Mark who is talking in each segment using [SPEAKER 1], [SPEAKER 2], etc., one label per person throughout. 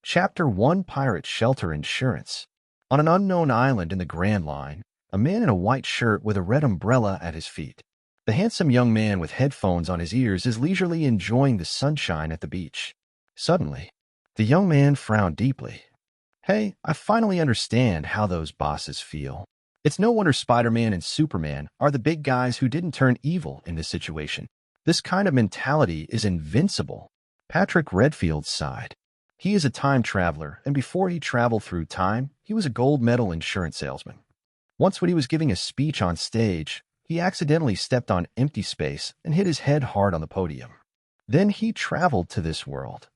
[SPEAKER 1] Chapter 1 Pirate Shelter Insurance. On an unknown island in the Grand Line, a man in a white shirt with a red umbrella at his feet. The handsome young man with headphones on his ears is leisurely enjoying the sunshine at the beach. Suddenly, the young man frowned deeply. Hey, I finally understand how those bosses feel. It's no wonder Spider-Man and Superman are the big guys who didn't turn evil in this situation. This kind of mentality is invincible. Patrick Redfield sighed. He is a time traveler, and before he traveled through time, he was a gold medal insurance salesman. Once when he was giving a speech on stage, he accidentally stepped on empty space and hit his head hard on the podium. Then he traveled to this world.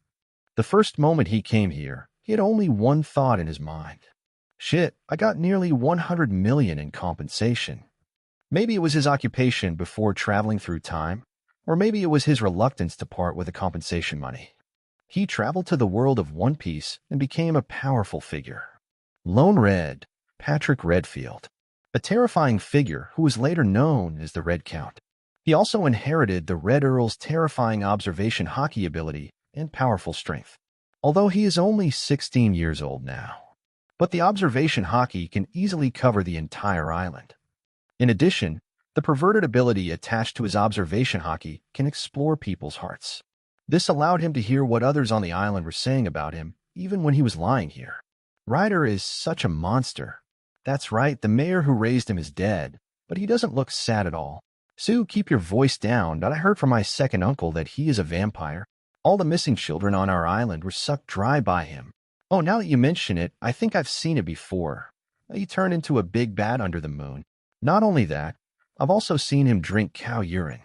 [SPEAKER 1] The first moment he came here, he had only one thought in his mind. Shit, I got nearly 100 million in compensation. Maybe it was his occupation before traveling through time, or maybe it was his reluctance to part with the compensation money. He traveled to the world of One Piece and became a powerful figure. Lone Red, Patrick Redfield, a terrifying figure who was later known as the Red Count. He also inherited the Red Earl's terrifying observation hockey ability and powerful strength, although he is only 16 years old now. But the observation hockey can easily cover the entire island. In addition, the perverted ability attached to his observation hockey can explore people's hearts. This allowed him to hear what others on the island were saying about him, even when he was lying here. Ryder is such a monster. That's right, the mayor who raised him is dead, but he doesn't look sad at all. Sue, keep your voice down, but I heard from my second uncle that he is a vampire. All the missing children on our island were sucked dry by him. Oh, now that you mention it, I think I've seen it before. He turned into a big bat under the moon. Not only that, I've also seen him drink cow urine.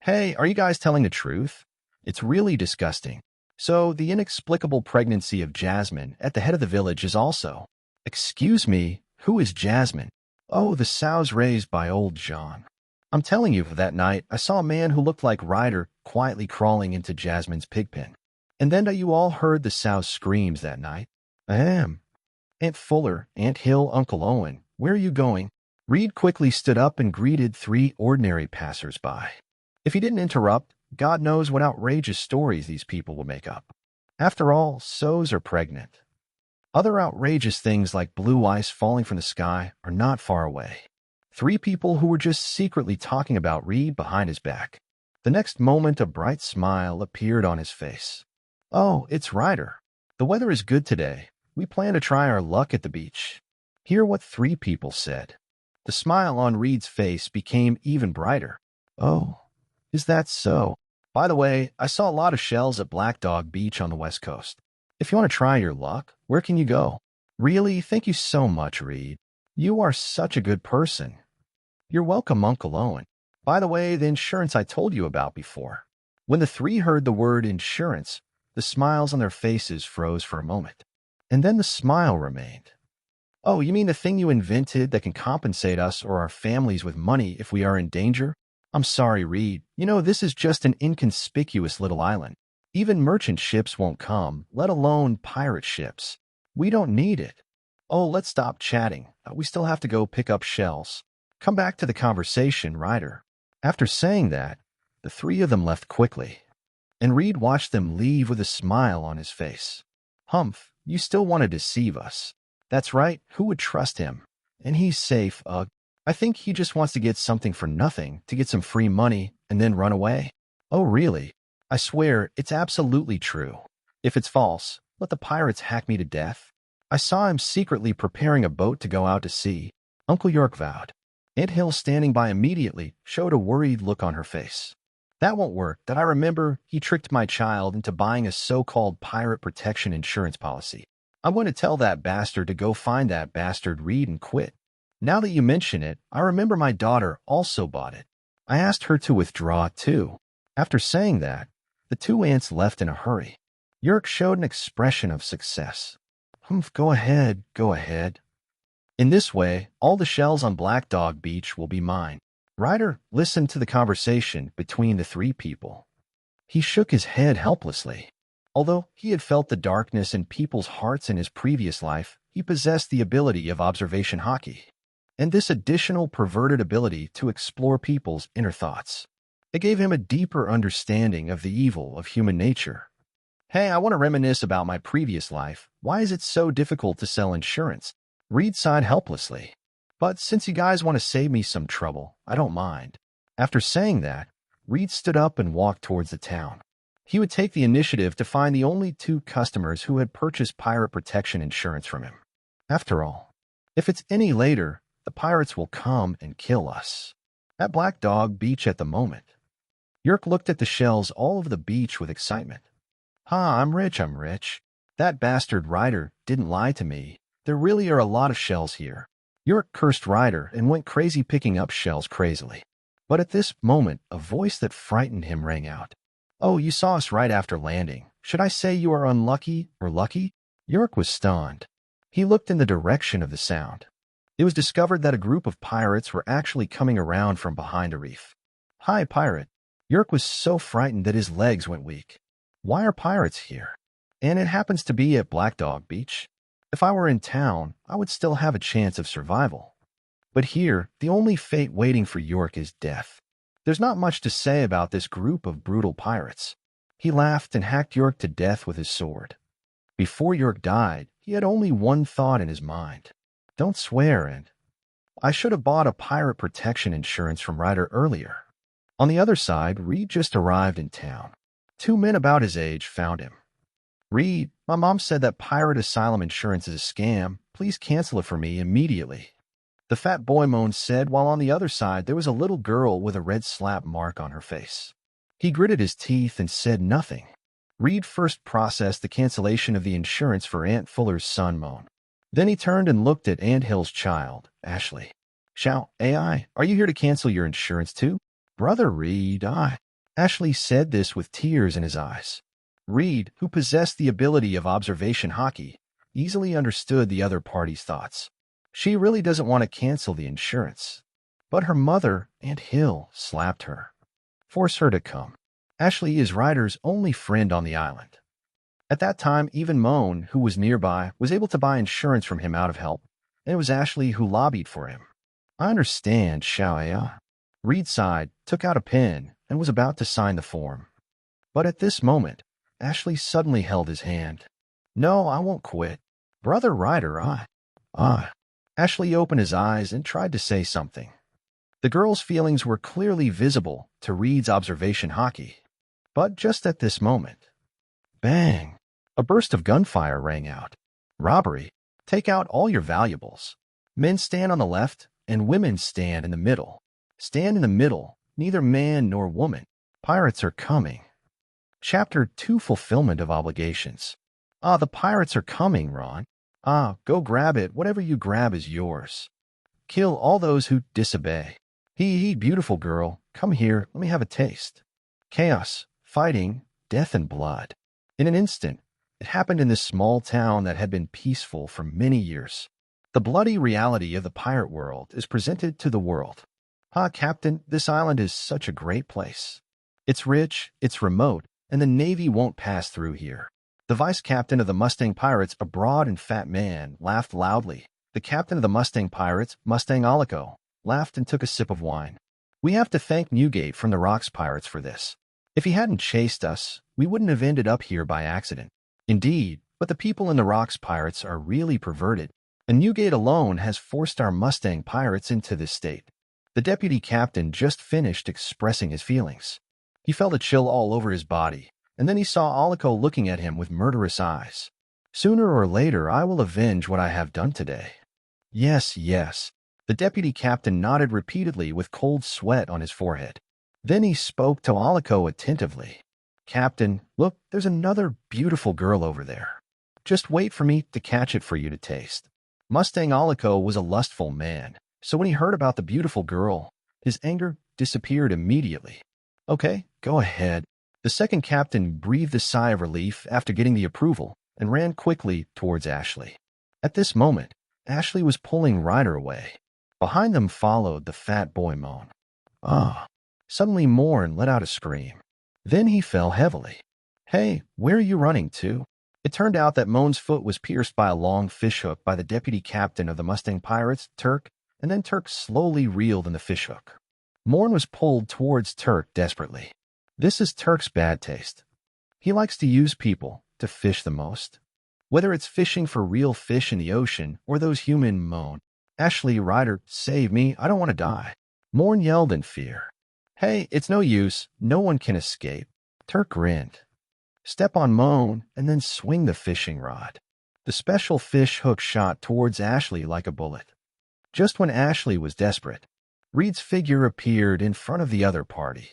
[SPEAKER 1] Hey, are you guys telling the truth? It's really disgusting. So, the inexplicable pregnancy of Jasmine at the head of the village is also... Excuse me, who is Jasmine? Oh, the sows raised by old John. I'm telling you, that night, I saw a man who looked like Ryder quietly crawling into Jasmine's pig pen. And then you all heard the sow's screams that night. Ahem. Aunt Fuller, Aunt Hill, Uncle Owen, where are you going? Reed quickly stood up and greeted three ordinary passers-by. If he didn't interrupt, God knows what outrageous stories these people will make up. After all, sows are pregnant. Other outrageous things like blue ice falling from the sky are not far away. Three people who were just secretly talking about Reed behind his back. The next moment, a bright smile appeared on his face. Oh, it's Ryder. The weather is good today. We plan to try our luck at the beach. Hear what three people said. The smile on Reed's face became even brighter. Oh, is that so? By the way, I saw a lot of shells at Black Dog Beach on the West Coast. If you want to try your luck, where can you go? Really, thank you so much, Reed. You are such a good person. You're welcome, Uncle Owen. By the way, the insurance I told you about before. When the three heard the word insurance, the smiles on their faces froze for a moment. And then the smile remained. Oh, you mean the thing you invented that can compensate us or our families with money if we are in danger? I'm sorry, Reed. You know, this is just an inconspicuous little island. Even merchant ships won't come, let alone pirate ships. We don't need it. Oh, let's stop chatting. We still have to go pick up shells. Come back to the conversation, Ryder. After saying that, the three of them left quickly, and Reed watched them leave with a smile on his face. Humph, you still want to deceive us. That's right, who would trust him? And he's safe, I think he just wants to get something for nothing, to get some free money, and then run away. Oh, really? I swear, it's absolutely true. If it's false, let the pirates hack me to death. I saw him secretly preparing a boat to go out to sea, Uncle York vowed. Aunt Hill, standing by immediately, showed a worried look on her face. That won't work. That I remember he tricked my child into buying a so-called pirate protection insurance policy. I'm going to tell that bastard to go find that bastard Reed and quit. Now that you mention it, I remember my daughter also bought it. I asked her to withdraw too. After saying that, the two aunts left in a hurry. Yerk showed an expression of success. Humph, go ahead, go ahead. In this way, all the shells on Black Dog Beach will be mine. Ryder listened to the conversation between the three people. He shook his head helplessly. Although he had felt the darkness in people's hearts in his previous life, he possessed the ability of observation hockey, and this additional perverted ability to explore people's inner thoughts. It gave him a deeper understanding of the evil of human nature. Hey, I want to reminisce about my previous life. Why is it so difficult to sell insurance? Reed sighed helplessly. But since you guys want to save me some trouble, I don't mind. After saying that, Reed stood up and walked towards the town. He would take the initiative to find the only two customers who had purchased pirate protection insurance from him. After all, if it's any later, the pirates will come and kill us. At Black Dog Beach at the moment, Yerk looked at the shells all over the beach with excitement. I'm rich. That bastard Ryder didn't lie to me. There really are a lot of shells here. Yerk cursed Ryder and went crazy picking up shells crazily. But at this moment, a voice that frightened him rang out. Oh, you saw us right after landing. Should I say you are unlucky or lucky? Yerk was stunned. He looked in the direction of the sound. It was discovered that a group of pirates were actually coming around from behind a reef. Hi, pirate. Yerk was so frightened that his legs went weak. Why are pirates here? And it happens to be at Black Dog Beach. If I were in town, I would still have a chance of survival. But here, the only fate waiting for York is death. There's not much to say about this group of brutal pirates. He laughed and hacked York to death with his sword. Before York died, he had only one thought in his mind. Don't swear, and I should have bought a pirate protection insurance from Ryder earlier. On the other side, Reed just arrived in town. Two men about his age found him. Reed, my mom said that pirate asylum insurance is a scam. Please cancel it for me immediately. The fat boy moan said, while on the other side there was a little girl with a red slap mark on her face. He gritted his teeth and said nothing. Reed first processed the cancellation of the insurance for Aunt Fuller's son, Moan. Then he turned and looked at Aunt Hill's child, Ashley. Shout, AI, are you here to cancel your insurance too? Brother Reed, Ashley said this with tears in his eyes. Reed, who possessed the ability of observation hockey, easily understood the other party's thoughts. She really doesn't want to cancel the insurance. But her mother, Aunt Hill, slapped her. Force her to come. Ashley is Ryder's only friend on the island. At that time, even Moan, who was nearby, was able to buy insurance from him out of help, and it was Ashley who lobbied for him. I understand, Xiao. Reed sighed, took out a pen, and was about to sign the form. But at this moment, Ashley suddenly held his hand. No, I won't quit. Brother Ryder, Ashley opened his eyes and tried to say something. The girl's feelings were clearly visible to Reed's observation hockey. But just at this moment, bang! A burst of gunfire rang out. Robbery. Take out all your valuables. Men stand on the left, and women stand in the middle. Stand in the middle, neither man nor woman. Pirates are coming. Chapter 2, Fulfillment of Obligations. The pirates are coming, Ron. Go grab it. Whatever you grab is yours. Kill all those who disobey. Beautiful girl. Come here. Let me have a taste. Chaos, fighting, death and blood. In an instant, it happened in this small town that had been peaceful for many years. The bloody reality of the pirate world is presented to the world. Captain, this island is such a great place. It's rich, it's remote, and the Navy won't pass through here. The vice captain of the Mustang Pirates, a broad and fat man, laughed loudly. The captain of the Mustang Pirates, Mustang Alico, laughed and took a sip of wine. We have to thank Newgate from the Rocks Pirates for this. If he hadn't chased us, we wouldn't have ended up here by accident. Indeed, but the people in the Rocks Pirates are really perverted, and Newgate alone has forced our Mustang Pirates into this state. The deputy captain just finished expressing his feelings. He felt a chill all over his body, and then he saw Alico looking at him with murderous eyes. Sooner or later, I will avenge what I have done today. Yes. The deputy captain nodded repeatedly with cold sweat on his forehead. Then he spoke to Alico attentively. Captain, look, there's another beautiful girl over there. Just wait for me to catch it for you to taste. Mustang Alico was a lustful man, so when he heard about the beautiful girl, his anger disappeared immediately. Okay, go ahead. The second captain breathed a sigh of relief after getting the approval and ran quickly towards Ashley. At this moment, Ashley was pulling Ryder away. Behind them followed the fat boy Moan. Suddenly Morn let out a scream. Then he fell heavily. Hey, where are you running to? It turned out that Moan's foot was pierced by a long fishhook by the deputy captain of the Mustang Pirates, Turk, and then Turk slowly reeled in the fishhook. Morn was pulled towards Turk desperately. This is Turk's bad taste. He likes to use people to fish the most. Whether it's fishing for real fish in the ocean or those human moan. Ashley, Ryder, save me, I don't want to die. Morn yelled in fear. Hey, it's no use, no one can escape. Turk grinned. Step on Moan and then swing the fishing rod. The special fish hook shot towards Ashley like a bullet. Just when Ashley was desperate, Reed's figure appeared in front of the other party.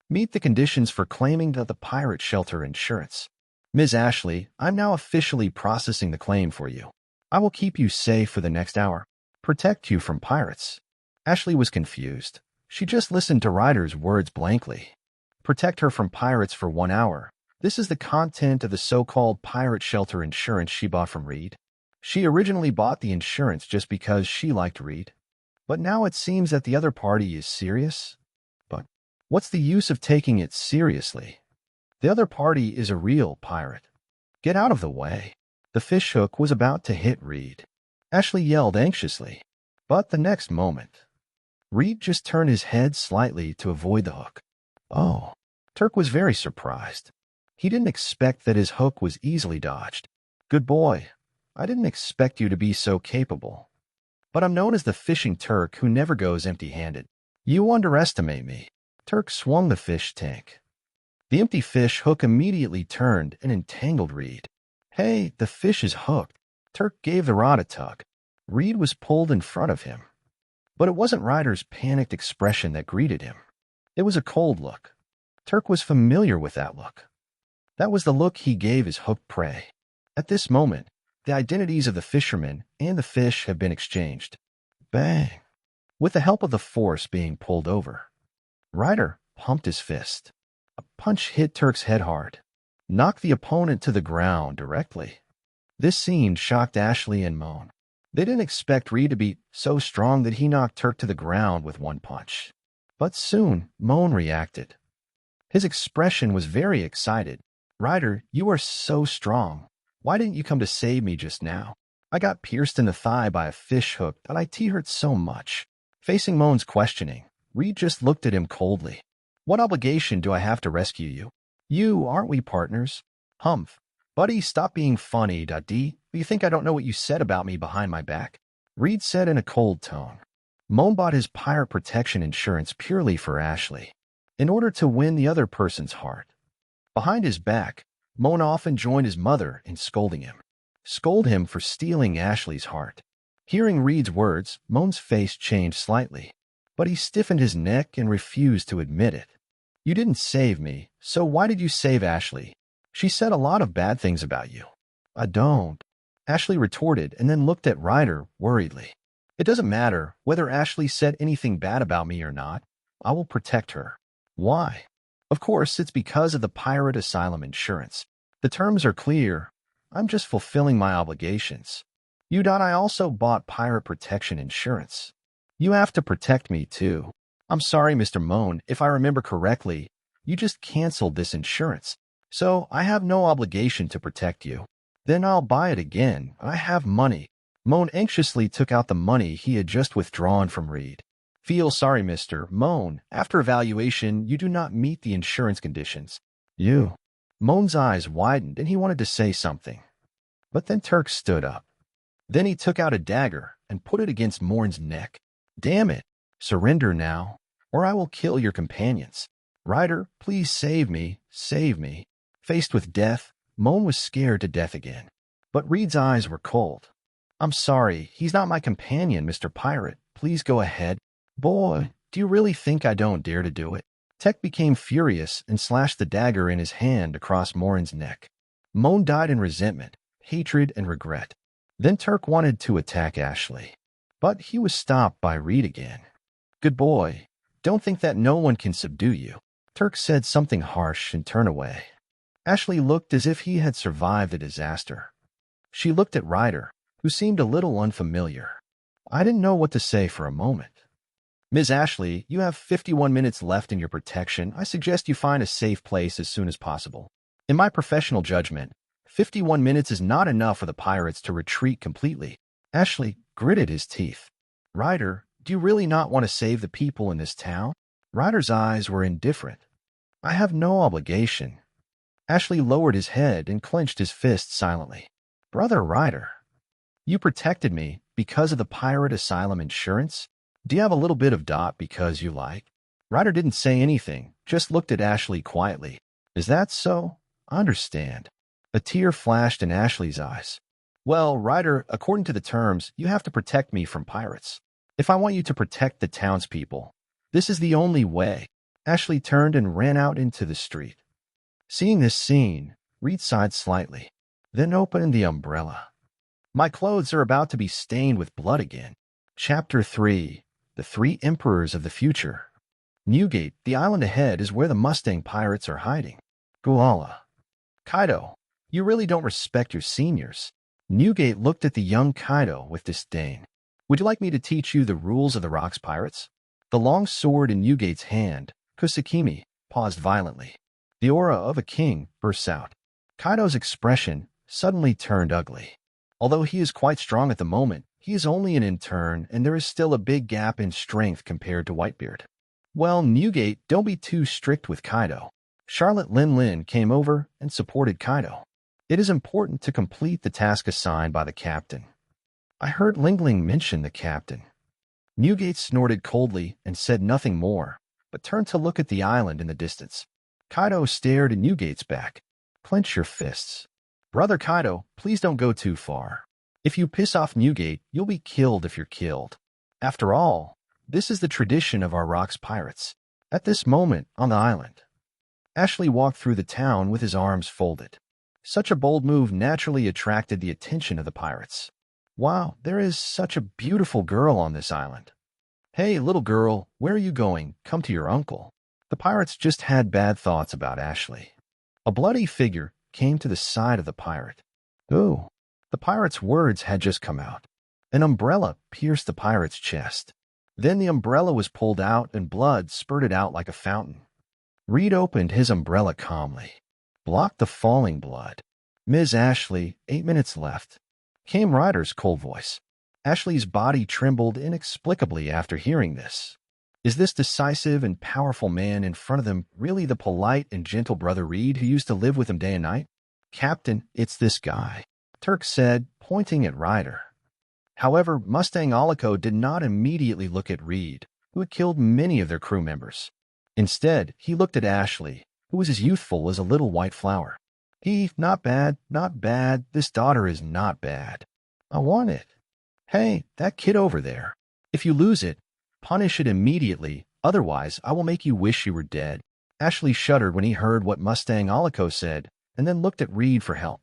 [SPEAKER 1] Meet the conditions for claiming the pirate shelter insurance. Ms. Ashley, I'm now officially processing the claim for you. I will keep you safe for the next hour. Protect you from pirates. Ashley was confused. She just listened to Ryder's words blankly. Protect her from pirates for 1 hour. This is the content of the so-called pirate shelter insurance she bought from Reed. She originally bought the insurance just because she liked Reed. But now it seems that the other party is serious. But what's the use of taking it seriously? The other party is a real pirate. Get out of the way. The fishhook was about to hit Reed. Ashley yelled anxiously. But the next moment, Reed just turned his head slightly to avoid the hook. Oh, Turk was very surprised. He didn't expect that his hook was easily dodged. Good boy. I didn't expect you to be so capable. But I'm known as the fishing Turk who never goes empty-handed. You underestimate me. Turk swung the fish tank. The empty fish hook immediately turned and entangled Reed. Hey, the fish is hooked. Turk gave the rod a tug. Reed was pulled in front of him. But it wasn't Ryder's panicked expression that greeted him. It was a cold look. Turk was familiar with that look. That was the look he gave his hooked prey. At this moment, the identities of the fisherman and the fish have been exchanged. Bang! With the help of the force being pulled over, Ryder pumped his fist. A punch hit Turk's head hard, knocked the opponent to the ground directly. This scene shocked Ashley and Moan. They didn't expect Reed to be so strong that he knocked Turk to the ground with one punch. But soon, Moan reacted. His expression was very excited. Ryder, you are so strong. Why didn't you come to save me just now? I got pierced in the thigh by a fish hook that my teeth hurt so much. Facing Moan's questioning, Reed just looked at him coldly. What obligation do I have to rescue you? You, aren't we partners? Humph. Buddy, stop being funny, D. You think I don't know what you said about me behind my back? Reed said in a cold tone. Moan bought his pirate protection insurance purely for Ashley, in order to win the other person's heart. Behind his back, Moan often joined his mother in scolding him. Scold him for stealing Ashley's heart. Hearing Reed's words, Moan's face changed slightly, but he stiffened his neck and refused to admit it. You didn't save me, so why did you save Ashley? She said a lot of bad things about you. I don't. Ashley retorted and then looked at Ryder worriedly. It doesn't matter whether Ashley said anything bad about me or not. I will protect her. Why? Of course, it's because of the pirate asylum insurance. The terms are clear. I'm just fulfilling my obligations. I also bought pirate protection insurance. You have to protect me too. I'm sorry, Mr. Moan, if I remember correctly, you just canceled this insurance. So I have no obligation to protect you. Then I'll buy it again. I have money. Moan anxiously took out the money he had just withdrawn from Reed. Feel sorry, Mr. Moan. After evaluation, you do not meet the insurance conditions. You. Moan's eyes widened and he wanted to say something. But then Turk stood up. Then he took out a dagger and put it against Morn's neck. Damn it. Surrender now, or I will kill your companions. Ryder, please save me. Save me. Faced with death, Moan was scared to death again. But Reed's eyes were cold. I'm sorry. He's not my companion, Mr. Pirate. Please go ahead. Boy, do you really think I don't dare to do it? Tech became furious and slashed the dagger in his hand across Morin's neck. Moan died in resentment, hatred, and regret. Then Turk wanted to attack Ashley, but he was stopped by Reed again. Good boy. Don't think that no one can subdue you. Turk said something harsh and turned away. Ashley looked as if he had survived the disaster. She looked at Ryder, who seemed a little unfamiliar. I didn't know what to say for a moment. Ms. Ashley, you have 51 minutes left in your protection. I suggest you find a safe place as soon as possible. In my professional judgment, 51 minutes is not enough for the pirates to retreat completely. Ashley gritted his teeth. Ryder, do you really not want to save the people in this town? Ryder's eyes were indifferent. I have no obligation. Ashley lowered his head and clenched his fist silently. Brother Ryder, you protected me because of the pirate asylum insurance? Do you have a little bit of dot because you like? Ryder didn't say anything, just looked at Ashley quietly. Is that so? I understand. A tear flashed in Ashley's eyes. Well, Ryder, according to the terms, you have to protect me from pirates. If I want you to protect the townspeople, this is the only way. Ashley turned and ran out into the street. Seeing this scene, Reed sighed slightly, then opened the umbrella. My clothes are about to be stained with blood again. Chapter 3. The Three Emperors of the Future. Newgate, the island ahead, is where the Mustang pirates are hiding. Guala. Kaido, you really don't respect your seniors. Newgate looked at the young Kaido with disdain. Would you like me to teach you the rules of the Rocks Pirates? The long sword in Newgate's hand, Kusakimi, paused violently. The aura of a king bursts out. Kaido's expression suddenly turned ugly. Although he is quite strong at the moment, he is only an intern and there is still a big gap in strength compared to Whitebeard. Well, Newgate, don't be too strict with Kaido. Charlotte Lin came over and supported Kaido. It is important to complete the task assigned by the captain. I heard Lingling mention the captain. Newgate snorted coldly and said nothing more, but turned to look at the island in the distance. Kaido stared at Newgate's back. Clench your fists. Brother Kaido, please don't go too far. If you piss off Newgate, you'll be killed if you're killed. After all, this is the tradition of our Rocks Pirates. At this moment, on the island, Ashley walked through the town with his arms folded. Such a bold move naturally attracted the attention of the pirates. Wow, there is such a beautiful girl on this island. Hey, little girl, where are you going? Come to your uncle. The pirates just had bad thoughts about Ashley. A bloody figure came to the side of the pirate. Ooh, the pirate's words had just come out. An umbrella pierced the pirate's chest. Then the umbrella was pulled out and blood spurted out like a fountain. Reed opened his umbrella calmly. Blocked the falling blood. Ms. Ashley, 8 minutes left. Came Ryder's cold voice. Ashley's body trembled inexplicably after hearing this. Is this decisive and powerful man in front of them really the polite and gentle brother Reed who used to live with him day and night? Captain, it's this guy, Turk said, pointing at Ryder. However, Mustang Alico did not immediately look at Reed, who had killed many of their crew members. Instead, he looked at Ashley, who was as youthful as a little white flower. Not bad, not bad. This daughter is not bad. I want it. Hey, that kid over there. If you lose it, punish it immediately, otherwise I will make you wish you were dead. Ashley shuddered when he heard what Mustang Alico said, and then looked at Reed for help.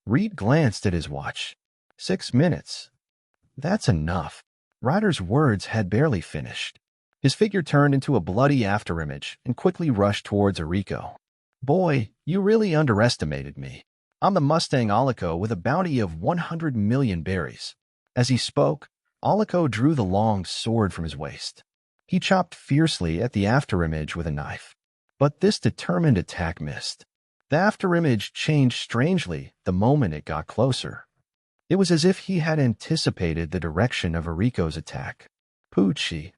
[SPEAKER 1] Reed glanced at his watch. 6 minutes. That's enough. Ryder's words had barely finished. His figure turned into a bloody afterimage and quickly rushed towards Ariko. Boy, you really underestimated me. I'm the Mustang Alico with a bounty of 100 million berries. As he spoke, Alico drew the long sword from his waist. He chopped fiercely at the afterimage with a knife. But this determined attack missed. The afterimage changed strangely the moment it got closer. It was as if he had anticipated the direction of Ariko's attack. Poochie.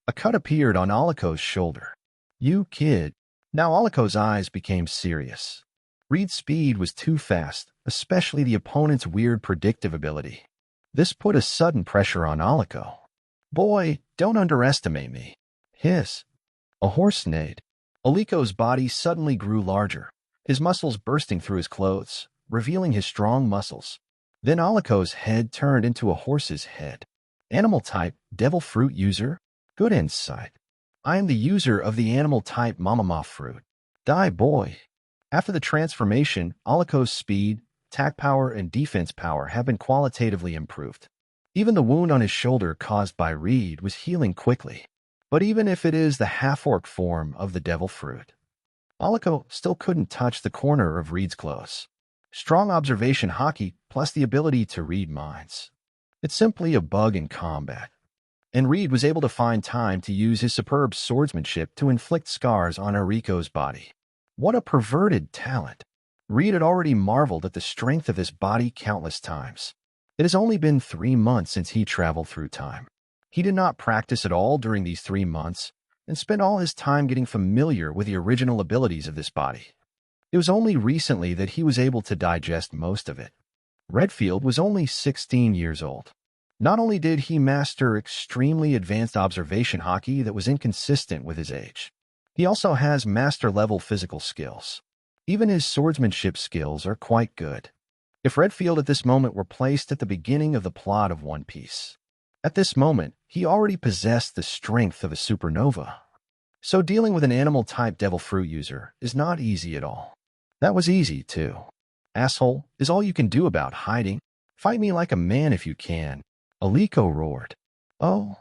[SPEAKER 1] A cut appeared on Alico's shoulder. You kid. Now Alico's eyes became serious. Reed's speed was too fast, especially the opponent's weird predictive ability. This put a sudden pressure on Alico. Boy, don't underestimate me. Hiss. A horse neighed. Alico's body suddenly grew larger, his muscles bursting through his clothes, revealing his strong muscles. Then Alico's head turned into a horse's head. Animal type, devil fruit user? Good insight. I am the user of the animal type Mamama fruit. Die boy. After the transformation, Alico's speed, attack power, and defense power have been qualitatively improved. Even the wound on his shoulder caused by Reed was healing quickly. But even if it is the half-orc form of the devil fruit, Alico still couldn't touch the corner of Reed's clothes. Strong observation hockey plus the ability to read minds. It's simply a bug in combat. And Reed was able to find time to use his superb swordsmanship to inflict scars on Ariko's body. What a perverted talent. Reed had already marveled at the strength of this body countless times. It has only been 3 months since he traveled through time. He did not practice at all during these 3 months and spent all his time getting familiar with the original abilities of this body. It was only recently that he was able to digest most of it. Redfield was only 16 years old. Not only did he master extremely advanced observation hockey that was inconsistent with his age, he also has master-level physical skills. Even his swordsmanship skills are quite good. If Redfield at this moment were placed at the beginning of the plot of One Piece, at this moment, he already possessed the strength of a supernova. So dealing with an animal-type devil fruit user is not easy at all. That was easy, too. Asshole, is all you can do about hiding? Fight me like a man if you can. Aliko roared. Oh,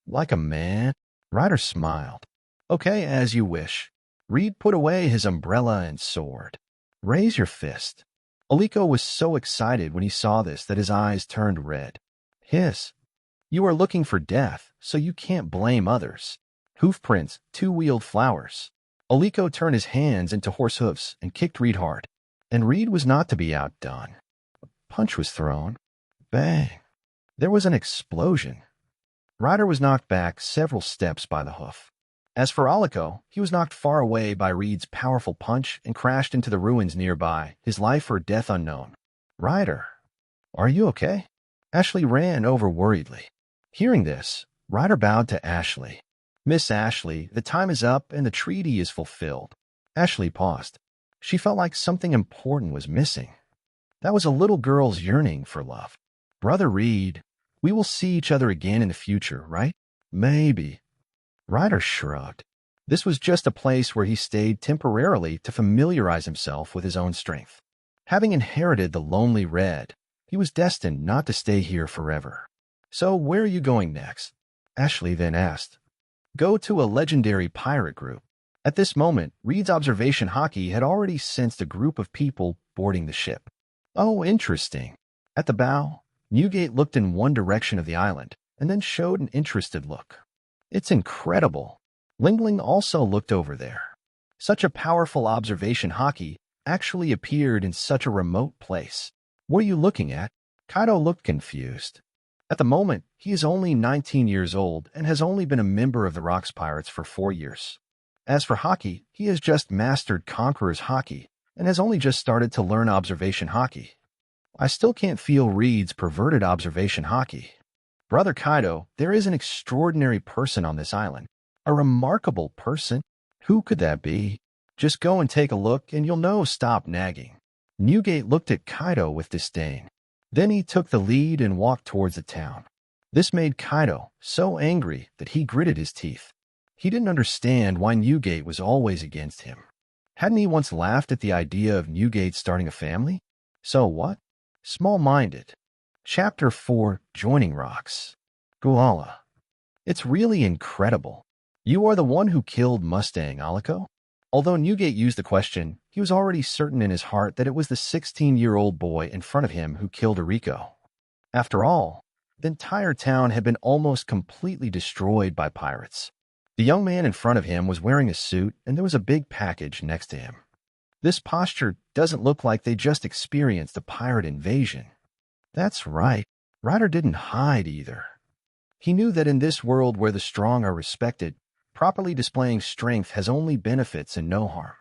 [SPEAKER 1] like a man? Ryder smiled. Okay, as you wish. Reed put away his umbrella and sword. Raise your fist. Aliko was so excited when he saw this that his eyes turned red. Hiss. You are looking for death, so you can't blame others. Hoofprints, two-wheeled flowers. Aliko turned his hands into horse hoofs and kicked Reed hard. And Reed was not to be outdone. A punch was thrown. Bang. There was an explosion. Ryder was knocked back several steps by the hoof. As for Aliko, he was knocked far away by Reed's powerful punch and crashed into the ruins nearby, his life or death unknown. Ryder, are you okay? Ashley ran over worriedly. Hearing this, Ryder bowed to Ashley. Miss Ashley, the time is up and the treaty is fulfilled. Ashley paused. She felt like something important was missing. That was a little girl's yearning for love. Brother Reed, we will see each other again in the future, right? Maybe. Ryder shrugged. This was just a place where he stayed temporarily to familiarize himself with his own strength. Having inherited the Lonely Red, he was destined not to stay here forever. So where are you going next? Ashley then asked. Go to a legendary pirate group. At this moment, Reed's observation hockey had already sensed a group of people boarding the ship. Oh, interesting. At the bow, Newgate looked in one direction of the island and then showed an interested look. It's incredible. Lingling also looked over there. Such a powerful observation hockey actually appeared in such a remote place. What are you looking at? Kaido looked confused. At the moment, he is only 19 years old and has only been a member of the Rocks Pirates for 4 years. As for hockey, he has just mastered Conqueror's hockey and has only just started to learn observation hockey. I still can't feel Reed's perverted observation hockey. Brother Kaido, there is an extraordinary person on this island. A remarkable person. Who could that be? Just go and take a look and you'll know. Stop nagging. Newgate looked at Kaido with disdain. Then he took the lead and walked towards the town. This made Kaido so angry that he gritted his teeth. He didn't understand why Newgate was always against him. Hadn't he once laughed at the idea of Newgate starting a family? So what? Small-minded. Chapter 4, Joining Rocks. Guala. It's really incredible. You are the one who killed Mustang, Aliko? Although Newgate used the question, he was already certain in his heart that it was the 16-year-old boy in front of him who killed Eriko. After all, the entire town had been almost completely destroyed by pirates. The young man in front of him was wearing a suit, and there was a big package next to him. This posture doesn't look like they just experienced a pirate invasion. That's right. Ryder didn't hide either. He knew that in this world where the strong are respected, properly displaying strength has only benefits and no harm.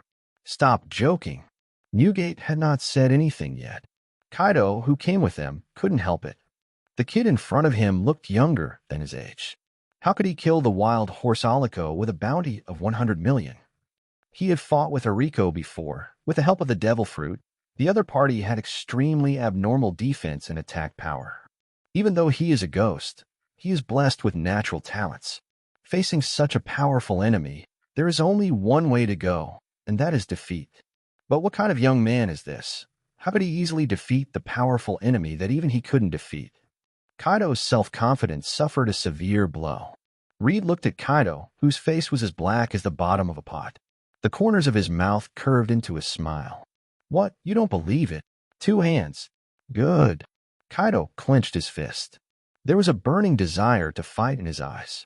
[SPEAKER 1] Stop joking. Newgate had not said anything yet. Kaido, who came with them, couldn't help it. The kid in front of him looked younger than his age. How could he kill the wild horse Aliko with a bounty of 100 million? He had fought with Eriko before. With the help of the devil fruit, the other party had extremely abnormal defense and attack power. Even though he is a ghost, he is blessed with natural talents. Facing such a powerful enemy, there is only one way to go, and that is defeat. But what kind of young man is this? How could he easily defeat the powerful enemy that even he couldn't defeat? Kaido's self-confidence suffered a severe blow. Reed looked at Kaido, whose face was as black as the bottom of a pot. The corners of his mouth curved into a smile. What? You don't believe it? 2 hands. Good. Kaido clenched his fist. There was a burning desire to fight in his eyes.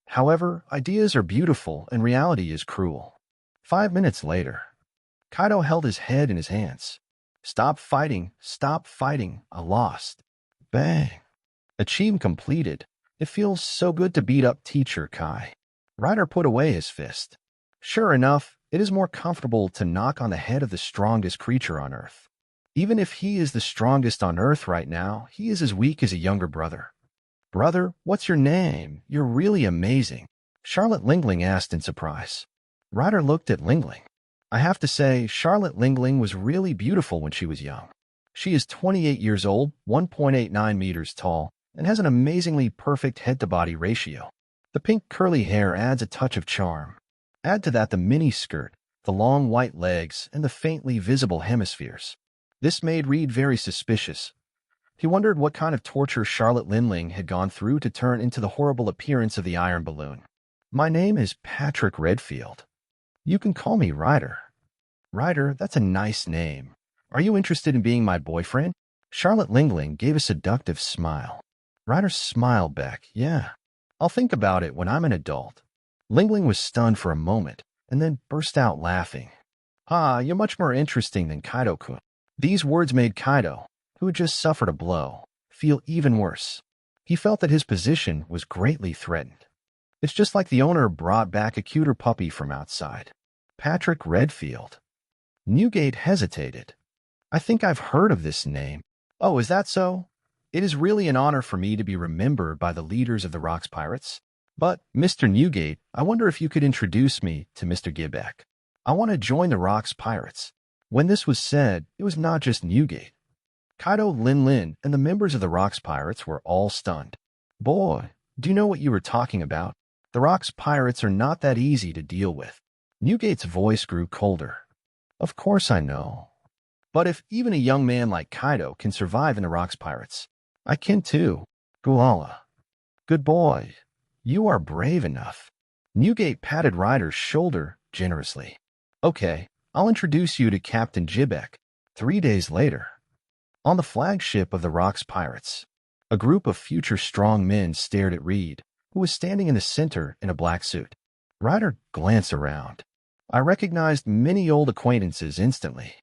[SPEAKER 1] However, ideas are beautiful and reality is cruel. 5 minutes later, Kaido held his head in his hands. Stop fighting. Stop fighting. I lost. Bang. Achievement completed. It feels so good to beat up Teacher Kai. Ryder put away his fist. Sure enough, It is more comfortable to knock on the head of the strongest creature on Earth. Even if he is the strongest on Earth right now, he is as weak as a younger brother. Brother, what's your name? You're really amazing, Charlotte Lingling asked in surprise. Ryder looked at Lingling. I have to say, Charlotte Lingling was really beautiful when she was young. She is 28 years old, 1.89 meters tall, and has an amazingly perfect head-to-body ratio. The pink curly hair adds a touch of charm. Add to that the mini skirt, the long white legs, and the faintly visible hemispheres. This made Reed very suspicious. He wondered what kind of torture Charlotte Lingling had gone through to turn into the horrible appearance of the iron balloon. My name is Patrick Redfield. You can call me Ryder. Ryder, that's a nice name. Are you interested in being my boyfriend? Charlotte Lingling gave a seductive smile. Ryder smiled back. Yeah, I'll think about it when I'm an adult. Lingling was stunned for a moment, and then burst out laughing. You're much more interesting than Kaido-kun. These words made Kaido, who had just suffered a blow, feel even worse. He felt that his position was greatly threatened. It's just like the owner brought back a cuter puppy from outside. Patrick Redfield. Newgate hesitated. I think I've heard of this name. Oh, is that so? It is really an honor for me to be remembered by the leaders of the Rocks Pirates. But, Mr. Newgate, I wonder if you could introduce me to Mr. Gibbeck. I want to join the Rocks Pirates. When this was said, it was not just Newgate. Kaido, Lin, and the members of the Rocks Pirates were all stunned. Boy, do you know what you were talking about? The Rocks Pirates are not that easy to deal with. Newgate's voice grew colder. Of course I know. But if even a young man like Kaido can survive in the Rocks Pirates, I can too. Gulala. Good boy. You are brave enough. Newgate patted Ryder's shoulder generously. Okay, I'll introduce you to Captain Gibbeck. 3 days later. On the flagship of the Rocks Pirates, a group of future strong men stared at Reed, who was standing in the center in a black suit. Ryder glanced around. I recognized many old acquaintances instantly,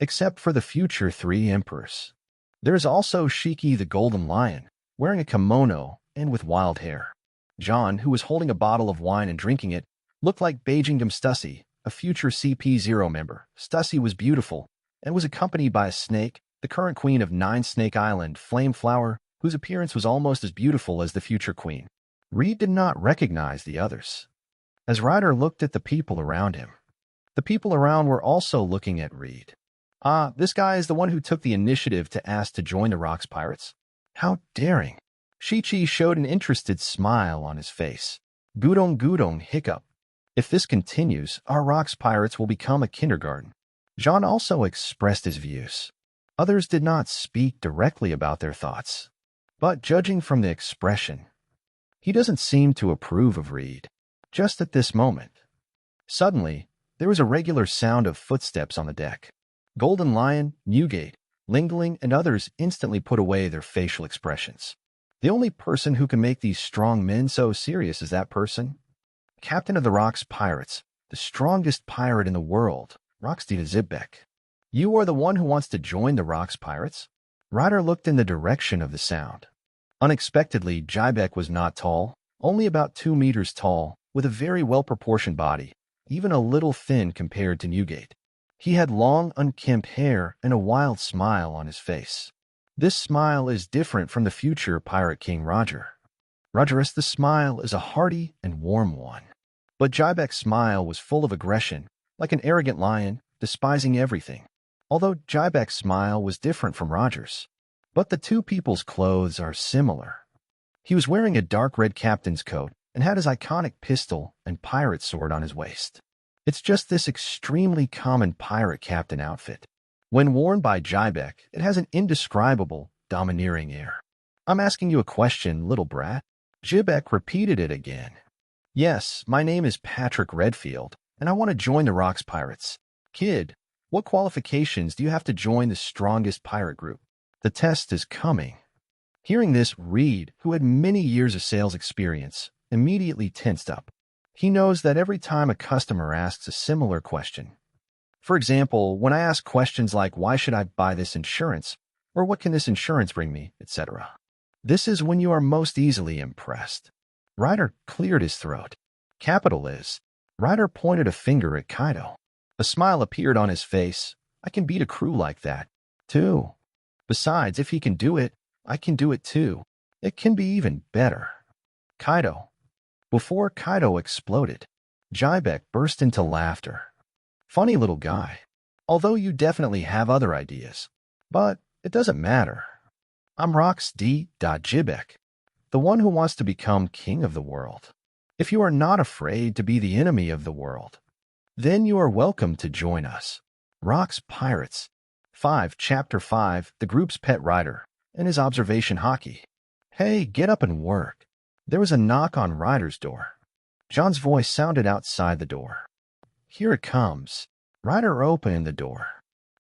[SPEAKER 1] except for the future 3 emperors. There is also Shiki the Golden Lion, wearing a kimono and with wild hair. John, who was holding a bottle of wine and drinking it, looked like Beijingdom Stussy, a future CP0 member. Stussy was beautiful and was accompanied by a snake, the current queen of Nine Snake Island, Flameflower, whose appearance was almost as beautiful as the future queen. Reed did not recognize the others. As Ryder looked at the people around him, the people around were also looking at Reed. This guy is the one who took the initiative to ask to join the Rocks Pirates? How daring. Shichi showed an interested smile on his face. Gudong hiccup. If this continues, our Rocks Pirates will become a kindergarten. Jean also expressed his views. Others did not speak directly about their thoughts. But judging from the expression, he doesn't seem to approve of Reed. Just at this moment. Suddenly, there was a regular sound of footsteps on the deck. Golden Lion, Newgate, Lingling, and others instantly put away their facial expressions. The only person who can make these strong men so serious is that person. Captain of the Rocks Pirates, the strongest pirate in the world, Roxdita Zibbeck. You are the one who wants to join the Rocks Pirates? Ryder looked in the direction of the sound. Unexpectedly, Jibek was not tall, only about 2 meters tall, with a very well-proportioned body, even a little thin compared to Newgate. He had long, unkempt hair and a wild smile on his face. This smile is different from the future Pirate King Roger. Roger's the smile is a hearty and warm one. But Jibek's smile was full of aggression, like an arrogant lion, despising everything. Although Jibek's smile was different from Roger's. But the two people's clothes are similar. He was wearing a dark red captain's coat and had his iconic pistol and pirate sword on his waist. It's just this extremely common pirate captain outfit. When worn by Jibek, it has an indescribable, domineering air. I'm asking you a question, little brat. Jibek repeated it again. Yes, my name is Patrick Redfield, and I want to join the Rocks Pirates. Kid, what qualifications do you have to join the strongest pirate group? The test is coming. Hearing this, Reed, who had many years of sales experience, immediately tensed up. He knows that every time a customer asks a similar question, for example, when I ask questions like, why should I buy this insurance, or what can this insurance bring me, etc., this is when you are most easily impressed. Ryder cleared his throat. Capital is. Ryder pointed a finger at Kaido. A smile appeared on his face. I can beat a crew like that, too. Besides, if he can do it, I can do it too. It can be even better. Kaido. Before Kaido exploded, Jibek burst into laughter. Funny little guy. Although you definitely have other ideas. But it doesn't matter. I'm Rox D. Jibek, the one who wants to become king of the world. If you are not afraid to be the enemy of the world, then you are welcome to join us. Rox Pirates 5 Chapter 5 The group's pet rider and his observation hockey. Hey, get up and work. There was a knock on Ryder's door. John's voice sounded outside the door. Here it comes. Ryder opened the door.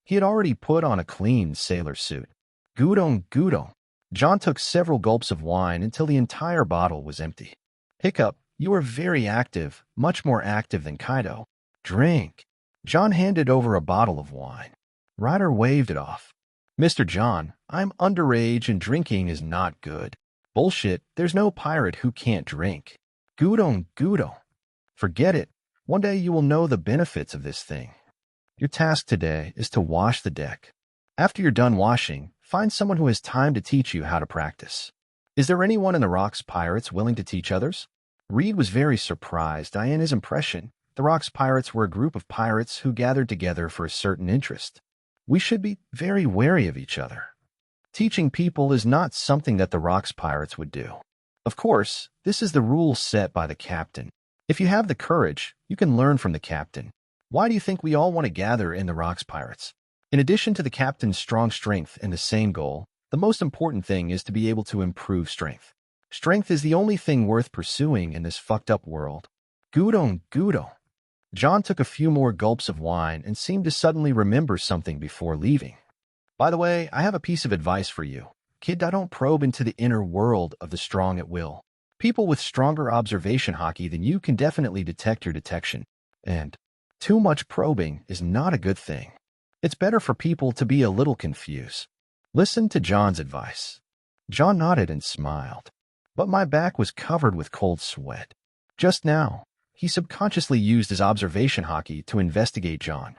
[SPEAKER 1] He had already put on a clean sailor suit. Gudong, Gudong. John took several gulps of wine until the entire bottle was empty. Hiccup, you are very active, much more active than Kaido. Drink. John handed over a bottle of wine. Ryder waved it off. Mr. John, I'm underage and drinking is not good. Bullshit, there's no pirate who can't drink. Gudong, Gudong. Forget it. One day you will know the benefits of this thing. Your task today is to wash the deck. After you're done washing, find someone who has time to teach you how to practice. Is there anyone in the Rocks Pirates willing to teach others? Reed was very surprised in his impression. The Rocks Pirates were a group of pirates who gathered together for a certain interest. We should be very wary of each other. Teaching people is not something that the Rocks Pirates would do. Of course, this is the rule set by the captain. If you have the courage, you can learn from the captain. Why do you think we all want to gather in the Rocks Pirates? In addition to the captain's strong strength and the same goal, the most important thing is to be able to improve strength. Strength is the only thing worth pursuing in this fucked up world. Gudong, Gudong. John took a few more gulps of wine and seemed to suddenly remember something before leaving. By the way, I have a piece of advice for you. Kid, I don't probe into the inner world of the strong at will. People with stronger observation hockey than you can definitely detect your detection. And too much probing is not a good thing. It's better for people to be a little confused. Listen to John's advice. John nodded and smiled. But my back was covered with cold sweat. Just now, he subconsciously used his observation hockey to investigate John.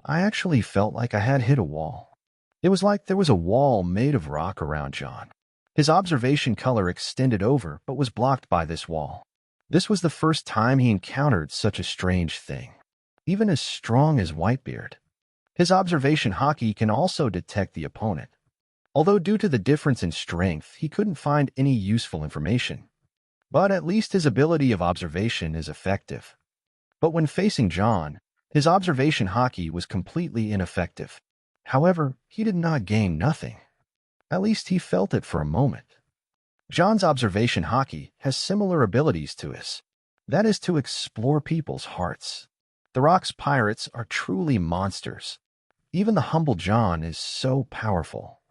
[SPEAKER 1] I actually felt like I had hit a wall. It was like there was a wall made of rock around John. His observation color extended over but was blocked by this wall. This was the first time he encountered such a strange thing. Even as strong as Whitebeard, his observation hockey can also detect the opponent. Although due to the difference in strength, he couldn't find any useful information. But at least his ability of observation is effective. But when facing John, his observation hockey was completely ineffective. However, he did not gain nothing. At least he felt it for a moment. John's observation hockey has similar abilities to his. That is to explore people's hearts. The Rocks Pirates are truly monsters. Even the humble John is so powerful.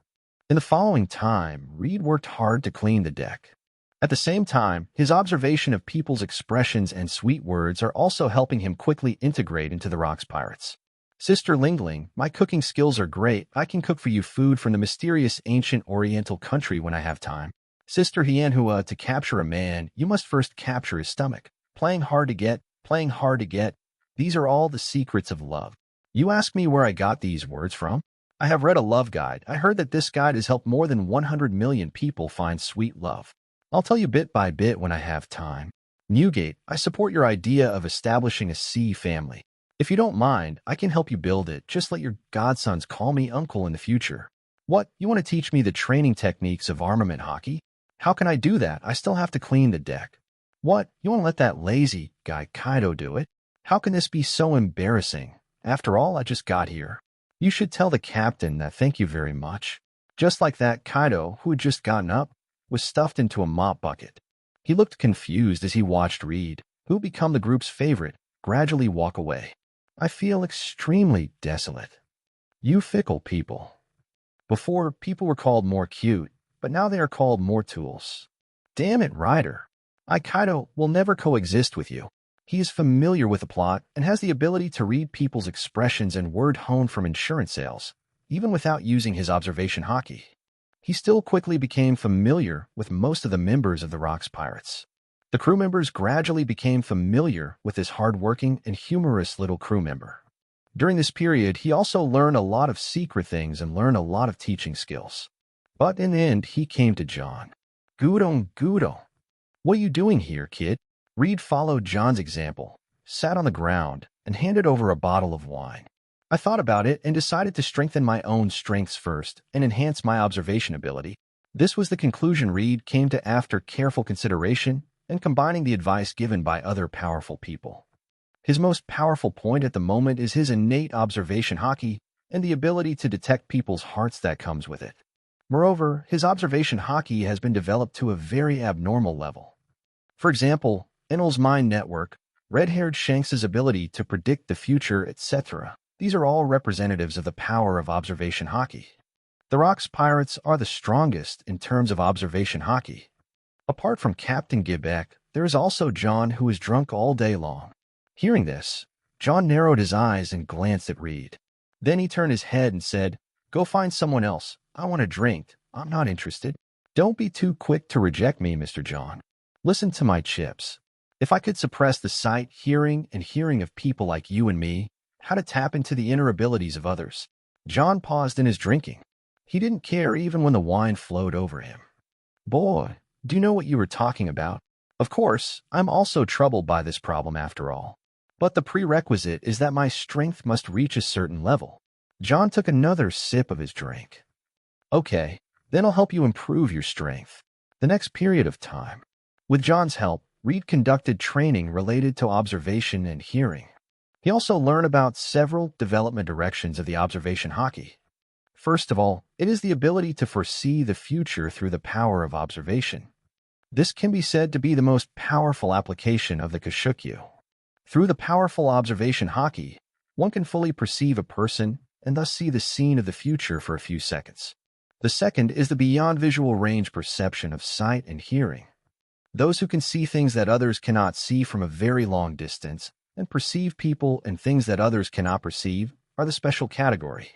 [SPEAKER 1] In the following time, Reed worked hard to clean the deck. At the same time, his observation of people's expressions and sweet words are also helping him quickly integrate into the Rocks Pirates. Sister Lingling, my cooking skills are great. I can cook for you food from the mysterious ancient oriental country when I have time. Sister Hianhua, to capture a man, you must first capture his stomach. Playing hard to get, playing hard to get. These are all the secrets of love. You ask me where I got these words from? I have read a love guide. I heard that this guide has helped more than 100 million people find sweet love. I'll tell you bit by bit when I have time. Newgate, I support your idea of establishing a sea family. If you don't mind, I can help you build it. Just let your godsons call me uncle in the future. What, you want to teach me the training techniques of armament hockey? How can I do that? I still have to clean the deck. What, you want to let that lazy guy Kaido do it? How can this be so embarrassing? After all, I just got here. You should tell the captain that thank you very much. Just like that, Kaido, who had just gotten up, was stuffed into a mop bucket. He looked confused as he watched Reed, who had become the group's favorite, gradually walk away. I feel extremely desolate. You fickle people. Before, people were called more cute, but now they are called more tools. Damn it, Ryder. Kaido will never coexist with you. He is familiar with the plot and has the ability to read people's expressions and word honed from insurance sales, even without using his observation hockey. He still quickly became familiar with most of the members of the Rocks Pirates. The crew members gradually became familiar with this hardworking and humorous little crew member. During this period, he also learned a lot of secret things and learned a lot of teaching skills. But in the end, he came to John. Gudo, what are you doing here, kid? Reed followed John's example, sat on the ground, and handed over a bottle of wine. I thought about it and decided to strengthen my own strengths first and enhance my observation ability. This was the conclusion Reed came to after careful consideration and combining the advice given by other powerful people. His most powerful point at the moment is his innate observation haki and the ability to detect people's hearts that comes with it. Moreover, his observation haki has been developed to a very abnormal level. For example, Enel's mind network, red-haired Shanks's ability to predict the future, etc. These are all representatives of the power of observation haki. The Rocks Pirates are the strongest in terms of observation haki. Apart from Captain Gibbeck, there is also John, who is drunk all day long. Hearing this, John narrowed his eyes and glanced at Reed. Then he turned his head and said, "Go find someone else. I want a drink. I'm not interested." "Don't be too quick to reject me, Mr. John. Listen to my chips. If I could suppress the sight, hearing of people like you and me, how to tap into the inner abilities of others." John paused in his drinking. He didn't care even when the wine flowed over him. "Boy, do you know what you were talking about? Of course, I'm also troubled by this problem after all. But the prerequisite is that my strength must reach a certain level." John took another sip of his drink. "Okay, then I'll help you improve your strength. The next period of time." With John's help, Reed conducted training related to observation and hearing. He also learned about several development directions of the observation haki. First of all, it is the ability to foresee the future through the power of observation. This can be said to be the most powerful application of the Kashukyu. Through the powerful observation haki, one can fully perceive a person and thus see the scene of the future for a few seconds. The second is the beyond visual range perception of sight and hearing. Those who can see things that others cannot see from a very long distance and perceive people and things that others cannot perceive are the special category.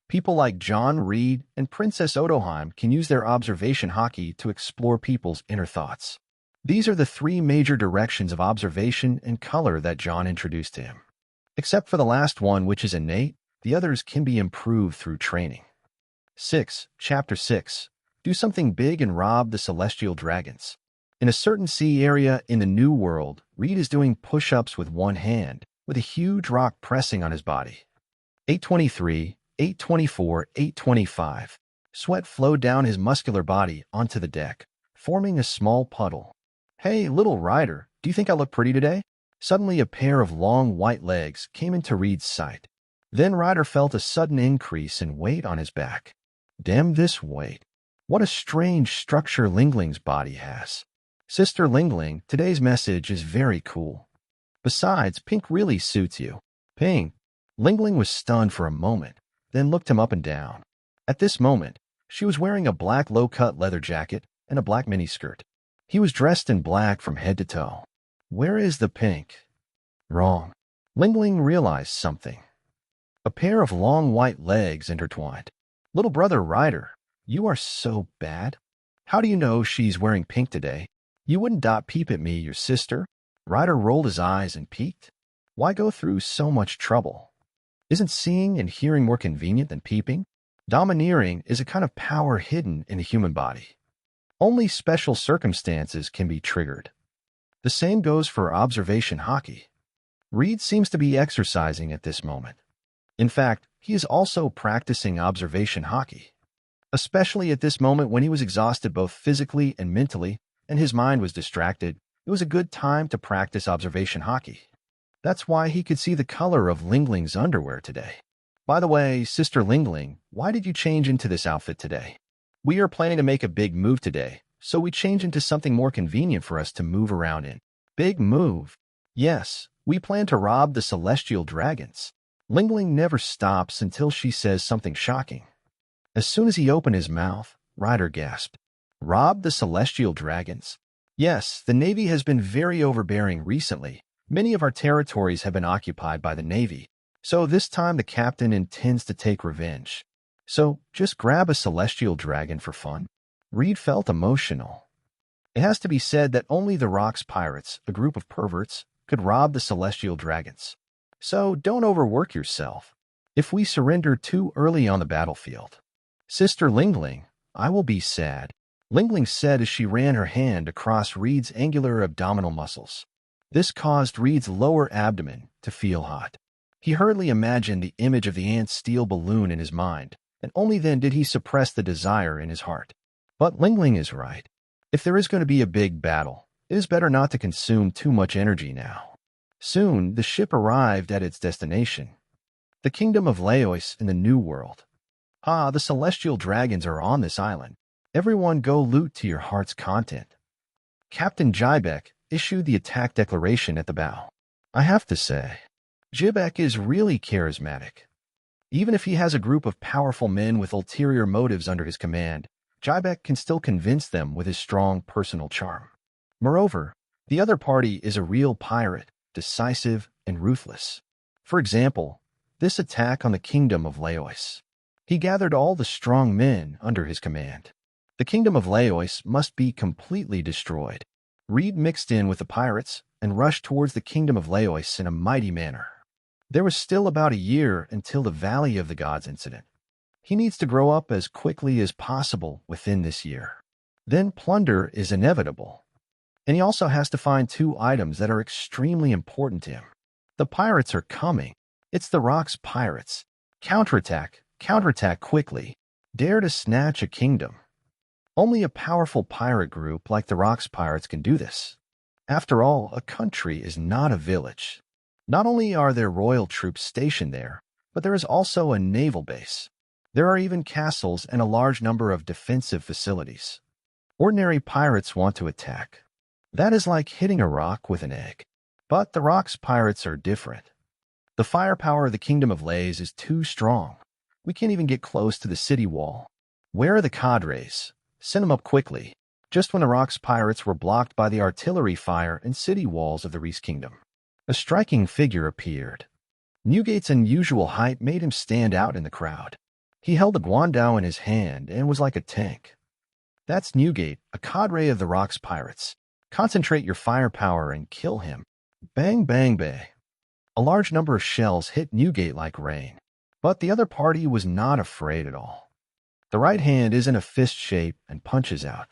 [SPEAKER 1] People like John, Reed, and Princess Odoheim can use their observation haki to explore people's inner thoughts. These are the three major directions of observation and color that John introduced to him. Except for the last one, which is innate, the others can be improved through training. Chapter 6. Do something big and rob the celestial dragons. In a certain sea area in the New World, Reed is doing push-ups with one hand, with a huge rock pressing on his body. 823, 824, 825. Sweat flowed down his muscular body onto the deck, forming a small puddle. "Hey, little Ryder, do you think I look pretty today?" Suddenly a pair of long white legs came into Reed's sight. Then Ryder felt a sudden increase in weight on his back. Damn this weight. What a strange structure Lingling's body has. Sister Lingling, today's message is very cool. Besides, pink really suits you. Pink. Lingling was stunned for a moment, then looked him up and down. At this moment, she was wearing a black low-cut leather jacket and a black miniskirt. He was dressed in black from head to toe. Where is the pink? Wrong. Lingling realized something. A pair of long white legs intertwined. Little brother Ryder, you are so bad. How do you know she's wearing pink today? You wouldn't dot peep at me, your sister? Ryder rolled his eyes and peeked. Why go through so much trouble? Isn't seeing and hearing more convenient than peeping? Domineering is a kind of power hidden in the human body. Only special circumstances can be triggered. The same goes for observation haki. Reed seems to be exercising at this moment. In fact, he is also practicing observation haki. Especially at this moment when he was exhausted both physically and mentally, and his mind was distracted, it was a good time to practice observation haki. That's why he could see the color of Lingling's underwear today. By the way, Sister Lingling, why did you change into this outfit today? We are planning to make a big move today, so we change into something more convenient for us to move around in. Big move? Yes, we plan to rob the celestial dragons. Lingling never stops until she says something shocking. As soon as he opened his mouth, Ryder gasped. Rob the celestial dragons? Yes, the Navy has been very overbearing recently. Many of our territories have been occupied by the Navy, so this time the captain intends to take revenge. So, just grab a celestial dragon for fun? Reed felt emotional. It has to be said that only the Rock's pirates, a group of perverts, could rob the celestial dragons. So don't overwork yourself. If we surrender too early on the battlefield, Sister Lingling, I will be sad, Lingling said as she ran her hand across Reed's angular abdominal muscles. This caused Reed's lower abdomen to feel hot. He hurriedly imagined the image of the ant's steel balloon in his mind, and only then did he suppress the desire in his heart. But Lingling is right. If there is going to be a big battle, it is better not to consume too much energy now. Soon, the ship arrived at its destination, the kingdom of Laos in the New World. Ah, the celestial dragons are on this island. Everyone go loot to your heart's content. Captain Jibek issued the attack declaration at the bow. I have to say, Jibek is really charismatic. Even if he has a group of powerful men with ulterior motives under his command, Jibek can still convince them with his strong personal charm. Moreover, the other party is a real pirate, decisive and ruthless. For example, this attack on the kingdom of Laos. He gathered all the strong men under his command. The kingdom of Laos must be completely destroyed. Reed mixed in with the pirates and rushed towards the kingdom of Laos in a mighty manner. There was still about a year until the Valley of the Gods incident. He needs to grow up as quickly as possible within this year. Then plunder is inevitable. And he also has to find 2 items that are extremely important to him. The pirates are coming. It's the Rock's pirates. Counterattack quickly. Dare to snatch a kingdom. Only a powerful pirate group like the Rock's pirates can do this. After all, a country is not a village. Not only are there royal troops stationed there, but there is also a naval base. There are even castles and a large number of defensive facilities. Ordinary pirates want to attack. That is like hitting a rock with an egg. But the Rock's pirates are different. The firepower of the Kingdom of Lays is too strong. We can't even get close to the city wall. Where are the cadres? Send them up quickly. Just when the Rock's pirates were blocked by the artillery fire and city walls of the Reese Kingdom, a striking figure appeared. Newgate's unusual height made him stand out in the crowd. He held a guandao in his hand and was like a tank. That's Newgate, a cadre of the Rock's pirates. Concentrate your firepower and kill him. Bang, bang, bang. A large number of shells hit Newgate like rain. But the other party was not afraid at all. The right hand is in a fist shape and punches out.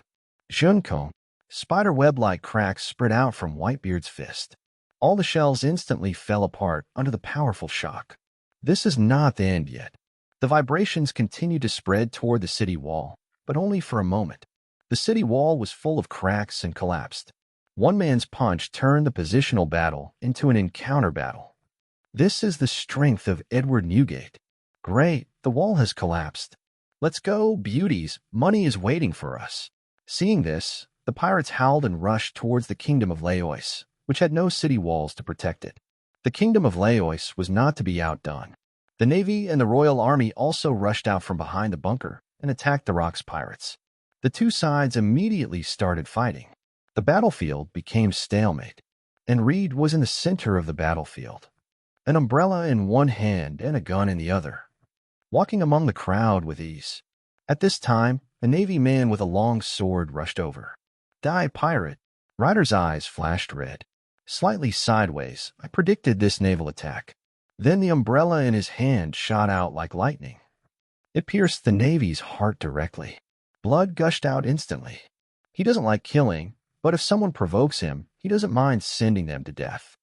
[SPEAKER 1] Junkong, spider web-like cracks spread out from Whitebeard's fist. All the shells instantly fell apart under the powerful shock. This is not the end yet. The vibrations continued to spread toward the city wall, but only for a moment. The city wall was full of cracks and collapsed. One man's punch turned the positional battle into an encounter battle. This is the strength of Edward Newgate. Great, the wall has collapsed. Let's go, beauties, money is waiting for us. Seeing this, the pirates howled and rushed towards the kingdom of Laos, which had no city walls to protect it. The kingdom of Laos was not to be outdone. The Navy and the Royal Army also rushed out from behind the bunker and attacked the Rock's pirates. The 2 sides immediately started fighting. The battlefield became stalemate, and Reed was in the center of the battlefield, an umbrella in one hand and a gun in the other, walking among the crowd with ease. At this time, a Navy man with a long sword rushed over. Die, pirate! Ryder's eyes flashed red. Slightly sideways, I predicted this naval attack. Then the umbrella in his hand shot out like lightning. It pierced the Navy's heart directly. Blood gushed out instantly. He doesn't like killing, but if someone provokes him, he doesn't mind sending them to death.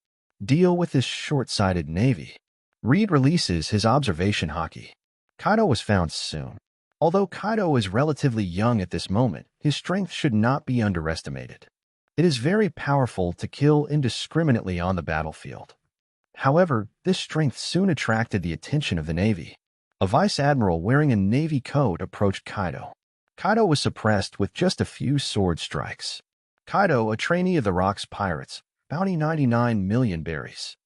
[SPEAKER 1] Deal with this short-sighted Navy. Reed releases his observation hockey. Kaido was found soon. Although Kaido is relatively young at this moment, his strength should not be underestimated. It is very powerful to kill indiscriminately on the battlefield. However, this strength soon attracted the attention of the Navy. A vice admiral wearing a Navy coat approached Kaido. Kaido was suppressed with just a few sword strikes. Kaido, a trainee of the Rock's pirates, bounty 99 million berries.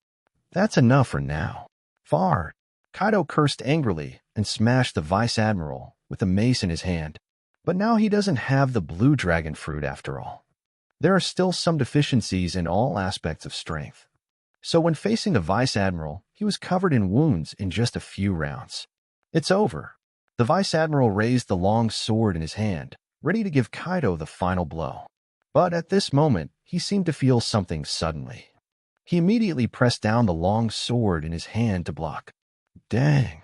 [SPEAKER 1] That's enough for now. Far. Kaido cursed angrily and smashed the vice admiral with a mace in his hand. But now he doesn't have the blue dragon fruit after all. There are still some deficiencies in all aspects of strength. So when facing the vice admiral, he was covered in wounds in just a few rounds. It's over. The vice admiral raised the long sword in his hand, ready to give Kaido the final blow. But at this moment, he seemed to feel something suddenly. He immediately pressed down the long sword in his hand to block. Dang!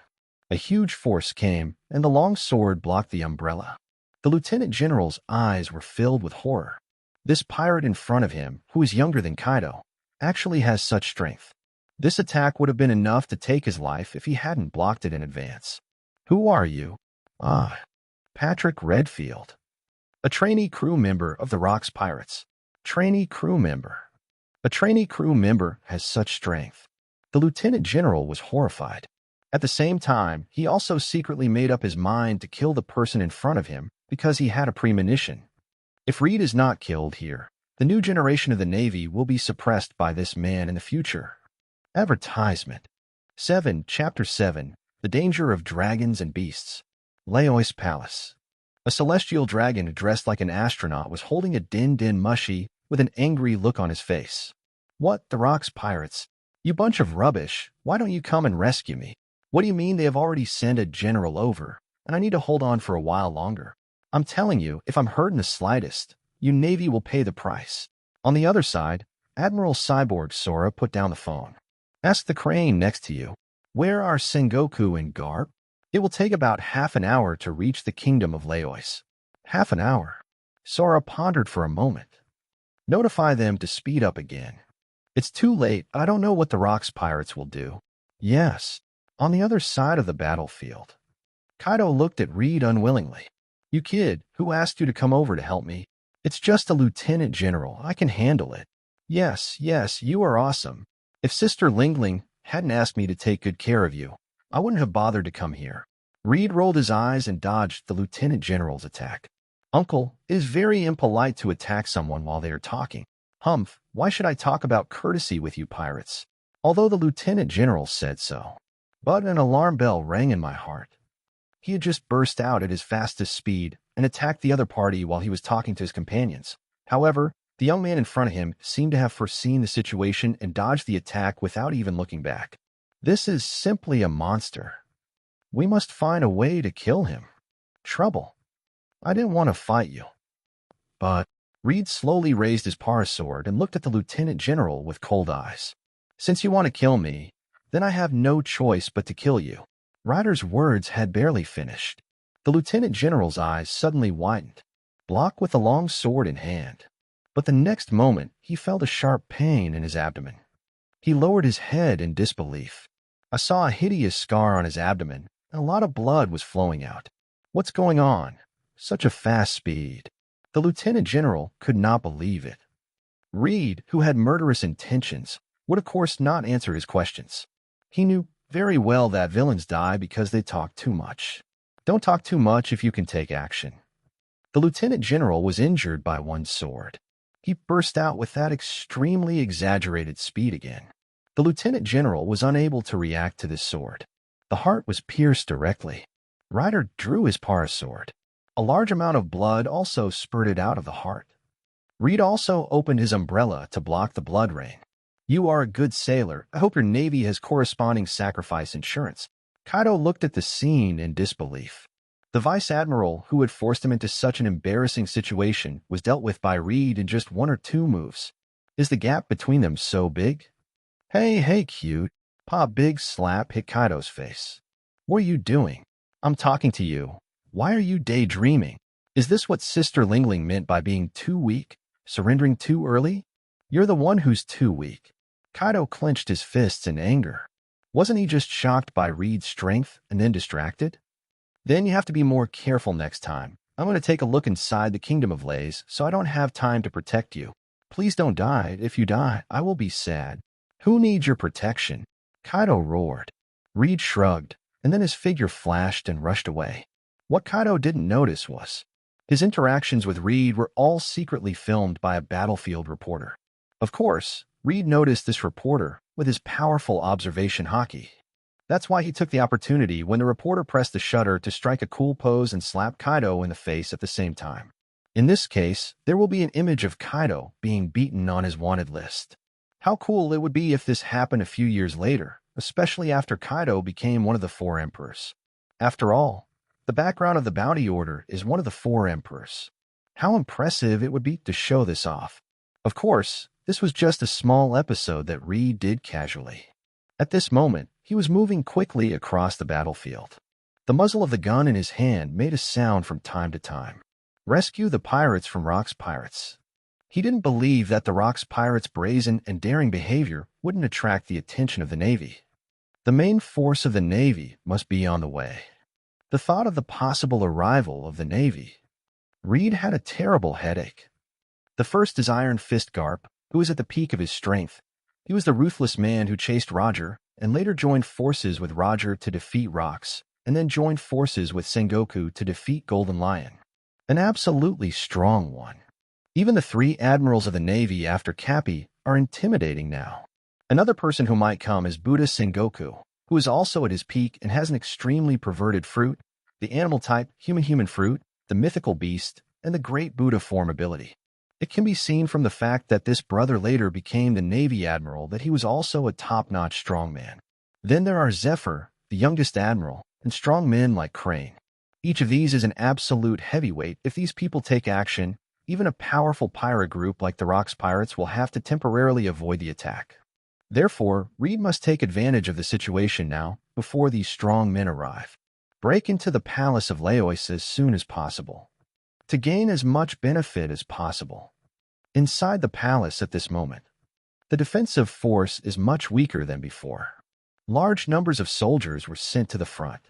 [SPEAKER 1] A huge force came, and the long sword blocked the umbrella. The lieutenant general's eyes were filled with horror. This pirate in front of him, who is younger than Kaido, actually has such strength. This attack would have been enough to take his life if he hadn't blocked it in advance. Who are you? Ah, Patrick Redfield. A trainee crew member of the Rocks Pirates. Trainee crew member. A trainee crew member has such strength. The lieutenant general was horrified. At the same time, he also secretly made up his mind to kill the person in front of him because he had a premonition. If Reed is not killed here, the new generation of the Navy will be suppressed by this man in the future. Advertisement. 7. Chapter 7. The Danger of Dragons and Beasts. Laois Palace. A celestial dragon dressed like an astronaut was holding a din mushy with an angry look on his face. What, the Rocks Pirates? You bunch of rubbish, why don't you come and rescue me? What do you mean they have already sent a general over, and I need to hold on for a while longer? I'm telling you, if I'm hurt in the slightest, you Navy will pay the price. On the other side, Admiral Cyborg Sora put down the phone. Ask the crane next to you. Where are Sengoku and Garp? It will take about half an hour to reach the kingdom of Laois. Half an hour? Sora pondered for a moment. Notify them to speed up again. It's too late. I don't know what the Rocks Pirates will do. Yes, on the other side of the battlefield. Kaido looked at Reed unwillingly. You kid, who asked you to come over to help me? It's just a lieutenant general. I can handle it. Yes, you are awesome. If Sister Lingling hadn't asked me to take good care of you, I wouldn't have bothered to come here. Reed rolled his eyes and dodged the lieutenant general's attack. Uncle, it is very impolite to attack someone while they are talking. Humph, why should I talk about courtesy with you pirates? Although the lieutenant general said so. But an alarm bell rang in my heart. He had just burst out at his fastest speed and attacked the other party while he was talking to his companions. However, the young man in front of him seemed to have foreseen the situation and dodged the attack without even looking back. This is simply a monster. We must find a way to kill him. Trouble. I didn't want to fight you. But Reed slowly raised his parasword and looked at the lieutenant general with cold eyes. Since you want to kill me, then I have no choice but to kill you. Ryder's words had barely finished. The lieutenant general's eyes suddenly widened, block with a long sword in hand. But the next moment, he felt a sharp pain in his abdomen. He lowered his head in disbelief. I saw a hideous scar on his abdomen, and a lot of blood was flowing out. What's going on? Such a fast speed. The lieutenant general could not believe it. Reed, who had murderous intentions, would of course not answer his questions. He knew very well that villains die because they talk too much. Don't talk too much if you can take action. The lieutenant general was injured by one sword. He burst out with that extremely exaggerated speed again. The lieutenant general was unable to react to this sword. The heart was pierced directly. Ryder drew his parasword. A large amount of blood also spurted out of the heart. Reed also opened his umbrella to block the blood rain. You are a good sailor. I hope your navy has corresponding sacrifice insurance. Kaido looked at the scene in disbelief. The vice admiral who had forced him into such an embarrassing situation was dealt with by Reed in just 1 or 2 moves. Is the gap between them so big? Hey, cute. Pa big slap hit Kaido's face. What are you doing? I'm talking to you. Why are you daydreaming? Is this what Sister Lingling meant by being too weak? Surrendering too early? You're the one who's too weak. Kaido clenched his fists in anger. Wasn't he just shocked by Reed's strength and then distracted? Then you have to be more careful next time. I'm going to take a look inside the Kingdom of Lays, so I don't have time to protect you. Please don't die. If you die, I will be sad. Who needs your protection? Kaido roared. Reed shrugged, and then his figure flashed and rushed away. What Kaido didn't notice was his interactions with Reed were all secretly filmed by a battlefield reporter. Of course, Reed noticed this reporter with his powerful observation haki. That's why he took the opportunity when the reporter pressed the shutter to strike a cool pose and slap Kaido in the face at the same time. In this case, there will be an image of Kaido being beaten on his wanted list. How cool it would be if this happened a few years later, especially after Kaido became one of the 4 emperors. After all, the background of the bounty order is one of the 4 emperors. How impressive it would be to show this off. Of course, this was just a small episode that Reed did casually. At this moment, he was moving quickly across the battlefield. The muzzle of the gun in his hand made a sound from time to time. Rescue the pirates from Rock's pirates. He didn't believe that the Rock's pirates' brazen and daring behavior wouldn't attract the attention of the Navy. The main force of the Navy must be on the way. The thought of the possible arrival of the Navy. Reed had a terrible headache. The first is Iron Fist Garp, who was at the peak of his strength. He was the ruthless man who chased Roger and later joined forces with Roger to defeat Rocks, and then joined forces with Sengoku to defeat Golden Lion. An absolutely strong one. Even the 3 admirals of the Navy after Cappy are intimidating now. Another person who might come is Buddha Sengoku, who is also at his peak and has an extremely perverted fruit, the animal type, human fruit, the mythical beast, and the great Buddha form ability. It can be seen from the fact that this brother later became the Navy admiral that he was also a top-notch strongman. Then there are Zephyr, the youngest admiral, and strong men like Crane. Each of these is an absolute heavyweight. If these people take action, even a powerful pirate group like the Rock's Pirates will have to temporarily avoid the attack. Therefore, Reed must take advantage of the situation now, before these strong men arrive. Break into the palace of Laos as soon as possible, to gain as much benefit as possible. Inside the palace at this moment, the defensive force is much weaker than before. Large numbers of soldiers were sent to the front.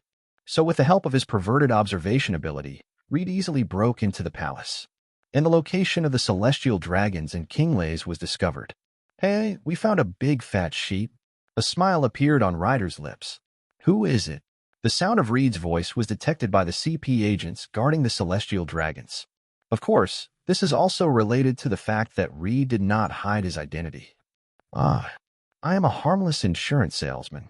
[SPEAKER 1] So with the help of his perverted observation ability, Reed easily broke into the palace. And the location of the celestial dragons and kinglays was discovered. Hey, we found a big fat sheep. A smile appeared on Ryder's lips. Who is it? The sound of Reed's voice was detected by the CP agents guarding the celestial dragons. Of course, this is also related to the fact that Reed did not hide his identity. I am a harmless insurance salesman.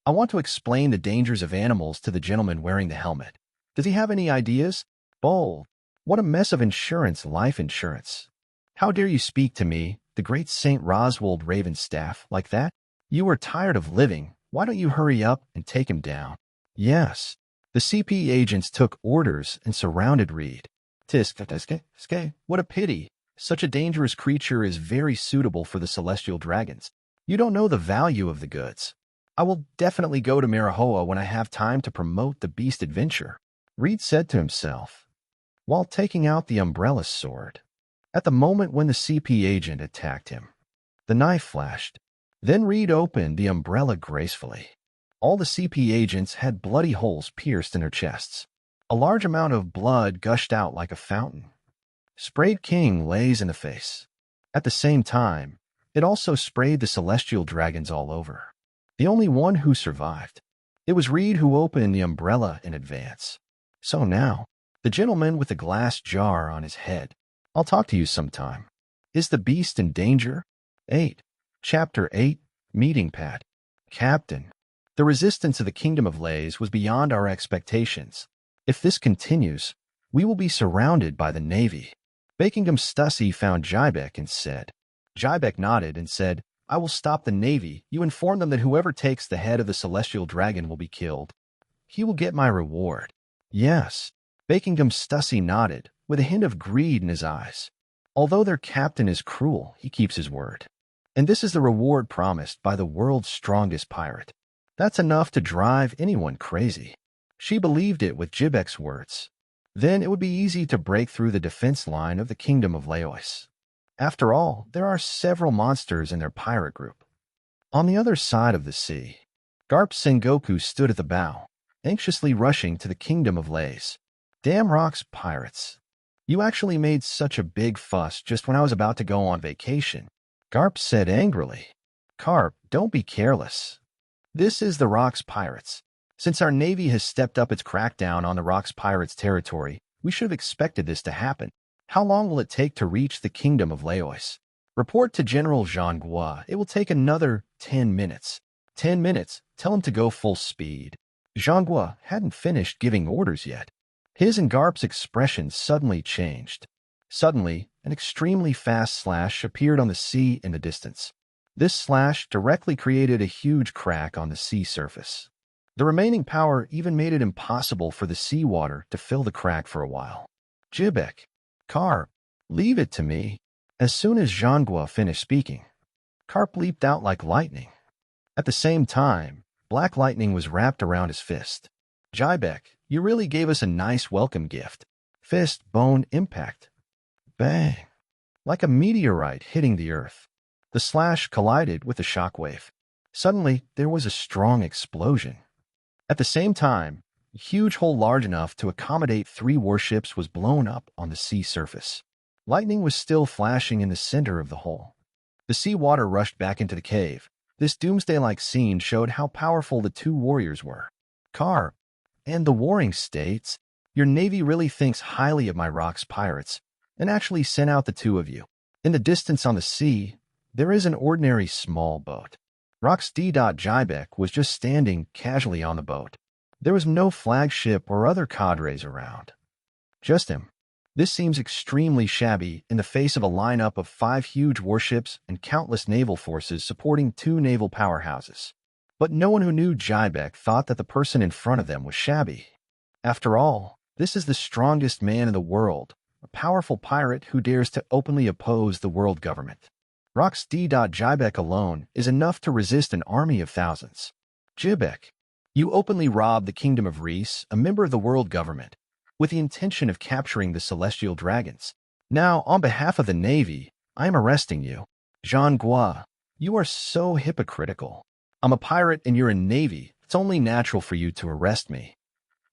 [SPEAKER 1] I want to explain the dangers of animals to the gentleman wearing the helmet. Does he have any ideas? Bold. What a mess of insurance, life insurance. How dare you speak to me, the great St. Roswald Ravenstaff, like that? You are tired of living. Why don't you hurry up and take him down? Yes. The CP agents took orders and surrounded Reed. What a pity. Such a dangerous creature is very suitable for the celestial dragons. You don't know the value of the goods. I will definitely go to Marahoa when I have time to promote the beast adventure, Reed said to himself, while taking out the umbrella sword. At the moment when the CP agent attacked him, the knife flashed. Then Reed opened the umbrella gracefully. All the CP agents had bloody holes pierced in their chests. A large amount of blood gushed out like a fountain. Sprayed King Lays in the face. At the same time, it also sprayed the celestial dragons all over. The only one who survived. It was Reed who opened the umbrella in advance. So now, the gentleman with the glass jar on his head. I'll talk to you sometime. Is the beast in danger? 8. Chapter 8, Meeting Pad. Captain, the resistance of the Kingdom of Lays was beyond our expectations. If this continues, we will be surrounded by the Navy. Bakingum Stussy found Jybek and said. Jybek nodded and said, I will stop the Navy. You inform them that whoever takes the head of the celestial dragon will be killed. He will get my reward. Yes. Bakingum Stussy nodded, with a hint of greed in his eyes. Although their captain is cruel, he keeps his word. And this is the reward promised by the world's strongest pirate. That's enough to drive anyone crazy. She believed it with Jybek's words. Then it would be easy to break through the defense line of the Kingdom of Laos. After all, there are several monsters in their pirate group. On the other side of the sea, Garp Sengoku stood at the bow, anxiously rushing to the Kingdom of Lays. Damn Rock's pirates. You actually made such a big fuss just when I was about to go on vacation, Garp said angrily. Garp, don't be careless. This is the Rock's pirates. Since our Navy has stepped up its crackdown on the Rock's pirates' territory, we should have expected this to happen. How long will it take to reach the Kingdom of Laos? Report to General Zhangguo. It will take another 10 minutes. 10 minutes. Tell him to go full speed. Zhangguo hadn't finished giving orders yet. His and Garp's expressions suddenly changed. Suddenly, an extremely fast slash appeared on the sea in the distance. This slash directly created a huge crack on the sea surface. The remaining power even made it impossible for the seawater to fill the crack for a while. Jybek. Carp, leave it to me. As soon as Jean-Gua finished speaking, Carp leaped out like lightning. At the same time, black lightning was wrapped around his fist. Jibek, you really gave us a nice welcome gift. Fist, bone, impact. Bang! Like a meteorite hitting the earth. The slash collided with the shockwave. Suddenly, there was a strong explosion. At the same time, a huge hole large enough to accommodate 3 warships was blown up on the sea surface. Lightning was still flashing in the center of the hole. The sea water rushed back into the cave. This doomsday-like scene showed how powerful the 2 warriors were. Carp, and the warring states, your navy really thinks highly of my Rock's pirates, and actually sent out the 2 of you. In the distance on the sea, there is an ordinary small boat. Rock's D. Jibek was just standing casually on the boat. There was no flagship or other cadres around. Just him. This seems extremely shabby in the face of a lineup of 5 huge warships and countless naval forces supporting 2 naval powerhouses. But no one who knew Jibek thought that the person in front of them was shabby. After all, this is the strongest man in the world, a powerful pirate who dares to openly oppose the world government. Rock's D. Jibek alone is enough to resist an army of thousands. Jibek, you openly robbed the Kingdom of Reese, a member of the world government, with the intention of capturing the celestial dragons. Now, on behalf of the Navy, I am arresting you. Jean-Gua, you are so hypocritical. I'm a pirate and you're a Navy. It's only natural for you to arrest me.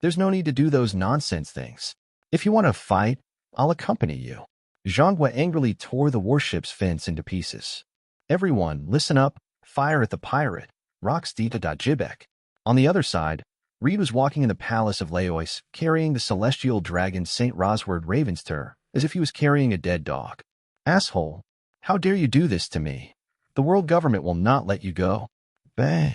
[SPEAKER 1] There's no need to do those nonsense things. If you want to fight, I'll accompany you. Jean-Gua angrily tore the warship's fence into pieces. Everyone, listen up, fire at the pirate, Rock's D. Jibek. On the other side, Reed was walking in the palace of Laois, carrying the celestial dragon St. Rosward Ravenster, as if he was carrying a dead dog. Asshole, how dare you do this to me? The world government will not let you go. Bang!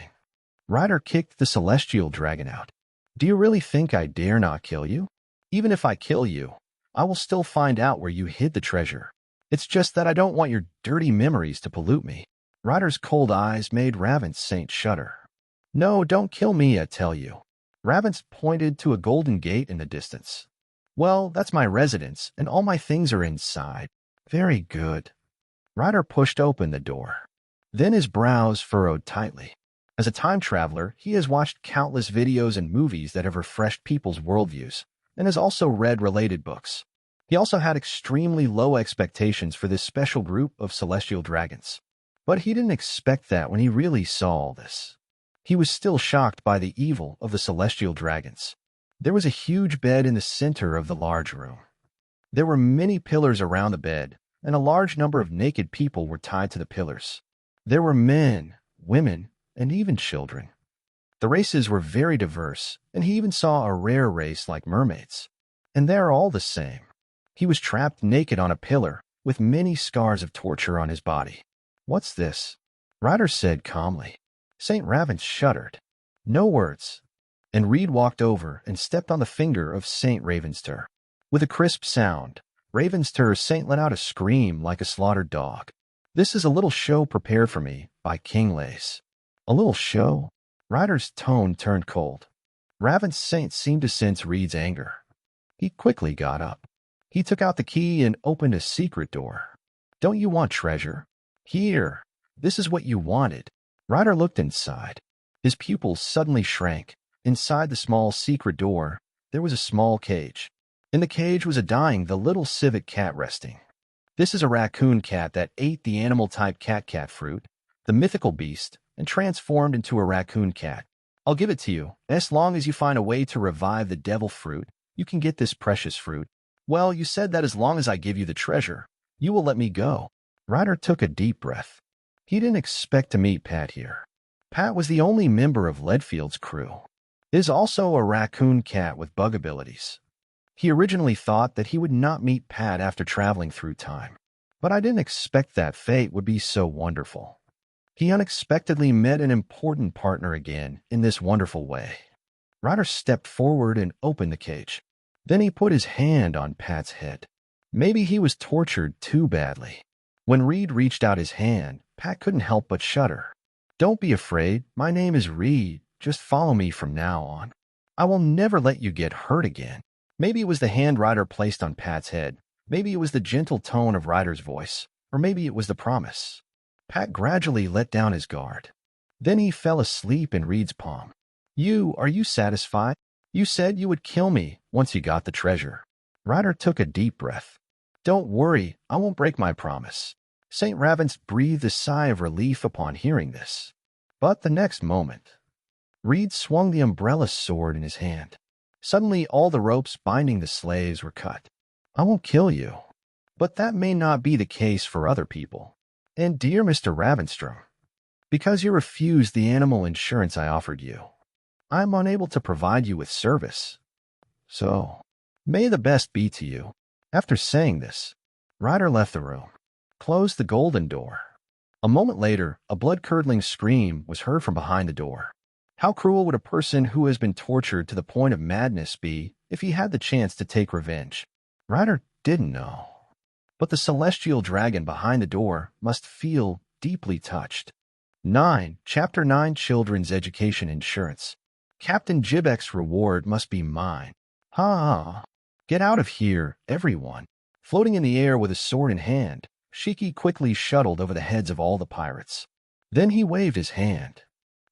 [SPEAKER 1] Ryder kicked the celestial dragon out. Do you really think I dare not kill you? Even if I kill you, I will still find out where you hid the treasure. It's just that I don't want your dirty memories to pollute me. Ryder's cold eyes made Ravance Saint shudder. No, don't kill me, I tell you. Ravance pointed to a golden gate in the distance. Well, that's my residence, and all my things are inside. Very good. Ryder pushed open the door. Then his brows furrowed tightly. As a time traveler, he has watched countless videos and movies that have refreshed people's worldviews, and has also read related books. He also had extremely low expectations for this special group of celestial dragons. But he didn't expect that when he really saw all this. He was still shocked by the evil of the celestial dragons. There was a huge bed in the center of the large room. There were many pillars around the bed, and a large number of naked people were tied to the pillars. There were men, women, and even children. The races were very diverse, and he even saw a rare race like mermaids. And they're all the same. He was trapped naked on a pillar, with many scars of torture on his body. What's this? Ryder said calmly. St. Ravance shuddered. No words. And Reed walked over and stepped on the finger of St. Ravenster. With a crisp sound, Ravenster Saint let out a scream like a slaughtered dog. This is a little show prepared for me by King Lace. A little show? Ryder's tone turned cold. Ravance Saint seemed to sense Reed's anger. He quickly got up. He took out the key and opened a secret door. Don't you want treasure? Here. This is what you wanted. Ryder looked inside. His pupils suddenly shrank. Inside the small secret door, there was a small cage. In the cage was the little civet cat resting. This is a raccoon cat that ate the animal-type cat fruit, the mythical beast, and transformed into a raccoon cat. I'll give it to you. As long as you find a way to revive the devil fruit, you can get this precious fruit. Well, you said that as long as I give you the treasure, you will let me go. Ryder took a deep breath. He didn't expect to meet Pat here. Pat was the only member of Redfield's crew. He is also a raccoon cat with bug abilities. He originally thought that he would not meet Pat after traveling through time. But I didn't expect that fate would be so wonderful. He unexpectedly met an important partner again in this wonderful way. Ryder stepped forward and opened the cage. Then he put his hand on Pat's head. Maybe he was tortured too badly. When Reed reached out his hand, Pat couldn't help but shudder. Don't be afraid. My name is Reed. Just follow me from now on. I will never let you get hurt again. Maybe it was the hand Ryder placed on Pat's head, Maybe it was the gentle tone of Ryder's voice, or maybe it was the promise. Pat gradually let down his guard. Then he fell asleep in Reed's palm. Are you satisfied? You said you would kill me once you got the treasure. Ryder took a deep breath. Don't worry, I won't break my promise. St. Ravens breathed a sigh of relief upon hearing this. But the next moment, Reed swung the umbrella sword in his hand. Suddenly, all the ropes binding the slaves were cut. I won't kill you. But that may not be the case for other people. And dear Mr. Ravenstrom, because you refused the animal insurance I offered you, I'm unable to provide you with service. So, may the best be to you. After saying this, Ryder left the room, closed the golden door. A moment later, a blood-curdling scream was heard from behind the door. How cruel would a person who has been tortured to the point of madness be if he had the chance to take revenge? Ryder didn't know. But the celestial dragon behind the door must feel deeply touched. Chapter 9 Children's Education Insurance. Captain Jibek's reward must be mine. Ha! Get out of here, everyone. Floating in the air with a sword in hand, Shiki quickly shuttled over the heads of all the pirates. Then he waved his hand.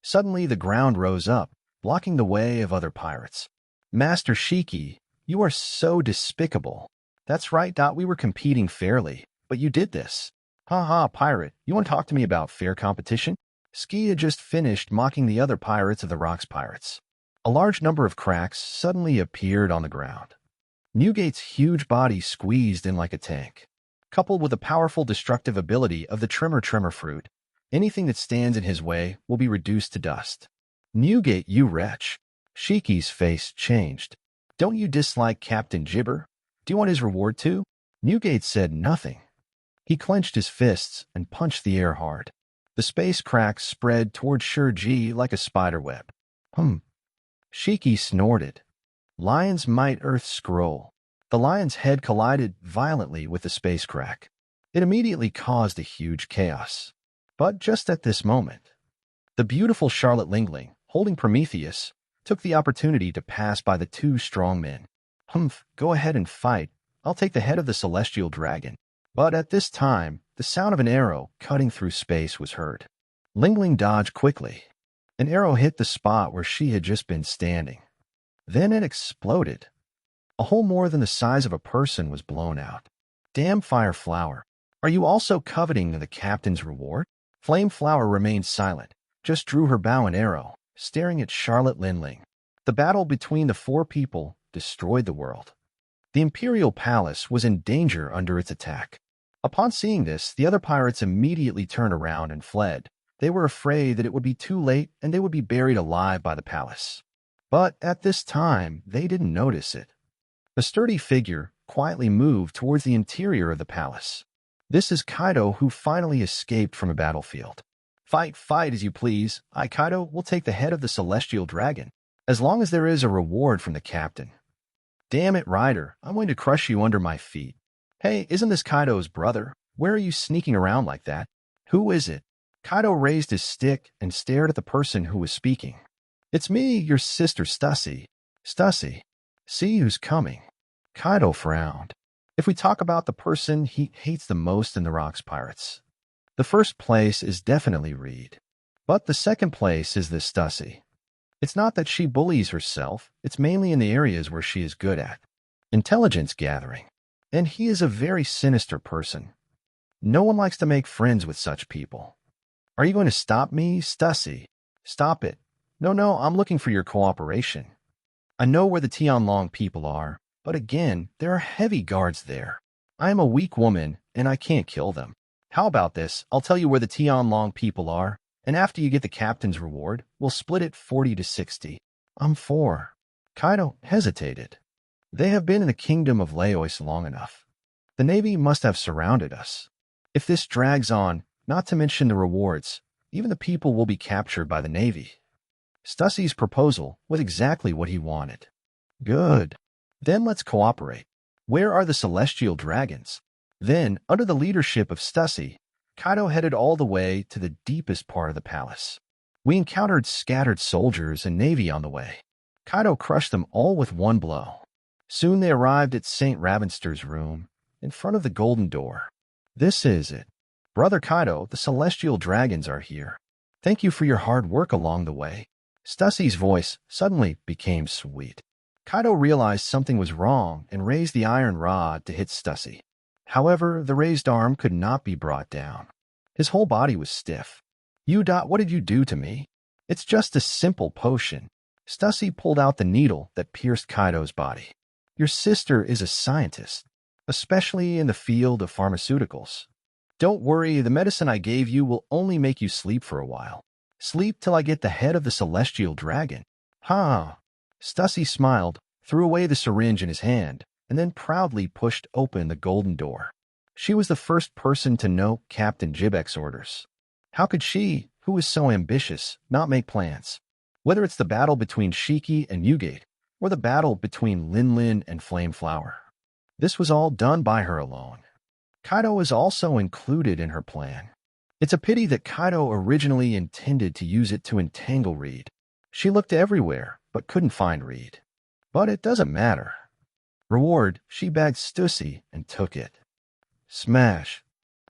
[SPEAKER 1] Suddenly the ground rose up, blocking the way of other pirates. Master Shiki, you are so despicable. That's right, we were competing fairly, but you did this. Ha, pirate, you want to talk to me about fair competition? Ski had just finished mocking the other pirates of the Rocks Pirates. A large number of cracks suddenly appeared on the ground. Newgate's huge body squeezed in like a tank. Coupled with the powerful destructive ability of the Tremor fruit, anything that stands in his way will be reduced to dust. Newgate, you wretch. Shiki's face changed. Don't you dislike Captain Jibber? Do you want his reward too? Newgate said nothing. He clenched his fists and punched the air hard. The space cracks spread toward Shurji like a spiderweb. Shiki snorted. Lion's Might Earth Scroll. The lion's head collided violently with the space crack. It immediately caused a huge chaos. But just at this moment, the beautiful Charlotte Lingling, holding Prometheus, took the opportunity to pass by the two strong men. Go ahead and fight. I'll take the head of the celestial dragon. But at this time, the sound of an arrow cutting through space was heard. Lingling dodged quickly. An arrow hit the spot where she had just been standing. Then it exploded. A hole more than the size of a person was blown out. Damn Fire Flower, are you also coveting the captain's reward? Flame Flower remained silent, just drew her bow and arrow, staring at Charlotte Lingling. The battle between the four people destroyed the world. The Imperial Palace was in danger under its attack. Upon seeing this, the other pirates immediately turned around and fled. They were afraid that it would be too late and they would be buried alive by the palace. But at this time, they didn't notice it. A sturdy figure quietly moved towards the interior of the palace. This is Kaido, who finally escaped from a battlefield. Fight as you please. Kaido, will take the head of the celestial dragon, as long as there is a reward from the captain. Damn it, Ryder, I'm going to crush you under my feet. Hey, isn't this Kaido's brother? Where are you sneaking around like that? Who is it? Kaido raised his stick and stared at the person who was speaking. It's me, your sister Stussy. Stussy, see who's coming. Kaido frowned. If we talk about the person he hates the most in the Rocks Pirates, the first place is definitely Reed. But the second place is this Stussy. It's not that she bullies herself, it's mainly in the areas where she is good at. Intelligence gathering. And he is a very sinister person. No one likes to make friends with such people. Are you going to stop me, Stussy? Stop it. No, I'm looking for your cooperation. I know where the Tianlong people are, but again, there are heavy guards there. I am a weak woman, and I can't kill them. How about this? I'll tell you where the Tianlong people are, and after you get the captain's reward, we'll split it 40 to 60. I'm for. Kaido hesitated. They have been in the kingdom of Laos long enough. The Navy must have surrounded us. If this drags on, not to mention the rewards, even the people will be captured by the Navy. Stussy's proposal was exactly what he wanted. Good. Then let's cooperate. Where are the celestial dragons? Then, under the leadership of Stussy, Kaido headed all the way to the deepest part of the palace. We encountered scattered soldiers and Navy on the way. Kaido crushed them all with one blow. Soon they arrived at St. Ravenster's room, in front of the golden door. This is it. Brother Kaido, the celestial dragons are here. Thank you for your hard work along the way. Stussy's voice suddenly became sweet. Kaido realized something was wrong and raised the iron rod to hit Stussy. However, the raised arm could not be brought down. His whole body was stiff. What did you do to me? It's just a simple potion. Stussy pulled out the needle that pierced Kaido's body. Your sister is a scientist, especially in the field of pharmaceuticals. Don't worry, the medicine I gave you will only make you sleep for a while. Sleep till I get the head of the celestial dragon. Ha! Stussy smiled, threw away the syringe in his hand, and then proudly pushed open the golden door. She was the first person to know Captain Jibek's orders. How could she, who is so ambitious, not make plans? Whether it's the battle between Shiki and Yugate, or the battle between Lin and Flameflower. This was all done by her alone. Kaido was also included in her plan. It's a pity that Kaido originally intended to use it to entangle Reed. She looked everywhere, but couldn't find Reed. But it doesn't matter. Reward, she bagged Stussy and took it. Smash.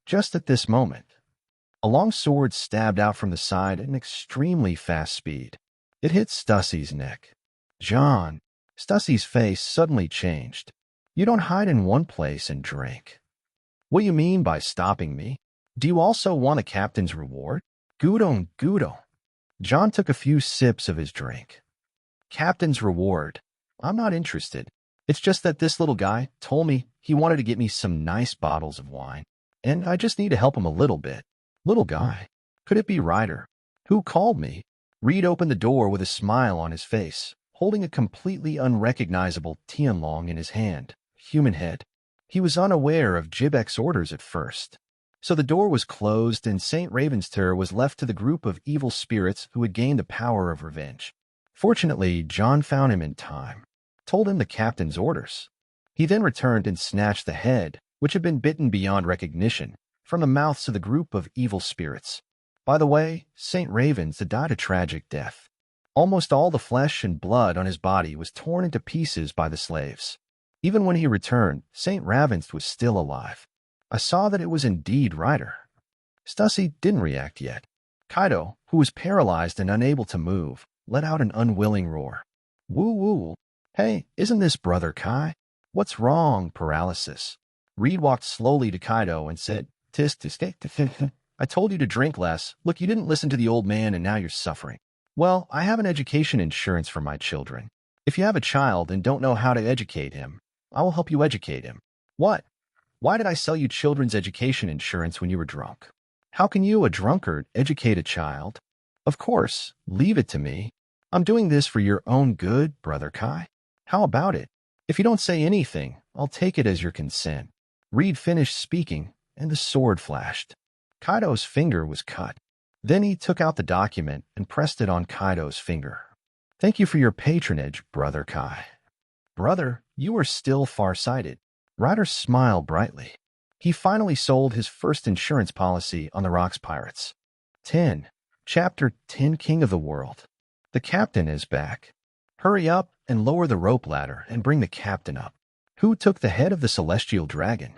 [SPEAKER 1] Just at this moment, a long sword stabbed out from the side at an extremely fast speed. It hit Stussy's neck. John. Stussy's face suddenly changed. You don't hide in one place and drink. What do you mean by stopping me? Do you also want a captain's reward? Gudo. John took a few sips of his drink. Captain's reward. I'm not interested. It's just that this little guy told me he wanted to get me some nice bottles of wine, and I just need to help him a little bit. Little guy. Could it be Ryder? Who called me? Reed opened the door with a smile on his face, holding a completely unrecognizable Tianlong in his hand. Human head. He was unaware of Jibek's orders at first. So the door was closed and St. Ravenster was left to the group of evil spirits who had gained the power of revenge. Fortunately, John found him in time, told him the captain's orders. He then returned and snatched the head, which had been bitten beyond recognition, from the mouths of the group of evil spirits. By the way, St. Ravens had died a tragic death. Almost all the flesh and blood on his body was torn into pieces by the slaves. Even when he returned, St. Ravens was still alive. I saw that it was indeed Ryder. Stussy didn't react yet. Kaido, who was paralyzed and unable to move, let out an unwilling roar. Woo-woo. Hey, isn't this Brother Kai? What's wrong, paralysis? Reed walked slowly to Kaido and said, I told you to drink less. Look, you didn't listen to the old man and now you're suffering. Well, I have an education insurance for my children. If you have a child and don't know how to educate him, I will help you educate him. What? Why did I sell you children's education insurance when you were drunk? How can you, a drunkard, educate a child? Of course, leave it to me. I'm doing this for your own good, Brother Kai. How about it? If you don't say anything, I'll take it as your consent. Reed finished speaking, and the sword flashed. Kaido's finger was cut. Then he took out the document and pressed it on Kaido's finger. Thank you for your patronage, Brother Kai. Brother, you are still far-sighted. Ryder smiled brightly. He finally sold his first insurance policy on the Rocks Pirates. 10. Chapter 10 King of the World. The captain is back. Hurry up and lower the rope ladder and bring the captain up. Who took the head of the celestial dragon?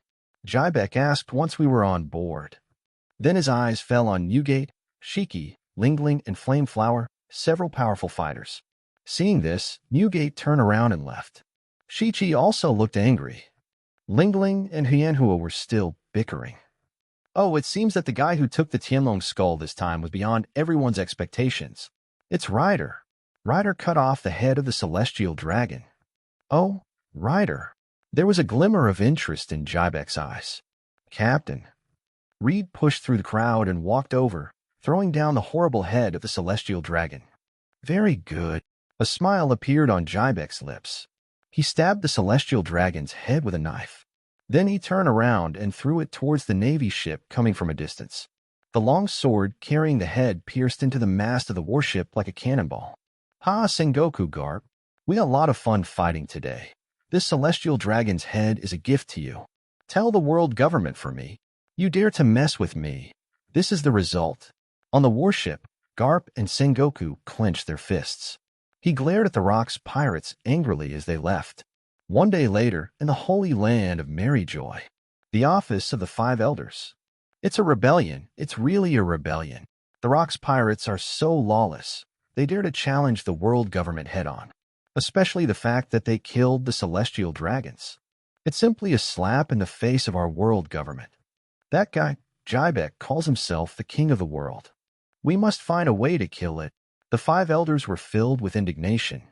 [SPEAKER 1] Jibek asked once we were on board. Then his eyes fell on Yugate, Shiki, Lingling, and Flameflower, several powerful fighters. Seeing this, Yugate turned around and left. Shichi also looked angry. Lingling and Hianhua were still bickering. Oh, it seems that the guy who took the Tianlong skull this time was beyond everyone's expectations. It's Ryder. Ryder cut off the head of the celestial dragon. Oh, Ryder. There was a glimmer of interest in Jibek's eyes. Captain. Reed pushed through the crowd and walked over, throwing down the horrible head of the celestial dragon. Very good. A smile appeared on Jibek's lips. He stabbed the celestial dragon's head with a knife. Then he turned around and threw it towards the Navy ship coming from a distance. The long sword carrying the head pierced into the mast of the warship like a cannonball. Ha, Sengoku Garp. We had a lot of fun fighting today. This celestial dragon's head is a gift to you. Tell the world government for me. You dare to mess with me. This is the result. On the warship, Garp and Sengoku clenched their fists. He glared at the Rocks Pirates angrily as they left. One day later, in the holy land of Maryjoy, The office of the Five Elders. It's a rebellion. It's really a rebellion. The Rock's pirates are so lawless. They dare to challenge the world government head-on, especially the fact that they killed the celestial dragons. It's simply a slap in the face of our world government. That guy, Jybek, calls himself the king of the world. We must find a way to kill it. The Five Elders were filled with indignation.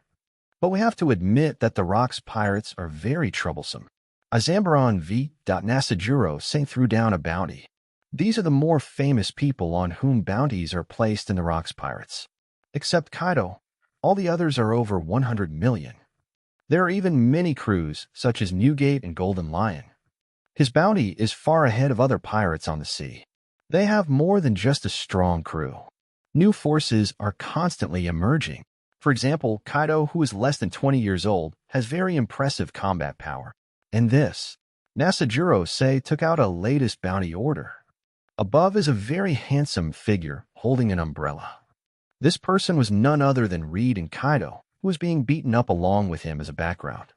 [SPEAKER 1] But we have to admit that the Rock's pirates are very troublesome. Azambaron v. Nasajuro threw down a bounty. These are the more famous people on whom bounties are placed in the Rock's pirates. Except Kaido, all the others are over 100 million. There are even mini crews such as Newgate and Golden Lion. His bounty is far ahead of other pirates on the sea. They have more than just a strong crew. New forces are constantly emerging. For example, Kaido, who is less than 20 years old, has very impressive combat power. And this, Nasajuro took out a latest bounty order. Above is a very handsome figure holding an umbrella. This person was none other than Reed and Kaido, who was being beaten up along with him as a background.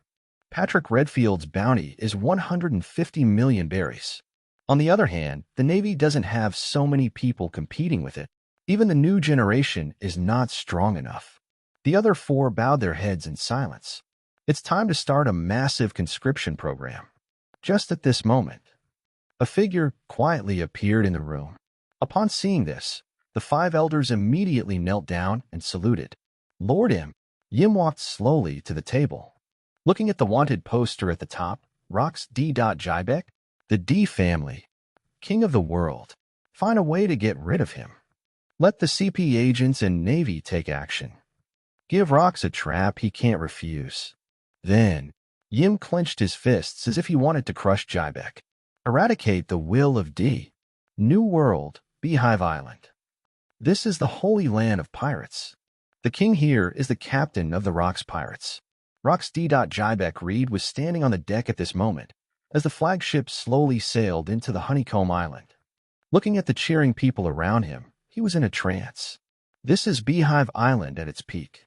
[SPEAKER 1] Patrick Redfield's bounty is 150 million berries. On the other hand, the Navy doesn't have so many people competing with it. Even the new generation is not strong enough. The other four bowed their heads in silence. It's time to start a massive conscription program. Just at this moment, a figure quietly appeared in the room. Upon seeing this, the Five Elders immediately knelt down and saluted. Lord Yim walked slowly to the table. Looking at the wanted poster at the top, Rock's D. Jybek, the D family, king of the world. Find a way to get rid of him. Let the CP agents and Navy take action. Give Rox a trap he can't refuse. Then, Yim clenched his fists as if he wanted to crush Jybek. Eradicate the will of D. New World, Beehive Island. This is the holy land of pirates. The king here is the captain of the Rock's pirates. Rock's D. Jybek Reed was standing on the deck at this moment, as the flagship slowly sailed into the Honeycomb Island. Looking at the cheering people around him, he was in a trance. This is Beehive Island at its peak.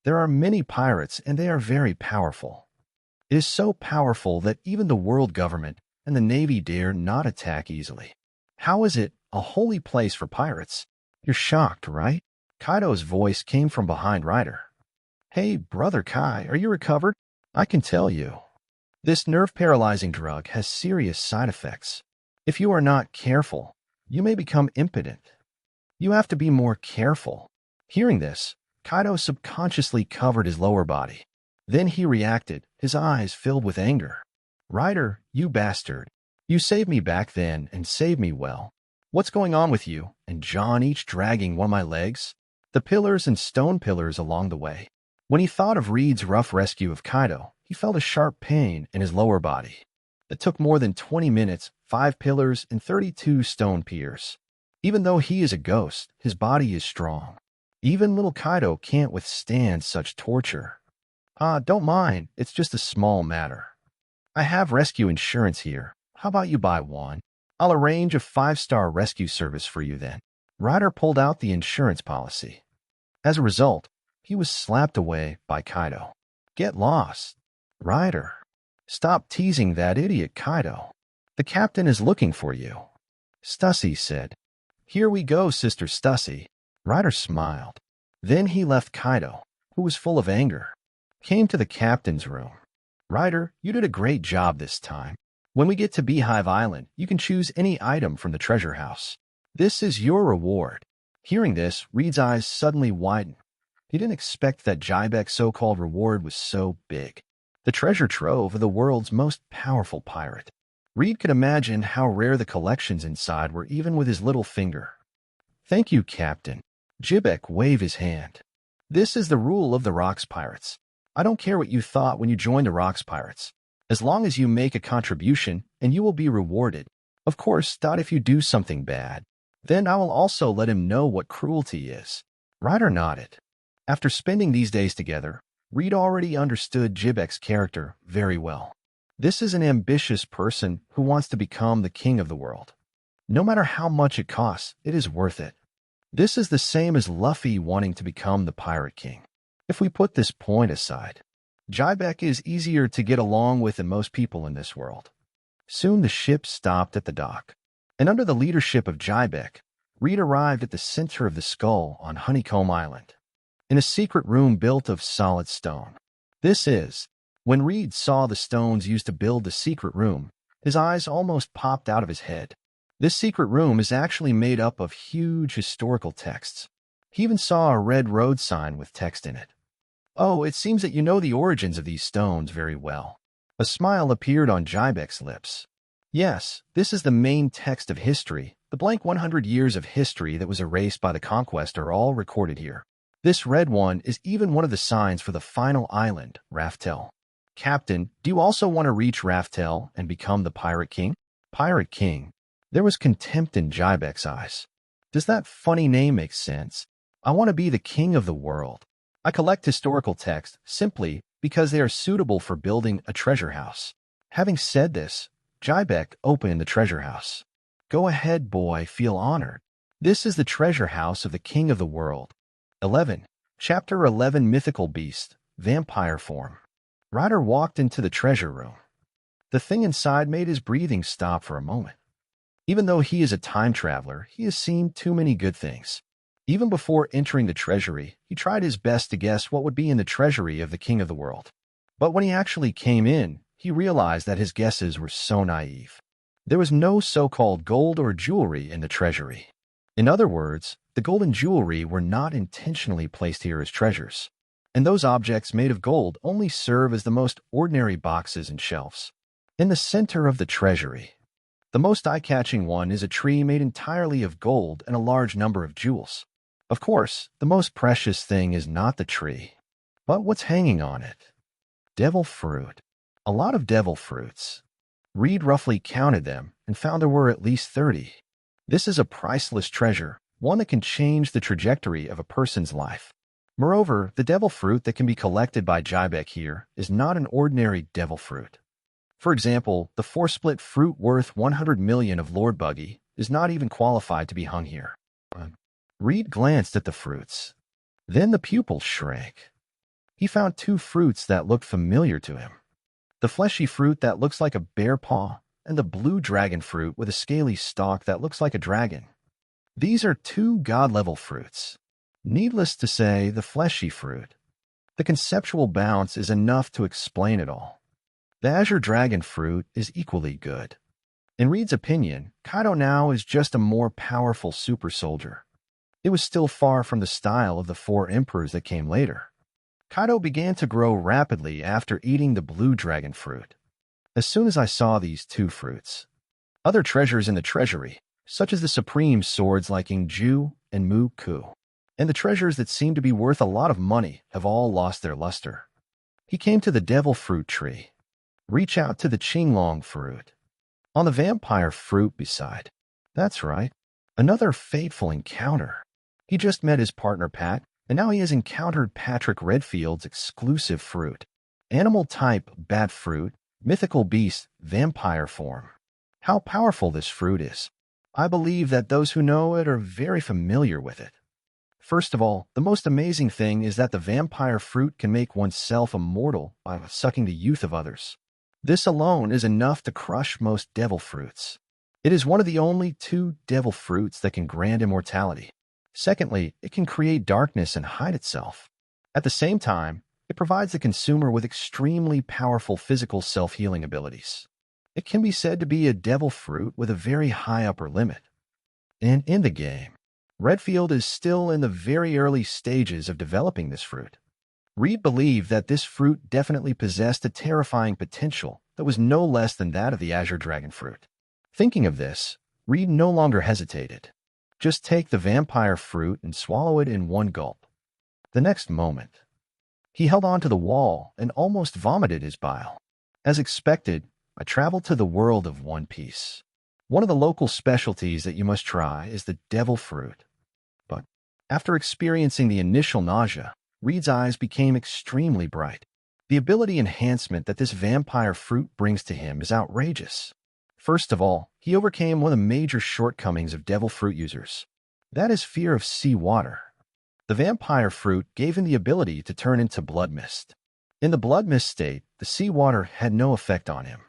[SPEAKER 1] There are many pirates and they are very powerful. It is so powerful that even the world government and the Navy dare not attack easily. How is it a holy place for pirates? You're shocked, right? Kaido's voice came from behind Ryder. Hey, Brother Kai, are you recovered? I can tell you. This nerve-paralyzing drug has serious side effects. If you are not careful, you may become impotent. You have to be more careful. Hearing this, Kaido subconsciously covered his lower body. Then he reacted, his eyes filled with anger. Ryder, you bastard. You saved me back then and saved me well. What's going on with you and John each dragging one of my legs? The pillars and stone pillars along the way. When he thought of Reed's rough rescue of Kaido, he felt a sharp pain in his lower body. It took more than 20 minutes, 5 pillars, and 32 stone piers. Even though he is a ghost, his body is strong. Even little Kaido can't withstand such torture. Don't mind, it's just a small matter. I have rescue insurance here. How about you buy one? I'll arrange a 5-star rescue service for you then. Ryder pulled out the insurance policy. As a result, he was slapped away by Kaido. Get lost. Ryder, stop teasing that idiot Kaido. The captain is looking for you. Stussy said. Here we go, Sister Stussy. Ryder smiled. Then he left Kaido, who was full of anger. Came to the captain's room. Ryder, you did a great job this time. When we get to Beehive Island, you can choose any item from the treasure house. This is your reward. Hearing this, Reed's eyes suddenly widened. He didn't expect that Jybek's so-called reward was so big. The treasure trove of the world's most powerful pirate. Reed could imagine how rare the collections inside were even with his little finger. Thank you, Captain. Jybek waved his hand. This is the rule of the Rock's Pirates. I don't care what you thought when you joined the Rock's Pirates. As long as you make a contribution, and you will be rewarded. Of course, if you do something bad, then I will also let him know what cruelty is. Ryder nodded. After spending these days together, Reed already understood Jybek's character very well. This is an ambitious person who wants to become the king of the world. No matter how much it costs, it is worth it. This is the same as Luffy wanting to become the Pirate King. If we put this point aside, Jybek is easier to get along with than most people in this world. Soon the ship stopped at the dock, and under the leadership of Jybek, Reed arrived at the center of the skull on Honeycomb Island, in a secret room built of solid stone. When Reed saw the stones used to build the secret room, his eyes almost popped out of his head. This secret room is actually made up of huge historical texts. He even saw a red road sign with text in it. Oh, it seems that you know the origins of these stones very well. A smile appeared on Jybek's lips. Yes, this is the main text of history. The blank 100 years of history that was erased by the conquest are all recorded here. This red one is even one of the signs for the final island, Raftel. Captain, do you also want to reach Raftel and become the Pirate King? Pirate King. There was contempt in Jybek's eyes. Does that funny name make sense? I want to be the king of the world. I collect historical texts simply because they are suitable for building a treasure house. Having said this, Jybek opened the treasure house. Go ahead, boy, feel honored. This is the treasure house of the king of the world. 11. Chapter 11 Mythical Beast, Vampire Form. Ryder walked into the treasure room. The thing inside made his breathing stop for a moment. Even though he is a time traveler, he has seen too many good things. Even before entering the treasury, he tried his best to guess what would be in the treasury of the king of the world. But when he actually came in, he realized that his guesses were so naive. There was no so-called gold or jewelry in the treasury. In other words, the gold and jewelry were not intentionally placed here as treasures, and those objects made of gold only serve as the most ordinary boxes and shelves. In the center of the treasury, the most eye-catching one is a tree made entirely of gold and a large number of jewels. Of course, the most precious thing is not the tree, but what's hanging on it. Devil fruit. A lot of devil fruits. Reed roughly counted them and found there were at least 30. This is a priceless treasure, one that can change the trajectory of a person's life. Moreover, the devil fruit that can be collected by Jybek here is not an ordinary devil fruit. For example, the 4-split fruit worth 100 million of Lord Buggy is not even qualified to be hung here. Reed glanced at the fruits. Then the pupil shrank. He found 2 fruits that looked familiar to him. The fleshy fruit that looks like a bear paw, and the blue dragon fruit with a scaly stalk that looks like a dragon. These are 2 god-level fruits. Needless to say, the fleshy fruit. The conceptual bounce is enough to explain it all. The azure dragon fruit is equally good. In Reed's opinion, Kaido now is just a more powerful super soldier. It was still far from the style of the 4 emperors that came later. Kaido began to grow rapidly after eating the blue dragon fruit. As soon as I saw these 2 fruits, other treasures in the treasury, such as the supreme swords like Ingju and Mu Ku, and the treasures that seem to be worth a lot of money, have all lost their luster. He came to the devil fruit tree. Reach out to the Qinglong fruit. On the vampire fruit beside. That's right. Another fateful encounter. He just met his partner Pat, and now he has encountered Patrick Redfield's exclusive fruit. Animal type, bat fruit, mythical beast, vampire form. How powerful this fruit is. I believe that those who know it are very familiar with it. First of all, the most amazing thing is that the vampire fruit can make oneself immortal by sucking the youth of others. This alone is enough to crush most devil fruits. It is one of the only 2 devil fruits that can grant immortality. Secondly, it can create darkness and hide itself. At the same time, it provides the consumer with extremely powerful physical self-healing abilities. It can be said to be a devil fruit with a very high upper limit. And in the game, Redfield is still in the very early stages of developing this fruit. Reed believed that this fruit definitely possessed a terrifying potential that was no less than that of the azure dragon fruit. Thinking of this, Reed no longer hesitated. Just take the vampire fruit and swallow it in one gulp. The next moment, he held on to the wall and almost vomited his bile. As expected, I traveled to the world of One Piece. One of the local specialties that you must try is the devil fruit. But after experiencing the initial nausea, Reed's eyes became extremely bright. The ability enhancement that this vampire fruit brings to him is outrageous. First of all, he overcame one of the major shortcomings of devil fruit users. That is fear of sea water. The vampire fruit gave him the ability to turn into blood mist. In the blood mist state, the sea water had no effect on him.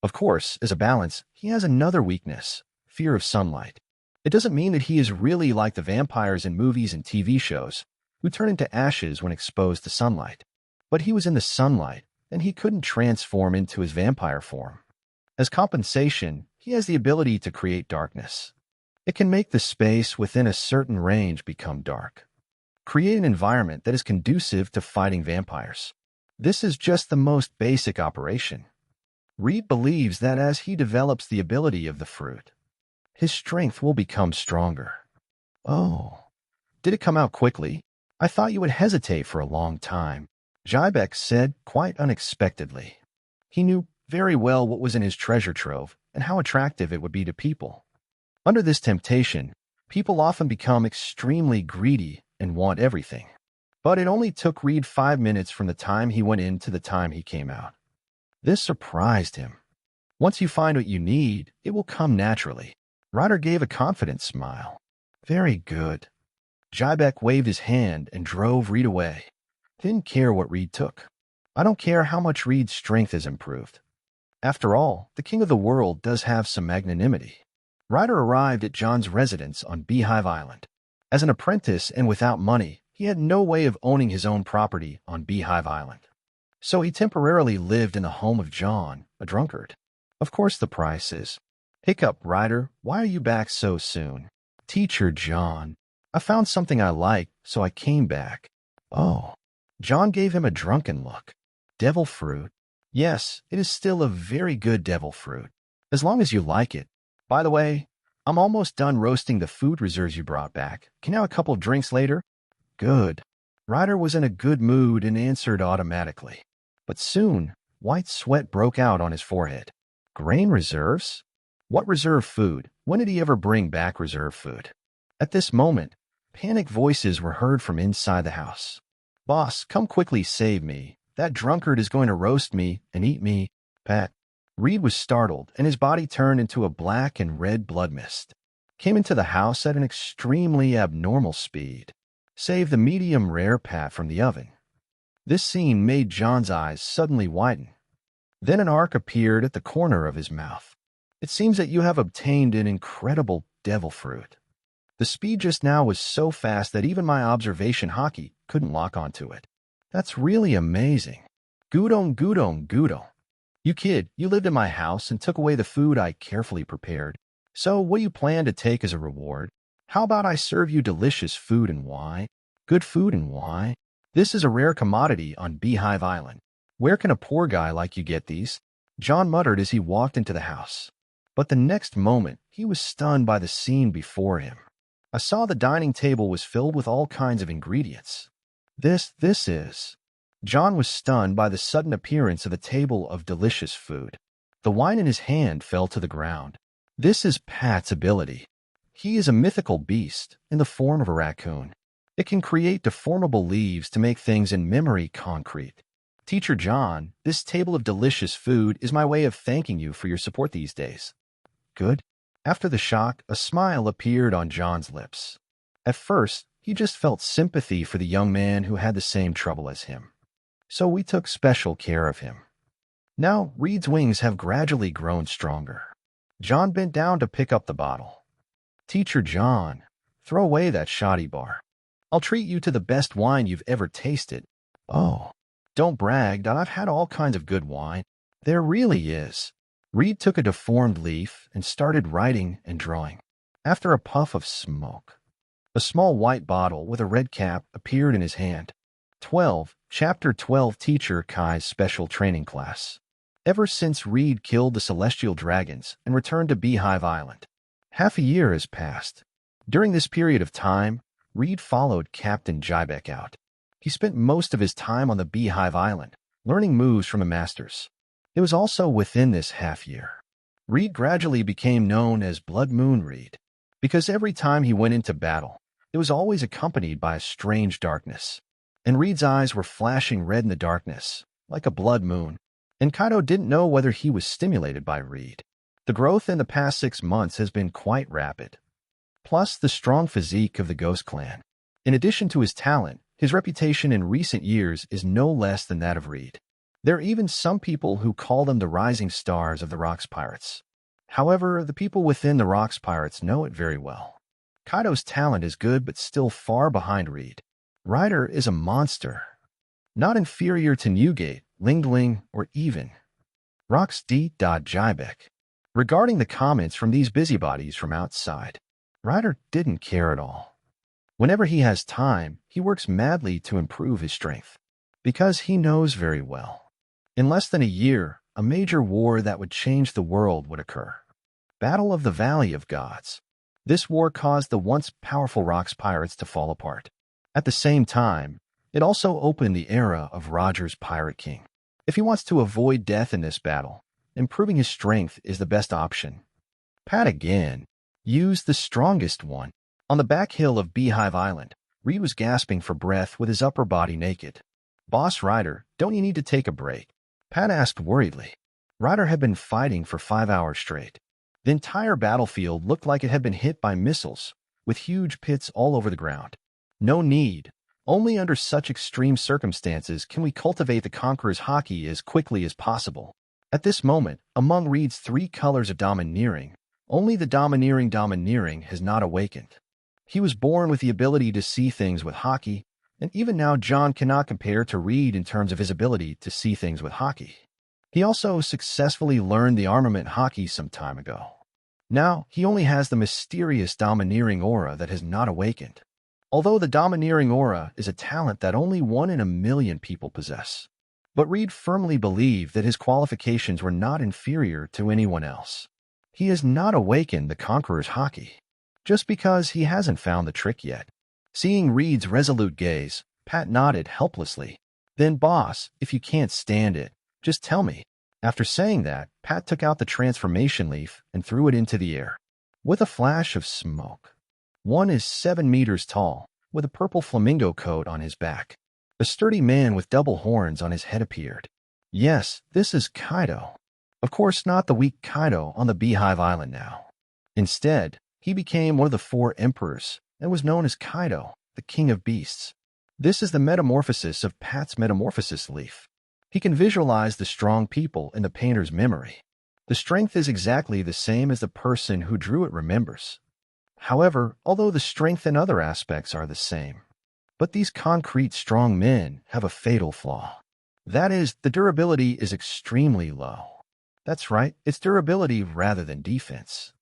[SPEAKER 1] Of course, as a balance, he has another weakness, fear of sunlight. It doesn't mean that he is really like the vampires in movies and TV shows, who turn into ashes when exposed to sunlight. But he was in the sunlight, and he couldn't transform into his vampire form. As compensation, he has the ability to create darkness. It can make the space within a certain range become dark. Create an environment that is conducive to fighting vampires. This is just the most basic operation. Reed believes that as he develops the ability of the fruit, his strength will become stronger. Oh, did it come out quickly? I thought you would hesitate for a long time, Jybek said quite unexpectedly. He knew very well what was in his treasure trove and how attractive it would be to people. Under this temptation, people often become extremely greedy and want everything. But it only took Reed 5 minutes from the time he went in to the time he came out. This surprised him. Once you find what you need, it will come naturally. Ryder gave a confident smile. Very good. Jybek waved his hand and drove Reed away. Didn't care what Reed took. I don't care how much Reed's strength has improved. After all, the king of the world does have some magnanimity. Ryder arrived at John's residence on Beehive Island. As an apprentice and without money, he had no way of owning his own property on Beehive Island. So he temporarily lived in the home of John, a drunkard. Of course the price is. Hiccup, Ryder, why are you back so soon? Teacher John, I found something I liked, so I came back. Oh. John gave him a drunken look. Devil fruit? Yes, it is still a very good devil fruit, as long as you like it. By the way, I'm almost done roasting the food reserves you brought back. Can I have a couple of drinks later? Good. Ryder was in a good mood and answered automatically. But soon, white sweat broke out on his forehead. Grain reserves? What reserve food? When did he ever bring back reserve food? At this moment, panicked voices were heard from inside the house. Boss, come quickly save me. That drunkard is going to roast me and eat me. Pat. Reed was startled, and his body turned into a black and red blood mist. Came into the house at an extremely abnormal speed. Save the medium rare pat from the oven. This scene made John's eyes suddenly widen. Then an arc appeared at the corner of his mouth. It seems that you have obtained an incredible devil fruit. The speed just now was so fast that even my observation hockey couldn't lock onto it. That's really amazing. Gudon, Gudon, Gudon. You kid, you lived in my house and took away the food I carefully prepared. So what do you plan to take as a reward? How about I serve you delicious food and wine? Good food and wine? This is a rare commodity on Beehive Island. Where can a poor guy like you get these? John muttered as he walked into the house. But the next moment, he was stunned by the scene before him. I saw the dining table was filled with all kinds of ingredients. This is... John was stunned by the sudden appearance of a table of delicious food. The wine in his hand fell to the ground. This is Pat's ability. He is a mythical beast in the form of a raccoon. It can create deformable leaves to make things in memory concrete. Teacher John, this table of delicious food is my way of thanking you for your support these days. Good. After the shock, a smile appeared on John's lips. At first, he just felt sympathy for the young man who had the same trouble as him. So we took special care of him. Now, Reed's wings have gradually grown stronger. John bent down to pick up the bottle. Teacher John, throw away that shoddy bar. I'll treat you to the best wine you've ever tasted. Oh, don't brag, I've had all kinds of good wine. There really is. Reed took a deformed leaf and started writing and drawing. After a puff of smoke, a small white bottle with a red cap appeared in his hand. 12. Chapter 12 Teacher Kai's Special Training Class. Ever since Reed killed the celestial dragons and returned to Beehive Island, half a year has passed. During this period of time, Reed followed Captain Jybek out. He spent most of his time on the Beehive Island, learning moves from the masters. It was also within this half year. Reed gradually became known as Blood Moon Reed, because every time he went into battle, it was always accompanied by a strange darkness. And Reed's eyes were flashing red in the darkness, like a blood moon. And Kaido didn't know whether he was stimulated by Reed. The growth in the past 6 months has been quite rapid. Plus the strong physique of the Ghost Clan. In addition to his talent, his reputation in recent years is no less than that of Reed. There are even some people who call them the rising stars of the Rocks Pirates. However, the people within the Rocks Pirates know it very well. Kaido's talent is good but still far behind Reed. Ryder is a monster, not inferior to Newgate, Lingling, or even Rocks D. Jibek. Regarding the comments from these busybodies from outside, Ryder didn't care at all. Whenever he has time, he works madly to improve his strength, because he knows very well. In less than a year, a major war that would change the world would occur. Battle of the Valley of Gods. This war caused the once powerful Rocks Pirates to fall apart. At the same time, it also opened the era of Roger's Pirate King. If he wants to avoid death in this battle, improving his strength is the best option. Pat again used the strongest one. On the back hill of Beehive Island, Reed was gasping for breath with his upper body naked. "Boss Ryder, don't you need to take a break?" Pat asked worriedly. Ryder had been fighting for 5 hours straight. The entire battlefield looked like it had been hit by missiles, with huge pits all over the ground. No need. Only under such extreme circumstances can we cultivate the Conqueror's haki as quickly as possible. At this moment, among Reed's 3 colors of domineering, only the domineering has not awakened. He was born with the ability to see things with haki, and even now John cannot compare to Reed in terms of his ability to see things with haki. He also successfully learned the armament haki some time ago. Now, he only has the mysterious domineering aura that has not awakened. Although the domineering aura is a talent that only 1 in a million people possess. But Reed firmly believed that his qualifications were not inferior to anyone else. He has not awakened the Conqueror's haki, just because he hasn't found the trick yet. Seeing Reed's resolute gaze, Pat nodded helplessly. "Then boss, if you can't stand it, just tell me." After saying that, Pat took out the transformation leaf and threw it into the air. With a flash of smoke. One is 7 meters tall, with a purple flamingo coat on his back. A sturdy man with double horns on his head appeared. Yes, this is Kaido. Of course, not the weak Kaido on the Beehive Island now. Instead, he became one of the 4 emperors and was known as Kaido, the King of Beasts. This is the metamorphosis of Pat's metamorphosis leaf. He can visualize the strong people in the painter's memory. The strength is exactly the same as the person who drew it remembers. However, although the strength and other aspects are the same, but these concrete strong men have a fatal flaw. That is, the durability is extremely low. That's right, it's durability rather than defense.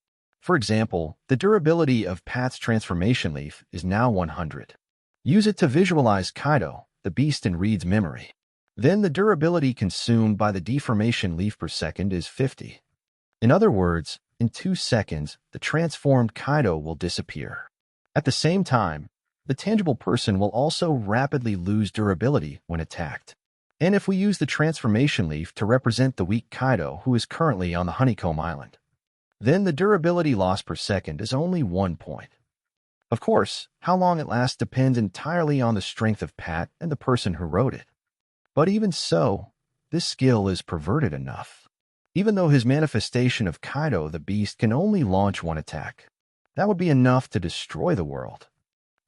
[SPEAKER 1] For example, the durability of Pat's transformation leaf is now 100. Use it to visualize Kaido, the beast in Reed's memory. Then the durability consumed by the deformation leaf per second is 50. In other words, in 2 seconds, the transformed Kaido will disappear. At the same time, the tangible person will also rapidly lose durability when attacked. And if we use the transformation leaf to represent the weak Kaido who is currently on the Honeycomb Island, then the durability loss per second is only 1 point. Of course, how long it lasts depends entirely on the strength of Pat and the person who wrote it. But even so, this skill is perverted enough. Even though his manifestation of Kaido the Beast can only launch 1 attack, that would be enough to destroy the world.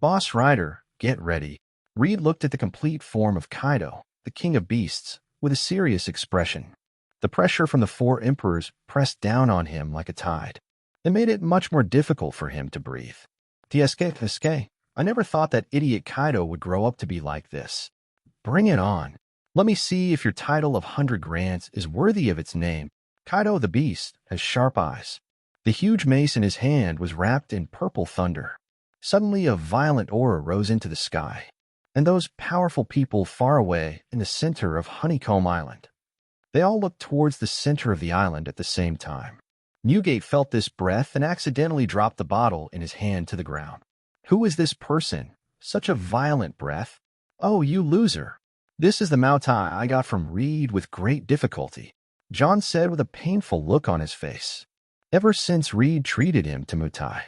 [SPEAKER 1] Boss Ryder, get ready. Reed looked at the complete form of Kaido, the King of Beasts, with a serious expression. The pressure from the 4 emperors pressed down on him like a tide. It made it much more difficult for him to breathe. TSK, I never thought that idiot Kaido would grow up to be like this. Bring it on. Let me see if your title of 100 Grants is worthy of its name. Kaido the Beast has sharp eyes. The huge mace in his hand was wrapped in purple thunder. Suddenly a violent aura rose into the sky, and those powerful people far away in the center of Honeycomb Island. They all looked towards the center of the island at the same time. Newgate felt this breath and accidentally dropped the bottle in his hand to the ground. Who is this person? Such a violent breath. Oh, you loser. This is the Mautai I got from Reed with great difficulty, John said with a painful look on his face. Ever since Reed treated him to Mutai,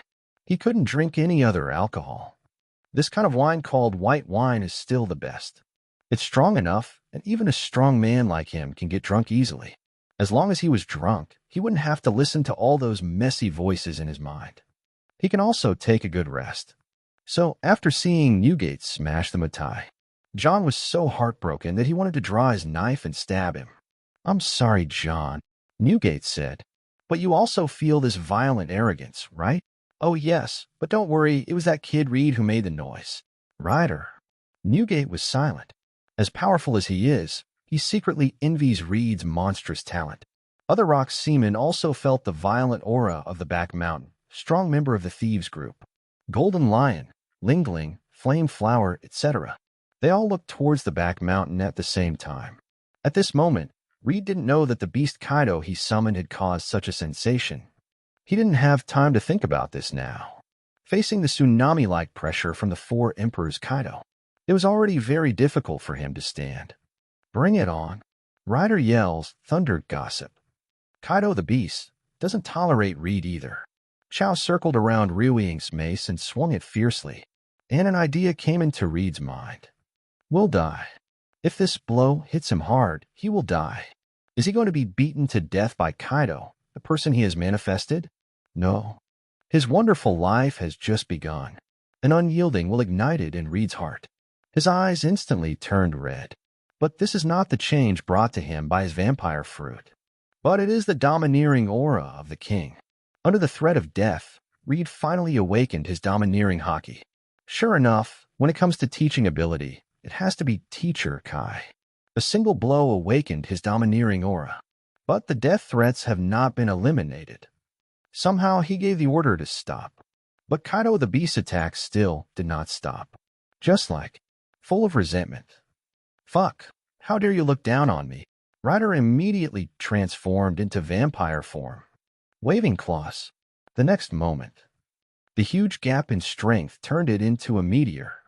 [SPEAKER 1] he couldn't drink any other alcohol. This kind of wine called white wine is still the best. It's strong enough, and even a strong man like him can get drunk easily. As long as he was drunk, he wouldn't have to listen to all those messy voices in his mind. He can also take a good rest. So, after seeing Newgate smash the Mutai, John was so heartbroken that he wanted to draw his knife and stab him. "I'm sorry, John," Newgate said. "But you also feel this violent arrogance, right?" "Oh, yes, but don't worry, it was that kid Reed who made the noise." "Ryder." Newgate was silent. As powerful as he is, he secretly envies Reed's monstrous talent. Other Rock seamen also felt the violent aura of the Back Mountain, strong member of the thieves group. Golden Lion, Lingling, Flame Flower, etc. They all looked towards the Back Mountain at the same time. At this moment, Reed didn't know that the beast Kaido he summoned had caused such a sensation. He didn't have time to think about this now. Facing the tsunami-like pressure from the four Emperors Kaido, it was already very difficult for him to stand. "Bring it on." Ryder yells, thundered Gossip. Kaido the Beast doesn't tolerate Reed either. Chao circled around Ryuing's mace and swung it fiercely, and an idea came into Reed's mind. "We'll die. If this blow hits him hard, he will die. Is he going to be beaten to death by Kaido, the person he has manifested? No. His wonderful life has just begun. An unyielding will ignite it in Reed's heart." His eyes instantly turned red. But this is not the change brought to him by his vampire fruit. But it is the domineering aura of the king. Under the threat of death, Reed finally awakened his domineering haki. Sure enough, when it comes to teaching ability, it has to be Teacher Kai. A single blow awakened his domineering aura. But the death threats have not been eliminated. Somehow he gave the order to stop. But Kaido the Beast's attacks still did not stop. Just like, full of resentment. "Fuck, how dare you look down on me?" Ryder immediately transformed into vampire form, waving claws. The next moment, the huge gap in strength turned it into a meteor.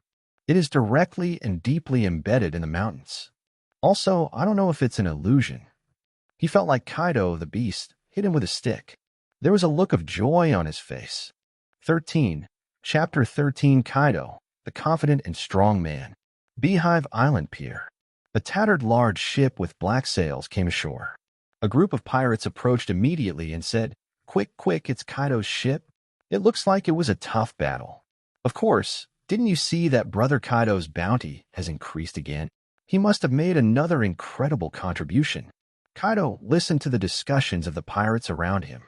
[SPEAKER 1] It is directly and deeply embedded in the mountains. Also, I don't know if it's an illusion. He felt like Kaido the Beast hit him with a stick. There was a look of joy on his face. 13. Chapter 13 Kaido, the Confident and Strong Man. Beehive Island Pier. A tattered large ship with black sails came ashore. A group of pirates approached immediately and said, "Quick, quick, it's Kaido's ship." It looks like it was a tough battle. Of course, didn't you see that Brother Kaido's bounty has increased again? He must have made another incredible contribution. Kaido listened to the discussions of the pirates around him.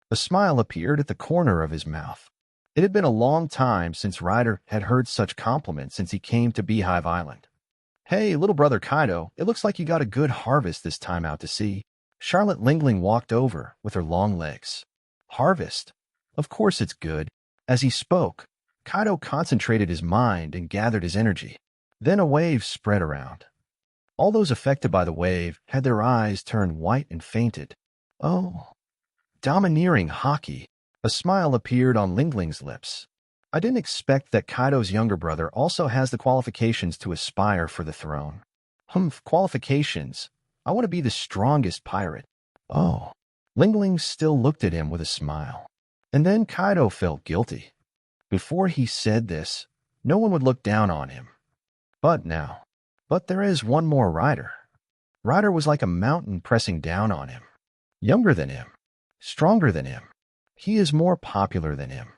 [SPEAKER 1] A smile appeared at the corner of his mouth. It had been a long time since Ryder had heard such compliments since he came to Beehive Island. "Hey, little brother Kaido, it looks like you got a good harvest this time out to sea." Charlotte Lingling walked over with her long legs. "Harvest? Of course it's good." As he spoke, Kaido concentrated his mind and gathered his energy. Then a wave spread around. All those affected by the wave had their eyes turned white and fainted. "Oh, domineering haki." A smile appeared on Lingling's lips. "I didn't expect that Kaido's younger brother also has the qualifications to aspire for the throne." Qualifications. I want to be the strongest pirate." "Oh." Lingling still looked at him with a smile. And then Kaido felt guilty. Before he said this, no one would look down on him. But now. But there is one more Ryder. Ryder was like a mountain pressing down on him. Younger than him. Stronger than him. He is more popular than him.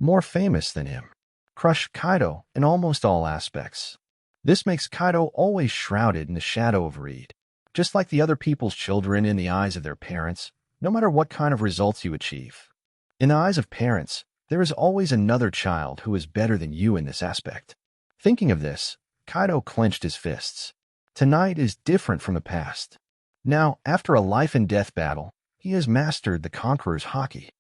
[SPEAKER 1] More famous than him. Crushed Kaido in almost all aspects. This makes Kaido always shrouded in the shadow of Reed. Just like the other people's children in the eyes of their parents, no matter what kind of results you achieve. In the eyes of parents, there is always another child who is better than you in this aspect. Thinking of this, Kaido clenched his fists. Tonight is different from the past. Now, after a life-and-death battle, he has mastered the Conqueror's haki.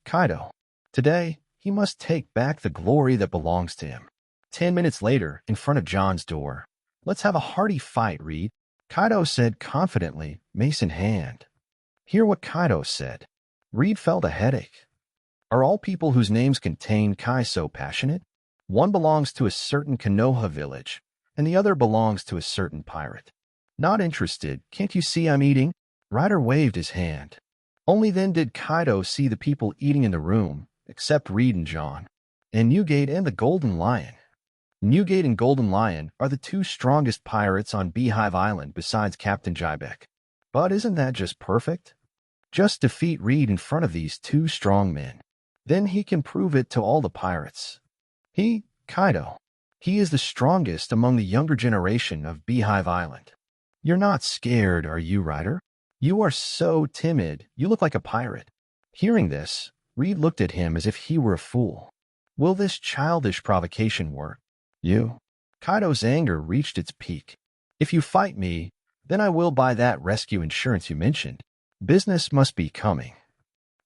[SPEAKER 1] Kaido. Today, he must take back the glory that belongs to him. 10 minutes later, in front of John's door. "Let's have a hearty fight, Reed," Kaido said confidently, mace in hand. Hear what Kaido said. Reed felt a headache. Are all people whose names contain Kai so passionate? One belongs to a certain Konoha village, and the other belongs to a certain pirate. Not interested, can't you see I'm eating? Ryder waved his hand. Only then did Kaido see the people eating in the room, except Reed and John, and Newgate and the Golden Lion. Newgate and Golden Lion are the two strongest pirates on Beehive Island besides Captain Jybek. But isn't that just perfect? Just defeat Reed in front of these two strong men. Then he can prove it to all the pirates. Kaido. He is the strongest among the younger generation of Beehive Island. You're not scared, are you, Ryder? You are so timid. You look like a pirate. Hearing this, Reed looked at him as if he were a fool. Will this childish provocation work? You? Kaido's anger reached its peak. If you fight me, then I will buy that rescue insurance you mentioned. Business must be coming.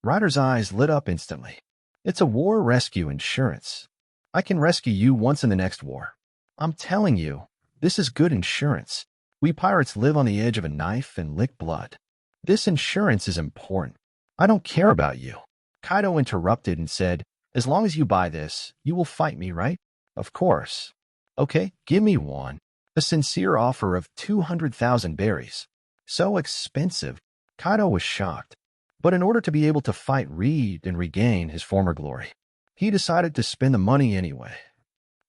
[SPEAKER 1] Ryder's eyes lit up instantly. It's a war rescue insurance. I can rescue you once in the next war. I'm telling you, this is good insurance. We pirates live on the edge of a knife and lick blood. This insurance is important. I don't care about you. Kaido interrupted and said, as long as you buy this, you will fight me, right? Of course. Okay, give me one. A sincere offer of 200,000 berries. So expensive. Kaido was shocked. But in order to be able to fight Reed and regain his former glory, he decided to spend the money anyway.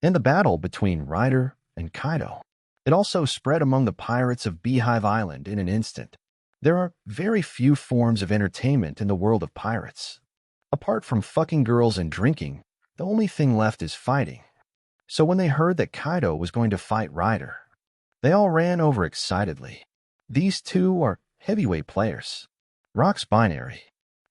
[SPEAKER 1] In the battle between Ryder and Kaido, it also spread among the pirates of Beehive Island in an instant. There are very few forms of entertainment in the world of pirates. Apart from fucking girls and drinking, the only thing left is fighting. So when they heard that Kaido was going to fight Ryder, they all ran over excitedly. These two are heavyweight players. Rock's binary.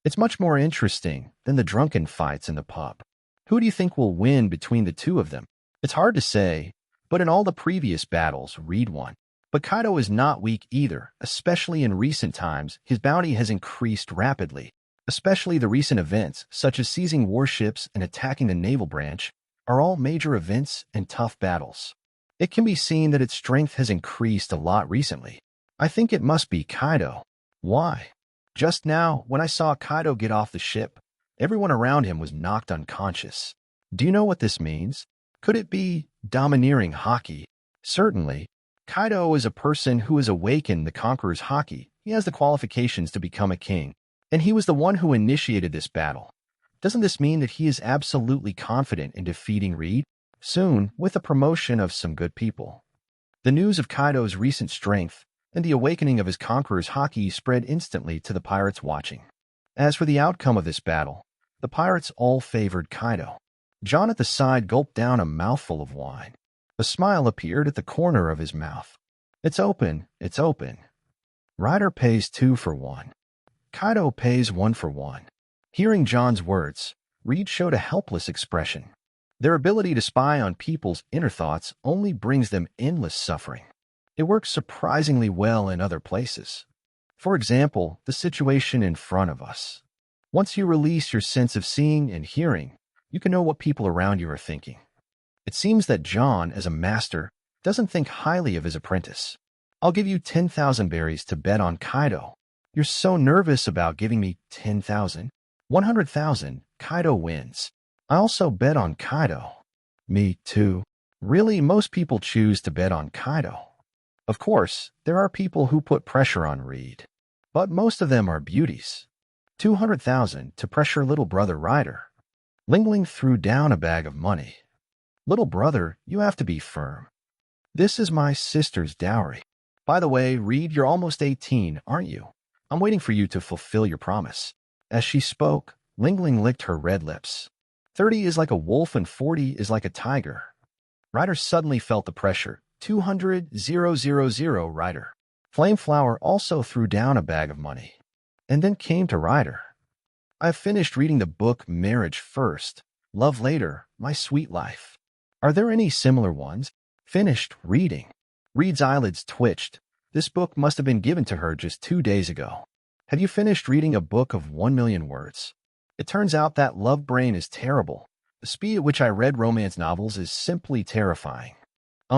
[SPEAKER 1] It's much more interesting than the drunken fights in the pub. Who do you think will win between the two of them? It's hard to say, but in all the previous battles, Reed won. But Kaido is not weak either, especially in recent times. His bounty has increased rapidly. Especially the recent events, such as seizing warships and attacking the naval branch, are all major events and tough battles. It can be seen that its strength has increased a lot recently. I think it must be Kaido. Why? Just now, when I saw Kaido get off the ship, everyone around him was knocked unconscious. Do you know what this means? Could it be domineering haki? Certainly. Kaido is a person who has awakened the Conqueror's haki. He has the qualifications to become a king, and he was the one who initiated this battle. Doesn't this mean that he is absolutely confident in defeating Reed? Soon, with the promotion of some good people. The news of Kaido's recent strength and the awakening of his Conqueror's haki spread instantly to the pirates watching. As for the outcome of this battle, the pirates all favored Kaido. John at the side gulped down a mouthful of wine. A smile appeared at the corner of his mouth. It's open, it's open. Ryder pays 2 for 1. Kaido pays 1 for 1. Hearing John's words, Reed showed a helpless expression. Their ability to spy on people's inner thoughts only brings them endless suffering. It works surprisingly well in other places. For example, the situation in front of us. Once you release your sense of seeing and hearing, you can know what people around you are thinking. It seems that John, as a master, doesn't think highly of his apprentice. I'll give you 10,000 berries to bet on Kaido. You're so nervous about giving me 10,000. 100,000, Kaido wins. I also bet on Kaido. Me too. Really, most people choose to bet on Kaido. Of course, there are people who put pressure on Reed, but most of them are beauties. 200,000 to pressure little brother Ryder. Lingling threw down a bag of money. Little brother, you have to be firm. This is my sister's dowry. By the way, Reed, you're almost 18, aren't you? I'm waiting for you to fulfill your promise. As she spoke, Lingling licked her red lips. 30 is like a wolf and 40 is like a tiger. Ryder suddenly felt the pressure. 200,000 Ryder. Flameflower also threw down a bag of money, and then came to Ryder. I've finished reading the book Marriage First, Love Later, My Sweet Life. Are there any similar ones? Finished reading. Reed's eyelids twitched. This book must have been given to her just 2 days ago. Have you finished reading a book of 1 million words? It turns out that love brain is terrible. The speed at which I read romance novels is simply terrifying.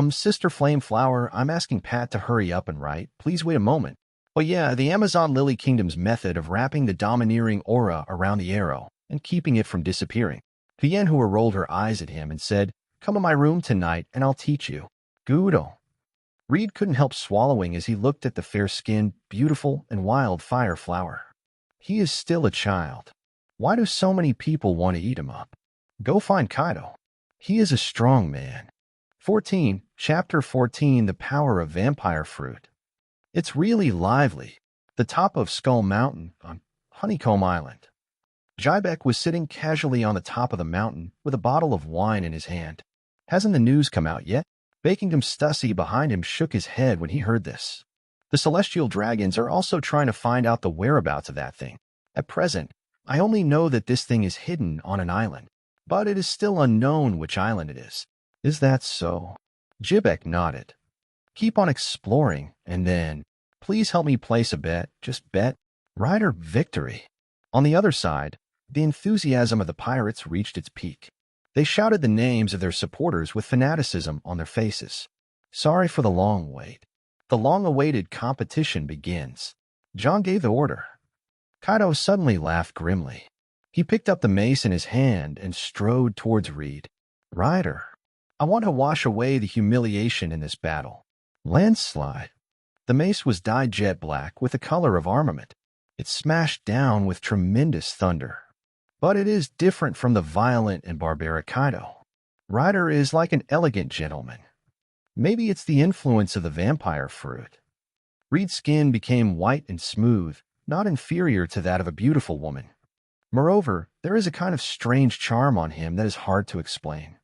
[SPEAKER 1] Sister Flameflower, I'm asking Pat to hurry up and write. Please wait a moment. Oh yeah, the Amazon Lily Kingdom's method of wrapping the domineering aura around the arrow and keeping it from disappearing. Tianhua rolled her eyes at him and said, come to my room tonight and I'll teach you. Gudo. Reed couldn't help swallowing as he looked at the fair-skinned, beautiful, and wild fire flower. He is still a child. Why do so many people want to eat him up? Go find Kaido. He is a strong man. 14, Chapter 14, The Power of Vampire Fruit. It's really lively. The top of Skull Mountain on Honeycomb Island. Jybek was sitting casually on the top of the mountain with a bottle of wine in his hand. Hasn't the news come out yet? Bakingdom Stussy behind him shook his head when he heard this. The celestial dragons are also trying to find out the whereabouts of that thing. At present, I only know that this thing is hidden on an island, but it is still unknown which island it is. Is that so? Jibek nodded. Keep on exploring, and then, please help me place a bet, just bet. Ryder victory. On the other side, the enthusiasm of the pirates reached its peak. They shouted the names of their supporters with fanaticism on their faces. Sorry for the long wait. The long-awaited competition begins. John gave the order. Kaido suddenly laughed grimly. He picked up the mace in his hand and strode towards Reed. Ryder, I want to wash away the humiliation in this battle. Landslide. The mace was dyed jet black with the color of armament. It smashed down with tremendous thunder. But it is different from the violent and barbaric Kaido. Ryder is like an elegant gentleman. Maybe it's the influence of the vampire fruit. Reed's skin became white and smooth, not inferior to that of a beautiful woman. Moreover, there is a kind of strange charm on him that is hard to explain.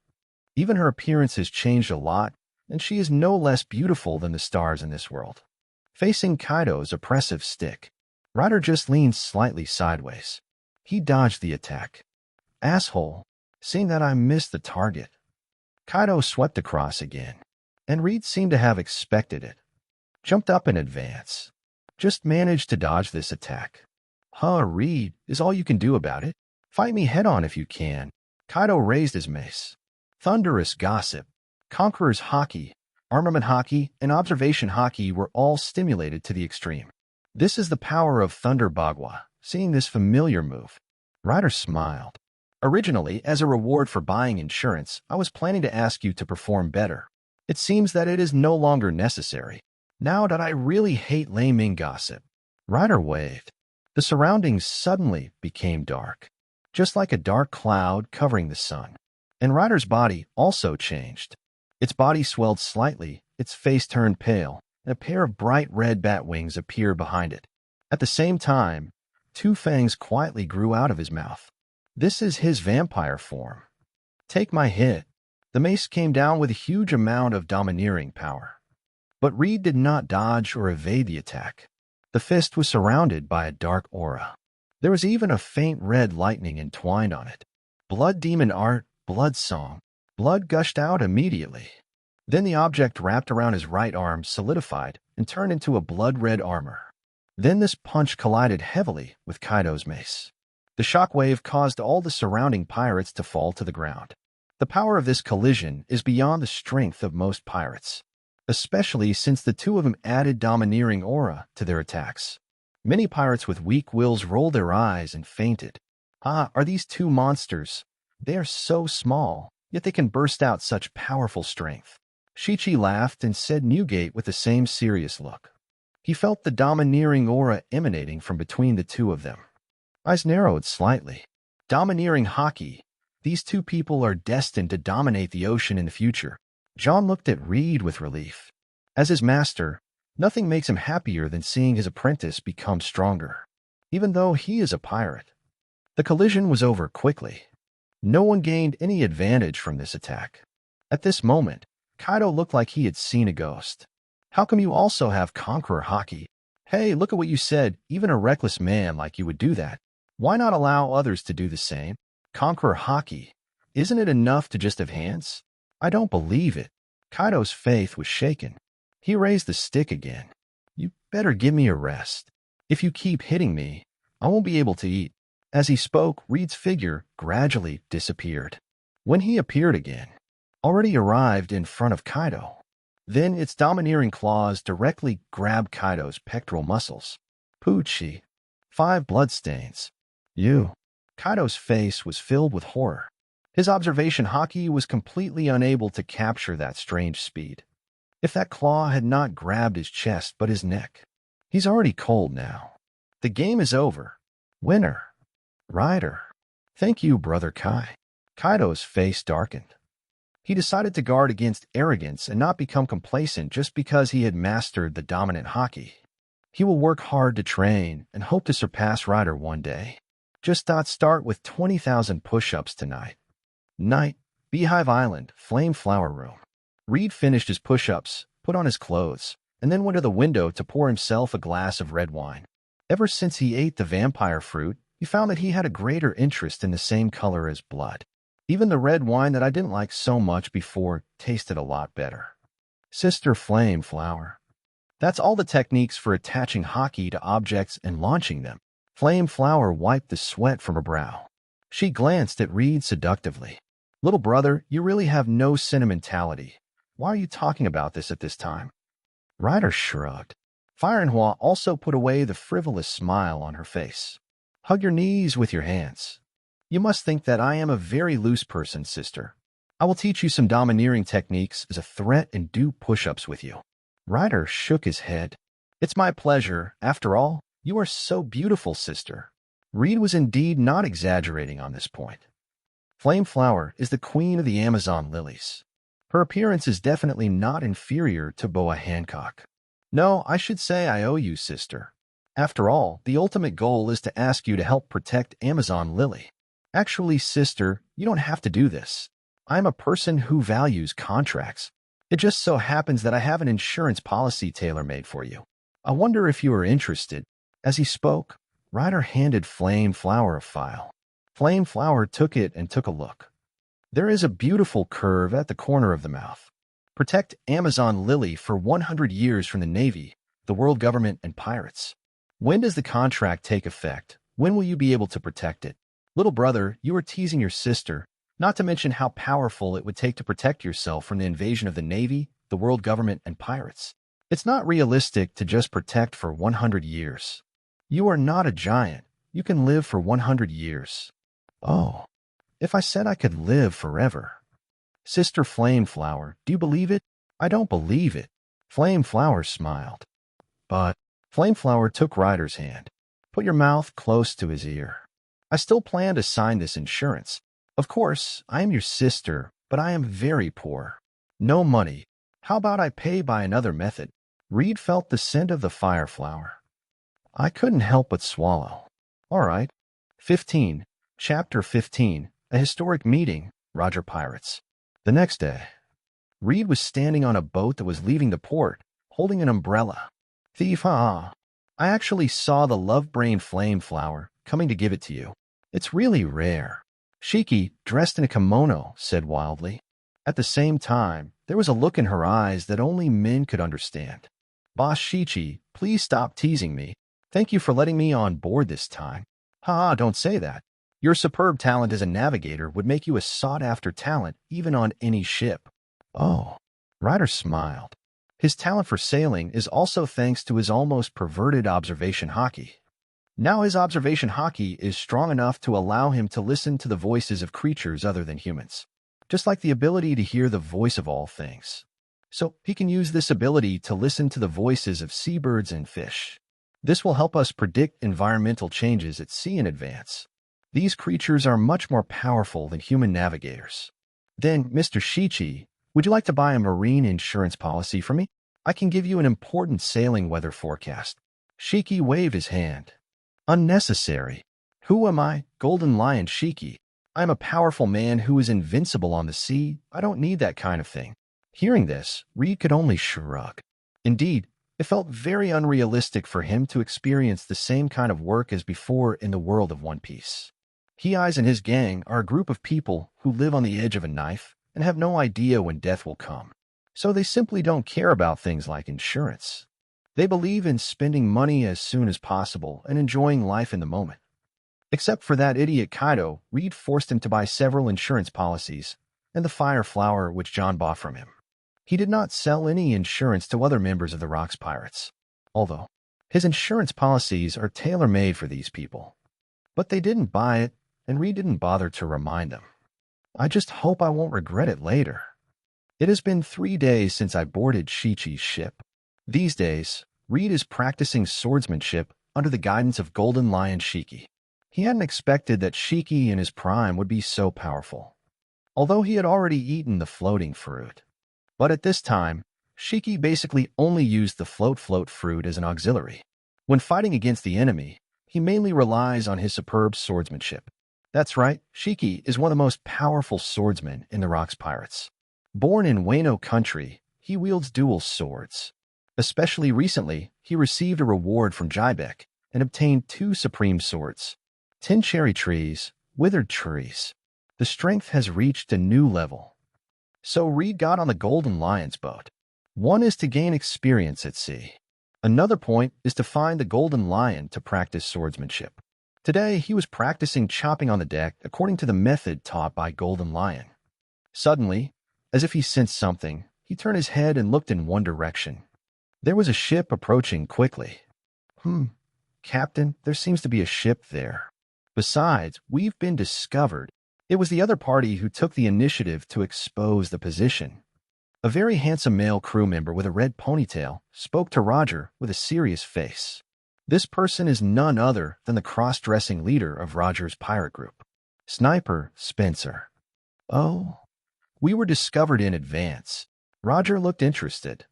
[SPEAKER 1] Even her appearance has changed a lot, and she is no less beautiful than the stars in this world. Facing Kaido's oppressive stick, Ryder just leaned slightly sideways. He dodged the attack. Asshole, seeing that I missed the target. Kaido swept across again, and Reed seemed to have expected it. Jumped up in advance. Just managed to dodge this attack. Huh, Reed, is all you can do about it? Fight me head-on if you can. Kaido raised his mace. Thunderous gossip, Conqueror's Haki, Armament Haki, and Observation Haki were all stimulated to the extreme. This is the power of Thunder Bagua. Seeing this familiar move, Ryder smiled. Originally, as a reward for buying insurance, I was planning to ask you to perform better. It seems that it is no longer necessary. Now that I really hate laming gossip. Ryder waved. The surroundings suddenly became dark, just like a dark cloud covering the sun. And Ryder's body also changed. Its body swelled slightly, its face turned pale, and a pair of bright red bat wings appeared behind it. At the same time, two fangs quietly grew out of his mouth. This is his vampire form. Take my hit. The mace came down with a huge amount of domineering power. But Reed did not dodge or evade the attack. The fist was surrounded by a dark aura. There was even a faint red lightning entwined on it. Blood demon art, blood song. Blood gushed out immediately. Then the object wrapped around his right arm solidified and turned into a blood-red armor. Then this punch collided heavily with Kaido's mace. The shockwave caused all the surrounding pirates to fall to the ground. The power of this collision is beyond the strength of most pirates, especially since the two of them added domineering aura to their attacks. Many pirates with weak wills rolled their eyes and fainted. Ah, are these two monsters? They are so small, yet they can burst out such powerful strength. Shichi laughed and said Newgate with the same serious look. He felt the domineering aura emanating from between the two of them. Eyes narrowed slightly. Domineering Haki. These two people are destined to dominate the ocean in the future. John looked at Reed with relief. As his master, nothing makes him happier than seeing his apprentice become stronger, even though he is a pirate. The collision was over quickly. No one gained any advantage from this attack. At this moment, Kaido looked like he had seen a ghost. How come you also have Conqueror Haki? Hey, look at what you said. Even a reckless man like you would do that. Why not allow others to do the same? Conqueror Haki. Isn't it enough to just have hands? I don't believe it. Kaido's faith was shaken. He raised the stick again. You better give me a rest. If you keep hitting me, I won't be able to eat. As he spoke, Reed's figure gradually disappeared. When he appeared again, already arrived in front of Kaido. Then its domineering claws directly grabbed Kaido's pectoral muscles. Poochie. 5 bloodstains. You. Kaido's face was filled with horror. His observation Haki was completely unable to capture that strange speed. If that claw had not grabbed his chest but his neck. He's already cold now. The game is over. Winner. Ryder. Thank you, Brother Kai. Kaido's face darkened. He decided to guard against arrogance and not become complacent just because he had mastered the dominant Haki. He will work hard to train and hope to surpass Ryder one day. Just start with 20,000 push-ups tonight. Night. Beehive Island, Flame Flower Room. Reed finished his push-ups, put on his clothes, and then went to the window to pour himself a glass of red wine. Ever since he ate the vampire fruit, he found that he had a greater interest in the same color as blood. Even the red wine that I didn't like so much before tasted a lot better. Sister Flame Flower. That's all the techniques for attaching hockey to objects and launching them. Flame Flower wiped the sweat from her brow. She glanced at Reed seductively. Little brother, you really have no sentimentality. Why are you talking about this at this time? Ryder shrugged. Firenhua also put away the frivolous smile on her face. Hug your knees with your hands. You must think that I am a very loose person, sister. I will teach you some domineering techniques as a threat and do push-ups with you. Ryder shook his head. It's my pleasure. After all, you are so beautiful, sister. Reed was indeed not exaggerating on this point. Flame Flower is the queen of the Amazon lilies. Her appearance is definitely not inferior to Boa Hancock. No, I should say I owe you, sister. After all, the ultimate goal is to ask you to help protect Amazon Lily. Actually, sister, you don't have to do this. I'm a person who values contracts. It just so happens that I have an insurance policy tailor-made for you. I wonder if you are interested. As he spoke, Ryder handed Flame Flower a file. Flame Flower took it and took a look. There is a beautiful curve at the corner of the mouth. Protect Amazon Lily for 100 years from the Navy, the world government, and pirates. When does the contract take effect? When will you be able to protect it? Little brother, you are teasing your sister, not to mention how powerful it would take to protect yourself from the invasion of the Navy, the world government, and pirates. It's not realistic to just protect for 100 years. You are not a giant. You can live for 100 years. Oh, if I said I could live forever. Sister Flame Flower, do you believe it? I don't believe it. Flame Flower smiled. But Flame Flower took Ryder's hand. Put your mouth close to his ear. I still plan to sign this insurance. Of course, I am your sister, but I am very poor. No money. How about I pay by another method? Reed felt the scent of the fire flower. I couldn't help but swallow. All right. 15. Chapter 15. A historic meeting. Roger Pirates. The next day, Reed was standing on a boat that was leaving the port, holding an umbrella. Thief, I actually saw the love-brain flame flower coming to give it to you. It's really rare. Shiki, dressed in a kimono, said wildly. At the same time, there was a look in her eyes that only men could understand. Boss Shichi, please stop teasing me. Thank you for letting me on board this time. Don't say that. Your superb talent as a navigator would make you a sought-after talent even on any ship. Oh, Ryder smiled. His talent for sailing is also thanks to his almost perverted observation hockey. Now his observation hockey is strong enough to allow him to listen to the voices of creatures other than humans, just like the ability to hear the voice of all things. So he can use this ability to listen to the voices of seabirds and fish. This will help us predict environmental changes at sea in advance. These creatures are much more powerful than human navigators. Then, Mr. Shichi, would you like to buy a marine insurance policy for me? I can give you an important sailing weather forecast. Shiki waved his hand. Unnecessary. Who am I? Golden Lion Shiki. I am a powerful man who is invincible on the sea. I don't need that kind of thing. Hearing this, Reed could only shrug. Indeed, it felt very unrealistic for him to experience the same kind of work as before in the world of One Piece. He-Eyes and his gang are a group of people who live on the edge of a knife and have no idea when death will come. So they simply don't care about things like insurance. They believe in spending money as soon as possible and enjoying life in the moment. Except for that idiot Kaido, Reed forced him to buy several insurance policies and the fire flower which John bought from him. He did not sell any insurance to other members of the Rocks Pirates, although his insurance policies are tailor-made for these people. But they didn't buy it, and Reed didn't bother to remind them. I just hope I won't regret it later. It has been 3 days since I boarded Shichi's ship. These days, Reed is practicing swordsmanship under the guidance of Golden Lion Shiki. He hadn't expected that Shiki in his prime would be so powerful, although he had already eaten the floating fruit. But at this time, Shiki basically only used the float fruit as an auxiliary. When fighting against the enemy, he mainly relies on his superb swordsmanship. That's right, Shiki is one of the most powerful swordsmen in the Rocks Pirates. Born in Wano country, he wields dual swords. Especially recently, he received a reward from Jybek and obtained two supreme swords. 10 cherry trees, withered trees. The strength has reached a new level. So Reed got on the Golden Lion's boat. One is to gain experience at sea. Another point is to find the Golden Lion to practice swordsmanship. Today, he was practicing chopping on the deck according to the method taught by Golden Lion. Suddenly, as if he sensed something, he turned his head and looked in one direction. There was a ship approaching quickly. Captain, there seems to be a ship there. Besides, we've been discovered. It was the other party who took the initiative to expose the position. A very handsome male crew member with a red ponytail spoke to Roger with a serious face. This person is none other than the cross-dressing leader of Roger's pirate group, Sniper Spencer. Oh, we were discovered in advance. Roger looked interested.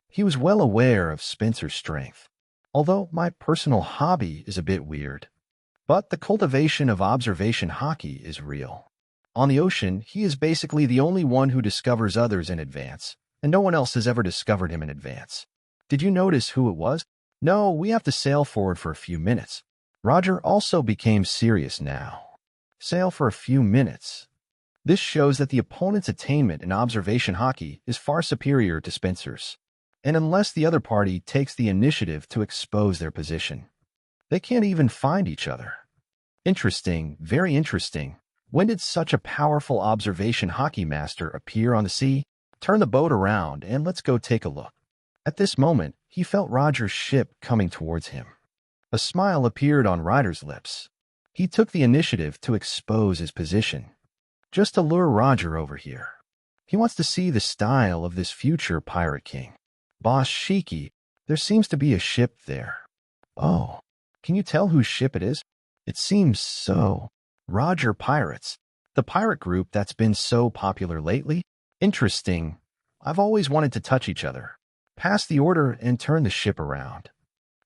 [SPEAKER 1] He was well aware of Spencer's strength, although my personal hobby is a bit weird. But the cultivation of observation hockey is real. On the ocean, he is basically the only one who discovers others in advance, and no one else has ever discovered him in advance. Did you notice who it was? No, we have to sail forward for a few minutes. Roger also became serious now. Sail for a few minutes. This shows that the opponent's attainment in observation hockey is far superior to Spencer's. And unless the other party takes the initiative to expose their position, they can't even find each other. Interesting, very interesting. When did such a powerful observation hockey master appear on the sea? Turn the boat around and let's go take a look. At this moment, he felt Roger's ship coming towards him. A smile appeared on Ryder's lips. He took the initiative to expose his position, just to lure Roger over here. He wants to see the style of this future pirate king. Boss Shiki, there seems to be a ship there. Oh, can you tell whose ship it is? It seems so. Roger Pirates, the pirate group that's been so popular lately? Interesting. I've always wanted to touch each other. Pass the order and turn the ship around.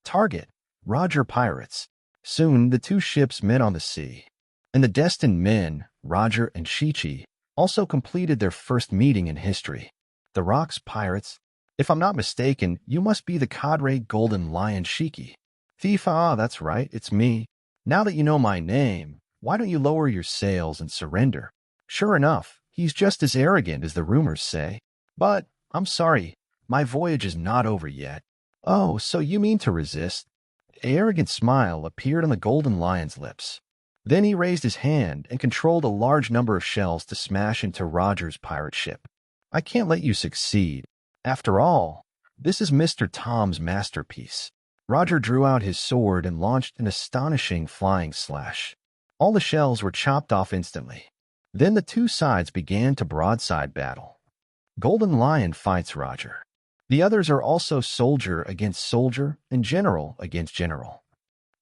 [SPEAKER 1] Target, Roger Pirates. Soon the two ships met on the sea, and the destined men, Roger and Shichi, also completed their first meeting in history. The Rocks Pirates. If I'm not mistaken, you must be the cadre Golden Lion Shiki. Thief, that's right, it's me. Now that you know my name, why don't you lower your sails and surrender? Sure enough, he's just as arrogant as the rumors say. But, I'm sorry, my voyage is not over yet. Oh, so you mean to resist? An arrogant smile appeared on the Golden Lion's lips. Then he raised his hand and controlled a large number of shells to smash into Roger's pirate ship. I can't let you succeed. After all, this is Mr. Tom's masterpiece. Roger drew out his sword and launched an astonishing flying slash. All the shells were chopped off instantly. Then the two sides began to broadside battle. Golden Lion fights Roger. The others are also soldier against soldier and general against general.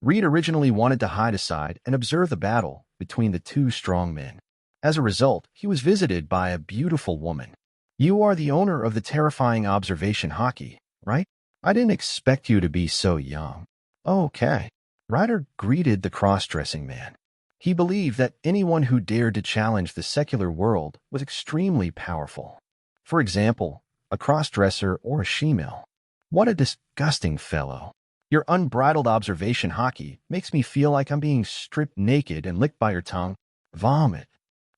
[SPEAKER 1] Reed originally wanted to hide aside and observe the battle between the two strong men. As a result, he was visited by a beautiful woman. You are the owner of the terrifying observation hockey, right? I didn't expect you to be so young. Okay. Ryder greeted the cross-dressing man. He believed that anyone who dared to challenge the secular world was extremely powerful. For example, a cross-dresser or a she-male. What a disgusting fellow. Your unbridled observation hockey makes me feel like I'm being stripped naked and licked by your tongue. Vomit.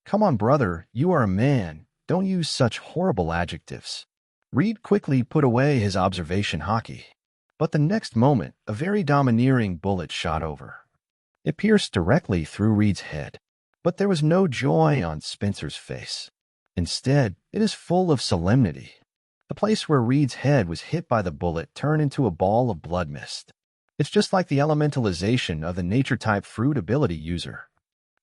[SPEAKER 1] Come on, brother, you are a man. Don't use such horrible adjectives. Reed quickly put away his observation hockey. But the next moment, a very domineering bullet shot over. It pierced directly through Reed's head. But there was no joy on Spencer's face. Instead, it is full of solemnity. The place where Reed's head was hit by the bullet turned into a ball of blood mist. It's just like the elementalization of the nature-type fruit ability user.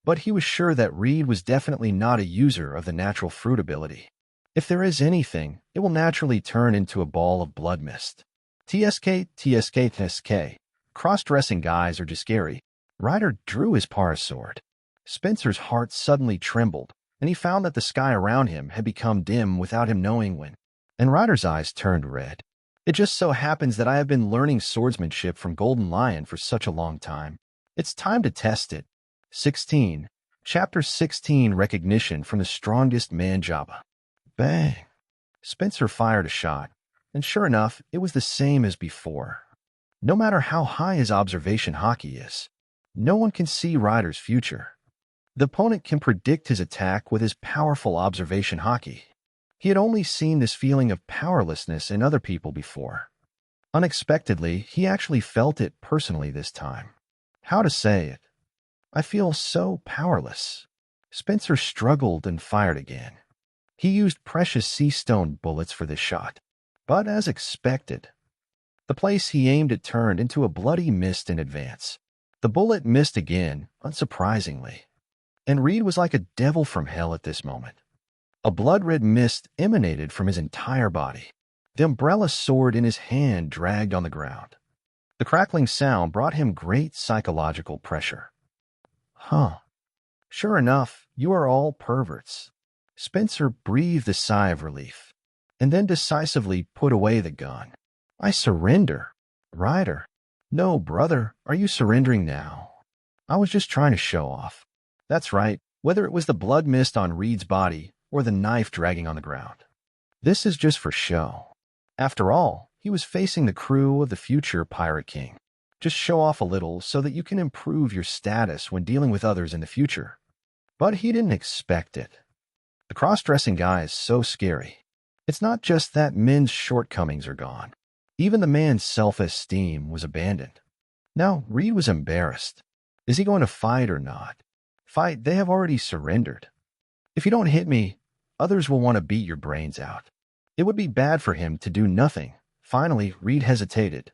[SPEAKER 1] But he was sure that Reed was definitely not a user of the natural fruit ability. If there is anything, it will naturally turn into a ball of blood mist. TSK. Cross-dressing guys are just scary. Ryder drew his parasword. Spencer's heart suddenly trembled, and he found that the sky around him had become dim without him knowing when. And Ryder's eyes turned red. It just so happens that I have been learning swordsmanship from Golden Lion for such a long time. It's time to test it. 16. Chapter 16, Recognition from the Strongest Man Jabba. Bang! Spencer fired a shot, and sure enough, it was the same as before. No matter how high his observation hockey is, no one can see Ryder's future. The opponent can predict his attack with his powerful observation hockey. He had only seen this feeling of powerlessness in other people before. Unexpectedly, he actually felt it personally this time. How to say it? I feel so powerless. Spencer struggled and fired again. He used precious sea stone bullets for this shot, but as expected, the place he aimed it turned into a bloody mist in advance. The bullet missed again, unsurprisingly, and Reed was like a devil from hell at this moment. A blood-red mist emanated from his entire body. The umbrella sword in his hand dragged on the ground. The crackling sound brought him great psychological pressure. Huh. Sure enough, you are all perverts. Spencer breathed a sigh of relief, and then decisively put away the gun. I surrender. Ryder. No, brother, are you surrendering now? I was just trying to show off. That's right, whether it was the blood mist on Reed's body or the knife dragging on the ground. This is just for show. After all, he was facing the crew of the future Pirate King. Just show off a little so that you can improve your status when dealing with others in the future. But he didn't expect it. The cross-dressing guy is so scary. It's not just that men's shortcomings are gone. Even the man's self-esteem was abandoned. Now, Reed was embarrassed. Is he going to fight or not? Fight, they have already surrendered. If you don't hit me, others will want to beat your brains out. It would be bad for him to do nothing. Finally, Reed hesitated.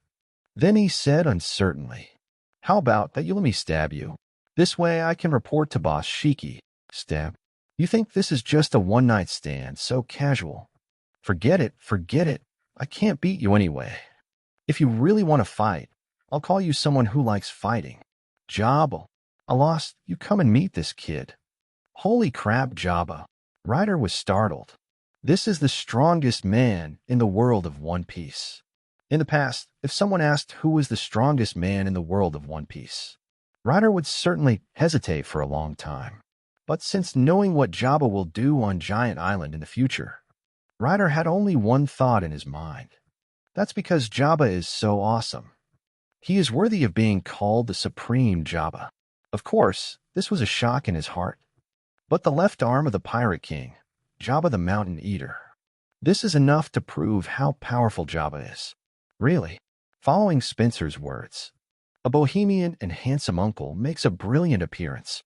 [SPEAKER 1] Then he said uncertainly, how about that you let me stab you? This way I can report to Boss Shiki. Stab? You think this is just a one-night stand, so casual? Forget it, forget it. I can't beat you anyway. If you really want to fight, I'll call you someone who likes fighting. Jabba. I lost. You come and meet this kid. Holy crap, Jabba. Ryder was startled. This is the strongest man in the world of One Piece. In the past, if someone asked who was the strongest man in the world of One Piece, Ryder would certainly hesitate for a long time. But since knowing what Jabba will do on Giant Island in the future, Ryder had only one thought in his mind. That's because Jabba is so awesome. He is worthy of being called the Supreme Jabba. Of course, this was a shock in his heart. But the left arm of the Pirate King, Jabba the Mountain Eater. This is enough to prove how powerful Jabba is. Really, following Spencer's words, a bohemian and handsome uncle makes a brilliant appearance.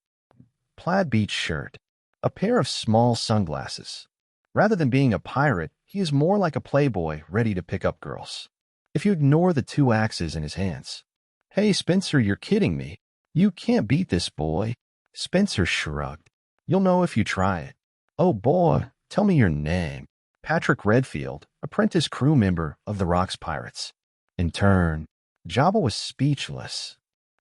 [SPEAKER 1] Plaid beach shirt, a pair of small sunglasses. Rather than being a pirate, he is more like a playboy ready to pick up girls. If you ignore the two axes in his hands. Hey, Spencer, you're kidding me. You can't beat this boy. Spencer shrugged. You'll know if you try it. Oh boy, tell me your name. Patrick Redfield, apprentice crew member of the Rocks Pirates. In turn, Jabba was speechless.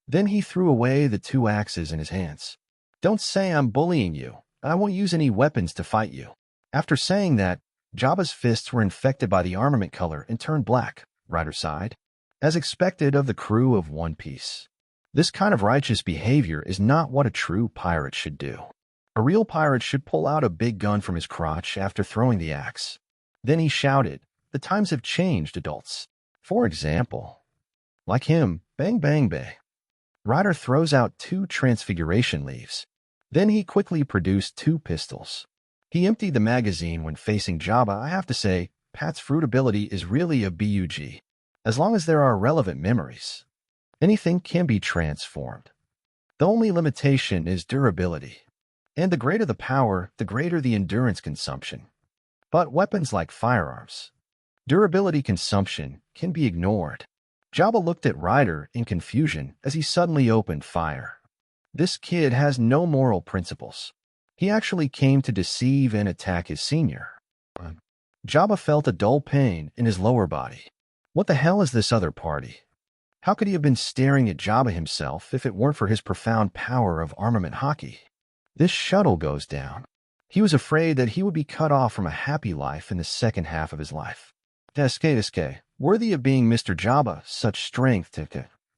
[SPEAKER 1] Then he threw away the two axes in his hands. Don't say I'm bullying you, and I won't use any weapons to fight you. After saying that, Jabba's fists were infected by the armament color and turned black, Ryder sighed, as expected of the crew of One Piece. This kind of righteous behavior is not what a true pirate should do. A real pirate should pull out a big gun from his crotch after throwing the axe. Then he shouted, the times have changed, adults. For example, like him, bang bang bang. Ryder throws out two transfiguration leaves. Then he quickly produced two pistols. He emptied the magazine when facing Jabba. I have to say, Pat's fruit ability is really a bug. As long as there are relevant memories, anything can be transformed. The only limitation is durability. And the greater the power, the greater the endurance consumption. But weapons like firearms, durability consumption can be ignored. Jabba looked at Ryder in confusion as he suddenly opened fire. This kid has no moral principles. He actually came to deceive and attack his senior. Jabba felt a dull pain in his lower body. What the hell is this other party? How could he have been staring at Jabba himself if it weren't for his profound power of armament hockey? This shuttle goes down. He was afraid that he would be cut off from a happy life in the second half of his life. Deske, worthy of being Mr. Jabba, such strength,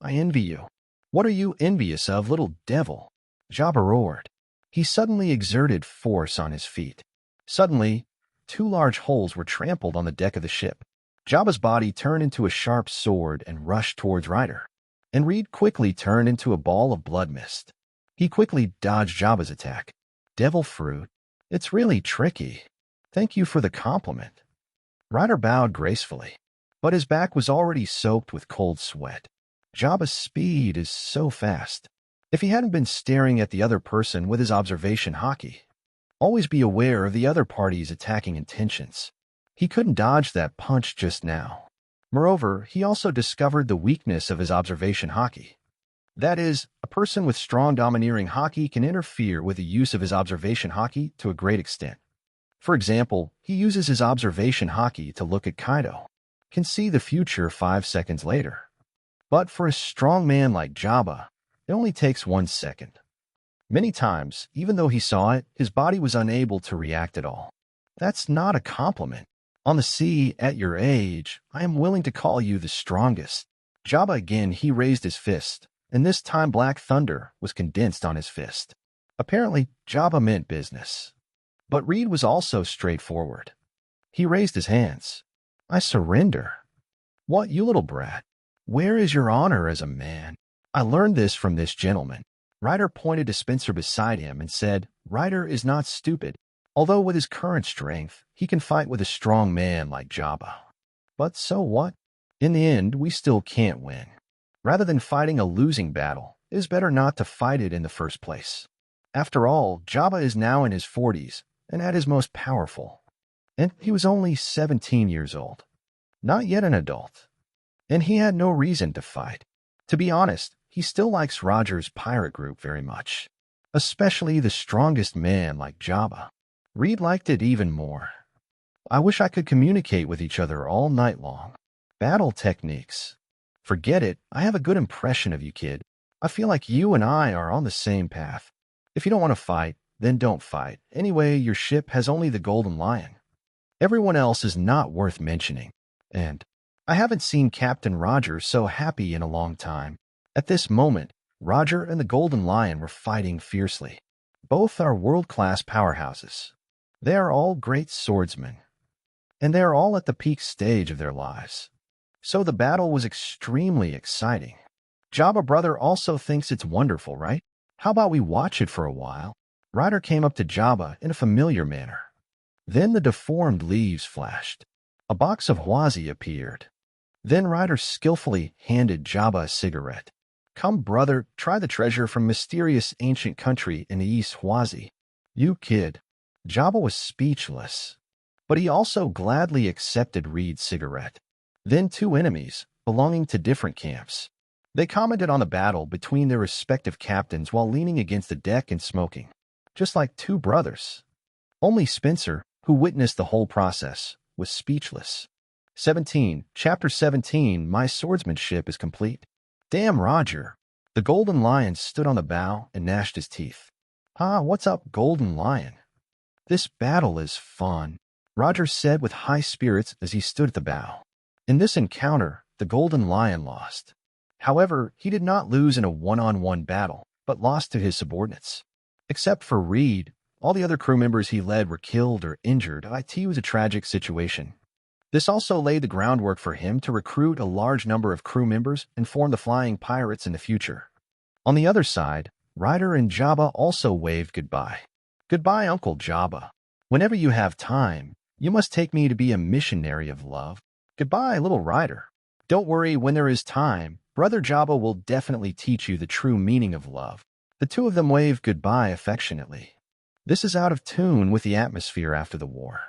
[SPEAKER 1] I envy you. What are you envious of, little devil? Jabba roared. He suddenly exerted force on his feet. Suddenly, two large holes were trampled on the deck of the ship. Jabba's body turned into a sharp sword and rushed towards Ryder, and Reed quickly turned into a ball of blood mist. He quickly dodged Jabba's attack. Devil fruit. It's really tricky. Thank you for the compliment. Ryder bowed gracefully, but his back was already soaked with cold sweat. Jabba's speed is so fast. If he hadn't been staring at the other person with his observation hockey, always be aware of the other party's attacking intentions. He couldn't dodge that punch just now. Moreover, he also discovered the weakness of his observation hockey. That is, a person with strong domineering hockey can interfere with the use of his observation hockey to a great extent. For example, he uses his observation hockey to look at Kaido, can see the future 5 seconds later. But for a strong man like Jabba, it only takes 1 second. Many times, even though he saw it, his body was unable to react at all. That's not a compliment. On the sea, at your age, I am willing to call you the strongest. Jabba again, he raised his fist, and this time black thunder was condensed on his fist. Apparently, Jabba meant business. But Reed was also straightforward. He raised his hands. I surrender. What, you little brat? Where is your honor as a man? I learned this from this gentleman. Ryder pointed to Spencer beside him and said, Ryder is not stupid. Although with his current strength, he can fight with a strong man like Jabba. But so what? In the end, we still can't win. Rather than fighting a losing battle, it is better not to fight it in the first place. After all, Jabba is now in his 40s and at his most powerful. And he was only 17 years old. Not yet an adult. And he had no reason to fight. To be honest, he still likes Roger's pirate group very much. Especially the strongest man like Jabba. Reed liked it even more. I wish I could communicate with each other all night long. Battle techniques. Forget it, I have a good impression of you, kid. I feel like you and I are on the same path. If you don't want to fight, then don't fight. Anyway, your ship has only the Golden Lion. Everyone else is not worth mentioning. And I haven't seen Captain Roger so happy in a long time. At this moment, Roger and the Golden Lion were fighting fiercely. Both are world-class powerhouses. They are all great swordsmen, and they are all at the peak stage of their lives. So the battle was extremely exciting. Jabba brother also thinks it's wonderful, right? How about we watch it for a while? Ryder came up to Jabba in a familiar manner. Then the deformed leaves flashed. A box of Huazi appeared. Then Ryder skillfully handed Jabba a cigarette. Come, brother, try the treasure from mysterious ancient country in the East Huazi. You kid. Jabba was speechless, but he also gladly accepted Reed's cigarette. Then two enemies, belonging to different camps. They commented on the battle between their respective captains while leaning against the deck and smoking, just like two brothers. Only Spencer, who witnessed the whole process, was speechless. 17. Chapter 17, My swordsmanship is complete. Damn, Roger. The Golden Lion stood on the bow and gnashed his teeth. What's up, Golden Lion? This battle is fun, Roger said with high spirits as he stood at the bow. In this encounter, the Golden Lion lost. However, he did not lose in a one-on-one battle, but lost to his subordinates. Except for Reed, all the other crew members he led were killed or injured. It was a tragic situation. This also laid the groundwork for him to recruit a large number of crew members and form the Flying Pirates in the future. On the other side, Ryder and Jabba also waved goodbye. Goodbye, Uncle Jabba. Whenever you have time, you must take me to be a missionary of love. Goodbye, little Ryder. Don't worry, when there is time, Brother Jabba will definitely teach you the true meaning of love. The two of them waved goodbye affectionately. This is out of tune with the atmosphere after the war.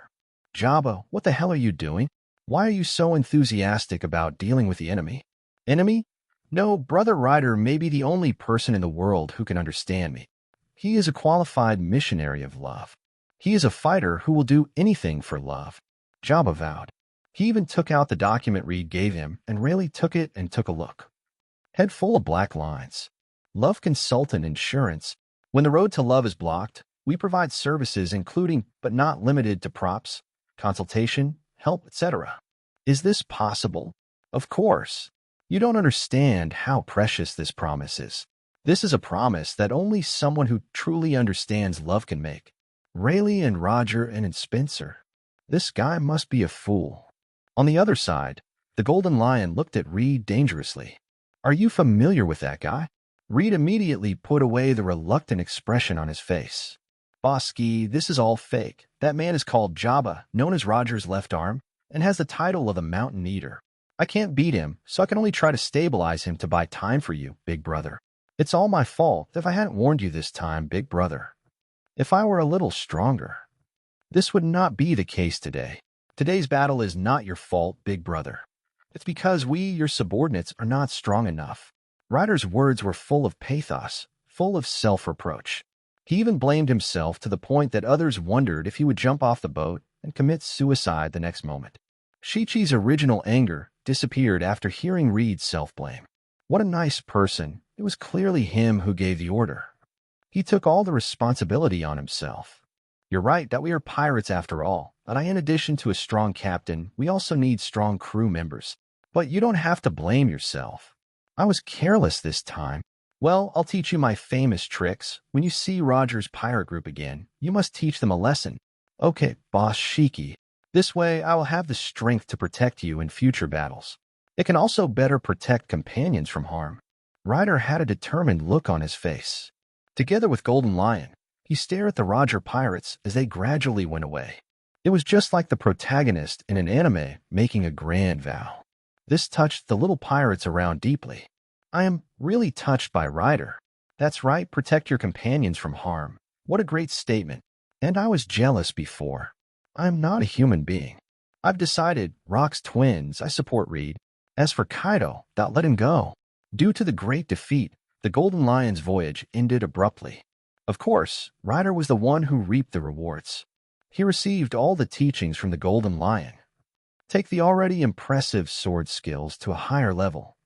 [SPEAKER 1] Jabba, what the hell are you doing? Why are you so enthusiastic about dealing with the enemy? Enemy? No, Brother Ryder may be the only person in the world who can understand me. He is a qualified missionary of love. He is a fighter who will do anything for love. Jabba vowed. He even took out the document Reed gave him and Rayleigh took it and took a look. Head full of black lines. Love Consultant Insurance. When the road to love is blocked, we provide services including but not limited to props, consultation, help, etc. Is this possible? Of course. You don't understand how precious this promise is. This is a promise that only someone who truly understands love can make. Rayleigh and Roger and Spencer. This guy must be a fool. On the other side, the Golden Lion looked at Reed dangerously. Are you familiar with that guy? Reed immediately put away the reluctant expression on his face. Bosky, this is all fake. That man is called Jabba, known as Roger's left arm, and has the title of the Mountain Eater. I can't beat him, so I can only try to stabilize him to buy time for you, big brother. It's all my fault if I hadn't warned you this time, big brother. If I were a little stronger. This would not be the case today. Today's battle is not your fault, big brother. It's because we, your subordinates, are not strong enough. Ryder's words were full of pathos, full of self-reproach. He even blamed himself to the point that others wondered if he would jump off the boat and commit suicide the next moment. Chi-Chi's original anger disappeared after hearing Reed's self-blame. What a nice person. It was clearly him who gave the order. He took all the responsibility on himself. You're right that we are pirates after all, but in addition to a strong captain, we also need strong crew members. But you don't have to blame yourself. I was careless this time. Well, I'll teach you my famous tricks. When you see Roger's pirate group again, you must teach them a lesson. Okay, Boss Shiki. This way, I will have the strength to protect you in future battles. It can also better protect companions from harm. Ryder had a determined look on his face. Together with Golden Lion, he stared at the Roger pirates as they gradually went away. It was just like the protagonist in an anime making a grand vow. This touched the little pirates around deeply. I am really touched by Ryder. That's right, protect your companions from harm. What a great statement. And I was jealous before. I'm not a human being. I've decided, Rock's twins, I support Reed. As for Kaido, let him go. Due to the great defeat, the Golden Lion's voyage ended abruptly. Of course, Ryder was the one who reaped the rewards. He received all the teachings from the Golden Lion. Take the already impressive sword skills to a higher level.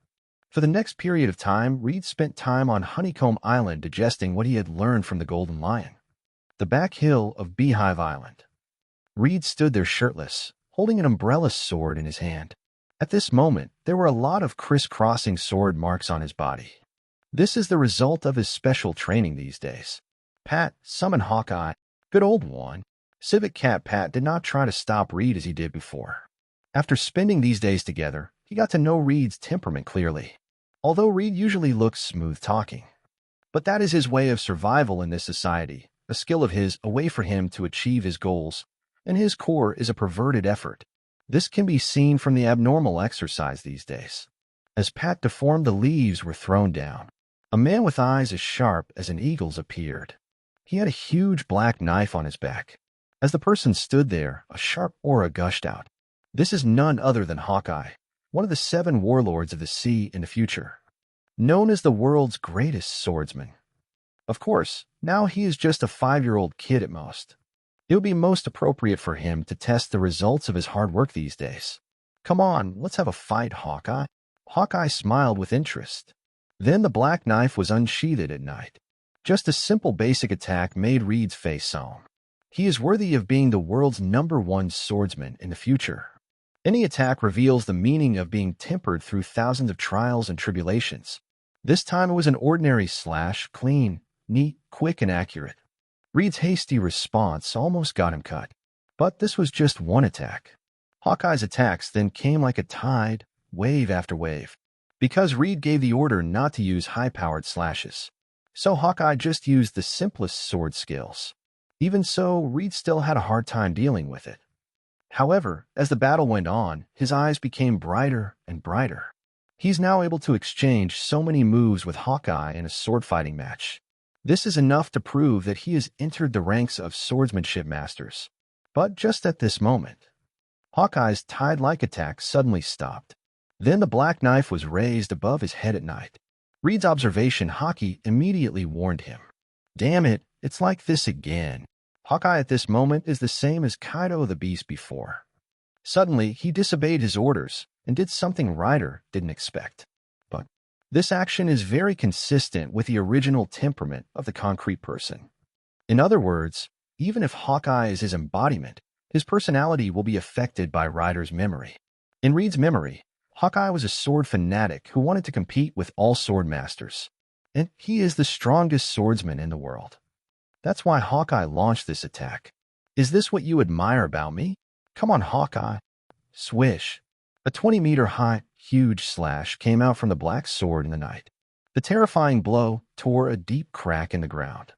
[SPEAKER 1] For the next period of time, Reed spent time on Honeycomb Island digesting what he had learned from the Golden Lion. The back hill of Beehive Island. Reed stood there shirtless, holding an umbrella sword in his hand. At this moment, there were a lot of crisscrossing sword marks on his body. This is the result of his special training these days. Pat, summon Hawkeye. Good old one. Civic Cat Pat did not try to stop Reed as he did before. After spending these days together, he got to know Reed's temperament clearly. Although Reed usually looks smooth-talking. But that is his way of survival in this society, a skill of his, a way for him to achieve his goals, and his core is a perverted effort. This can be seen from the abnormal exercise these days. As Pat deformed, the leaves were thrown down. A man with eyes as sharp as an eagle's appeared. He had a huge black knife on his back. As the person stood there, a sharp aura gushed out. This is none other than Hawkeye, one of the 7 warlords of the sea in the future, known as the world's greatest swordsman. Of course, now he is just a 5-year-old kid at most. It would be most appropriate for him to test the results of his hard work these days. Come on, let's have a fight, Hawkeye. Hawkeye smiled with interest. Then the black knife was unsheathed at night. Just a simple basic attack made Reed's face solemn. He is worthy of being the world's #1 swordsman in the future. Any attack reveals the meaning of being tempered through thousands of trials and tribulations. This time it was an ordinary slash, clean, neat, quick, and accurate. Reed's hasty response almost got him cut. But this was just one attack. Hawkeye's attacks then came like a tide, wave after wave. Because Reed gave the order not to use high-powered slashes. So Hawkeye just used the simplest sword skills. Even so, Reed still had a hard time dealing with it. However, as the battle went on, his eyes became brighter and brighter. He's now able to exchange so many moves with Hawkeye in a sword-fighting match. This is enough to prove that he has entered the ranks of swordsmanship masters. But just at this moment, Hawkeye's tide-like attack suddenly stopped. Then the black knife was raised above his head at night. Reed's observation Hawkeye immediately warned him. Damn it, it's like this again. Hawkeye at this moment is the same as Kaido the Beast before. Suddenly, he disobeyed his orders and did something Ryder didn't expect. But this action is very consistent with the original temperament of the concrete person. In other words, even if Hawkeye is his embodiment, his personality will be affected by Ryder's memory. In Reed's memory, Hawkeye was a sword fanatic who wanted to compete with all sword masters. and he is the strongest swordsman in the world. That's why Hawkeye launched this attack. Is this what you admire about me? Come on, Hawkeye. Swish. A 20-meter-high, huge slash came out from the black sword in the night. The terrifying blow tore a deep crack in the ground.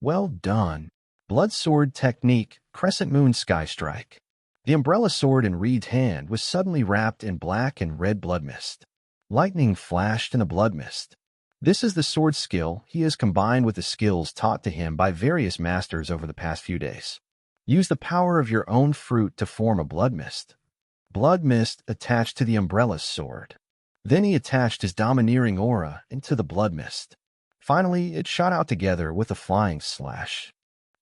[SPEAKER 1] Well done. Blood sword technique, crescent moon sky strike. The umbrella sword in Reed's hand was suddenly wrapped in black and red blood mist. Lightning flashed in the blood mist. This is the sword skill he has combined with the skills taught to him by various masters over the past few days. Use the power of your own fruit to form a blood mist. Blood mist attached to the umbrella sword. Then he attached his domineering aura into the blood mist. Finally, it shot out together with a flying slash.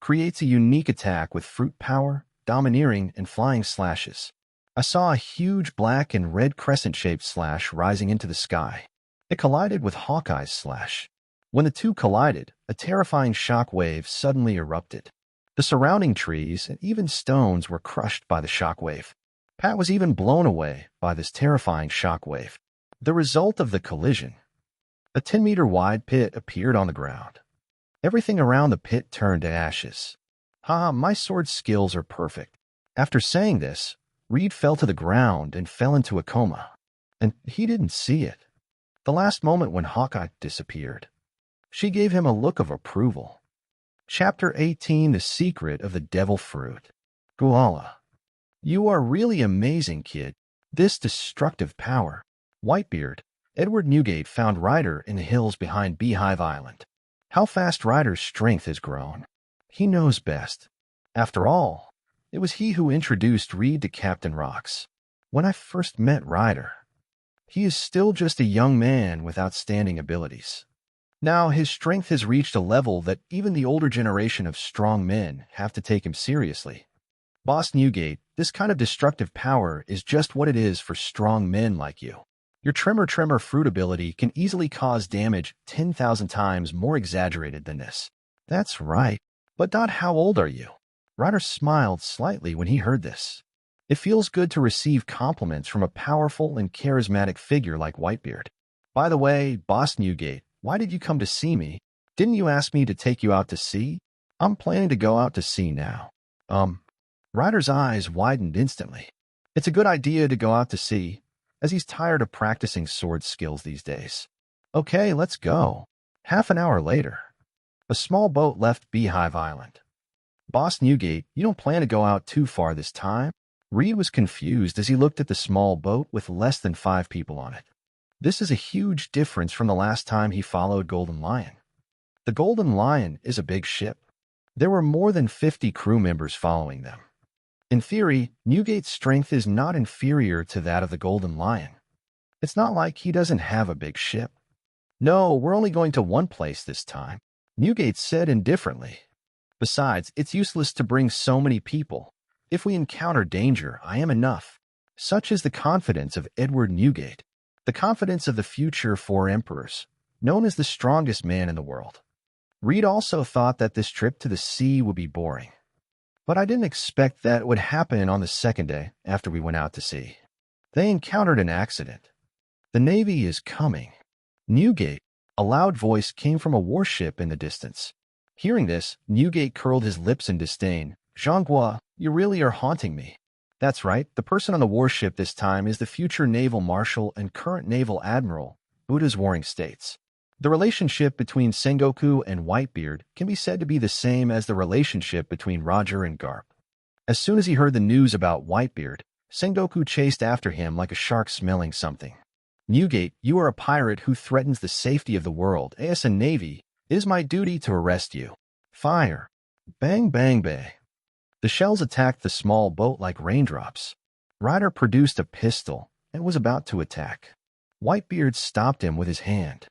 [SPEAKER 1] Creates a unique attack with fruit power, domineering, and flying slashes. I saw a huge black and red crescent-shaped slash rising into the sky. It collided with Hawkeye's slash. When the two collided, a terrifying shock wave suddenly erupted. The surrounding trees and even stones were crushed by the shock wave. Pat was even blown away by this terrifying shock wave. The result of the collision. A 10-meter-wide pit appeared on the ground. Everything around the pit turned to ashes. My sword skills are perfect. After saying this, Reed fell to the ground and fell into a coma. And he didn't see it. The last moment when Hawkeye disappeared. She gave him a look of approval. Chapter 18, The Secret of the Devil Fruit. Guala. You are really amazing, kid. This destructive power. Whitebeard. Edward Newgate found Ryder in the hills behind Beehive Island. How fast Ryder's strength has grown. He knows best. After all, it was he who introduced Reed to Captain Rocks. When I first met Ryder, he is still just a young man with outstanding abilities. Now his strength has reached a level that even the older generation of strong men have to take him seriously. Boss Newgate, this kind of destructive power is just what it is for strong men like you. Your Tremor fruit ability can easily cause damage 10,000 times more exaggerated than this. That's right. But Dot, how old are you? Ryder smiled slightly when he heard this. It feels good to receive compliments from a powerful and charismatic figure like Whitebeard. By the way, Boss Newgate, why did you come to see me? Didn't you ask me to take you out to sea? I'm planning to go out to sea now. Ryder's eyes widened instantly. It's a good idea to go out to sea, as he's tired of practicing sword skills these days. Okay, let's go. Half an hour later, a small boat left Beehive Island. Boss Newgate, you don't plan to go out too far this time? Reed was confused as he looked at the small boat with less than 5 people on it. This is a huge difference from the last time he followed Golden Lion. The Golden Lion is a big ship. There were more than 50 crew members following them. In theory, Newgate's strength is not inferior to that of the Golden Lion. It's not like he doesn't have a big ship. No, we're only going to one place this time, Newgate said indifferently. Besides, it's useless to bring so many people. If we encounter danger, I am enough. Such is the confidence of Edward Newgate, the confidence of the future 4 emperors, known as the strongest man in the world. Reed also thought that this trip to the sea would be boring. But I didn't expect that would happen on the second day after we went out to sea. They encountered an accident. The Navy is coming. Newgate, a loud voice came from a warship in the distance. Hearing this, Newgate curled his lips in disdain. Zhonghua, you really are haunting me. That's right, the person on the warship this time is the future naval marshal and current naval admiral, Buddha's Warring States. The relationship between Sengoku and Whitebeard can be said to be the same as the relationship between Roger and Garp. As soon as he heard the news about Whitebeard, Sengoku chased after him like a shark smelling something. Newgate, you are a pirate who threatens the safety of the world, as a navy. It is my duty to arrest you. Fire. Bang, bang, bang. The shells attacked the small boat like raindrops. Ryder produced a pistol and was about to attack. Whitebeard stopped him with his hand.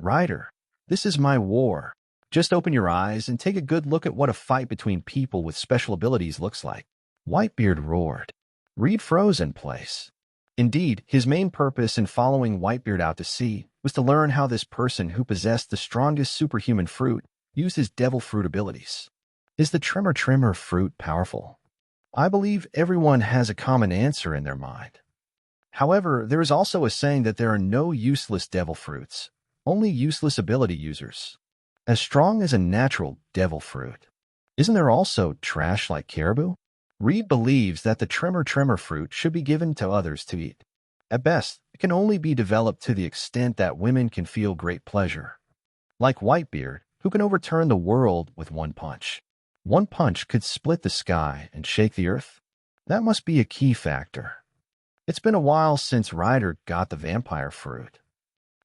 [SPEAKER 1] Ryder, this is my war. Just open your eyes and take a good look at what a fight between people with special abilities looks like. Whitebeard roared. Reed froze in place. Indeed, his main purpose in following Whitebeard out to sea was to learn how this person who possessed the strongest superhuman fruit used his devil fruit abilities. Is the Tremor fruit powerful? I believe everyone has a common answer in their mind. However, there is also a saying that there are no useless devil fruits, only useless ability users. As strong as a natural devil fruit. Isn't there also trash like caribou? Reed believes that the tremor fruit should be given to others to eat. At best, it can only be developed to the extent that women can feel great pleasure. Like Whitebeard, who can overturn the world with one punch. One punch could split the sky and shake the earth. That must be a key factor. It's been a while since Ryder got the vampire fruit.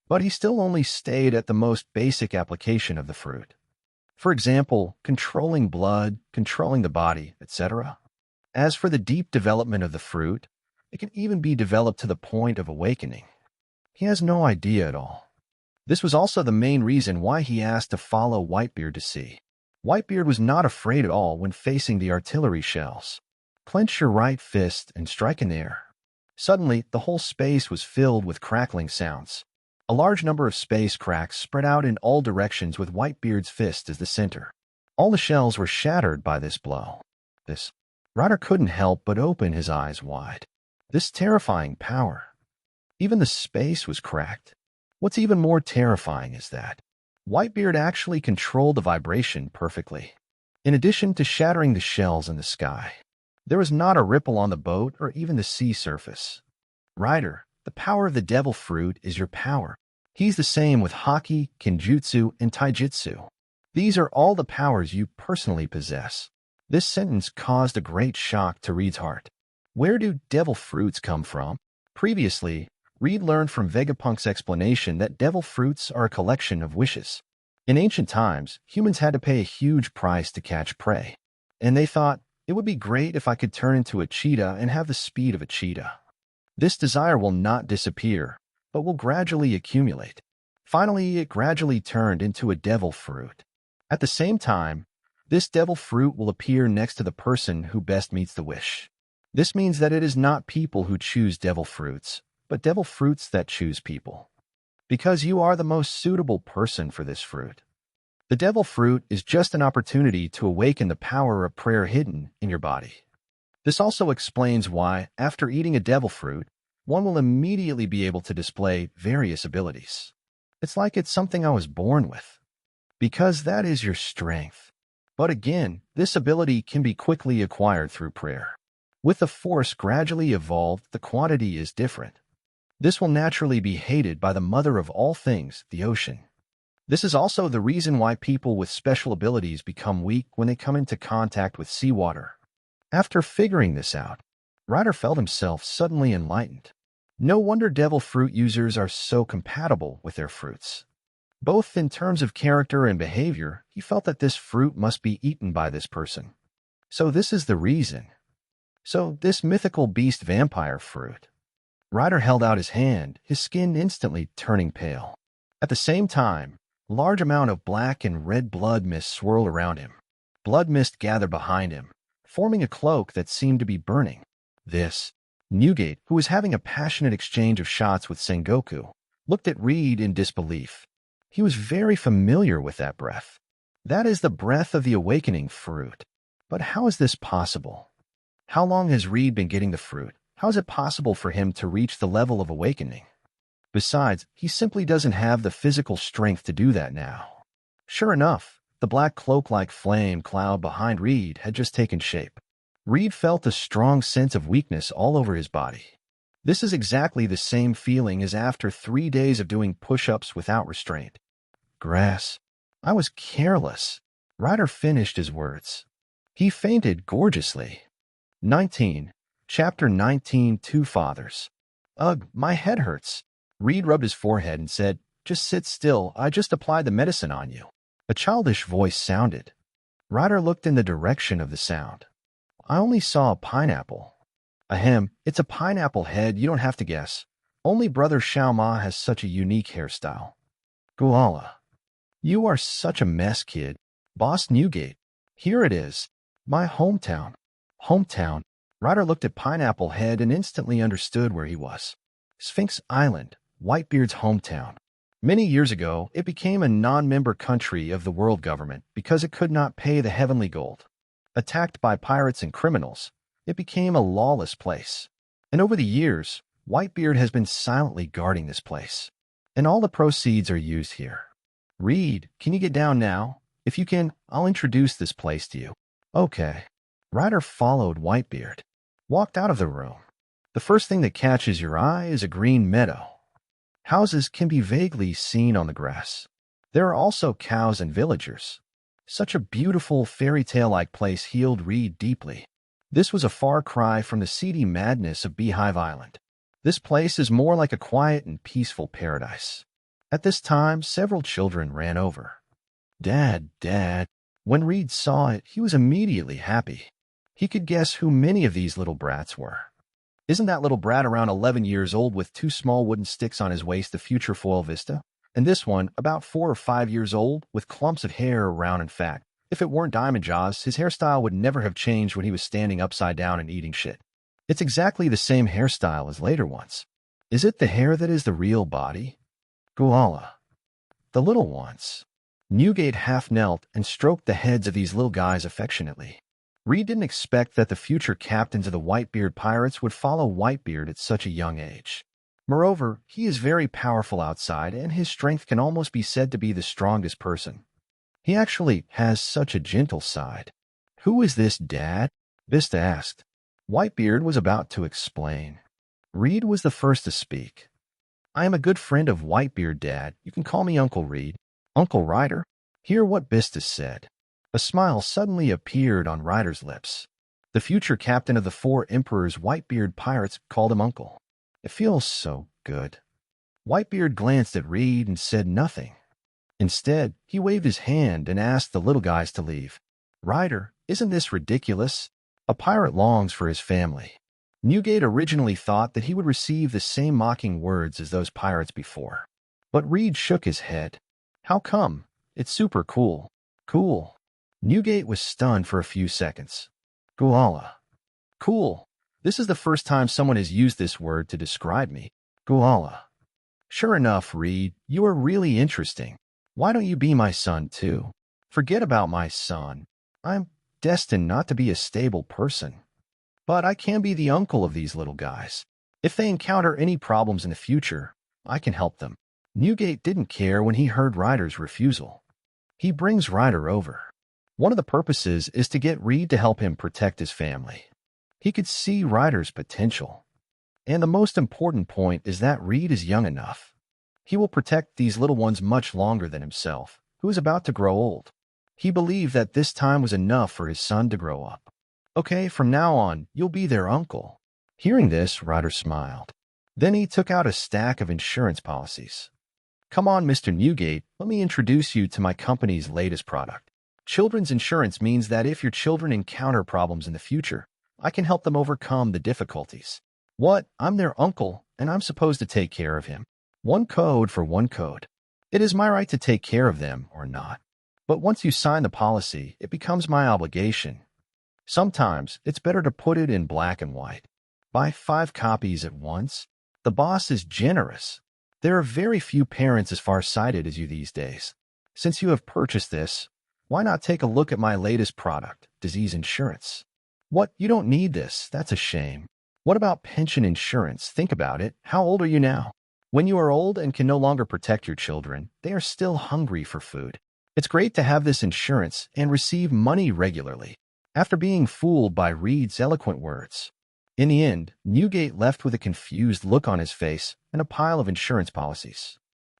[SPEAKER 1] But he still only stayed at the most basic application of the fruit. For example, controlling blood, controlling the body, etc. As for the deep development of the fruit, it can even be developed to the point of awakening. He has no idea at all. This was also the main reason why he asked to follow Whitebeard to see. Whitebeard was not afraid at all when facing the artillery shells. Clench your right fist and strike in air. Suddenly, the whole space was filled with crackling sounds. A large number of space cracks spread out in all directions with Whitebeard's fist as the center. All the shells were shattered by this blow. Ryder couldn't help but open his eyes wide. This terrifying power. Even the space was cracked. What's even more terrifying is that Whitebeard actually controlled the vibration perfectly. In addition to shattering the shells in the sky, there was not a ripple on the boat or even the sea surface. Ryder, the power of the devil fruit is your power. He's the same with hockey, kenjutsu, and taijutsu. These are all the powers you personally possess. This sentence caused a great shock to Reed's heart. Where do devil fruits come from? Previously, Reed learned from Vegapunk's explanation that devil fruits are a collection of wishes. In ancient times, humans had to pay a huge price to catch prey. And they thought, it would be great if I could turn into a cheetah and have the speed of a cheetah. This desire will not disappear, but will gradually accumulate. Finally, it gradually turned into a devil fruit. At the same time, this devil fruit will appear next to the person who best meets the wish. This means that it is not people who choose devil fruits, but devil fruits that choose people. Because you are the most suitable person for this fruit. The devil fruit is just an opportunity to awaken the power of prayer hidden in your body. This also explains why, after eating a devil fruit, one will immediately be able to display various abilities. It's like it's something I was born with. Because that is your strength. But again, this ability can be quickly acquired through prayer. With the force gradually evolved, the quantity is different. This will naturally be hated by the mother of all things, the ocean. This is also the reason why people with special abilities become weak when they come into contact with seawater. After figuring this out, Ryder felt himself suddenly enlightened. No wonder devil fruit users are so compatible with their fruits. Both in terms of character and behavior, he felt that this fruit must be eaten by this person. So this is the reason. So this mythical beast vampire fruit. Ryder held out his hand, his skin instantly turning pale. At the same time, a large amount of black and red blood mist swirled around him. Blood mist gathered behind him, forming a cloak that seemed to be burning. Newgate, who was having a passionate exchange of shots with Sengoku, looked at Reed in disbelief. He was very familiar with that breath. That is the breath of the awakening fruit. But how is this possible? How long has Reed been getting the fruit? How is it possible for him to reach the level of awakening? Besides, he simply doesn't have the physical strength to do that now. Sure enough, the black cloak-like flame cloud behind Reed had just taken shape. Reed felt a strong sense of weakness all over his body. This is exactly the same feeling as after 3 days of doing push-ups without restraint. Grass. I was careless. Ryder finished his words. He fainted gorgeously. 19. Chapter 19, Two Fathers. Ugh, my head hurts. Reed rubbed his forehead and said, Just sit still, I just applied the medicine on you. A childish voice sounded. Ryder looked in the direction of the sound. I only saw a pineapple. Ahem, it's a pineapple head, you don't have to guess. Only Brother Xiaoma has such a unique hairstyle. Guala. You are such a mess, kid. Boss Newgate. Here it is. My hometown. Hometown. Ryder looked at Pineapple Head and instantly understood where he was. Sphinx Island, Whitebeard's hometown. Many years ago, it became a non-member country of the world government because it could not pay the heavenly gold. Attacked by pirates and criminals, it became a lawless place. And over the years, Whitebeard has been silently guarding this place. and all the proceeds are used here. Reed, can you get down now? If you can, I'll introduce this place to you. Okay. Ryder followed Whitebeard, walked out of the room. The first thing that catches your eye is a green meadow. Houses can be vaguely seen on the grass. There are also cows and villagers. Such a beautiful fairy tale-like place healed Reed deeply. This was a far cry from the seedy madness of Beehive Island. This place is more like a quiet and peaceful paradise. At this time, several children ran over. Dad, Dad. When Reed saw it, he was immediately happy. He could guess who many of these little brats were. Isn't that little brat around 11 years old with 2 small wooden sticks on his waist the future Foil Vista? And this one, about 4 or 5 years old, with clumps of hair around and fat. If it weren't Diamond Jaws, his hairstyle would never have changed when he was standing upside down and eating shit. It's exactly the same hairstyle as later ones. Is it the hair that is the real body? Guala. The little ones. Newgate half knelt and stroked the heads of these little guys affectionately. Reed didn't expect that the future captains of the Whitebeard pirates would follow Whitebeard at such a young age. Moreover, he is very powerful outside, and his strength can almost be said to be the strongest person. He actually has such a gentle side. Who is this, Dad? Vista asked. Whitebeard was about to explain. Reed was the first to speak. I am a good friend of Whitebeard, Dad. You can call me Uncle Reed. Uncle Ryder? Hear what Vista said. A smile suddenly appeared on Ryder's lips. The future captain of the 4 Emperor's Whitebeard pirates called him Uncle. It feels so good. Whitebeard glanced at Reed and said nothing. Instead, he waved his hand and asked the little guys to leave. Ryder, isn't this ridiculous? A pirate longs for his family. Newgate originally thought that he would receive the same mocking words as those pirates before. But Reed shook his head. How come? It's super cool. Cool. Newgate was stunned for a few seconds. Guala. Cool. This is the first time someone has used this word to describe me. Guala. Sure enough, Reed, you are really interesting. Why don't you be my son, too? Forget about my son. I'm destined not to be a stable person. But I can be the uncle of these little guys. If they encounter any problems in the future, I can help them. Newgate didn't care when he heard Ryder's refusal. He brings Ryder over. One of the purposes is to get Reed to help him protect his family. He could see Ryder's potential. And the most important point is that Reed is young enough. He will protect these little ones much longer than himself, who is about to grow old. He believed that this time was enough for his son to grow up. Okay, from now on, you'll be their uncle. Hearing this, Ryder smiled. Then he took out a stack of insurance policies. Come on, Mr. Newgate, let me introduce you to my company's latest product. Children's insurance means that if your children encounter problems in the future, I can help them overcome the difficulties. What? I'm their uncle, and I'm supposed to take care of him. One code for one code. It is my right to take care of them or not. But once you sign the policy, it becomes my obligation. Sometimes it's better to put it in black and white. Buy 5 copies at once. The boss is generous. There are very few parents as far-sighted as you these days. Since you have purchased this, why not take a look at my latest product, disease insurance? What? You don't need this. That's a shame. What about pension insurance? Think about it. How old are you now? When you are old and can no longer protect your children, they are still hungry for food. It's great to have this insurance and receive money regularly. After being fooled by Reed's eloquent words. In the end, Newgate left with a confused look on his face and a pile of insurance policies.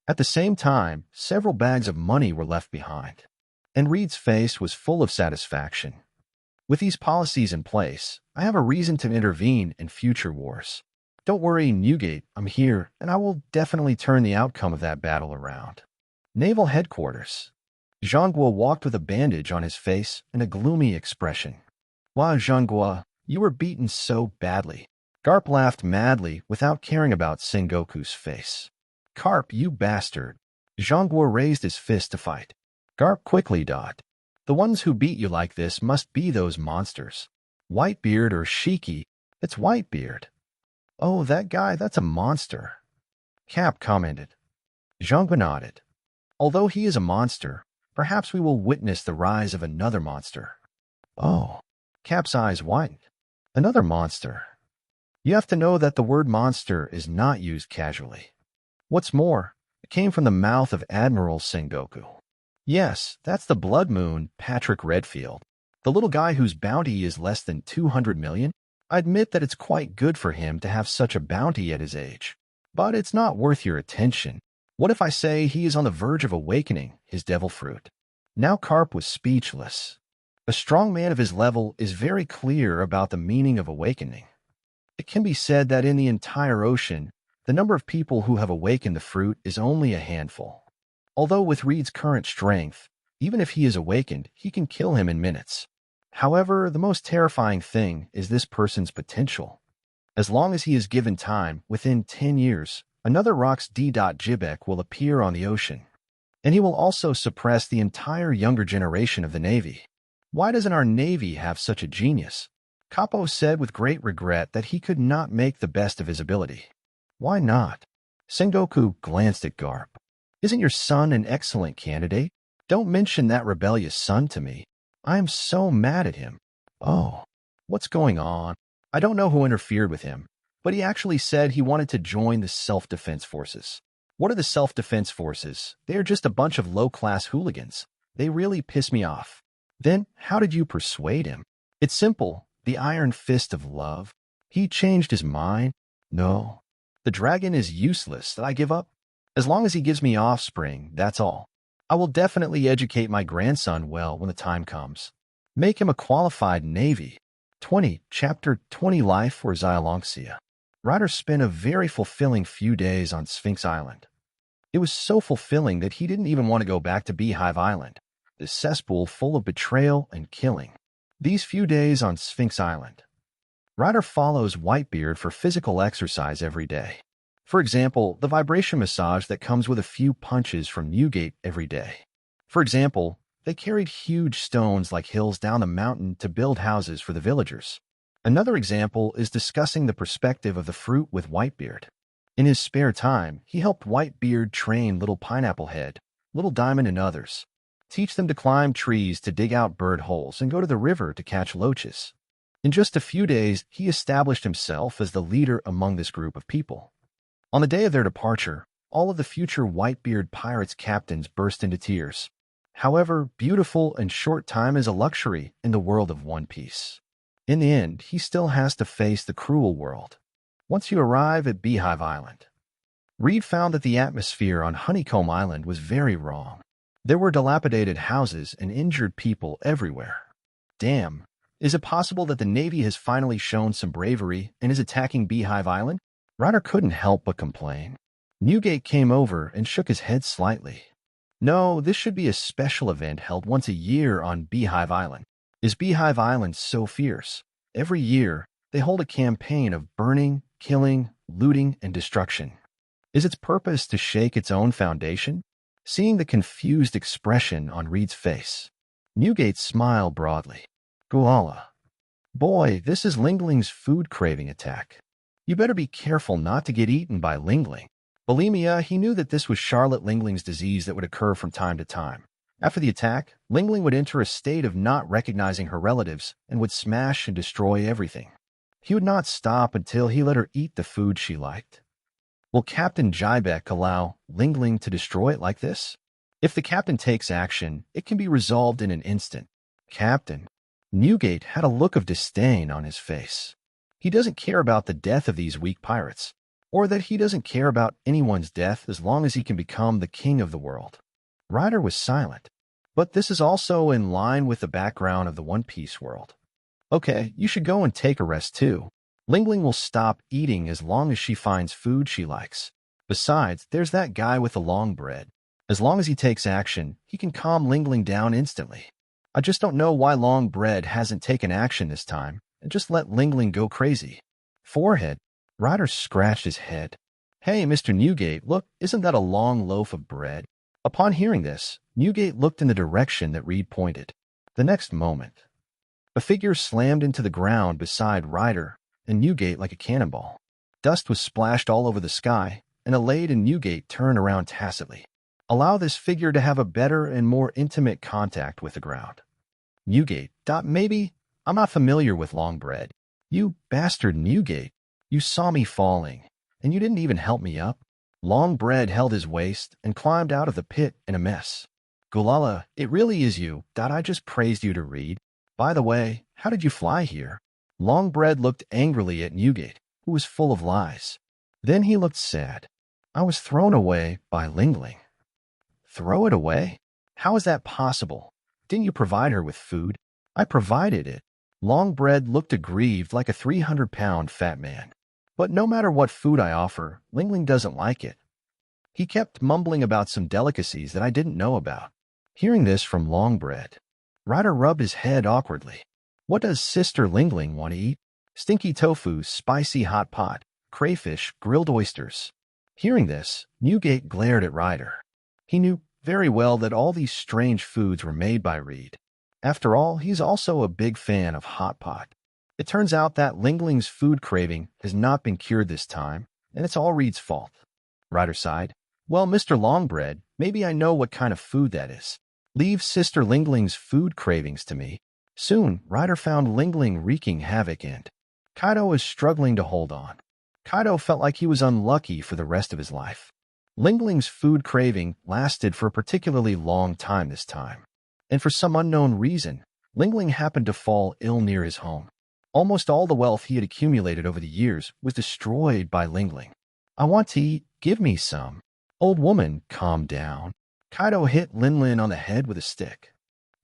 [SPEAKER 1] At the same time, several bags of money were left behind. And Reed's face was full of satisfaction. With these policies in place, I have a reason to intervene in future wars. Don't worry, Newgate, I'm here, and I will definitely turn the outcome of that battle around. Naval Headquarters. Zhangguo walked with a bandage on his face and a gloomy expression. Wow, Zhangguo, you were beaten so badly. Garp laughed madly without caring about Sengoku's face. Garp, you bastard. Zhangguo raised his fist to fight. Garp quickly dodged. The ones who beat you like this must be those monsters. Whitebeard or Shiki. It's Whitebeard. Oh, that guy, that's a monster. Cap commented. Zhangguo nodded. Although he is a monster, perhaps we will witness the rise of another monster. Oh. Cap's eyes widened. Another monster. You have to know that the word monster is not used casually. What's more, It came from the mouth of Admiral Sengoku. Yes, that's the blood moon, Patrick Redfield. The little guy whose bounty is less than 200 million? I admit that it's quite good for him to have such a bounty at his age. But it's not worth your attention. What if I say he is on the verge of awakening his devil fruit? Now Carp was speechless. A strong man of his level is very clear about the meaning of awakening. It can be said that in the entire ocean, the number of people who have awakened the fruit is only a handful. Although with Reed's current strength, even if he is awakened, he can kill him in minutes. However, the most terrifying thing is this person's potential. As long as he is given time, within 10 years, another Rox D.Jibek will appear on the ocean. And he will also suppress the entire younger generation of the Navy. Why doesn't our Navy have such a genius? Capo said with great regret that he could not make the best of his ability. Why not? Sengoku glanced at Garp. Isn't your son an excellent candidate? Don't mention that rebellious son to me. I am so mad at him. Oh, what's going on? I don't know who interfered with him, but he actually said he wanted to join the self-defense forces. What are the self-defense forces? They are just a bunch of low-class hooligans. They really piss me off. Then, how did you persuade him? It's simple. The iron fist of love. He changed his mind. No. The dragon is useless. I give up. As long as he gives me offspring, that's all. I will definitely educate my grandson well when the time comes. Make him a qualified Navy. 20. Chapter 20 Life for Xyloxia. Ryder spent a very fulfilling few days on Sphinx Island. It was so fulfilling that he didn't even want to go back to Beehive Island, the cesspool full of betrayal and killing. These few days on Sphinx Island. Ryder follows Whitebeard for physical exercise every day. For example, the vibration massage that comes with a few punches from Newgate every day. For example, they carried huge stones like hills down the mountain to build houses for the villagers. Another example is discussing the perspective of the fruit with Whitebeard. In his spare time, he helped Whitebeard train Little Pineapple Head, Little Diamond and others. Teach them to climb trees to dig out bird holes and go to the river to catch loaches. In just a few days, he established himself as the leader among this group of people. On the day of their departure, all of the future Whitebeard pirates' captains burst into tears. However, beautiful and short time is a luxury in the world of One Piece. In the end, he still has to face the cruel world. Once you arrive at Beehive Island, Reed found that the atmosphere on Honeycomb Island was very wrong. There were dilapidated houses and injured people everywhere. Damn, is it possible that the Navy has finally shown some bravery and is attacking Beehive Island? Ryder couldn't help but complain. Newgate came over and shook his head slightly. No, this should be a special event held once a year on Beehive Island. Is Beehive Island so fierce? Every year, they hold a campaign of burning, killing, looting, and destruction. Is its purpose to shake its own foundation? Seeing the confused expression on Reed's face, Newgate smiled broadly. Guala. Boy, this is Lingling's food craving attack. You better be careful not to get eaten by Lingling. Bulimia, he knew that this was Charlotte Lingling's disease that would occur from time to time. After the attack, Lingling would enter a state of not recognizing her relatives and would smash and destroy everything. He would not stop until he let her eat the food she liked. Will Captain Jybek allow Lingling to destroy it like this? If the captain takes action, it can be resolved in an instant. Captain. Newgate had a look of disdain on his face. He doesn't care about the death of these weak pirates, or that he doesn't care about anyone's death as long as he can become the king of the world. Ryder was silent, but this is also in line with the background of the One Piece world. Okay, you should go and take a rest too. Lingling will stop eating as long as she finds food she likes. Besides, there's that guy with the long bread. As long as he takes action, he can calm Lingling down instantly. I just don't know why Long Bread hasn't taken action this time and just let Lingling go crazy. Forehead. Ryder scratched his head. Hey, Mr. Newgate, look, isn't that a long loaf of bread? Upon hearing this, Newgate looked in the direction that Reed pointed. The next moment, a figure slammed into the ground beside Ryder and Newgate like a cannonball. Dust was splashed all over the sky, and Alade and Newgate turned around tacitly. Allow this figure to have a better and more intimate contact with the ground. Newgate. Maybe. I'm not familiar with Long Bread. You bastard Newgate. You saw me falling, and you didn't even help me up. Longbread held his waist and climbed out of the pit in a mess. Gulala, it really is you that I just praised you to read. By the way, how did you fly here? Longbread looked angrily at Newgate, who was full of lies. Then he looked sad. I was thrown away by Lingling. Throw it away? How is that possible? Didn't you provide her with food? I provided it. Longbread looked aggrieved like a 300-pound fat man. But no matter what food I offer, Lingling doesn't like it. He kept mumbling about some delicacies that I didn't know about. Hearing this from Longbread, Ryder rubbed his head awkwardly. What does Sister Lingling want to eat? Stinky tofu, spicy hot pot, crayfish, grilled oysters. Hearing this, Newgate glared at Ryder. He knew very well that all these strange foods were made by Reed. After all, he's also a big fan of hot pot. It turns out that Lingling's food craving has not been cured this time, and it's all Reed's fault. Ryder sighed. Well, Mr. Longbread, maybe I know what kind of food that is. Leave Sister Lingling's food cravings to me. Soon, Ryder found Lingling wreaking havoc and Kaido was struggling to hold on. Kaido felt like he was unlucky for the rest of his life. Lingling's food craving lasted for a particularly long time this time. And for some unknown reason, Lingling happened to fall ill near his home. Almost all the wealth he had accumulated over the years was destroyed by Lingling. I want to eat. Give me some. Old woman, calm down. Kaido hit Linlin on the head with a stick.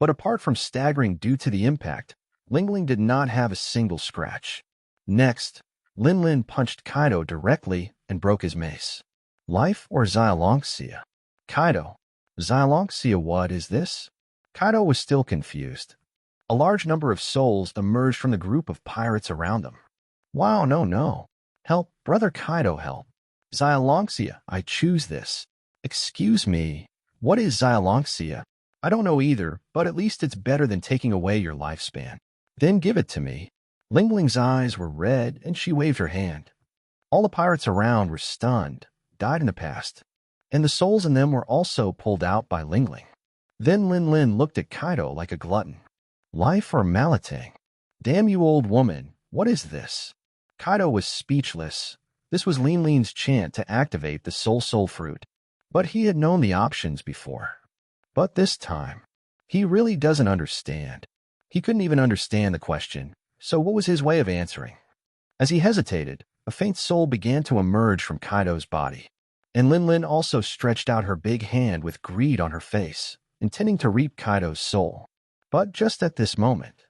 [SPEAKER 1] But apart from staggering due to the impact, Lingling did not have a single scratch. Next, Linlin punched Kaido directly and broke his mace. Life or Xylonksia? Kaido. Xylonksia, what is this? Kaido was still confused. A large number of souls emerged from the group of pirates around them. Wow, no. Help, brother Kaido, help. Xylonksia, I choose this. Excuse me, what is Xylonksia? I don't know either, but at least it's better than taking away your lifespan. Then give it to me. Lingling's eyes were red, and she waved her hand. All the pirates around were stunned, died in the past, and the souls in them were also pulled out by Lingling. Then Linlin looked at Kaido like a glutton. Life or Malatang? Damn you, old woman, what is this? Kaido was speechless. This was Linlin's chant to activate the soul fruit. But he had known the options before. But this time, he really doesn't understand. He couldn't even understand the question, so what was his way of answering? As he hesitated, a faint soul began to emerge from Kaido's body, and Linlin also stretched out her big hand with greed on her face, intending to reap Kaido's soul. But just at this moment,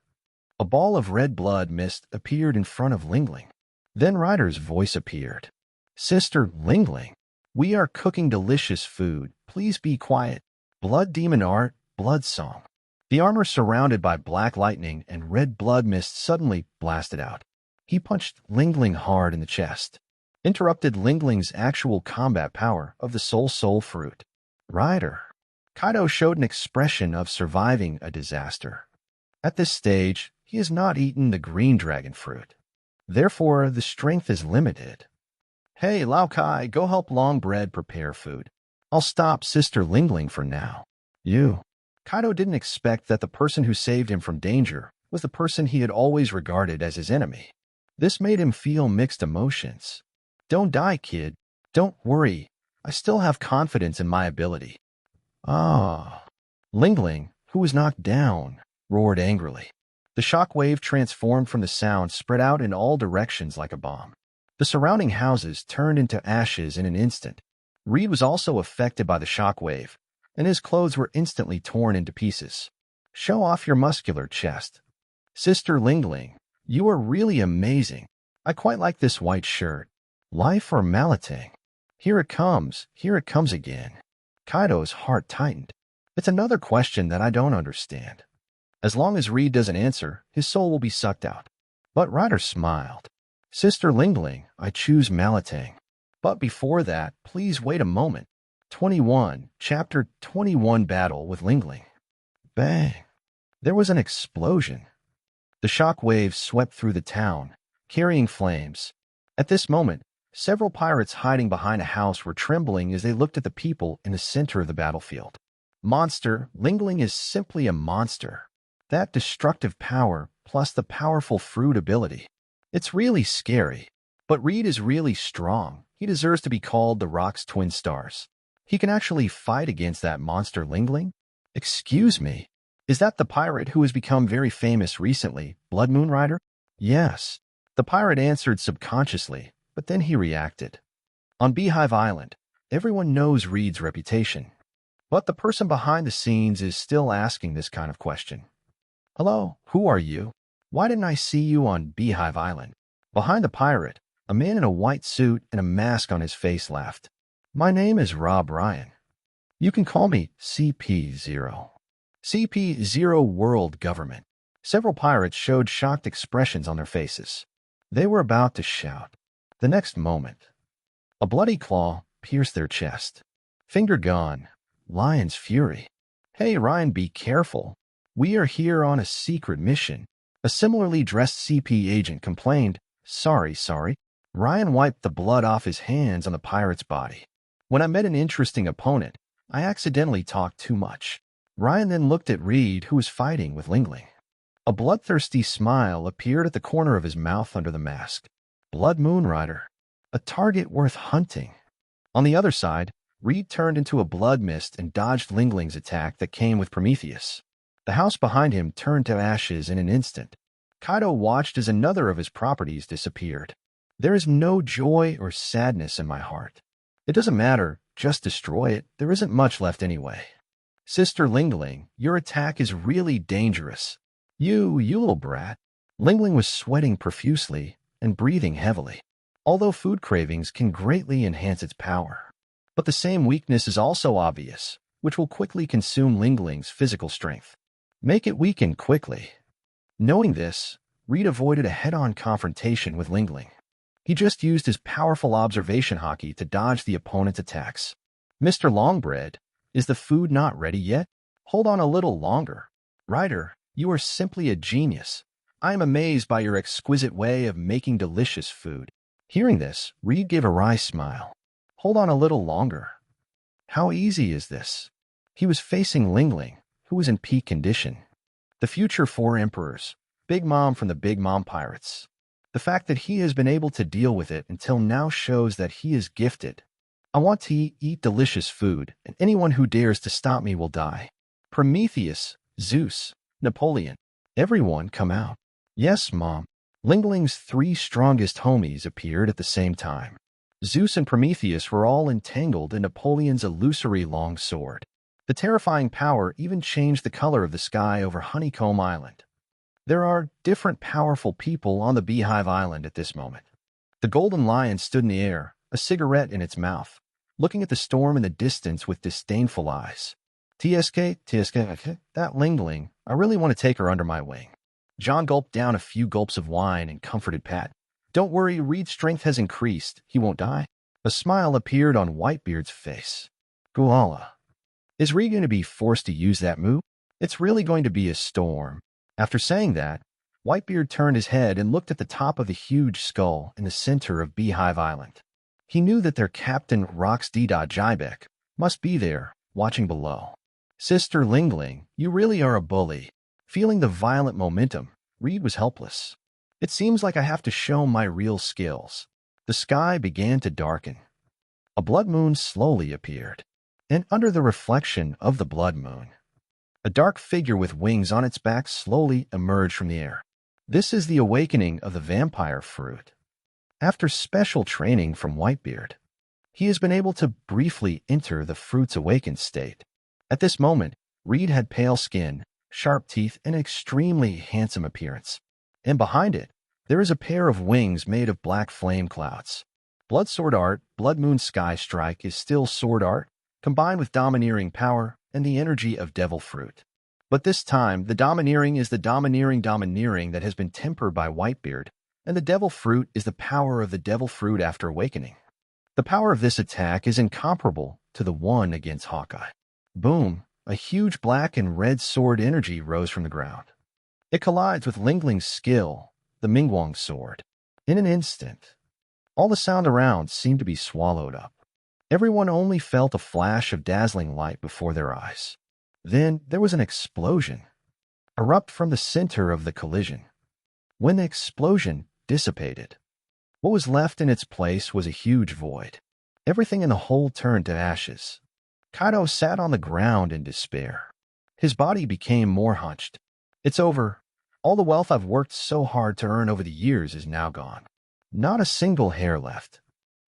[SPEAKER 1] a ball of red blood mist appeared in front of Lingling. Then Ryder's voice appeared. Sister Lingling, we are cooking delicious food. Please be quiet. Blood demon art, blood song. The armor surrounded by black lightning and red blood mist suddenly blasted out. He punched Lingling hard in the chest, interrupted Lingling's actual combat power of the soul fruit. Ryder. Kaido showed an expression of surviving a disaster. At this stage, he has not eaten the green dragon fruit. Therefore, the strength is limited. Hey, Lao Kai, go help Longbread prepare food. I'll stop Sister Lingling for now. You. Kaido didn't expect that the person who saved him from danger was the person he had always regarded as his enemy. This made him feel mixed emotions. Don't die, kid. Don't worry. I still have confidence in my ability. Ah. Lingling, who was knocked down, roared angrily. The shockwave transformed from the sound spread out in all directions like a bomb. The surrounding houses turned into ashes in an instant. Reed was also affected by the shockwave, and his clothes were instantly torn into pieces. Show off your muscular chest. Sister Lingling, you are really amazing. I quite like this white shirt. Life or Malatang? Here it comes again. Kaido's heart tightened. It's another question that I don't understand. As long as Reed doesn't answer, his soul will be sucked out. But Ryder smiled. Sister Lingling, I choose Malatang. But before that, please wait a moment. 21, Chapter 21 Battle with Lingling. Bang! There was an explosion. The shock wave swept through the town, carrying flames. At this moment, several pirates hiding behind a house were trembling as they looked at the people in the center of the battlefield. Monster, Lingling is simply a monster. That destructive power, plus the powerful fruit ability. It's really scary. But Reed is really strong. He deserves to be called the Rock's twin stars. He can actually fight against that monster Lingling? Excuse me. Is that the pirate who has become very famous recently, Blood Moon Rider? Yes. The pirate answered subconsciously, but then he reacted. On Beehive Island, everyone knows Reed's reputation. But the person behind the scenes is still asking this kind of question. Hello, who are you? Why didn't I see you on Beehive Island? Behind the pirate, a man in a white suit and a mask on his face laughed. My name is Rob Ryan. You can call me CP0. CP0 World Government. Several pirates showed shocked expressions on their faces. They were about to shout. The next moment, a bloody claw pierced their chest. Finger gone. Lion's fury. Hey, Ryan, be careful. We are here on a secret mission. A similarly dressed CP agent complained. Sorry. Ryan wiped the blood off his hands on the pirate's body. When I met an interesting opponent, I accidentally talked too much. Ryan then looked at Reed, who was fighting with Lingling. A bloodthirsty smile appeared at the corner of his mouth under the mask. Blood Moon Rider. A target worth hunting. On the other side, Reed turned into a blood mist and dodged Lingling's attack that came with Prometheus. The house behind him turned to ashes in an instant. Kaido watched as another of his properties disappeared. There is no joy or sadness in my heart. It doesn't matter, just destroy it. There isn't much left anyway. Sister Lingling, your attack is really dangerous. You little brat. Lingling was sweating profusely and breathing heavily. Although food cravings can greatly enhance its power. But the same weakness is also obvious, which will quickly consume Lingling's physical strength. Make it weaken quickly. Knowing this, Reed avoided a head-on confrontation with Lingling. He just used his powerful observation hockey to dodge the opponent's attacks. Mr. Longbread, is the food not ready yet? Hold on a little longer. Ryder, you are simply a genius. I am amazed by your exquisite way of making delicious food. Hearing this, Reed gave a wry smile. Hold on a little longer. How easy is this? He was facing Lingling, who was in peak condition. The future 4 emperors, Big Mom from the Big Mom Pirates. The fact that he has been able to deal with it until now shows that he is gifted. I want to eat delicious food, and anyone who dares to stop me will die. Prometheus, Zeus, Napoleon, everyone come out. Yes, Mom. Lingling's 3 strongest homies appeared at the same time. Zeus and Prometheus were all entangled in Napoleon's illusory long sword. The terrifying power even changed the color of the sky over Honeycomb Island. There are different powerful people on the Beehive Island at this moment. The golden lion stood in the air, a cigarette in its mouth, looking at the storm in the distance with disdainful eyes. TSK, that Lingling, I really want to take her under my wing. John gulped down a few gulps of wine and comforted Pat. Don't worry, Reed's strength has increased. He won't die. A smile appeared on Whitebeard's face. Guala. Is Reed going to be forced to use that move? It's really going to be a storm. After saying that, Whitebeard turned his head and looked at the top of the huge skull in the center of Beehive Island. He knew that their captain, Roxdida Jybek, must be there, watching below. Sister Lingling, you really are a bully. Feeling the violent momentum, Reed was helpless. It seems like I have to show my real skills. The sky began to darken. A blood moon slowly appeared, and under the reflection of the blood moon, a dark figure with wings on its back slowly emerged from the air. This is the awakening of the vampire fruit. After special training from Whitebeard, he has been able to briefly enter the fruit's awakened state. At this moment, Reed had pale skin, sharp teeth, and an extremely handsome appearance. And behind it, there is a pair of wings made of black flame clouds. Blood sword art, Blood Moon Sky Strike is still sword art, combined with domineering power and the energy of devil fruit. But this time, the domineering is the domineering that has been tempered by Whitebeard, and the devil fruit is the power of the devil fruit after awakening. The power of this attack is incomparable to the one against Hawkeye. Boom! A huge black and red sword energy rose from the ground. It collides with Lingling's skill, the Mingwang sword. In an instant, all the sound around seemed to be swallowed up. Everyone only felt a flash of dazzling light before their eyes. Then there was an explosion, erupt from the center of the collision. When the explosion dissipated, What was left in its place was a huge void. Everything in the hole turned to ashes. Kaido sat on the ground in despair. His body became more hunched. It's over. All the wealth I've worked so hard to earn over the years is now gone. Not a single hair left.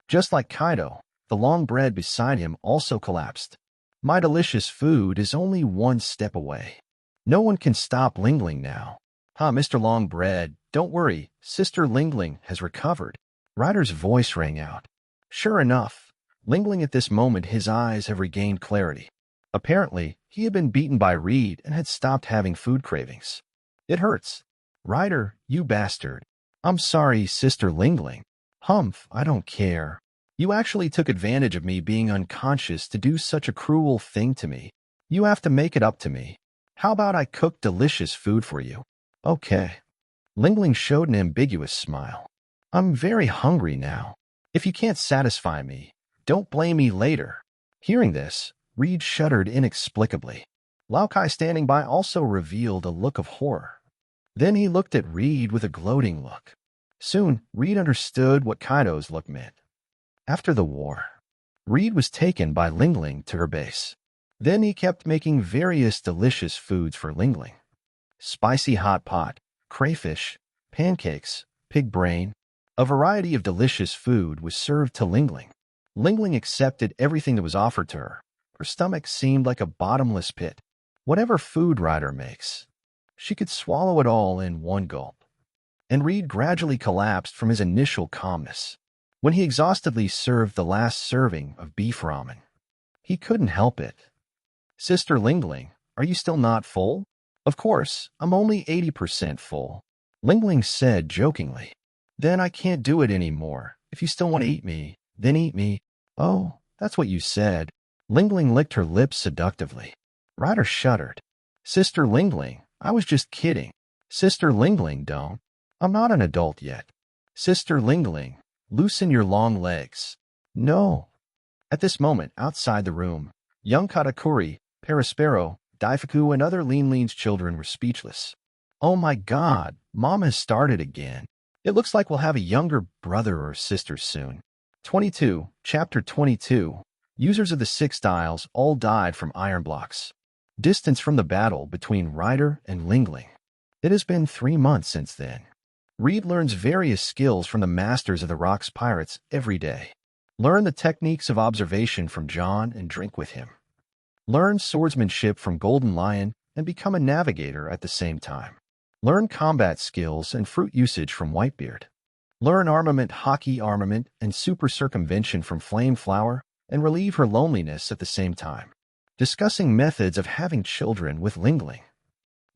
[SPEAKER 1] Just like Kaido, the long bread beside him also collapsed. My delicious food is only one step away. No one can stop Lingling now. Mr. Longbread, don't worry, Sister Lingling has recovered. Ryder's voice rang out. Sure enough, Lingling at this moment his eyes have regained clarity. Apparently, he had been beaten by Reed and had stopped having food cravings. It hurts. Ryder, you bastard. I'm sorry, Sister Lingling. Humph, I don't care. You actually took advantage of me being unconscious to do such a cruel thing to me. You have to make it up to me. How about I cook delicious food for you? Okay. Lingling showed an ambiguous smile. I'm very hungry now. If you can't satisfy me, don't blame me later. Hearing this, Reed shuddered inexplicably. Laokai standing by also revealed a look of horror. Then he looked at Reed with a gloating look. Soon, Reed understood what Kaido's look meant. After the war, Reed was taken by Lingling to her base. Then he kept making various delicious foods for Lingling. Spicy hot pot, crayfish, pancakes, pig brain. A variety of delicious food was served to Lingling. Lingling accepted everything that was offered to her. Her stomach seemed like a bottomless pit. Whatever food Ryder makes, she could swallow it all in one gulp. And Reed gradually collapsed from his initial calmness. When he exhaustively served the last serving of beef ramen, he couldn't help it. Sister Lingling, are you still not full? Of course, I'm only 80% full. Lingling said jokingly. Then I can't do it anymore. If you still want to eat me, then eat me. Oh, that's what you said. Lingling licked her lips seductively. Ryder shuddered. Sister Lingling, I was just kidding. Sister Lingling, don't. I'm not an adult yet. Sister Lingling, loosen your long legs. No. At this moment, outside the room, young Katakuri, Perispero, Daifuku, and other Lean's children were speechless. Oh my God, Mom has started again. It looks like we'll have a younger brother or sister soon. 22, Chapter 22. Users of the 6 styles all died from iron blocks. Distance from the battle between Ryder and Lingling. It has been 3 months since then. Reed learns various skills from the masters of the Rocks pirates every day. Learn the techniques of observation from John and drink with him. Learn swordsmanship from Golden Lion and become a navigator at the same time. Learn combat skills and fruit usage from Whitebeard. Learn armament, hockey armament, and super circumvention from Flame Flower and relieve her loneliness at the same time. Discussing methods of having children with Lingling.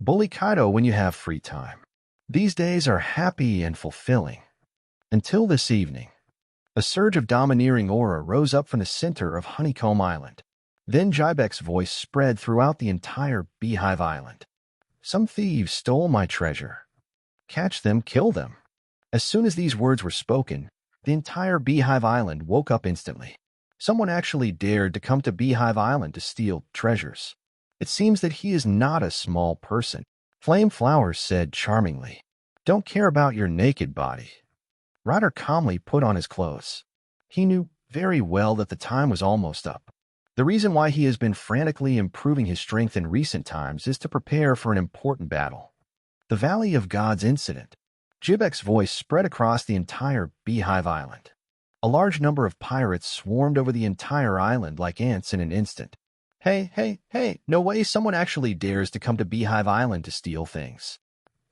[SPEAKER 1] Bully Kaido when you have free time. These days are happy and fulfilling. Until this evening, a surge of domineering aura rose up from the center of Honeycomb Island. Then Jibek's voice spread throughout the entire Beehive Island. Some thieves stole my treasure. Catch them, kill them. As soon as these words were spoken, the entire Beehive Island woke up instantly. Someone actually dared to come to Beehive Island to steal treasures. It seems that he is not a small person. Flame Flower said charmingly, Don't care about your naked body. Ryder calmly put on his clothes. He knew very well that the time was almost up. The reason why he has been frantically improving his strength in recent times is to prepare for an important battle. The Valley of Gods incident. Jibek's voice spread across the entire Beehive Island. A large number of pirates swarmed over the entire island like ants in an instant. Hey, no way someone actually dares to come to Beehive Island to steal things.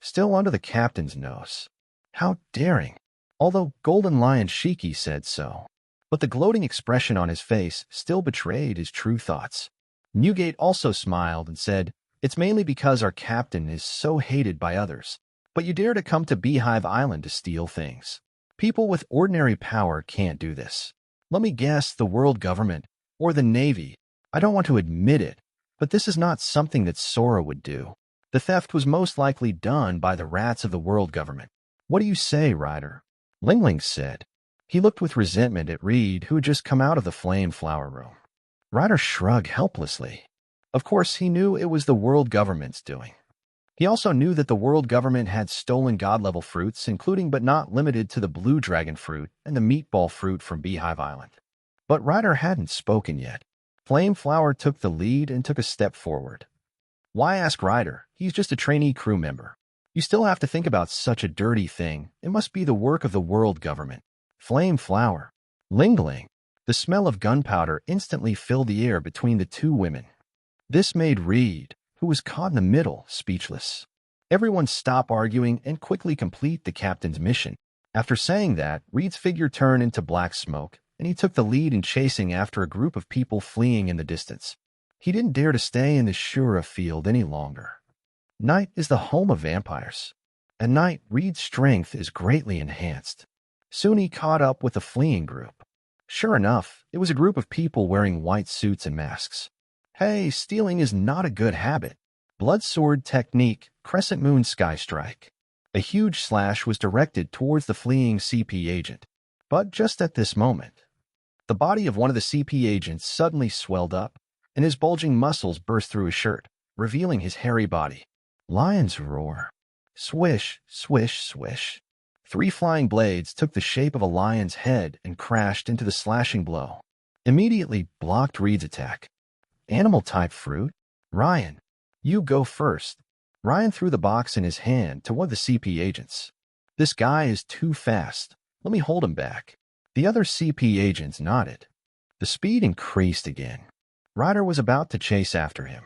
[SPEAKER 1] Still under the captain's nose. How daring. Although Golden Lion Shiki said so. But the gloating expression on his face still betrayed his true thoughts. Newgate also smiled and said, It's mainly because our captain is so hated by others. But you dare to come to Beehive Island to steal things. People with ordinary power can't do this. Let me guess, the world government, or the Navy. I don't want to admit it, but this is not something that Sora would do. The theft was most likely done by the rats of the world government. What do you say, Ryder? Lingling said. He looked with resentment at Reed, who had just come out of the Flame Flower room. Ryder shrugged helplessly. Of course, he knew it was the world government's doing. He also knew that the world government had stolen god-level fruits, including but not limited to the blue dragon fruit and the meatball fruit from Beehive Island. But Ryder hadn't spoken yet. Flameflower took the lead and took a step forward. Why ask Ryder? He's just a trainee crew member. You still have to think about such a dirty thing. It must be the work of the world government. Flameflower. Lingling. The smell of gunpowder instantly filled the air between the two women. This made Reed, who was caught in the middle, speechless. Everyone stop arguing and quickly complete the captain's mission. After saying that, Reed's figure turned into black smoke, and he took the lead in chasing after a group of people fleeing in the distance. He didn't dare to stay in the Shura field any longer. Night is the home of vampires. At night, Reed's strength is greatly enhanced. Soon he caught up with the fleeing group. Sure enough, it was a group of people wearing white suits and masks. Hey, stealing is not a good habit. Blood sword technique, crescent moon sky strike. A huge slash was directed towards the fleeing CP agent. But just at this moment, the body of one of the CP agents suddenly swelled up, and his bulging muscles burst through his shirt, revealing his hairy body. Lion's roar. Swish, swish, swish. 3 flying blades took the shape of a lion's head and crashed into the slashing blow. Immediately blocked Reed's attack. Animal-type fruit? Ryan, you go first. Ryan threw the box in his hand to one of the CP agents. This guy is too fast. Let me hold him back. The other CP agents nodded. The speed increased again. Ryder was about to chase after him.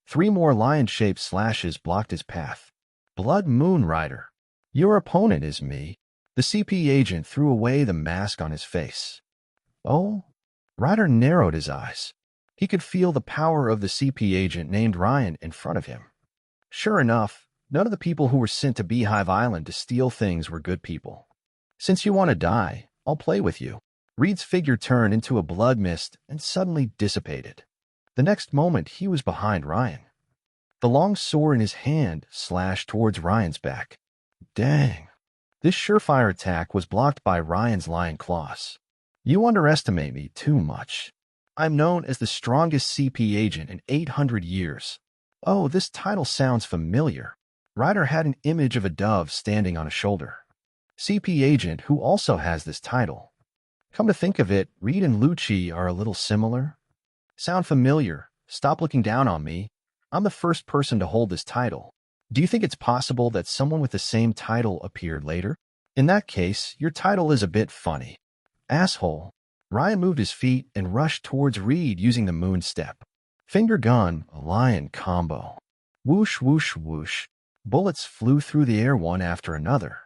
[SPEAKER 1] 3 more lion-shaped slashes blocked his path. Blood Moon Rider. Your opponent is me. The CP agent threw away the mask on his face. Oh? Ryder narrowed his eyes. He could feel the power of the CP agent named Ryan in front of him. Sure enough, none of the people who were sent to Beehive Island to steal things were good people. Since you want to die, I'll play with you. Reed's figure turned into a blood mist and suddenly dissipated. The next moment, he was behind Ryan. The long sword in his hand slashed towards Ryan's back. Dang. This surefire attack was blocked by Ryan's lion claws. You underestimate me too much. I'm known as the strongest CP agent in 800 years. Oh, this title sounds familiar. Ryder had an image of a dove standing on a shoulder. CP agent who also has this title. Come to think of it, Reed and Lucci are a little similar. Sound familiar? Stop looking down on me. I'm the first person to hold this title. Do you think it's possible that someone with the same title appeared later? In that case, your title is a bit funny. Asshole. Ryan moved his feet and rushed towards Reed using the moon step. Finger gun, a lion combo. Whoosh, whoosh, whoosh. Bullets flew through the air one after another.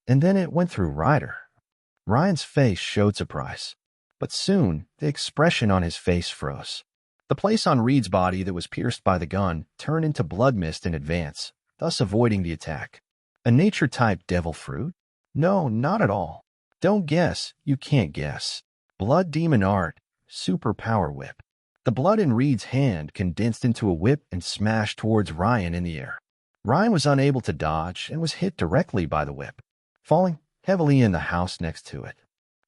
[SPEAKER 1] And then it went through Ryder. Ryan's face showed surprise. But soon, the expression on his face froze. The place on Reed's body that was pierced by the gun turned into blood mist in advance, thus avoiding the attack. A nature-type devil fruit? No, not at all. Don't guess. You can't guess. Blood Demon Art, Super Power Whip. The blood in Reed's hand condensed into a whip and smashed towards Ryan in the air. Ryan was unable to dodge and was hit directly by the whip, falling heavily in the house next to it.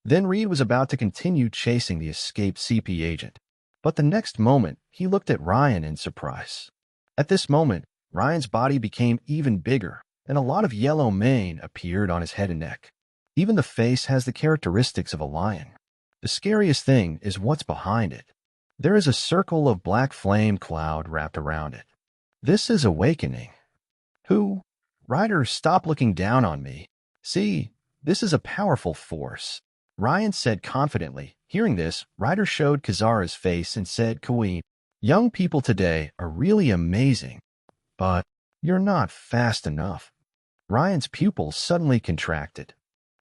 [SPEAKER 1] Then Reed was about to continue chasing the escaped CP agent. But the next moment, he looked at Ryan in surprise. At this moment, Ryan's body became even bigger, and a lot of yellow mane appeared on his head and neck. Even the face has the characteristics of a lion. The scariest thing is what's behind it. There is a circle of black flame cloud wrapped around it. This is awakening. Who? Ryder, stop looking down on me. See, this is a powerful force. Ryan said confidently. Hearing this, Ryder showed Kazara's face and said, Queen, young people today are really amazing, but you're not fast enough. Ryan's pupils suddenly contracted.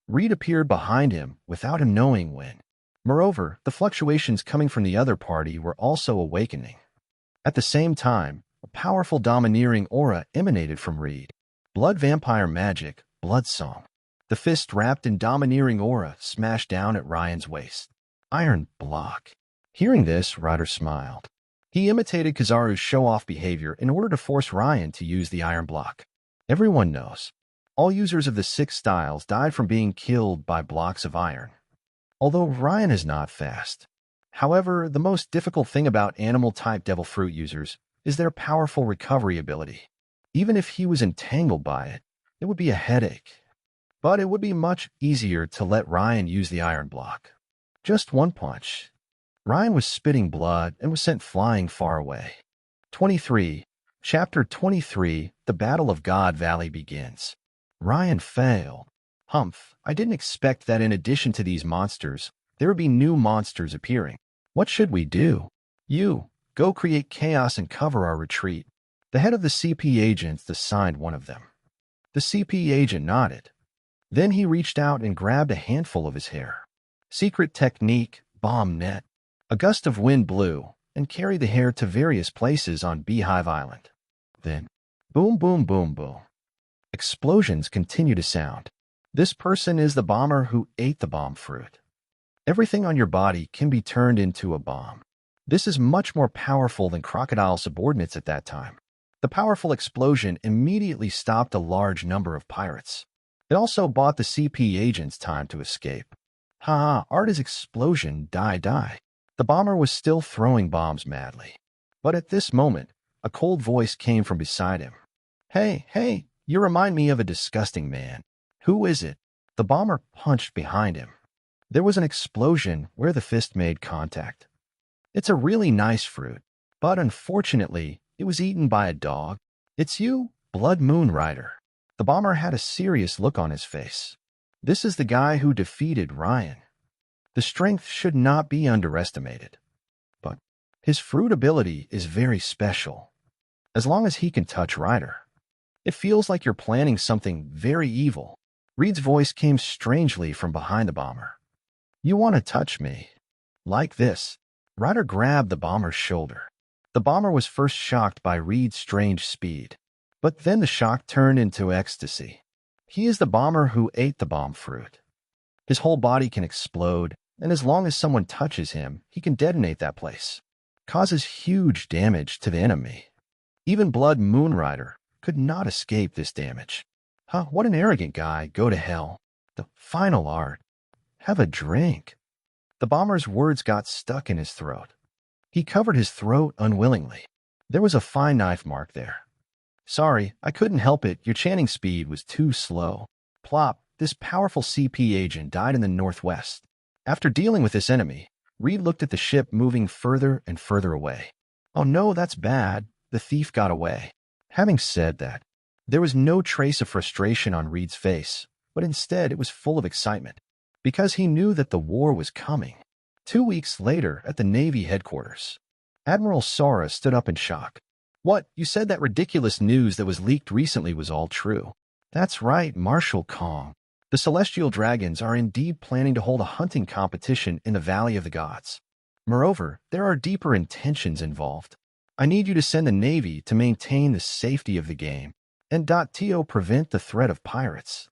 [SPEAKER 1] Reed appeared behind him without him knowing when. Moreover, the fluctuations coming from the other party were also awakening. At the same time, a powerful domineering aura emanated from Reed. Blood vampire magic, blood song. The fist wrapped in domineering aura smashed down at Ryan's waist. Iron block. Hearing this, Ryder smiled. He imitated Kizaru's show-off behavior in order to force Ryan to use the iron block. Everyone knows. All users of the 6 styles died from being killed by blocks of iron. Although Ryan is not fast. However, the most difficult thing about animal-type devil fruit users is their powerful recovery ability. Even if he was entangled by it, it would be a headache. But it would be much easier to let Ryan use the iron block. Just one punch. Ryan was spitting blood and was sent flying far away. 23. Chapter 23, The Battle of God Valley begins. Ryan failed. Humph, I didn't expect that in addition to these monsters, there would be new monsters appearing. What should we do? You, go create chaos and cover our retreat. The head of the CP agents assigned one of them. The CP agent nodded. Then he reached out and grabbed a handful of his hair. Secret technique, bomb net. A gust of wind blew and carried the hair to various places on Beehive Island. Then, boom, boom, boom, boom. Explosions continue to sound. This person is the bomber who ate the bomb fruit. Everything on your body can be turned into a bomb. This is much more powerful than crocodile subordinates at that time. The powerful explosion immediately stopped a large number of pirates. It also bought the CP agents time to escape. Art's explosion, die. The bomber was still throwing bombs madly. But at this moment, a cold voice came from beside him. Hey, you remind me of a disgusting man. Who is it? The bomber punched behind him. There was an explosion where the fist made contact. It's a really nice fruit, but unfortunately, it was eaten by a dog. It's you, Blood Moon Rider. The bomber had a serious look on his face. This is the guy who defeated Ryan. The strength should not be underestimated. But his fruit ability is very special. As long as he can touch Ryder. It feels like you're planning something very evil. Reed's voice came strangely from behind the bomber. You want to touch me? Like this. Ryder grabbed the bomber's shoulder. The bomber was first shocked by Reed's strange speed. But then the shock turned into ecstasy. He is the bomber who ate the bomb fruit. His whole body can explode, and as long as someone touches him, he can detonate that place. Causes huge damage to the enemy. Even Blood Moon Rider could not escape this damage. What an arrogant guy. Go to hell. The final art. Have a drink. The bomber's words got stuck in his throat. He covered his throat unwillingly. There was a fine knife mark there. Sorry, I couldn't help it. Your chanting speed was too slow. Plop, this powerful CP agent died in the northwest. After dealing with this enemy, Reed looked at the ship moving further and further away. Oh no, that's bad. The thief got away. Having said that, there was no trace of frustration on Reed's face, but instead it was full of excitement, because he knew that the war was coming. 2 weeks later, at the Navy headquarters, Admiral Sora stood up in shock. What? You said that ridiculous news that was leaked recently was all true. That's right, Marshal Kong. The Celestial Dragons are indeed planning to hold a hunting competition in the Valley of the Gods. Moreover, there are deeper intentions involved. I need you to send the Navy to maintain the safety of the game, and .to prevent the threat of pirates.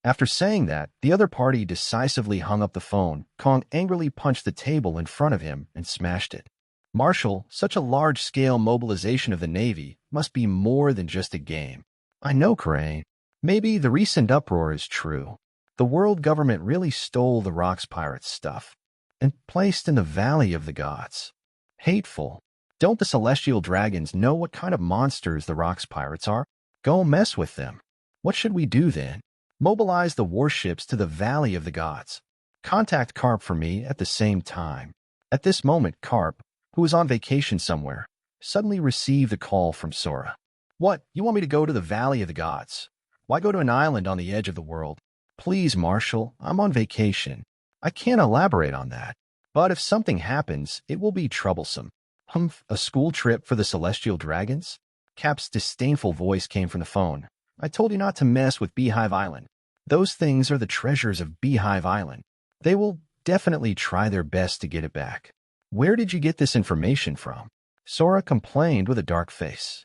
[SPEAKER 1] After saying that, the other party decisively hung up the phone. Kong angrily punched the table in front of him and smashed it. Marshal, such a large-scale mobilization of the Navy must be more than just a game. I know, Crane. Maybe the recent uproar is true. The world government really stole the Rocks Pirates stuff and placed in the Valley of the Gods. Hateful. Don't the Celestial Dragons know what kind of monsters the Rocks Pirates are? Go mess with them. What should we do then? Mobilize the warships to the Valley of the Gods. Contact Carp for me at the same time. At this moment, Carp, who was on vacation somewhere, suddenly received a call from Sora. What? You want me to go to the Valley of the Gods? Why go to an island on the edge of the world? Please, Marshal, I'm on vacation. I can't elaborate on that. But if something happens, it will be troublesome. Humph, a school trip for the Celestial Dragons? Cap's disdainful voice came from the phone. I told you not to mess with Beehive Island. Those things are the treasures of Beehive Island. They will definitely try their best to get it back. Where did you get this information from? Sora complained with a dark face.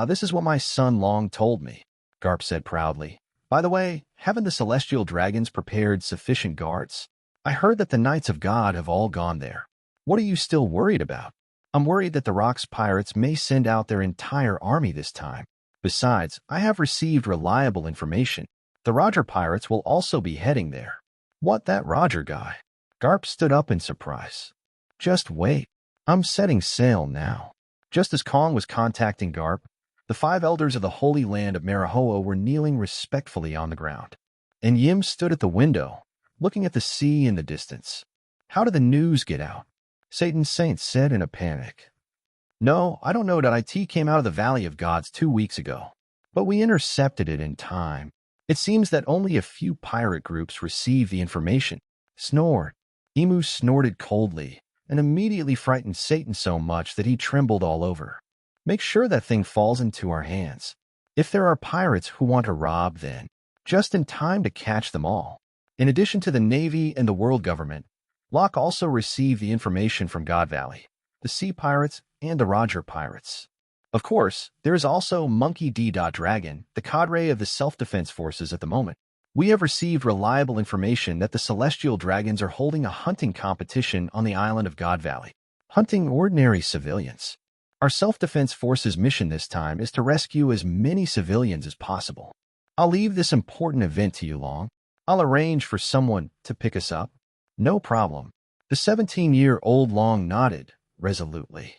[SPEAKER 1] This is what my son Long told me, Garp said proudly. By the way, haven't the Celestial Dragons prepared sufficient guards? I heard that the Knights of God have all gone there. What are you still worried about? I'm worried that the Rocks Pirates may send out their entire army this time. Besides, I have received reliable information. The Roger Pirates will also be heading there. What, that Roger guy? Garp stood up in surprise. Just wait. I'm setting sail now. Just as Kong was contacting Garp, The 5 elders of the Holy Land of Marahoa were kneeling respectfully on the ground. And Yim stood at the window, looking at the sea in the distance. How did the news get out? Satan's saint said in a panic. No, I don't know. It came out of the Valley of Gods 2 weeks ago, but we intercepted it in time. It seems that only a few pirate groups received the information. Snort. Emu snorted coldly and immediately frightened Satan so much that he trembled all over. Make sure that thing falls into our hands. If there are pirates who want to rob, then just in time to catch them all. In addition to the Navy and the world government, Locke also received the information from God Valley, the Sea Pirates, and the Roger Pirates. Of course, there is also Monkey D. Dragon, the cadre of the self-defense forces at the moment. We have received reliable information that the Celestial Dragons are holding a hunting competition on the island of God Valley, hunting ordinary civilians. Our self-defense forces' mission this time is to rescue as many civilians as possible. I'll leave this important event to you, Long. I'll arrange for someone to pick us up. No problem. The 17-year-old Long nodded resolutely.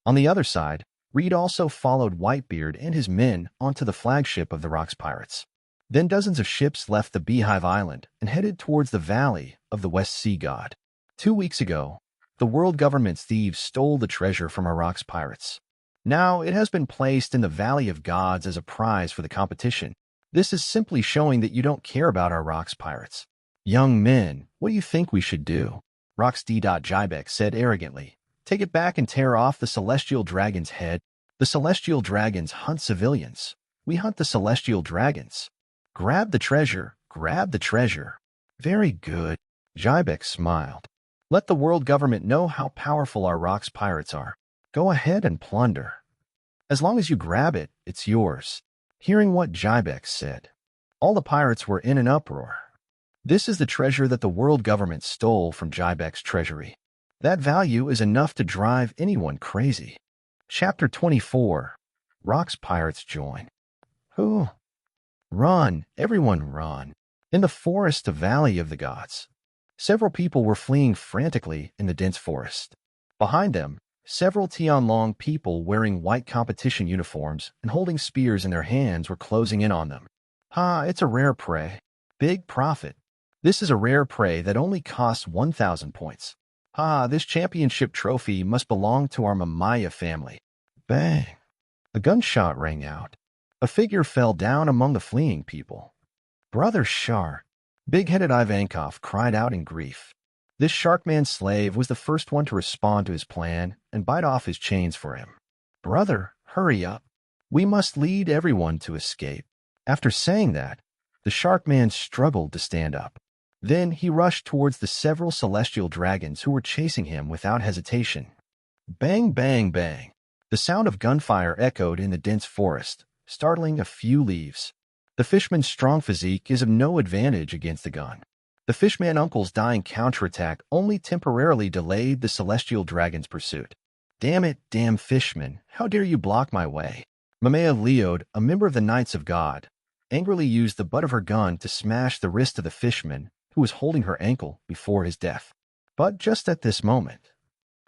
[SPEAKER 1] On the other side, Reed also followed Whitebeard and his men onto the flagship of the Rocks Pirates. Then dozens of ships left the Beehive Island and headed towards the Valley of the West Sea God. 2 weeks ago, the world government's thieves stole the treasure from our Rocks Pirates. Now it has been placed in the Valley of Gods as a prize for the competition. This is simply showing that you don't care about our Rocks Pirates. Young men, what do you think we should do? Rox D. Jybeck said arrogantly. Take it back and tear off the Celestial Dragon's head. The Celestial Dragons hunt civilians. We hunt the Celestial Dragons. Grab the treasure. Grab the treasure. Very good. Jybeck smiled. Let the world government know how powerful our Rocks Pirates are. Go ahead and plunder. As long as you grab it, it's yours. Hearing what Jybeck said, all the pirates were in an uproar. This is the treasure that the world government stole from Jybeck's treasury. That value is enough to drive anyone crazy. Chapter 24. Rocks Pirates join. Who? Run, everyone run. In the forest, the Valley of the Gods. Several people were fleeing frantically in the dense forest. Behind them, several Tianlong people wearing white competition uniforms and holding spears in their hands were closing in on them. It's a rare prey. Big profit. This is a rare prey that only costs 1,000 points. This championship trophy must belong to our Mamaya family. Bang! A gunshot rang out. A figure fell down among the fleeing people. Brother Shark! Big-headed Ivankov cried out in grief. This Sharkman slave was the first one to respond to his plan and bite off his chains for him. Brother, hurry up. We must lead everyone to escape. After saying that, the Sharkman struggled to stand up. Then he rushed towards the several celestial dragons who were chasing him without hesitation. Bang, bang, bang. The sound of gunfire echoed in the dense forest, startling a few leaves. The fishman's strong physique is of no advantage against the gun. The fishman uncle's dying counterattack only temporarily delayed the celestial dragon's pursuit. Damn it, damn fishman, how dare you block my way? Mamea Leod, a member of the Knights of God, angrily used the butt of her gun to smash the wrist of the fishman, who was holding her ankle before his death. But just at this moment,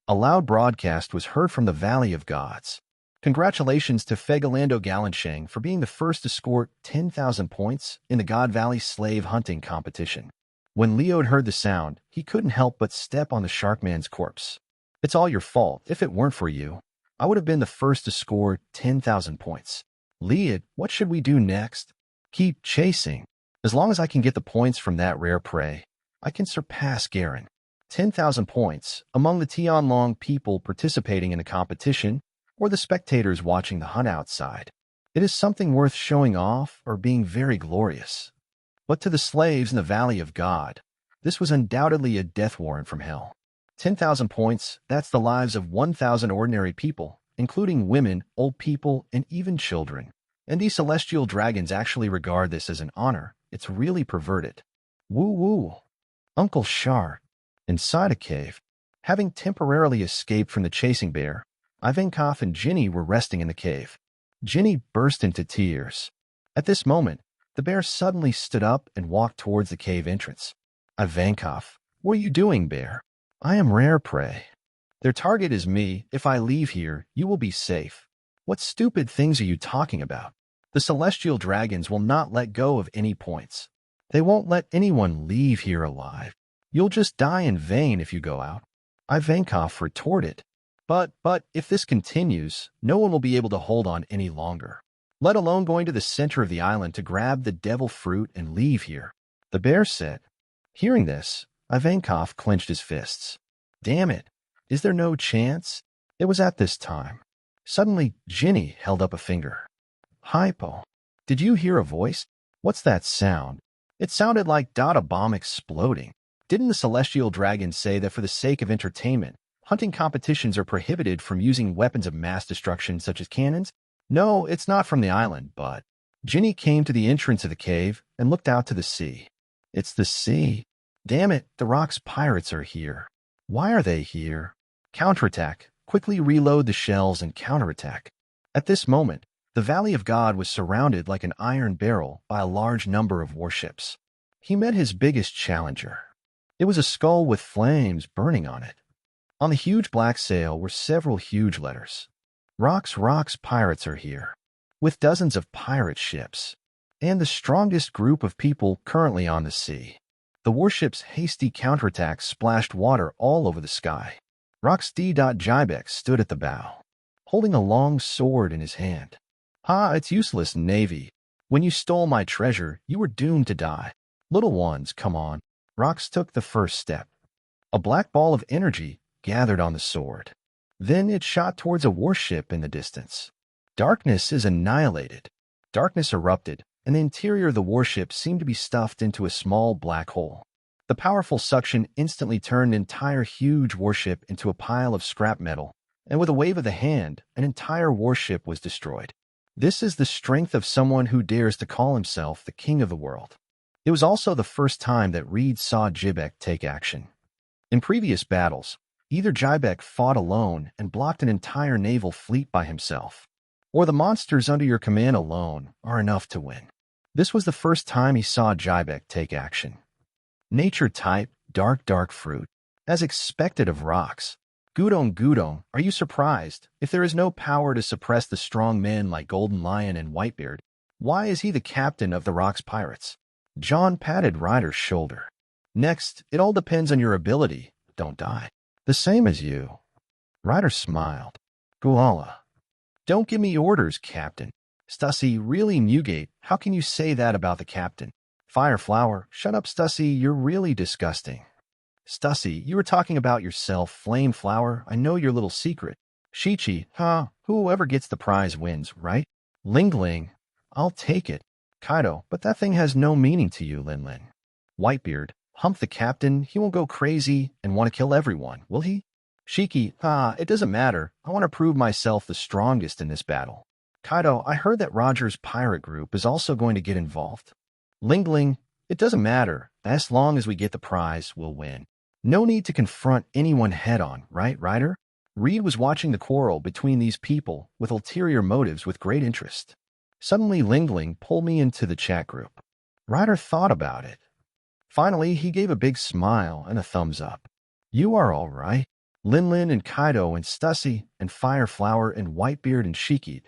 [SPEAKER 1] a loud broadcast was heard from the Valley of Gods. Congratulations to Fegalando Galansheng for being the first to score 10,000 points in the God Valley slave hunting competition. When Leod heard the sound, he couldn't help but step on the Sharkman's corpse. It's all your fault. If it weren't for you, I would have been the first to score 10,000 points. Leod, what should we do next? Keep chasing. As long as I can get the points from that rare prey, I can surpass Garen. 10,000 points among the Tianlong people participating in the competition or the spectators watching the hunt outside. It is something worth showing off or being very glorious. But to the slaves in the Valley of God, this was undoubtedly a death warrant from hell. 10,000 points, that's the lives of 1,000 ordinary people, including women, old people, and even children. And these celestial dragons actually regard this as an honor. It's really perverted. Woo-woo. Uncle Shark. Inside a cave. Having temporarily escaped from the chasing bear, Ivankov and Ginny were resting in the cave. Ginny burst into tears. At this moment, the bear suddenly stood up and walked towards the cave entrance. Ivankov, what are you doing, bear? I am rare prey. Their target is me. If I leave here, you will be safe. What stupid things are you talking about? The celestial dragons will not let go of any points. They won't let anyone leave here alive. You'll just die in vain if you go out. Ivankov retorted. But if this continues, no one will be able to hold on any longer, let alone going to the center of the island to grab the devil fruit and leave here, the bear said. Hearing this, Ivankov clenched his fists. Damn it, is there no chance? It was at this time. Suddenly, Ginny held up a finger. Hypo. Did you hear a voice? What's that sound? It sounded like a bomb exploding. Didn't the celestial dragon say that for the sake of entertainment, hunting competitions are prohibited from using weapons of mass destruction such as cannons? No, it's not from the island, but... Ginny came to the entrance of the cave and looked out to the sea. It's the sea. Damn it, the Rock's pirates are here. Why are they here? Counterattack. Quickly reload the shells and counterattack. At this moment, the Valley of God was surrounded like an iron barrel by a large number of warships. He met his biggest challenger. It was a skull with flames burning on it. On the huge black sail were several huge letters. Rock's pirates are here, with dozens of pirate ships, and the strongest group of people currently on the sea. The warship's hasty counterattack splashed water all over the sky. Rock's D.Jibek stood at the bow, holding a long sword in his hand. It's useless, Navy. When you stole my treasure, you were doomed to die. Little ones, come on. Rox took the first step. A black ball of energy gathered on the sword. Then it shot towards a warship in the distance. Darkness is annihilated. Darkness erupted, and the interior of the warship seemed to be stuffed into a small black hole. The powerful suction instantly turned an entire huge warship into a pile of scrap metal, and with a wave of the hand, an entire warship was destroyed. This is the strength of someone who dares to call himself the king of the world. It was also the first time that Reed saw Jibek take action. In previous battles, either Jibek fought alone and blocked an entire naval fleet by himself, or the monsters under your command alone are enough to win. This was the first time he saw Jibek take action. Nature type, dark fruit. As expected of rocks. Gudong, are you surprised? If there is no power to suppress the strong men like Golden Lion and Whitebeard, why is he the captain of the Rock's pirates? John patted Ryder's shoulder. Next, it all depends on your ability. Don't die. The same as you. Ryder smiled. Guala. Don't give me orders, Captain. Stussy, really, Newgate, how can you say that about the captain? Fireflower, shut up, Stussy, you're really disgusting. Stussy, you were talking about yourself, Flameflower, I know your little secret. Shichi, whoever gets the prize wins, right? Lingling, I'll take it. Kaido, but that thing has no meaning to you, Linlin. Whitebeard, hump the captain, he won't go crazy and want to kill everyone, will he? Shiki, it doesn't matter, I want to prove myself the strongest in this battle. Kaido, I heard that Roger's pirate group is also going to get involved. Lingling, it doesn't matter, as long as we get the prize, we'll win. No need to confront anyone head-on, right, Ryder? Reed was watching the quarrel between these people with ulterior motives with great interest. Suddenly Lingling pulled me into the chat group. Ryder thought about it. Finally, he gave a big smile and a thumbs up. You are all right. Linlin and Kaido and Stussy and Fireflower and Whitebeard and Shiki.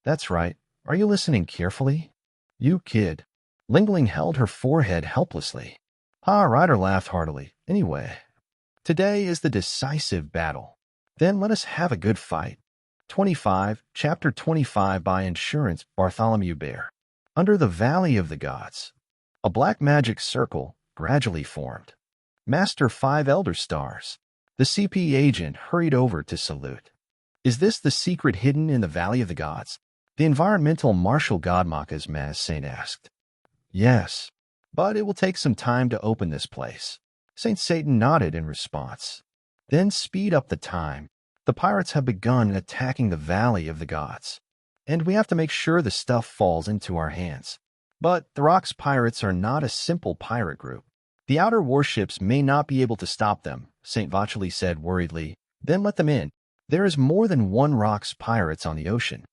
[SPEAKER 1] That's right. Are you listening carefully? You kid. Lingling held her forehead helplessly. Ryder laughed heartily. Anyway, today is the decisive battle. Then let us have a good fight. 25, Chapter 25 by Insurance, Bartholomew Bear. Under the Valley of the Gods. A black magic circle gradually formed. Master 5 Elder Stars. The CP agent hurried over to salute. Is this the secret hidden in the Valley of the Gods? The environmental Marshal Godmaka's Maz Saint asked. Yes, but it will take some time to open this place. Saint Satan nodded in response. Then speed up the time. The pirates have begun attacking the Valley of the Gods, and we have to make sure the stuff falls into our hands. But the Rock's pirates are not a simple pirate group. The outer warships may not be able to stop them, St. Vachely said worriedly. Then let them in. There is more than one Rock's pirates on the ocean.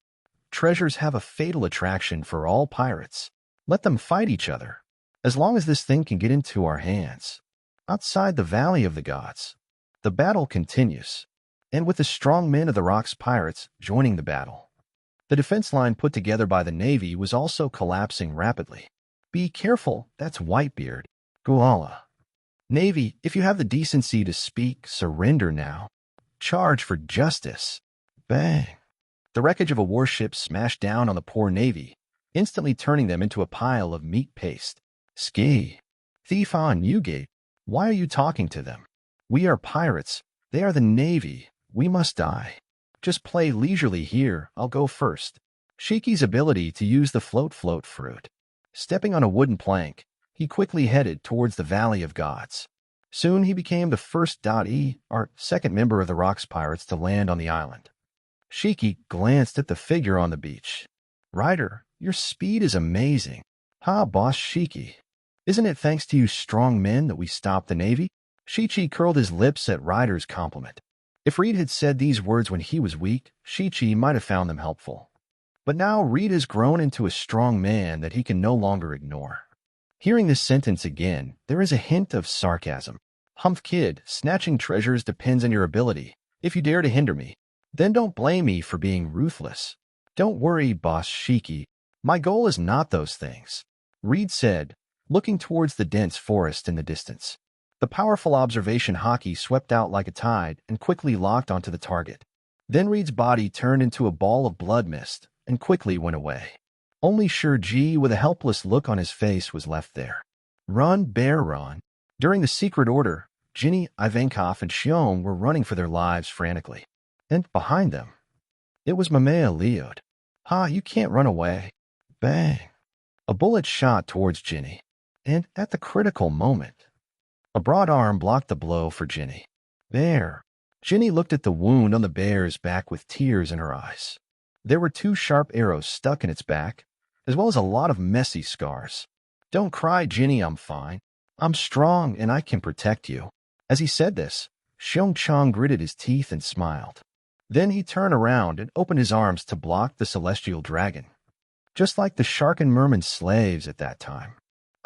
[SPEAKER 1] Treasures have a fatal attraction for all pirates. Let them fight each other, as long as this thing can get into our hands. Outside the Valley of the Gods, the battle continues, and with the strong men of the Rock's pirates joining the battle. The defense line put together by the Navy was also collapsing rapidly. Be careful, that's Whitebeard. Guala. Navy, if you have the decency to speak, surrender now. Charge for justice. Bang. The wreckage of a warship smashed down on the poor Navy, instantly turning them into a pile of meat paste. Ski. Thief on Newgate. Why are you talking to them? We are pirates. They are the Navy. We must die. Just play leisurely here. I'll go first. Shiki's ability to use the float fruit. Stepping on a wooden plank, he quickly headed towards the Valley of Gods. Soon he became the first second member of the Rocks Pirates to land on the island. Shiki glanced at the figure on the beach. Ryder, your speed is amazing. Ha, boss Shiki. Isn't it thanks to you strong men that we stopped the Navy? Shichi curled his lips at Ryder's compliment. If Reed had said these words when he was weak, Shichi might have found them helpful. But now Reed has grown into a strong man that he can no longer ignore. Hearing this sentence again, there is a hint of sarcasm. Humph kid, snatching treasures depends on your ability. If you dare to hinder me, then don't blame me for being ruthless. Don't worry, boss Shiki. My goal is not those things. Reed said, looking towards the dense forest in the distance. The powerful observation hockey swept out like a tide and quickly locked onto the target. Then Reed's body turned into a ball of blood mist and quickly went away. Only Shurji, with a helpless look on his face, was left there. Run, bear, run. During the secret order, Ginny, Ivankov, and Shion were running for their lives frantically. And behind them, it was Mamea Leod. Ha, you can't run away. Bang. A bullet shot towards Ginny. And at the critical moment, a broad arm blocked the blow for Ginny. There. Ginny looked at the wound on the bear's back with tears in her eyes. There were 2 sharp arrows stuck in its back, as well as a lot of messy scars. Don't cry, Ginny, I'm fine. I'm strong and I can protect you. As he said this, Xiong gritted his teeth and smiled. Then he turned around and opened his arms to block the celestial dragon. Just like the shark and merman slaves at that time.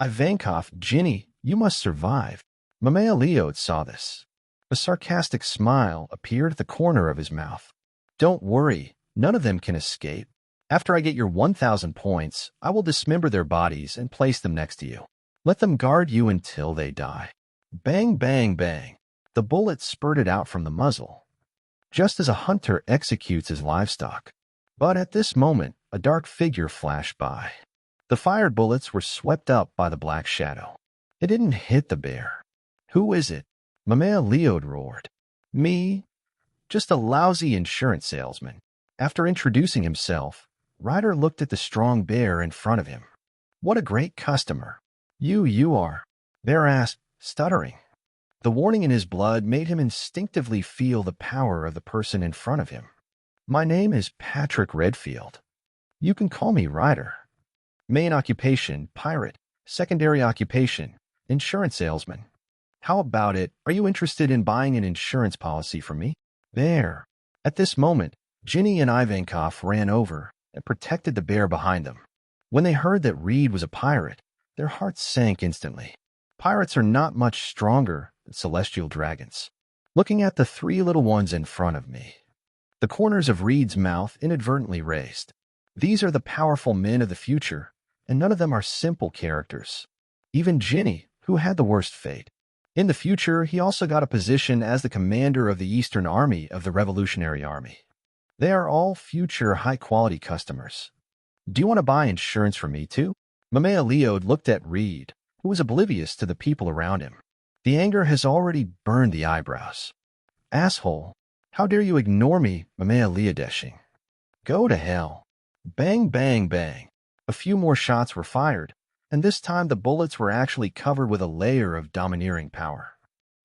[SPEAKER 1] Ivankov, Ginny, you must survive. Mamea Leod saw this. A sarcastic smile appeared at the corner of his mouth. Don't worry, none of them can escape. After I get your 1,000 points, I will dismember their bodies and place them next to you. Let them guard you until they die. Bang, bang, bang. The bullet spurted out from the muzzle, just as a hunter executes his livestock. But at this moment, a dark figure flashed by. The fired bullets were swept up by the black shadow. It didn't hit the bear. Who is it? Mamea Leod roared. Me? Just a lousy insurance salesman. After introducing himself, Ryder looked at the strong bear in front of him. What a great customer. You are. Bear asked, stuttering. The warning in his blood made him instinctively feel the power of the person in front of him. My name is Patrick Redfield. You can call me Ryder. Main occupation, pirate. Secondary occupation, insurance salesman. How about it? Are you interested in buying an insurance policy from me? Bear. At this moment, Ginny and Ivankov ran over and protected the bear behind them. When they heard that Reed was a pirate, their hearts sank instantly. Pirates are not much stronger than celestial dragons. Looking at the 3 little ones in front of me, the corners of Reed's mouth inadvertently raised. These are the powerful men of the future, and none of them are simple characters. Even Ginny, who had the worst fate. In the future, he also got a position as the commander of the Eastern Army of the Revolutionary Army. They are all future high-quality customers. Do you want to buy insurance from me, too? Mamea Leod looked at Reed, who was oblivious to the people around him. The anger has already burned the eyebrows. Asshole, how dare you ignore me, Mamea Leodeshing? Go to hell. Bang, bang, bang. A few more shots were fired, and this time the bullets were actually covered with a layer of domineering power.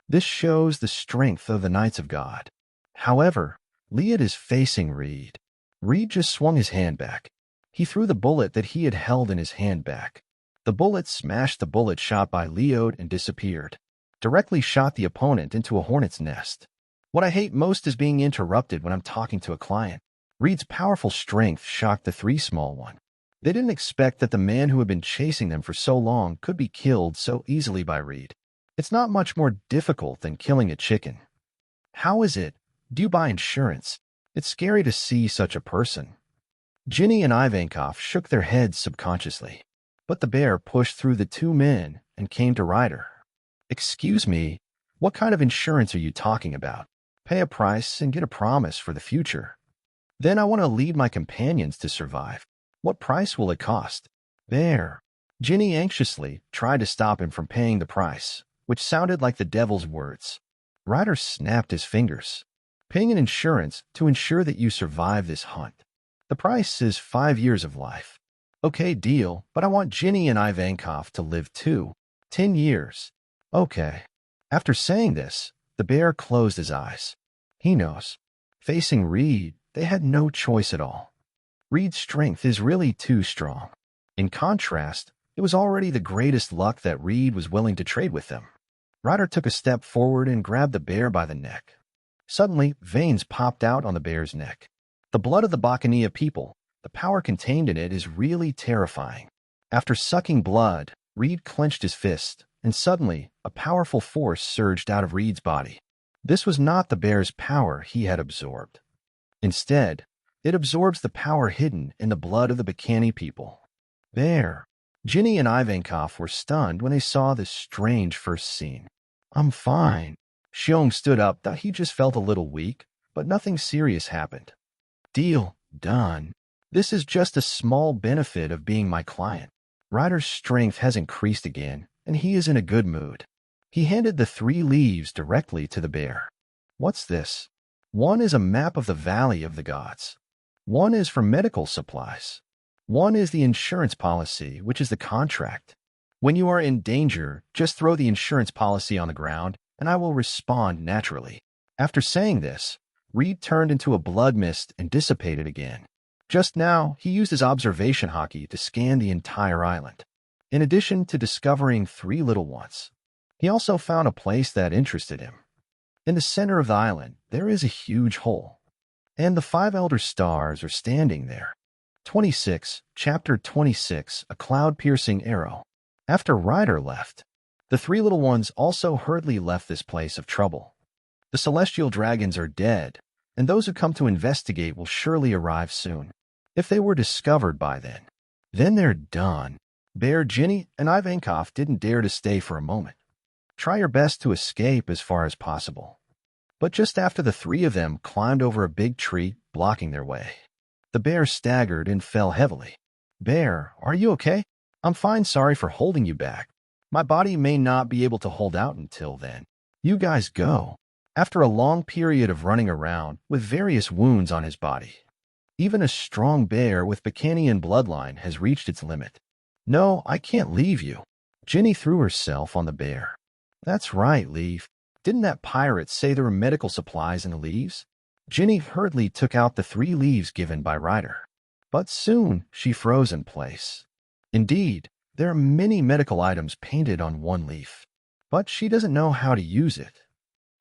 [SPEAKER 1] This shows the strength of the Knights of God. However, Leod is facing Reed. Reed just swung his hand back. He threw the bullet that he had held in his hand back. The bullet smashed the bullet shot by Leod and disappeared. Directly shot the opponent into a hornet's nest. What I hate most is being interrupted when I'm talking to a client. Reed's powerful strength shocked the 3 small one. They didn't expect that the man who had been chasing them for so long could be killed so easily by Reed. It's not much more difficult than killing a chicken. How is it? Do you buy insurance? It's scary to see such a person. Ginny and Ivankov shook their heads subconsciously, but the bear pushed through the two men and came to Ryder. "Excuse me, what kind of insurance are you talking about? Pay a price and get a promise for the future. Then I want to lead my companions to survive. What price will it cost?" "Bear." Ginny anxiously tried to stop him from paying the price, which sounded like the devil's words. Ryder snapped his fingers. "Paying an insurance to ensure that you survive this hunt. The price is 5 years of life." "Okay, deal, but I want Ginny and Ivankov to live too. 10 years. "Okay." After saying this, the bear closed his eyes. He knows. Facing Reed, they had no choice at all. Reed's strength is really too strong. In contrast, it was already the greatest luck that Reed was willing to trade with them. Ryder took a step forward and grabbed the bear by the neck. Suddenly, veins popped out on the bear's neck. The blood of the Bacchania people, the power contained in it, is really terrifying. After sucking blood, Reed clenched his fist, and suddenly, a powerful force surged out of Reed's body. This was not the bear's power he had absorbed. Instead, it absorbs the power hidden in the blood of the Bacchania people. Bear. Ginny and Ivankov were stunned when they saw this strange first scene. "I'm fine." Xiong stood up, thought he just felt a little weak, but nothing serious happened. "Deal done. This is just a small benefit of being my client." Ryder's strength has increased again, and he is in a good mood. He handed the 3 leaves directly to the bear. "What's this?" "One is a map of the Valley of the Gods. One is for medical supplies. One is the insurance policy, which is the contract. When you are in danger, just throw the insurance policy on the ground, and I will respond naturally." After saying this, Reed turned into a blood mist and dissipated again. Just now, he used his observation hockey to scan the entire island. In addition to discovering 3 little ones, he also found a place that interested him. In the center of the island, there is a huge hole, and the 5 elder stars are standing there. 26, Chapter 26, A Cloud-Piercing Arrow. After Ryder left, the 3 little ones also hurriedly left this place of trouble. The celestial dragons are dead, and those who come to investigate will surely arrive soon. If they were discovered by then they're done. Bear, Ginny, and Ivankov didn't dare to stay for a moment. Try your best to escape as far as possible. But just after the 3 of them climbed over a big tree, blocking their way, the bear staggered and fell heavily. "Bear, are you okay?" "I'm fine, sorry for holding you back. My body may not be able to hold out until then. You guys go." After a long period of running around with various wounds on his body, even a strong bear with Bacchanian bloodline has reached its limit. "No, I can't leave you." Ginny threw herself on the bear. "That's right, Leaf. Didn't that pirate say there were medical supplies in the leaves?" Ginny hurriedly took out the 3 leaves given by Ryder. But soon she froze in place. Indeed, there are many medical items painted on one leaf, but she doesn't know how to use it.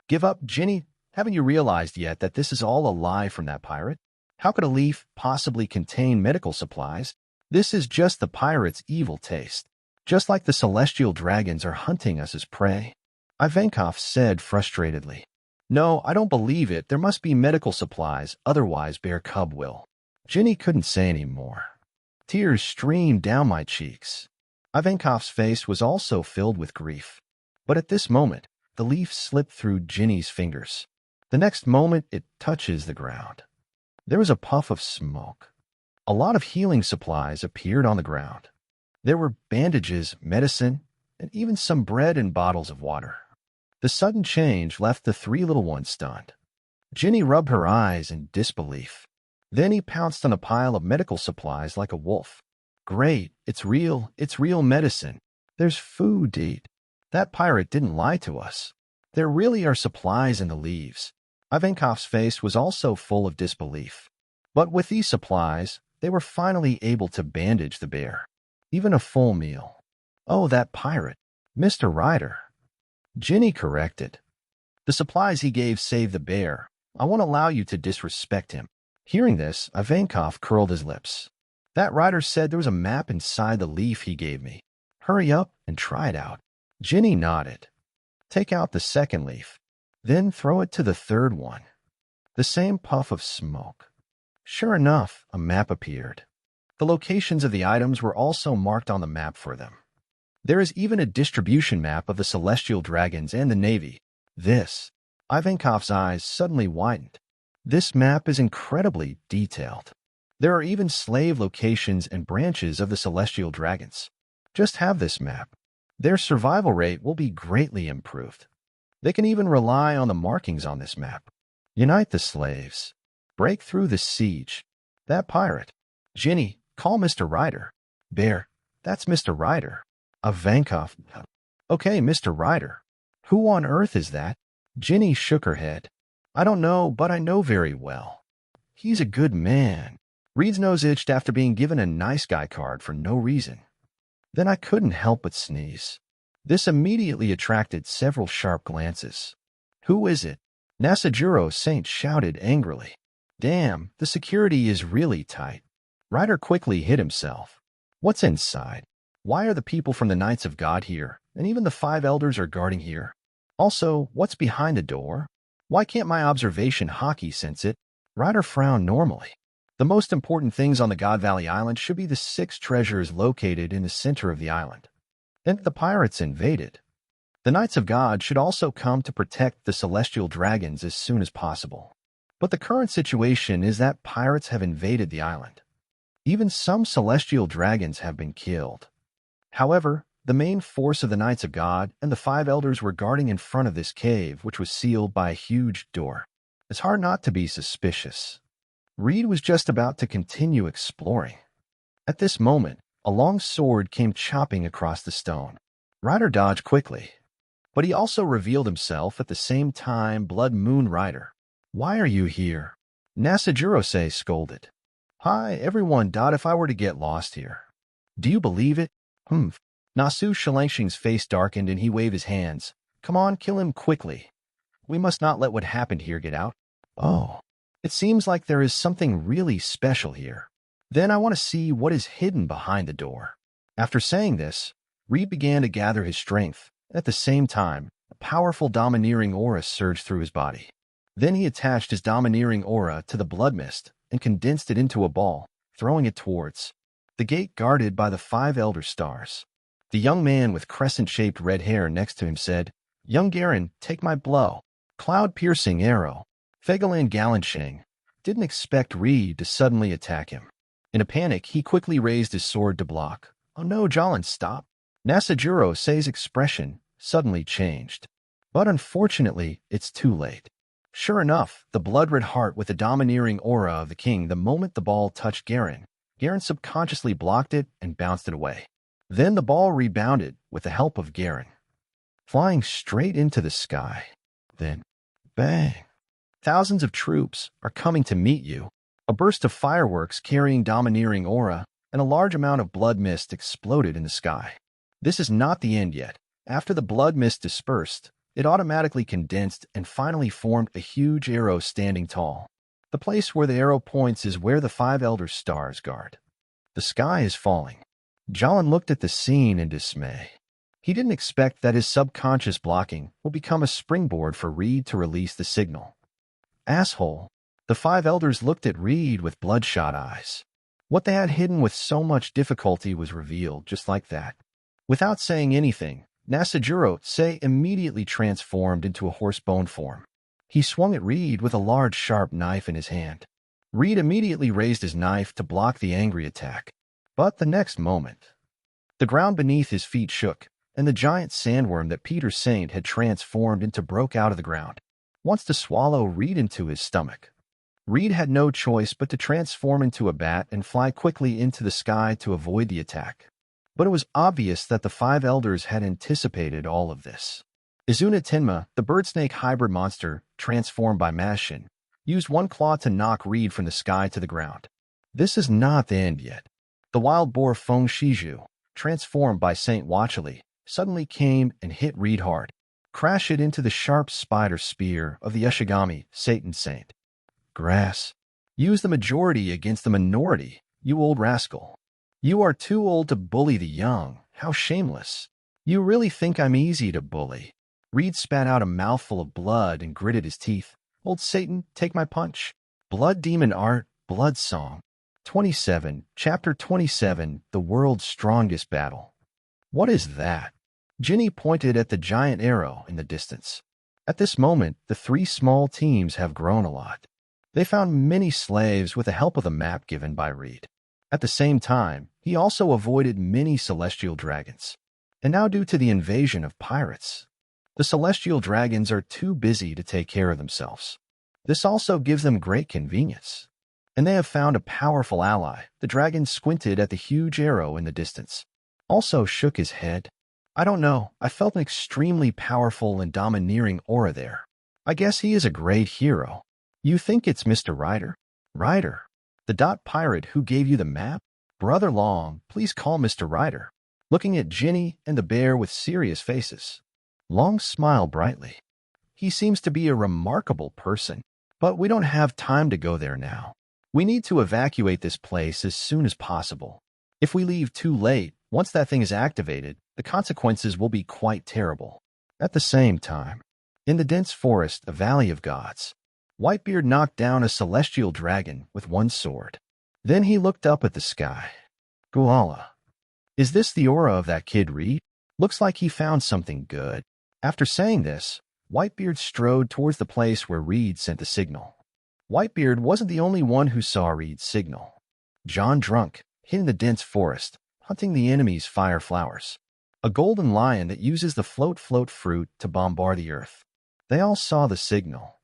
[SPEAKER 1] "Give up, Ginny? Haven't you realized yet that this is all a lie from that pirate? How could a leaf possibly contain medical supplies? This is just the pirate's evil taste. Just like the celestial dragons are hunting us as prey." Ivankov said frustratedly. "No, I don't believe it. There must be medical supplies, otherwise Bear Cub will." Ginny couldn't say any more. Tears streamed down my cheeks. Ivankov's face was also filled with grief. But at this moment, the leaf slipped through Ginny's fingers. The next moment, it touches the ground. There was a puff of smoke. A lot of healing supplies appeared on the ground. There were bandages, medicine, and even some bread and bottles of water. The sudden change left the 3 little ones stunned. Ginny rubbed her eyes in disbelief. Then he pounced on a pile of medical supplies like a wolf. "Great, it's real medicine. There's food to eat. That pirate didn't lie to us. There really are supplies in the leaves." Ivankov's face was also full of disbelief. But with these supplies, they were finally able to bandage the bear. Even a full meal. "Oh, that pirate. Mr. Ryder." Ginny corrected. "The supplies he gave saved the bear. I won't allow you to disrespect him." Hearing this, Ivankov curled his lips. "That Ryder said there was a map inside the leaf he gave me. Hurry up and try it out." Ginny nodded. "Take out the 2nd leaf. Then throw it to the 3rd one." The same puff of smoke. Sure enough, a map appeared. The locations of the items were also marked on the map for them. There is even a distribution map of the celestial dragons and the navy. This, Ivankov's eyes suddenly widened. This map is incredibly detailed. There are even slave locations and branches of the celestial dragons. Just have this map. Their survival rate will be greatly improved. They can even rely on the markings on this map. Unite the slaves. Break through the siege. That pirate. Ginny, call Mr. Ryder. Bear, that's Mr. Ryder. Ivankov. Okay, Mr. Ryder. Who on earth is that? Ginny shook her head. I don't know, but I know very well. He's a good man. Reed's nose itched after being given a nice guy card for no reason. Then I couldn't help but sneeze. This immediately attracted several sharp glances. Who is it? Nasajuro Saint shouted angrily. Damn, the security is really tight. Ryder quickly hit himself. What's inside? Why are the people from the Knights of God here, and even the 5 elders are guarding here? Also, what's behind the door? Why can't my observation hockey sense it? Ryder frowned normally. The most important things on the God Valley Island should be the 6 treasures located in the center of the island. Then the pirates invaded. The Knights of God should also come to protect the celestial dragons as soon as possible. But the current situation is that pirates have invaded the island. Even some celestial dragons have been killed. However, the main force of the Knights of God and the 5 elders were guarding in front of this cave, which was sealed by a huge door. It's hard not to be suspicious. Reed was just about to continue exploring. At this moment, a long sword came chopping across the stone. Ryder dodged quickly, but he also revealed himself at the same time. Blood Moon Ryder. Why are you here? Nasajuro scolded. Hi, everyone. If I were to get lost here. Do you believe it? Nasu Shalangshing's face darkened and he waved his hands. Come on, kill him quickly. We must not let what happened here get out. Oh, it seems like there is something really special here. Then I want to see what is hidden behind the door. After saying this, Reed began to gather his strength. At the same time, a powerful domineering aura surged through his body. Then he attached his domineering aura to the blood mist and condensed it into a ball, throwing it towards the gate guarded by the 5 elder stars. The young man with crescent-shaped red hair next to him said, Young Garen, take my blow. Cloud-piercing arrow. Fegalan Galanshing didn't expect Reed to suddenly attack him. In a panic, he quickly raised his sword to block. Oh no, Jalan, stop. Nasajuro Sei's expression suddenly changed. But unfortunately, it's too late. Sure enough, the blood-red heart with the domineering aura of the king, the moment the ball touched Garen subconsciously blocked it and bounced it away. Then the ball rebounded with the help of Garen, flying straight into the sky. Then, bang! Thousands of troops are coming to meet you. A burst of fireworks carrying domineering aura and a large amount of blood mist exploded in the sky. This is not the end yet. After the blood mist dispersed, it automatically condensed and finally formed a huge arrow standing tall. The place where the arrow points is where the 5 elder stars guard. The sky is falling. Jalan looked at the scene in dismay. He didn't expect that his subconscious blocking will become a springboard for Reed to release the signal. Asshole. The 5 elders looked at Reed with bloodshot eyes. What they had hidden with so much difficulty was revealed just like that. Without saying anything, Nasajuro Sei immediately transformed into a horse-bone form. He swung at Reed with a large sharp knife in his hand. Reed immediately raised his knife to block the angry attack. But the next moment, the ground beneath his feet shook, and the giant sandworm that Peter Saint had transformed into broke out of the ground, wants to swallow Reed into his stomach. Reed had no choice but to transform into a bat and fly quickly into the sky to avoid the attack. But it was obvious that the 5 elders had anticipated all of this. Izuna Tenma, the bird-snake hybrid monster, transformed by Mashin, used one claw to knock Reed from the sky to the ground. This is not the end yet. The wild boar Feng Shiju, transformed by Saint Watchely, suddenly came and hit Reed hard, crash it into the sharp spider spear of the Ushigami, Satan Saint. Grass. Use the majority against the minority, you old rascal. You are too old to bully the young. How shameless. You really think I'm easy to bully? Reed spat out a mouthful of blood and gritted his teeth. Old Satan, take my punch. Blood demon art, Blood Song. 27, Chapter 27, The World's Strongest Battle. What is that? Ginny pointed at the giant arrow in the distance. At this moment, the three small teams have grown a lot. They found many slaves with the help of the map given by Reed. At the same time, he also avoided many celestial dragons. And now due to the invasion of pirates, the celestial dragons are too busy to take care of themselves. This also gives them great convenience. And they have found a powerful ally. The dragon squinted at the huge arrow in the distance. Also shook his head. I don't know, I felt an extremely powerful and domineering aura there. I guess he is a great hero. You think it's Mr. Ryder? Ryder? The dot pirate who gave you the map? Brother Long, please call Mr. Ryder. Looking at Ginny and the bear with serious faces. Long smiled brightly. He seems to be a remarkable person, but we don't have time to go there now. We need to evacuate this place as soon as possible. If we leave too late, once that thing is activated, the consequences will be quite terrible. At the same time, in the dense forest, a valley of gods, Whitebeard knocked down a celestial dragon with one sword. Then he looked up at the sky. Guala. Is this the aura of that kid Reed? Looks like he found something good. After saying this, Whitebeard strode towards the place where Reed sent the signal. Whitebeard wasn't the only one who saw Reed's signal. John Drunk, hid in the dense forest, hunting the enemy's fire flowers. A golden lion that uses the float fruit to bombard the earth. They all saw the signal.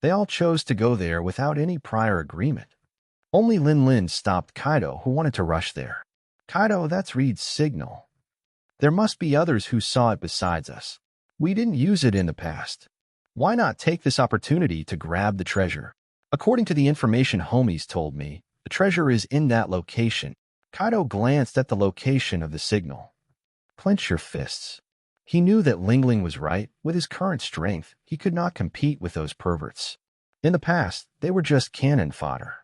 [SPEAKER 1] They all chose to go there without any prior agreement. Only Lin stopped Kaido, who wanted to rush there. Kaido, that's Reed's signal. There must be others who saw it besides us. We didn't use it in the past. Why not take this opportunity to grab the treasure? According to the information homies told me, the treasure is in that location. Kaido glanced at the location of the signal. Clench your fists. He knew that Lingling was right. With his current strength, he could not compete with those perverts. In the past, they were just cannon fodder.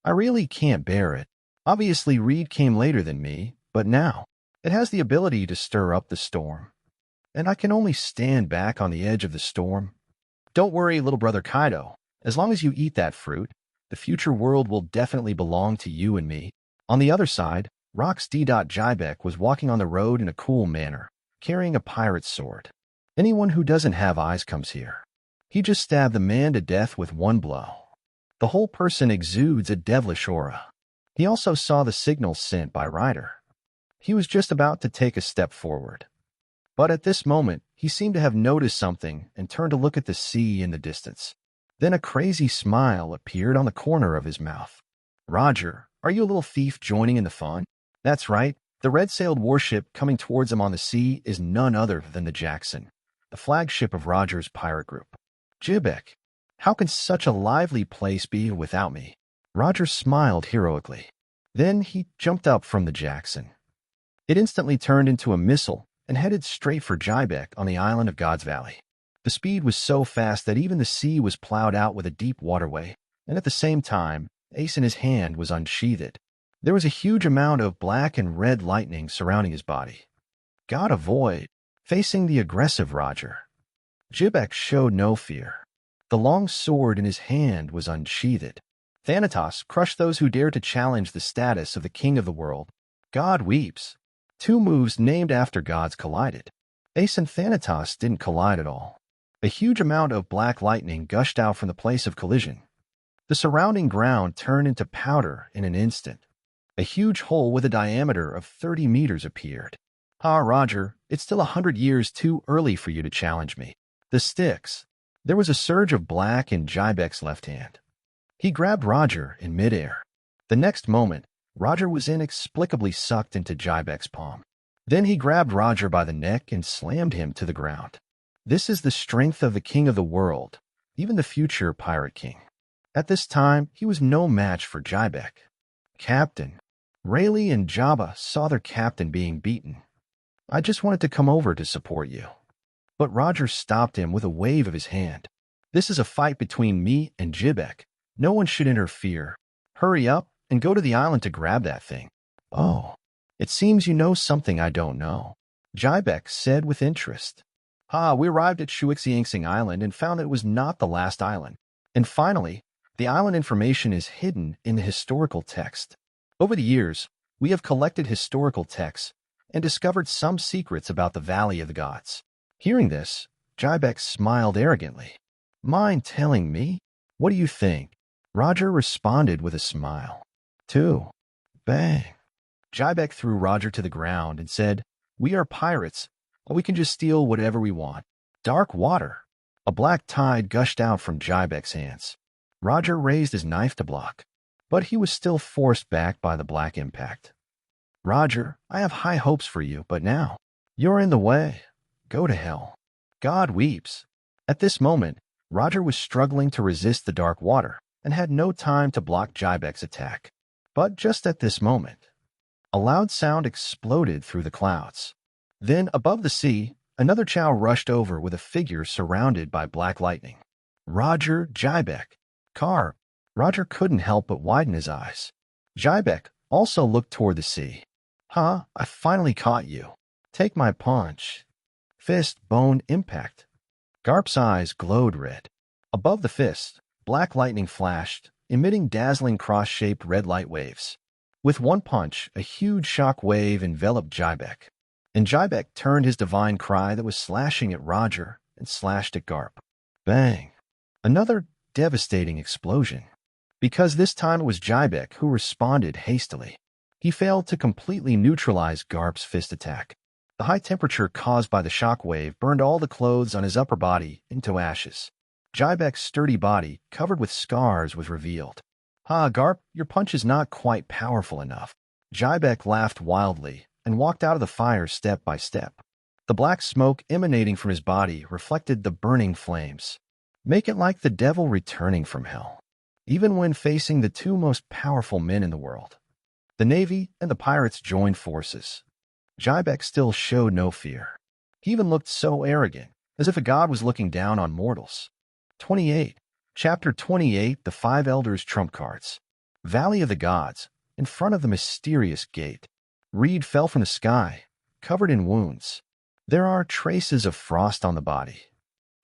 [SPEAKER 1] I really can't bear it. Obviously, Reed came later than me, but now, it has the ability to stir up the storm. And I can only stand back on the edge of the storm. Don't worry, little brother Kaido. As long as you eat that fruit, the future world will definitely belong to you and me. On the other side, Rox D. Jibek was walking on the road in a cool manner, carrying a pirate's sword. Anyone who doesn't have eyes comes here. He just stabbed the man to death with one blow. The whole person exudes a devilish aura. He also saw the signal sent by Ryder. He was just about to take a step forward. But at this moment, he seemed to have noticed something and turned to look at the sea in the distance. Then a crazy smile appeared on the corner of his mouth. Roger, are you a little thief joining in the fun? That's right. The red-sailed warship coming towards him on the sea is none other than the Jackson, the flagship of Roger's pirate group. Jibek, how can such a lively place be without me? Roger smiled heroically. Then he jumped up from the Jackson. It instantly turned into a missile and headed straight for Jibek on the island of God's Valley. The speed was so fast that even the sea was plowed out with a deep waterway, and at the same time, Ace in his hand was unsheathed. There was a huge amount of black and red lightning surrounding his body. God avoid, facing the aggressive Roger. Jibek showed no fear. The long sword in his hand was unsheathed. Thanatos crushed those who dared to challenge the status of the king of the world. God weeps. Two moves named after gods collided. Ace and Thanatos didn't collide at all. A huge amount of black lightning gushed out from the place of collision. The surrounding ground turned into powder in an instant. A huge hole with a diameter of 30 meters appeared. Roger, it's still 100 years too early for you to challenge me. The sticks. There was a surge of black in Jibek's left hand. He grabbed Roger in midair. The next moment, Roger was inexplicably sucked into Jibek's palm. Then he grabbed Roger by the neck and slammed him to the ground. This is the strength of the king of the world, even the future pirate king. At this time, he was no match for Jibek. Captain. Rayleigh and Jabba saw their captain being beaten. I just wanted to come over to support you. But Roger stopped him with a wave of his hand. This is a fight between me and Jibek. No one should interfere. Hurry up and go to the island to grab that thing. Oh, it seems you know something I don't know, Jibek said with interest. We arrived at Shuixiangsing Island and found that it was not the last island. And finally, The island information is hidden in the historical text. Over the years, we have collected historical texts and discovered some secrets about the Valley of the Gods. Hearing this, Jybek smiled arrogantly. Mind telling me? What do you think? Roger responded with a smile. 2. Bang. Jybek threw Roger to the ground and said, We are pirates, and we can just steal whatever we want. Dark water. A black tide gushed out from Jybek's hands. Roger raised his knife to block, but he was still forced back by the black impact. Roger, I have high hopes for you, but now you're in the way. Go to hell. God weeps. At this moment, Roger was struggling to resist the dark water and had no time to block Jybek's attack. But just at this moment, a loud sound exploded through the clouds. Then, above the sea, another chow rushed over with a figure surrounded by black lightning. Roger, Jybek. Carp. Roger couldn't help but widen his eyes. Jybek also looked toward the sea. Huh, I finally caught you. Take my punch. Fist, bone, impact. Garp's eyes glowed red. Above the fist, black lightning flashed, emitting dazzling cross-shaped red light waves. With one punch, a huge shock wave enveloped Jybek, and Jybek turned his divine cry that was slashing at Roger and slashed at Garp. Bang! Another devastating explosion. Because this time it was Jybek who responded hastily. He failed to completely neutralize Garp's fist attack. The high temperature caused by the shock wave burned all the clothes on his upper body into ashes. Jybek's sturdy body, covered with scars, was revealed. Garp, your punch is not quite powerful enough. Jybek laughed wildly and walked out of the fire step by step. The black smoke emanating from his body reflected the burning flames. Make it like the devil returning from hell, even when facing the two most powerful men in the world. The Navy and the pirates joined forces. Jybek still showed no fear. He even looked so arrogant, as if a god was looking down on mortals. 28. Chapter 28, The Five Elders' Trump Cards. Valley of the Gods, in front of the mysterious gate. Reed fell from the sky, covered in wounds. There are traces of frost on the body.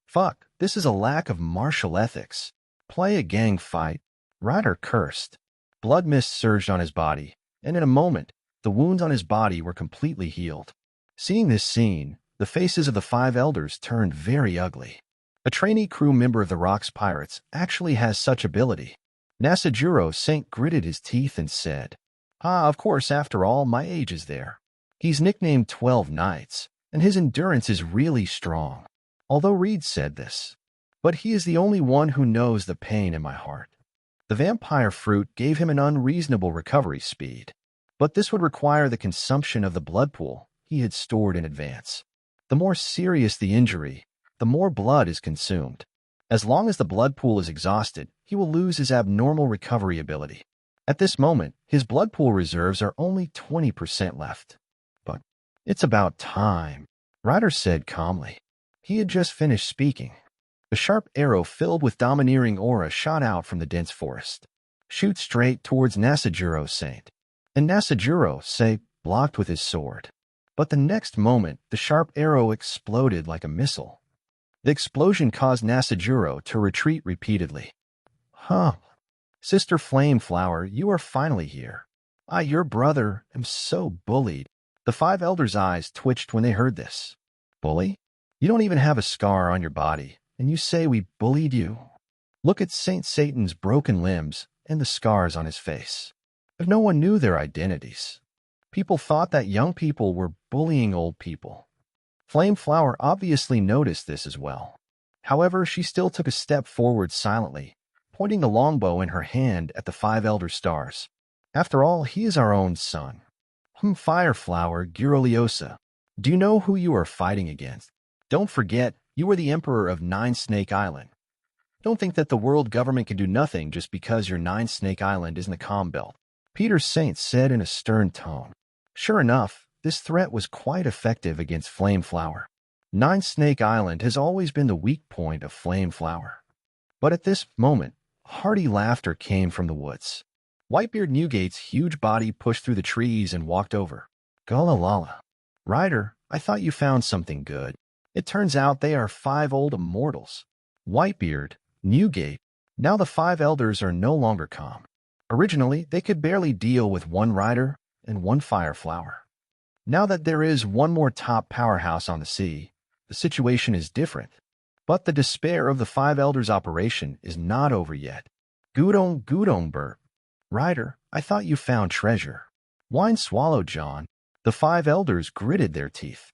[SPEAKER 1] Fuck, this is a lack of martial ethics. Play a gang fight. Ryder cursed. Blood mist surged on his body, and in a moment, the wounds on his body were completely healed. Seeing this scene, the faces of the five elders turned very ugly. A trainee crew member of the Rock's Pirates actually has such ability. Nasajuro Saint gritted his teeth and said, of course, after all, my age is there. He's nicknamed 12 Knights, and his endurance is really strong. Although Reed said this, but he is the only one who knows the pain in my heart. The vampire fruit gave him an unreasonable recovery speed, but this would require the consumption of the blood pool he had stored in advance. The more serious the injury, the more blood is consumed. As long as the blood pool is exhausted, he will lose his abnormal recovery ability. At this moment, his blood pool reserves are only 20% left. But it's about time, Ryder said calmly. He had just finished speaking. A sharp arrow filled with domineering aura shot out from the dense forest. Shoot straight towards Nasajuro Saint. And Nasajuro Saint blocked with his sword. But the next moment, the sharp arrow exploded like a missile. The explosion caused Nasajuro to retreat repeatedly. Sister Flameflower, you are finally here. I, your brother, am so bullied. The five elders' eyes twitched when they heard this. Bully? You don't even have a scar on your body, and you say we bullied you? Look at Saint Satan's broken limbs and the scars on his face. If no one knew their identities, people thought that young people were bullying old people. Flameflower obviously noticed this as well. However, she still took a step forward silently, pointing the longbow in her hand at the five elder stars. After all, he is our own son. Fireflower Giroliosa, do you know who you are fighting against? Don't forget, you are the emperor of Nine Snake Island. Don't think that the world government can do nothing just because your Nine Snake Island is in the Calm Belt. Peter Saint said in a stern tone. Sure enough, this threat was quite effective against Flameflower. Nine Snake Island has always been the weak point of Flameflower. But at this moment, hearty laughter came from the woods. Whitebeard Newgate's huge body pushed through the trees and walked over. Gulalala. Ryder, I thought you found something good. It turns out they are 5 old immortals. Whitebeard, Newgate, Now the five elders are no longer calm. Originally, they could barely deal with one rider and one fire flower. Now that there is one more top powerhouse on the sea, the situation is different. But the despair of the five elders' operation is not over yet. Gudong burp. Rider, I thought you found treasure. Wine swallowed, John. The five elders gritted their teeth.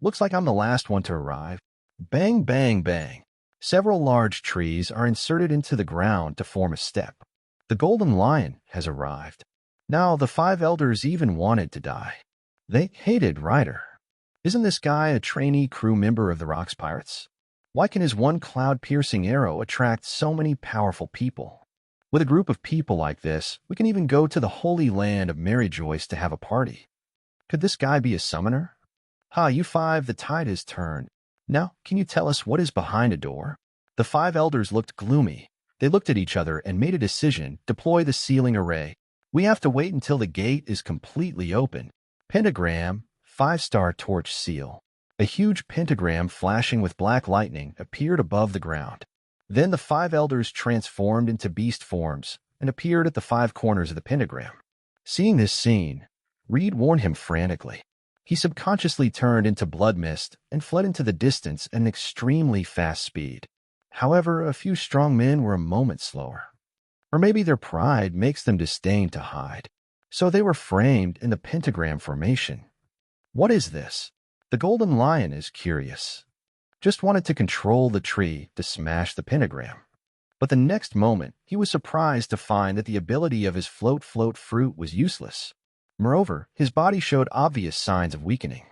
[SPEAKER 1] Looks like I'm the last one to arrive. Bang, bang, bang. Several large trees are inserted into the ground to form a step. The golden lion has arrived. Now the five elders even wanted to die. They hated Ryder. Isn't this guy a trainee crew member of the Rocks Pirates? Why can his one cloud-piercing arrow attract so many powerful people? With a group of people like this, we can even go to the holy land of Mary Joyce to have a party. Could this guy be a summoner? You five, the tide has turned. Now, can you tell us what is behind a door? The five elders looked gloomy. They looked at each other and made a decision: deploy the sealing array. We have to wait until the gate is completely open. Pentagram, 5-star torch seal. A huge pentagram flashing with black lightning appeared above the ground. Then the five elders transformed into beast forms and appeared at the five corners of the pentagram. Seeing this scene, Reed warned him frantically. He subconsciously turned into blood mist and fled into the distance at an extremely fast speed. However, a few strong men were a moment slower. Or maybe their pride makes them disdain to hide. So they were framed in the pentagram formation. What is this? The golden lion is curious. Just wanted to control the tree to smash the pentagram. But the next moment, he was surprised to find that the ability of his float fruit was useless. Moreover, his body showed obvious signs of weakening,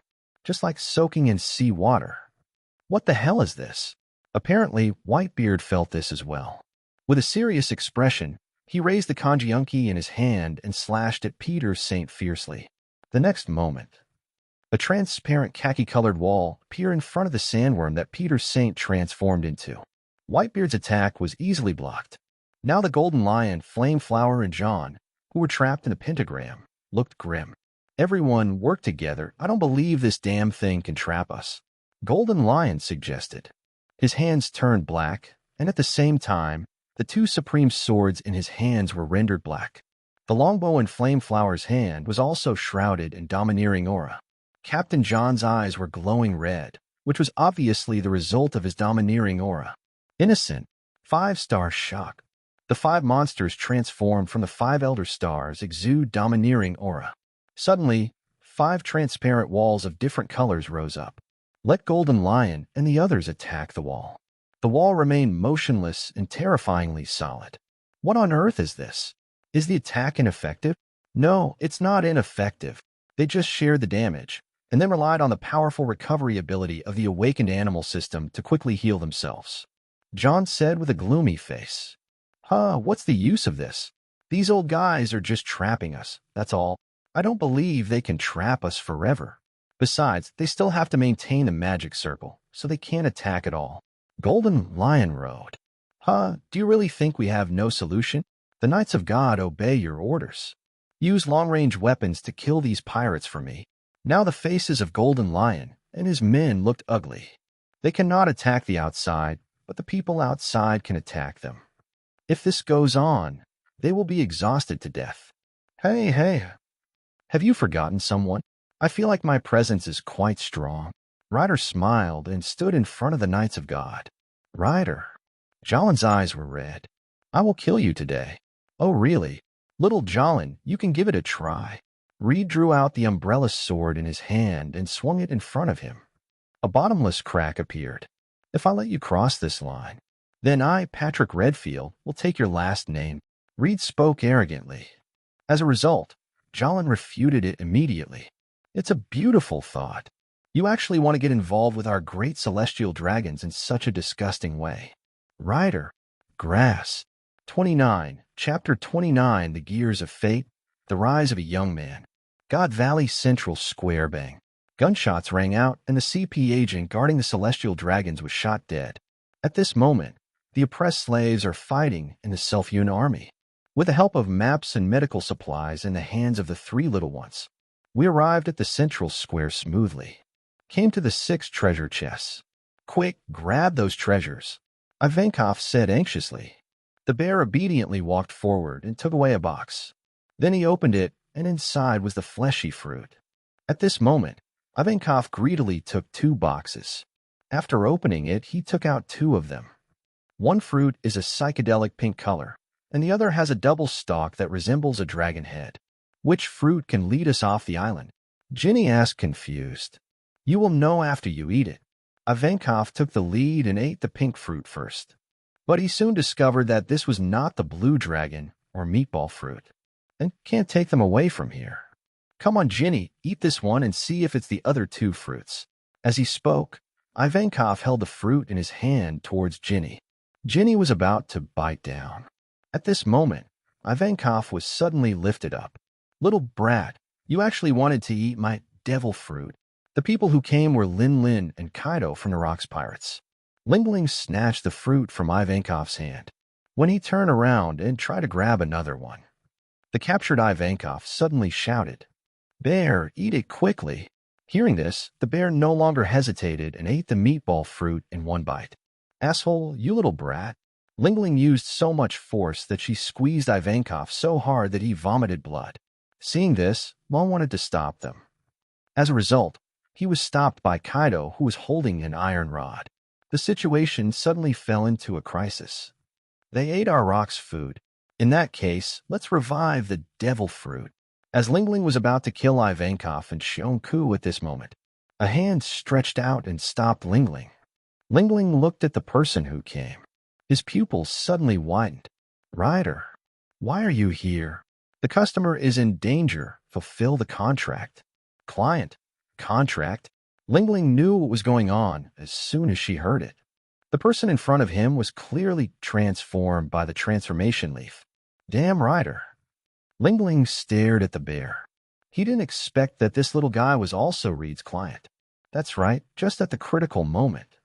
[SPEAKER 1] just like soaking in sea water. What the hell is this? Apparently, Whitebeard felt this as well. With a serious expression, he raised the Conjunki in his hand and slashed at Peter Saint fiercely. The next moment, a transparent khaki-colored wall appeared in front of the sandworm that Peter Saint transformed into. Whitebeard's attack was easily blocked. Now the Golden Lion, Flameflower, and John, who were trapped in the pentagram, looked grim. Everyone worked together. I don't believe this damn thing can trap us. Golden Lion suggested. His hands turned black, and at the same time, the two supreme swords in his hands were rendered black. The longbow in Flameflower's hand was also shrouded in domineering aura. Captain John's eyes were glowing red, which was obviously the result of his domineering aura. Innocent, 5-star shock. The five monsters transformed from the five elder stars exude domineering aura. Suddenly, 5 transparent walls of different colors rose up. Let Golden Lion and the others attack the wall. The wall remained motionless and terrifyingly solid. What on earth is this? Is the attack ineffective? No, it's not ineffective. They just shared the damage, and then relied on the powerful recovery ability of the awakened animal system to quickly heal themselves. John said with a gloomy face. What's the use of this? These old guys are just trapping us, that's all. I don't believe they can trap us forever. Besides, they still have to maintain the magic circle, so they can't attack at all. Golden Lion roared. Do you really think we have no solution? The Knights of God obey your orders. Use long-range weapons to kill these pirates for me. Now the faces of Golden Lion and his men looked ugly. They cannot attack the outside, but the people outside can attack them. If this goes on, they will be exhausted to death. Hey, have you forgotten someone? I feel like my presence is quite strong. Ryder smiled and stood in front of the Knights of God. Ryder. Jalen's eyes were red. I will kill you today. Oh, really? Little Jalen, you can give it a try. Reed drew out the umbrella sword in his hand and swung it in front of him. A bottomless crack appeared. If I let you cross this line, then I, Patrick Redfield, will take your last name. Reed spoke arrogantly. As a result, Jalen refuted it immediately. It's a beautiful thought. You actually want to get involved with our great celestial dragons in such a disgusting way. Ryder. Grass. 29. Chapter 29. The Gears of Fate. The Rise of a Young Man. God Valley Central Square bang. Gunshots rang out, and the CP agent guarding the celestial dragons was shot dead. At this moment, the oppressed slaves are fighting in the Self-Yun army. With the help of maps and medical supplies in the hands of the 3 little ones, we arrived at the central square smoothly. Came to the 6 treasure chests. Quick, grab those treasures, Ivankov said anxiously. The bear obediently walked forward and took away a box. Then he opened it, and inside was the fleshy fruit. At this moment, Ivankov greedily took 2 boxes. After opening it, he took out 2 of them. One fruit is a psychedelic pink color, and the other has a double stalk that resembles a dragon head. Which fruit can lead us off the island? Ginny asked, confused. You will know after you eat it. Ivankov took the lead and ate the pink fruit first. But he soon discovered that this was not the blue dragon or meatball fruit, and can't take them away from here. Come on, Ginny, eat this one and see if it's the other 2 fruits. As he spoke, Ivankov held the fruit in his hand towards Ginny. Ginny was about to bite down. At this moment, Ivankov was suddenly lifted up. Little brat, you actually wanted to eat my devil fruit. The people who came were Lin and Kaido from the Rocks Pirates. Ling snatched the fruit from Ivankov's hand. When he turned around and tried to grab another one, the captured Ivankov suddenly shouted, Bear, eat it quickly. Hearing this, the bear no longer hesitated and ate the meatball fruit in one bite. Asshole, you little brat. Ling used so much force that she squeezed Ivankov so hard that he vomited blood. Seeing this, Mon wanted to stop them. As a result, he was stopped by Kaido, who was holding an iron rod. The situation suddenly fell into a crisis. They ate our Rock's food. In that case, let's revive the devil fruit. As Ling was about to kill Ivankov and Shionku at this moment, a hand stretched out and stopped Ling. Ling looked at the person who came. His pupils suddenly widened. Ryder, why are you here? The customer is in danger. Fulfill the contract. Client. Contract. Ling knew what was going on as soon as she heard it. The person in front of him was clearly transformed by the transformation leaf. Damn Ryder. Ling stared at the bear. He didn't expect that this little guy was also Reed's client. That's right, just at the critical moment.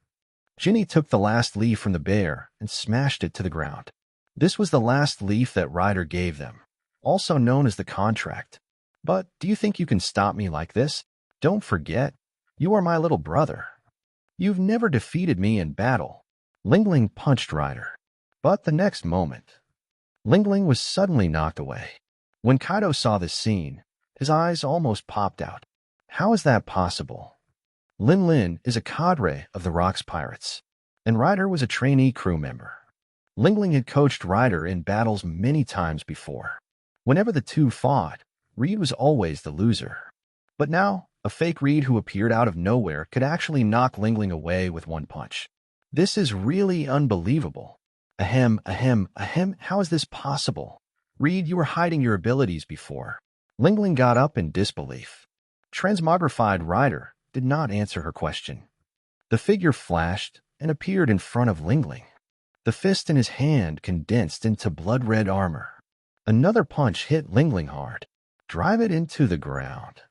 [SPEAKER 1] Ginny took the last leaf from the bear and smashed it to the ground. This was the last leaf that Ryder gave them, also known as the contract. But do you think you can stop me like this? Don't forget, you are my little brother. You've never defeated me in battle. Ling punched Ryder. But the next moment, Ling was suddenly knocked away. When Kaido saw this scene, his eyes almost popped out. How is that possible? Lin is a cadre of the Rocks Pirates, and Ryder was a trainee crew member. Ling had coached Ryder in battles many times before. Whenever the two fought, Reed was always the loser. But now, a fake Reed who appeared out of nowhere could actually knock Ling away with one punch. This is really unbelievable. Ahem, how is this possible? Reed, you were hiding your abilities before. Ling got up in disbelief. Transmogrified Ryder did not answer her question. The figure flashed and appeared in front of Ling. The fist in his hand condensed into blood-red armor. Another punch hit Ling hard. Drive it into the ground.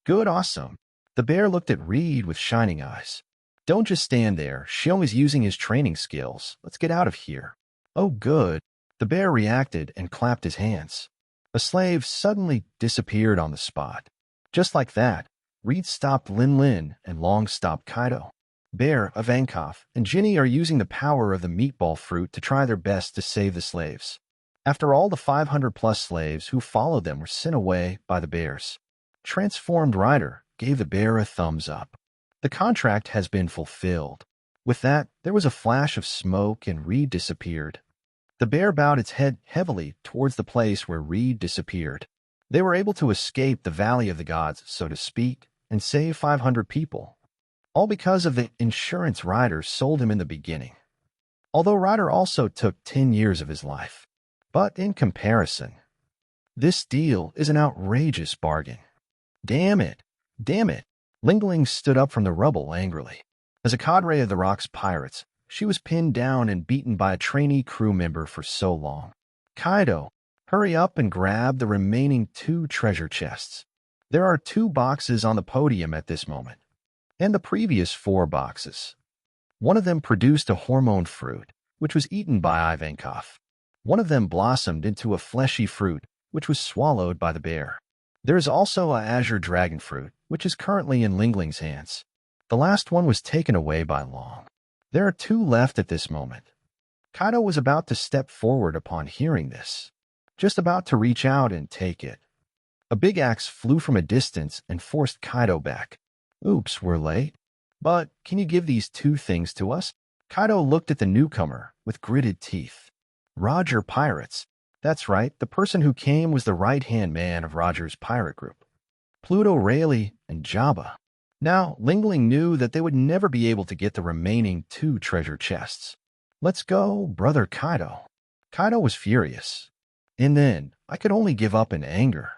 [SPEAKER 1] Good, awesome. The bear looked at Reed with shining eyes. Don't just stand there. Shiong is using his training skills. Let's get out of here. Oh, good. The bear reacted and clapped his hands. A slave suddenly disappeared on the spot. Just like that, Reed stopped Lin and Long stopped Kaido. Bear, Ivankov, and Ginny are using the power of the meatball fruit to try their best to save the slaves. After all, the 500-plus slaves who followed them were sent away by the bears. Transformed Ryder gave the bear a thumbs up. The contract has been fulfilled. With that, there was a flash of smoke and Reed disappeared. The bear bowed its head heavily towards the place where Reed disappeared. They were able to escape the Valley of the Gods, so to speak, and save 500 people. All because of the insurance Ryder sold him in the beginning. Although Ryder also took 10 years of his life. But in comparison, this deal is an outrageous bargain. Damn it! Damn it! Ling stood up from the rubble angrily. As a cadre of the Rocks Pirates, she was pinned down and beaten by a trainee crew member for so long. Kaido, hurry up and grab the remaining 2 treasure chests. There are 2 boxes on the podium at this moment, and the previous 4 boxes. One of them produced a hormone fruit, which was eaten by Ivankov. One of them blossomed into a fleshy fruit, which was swallowed by the bear. There is also a azure dragon fruit, which is currently in Ling's hands. The last one was taken away by Long. There are 2 left at this moment. Kaido was about to step forward upon hearing this, just about to reach out and take it. A big axe flew from a distance and forced Kaido back. Oops, we're late. But can you give these two things to us? Kaido looked at the newcomer with gritted teeth. Roger Pirates. That's right, the person who came was the right-hand man of Roger's pirate group. Pluto Rayleigh and Jabba. Now, Lingling knew that they would never be able to get the remaining 2 treasure chests. Let's go, brother Kaido. Kaido was furious. And then, I could only give up in anger.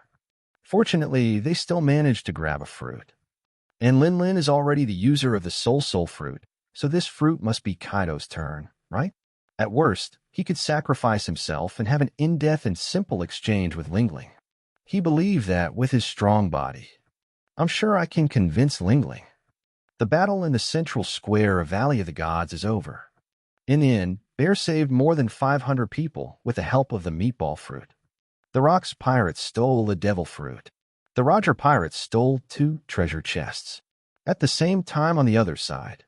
[SPEAKER 1] Fortunately, they still managed to grab a fruit. And Lin Lin is already the user of the Soul fruit, so this fruit must be Kaido's turn, right? At worst, he could sacrifice himself and have an in-depth and simple exchange with Lingling. He believed that with his strong body. I'm sure I can convince Lingling. The battle in the central square of Valley of the Gods is over. In the end, Bear saved more than 500 people with the help of the meatball fruit. The Rocks pirates stole the devil fruit. The Roger pirates stole 2 treasure chests. At the same time on the other side,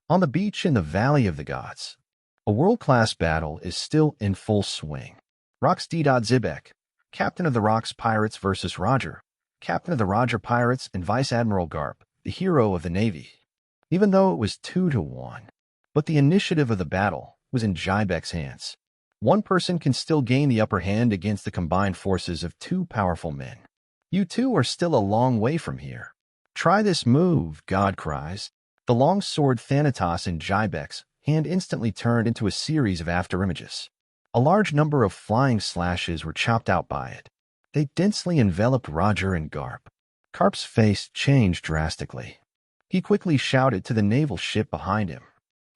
[SPEAKER 1] on the beach in the Valley of the Gods, a world-class battle is still in full swing. Rocks D. Zibek, captain of the Rocks pirates versus Roger, captain of the Roger pirates and Vice Admiral Garp, the hero of the Navy. Even though it was 2-1, but the initiative of the battle was in Jybek's hands. One person can still gain the upper hand against the combined forces of 2 powerful men. You two are still a long way from here. Try this move, God cries. The long sword Thanatos in Jybek's hand instantly turned into a series of afterimages. A large number of flying slashes were chopped out by it. They densely enveloped Roger and Garp. Garp's face changed drastically. He quickly shouted to the naval ship behind him,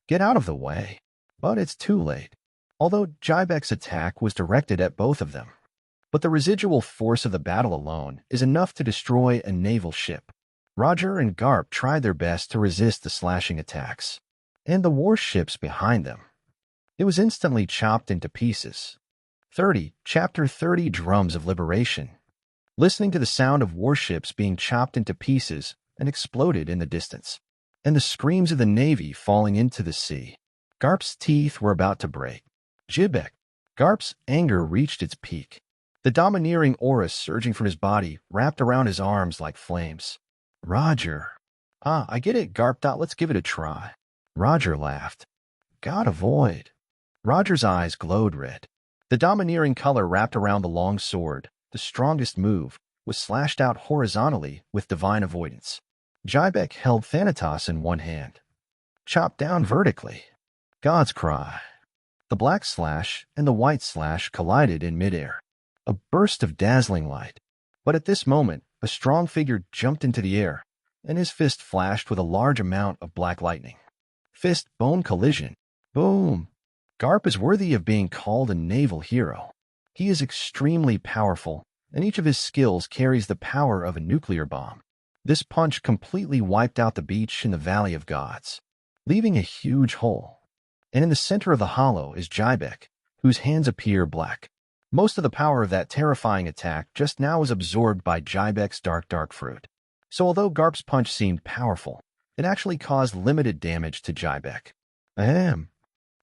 [SPEAKER 1] "Get out of the way." But it's too late. Although Jybek's attack was directed at both of them. But the residual force of the battle alone is enough to destroy a naval ship. Roger and Garp tried their best to resist the slashing attacks, and the warships behind them. It was instantly chopped into pieces. Chapter 30 Drums of Liberation. Listening to the sound of warships being chopped into pieces and exploded in the distance, and the screams of the Navy falling into the sea, Garp's teeth were about to break. Jybek. Garp's anger reached its peak. The domineering aura surging from his body wrapped around his arms like flames. Roger. I get it, Garp. Let's give it a try. Roger laughed. God avoid. Roger's eyes glowed red. The domineering color wrapped around the long sword, the strongest move, was slashed out horizontally with divine avoidance. Jybek held Thanatos in one hand, chopped down vertically. God's cry. The black slash and the white slash collided in midair. A burst of dazzling light. But at this moment, a strong figure jumped into the air, and his fist flashed with a large amount of black lightning. Fist-bone collision. Boom! Garp is worthy of being called a naval hero. He is extremely powerful, and each of his skills carries the power of a nuclear bomb. This punch completely wiped out the beach in the Valley of Gods, leaving a huge hole. And in the center of the hollow is Jybek, whose hands appear black. Most of the power of that terrifying attack just now was absorbed by Jybek's dark fruit. So although Garp's punch seemed powerful, it actually caused limited damage to Jybek. Ahem.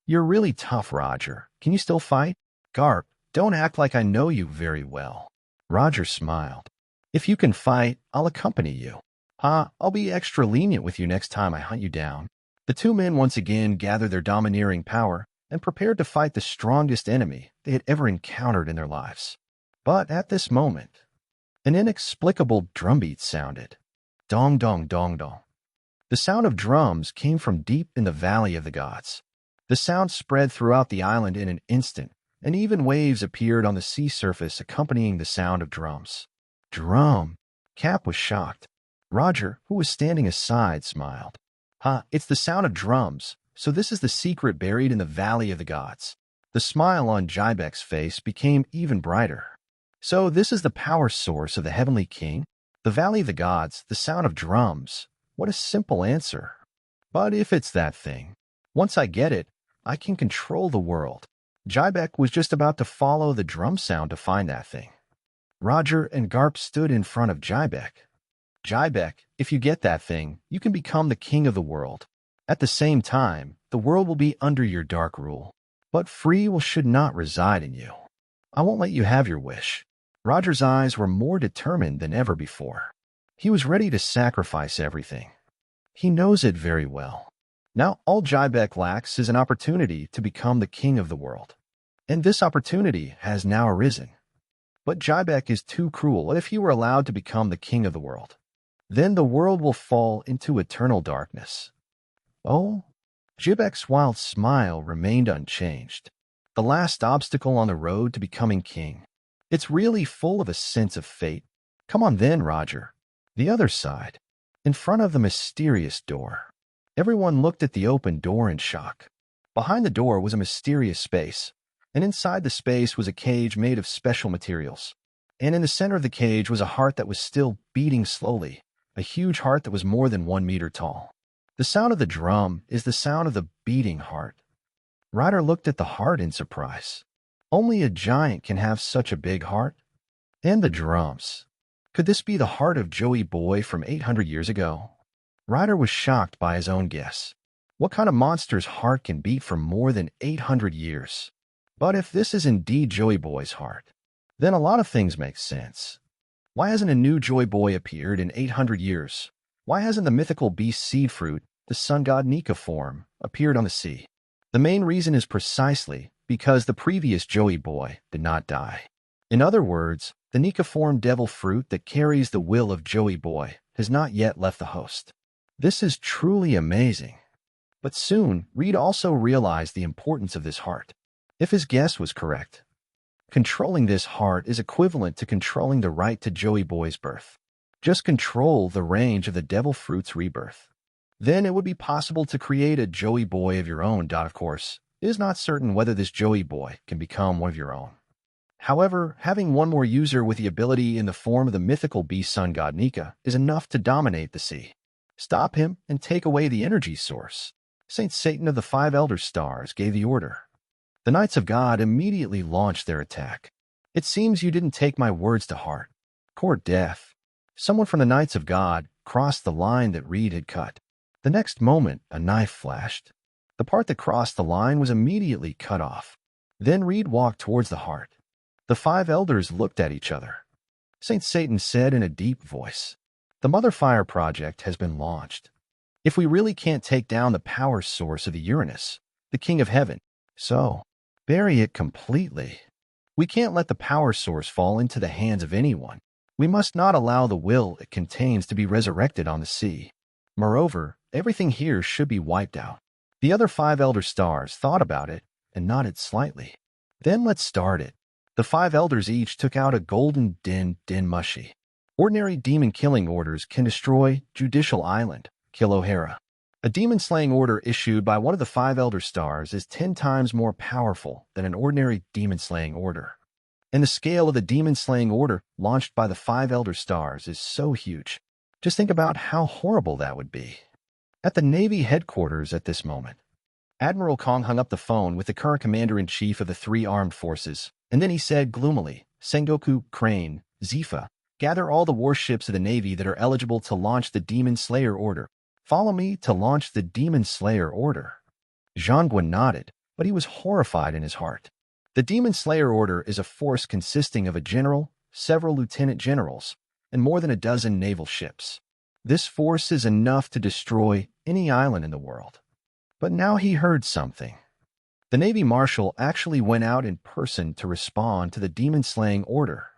[SPEAKER 1] You're really tough, Roger. Can you still fight? Garp, don't act like I know you very well. Roger smiled. If you can fight, I'll accompany you. I'll be extra lenient with you next time I hunt you down. The 2 men once again gathered their domineering power and prepared to fight the strongest enemy they had ever encountered in their lives. But at this moment, an inexplicable drumbeat sounded. Dong dong dong dong. The sound of drums came from deep in the Valley of the Gods. The sound spread throughout the island in an instant, and even waves appeared on the sea surface accompanying the sound of drums. Drum! Cap was shocked. Roger, who was standing aside, smiled. It's the sound of drums. So this is the secret buried in the Valley of the Gods. The smile on Jybek's face became even brighter. So this is the power source of the Heavenly King? The Valley of the Gods, the sound of drums. What a simple answer. But if it's that thing, once I get it, I can control the world. Jybek was just about to follow the drum sound to find that thing. Roger and Garp stood in front of Jybek. Jybek, if you get that thing, you can become the king of the world. At the same time, the world will be under your dark rule. But free will should not reside in you. I won't let you have your wish. Roger's eyes were more determined than ever before. He was ready to sacrifice everything. He knows it very well. Now all Jybek lacks is an opportunity to become the king of the world. And this opportunity has now arisen. But Jybek is too cruel. If he were allowed to become the king of the world, then the world will fall into eternal darkness. Oh, Jybek's wild smile remained unchanged. The last obstacle on the road to becoming king. It's really full of a sense of fate. Come on then, Roger. The other side. In front of the mysterious door. Everyone looked at the open door in shock. Behind the door was a mysterious space, and inside the space was a cage made of special materials. And in the center of the cage was a heart that was still beating slowly, a huge heart that was more than 1 meter tall. The sound of the drum is the sound of the beating heart. Ryder looked at the heart in surprise. Only a giant can have such a big heart. And the drums. Could this be the heart of Joey Boy from 800 years ago? Ryder was shocked by his own guess. What kind of monster's heart can beat for more than 800 years? But if this is indeed Joey Boy's heart, then a lot of things make sense. Why hasn't a new Joey Boy appeared in 800 years? Why hasn't the mythical beast seed fruit, the sun god Nika form, appeared on the sea? The main reason is precisely because the previous Joey Boy did not die. In other words, the Nika form devil fruit that carries the will of Joey Boy has not yet left the host. This is truly amazing. But soon, Reed also realized the importance of this heart. If his guess was correct, controlling this heart is equivalent to controlling the right to Joey Boy's birth. Just control the range of the devil fruit's rebirth. Then it would be possible to create a Joey Boy of your own. Of course, it is not certain whether this Joey Boy can become one of your own. However, having one more user with the ability in the form of the mythical beast sun god Nika is enough to dominate the sea. Stop him and take away the energy source. Saint Satan of the 5 Elder Stars gave the order. The Knights of God immediately launched their attack. It seems you didn't take my words to heart. Court death. Someone from the Knights of God crossed the line that Reed had cut. The next moment, a knife flashed. The part that crossed the line was immediately cut off. Then Reed walked towards the heart. The 5 elders looked at each other. Saint Satan said in a deep voice, "The Mother Fire Project has been launched. If we really can't take down the power source of the Uranus, the King of Heaven, so bury it completely. We can't let the power source fall into the hands of anyone. We must not allow the will it contains to be resurrected on the sea. Moreover, everything here should be wiped out." The other 5 Elder Stars thought about it and nodded slightly. "Then let's start it." The 5 elders each took out a golden din mushi. Ordinary demon-killing orders can destroy Judicial Island, Kill O'Hara. A demon-slaying order issued by one of the 5 Elder Stars is 10 times more powerful than an ordinary demon-slaying order. And the scale of the demon-slaying order launched by the 5 Elder Stars is so huge. Just think about how horrible that would be. At the Navy headquarters at this moment, Admiral Kong hung up the phone with the current commander-in-chief of the 3 armed forces, and then he said gloomily, "Sengoku, Crane, Zifa, gather all the warships of the Navy that are eligible to launch the Demon Slayer Order. Follow me to launch the Demon Slayer Order." Zhangguan nodded, but he was horrified in his heart. The Demon Slayer Order is a force consisting of a general, several lieutenant generals, and more than a dozen naval ships. This force is enough to destroy any island in the world. But now he heard something. The Navy Marshal actually went out in person to respond to the demon-slaying order.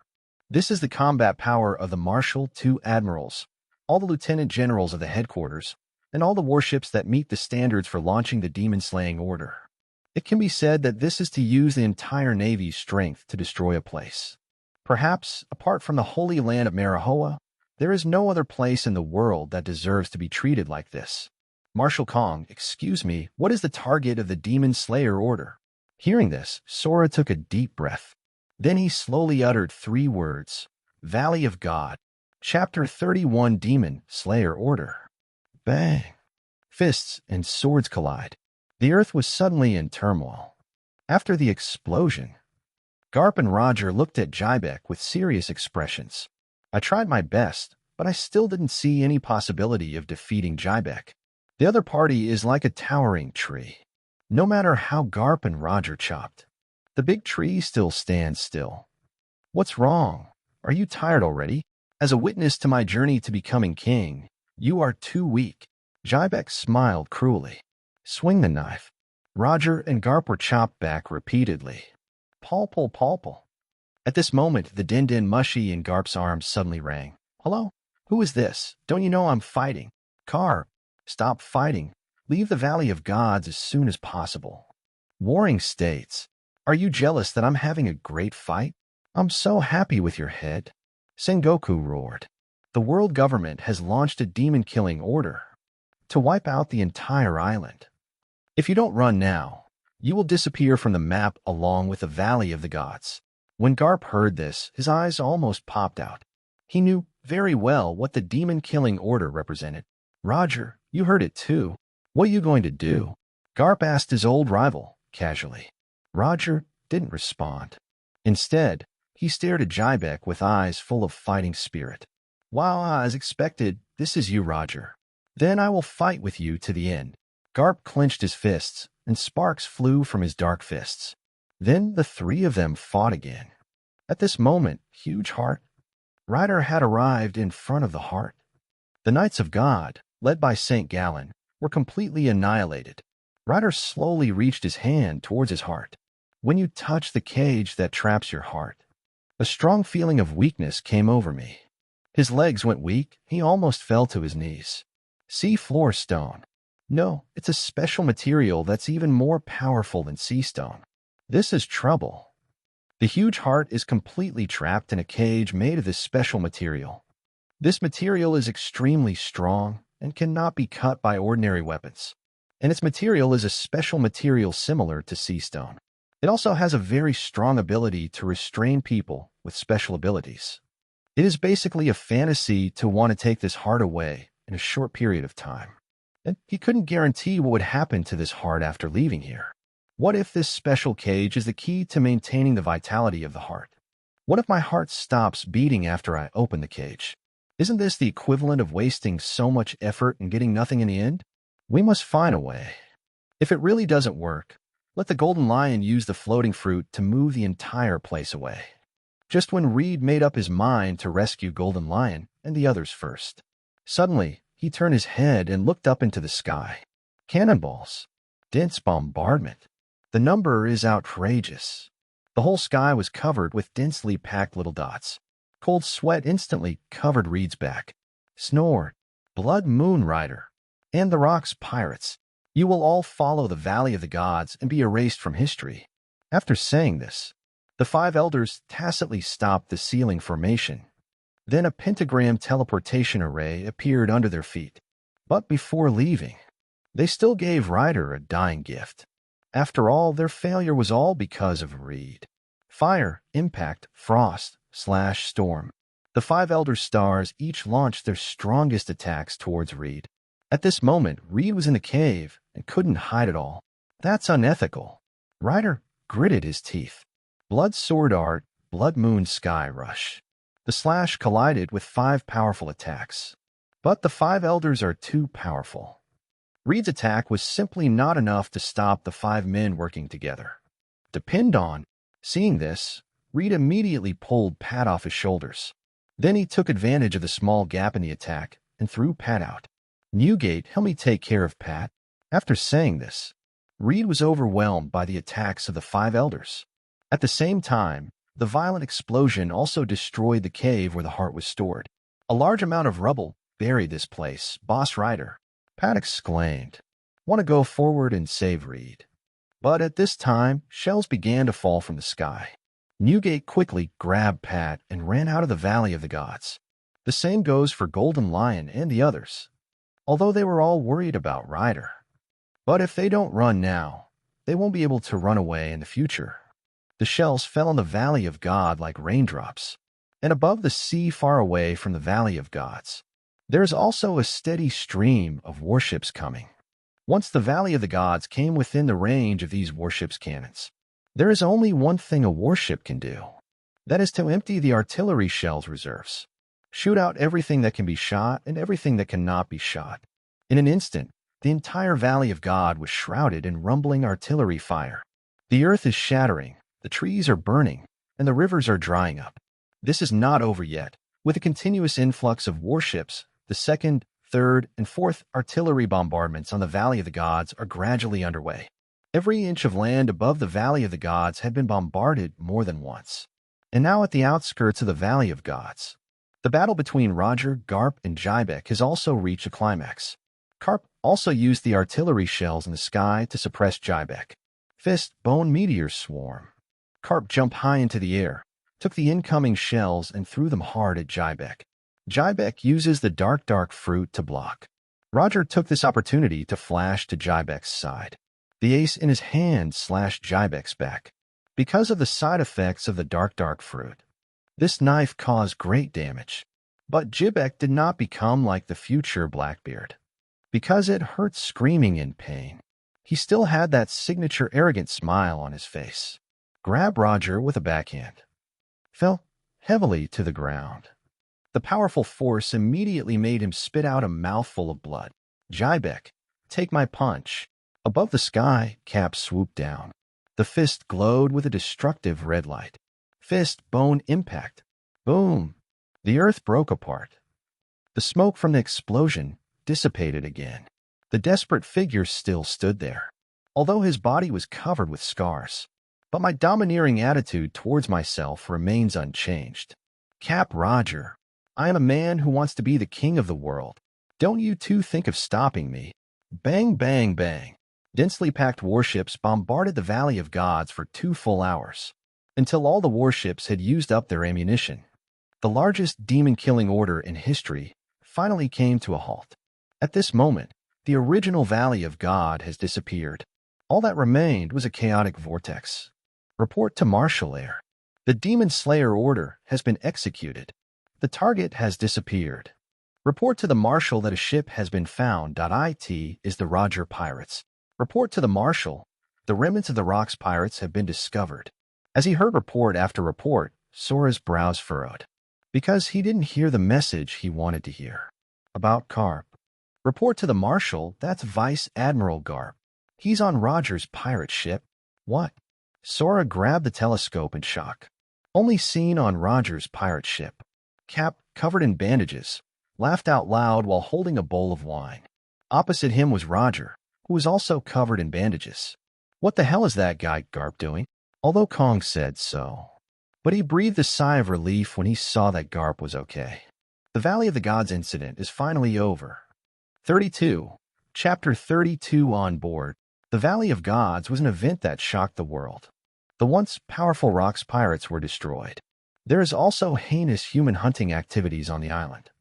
[SPEAKER 1] This is the combat power of the Marshal, 2 admirals, all the lieutenant generals of the headquarters, and all the warships that meet the standards for launching the demon-slaying order. It can be said that this is to use the entire Navy's strength to destroy a place. Perhaps, apart from the Holy Land of Marahoa, there is no other place in the world that deserves to be treated like this. Marshal Kong, excuse me, what is the target of the Demon Slayer Order? Hearing this, Sora took a deep breath. Then he slowly uttered 3 words. Valley of God. Chapter 31 Demon Slayer Order. Bang. Fists and swords collide. The earth was suddenly in turmoil. After the explosion, Garp and Roger looked at Jybek with serious expressions. I tried my best, but I still didn't see any possibility of defeating Jybek. The other party is like a towering tree. No matter how Garp and Roger chopped, the big tree still stands still. What's wrong? Are you tired already? As a witness to my journey to becoming king, you are too weak. Jybek smiled cruelly. Swing the knife. Roger and Garp were chopped back repeatedly. Palpal palpal. At this moment, the din-din mushy in Garp's arms suddenly rang. Hello? Who is this? Don't you know I'm fighting? Garp, stop fighting. Leave the Valley of Gods as soon as possible. Warring states. Are you jealous that I'm having a great fight? I'm so happy with your head. Sengoku roared. The world government has launched a demon-killing order to wipe out the entire island. If you don't run now, you will disappear from the map along with the Valley of the Gods. When Garp heard this, his eyes almost popped out. He knew very well what the demon-killing order represented. Roger, you heard it too. What are you going to do? Garp asked his old rival, casually. Roger didn't respond. Instead, he stared at Jybek with eyes full of fighting spirit. Wow, as expected, this is you, Roger. Then I will fight with you to the end. Garp clenched his fists, and sparks flew from his dark fists. Then the three of them fought again. At this moment, Huge Heart, Ryder had arrived in front of the heart. The Knights of God, led by St. Gallen, were completely annihilated. Ryder slowly reached his hand towards his heart. When you touch the cage that traps your heart, a strong feeling of weakness came over me. His legs went weak, he almost fell to his knees. Sea floor stone. No, it's a special material that's even more powerful than sea stone. This is trouble. The Huge Heart is completely trapped in a cage made of this special material. This material is extremely strong and cannot be cut by ordinary weapons. And its material is a special material similar to sea stone. It also has a very strong ability to restrain people with special abilities. It is basically a fantasy to want to take this heart away in a short period of time. And he couldn't guarantee what would happen to this heart after leaving here. What if this special cage is the key to maintaining the vitality of the heart? What if my heart stops beating after I open the cage? Isn't this the equivalent of wasting so much effort and getting nothing in the end? We must find a way. If it really doesn't work, let the Golden Lion use the floating fruit to move the entire place away. Just when Reed made up his mind to rescue Golden Lion and the others first, suddenly he turned his head and looked up into the sky. Cannonballs. Dense bombardment. The number is outrageous. The whole sky was covered with densely packed little dots. Cold sweat instantly covered Reed's back. Snored. Blood Moon Rider. And the Rock's pirates. You will all follow the Valley of the Gods and be erased from history. After saying this, the five elders tacitly stopped the ceiling formation. Then a pentagram teleportation array appeared under their feet. But before leaving, they still gave Ryder a dying gift. After all, their failure was all because of Reed. Fire, impact, frost, storm. The five elder stars each launched their strongest attacks towards Reed. At this moment, Reed was in the cave and couldn't hide it all. That's unethical. Ryder gritted his teeth. Blood Sword Art, Blood Moon Sky Rush. The slash collided with five powerful attacks. But the five elders are too powerful. Reed's attack was simply not enough to stop the five men working together. Depend on. Seeing this, Reed immediately pulled Pat off his shoulders. Then he took advantage of the small gap in the attack and threw Pat out. Newgate, help me take care of Pat. After saying this, Reed was overwhelmed by the attacks of the five elders. At the same time, the violent explosion also destroyed the cave where the heart was stored. A large amount of rubble buried this place, Boss Ryder. Pat exclaimed, "Want to go forward and save Reed." But at this time, shells began to fall from the sky. Newgate quickly grabbed Pat and ran out of the Valley of the Gods. The same goes for Golden Lion and the others, although they were all worried about Ryder. But if they don't run now, they won't be able to run away in the future. The shells fell on the Valley of God like raindrops, and above the sea far away from the Valley of Gods, there is also a steady stream of warships coming. Once the Valley of the Gods came within the range of these warships' cannons, there is only one thing a warship can do. That is to empty the artillery shells reserves. Shoot out everything that can be shot and everything that cannot be shot. In an instant, The entire Valley of God was shrouded in rumbling artillery fire. The earth is shattering, the trees are burning, and the rivers are drying up. This is not over yet. With a continuous influx of warships, the second, third, and fourth artillery bombardments on the Valley of the Gods are gradually underway. Every inch of land above the Valley of the Gods had been bombarded more than once. And now at the outskirts of the Valley of Gods, the battle between Roger, Garp, and Jybek has also reached a climax. Garp also used the artillery shells in the sky to suppress Jybek. Fist, bone meteors swarm. Garp jumped high into the air, took the incoming shells and threw them hard at Jybek. Jybek uses the dark fruit to block. Roger took this opportunity to flash to Jybek's side. The ace in his hand slashed Jybek's back. Because of the side effects of the dark fruit, this knife caused great damage. But Jybek did not become like the future Blackbeard. Because it hurt screaming in pain, he still had that signature arrogant smile on his face. Grabbed Roger with a backhand. Fell heavily to the ground. The powerful force immediately made him spit out a mouthful of blood. Jybek, take my punch. Above the sky, Cap swooped down. The fist glowed with a destructive red light. Fist, bone, impact. Boom! The earth broke apart. The smoke from the explosion dissipated again. The desperate figure still stood there, although his body was covered with scars. But my domineering attitude towards myself remains unchanged. Cap Roger, I am a man who wants to be the king of the world. Don't you two think of stopping me. Bang, bang, bang. Densely packed warships bombarded the Valley of Gods for 2 full hours, until all the warships had used up their ammunition. The largest demon-killing order in history finally came to a halt. At this moment, the original Valley of God has disappeared. All that remained was a chaotic vortex. Report to Marshal Air. The Demon Slayer order has been executed. The target has disappeared. Report to the Marshal that a ship has been found. It is the Roger Pirates. Report to the Marshal. The remnants of the Rocks Pirates have been discovered. As he heard report after report, Sora's brows furrowed. Because he didn't hear the message he wanted to hear. About Garp. Report to the Marshal, that's Vice Admiral Garp. He's on Roger's pirate ship. What? Sora grabbed the telescope in shock. Only seen on Roger's pirate ship. Cap, covered in bandages, laughed out loud while holding a bowl of wine. Opposite him was Roger, who was also covered in bandages. What the hell is that guy Garp doing? Although Kong said so. But he breathed a sigh of relief when he saw that Garp was okay. The Valley of the Gods incident is finally over. 32. Chapter 32 On Board. The Valley of Gods was an event that shocked the world. The once powerful Rocks Pirates were destroyed. There is also heinous human hunting activities on the island.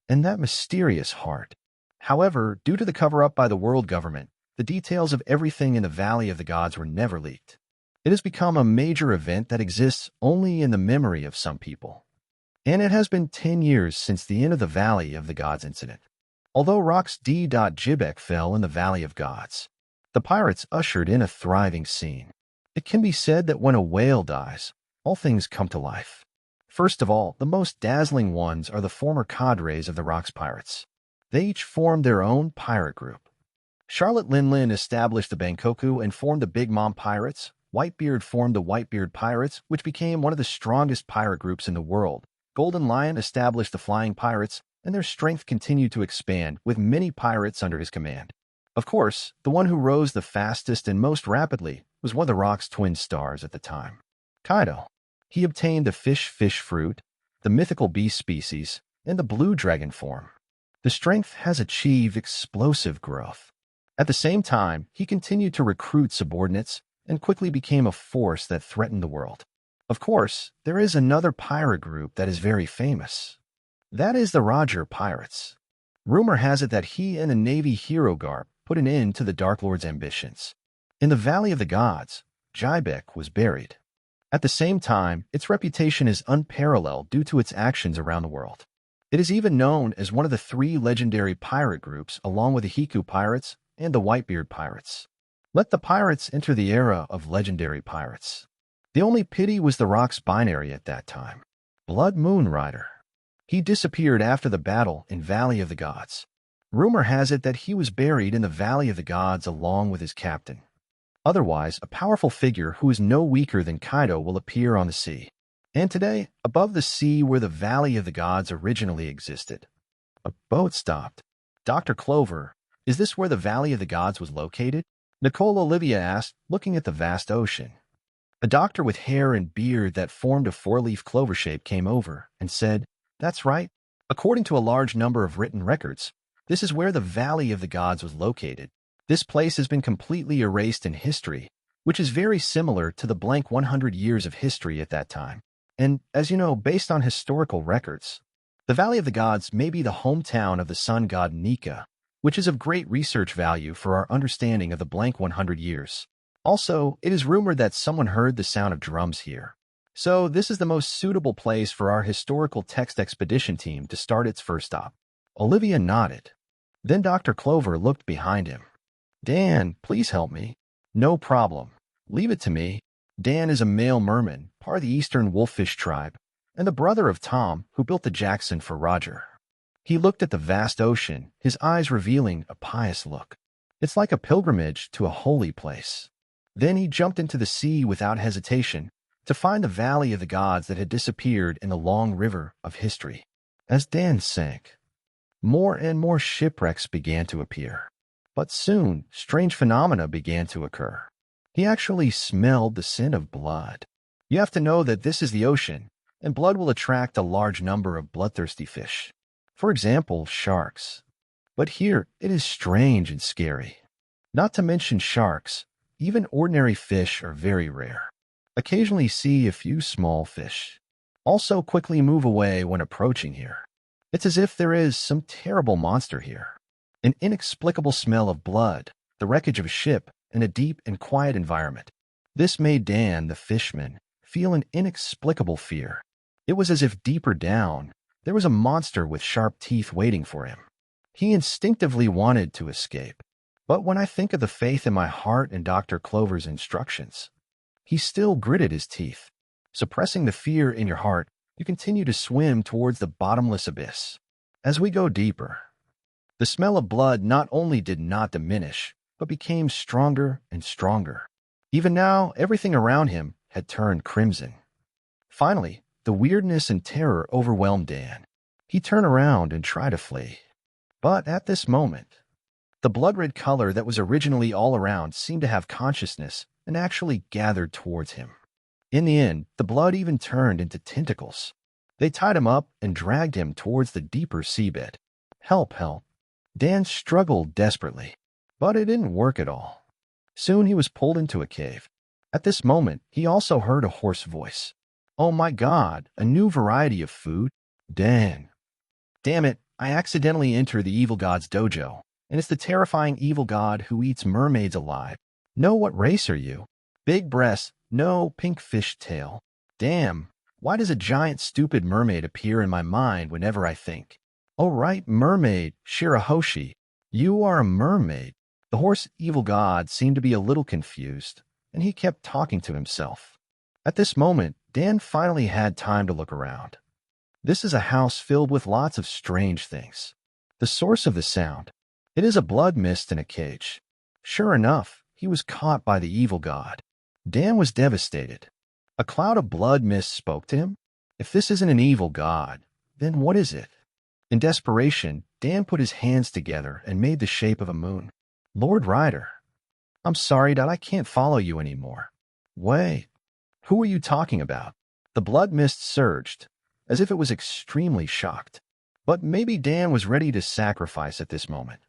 [SPEAKER 1] And that mysterious heart. However, due to the cover-up by the world government, the details of everything in the Valley of the Gods were never leaked. It has become a major event that exists only in the memory of some people. And it has been 10 years since the end of the Valley of the Gods incident. Although Rocks D. Jybek fell in the Valley of Gods, the pirates ushered in a thriving scene. It can be said that when a whale dies, all things come to life. First of all, the most dazzling ones are the former cadres of the Rocks Pirates. They each formed their own pirate group. Charlotte Linlin established the Bankoku and formed the Big Mom Pirates. Whitebeard formed the Whitebeard Pirates, which became one of the strongest pirate groups in the world. Golden Lion established the Flying Pirates, and their strength continued to expand, with many pirates under his command. Of course, the one who rose the fastest and most rapidly was one of the Rock's twin stars at the time, Kaido. He obtained the fish fruit, the mythical beast species, and the blue dragon form. The strength has achieved explosive growth. At the same time, he continued to recruit subordinates and quickly became a force that threatened the world. Of course, there is another pirate group that is very famous. That is the Roger Pirates. Rumor has it that he and the Navy hero Garp put an end to the Dark Lord's ambitions. In the Valley of the Gods, Jybek was buried. At the same time, its reputation is unparalleled due to its actions around the world. It is even known as one of the 3 legendary pirate groups along with the Hiku Pirates and the Whitebeard Pirates. Let the pirates enter the era of legendary pirates. The only pity was the Rock's binary at that time, Blood Moon Rider. He disappeared after the battle in Valley of the Gods. Rumor has it that he was buried in the Valley of the Gods along with his captain. Otherwise, a powerful figure who is no weaker than Kaido will appear on the sea. And today, above the sea where the Valley of the Gods originally existed, a boat stopped. Dr. Clover, is this where the Valley of the Gods was located? Nicole Olivia asked, looking at the vast ocean. A doctor with hair and beard that formed a four-leaf clover shape came over and said, "That's right. According to a large number of written records, this is where the Valley of the Gods was located. This place has been completely erased in history, which is very similar to the blank 100 years of history at that time. And, as you know, based on historical records, the Valley of the Gods may be the hometown of the sun god Nika, which is of great research value for our understanding of the blank 100 years. Also, it is rumored that someone heard the sound of drums here. So this is the most suitable place for our historical text expedition team to start its first stop." Olivia nodded. Then Dr. Clover looked behind him. "Dan, please help me." "No problem. Leave it to me." Dan is a male merman, part of the Eastern Wolffish tribe, and the brother of Tom, who built the Jackson for Roger. He looked at the vast ocean, his eyes revealing a pious look. It's like a pilgrimage to a holy place. Then he jumped into the sea without hesitation to find the Valley of the Gods that had disappeared in the long river of history. As Dan sank, more and more shipwrecks began to appear. But soon, strange phenomena began to occur. He actually smelled the scent of blood. You have to know that this is the ocean, and blood will attract a large number of bloodthirsty fish. For example, sharks. But here, it is strange and scary. Not to mention sharks, even ordinary fish are very rare. Occasionally see a few small fish. Also quickly move away when approaching here. It's as if there is some terrible monster here. An inexplicable smell of blood, the wreckage of a ship, and a deep and quiet environment. This made Dan, the fishman, feel an inexplicable fear. It was as if deeper down, there was a monster with sharp teeth waiting for him. He instinctively wanted to escape. But when I think of the faith in my heart and Dr. Clover's instructions, he still gritted his teeth. Suppressing the fear in your heart, you continue to swim towards the bottomless abyss. As we go deeper, the smell of blood not only did not diminish, but became stronger and stronger. Even now, everything around him had turned crimson. Finally, the weirdness and terror overwhelmed Dan. He turned around and tried to flee. But at this moment, the blood-red color that was originally all around seemed to have consciousness and actually gathered towards him. In the end, the blood even turned into tentacles. They tied him up and dragged him towards the deeper seabed. "Help, help." Dan struggled desperately, but it didn't work at all. Soon he was pulled into a cave. At this moment, he also heard a hoarse voice. "Oh my God, a new variety of food? Dan. Damn it, I accidentally entered the evil god's dojo, and it's the terrifying evil god who eats mermaids alive. No, what race are you? Big breasts, no pink fish tail. Damn, why does a giant stupid mermaid appear in my mind whenever I think? Oh right, mermaid, Shirahoshi. You are a mermaid." The hoarse evil god seemed to be a little confused, and he kept talking to himself. At this moment, Dan finally had time to look around. This is a house filled with lots of strange things. The source of the sound, it is a blood mist in a cage. Sure enough, he was caught by the evil god. Dan was devastated. A cloud of blood mist spoke to him. If this isn't an evil god, then what is it? In desperation, Dan put his hands together and made the shape of a moon. "Lord Ryder, I'm sorry that I can't follow you anymore." "Wait, who are you talking about?" The blood mist surged, as if it was extremely shocked. But maybe Dan was ready to sacrifice at this moment.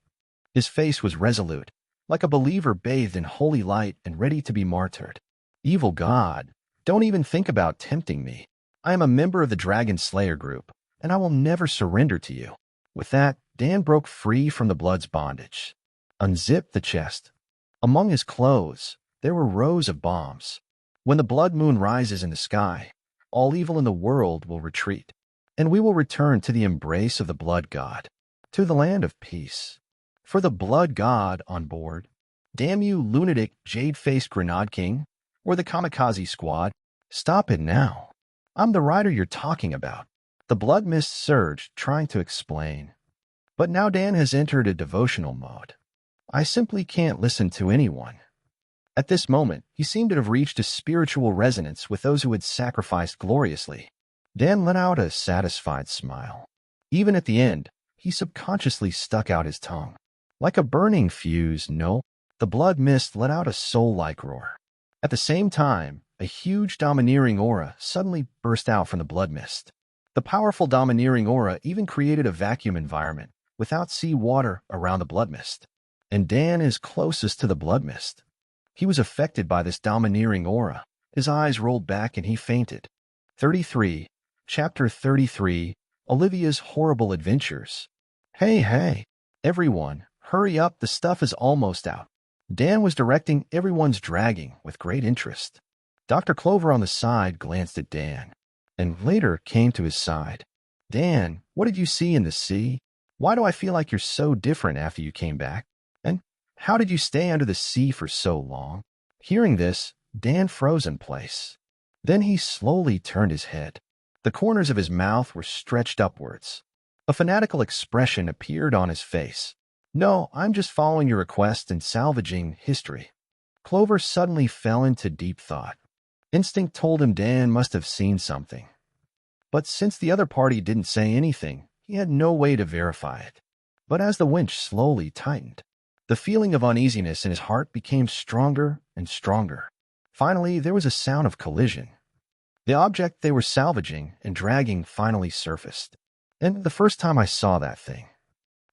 [SPEAKER 1] His face was resolute, like a believer bathed in holy light and ready to be martyred. "Evil God, don't even think about tempting me. I am a member of the Dragon Slayer group, and I will never surrender to you." With that, Dan broke free from the blood's bondage. Unzipped the chest. Among his clothes, there were rows of bombs. When the blood moon rises in the sky, all evil in the world will retreat, and we will return to the embrace of the blood god, to the land of peace. For the blood god on board. Damn you, lunatic, jade-faced Grenade King, or the Kamikaze Squad. Stop it now. I'm the rider you're talking about. The blood mist surged, trying to explain. But now Dan has entered a devotional mode. I simply can't listen to anyone. At this moment, he seemed to have reached a spiritual resonance with those who had sacrificed gloriously. Dan let out a satisfied smile. Even at the end, he subconsciously stuck out his tongue. Like a burning fuse, no, the blood mist let out a soul-like roar. At the same time, a huge domineering aura suddenly burst out from the blood mist. The powerful domineering aura even created a vacuum environment without sea water around the blood mist. And Dan is closest to the blood mist. He was affected by this domineering aura. His eyes rolled back and he fainted. 33. Chapter 33. Olivia's Horrible Adventures. Hey, everyone, hurry up, the stuff is almost out. Dan was directing everyone's dragging with great interest. Dr. Clover on the side glanced at Dan, and later came to his side. Dan, what did you see in the sea? Why do I feel like you're so different after you came back? And how did you stay under the sea for so long? Hearing this, Dan froze in place. Then he slowly turned his head. The corners of his mouth were stretched upwards. A fanatical expression appeared on his face. No, I'm just following your request and salvaging history. Clover suddenly fell into deep thought. Instinct told him Dan must have seen something. But since the other party didn't say anything, he had no way to verify it. But as the winch slowly tightened, the feeling of uneasiness in his heart became stronger and stronger. Finally, there was a sound of collision. The object they were salvaging and dragging finally surfaced. And the first time I saw that thing,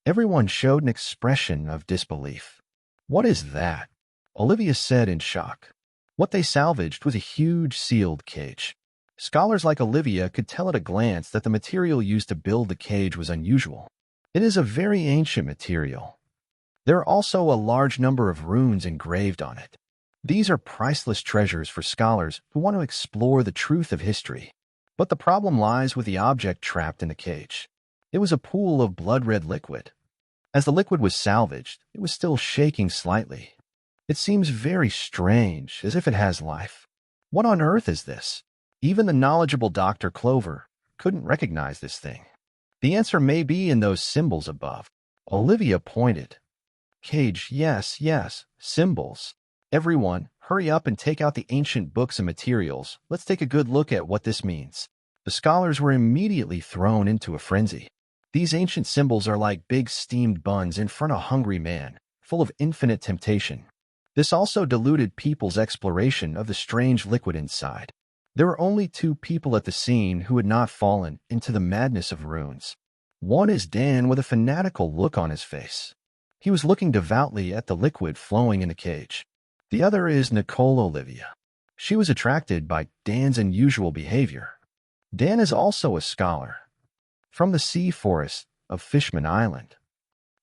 [SPEAKER 1] everyone showed an expression of disbelief. What is that? Olivia said in shock. What they salvaged was a huge sealed cage. Scholars like Olivia could tell at a glance that the material used to build the cage was unusual. It is a very ancient material. There are also a large number of runes engraved on it. These are priceless treasures for scholars who want to explore the truth of history. But the problem lies with the object trapped in the cage. It was a pool of blood-red liquid. As the liquid was salvaged, it was still shaking slightly. It seems very strange, as if it has life. What on earth is this? Even the knowledgeable Dr. Clover couldn't recognize this thing. The answer may be in those symbols above. Olivia pointed. Cage, yes, symbols. Everyone, hurry up and take out the ancient books and materials. Let's take a good look at what this means. The scholars were immediately thrown into a frenzy. These ancient symbols are like big steamed buns in front of a hungry man, full of infinite temptation. This also diluted people's exploration of the strange liquid inside. There were only two people at the scene who had not fallen into the madness of runes. One is Dan with a fanatical look on his face. He was looking devoutly at the liquid flowing in the cage. The other is Nicole Olivia. She was attracted by Dan's unusual behavior. Dan is also a scholar from the sea forest of Fishman Island.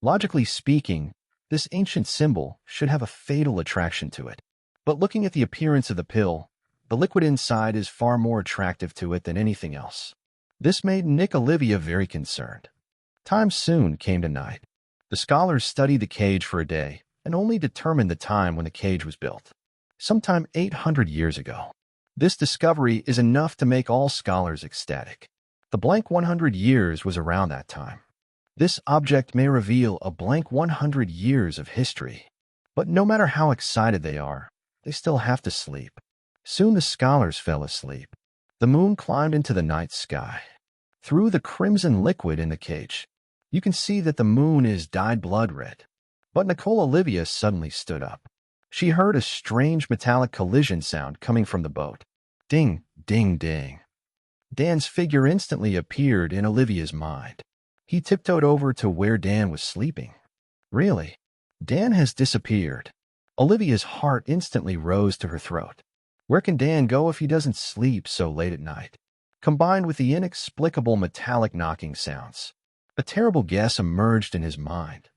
[SPEAKER 1] Logically speaking, this ancient symbol should have a fatal attraction to it. But looking at the appearance of the pill, the liquid inside is far more attractive to it than anything else. This made Nick Olivia very concerned. Time soon came to night. The scholars studied the cage for a day and only determined the time when the cage was built, sometime 800 years ago. This discovery is enough to make all scholars ecstatic. The blank 100 years was around that time. This object may reveal a blank 100 years of history. But no matter how excited they are, they still have to sleep. Soon the scholars fell asleep. The moon climbed into the night sky. Through the crimson liquid in the cage, you can see that the moon is dyed blood red. But Nicole Olivia suddenly stood up. She heard a strange metallic collision sound coming from the boat. Ding, ding, ding. Dan's figure instantly appeared in Olivia's mind. He tiptoed over to where Dan was sleeping. Really? Dan has disappeared. Olivia's heart instantly rose to her throat. Where can Dan go if he doesn't sleep so late at night? Combined with the inexplicable metallic knocking sounds, a terrible guess emerged in his mind.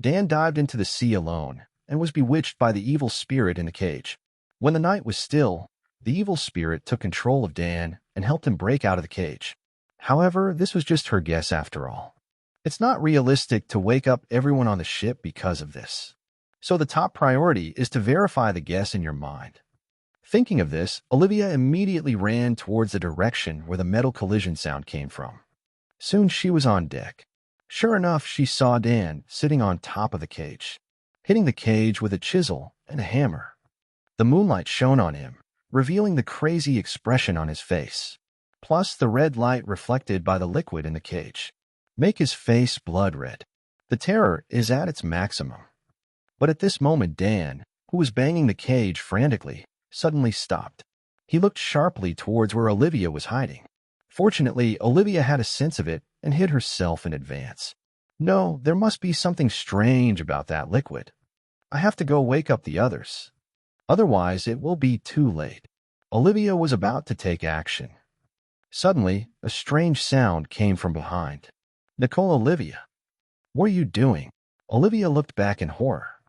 [SPEAKER 1] Dan dived into the sea alone and was bewitched by the evil spirit in the cage. When the night was still, the evil spirit took control of Dan and helped him break out of the cage. However, this was just her guess after all. It's not realistic to wake up everyone on the ship because of this. So the top priority is to verify the guess in your mind. Thinking of this, Olivia immediately ran towards the direction where the metal collision sound came from. Soon she was on deck. Sure enough, she saw Dan sitting on top of the cage, hitting the cage with a chisel and a hammer. The moonlight shone on him, revealing the crazy expression on his face, plus the red light reflected by the liquid in the cage make his face blood red. The terror is at its maximum. But at this moment, Dan, who was banging the cage frantically, suddenly stopped. He looked sharply towards where Olivia was hiding. Fortunately, Olivia had a sense of it and hid herself in advance. No, there must be something strange about that liquid. I have to go wake up the others. Otherwise, it will be too late. Olivia was about to take action. Suddenly, a strange sound came from behind. Nicole, Olivia. What are you doing? Olivia looked back in horror.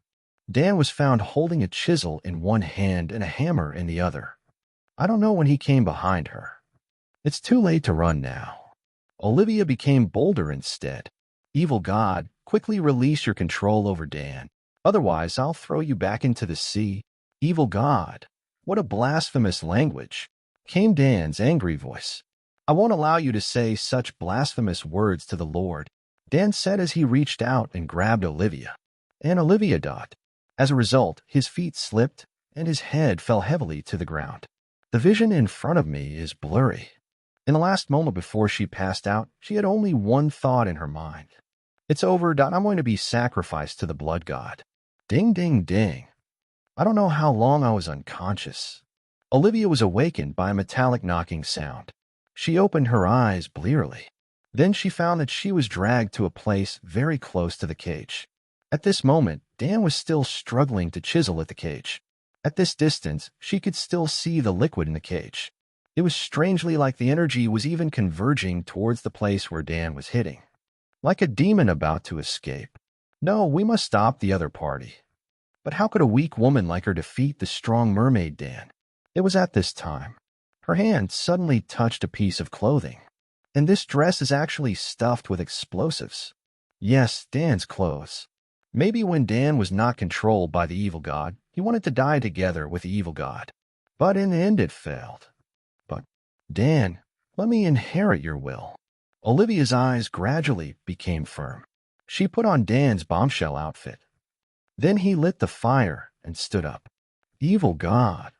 [SPEAKER 1] Dan was found holding a chisel in one hand and a hammer in the other. I don't know when he came behind her. It's too late to run now. Olivia became bolder instead. Evil God, quickly release your control over Dan. Otherwise, I'll throw you back into the sea. Evil God. What a blasphemous language, came Dan's angry voice. I won't allow you to say such blasphemous words to the Lord, Dan said as he reached out and grabbed Olivia. And Olivia dodged. As a result, his feet slipped and his head fell heavily to the ground. The vision in front of me is blurry. In the last moment before she passed out, she had only one thought in her mind. It's over, I'm going to be sacrificed to the blood god. Ding, ding, ding. I don't know how long I was unconscious. Olivia was awakened by a metallic knocking sound. She opened her eyes blearily. Then she found that she was dragged to a place very close to the cage. At this moment, Dan was still struggling to chisel at the cage. At this distance, she could still see the liquid in the cage. It was strangely like the energy was even converging towards the place where Dan was hitting. Like a demon about to escape. No, we must stop the other party. But how could a weak woman like her defeat the strong mermaid Dan? It was at this time. Her hand suddenly touched a piece of clothing. And this dress is actually stuffed with explosives. Yes, Dan's clothes. Maybe when Dan was not controlled by the evil god, he wanted to die together with the evil god. But in the end it failed. But, Dan, let me inherit your will. Olivia's eyes gradually became firm. She put on Dan's bombshell outfit. Then he lit the fire and stood up. Evil God.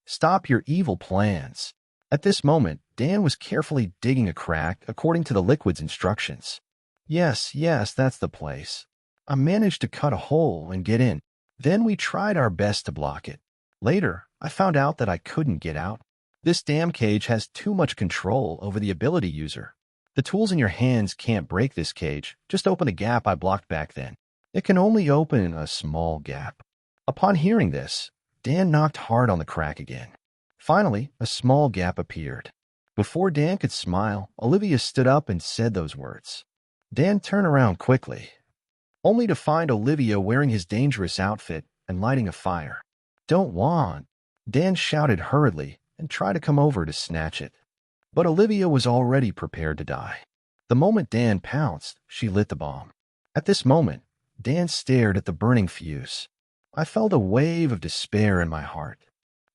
[SPEAKER 1] Stop your evil plans. At this moment, Dan was carefully digging a crack according to the liquid's instructions. Yes, that's the place. I managed to cut a hole and get in. Then we tried our best to block it. Later, I found out that I couldn't get out. This damn cage has too much control over the ability user. The tools in your hands can't break this cage. Just open the gap I blocked back then. It can only open a small gap. Upon hearing this, Dan knocked hard on the crack again. Finally, a small gap appeared. Before Dan could smile, Olivia stood up and said those words. Dan turned around quickly, only to find Olivia wearing his dangerous outfit and lighting a fire. Don't want. Dan shouted hurriedly and tried to come over to snatch it. But Olivia was already prepared to die. The moment Dan pounced, she lit the bomb. At this moment, Dan stared at the burning fuse. I felt a wave of despair in my heart.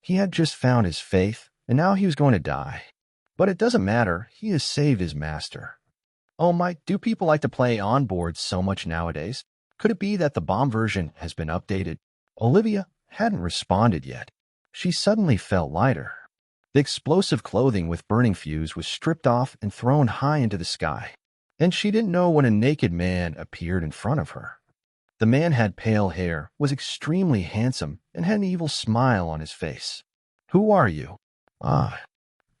[SPEAKER 1] He had just found his faith, and now he was going to die. But it doesn't matter, he has saved his master. Oh my, do people like to play on board so much nowadays? Could it be that the bomb version has been updated? Olivia hadn't responded yet. She suddenly felt lighter. The explosive clothing with burning fuse was stripped off and thrown high into the sky. And she didn't know when a naked man appeared in front of her. The man had pale hair, was extremely handsome, and had an evil smile on his face. Who are you?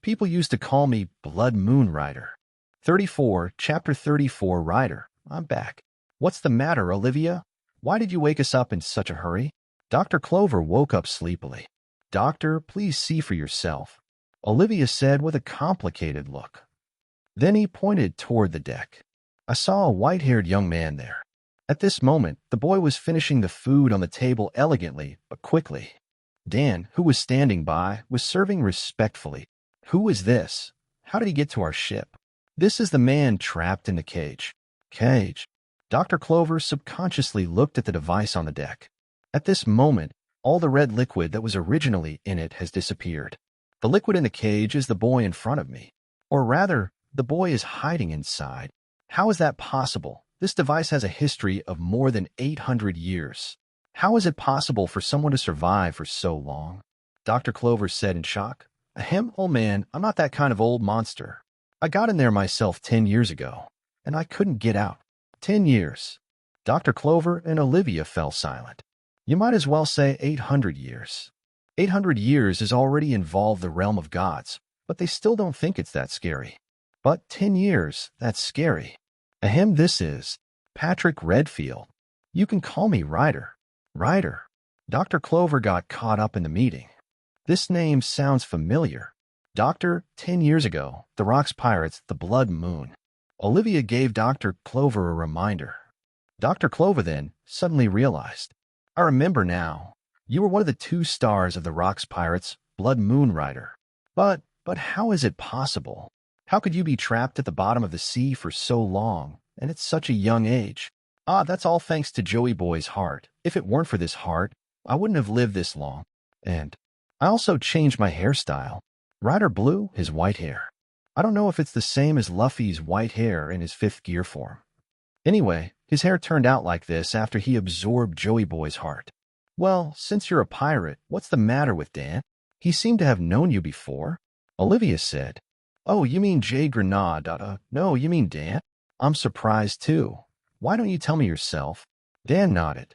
[SPEAKER 1] People used to call me Blood Moon Rider. 34, Chapter 34, Rider. I'm back. What's the matter, Olivia? Why did you wake us up in such a hurry? Dr. Clover woke up sleepily. Doctor, please see for yourself, Olivia said with a complicated look. Then he pointed toward the deck. I saw a white-haired young man there. At this moment, the boy was finishing the food on the table elegantly but quickly. Dan, who was standing by, was serving respectfully. Who is this? How did he get to our ship? This is the man trapped in the cage. Cage. Dr. Clover subconsciously looked at the device on the deck. At this moment, all the red liquid that was originally in it has disappeared. The liquid in the cage is the boy in front of me. Or rather, the boy is hiding inside. How is that possible? This device has a history of more than 800 years. How is it possible for someone to survive for so long? Dr. Clover said in shock. Ahem, old man, I'm not that kind of old monster. I got in there myself 10 years ago, and I couldn't get out. 10 years. Dr. Clover and Olivia fell silent. You might as well say 800 years. 800 years has already involved the realm of gods, but they still don't think it's that scary. But 10 years, that's scary. Ahem, this is Patrick Redfield. You can call me Ryder. Ryder. Dr. Clover got caught up in the meeting. This name sounds familiar. Doctor, 10 years ago, the Rocks Pirates, the Blood Moon. Olivia gave Dr. Clover a reminder. Dr. Clover then suddenly realized. I remember now. You were one of the 2 stars of the Rocks Pirates, Blood Moon Rider. But how is it possible? How could you be trapped at the bottom of the sea for so long, and at such a young age? That's all thanks to Joey Boy's heart. If it weren't for this heart, I wouldn't have lived this long. And I also changed my hairstyle. Ryder blew his white hair. I don't know if it's the same as Luffy's white hair in his 5th gear form. Anyway, his hair turned out like this after he absorbed Joey Boy's heart. Well, since you're a pirate, what's the matter with Dan? He seemed to have known you before. Olivia said. Oh, you mean Jay Grenade? No, you mean Dan? I'm surprised too. Why don't you tell me yourself? Dan nodded.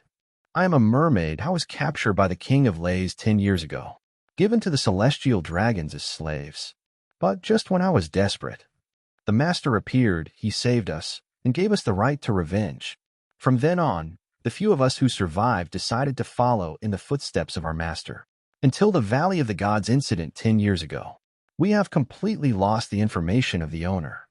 [SPEAKER 1] I am a mermaid. I was captured by the King of Lays 10 years ago, given to the celestial dragons as slaves. But just when I was desperate, the master appeared, he saved us, and gave us the right to revenge. From then on, the few of us who survived decided to follow in the footsteps of our master. Until the Valley of the Gods incident 10 years ago, we have completely lost the information of the owner.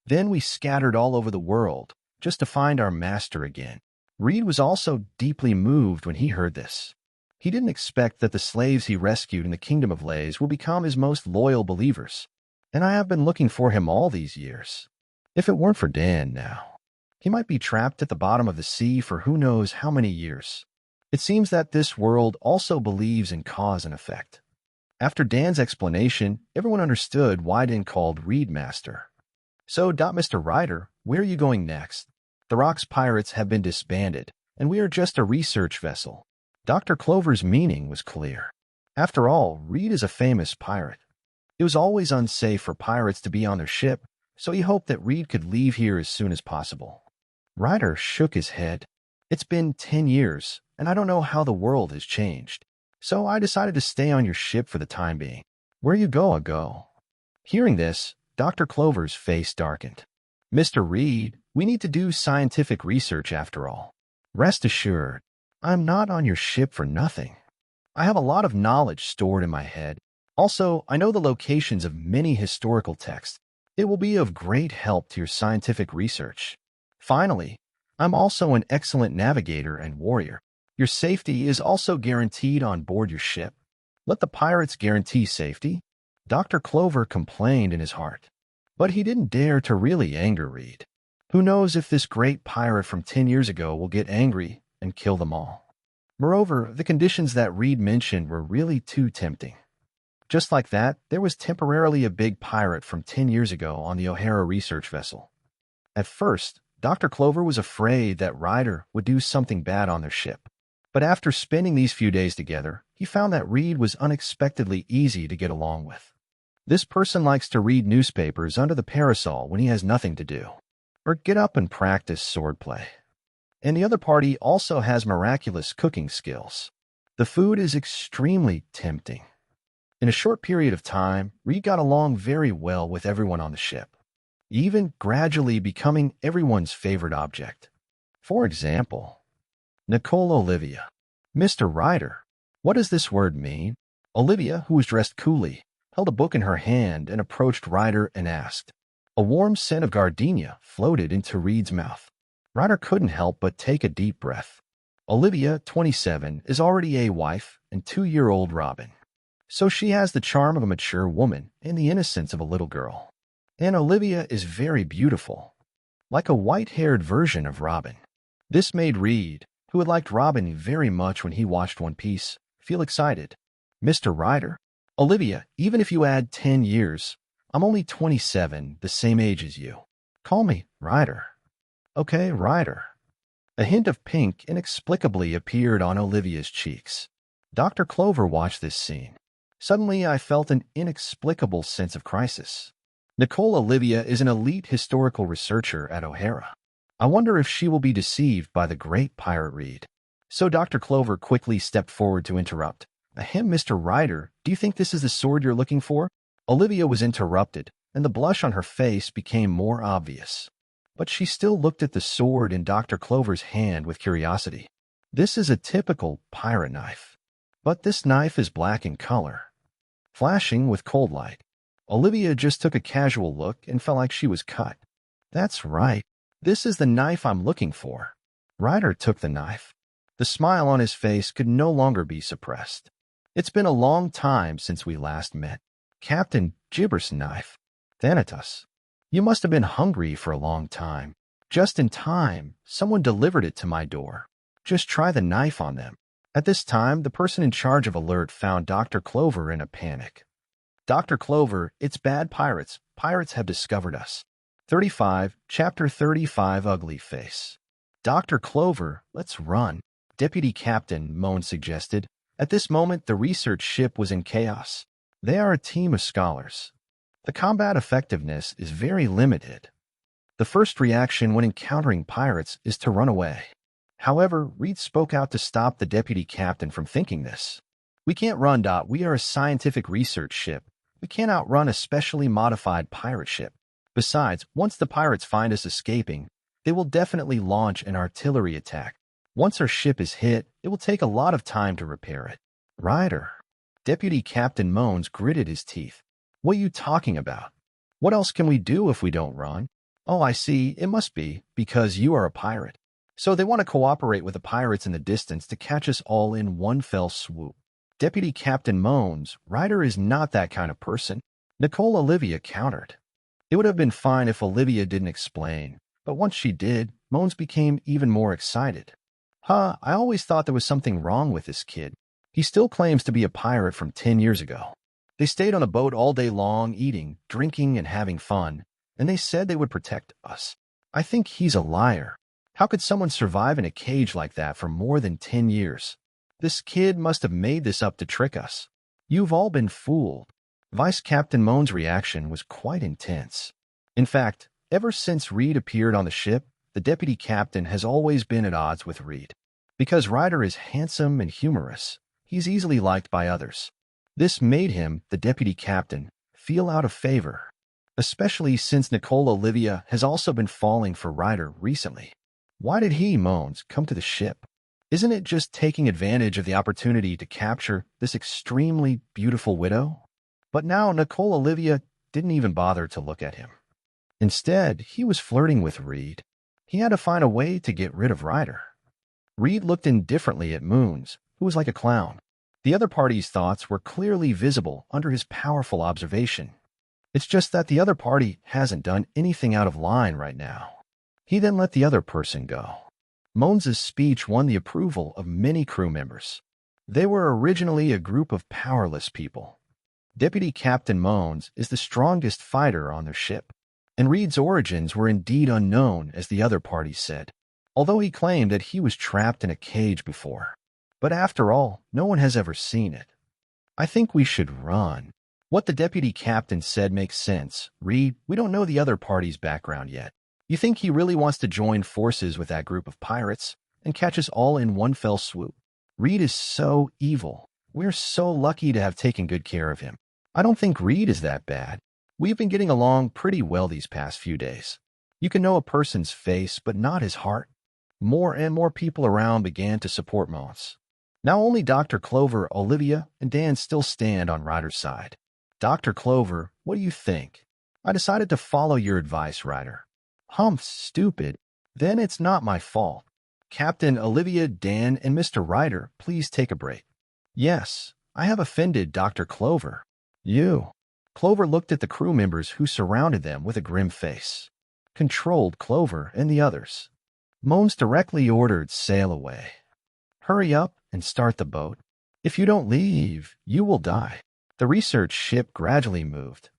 [SPEAKER 1] Then we scattered all over the world, just to find our master again. Reed was also deeply moved when he heard this. He didn't expect that the slaves he rescued in the Kingdom of Lays would become his most loyal believers, and I have been looking for him all these years. If it weren't for Dan now, he might be trapped at the bottom of the sea for who knows how many years. It seems that this world also believes in cause and effect. After Dan's explanation, everyone understood why Dan called Reed Master. So, Mr. Ryder, where are you going next? The Rocks Pirates have been disbanded, and we are just a research vessel. Dr. Clover's meaning was clear. After all, Reed is a famous pirate. It was always unsafe for pirates to be on their ship, so he hoped that Reed could leave here as soon as possible. Ryder shook his head. It's been 10 years, and I don't know how the world has changed. So I decided to stay on your ship for the time being. Where you go, I go. Hearing this, Dr. Clover's face darkened. Mr. Reed, we need to do scientific research after all. Rest assured, I'm not on your ship for nothing. I have a lot of knowledge stored in my head. Also, I know the locations of many historical texts. It will be of great help to your scientific research. Finally, I'm also an excellent navigator and warrior. Your safety is also guaranteed on board your ship. Let the pirates guarantee safety. Dr. Clover complained in his heart. But he didn't dare to really anger Reed. Who knows if this great pirate from 10 years ago will get angry and kill them all. Moreover, the conditions that Reed mentioned were really too tempting. Just like that, there was temporarily a big pirate from 10 years ago on the O'Hara research vessel. At first, Dr. Clover was afraid that Ryder would do something bad on their ship. But after spending these few days together, he found that Reed was unexpectedly easy to get along with. This person likes to read newspapers under the parasol when he has nothing to do, or get up and practice swordplay. And the other party also has miraculous cooking skills. The food is extremely tempting. In a short period of time, Reed got along very well with everyone on the ship, even gradually becoming everyone's favorite object. For example, Nicole Olivia. Mr. Ryder, what does this word mean? Olivia, who was dressed coolly, held a book in her hand and approached Ryder and asked. A warm scent of gardenia floated into Reed's mouth. Ryder couldn't help but take a deep breath. Olivia, 27, is already a wife and 2-year-old Robin. So she has the charm of a mature woman and the innocence of a little girl. And Olivia is very beautiful, like a white-haired version of Robin. This made Reed, who had liked Robin very much when he watched One Piece, feel excited. Mr. Ryder, Olivia, even if you add 10 years, I'm only 27, the same age as you. Call me Ryder. Okay, Ryder. A hint of pink inexplicably appeared on Olivia's cheeks. Dr. Clover watched this scene. Suddenly, I felt an inexplicable sense of crisis. Nicole Olivia is an elite historical researcher at O'Hara. I wonder if she will be deceived by the great pirate Reed. So Dr. Clover quickly stepped forward to interrupt. Ahem, Mr. Ryder, do you think this is the sword you're looking for? Olivia was interrupted, and the blush on her face became more obvious. But she still looked at the sword in Dr. Clover's hand with curiosity. This is a typical pirate knife. But this knife is black in color, flashing with cold light. Olivia just took a casual look and felt like she was cut. That's right. This is the knife I'm looking for. Ryder took the knife. The smile on his face could no longer be suppressed. It's been a long time since we last met. Captain Gibber's knife. Thanatos. You must have been hungry for a long time. Just in time, someone delivered it to my door. Just try the knife on them. At this time, the person in charge of alert found Dr. Clover in a panic. Dr. Clover, it's bad pirates. Pirates have discovered us. 35, Chapter 35, Ugly Face. Dr. Clover, let's run. Deputy Captain Moan suggested. At this moment, the research ship was in chaos. They are a team of scholars. The combat effectiveness is very limited. The first reaction when encountering pirates is to run away. However, Reed spoke out to stop the deputy captain from thinking this. We can't run, We are a scientific research ship. We can't outrun a specially modified pirate ship. Besides, once the pirates find us escaping, they will definitely launch an artillery attack. Once our ship is hit, it will take a lot of time to repair it. Ryder. Deputy Captain Moans gritted his teeth. What are you talking about? What else can we do if we don't run? Oh, I see. It must be because you are a pirate. So they want to cooperate with the pirates in the distance to catch us all in one fell swoop. Deputy Captain Moans, Ryder is not that kind of person. Nicole Olivia countered. It would have been fine if Olivia didn't explain, but once she did, Moans became even more excited. I always thought there was something wrong with this kid. He still claims to be a pirate from 10 years ago. They stayed on a boat all day long, eating, drinking, and having fun, and they said they would protect us. I think he's a liar. How could someone survive in a cage like that for more than 10 years? This kid must have made this up to trick us. You've all been fooled. Vice Captain Moan's reaction was quite intense. In fact, ever since Reed appeared on the ship, the deputy captain has always been at odds with Reed. Because Ryder is handsome and humorous, he's easily liked by others. This made him, the deputy captain, feel out of favor, especially since Nicole Olivia has also been falling for Ryder recently. Why did he, Moans, come to the ship? Isn't it just taking advantage of the opportunity to capture this extremely beautiful widow? But now Nicole Olivia didn't even bother to look at him. Instead, he was flirting with Reed. He had to find a way to get rid of Ryder. Reed looked indifferently at Moons, who was like a clown. The other party's thoughts were clearly visible under his powerful observation. It's just that the other party hasn't done anything out of line right now. He then let the other person go. Moans' speech won the approval of many crew members. They were originally a group of powerless people. Deputy Captain Moans is the strongest fighter on their ship, and Reed's origins were indeed unknown, as the other party said, although he claimed that he was trapped in a cage before. But after all, no one has ever seen it. I think we should run. What the deputy captain said makes sense. Reed, we don't know the other party's background yet. You think he really wants to join forces with that group of pirates and catch us all in one fell swoop? Reed is so evil. We're so lucky to have taken good care of him. I don't think Reed is that bad. We've been getting along pretty well these past few days. You can know a person's face, but not his heart. More and more people around began to support Moans. Now only Dr. Clover, Olivia, and Dan still stand on Ryder's side. Dr. Clover, what do you think? I decided to follow your advice, Ryder. Humph, stupid. Then it's not my fault. Captain, Olivia, Dan, and Mr. Ryder, please take a break. Yes, I have offended Dr. Clover. You. Clover looked at the crew members who surrounded them with a grim face. Controlled Clover and the others. Moans directly ordered sail away. Hurry up and start the boat. If you don't leave, you will die. The research ship gradually moved.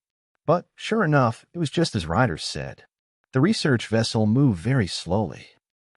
[SPEAKER 1] But, sure enough, it was just as Ryder said. The research vessel moved very slowly.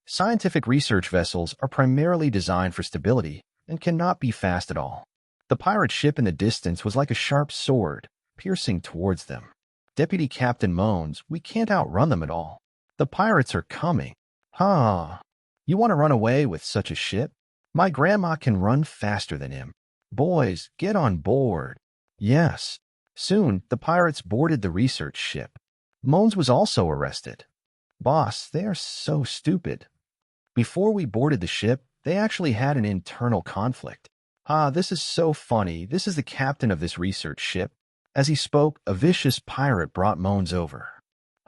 [SPEAKER 1] Scientific research vessels are primarily designed for stability and cannot be fast at all. The pirate ship in the distance was like a sharp sword, piercing towards them. Deputy Captain moans, "We can't outrun them at all. The pirates are coming." "Huh. You want to run away with such a ship? My grandma can run faster than him. Boys, get on board." Yes. Soon, the pirates boarded the research ship. Moans was also arrested. "Boss, they are so stupid. Before we boarded the ship, they actually had an internal conflict." This is so funny. This is the captain of this research ship." As he spoke, a vicious pirate brought Moans over.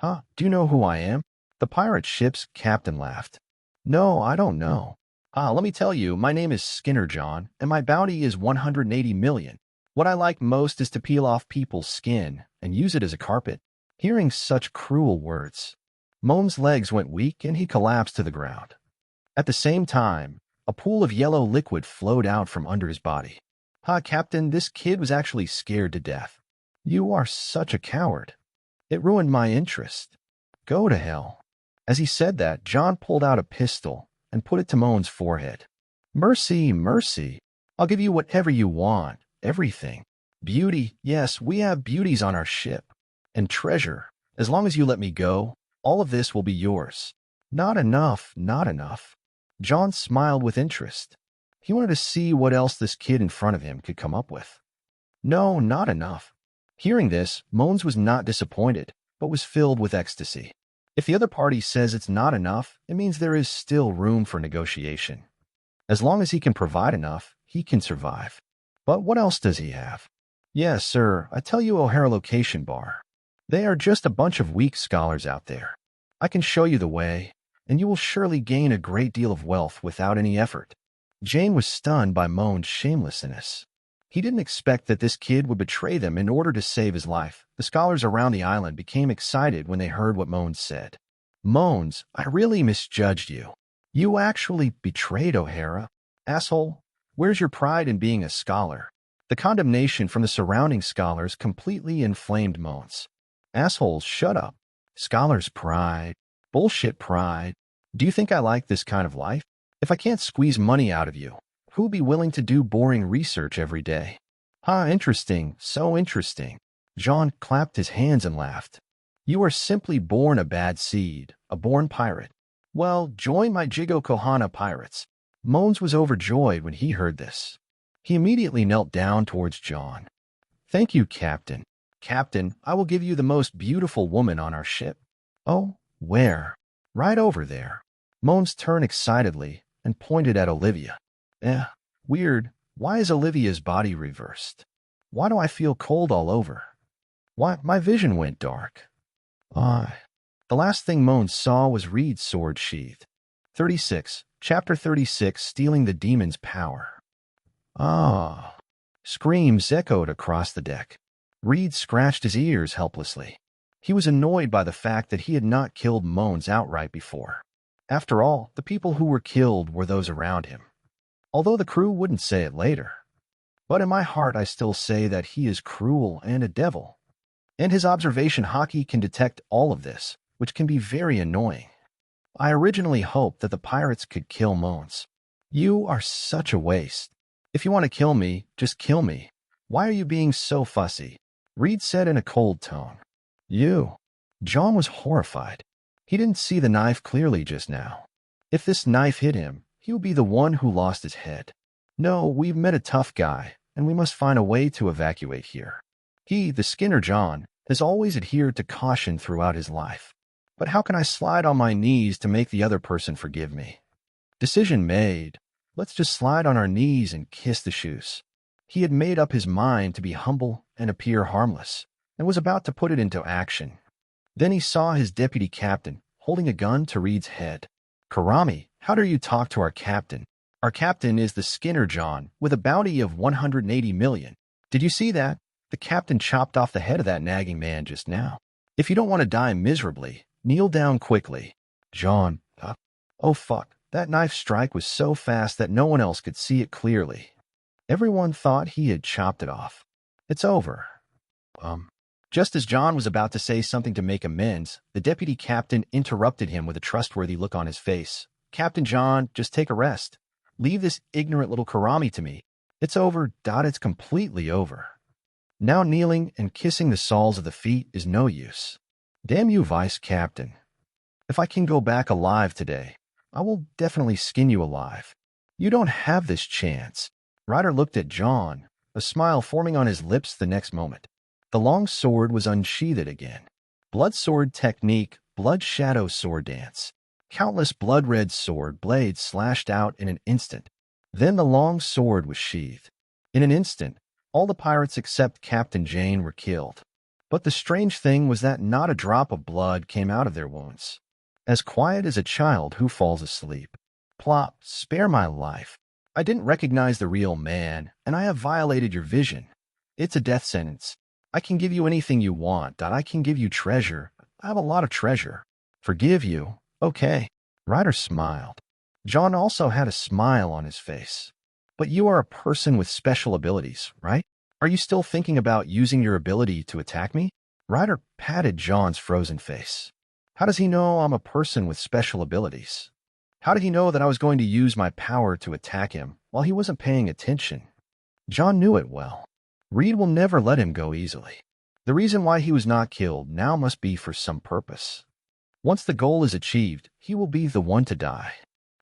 [SPEAKER 1] Do you know who I am?" The pirate ship's captain laughed. "No, I don't know." Let me tell you, my name is Skinner John, and my bounty is 180 million. What I like most is to peel off people's skin and use it as a carpet." Hearing such cruel words, Moan's legs went weak and he collapsed to the ground. At the same time, a pool of yellow liquid flowed out from under his body. Captain, this kid was actually scared to death." "You are such a coward. It ruined my interest. Go to hell." As he said that, John pulled out a pistol and put it to Moan's forehead. "Mercy, mercy. I'll give you whatever you want, everything. Beauty, yes, we have beauties on our ship. And treasure. As long as you let me go, all of this will be yours." "Not enough, not enough." John smiled with interest. He wanted to see what else this kid in front of him could come up with. "No, not enough." Hearing this, Moans was not disappointed, but was filled with ecstasy. If the other party says it's not enough, it means there is still room for negotiation. As long as he can provide enough, he can survive. But what else does he have? "Yes, sir, I tell you O'Hara location bar. They are just a bunch of weak scholars out there. I can show you the way, and you will surely gain a great deal of wealth without any effort." Jane was stunned by Moan's shamelessness. He didn't expect that this kid would betray them in order to save his life. The scholars around the island became excited when they heard what Moans said. "Moans, I really misjudged you. You actually betrayed O'Hara. Asshole, where's your pride in being a scholar?" The condemnation from the surrounding scholars completely inflamed Moans. "Assholes, shut up. Scholars' pride. Bullshit pride. Do you think I like this kind of life? If I can't squeeze money out of you, who'll be willing to do boring research every day?" Interesting, so interesting. John clapped his hands and laughed. "You are simply born a bad seed, a born pirate. Well, join my Jigo Kohana pirates." Moans was overjoyed when he heard this. He immediately knelt down towards John. "Thank you, Captain. Captain, I will give you the most beautiful woman on our ship." "Oh, where?" "Right over there." Moans turned excitedly and pointed at Olivia. Weird. Why is Olivia's body reversed? Why do I feel cold all over? Why, my vision went dark." The last thing Moans saw was Reed's sword sheathed. 36. Chapter 36, Stealing the Demon's Power. Screams echoed across the deck. Reed scratched his ears helplessly. He was annoyed by the fact that he had not killed Moans outright before. After all, the people who were killed were those around him. Although the crew wouldn't say it later. But in my heart I still say that he is cruel and a devil. And his observation hockey can detect all of this, which can be very annoying. I originally hoped that the pirates could kill Moans. "You are such a waste. If you want to kill me, just kill me. Why are you being so fussy?" Reed said in a cold tone. "You." John was horrified. He didn't see the knife clearly just now. If this knife hit him, he would be the one who lost his head. "No, we've met a tough guy, and we must find a way to evacuate here." He, the Skinner John, has always adhered to caution throughout his life. But how can I slide on my knees to make the other person forgive me? Decision made. Let's just slide on our knees and kiss the shoes. He had made up his mind to be humble and appear harmless, and was about to put it into action. Then he saw his deputy captain holding a gun to Reed's head. "Karami, how dare you talk to our captain? Our captain is the Skinner John, with a bounty of 180 million. Did you see that? The captain chopped off the head of that nagging man just now. If you don't want to die miserably, kneel down quickly." John, oh fuck, that knife strike was so fast that no one else could see it clearly. Everyone thought he had chopped it off. "It's over." Just as John was about to say something to make amends, the deputy captain interrupted him with a trustworthy look on his face. "Captain John, just take a rest. Leave this ignorant little Karami to me. It's over, it's completely over. Now kneeling and kissing the soles of the feet is no use. Damn you, Vice Captain. If I can go back alive today, I will definitely skin you alive. You don't have this chance." Ryder looked at John, a smile forming on his lips the next moment. The long sword was unsheathed again. Blood sword technique, blood shadow sword dance. Countless blood-red sword blades slashed out in an instant. Then the long sword was sheathed. In an instant, all the pirates except Captain Jane were killed. But the strange thing was that not a drop of blood came out of their wounds. As quiet as a child who falls asleep. Plop, spare my life. I didn't recognize the real man, and I have violated your vision. It's a death sentence. I can give you anything you want. I can give you treasure. I have a lot of treasure. Forgive you. Okay. Ryder smiled. John also had a smile on his face. But you are a person with special abilities, right? Are you still thinking about using your ability to attack me? Ryder patted John's frozen face. How does he know I'm a person with special abilities? How did he know that I was going to use my power to attack him while he wasn't paying attention? John knew it well. Reed will never let him go easily. The reason why he was not killed now must be for some purpose. Once the goal is achieved, he will be the one to die.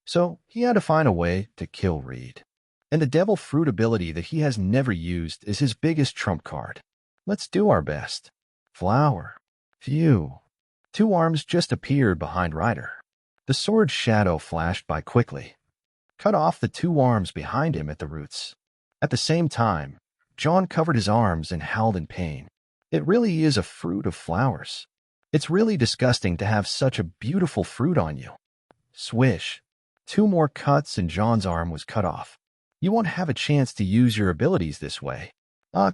[SPEAKER 1] So he had to find a way to kill Reed. And the devil fruit ability that he has never used is his biggest trump card. Let's do our best. Flower. Phew. Two arms just appeared behind Ryder. The sword shadow flashed by quickly. Cut off the two arms behind him at the roots. At the same time, John covered his arms and howled in pain. It really is a fruit of flowers. It's really disgusting to have such a beautiful fruit on you. Swish. Two more cuts and John's arm was cut off. You won't have a chance to use your abilities this way.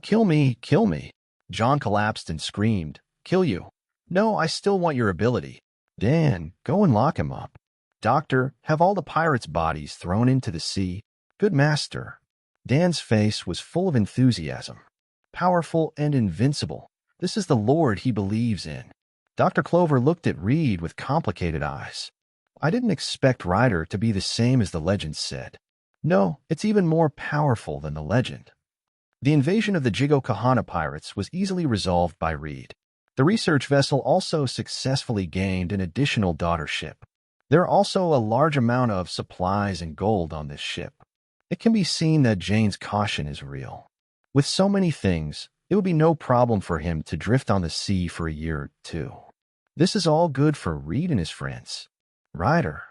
[SPEAKER 1] Kill me, kill me. John collapsed and screamed. Kill you. No, I still want your ability. Dan, go and lock him up. Doctor, have all the pirates' bodies thrown into the sea. Good master. Dan's face was full of enthusiasm. Powerful and invincible. This is the Lord he believes in. Dr. Clover looked at Reed with complicated eyes. I didn't expect Ryder to be the same as the legend said. No, it's even more powerful than the legend. The invasion of the Jigo Kahana pirates was easily resolved by Reed. The research vessel also successfully gained an additional daughter ship. There are also a large amount of supplies and gold on this ship. It can be seen that Jane's caution is real. With so many things, it would be no problem for him to drift on the sea for a year or two. This is all good for Reed and his friends. Ryder,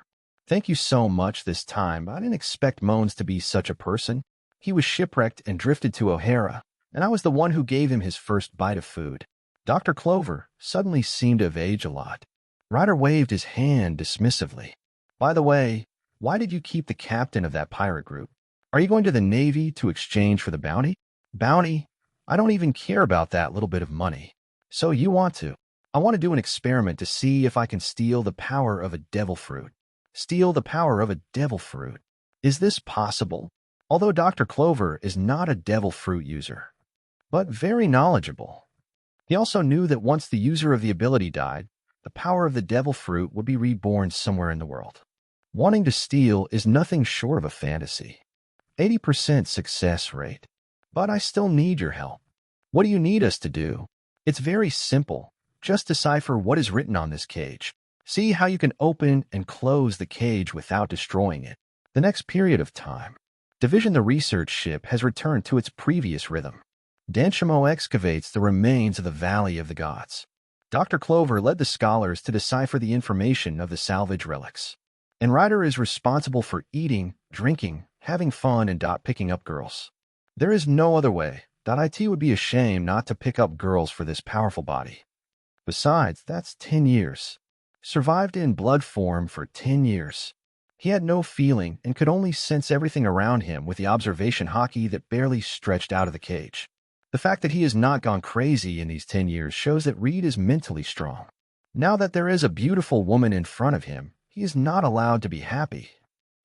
[SPEAKER 1] thank you so much this time. I didn't expect Moans to be such a person. He was shipwrecked and drifted to O'Hara, and I was the one who gave him his first bite of food. Dr. Clover suddenly seemed to have aged a lot. Ryder waved his hand dismissively. By the way, why did you keep the captain of that pirate group? Are you going to the Navy to exchange for the bounty? Bounty? I don't even care about that little bit of money. So you want to. I want to do an experiment to see if I can steal the power of a devil fruit. Steal the power of a devil fruit. Is this possible? Although Dr. Clover is not a devil fruit user, but very knowledgeable. He also knew that once the user of the ability died, the power of the devil fruit would be reborn somewhere in the world. Wanting to steal is nothing short of a fantasy. 80% success rate. But I still need your help. What do you need us to do? It's very simple. Just decipher what is written on this cage. See how you can open and close the cage without destroying it. The next period of time. Division the research ship has returned to its previous rhythm. Danshimo excavates the remains of the Valley of the Gods. Dr. Clover led the scholars to decipher the information of the salvage relics. And Ryder is responsible for eating, drinking, having fun, and picking up girls. There is no other way. IT would be ashamed not to pick up girls for this powerful body. Besides, that's 10 years. Survived in blood form for 10 years. He had no feeling and could only sense everything around him with the observation hockey that barely stretched out of the cage. The fact that he has not gone crazy in these 10 years shows that Reed is mentally strong. Now that there is a beautiful woman in front of him, he is not allowed to be happy.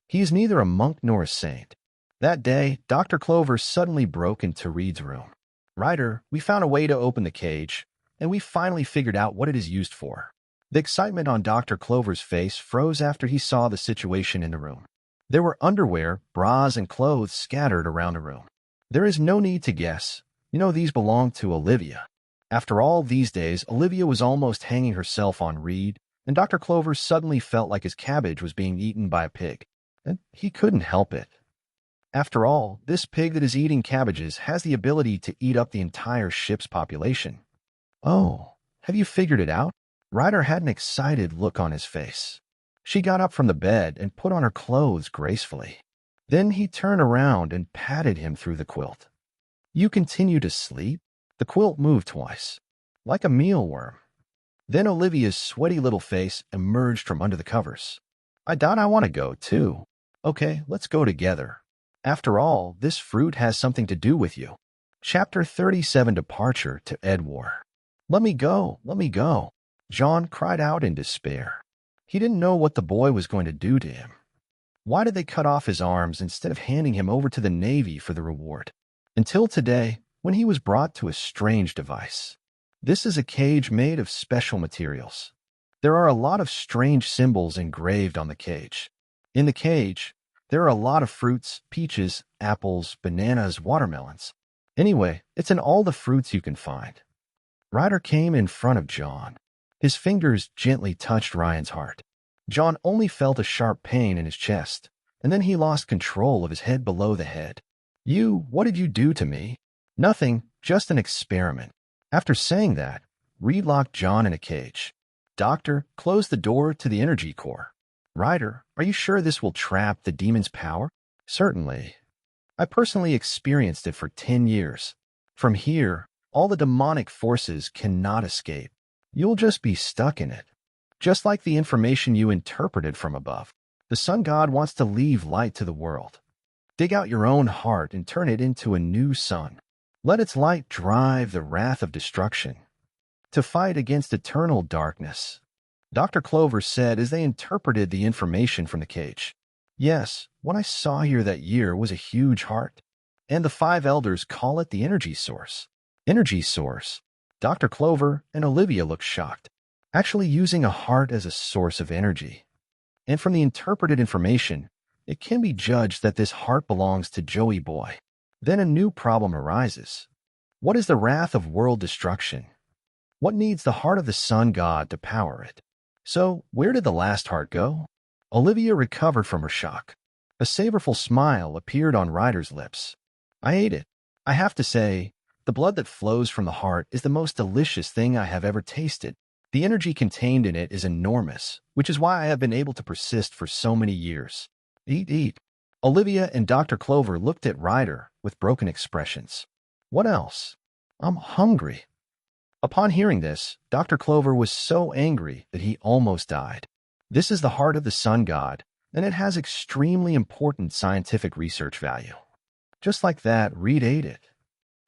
[SPEAKER 1] He is neither a monk nor a saint. That day, Dr. Clover suddenly broke into Reed's room. Ryder, we found a way to open the cage. and we finally figured out what it is used for." The excitement on Dr. Clover's face froze after he saw the situation in the room. There were underwear, bras, and clothes scattered around the room. "There is no need to guess. You know these belong to Olivia." After all these days, Olivia was almost hanging herself on Reed, and Dr. Clover suddenly felt like his cabbage was being eaten by a pig. And he couldn't help it. After all, this pig that is eating cabbages has the ability to eat up the entire ship's population. "Oh, have you figured it out?" Ryder had an excited look on his face. She got up from the bed and put on her clothes gracefully. Then he turned around and patted him through the quilt. "You continue to sleep?" The quilt moved twice, like a mealworm. Then Olivia's sweaty little face emerged from under the covers. "I doubt I want to go, too." "Okay, let's go together. After all, this fruit has something to do with you." Chapter 37, Departure to Edwar. Let me go, let me go," John cried out in despair. He didn't know what the boy was going to do to him. Why did they cut off his arms instead of handing him over to the Navy for the reward? Until today, when he was brought to a strange device. This is a cage made of special materials. There are a lot of strange symbols engraved on the cage. In the cage, there are a lot of fruits, peaches, apples, bananas, watermelons. Anyway, it's in all the fruits you can find. Ryder came in front of John. His fingers gently touched Ryan's heart. John only felt a sharp pain in his chest, and then he lost control of his head below the head. What did you do to me?" "Nothing, just an experiment." After saying that, Reed locked John in a cage. "Doctor, close the door to the energy core." "Ryder, are you sure this will trap the demon's power?" "Certainly. I personally experienced it for 10 years. From here, all the demonic forces cannot escape. You'll just be stuck in it. Just like the information you interpreted from above. The sun god wants to leave light to the world. Dig out your own heart and turn it into a new sun. Let its light drive the wrath of destruction. To fight against eternal darkness," Dr. Clover said as they interpreted the information from the cage. "Yes, what I saw here that year was a huge heart. And the 5 elders call it the energy source." "Energy source?" Dr. Clover and Olivia looked shocked. "Actually using a heart as a source of energy. And from the interpreted information, it can be judged that this heart belongs to Joey Boy. Then a new problem arises. What is the wrath of world destruction? What needs the heart of the sun god to power it? So, where did the last heart go?" Olivia recovered from her shock. A savorful smile appeared on Ryder's lips. "I ate it. I have to say, the blood that flows from the heart is the most delicious thing I have ever tasted. The energy contained in it is enormous, which is why I have been able to persist for so many years." "Eat, eat." Olivia and Dr. Clover looked at Ryder with broken expressions. "What else?" "I'm hungry." Upon hearing this, Dr. Clover was so angry that he almost died. This is the heart of the sun god, and it has extremely important scientific research value. Just like that, Reed ate it.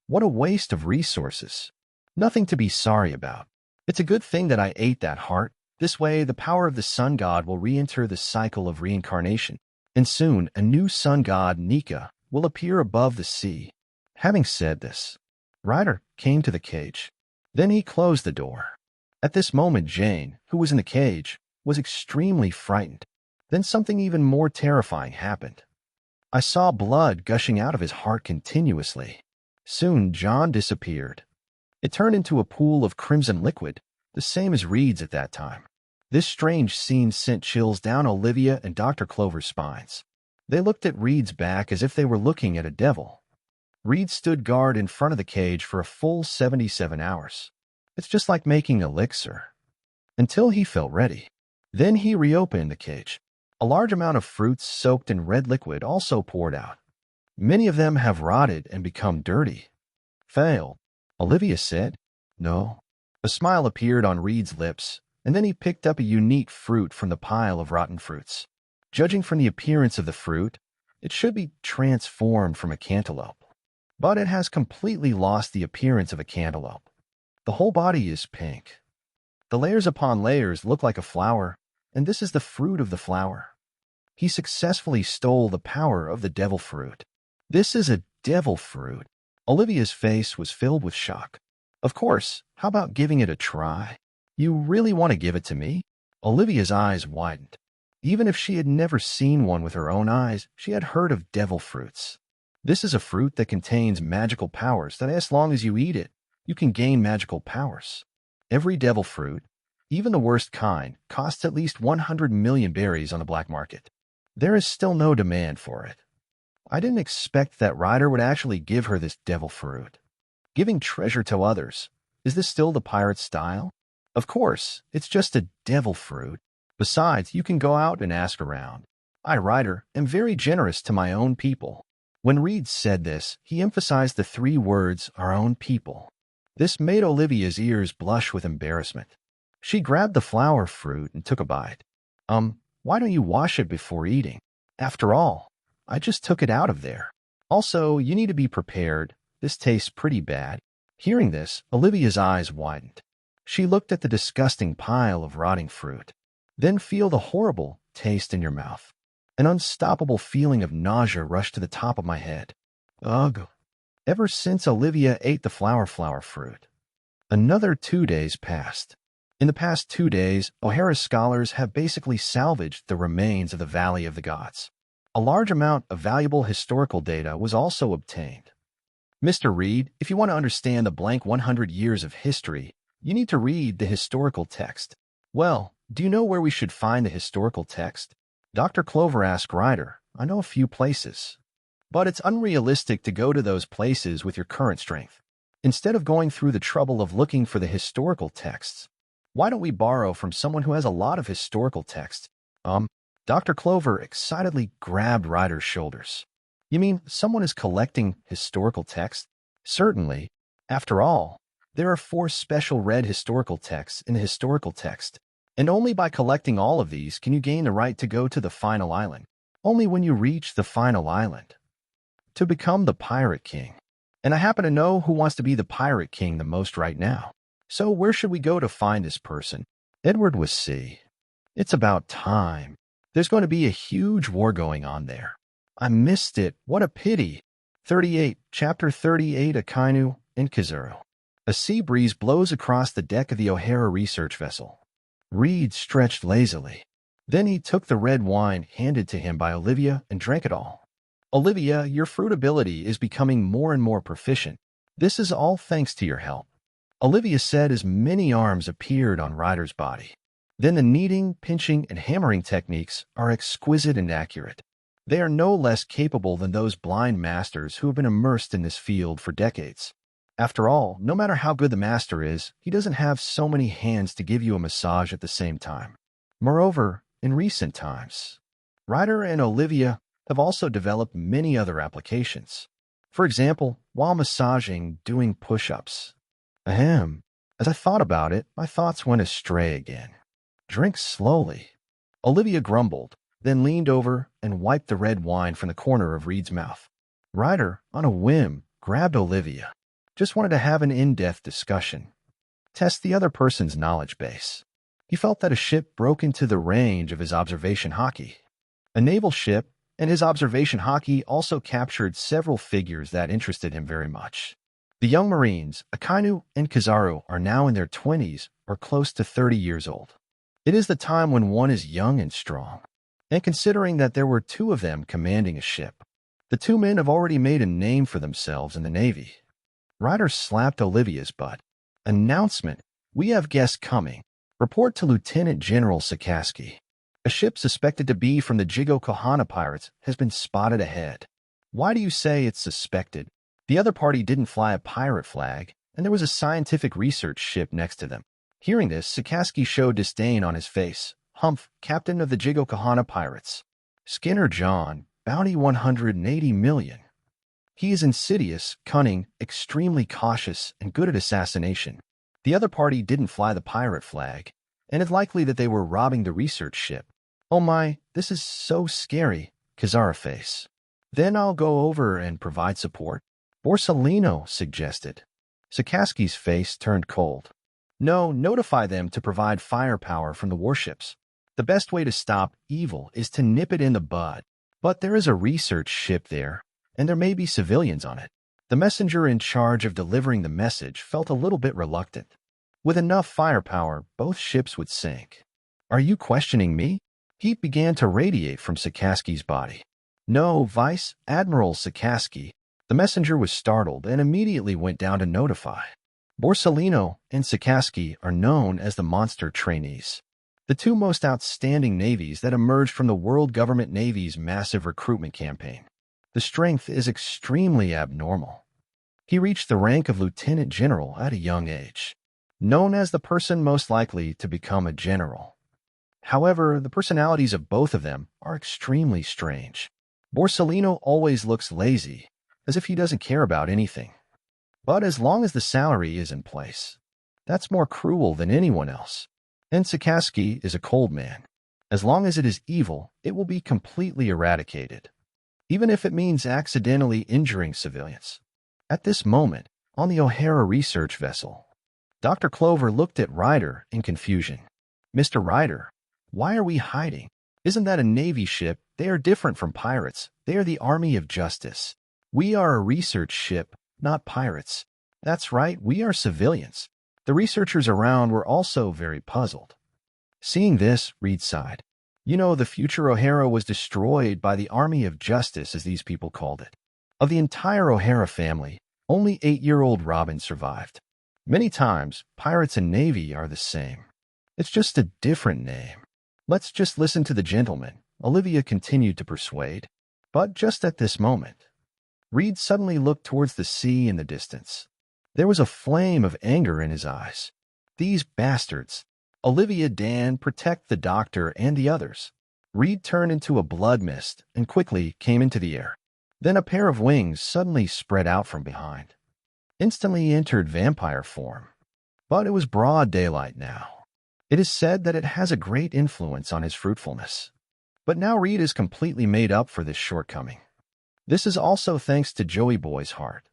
[SPEAKER 1] What a waste of resources. Nothing to be sorry about. It's a good thing that I ate that heart. This way, the power of the sun god will re-enter the cycle of reincarnation, and soon a new sun god, Nika, will appear above the sea. Having said this, Ryder came to the cage. Then he closed the door. At this moment, Jane, who was in the cage, was extremely frightened. Then something even more terrifying happened. I saw blood gushing out of his heart continuously. Soon, John disappeared. It turned into a pool of crimson liquid, the same as Reed's at that time. This strange scene sent chills down Olivia and Dr. Clover's spines. They looked at Reed's back as if they were looking at a devil. Reed stood guard in front of the cage for a full 77 hours. It's just like making elixir. Until he felt ready. Then he reopened the cage. A large amount of fruits soaked in red liquid also poured out. Many of them have rotted and become dirty. "Failed," Olivia said. "No." A smile appeared on Reed's lips, and then he picked up a unique fruit from the pile of rotten fruits. Judging from the appearance of the fruit, it should be transformed from a cantaloupe. But it has completely lost the appearance of a cantaloupe. The whole body is pink. The layers upon layers look like a flower, and this is the fruit of the flower. He successfully stole the power of the devil fruit. This is a devil fruit. Olivia's face was filled with shock. Of course, how about giving it a try? You really want to give it to me? Olivia's eyes widened. Even if she had never seen one with her own eyes, she had heard of devil fruits. This is a fruit that contains magical powers that as long as you eat it, you can gain magical powers. Every devil fruit, even the worst kind, costs at least 100 million berries on the black market. There is still no demand for it. I didn't expect that Ryder would actually give her this devil fruit. Giving treasure to others, is this still the pirate style? Of course, it's just a devil fruit. Besides, you can go out and ask around. I, Ryder, am very generous to my own people. When Reed said this, he emphasized the three words, our own people. This made Olivia's ears blush with embarrassment. She grabbed the flower fruit and took a bite. Why don't you wash it before eating? After all, I just took it out of there. Also, you need to be prepared. This tastes pretty bad. Hearing this, Olivia's eyes widened. She looked at the disgusting pile of rotting fruit. Then feel the horrible taste in your mouth. An unstoppable feeling of nausea rushed to the top of my head. Ugh. Ever since Olivia ate the flower fruit. Another 2 days passed. In the past 2 days, O'Hara scholars have basically salvaged the remains of the Valley of the Gods. A large amount of valuable historical data was also obtained. Mr. Reed, if you want to understand the blank 100 years of history, you need to read the historical text. Well, do you know where we should find the historical text? Dr. Clover asked Ryder. I know a few places. But it's unrealistic to go to those places with your current strength. Instead of going through the trouble of looking for the historical texts, why don't we borrow from someone who has a lot of historical texts? Dr. Clover excitedly grabbed Ryder's shoulders. You mean someone is collecting historical texts? Certainly. After all, there are 4 special red historical texts in the historical text, and only by collecting all of these can you gain the right to go to the final island. Only when you reach the final island. To become the Pirate King. And I happen to know who wants to be the Pirate King the most right now. So where should we go to find this person? Edward usse. It's about time. There's going to be a huge war going on there. I missed it. What a pity. 38, Chapter 38, Akainu and Kizaru. A sea breeze blows across the deck of the O'Hara research vessel. Reed stretched lazily. Then he took the red wine handed to him by Olivia and drank it all. Olivia, your fruit ability is becoming more and more proficient. This is all thanks to your help. Olivia said as many arms appeared on Ryder's body. Then the kneading, pinching, and hammering techniques are exquisite and accurate. They are no less capable than those blind masters who have been immersed in this field for decades. After all, no matter how good the master is, he doesn't have so many hands to give you a massage at the same time. Moreover, in recent times, Ryder and Olivia have also developed many other applications. For example, while massaging, doing push-ups. Ahem. As I thought about it, my thoughts went astray again. Drink slowly. Olivia grumbled, then leaned over and wiped the red wine from the corner of Reed's mouth. Ryder, on a whim, grabbed Olivia. Just wanted to have an in-depth discussion. Test the other person's knowledge base. He felt that a ship broke into the range of his observation hockey. A naval ship, and his observation hockey also captured several figures that interested him very much. The young Marines, Akainu and Kizaru, are now in their 20s or close to 30 years old. It is the time when one is young and strong. And considering that there were 2 of them commanding a ship, the 2 men have already made a name for themselves in the Navy. Ryder slapped Olivia's butt. Announcement. We have guests coming. Report to Lieutenant General Sakaski. A ship suspected to be from the Jigo pirates has been spotted ahead. Why do you say it's suspected? The other party didn't fly a pirate flag, and there was a scientific research ship next to them. Hearing this, Sakaski showed disdain on his face. Humph, captain of the Jigo pirates. Skinner John, bounty 180 million. He is insidious, cunning, extremely cautious, and good at assassination. The other party didn't fly the pirate flag, and it's likely that they were robbing the research ship. Oh my, this is so scary, Kizaru face. Then I'll go over and provide support. Borsellino suggested. Sakaski's face turned cold. No, notify them to provide firepower from the warships. The best way to stop evil is to nip it in the bud. But there is a research ship there, and there may be civilians on it. The messenger in charge of delivering the message felt a little bit reluctant. With enough firepower, both ships would sink. Are you questioning me? Heat began to radiate from Sikorsky's body. No, Vice Admiral Sikorsky. The messenger was startled and immediately went down to notify. Borsellino and Sikorsky are known as the Monster Trainees, the two most outstanding navies that emerged from the World Government Navy's massive recruitment campaign. The strength is extremely abnormal. He reached the rank of lieutenant general at a young age, known as the person most likely to become a general. However, the personalities of both of them are extremely strange. Borsellino always looks lazy, as if he doesn't care about anything. But as long as the salary is in place, that's more cruel than anyone else. And Sikorsky is a cold man. As long as it is evil, it will be completely eradicated, even if it means accidentally injuring civilians. At this moment, on the O'Hara research vessel, Dr. Clover looked at Ryder in confusion. Mr. Ryder, why are we hiding? Isn't that a Navy ship? They are different from pirates. They are the Army of Justice. We are a research ship, not pirates. That's right, we are civilians. The researchers around were also very puzzled. Seeing this, Reed sighed. You know, the future O'Hara was destroyed by the Army of Justice, as these people called it. Of the entire O'Hara family, only 8-year-old Robin survived. Many times, pirates and Navy are the same. It's just a different name. Let's just listen to the gentleman, Olivia continued to persuade. But just at this moment, Reed suddenly looked towards the sea in the distance. There was a flame of anger in his eyes. These bastards! Olivia, Dan, protect the doctor and the others. Reed turned into a blood mist and quickly came into the air. Then a pair of wings suddenly spread out from behind. Instantly he entered vampire form. But it was broad daylight now. It is said that it has a great influence on his fruitfulness. But now Reed is completely made up for this shortcoming. This is also thanks to Joey Boy's heart.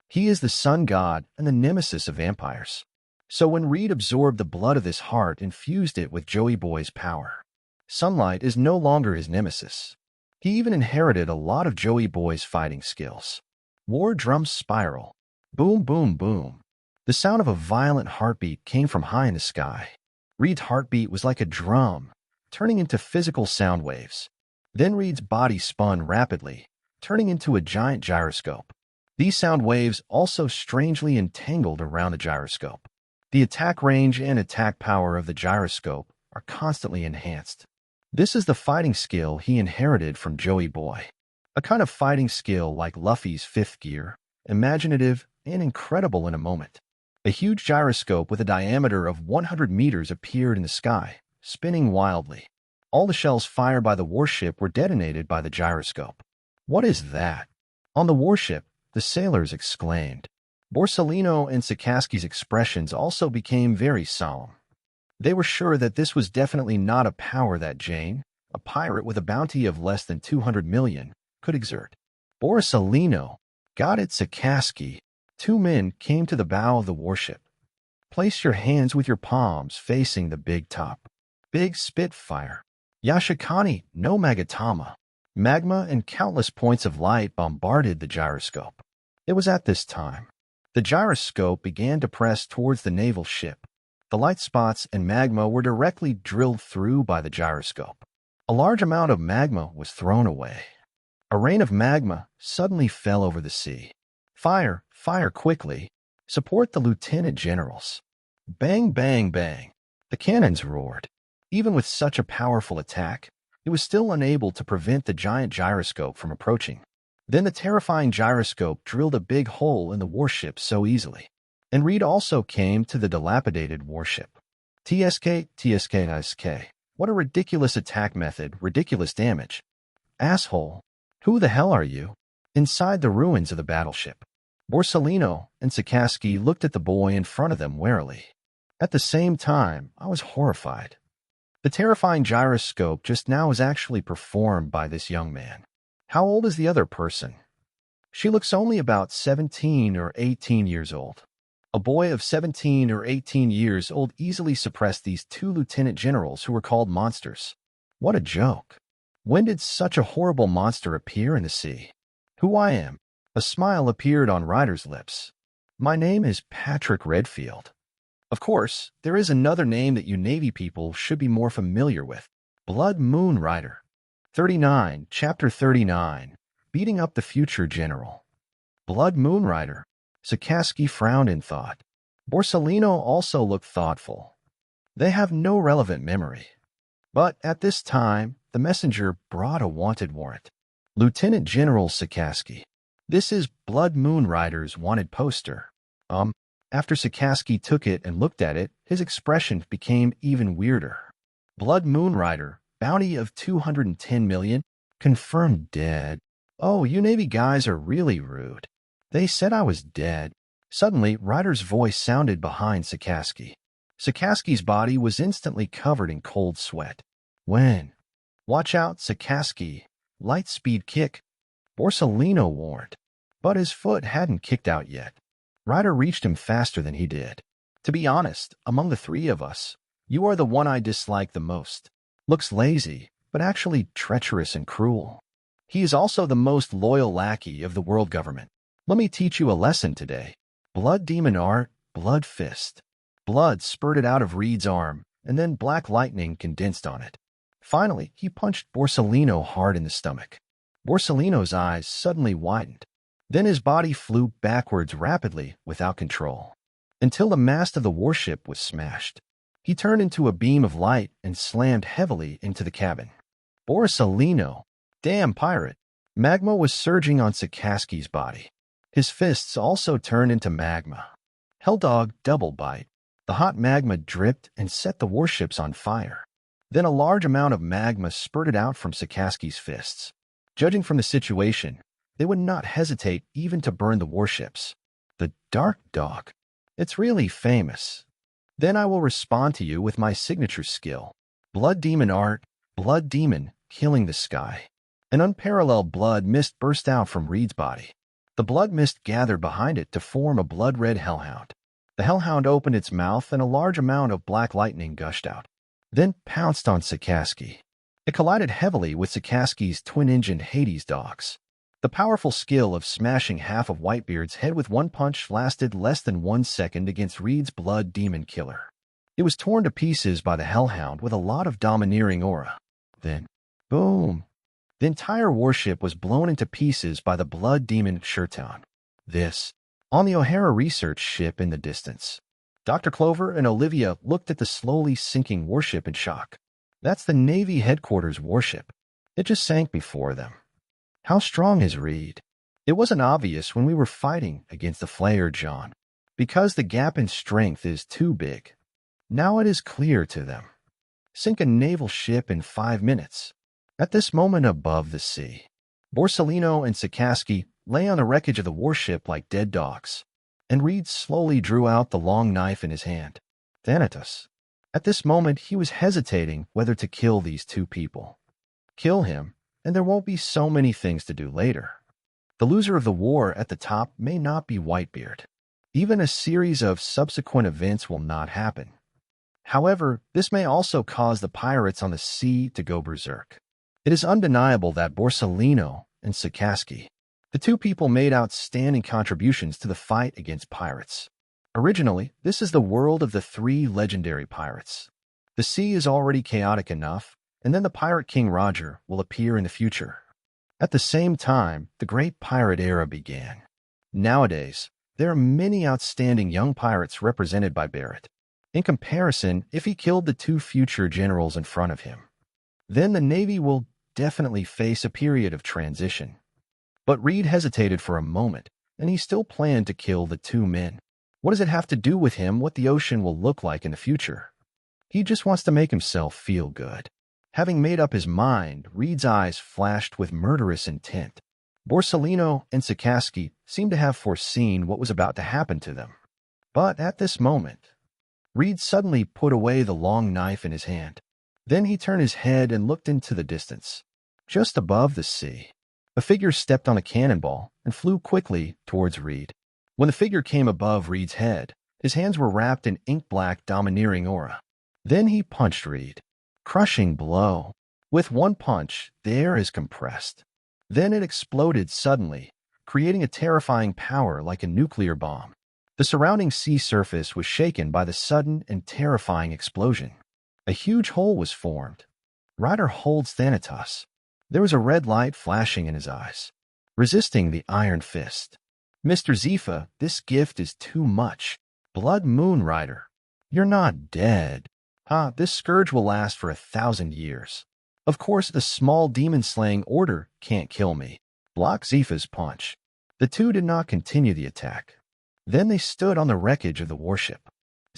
[SPEAKER 1] He is the sun god and the nemesis of vampires. So when Reed absorbed the blood of this heart and fused it with Joey Boy's power, sunlight is no longer his nemesis. He even inherited a lot of Joey Boy's fighting skills. War drums spiral. Boom, boom, boom. The sound of a violent heartbeat came from high in the sky. Reed's heartbeat was like a drum, turning into physical sound waves. Then Reed's body spun rapidly, turning into a giant gyroscope. These sound waves also strangely entangled around the gyroscope. The attack range and attack power of the gyroscope are constantly enhanced. This is the fighting skill he inherited from Joey Boy. A kind of fighting skill like Luffy's fifth gear, imaginative and incredible in a moment. A huge gyroscope with a diameter of 100 meters appeared in the sky, spinning wildly. All the shells fired by the warship were detonated by the gyroscope. What is that? On the warship, the sailors exclaimed. Borsellino and Sikorsky's expressions also became very solemn. They were sure that this was definitely not a power that Jane, a pirate with a bounty of less than 200 million, could exert. Borsellino, got it, Sikorsky. Two men came to the bow of the warship. Place your hands with your palms facing the big top. Big Spitfire. Yashikani, no Magatama. Magma and countless points of light bombarded the gyroscope. It was at this time. The gyroscope began to press towards the naval ship. The light spots and magma were directly drilled through by the gyroscope. A large amount of magma was thrown away. A rain of magma suddenly fell over the sea. Fire, fire quickly. Support the lieutenant generals. Bang, bang, bang. The cannons roared. Even with such a powerful attack, it was still unable to prevent the giant gyroscope from approaching. Then the terrifying gyroscope drilled a big hole in the warship so easily. And Reed also came to the dilapidated warship. TSK. What a ridiculous attack method, ridiculous damage. Asshole. Who the hell are you? Inside the ruins of the battleship, Borsellino and Sikorsky looked at the boy in front of them warily. At the same time, I was horrified. The terrifying gyroscope just now was actually performed by this young man. How old is the other person? She looks only about 17 or 18 years old. A boy of 17 or 18 years old easily suppressed these two lieutenant generals who were called monsters. What a joke. When did such a horrible monster appear in the sea? Who I am? A smile appeared on Ryder's lips. My name is Patrick Redfield. Of course, there is another name that you Navy people should be more familiar with. Blood Moon Rider. 39, Chapter 39. Beating up the future general. Blood Moon Rider. Sikorsky frowned in thought. Borsellino also looked thoughtful. They have no relevant memory. But at this time, the messenger brought a wanted warrant. Lieutenant General Sikorsky. This is Blood Moon Rider's wanted poster. After Sikorsky took it and looked at it, his expression became even weirder. Blood Moon Rider, bounty of 210 million, confirmed dead. Oh, you Navy guys are really rude. They said I was dead. Suddenly, Ryder's voice sounded behind Sikorsky. Sikorsky's body was instantly covered in cold sweat. When? Watch out, Sikorsky. Light speed kick. Borsellino warned. But his foot hadn't kicked out yet. Ryder reached him faster than he did. To be honest, among the three of us, you are the one I dislike the most. Looks lazy, but actually treacherous and cruel. He is also the most loyal lackey of the world government. Let me teach you a lesson today. Blood demon art, blood fist. Blood spurted out of Reed's arm, and then black lightning condensed on it. Finally, he punched Borsellino hard in the stomach. Borsellino's eyes suddenly widened. Then his body flew backwards rapidly without control, until the mast of the warship was smashed. He turned into a beam of light and slammed heavily into the cabin. Borsellino! Damn pirate! Magma was surging on Sikorsky's body. His fists also turned into magma. Helldog double bite. The hot magma dripped and set the warships on fire. Then a large amount of magma spurted out from Sikorsky's fists. Judging from the situation, they would not hesitate even to burn the warships. The Dark Dog. It's really famous. Then I will respond to you with my signature skill. Blood Demon Art, Blood Demon, killing the sky. An unparalleled blood mist burst out from Reed's body. The blood mist gathered behind it to form a blood-red hellhound. The hellhound opened its mouth and a large amount of black lightning gushed out, then pounced on Sikorsky. It collided heavily with Sikorsky's twin-engined Hades dogs. The powerful skill of smashing half of Whitebeard's head with one punch lasted less than 1 second against Reed's blood demon killer. It was torn to pieces by the hellhound with a lot of domineering aura. Then, boom! The entire warship was blown into pieces by the blood demon Shirtown. This, on the O'Hara research ship in the distance. Dr. Clover and Olivia looked at the slowly sinking warship in shock. That's the Navy headquarters warship. It just sank before them. How strong is Reed? It wasn't obvious when we were fighting against the Flayer, John, because the gap in strength is too big. Now it is clear to them. Sink a naval ship in 5 minutes. At this moment above the sea, Borsellino and Sikorsky lay on the wreckage of the warship like dead dogs, and Reed slowly drew out the long knife in his hand. Thanatos. At this moment, he was hesitating whether to kill these two people. Kill him, and there won't be so many things to do later. The loser of the war at the top may not be Whitebeard. Even a series of subsequent events will not happen. However, this may also cause the pirates on the sea to go berserk. It is undeniable that Borsellino and Sikorsky, the two people, made outstanding contributions to the fight against pirates. Originally, this is the world of the 3 legendary pirates. The sea is already chaotic enough, and then the Pirate King Roger will appear in the future. At the same time, the Great Pirate Era began. Nowadays, there are many outstanding young pirates represented by Barrett. In comparison, if he killed the 2 future generals in front of him, then the Navy will definitely face a period of transition. But Reed hesitated for a moment, and he still planned to kill the 2 men. What does it have to do with him what the ocean will look like in the future? He just wants to make himself feel good. Having made up his mind, Reed's eyes flashed with murderous intent. Borsellino and Sikorsky seemed to have foreseen what was about to happen to them. But at this moment, Reed suddenly put away the long knife in his hand. Then he turned his head and looked into the distance. Just above the sea, a figure stepped on a cannonball and flew quickly towards Reed. When the figure came above Reed's head, his hands were wrapped in ink-black domineering aura. Then he punched Reed. Crushing blow. With one punch, the air is compressed. Then it exploded suddenly, creating a terrifying power like a nuclear bomb. The surrounding sea surface was shaken by the sudden and terrifying explosion. A huge hole was formed. Ryder holds Thanatos. There was a red light flashing in his eyes, resisting the iron fist. Mr. Zephyr, this gift is too much. Blood Moon Rider. You're not dead. This scourge will last for 1,000 years. Of course, the small demon-slaying order can't kill me. Block Zephyr's punch. The two did not continue the attack. Then they stood on the wreckage of the warship.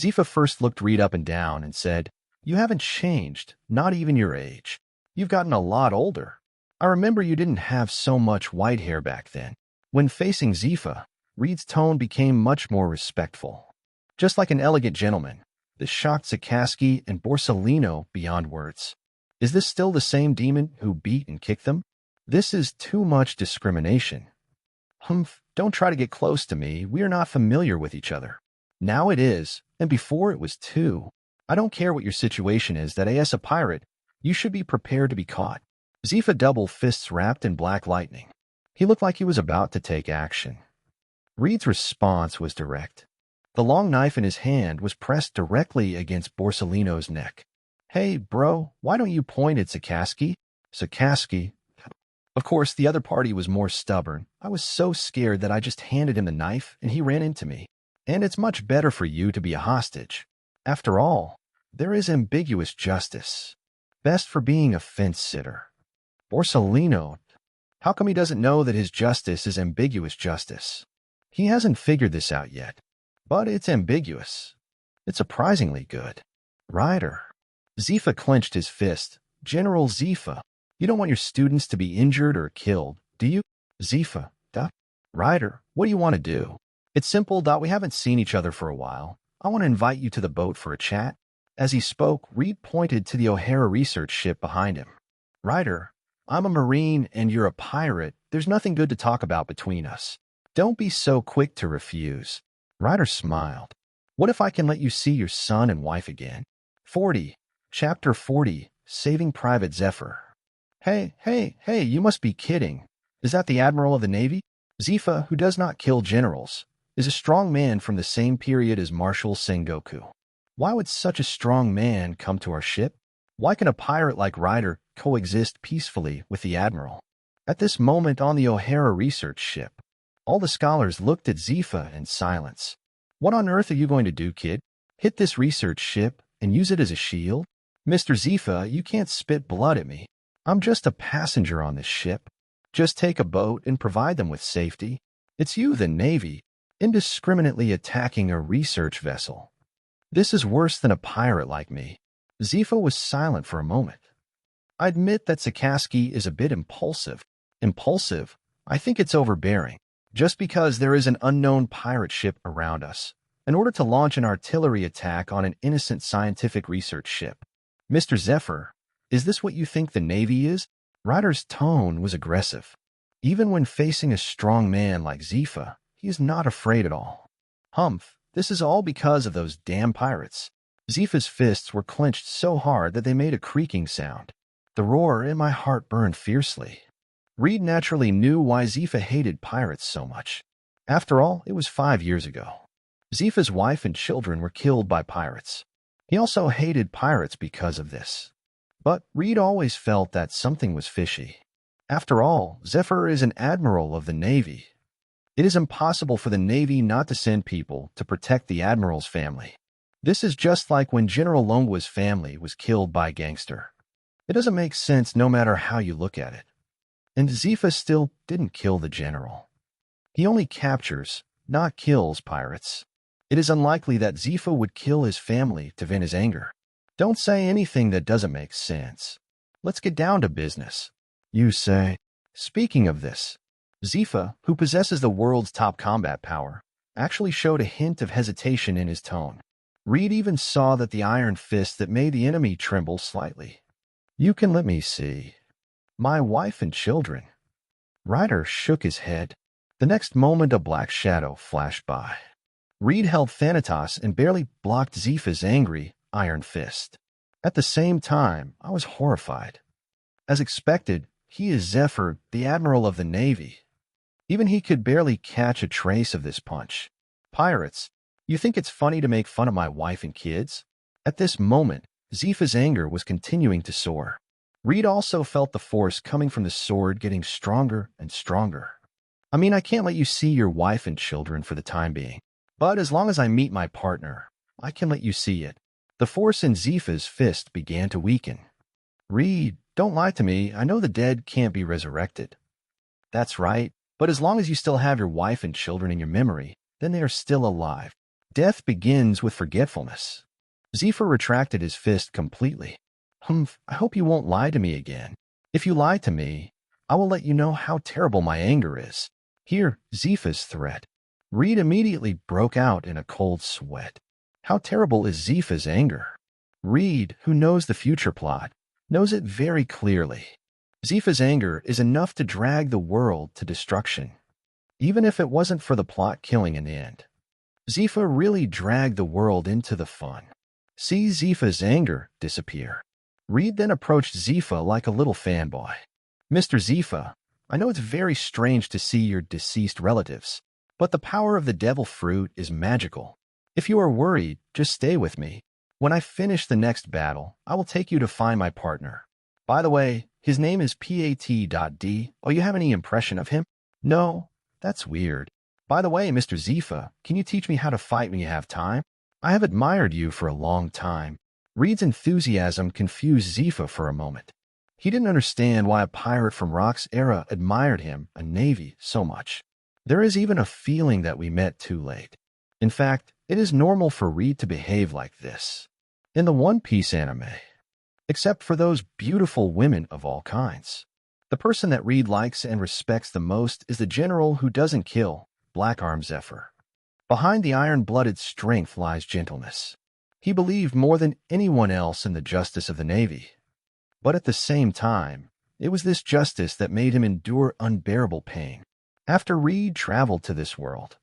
[SPEAKER 1] Zephyr first looked Reed up and down and said, "You haven't changed, not even your age. You've gotten a lot older. I remember you didn't have so much white hair back then." When facing Zephyr, Reed's tone became much more respectful. Just like an elegant gentleman, this shocked Sakaski and Borsellino beyond words. Is this still the same demon who beat and kicked them? This is too much discrimination. Don't try to get close to me. We are not familiar with each other. Now it is, and before it was too. I don't care what your situation is, that as a pirate, you should be prepared to be caught. Zephyr double fists wrapped in black lightning. He looked like he was about to take action. Reed's response was direct. The long knife in his hand was pressed directly against Borsellino's neck. "Hey, bro, why don't you point at Sakaski?" Sakaski. Of course, the other party was more stubborn. I was so scared that I just handed him the knife and he ran into me. And it's much better for you to be a hostage. After all, there is ambiguous justice. Best for being a fence-sitter. Borsellino. How come he doesn't know that his justice is ambiguous justice? He hasn't figured this out yet. But it's ambiguous. It's surprisingly good. Ryder. Zephyr clenched his fist. "General Zephyr, you don't want your students to be injured or killed, do you?" Zephyr. Ryder, what do you want to do? It's simple. We haven't seen each other for a while. I want to invite you to the boat for a chat. As he spoke, Reed pointed to the O'Hara research ship behind him. Ryder, I'm a Marine and you're a pirate. There's nothing good to talk about between us. Don't be so quick to refuse. Ryder smiled. What if I can let you see your son and wife again? 40. Chapter 40. Saving Private Zephyr. Hey, you must be kidding. Is that the Admiral of the Navy? Zephyr, who does not kill generals, is a strong man from the same period as Marshal Sengoku. Why would such a strong man come to our ship? Why can a pirate like Ryder coexist peacefully with the Admiral? At this moment on the O'Hara research ship, all the scholars looked at Zephyr in silence. What on earth are you going to do, kid? Hit this research ship and use it as a shield? Mr. Zephyr, you can't spit blood at me. I'm just a passenger on this ship. Just take a boat and provide them with safety. It's you, the Navy, indiscriminately attacking a research vessel. This is worse than a pirate like me. Zephyr was silent for a moment. I admit that Sakaski is a bit impulsive. Impulsive? I think it's overbearing. Just because there is an unknown pirate ship around us, in order to launch an artillery attack on an innocent scientific research ship. Mr. Zephyr, is this what you think the Navy is? Ryder's tone was aggressive. Even when facing a strong man like Zephyr, he is not afraid at all. This is all because of those damn pirates. Zephyr's fists were clenched so hard that they made a creaking sound. The roar in my heart burned fiercely. Reed naturally knew why Zephyr hated pirates so much. After all, it was 5 years ago. Zephyr's wife and children were killed by pirates. He also hated pirates because of this. But Reed always felt that something was fishy. After all, Zephyr is an admiral of the Navy. It is impossible for the Navy not to send people to protect the admiral's family. This is just like when General Longwa's family was killed by a gangster. It doesn't make sense no matter how you look at it. And Zephyr still didn't kill the general. He only captures, not kills pirates. It is unlikely that Zephyr would kill his family to vent his anger. Don't say anything that doesn't make sense. Let's get down to business. You say. Speaking of this, Zephyr, who possesses the world's top combat power, actually showed a hint of hesitation in his tone. Reed even saw that the iron fist that made the enemy tremble slightly. You can let me see. My wife and children. Ryder shook his head. The next moment a black shadow flashed by. Reed held Thanatos and barely blocked Zephyr's angry iron fist. At the same time, I was horrified. As expected, he is Zephyr, the Admiral of the Navy. Even he could barely catch a trace of this punch. Pirates, you think it's funny to make fun of my wife and kids? At this moment, Zifa's anger was continuing to soar. Reed also felt the force coming from the sword getting stronger and stronger. I mean, I can't let you see your wife and children for the time being. But as long as I meet my partner, I can let you see it. The force in Zifa's fist began to weaken. Reed, don't lie to me. I know the dead can't be resurrected. That's right. But as long as you still have your wife and children in your memory, then they are still alive. Death begins with forgetfulness. Zifa retracted his fist completely. I hope you won't lie to me again. If you lie to me, I will let you know how terrible my anger is. Hear Zifa's threat. Reed immediately broke out in a cold sweat. How terrible is Zifa's anger? Reed, who knows the future plot, knows it very clearly. Zifa's anger is enough to drag the world to destruction, even if it wasn't for the plot killing in the end. Zifa really dragged the world into the fun. See Zifa's anger disappear. Reed then approached Zifa like a little fanboy. Mr. Zifa, I know it's very strange to see your deceased relatives, but the power of the devil fruit is magical. If you are worried, just stay with me. When I finish the next battle, I will take you to find my partner. By the way, his name is Pat.D. Oh, you have any impression of him? No, that's weird. By the way, Mr. Zifa, can you teach me how to fight when you have time? I have admired you for a long time. Reed's enthusiasm confused Zifa for a moment. He didn't understand why a pirate from Rock's era admired him, a navy, so much. There is even a feeling that we met too late. In fact, it is normal for Reed to behave like this in the One Piece anime, except for those beautiful women of all kinds. The person that Reed likes and respects the most is the general who doesn't kill, Blackarm Zephyr. Behind the iron-blooded strength lies gentleness. He believed more than anyone else in the justice of the Navy. But at the same time, it was this justice that made him endure unbearable pain. After Reed traveled to this world,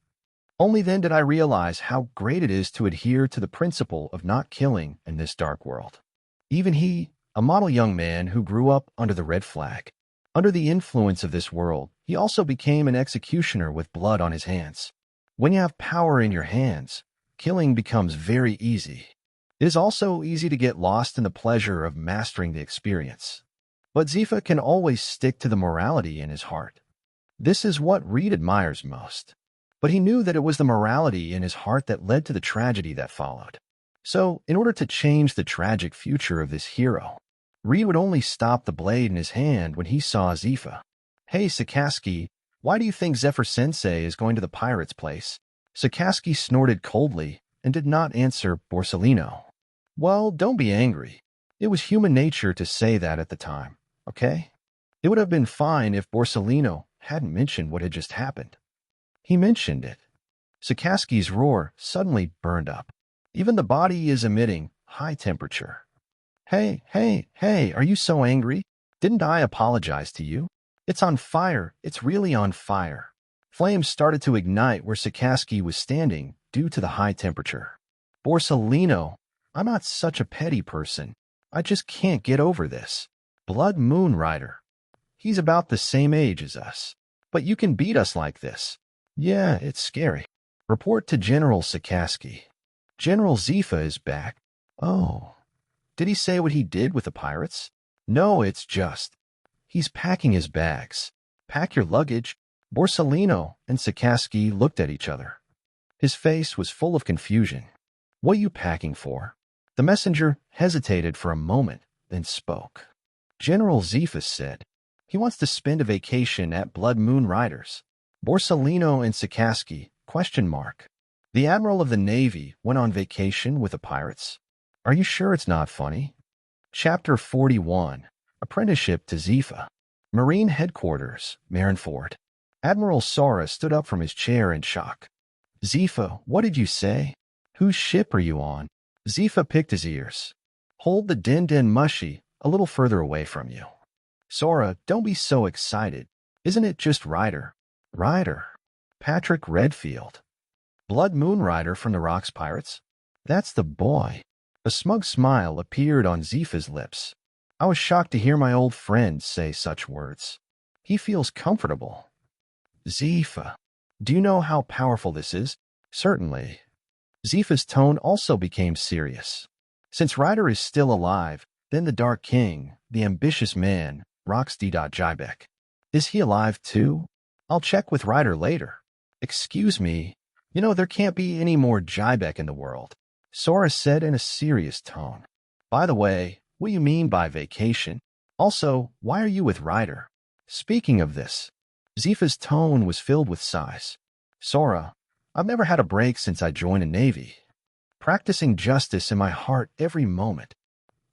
[SPEAKER 1] only then did I realize how great it is to adhere to the principle of not killing in this dark world. Even he, a model young man who grew up under the red flag, under the influence of this world, he also became an executioner with blood on his hands. When you have power in your hands, killing becomes very easy. It is also easy to get lost in the pleasure of mastering the experience. But Zifa can always stick to the morality in his heart. This is what Reed admires most. But he knew that it was the morality in his heart that led to the tragedy that followed. So, in order to change the tragic future of this hero, Reed would only stop the blade in his hand when he saw Zifa. Hey, Sakaski, why do you think Zephyr-sensei is going to the pirate's place? Sakaski snorted coldly and did not answer Borsellino. Well, don't be angry. It was human nature to say that at the time, okay? It would have been fine if Borsellino hadn't mentioned what had just happened. He mentioned it. Sakaski's roar suddenly burned up. Even the body is emitting high temperature. Hey, are you so angry? Didn't I apologize to you? It's on fire. It's really on fire. Flames started to ignite where Sakaski was standing due to the high temperature. Borsellino, I'm not such a petty person. I just can't get over this. Blood Moon Rider. He's about the same age as us. But you can beat us like this. Yeah, it's scary. Report to General Sakaski. General Zifa is back. Oh. Did he say what he did with the pirates? No, it's just. He's packing his bags. Pack your luggage. Borsellino and Sakaski looked at each other. His face was full of confusion. What are you packing for? The messenger hesitated for a moment, then spoke. General Zifa said he wants to spend a vacation at Blood Moon Riders. Borsellino and Sakaski, ? The admiral of the Navy went on vacation with the pirates. Are you sure it's not funny? Chapter 41. Apprenticeship to Zifa. Marine Headquarters, Marineford. Admiral Sora stood up from his chair in shock. Zifa, what did you say? Whose ship are you on? Zifa picked his ears. Hold the Den Mushy a little further away from you. Sora, don't be so excited. Isn't it just Ryder? Ryder. Patrick Redfield. Blood Moon Rider from the Rocks Pirates? That's the boy. A smug smile appeared on Zifa's lips. I was shocked to hear my old friend say such words. He feels comfortable. Zifa, do you know how powerful this is? Certainly. Zifa's tone also became serious. Since Ryder is still alive, then the Dark King, the ambitious man, rocks D.Jibek. Is he alive too? I'll check with Ryder later. Excuse me, there can't be any more Jibek in the world, Sora said in a serious tone. By the way, what do you mean by vacation? Also, why are you with Ryder? Speaking of this, Zifa's tone was filled with sighs. Sora, I've never had a break since I joined the Navy, practicing justice in my heart every moment.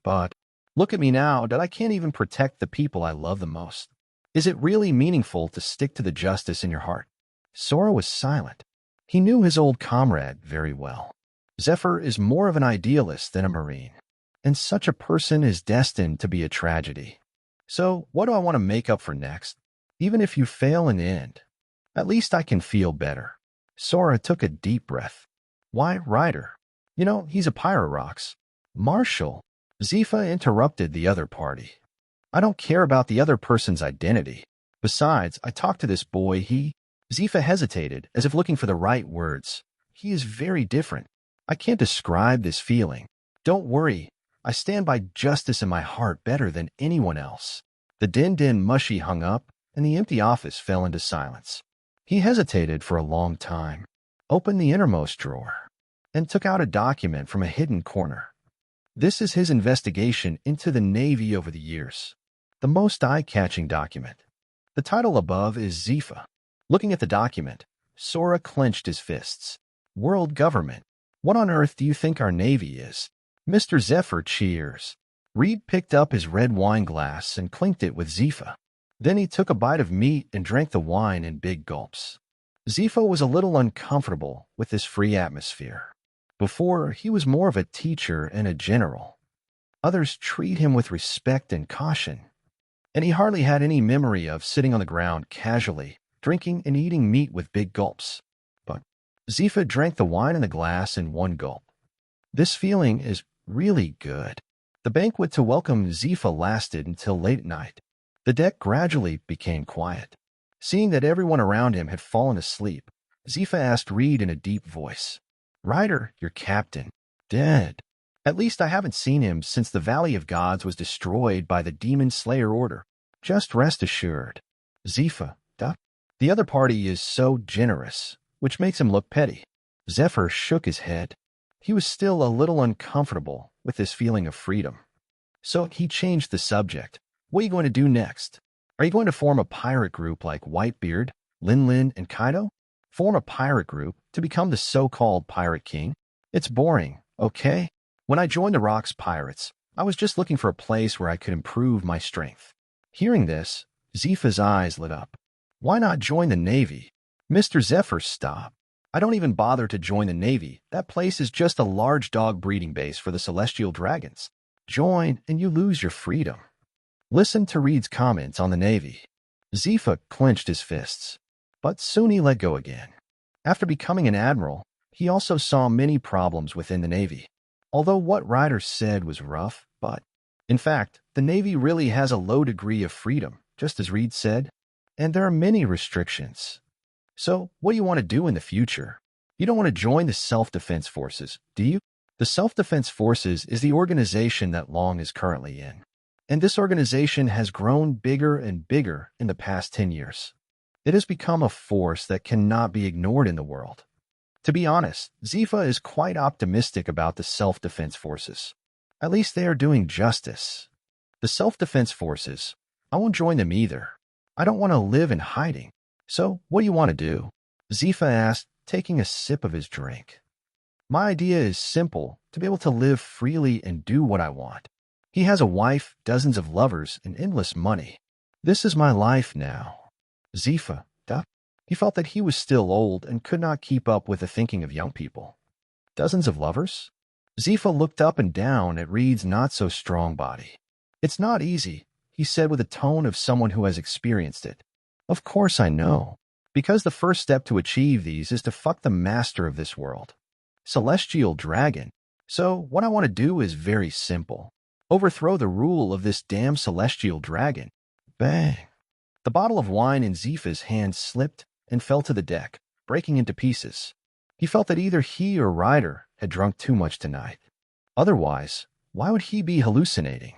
[SPEAKER 1] But look at me now that I can't even protect the people I love the most. Is it really meaningful to stick to the justice in your heart? Sora was silent. He knew his old comrade very well. Zephyr is more of an idealist than a Marine, and such a person is destined to be a tragedy. So what do I want to make up for next? Even if you fail in the end, at least I can feel better. Sora took a deep breath. Why Ryder? He's a pirate rocks. Marshal, Zifa interrupted the other party. I don't care about the other person's identity. Besides, I talked to this boy, Zifa hesitated, as if looking for the right words. He is very different. I can't describe this feeling. Don't worry, I stand by justice in my heart better than anyone else. The din mushy hung up, and the empty office fell into silence. He hesitated for a long time, opened the innermost drawer, and took out a document from a hidden corner. This is his investigation into the Navy over the years. The most eye-catching document. The title above is Zifa. Looking at the document, Sora clenched his fists. World government. What on earth do you think our Navy is? Mr. Zephyr cheers. Reed picked up his red wine glass and clinked it with Zifa. Then he took a bite of meat and drank the wine in big gulps. Zifa was a little uncomfortable with this free atmosphere. Before, he was more of a teacher and a general. Others treat him with respect and caution, and he hardly had any memory of sitting on the ground casually, drinking and eating meat with big gulps. But Zifa drank the wine in the glass in one gulp. This feeling is really good. The banquet to welcome Zifa lasted until late at night. The deck gradually became quiet. Seeing that everyone around him had fallen asleep, Zifa asked Reed in a deep voice, Ryder, your captain, dead. At least I haven't seen him since the Valley of Gods was destroyed by the Demon Slayer Order. Just rest assured. Zifa, duck. The other party is so generous, which makes him look petty. Zephyr shook his head. He was still a little uncomfortable with this feeling of freedom. So he changed the subject. What are you going to do next? Are you going to form a pirate group like Whitebeard, Lin, and Kaido? Form a pirate group to become the so-called Pirate King? It's boring, okay? When I joined the Rocks Pirates, I was just looking for a place where I could improve my strength. Hearing this, Zifa's eyes lit up. Why not join the Navy? Mr. Zephyr, stop. I don't even bother to join the Navy. That place is just a large dog breeding base for the celestial dragons. Join and you lose your freedom. Listen to Reed's comments on the Navy. Zifa clenched his fists, but soon he let go again. After becoming an admiral, he also saw many problems within the Navy. Although what Ryder said was rough, but in fact, the Navy really has a low degree of freedom, just as Reed said, and there are many restrictions. So, what do you want to do in the future? You don't want to join the Self-Defense Forces, do you? The Self-Defense Forces is the organization that Long is currently in. And this organization has grown bigger and bigger in the past 10 years. It has become a force that cannot be ignored in the world. To be honest, Zifa is quite optimistic about the Self-Defense Forces. At least they are doing justice. The Self-Defense Forces, I won't join them either. I don't want to live in hiding. So, what do you want to do? Zifa asked, taking a sip of his drink. My idea is simple, to be able to live freely and do what I want. He has a wife, dozens of lovers, and endless money. This is my life now. Zifa, duck. He felt that he was still old and could not keep up with the thinking of young people. Dozens of lovers? Zifa looked up and down at Reed's not-so-strong body. It's not easy, he said with a tone of someone who has experienced it. Of course I know, because the first step to achieve these is to fuck the master of this world. Celestial Dragon. So what I want to do is very simple. Overthrow the rule of this damn Celestial Dragon. Bang. The bottle of wine in Zifa's hand slipped, and fell to the deck, breaking into pieces. He felt that either he or Ryder had drunk too much tonight. Otherwise, why would he be hallucinating?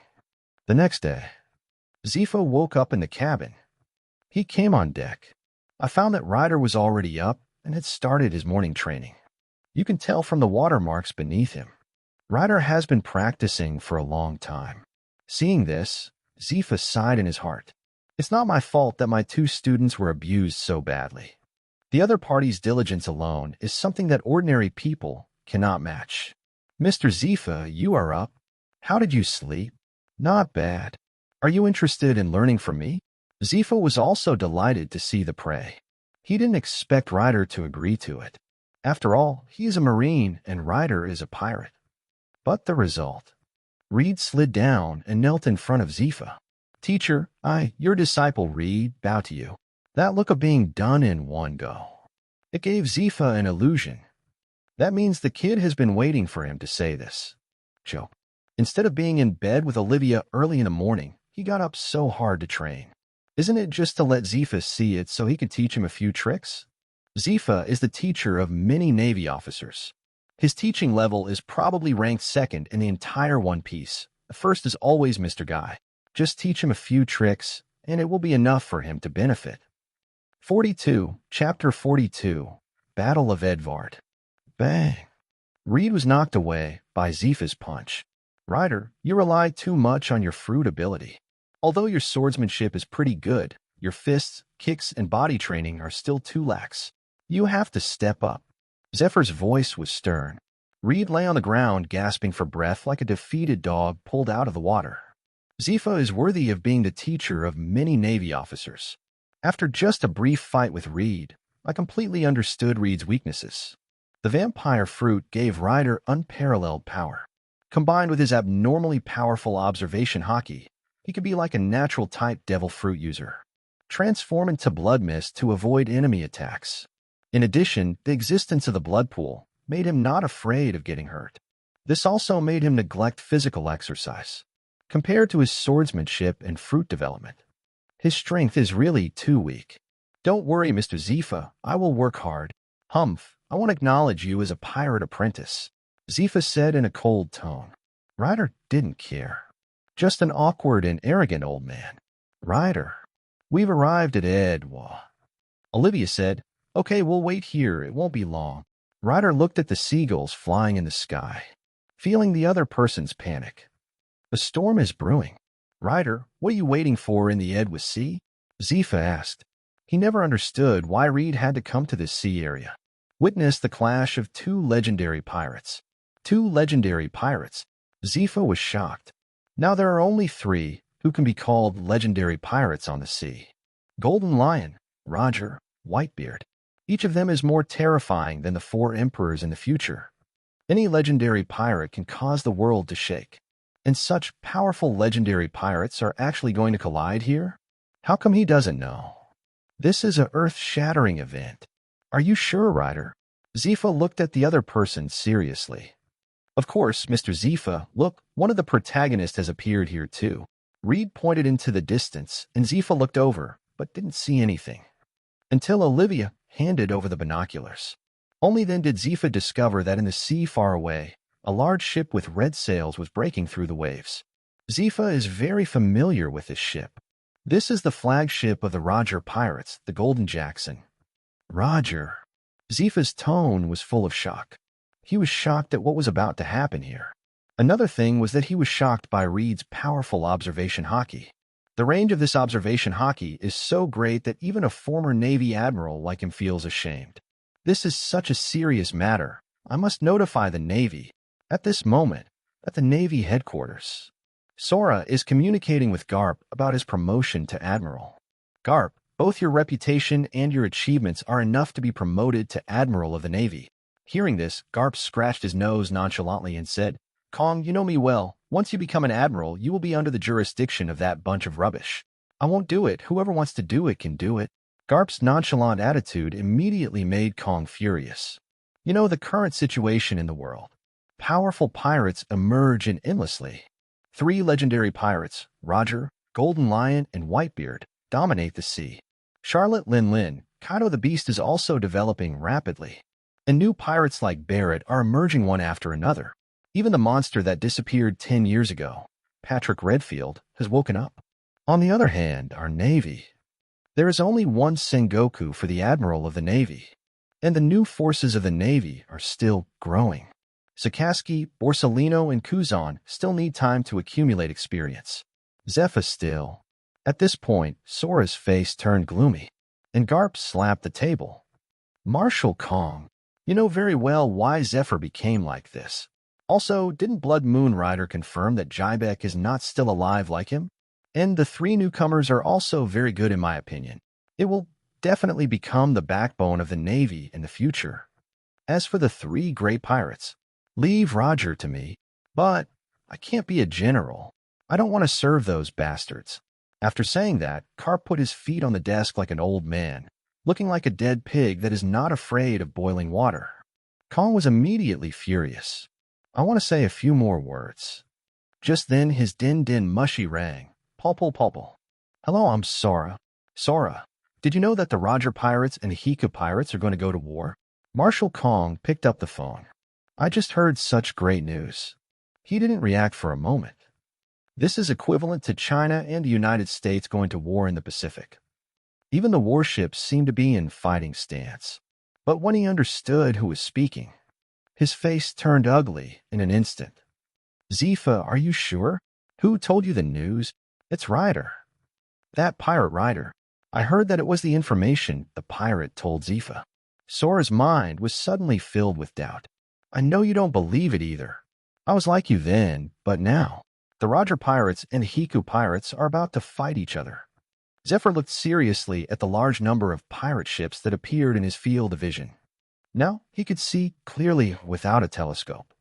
[SPEAKER 1] The next day, Zepho woke up in the cabin. He came on deck. I found that Ryder was already up and had started his morning training. You can tell from the watermarks beneath him. Ryder has been practicing for a long time. Seeing this, Zepho sighed in his heart. It's not my fault that my two students were abused so badly. The other party's diligence alone is something that ordinary people cannot match. Mr. Zepho, you are up. How did you sleep? Not bad. Are you interested in learning from me? Zepho was also delighted to see the prey. He didn't expect Ryder to agree to it. After all, he is a Marine and Ryder is a pirate. But the result. Reed slid down and knelt in front of Zepho. Teacher, your disciple Reed, bow to you. That look of being done in one go. It gave Zepho an illusion. That means the kid has been waiting for him to say this. Joke. Instead of being in bed with Olivia early in the morning, he got up so hard to train. Isn't it just to let Zepho see it so he can teach him a few tricks? Zepho is the teacher of many Navy officers. His teaching level is probably ranked second in the entire One Piece. The first is always Mr. Guy. Just teach him a few tricks, and it will be enough for him to benefit. 42, Chapter 42, Battle of Edvard. Bang! Reed was knocked away by Zepho's punch. Ryder, you rely too much on your fruit ability. Although your swordsmanship is pretty good, your fists, kicks, and body training are still too lax. You have to step up. Zephyr's voice was stern. Reed lay on the ground gasping for breath like a defeated dog pulled out of the water. Zepho is worthy of being the teacher of many Navy officers. After just a brief fight with Reed, I completely understood Reed's weaknesses. The vampire fruit gave Ryder unparalleled power. Combined with his abnormally powerful observation haki, he could be like a natural-type devil fruit user. Transform into blood mist to avoid enemy attacks. In addition, the existence of the blood pool made him not afraid of getting hurt. This also made him neglect physical exercise. Compared to his swordsmanship and fruit development, his strength is really too weak. Don't worry, Mr. Zepho, I will work hard. Humph, I won't acknowledge you as a pirate apprentice, Zepho said in a cold tone. Ryder didn't care. Just an awkward and arrogant old man. Ryder, we've arrived at Edwa. Olivia said, Okay, we'll wait here, it won't be long. Ryder looked at the seagulls flying in the sky, feeling the other person's panic. A storm is brewing. Ryder, what are you waiting for in the Edwa Sea? Zepho asked. He never understood why Reed had to come to this sea area. Witness the clash of two legendary pirates. Two legendary pirates. Zepho was shocked. Now there are only three who can be called legendary pirates on the sea. Golden Lion, Roger, Whitebeard. Each of them is more terrifying than the four emperors in the future. Any legendary pirate can cause the world to shake. And such powerful legendary pirates are actually going to collide here? How come he doesn't know? This is an earth-shattering event. Are you sure, Ryder? Zepho looked at the other person seriously. Of course, Mr. Zepho, look, one of the protagonists has appeared here too. Reed pointed into the distance, and Zepho looked over, but didn't see anything. Until Olivia handed over the binoculars. Only then did Zepho discover that in the sea far away, a large ship with red sails was breaking through the waves. Zepho is very familiar with this ship. This is the flagship of the Roger pirates, the Golden Jackson. Roger. Zepho's tone was full of shock. He was shocked at what was about to happen here. Another thing was that he was shocked by Reed's powerful observation haki. The range of this observation haki is so great that even a former Navy admiral like him feels ashamed. This is such a serious matter. I must notify the Navy. At this moment, at the Navy headquarters, Sora is communicating with Garp about his promotion to admiral. Garp, both your reputation and your achievements are enough to be promoted to admiral of the Navy. Hearing this, Garp scratched his nose nonchalantly and said, Kong, you know me well. Once you become an admiral, you will be under the jurisdiction of that bunch of rubbish. I won't do it. Whoever wants to do it can do it. Garp's nonchalant attitude immediately made Kong furious. You know the current situation in the world. Powerful pirates emerge endlessly. 3 legendary pirates, Roger, Golden Lion, and Whitebeard, dominate the sea. Charlotte Lin Lin, Kaido the Beast is also developing rapidly, and new pirates like Barrett are emerging one after another. Even the monster that disappeared 10 years ago, Patrick Redfield, has woken up. On the other hand, our Navy. There is only one Sengoku for the Admiral of the Navy, and the new forces of the Navy are still growing. Sakazuki, Borsalino, and Kuzan still need time to accumulate experience. Zephyr still. At this point, Sora's face turned gloomy, and Garp slapped the table. Marshal Kong, you know very well why Zephyr became like this. Also, didn't Blood Moon Rider confirm that Jybek is not still alive like him? And the three newcomers are also very good in my opinion. It will definitely become the backbone of the Navy in the future. As for the three great pirates, leave Roger to me, but I can't be a general. I don't want to serve those bastards. After saying that, Carp put his feet on the desk like an old man, looking like a dead pig that is not afraid of boiling water. Kong was immediately furious. I want to say a few more words. Just then his din-din mushy rang. Pulpul pulpul. Hello, I'm Sora. Sora, did you know that the Roger Pirates and Hiku Pirates are going to go to war? Marshal Kong picked up the phone. I just heard such great news. He didn't react for a moment. This is equivalent to China and the United States going to war in the Pacific. Even the warships seemed to be in fighting stance. But when he understood who was speaking, his face turned ugly in an instant. Zifa, are you sure? Who told you the news? It's Ryder. That pirate Ryder. I heard that it was the information the pirate told Zifa. Sora's mind was suddenly filled with doubt. I know you don't believe it either. I was like you then, but now. The Roger Pirates and Hiku Pirates are about to fight each other. Zephyr looked seriously at the large number of pirate ships that appeared in his field of vision. Now he could see clearly without a telescope.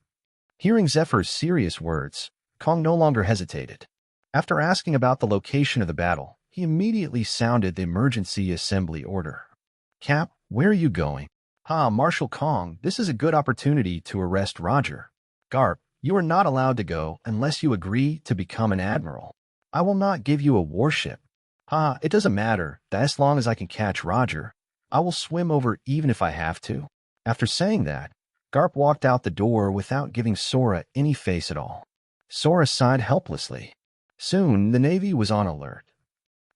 [SPEAKER 1] Hearing Zephyr's serious words, Kong no longer hesitated. After asking about the location of the battle, he immediately sounded the emergency assembly order. Cap, where are you going? Marshal Kong, this is a good opportunity to arrest Roger. Garp, you are not allowed to go unless you agree to become an admiral. I will not give you a warship. It doesn't matter, that as long as I can catch Roger, I will swim over even if I have to. After saying that, Garp walked out the door without giving Sora any face at all. Sora sighed helplessly. Soon, the Navy was on alert.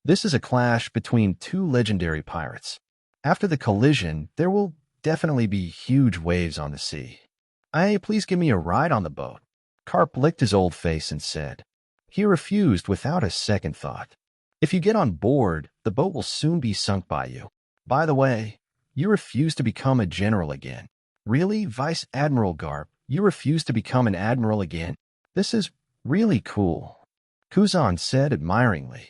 [SPEAKER 1] This is a clash between two legendary pirates. After the collision, there will definitely be huge waves on the sea. Please give me a ride on the boat. Carp licked his old face and said. He refused without a second thought. If you get on board, the boat will soon be sunk by you. By the way, you refuse to become a general again. Really, Vice Admiral Garp, you refuse to become an admiral again? This is really cool. Kuzan said admiringly.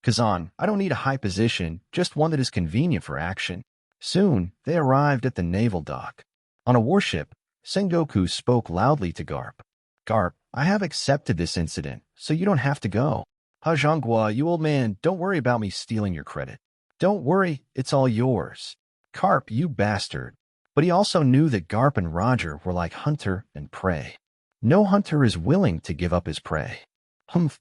[SPEAKER 1] Kazan, I don't need a high position, just one that is convenient for action. Soon, they arrived at the naval dock. On a warship, Sengoku spoke loudly to Garp. Garp, I have accepted this incident, so you don't have to go. Zhonghua, you old man, don't worry about me stealing your credit. Don't worry, it's all yours. Garp, you bastard. But he also knew that Garp and Roger were like hunter and prey. No hunter is willing to give up his prey.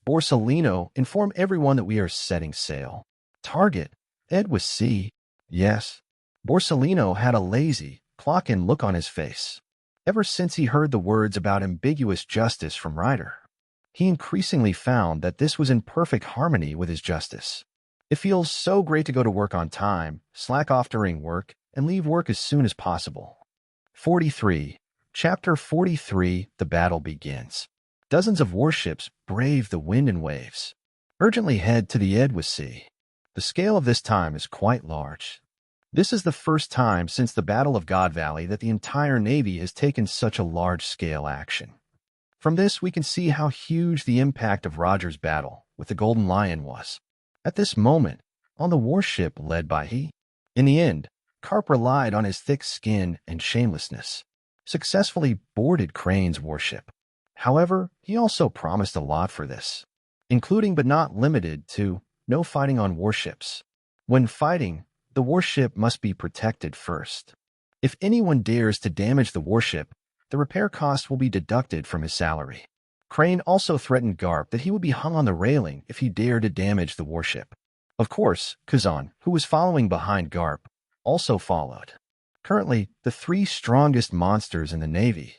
[SPEAKER 1] Borsalino, inform everyone that we are setting sail. Target, Ed was C. Yes. Borsalino had a lazy, clock-in look on his face. Ever since he heard the words about ambiguous justice from Ryder, he increasingly found that this was in perfect harmony with his justice. It feels so great to go to work on time, slack off during work, and leave work as soon as possible. 43. Chapter 43, The Battle Begins. Dozens of warships brave the wind and waves. Urgently head to the Edwa Sea. The scale of this time is quite large. This is the first time since the Battle of God Valley that the entire Navy has taken such a large-scale action. From this, we can see how huge the impact of Roger's battle with the Golden Lion was. At this moment, on the warship led by he. In the end, Carp relied on his thick skin and shamelessness, successfully boarded Crane's warship. However, he also promised a lot for this, including but not limited to no fighting on warships. When fighting, the warship must be protected first. If anyone dares to damage the warship, the repair cost will be deducted from his salary. Crane also threatened Garp that he would be hung on the railing if he dared to damage the warship. Of course, Kazan, who was following behind Garp, also followed. Currently, the three strongest monsters in the Navy.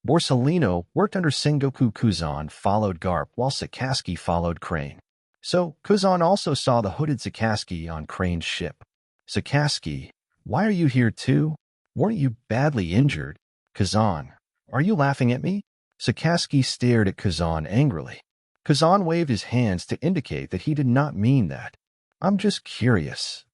[SPEAKER 1] Borsalino worked under Sengoku Kuzan, followed Garp, while Sakaski followed Crane. So, Kuzan also saw the hooded Sakaski on Crane's ship. Sakaski, why are you here too? Weren't you badly injured? Kuzan, are you laughing at me? Sakaski stared at Kuzan angrily. Kuzan waved his hands to indicate that he did not mean that. I'm just curious.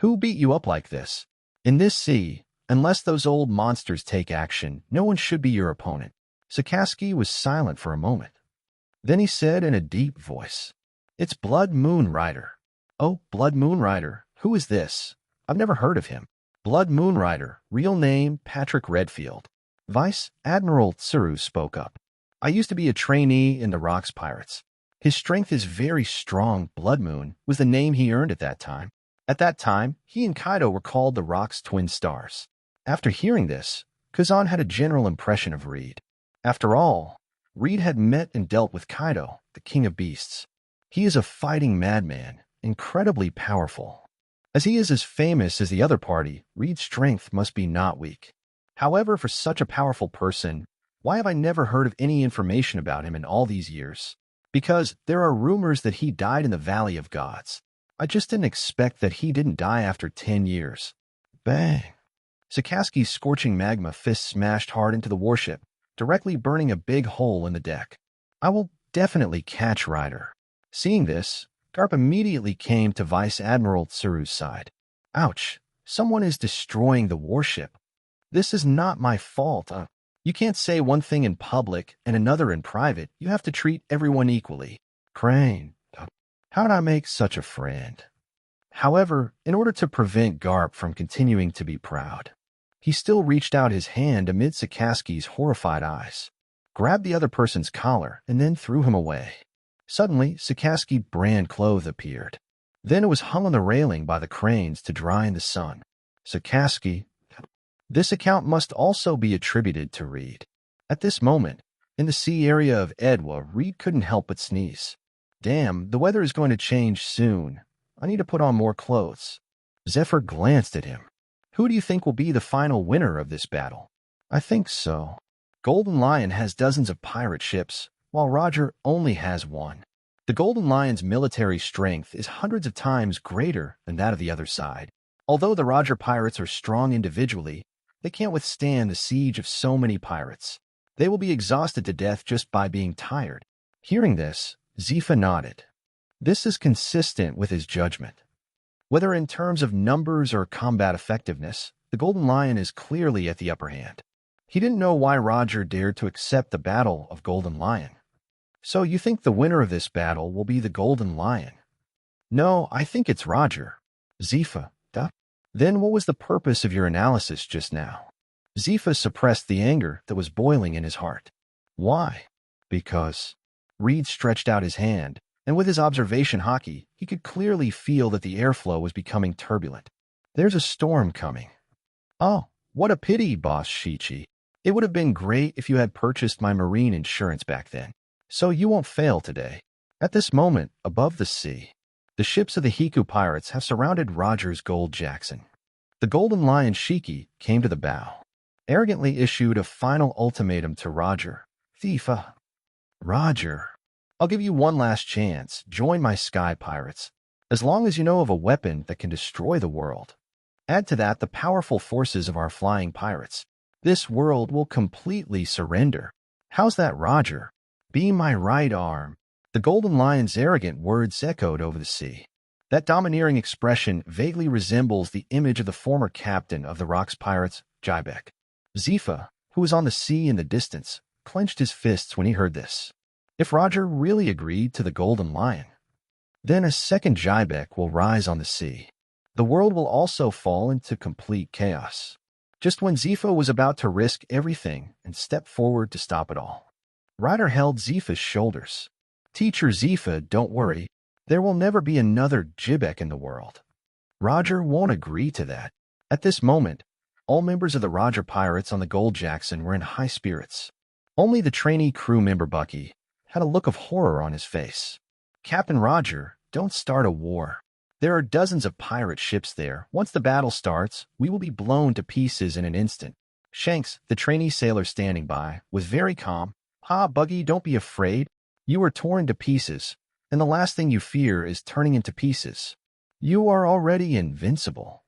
[SPEAKER 1] Who beat you up like this? In this sea, unless those old monsters take action, no one should be your opponent. Sakaski was silent for a moment. Then he said in a deep voice, It's Blood Moon Rider. Oh, Blood Moon Rider, who is this? I've never heard of him. Blood Moon Rider, real name Patrick Redfield. Vice Admiral Tsuru spoke up. I used to be a trainee in the Rocks Pirates. His strength is very strong. Blood Moon was the name he earned at that time. At that time, he and Kaido were called the Rocks Twin Stars. After hearing this, Kuzan had a general impression of Reed. After all, Reed had met and dealt with Kaido, the King of Beasts. He is a fighting madman, incredibly powerful. As he is as famous as the other party, Reed's strength must be not weak. However, for such a powerful person, why have I never heard of any information about him in all these years? Because there are rumors that he died in the Valley of Gods. I just didn't expect that he didn't die after 10 years. Bang! Sakaski's scorching magma fist smashed hard into the warship, directly burning a big hole in the deck. I will definitely catch Ryder. Seeing this, Garp immediately came to Vice Admiral Tsuru's side. Ouch! Someone is destroying the warship. This is not my fault. You can't say one thing in public and another in private. You have to treat everyone equally. Crane, how did I make such a friend? However, in order to prevent Garp from continuing to be proud, he still reached out his hand amid Sakaski's horrified eyes, grabbed the other person's collar, and then threw him away. Suddenly, Sakaski brand clothes appeared. Then it was hung on the railing by the cranes to dry in the sun. Sakaski. This account must also be attributed to Reed. At this moment, in the sea area of Edwa, Reed couldn't help but sneeze. Damn, the weather is going to change soon. I need to put on more clothes. Zephyr glanced at him. Who do you think will be the final winner of this battle? I think so. Golden Lion has dozens of pirate ships, while Roger only has one. The Golden Lion's military strength is hundreds of times greater than that of the other side. Although the Roger pirates are strong individually, they can't withstand the siege of so many pirates. They will be exhausted to death just by being tired. Hearing this, Zifa nodded. This is consistent with his judgment. Whether in terms of numbers or combat effectiveness, the Golden Lion is clearly at the upper hand. He didn't know why Roger dared to accept the battle of Golden Lion. So you think the winner of this battle will be the Golden Lion? No, I think it's Roger. Zifa, duh. Then what was the purpose of your analysis just now? Zifa suppressed the anger that was boiling in his heart. Why? Because Reed stretched out his hand, and with his observation hockey, he could clearly feel that the airflow was becoming turbulent. There's a storm coming. Oh, what a pity, Boss Shichi. It would have been great if you had purchased my marine insurance back then. So you won't fail today. At this moment, above the sea, the ships of the Hiku pirates have surrounded Roger's Gold Jackson. The Golden Lion Shiki came to the bow, arrogantly issued a final ultimatum to Roger. Thief, Roger, I'll give you one last chance. Join my sky pirates, as long as you know of a weapon that can destroy the world. Add to that the powerful forces of our flying pirates. This world will completely surrender. How's that, Roger? Be my right arm. The Golden Lion's arrogant words echoed over the sea. That domineering expression vaguely resembles the image of the former captain of the Rocks Pirates, Jybek. Zifa, who was on the sea in the distance, clenched his fists when he heard this. If Roger really agreed to the Golden Lion, then a second Jybek will rise on the sea. The world will also fall into complete chaos. Just when Zifa was about to risk everything and step forward to stop it all, Ryder held Zifa's shoulders. Teacher Zifa, don't worry. There will never be another Jybek in the world. Roger won't agree to that. At this moment, all members of the Roger Pirates on the Gold Jackson were in high spirits. Only the trainee crew member Bucky had a look of horror on his face. Captain Roger, don't start a war. There are dozens of pirate ships there. Once the battle starts, we will be blown to pieces in an instant. Shanks, the trainee sailor standing by, was very calm. "Ah, Buggy, don't be afraid. You are torn to pieces, and the last thing you fear is turning into pieces. You are already invincible."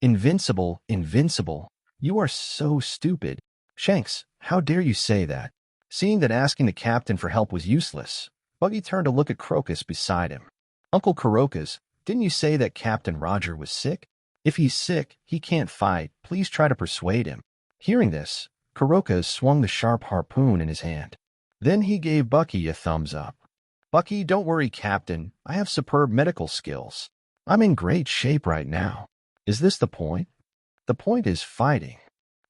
[SPEAKER 1] Invincible, invincible. You are so stupid. Shanks, how dare you say that? Seeing that asking the captain for help was useless, Buggy turned to look at Crocus beside him. "Uncle Crocus, didn't you say that Captain Roger was sick? If he's sick, he can't fight. Please try to persuade him." Hearing this, Crocus swung the sharp harpoon in his hand. Then he gave Bucky a thumbs up. "Bucky, don't worry, Captain. I have superb medical skills. I'm in great shape right now." "Is this the point?" "The point is fighting."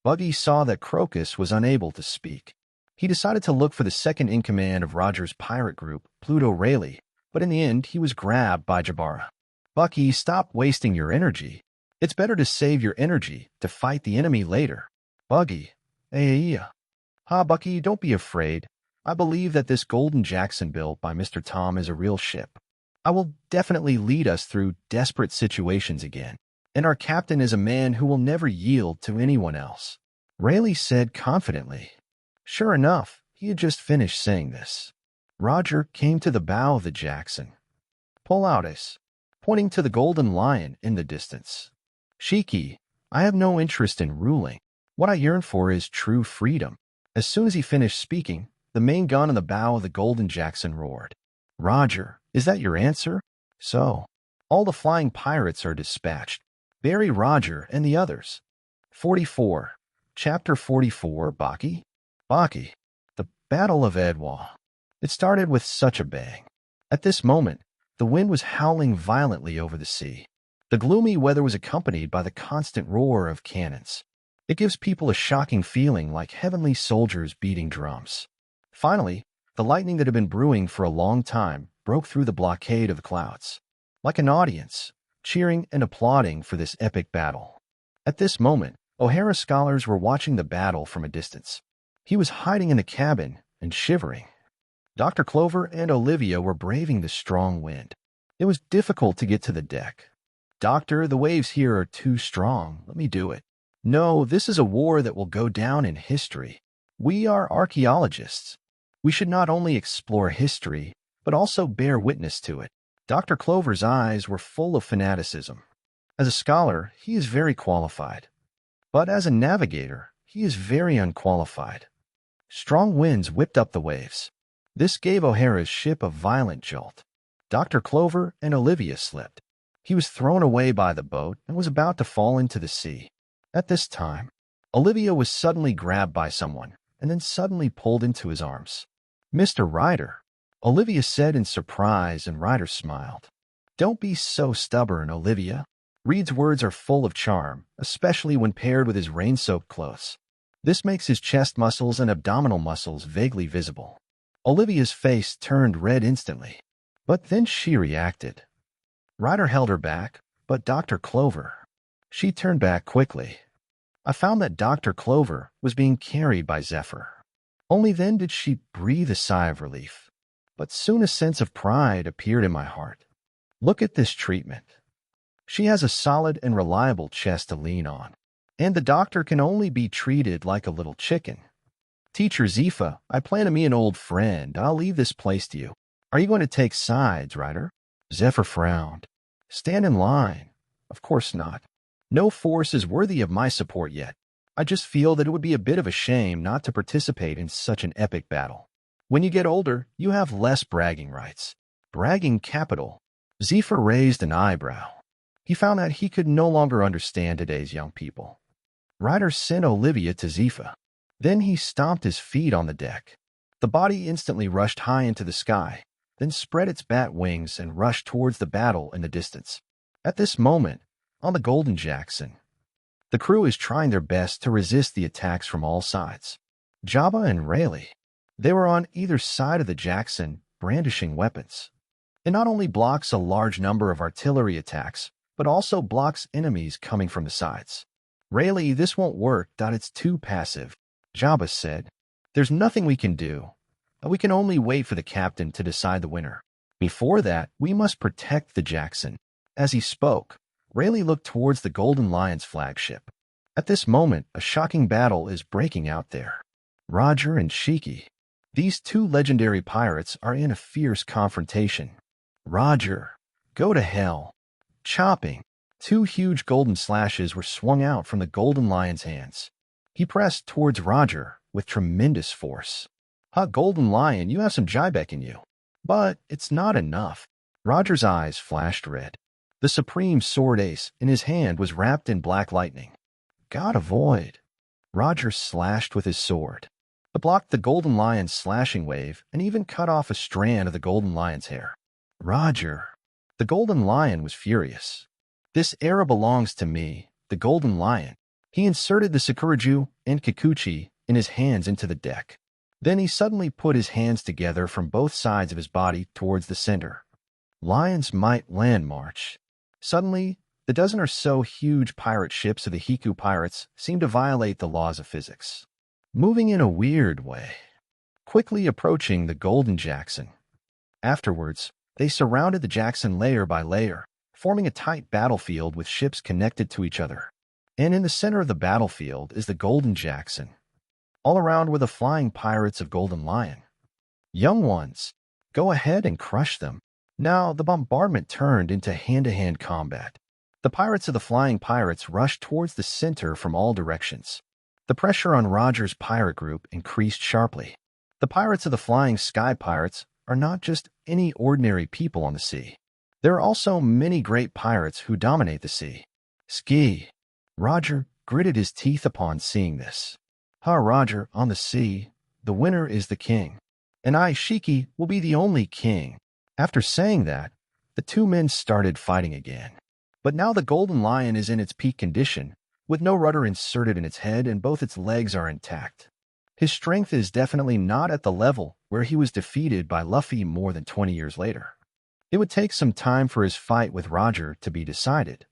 [SPEAKER 1] Buggy saw that Crocus was unable to speak. He decided to look for the second in command of Roger's pirate group, Pluto Rayleigh, but in the end he was grabbed by Jabara. "Bucky, stop wasting your energy. It's better to save your energy to fight the enemy later." "Buggy, Ha, Bucky, don't be afraid. I believe that this Golden Jackson built by Mr. Tom is a real ship. I will definitely lead us through desperate situations again. And our captain is a man who will never yield to anyone else," Rayleigh said confidently. Sure enough, he had just finished saying this. Roger came to the bow of the Jackson. "Pull out, Ace," pointing to the golden lion in the distance. "Shiki, I have no interest in ruling. What I yearn for is true freedom." As soon as he finished speaking, the main gun on the bow of the Golden Jackson roared. "Roger, is that your answer?" "So, all the flying pirates are dispatched. Bury Roger and the others." 44. Chapter 44, Baki. Baki. The Battle of Edwa. It started with such a bang. At this moment, the wind was howling violently over the sea. The gloomy weather was accompanied by the constant roar of cannons. It gives people a shocking feeling like heavenly soldiers beating drums. Finally, the lightning that had been brewing for a long time broke through the blockade of the clouds. Like an audience, cheering and applauding for this epic battle. At this moment, O'Hara scholars were watching the battle from a distance. He was hiding in the cabin and shivering. Dr. Clover and Olivia were braving the strong wind. It was difficult to get to the deck. "Doctor, the waves here are too strong. Let me do it." "No, this is a war that will go down in history. We are archaeologists. We should not only explore history, but also bear witness to it." Dr. Clover's eyes were full of fanaticism. As a scholar, he is very qualified. But as a navigator, he is very unqualified. Strong winds whipped up the waves. This gave O'Hara's ship a violent jolt. Dr. Clover and Olivia slipped. He was thrown away by the boat and was about to fall into the sea. At this time, Olivia was suddenly grabbed by someone and then suddenly pulled into his arms. "Mr. Ryder," Olivia said in surprise, and Ryder smiled. "Don't be so stubborn, Olivia." Reed's words are full of charm, especially when paired with his rain-soaked clothes. This makes his chest muscles and abdominal muscles vaguely visible. Olivia's face turned red instantly, but then she reacted. Ryder held her back, but Dr. Clover. She turned back quickly. I found that Dr. Clover was being carried by Zephyr. Only then did she breathe a sigh of relief. But soon a sense of pride appeared in my heart. Look at this treatment. She has a solid and reliable chest to lean on, and the doctor can only be treated like a little chicken. "Teacher Zifa, I plan to meet an old friend. I'll leave this place to you. Are you going to take sides, Ryder?" Zephyr frowned. "Stand in line." "Of course not. No force is worthy of my support yet. I just feel that it would be a bit of a shame not to participate in such an epic battle. When you get older, you have less bragging rights." "Bragging capital." Zephyr raised an eyebrow. He found that he could no longer understand today's young people. Ryder sent Olivia to Zephyr. Then he stomped his feet on the deck. The body instantly rushed high into the sky, then spread its bat wings and rushed towards the battle in the distance. At this moment, on the Golden Jackson, the crew is trying their best to resist the attacks from all sides. Jabba and Rayleigh, they were on either side of the Jackson, brandishing weapons. It not only blocks a large number of artillery attacks, but also blocks enemies coming from the sides. "Rayleigh, this won't work. It's too passive," Jabba said. "There's nothing we can do. We can only wait for the captain to decide the winner. Before that, we must protect the Jackson." As he spoke, Rayleigh looked towards the Golden Lion's flagship. At this moment, a shocking battle is breaking out there. Roger and Shiki. These two legendary pirates are in a fierce confrontation. Roger, go to hell. Chopping. Two huge golden slashes were swung out from the Golden Lion's hands. He pressed towards Roger with tremendous force. Golden Lion, you have some Jybeck in you. But it's not enough. Roger's eyes flashed red. The supreme sword ace in his hand was wrapped in black lightning. God avoid. Roger slashed with his sword. It blocked the Golden Lion's slashing wave and even cut off a strand of the Golden Lion's hair. Roger. The Golden Lion was furious. This era belongs to me, the Golden Lion. He inserted the Sakuraju and Kikuchi in his hands into the deck. Then he suddenly put his hands together from both sides of his body towards the center. Lion's Might Land March. Suddenly, the dozen or so huge pirate ships of the Hiku pirates seemed to violate the laws of physics, moving in a weird way, quickly approaching the Golden Jackson. Afterwards, they surrounded the Jackson layer by layer, forming a tight battlefield with ships connected to each other. And in the center of the battlefield is the Golden Jackson. All around were the flying pirates of Golden Lion. Young ones, go ahead and crush them. Now the bombardment turned into hand-to-hand combat. The pirates of the flying pirates rushed towards the center from all directions. The pressure on Roger's pirate group increased sharply. The pirates of the flying sky pirates are not just any ordinary people on the sea. There are also many great pirates who dominate the sea. Ski. Roger gritted his teeth upon seeing this. Roger, on the sea, the winner is the king. And I, Shiki, will be the only king. After saying that, the two men started fighting again. But now the Golden Lion is in its peak condition, with no rudder inserted in its head and both its legs are intact. His strength is definitely not at the level where he was defeated by Luffy more than 20 years later. It would take some time for his fight with Roger to be decided.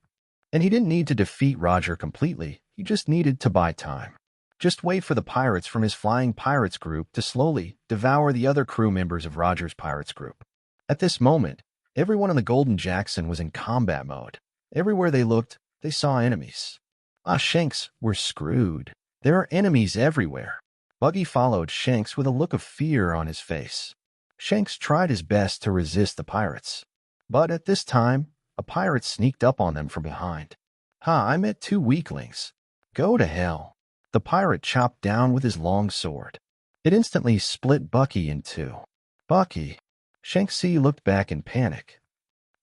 [SPEAKER 1] And he didn't need to defeat Roger completely, he just needed to buy time. Just wait for the pirates from his flying pirates group to slowly devour the other crew members of Roger's pirates group. At this moment, everyone on the Golden Jackson was in combat mode. Everywhere they looked, they saw enemies. Shanks, we're screwed. There are enemies everywhere. Buggy followed Shanks with a look of fear on his face. Shanks tried his best to resist the pirates. But at this time, a pirate sneaked up on them from behind. I met two weaklings. Go to hell. The pirate chopped down with his long sword. It instantly split Bucky in two. Bucky. Shanksy looked back in panic.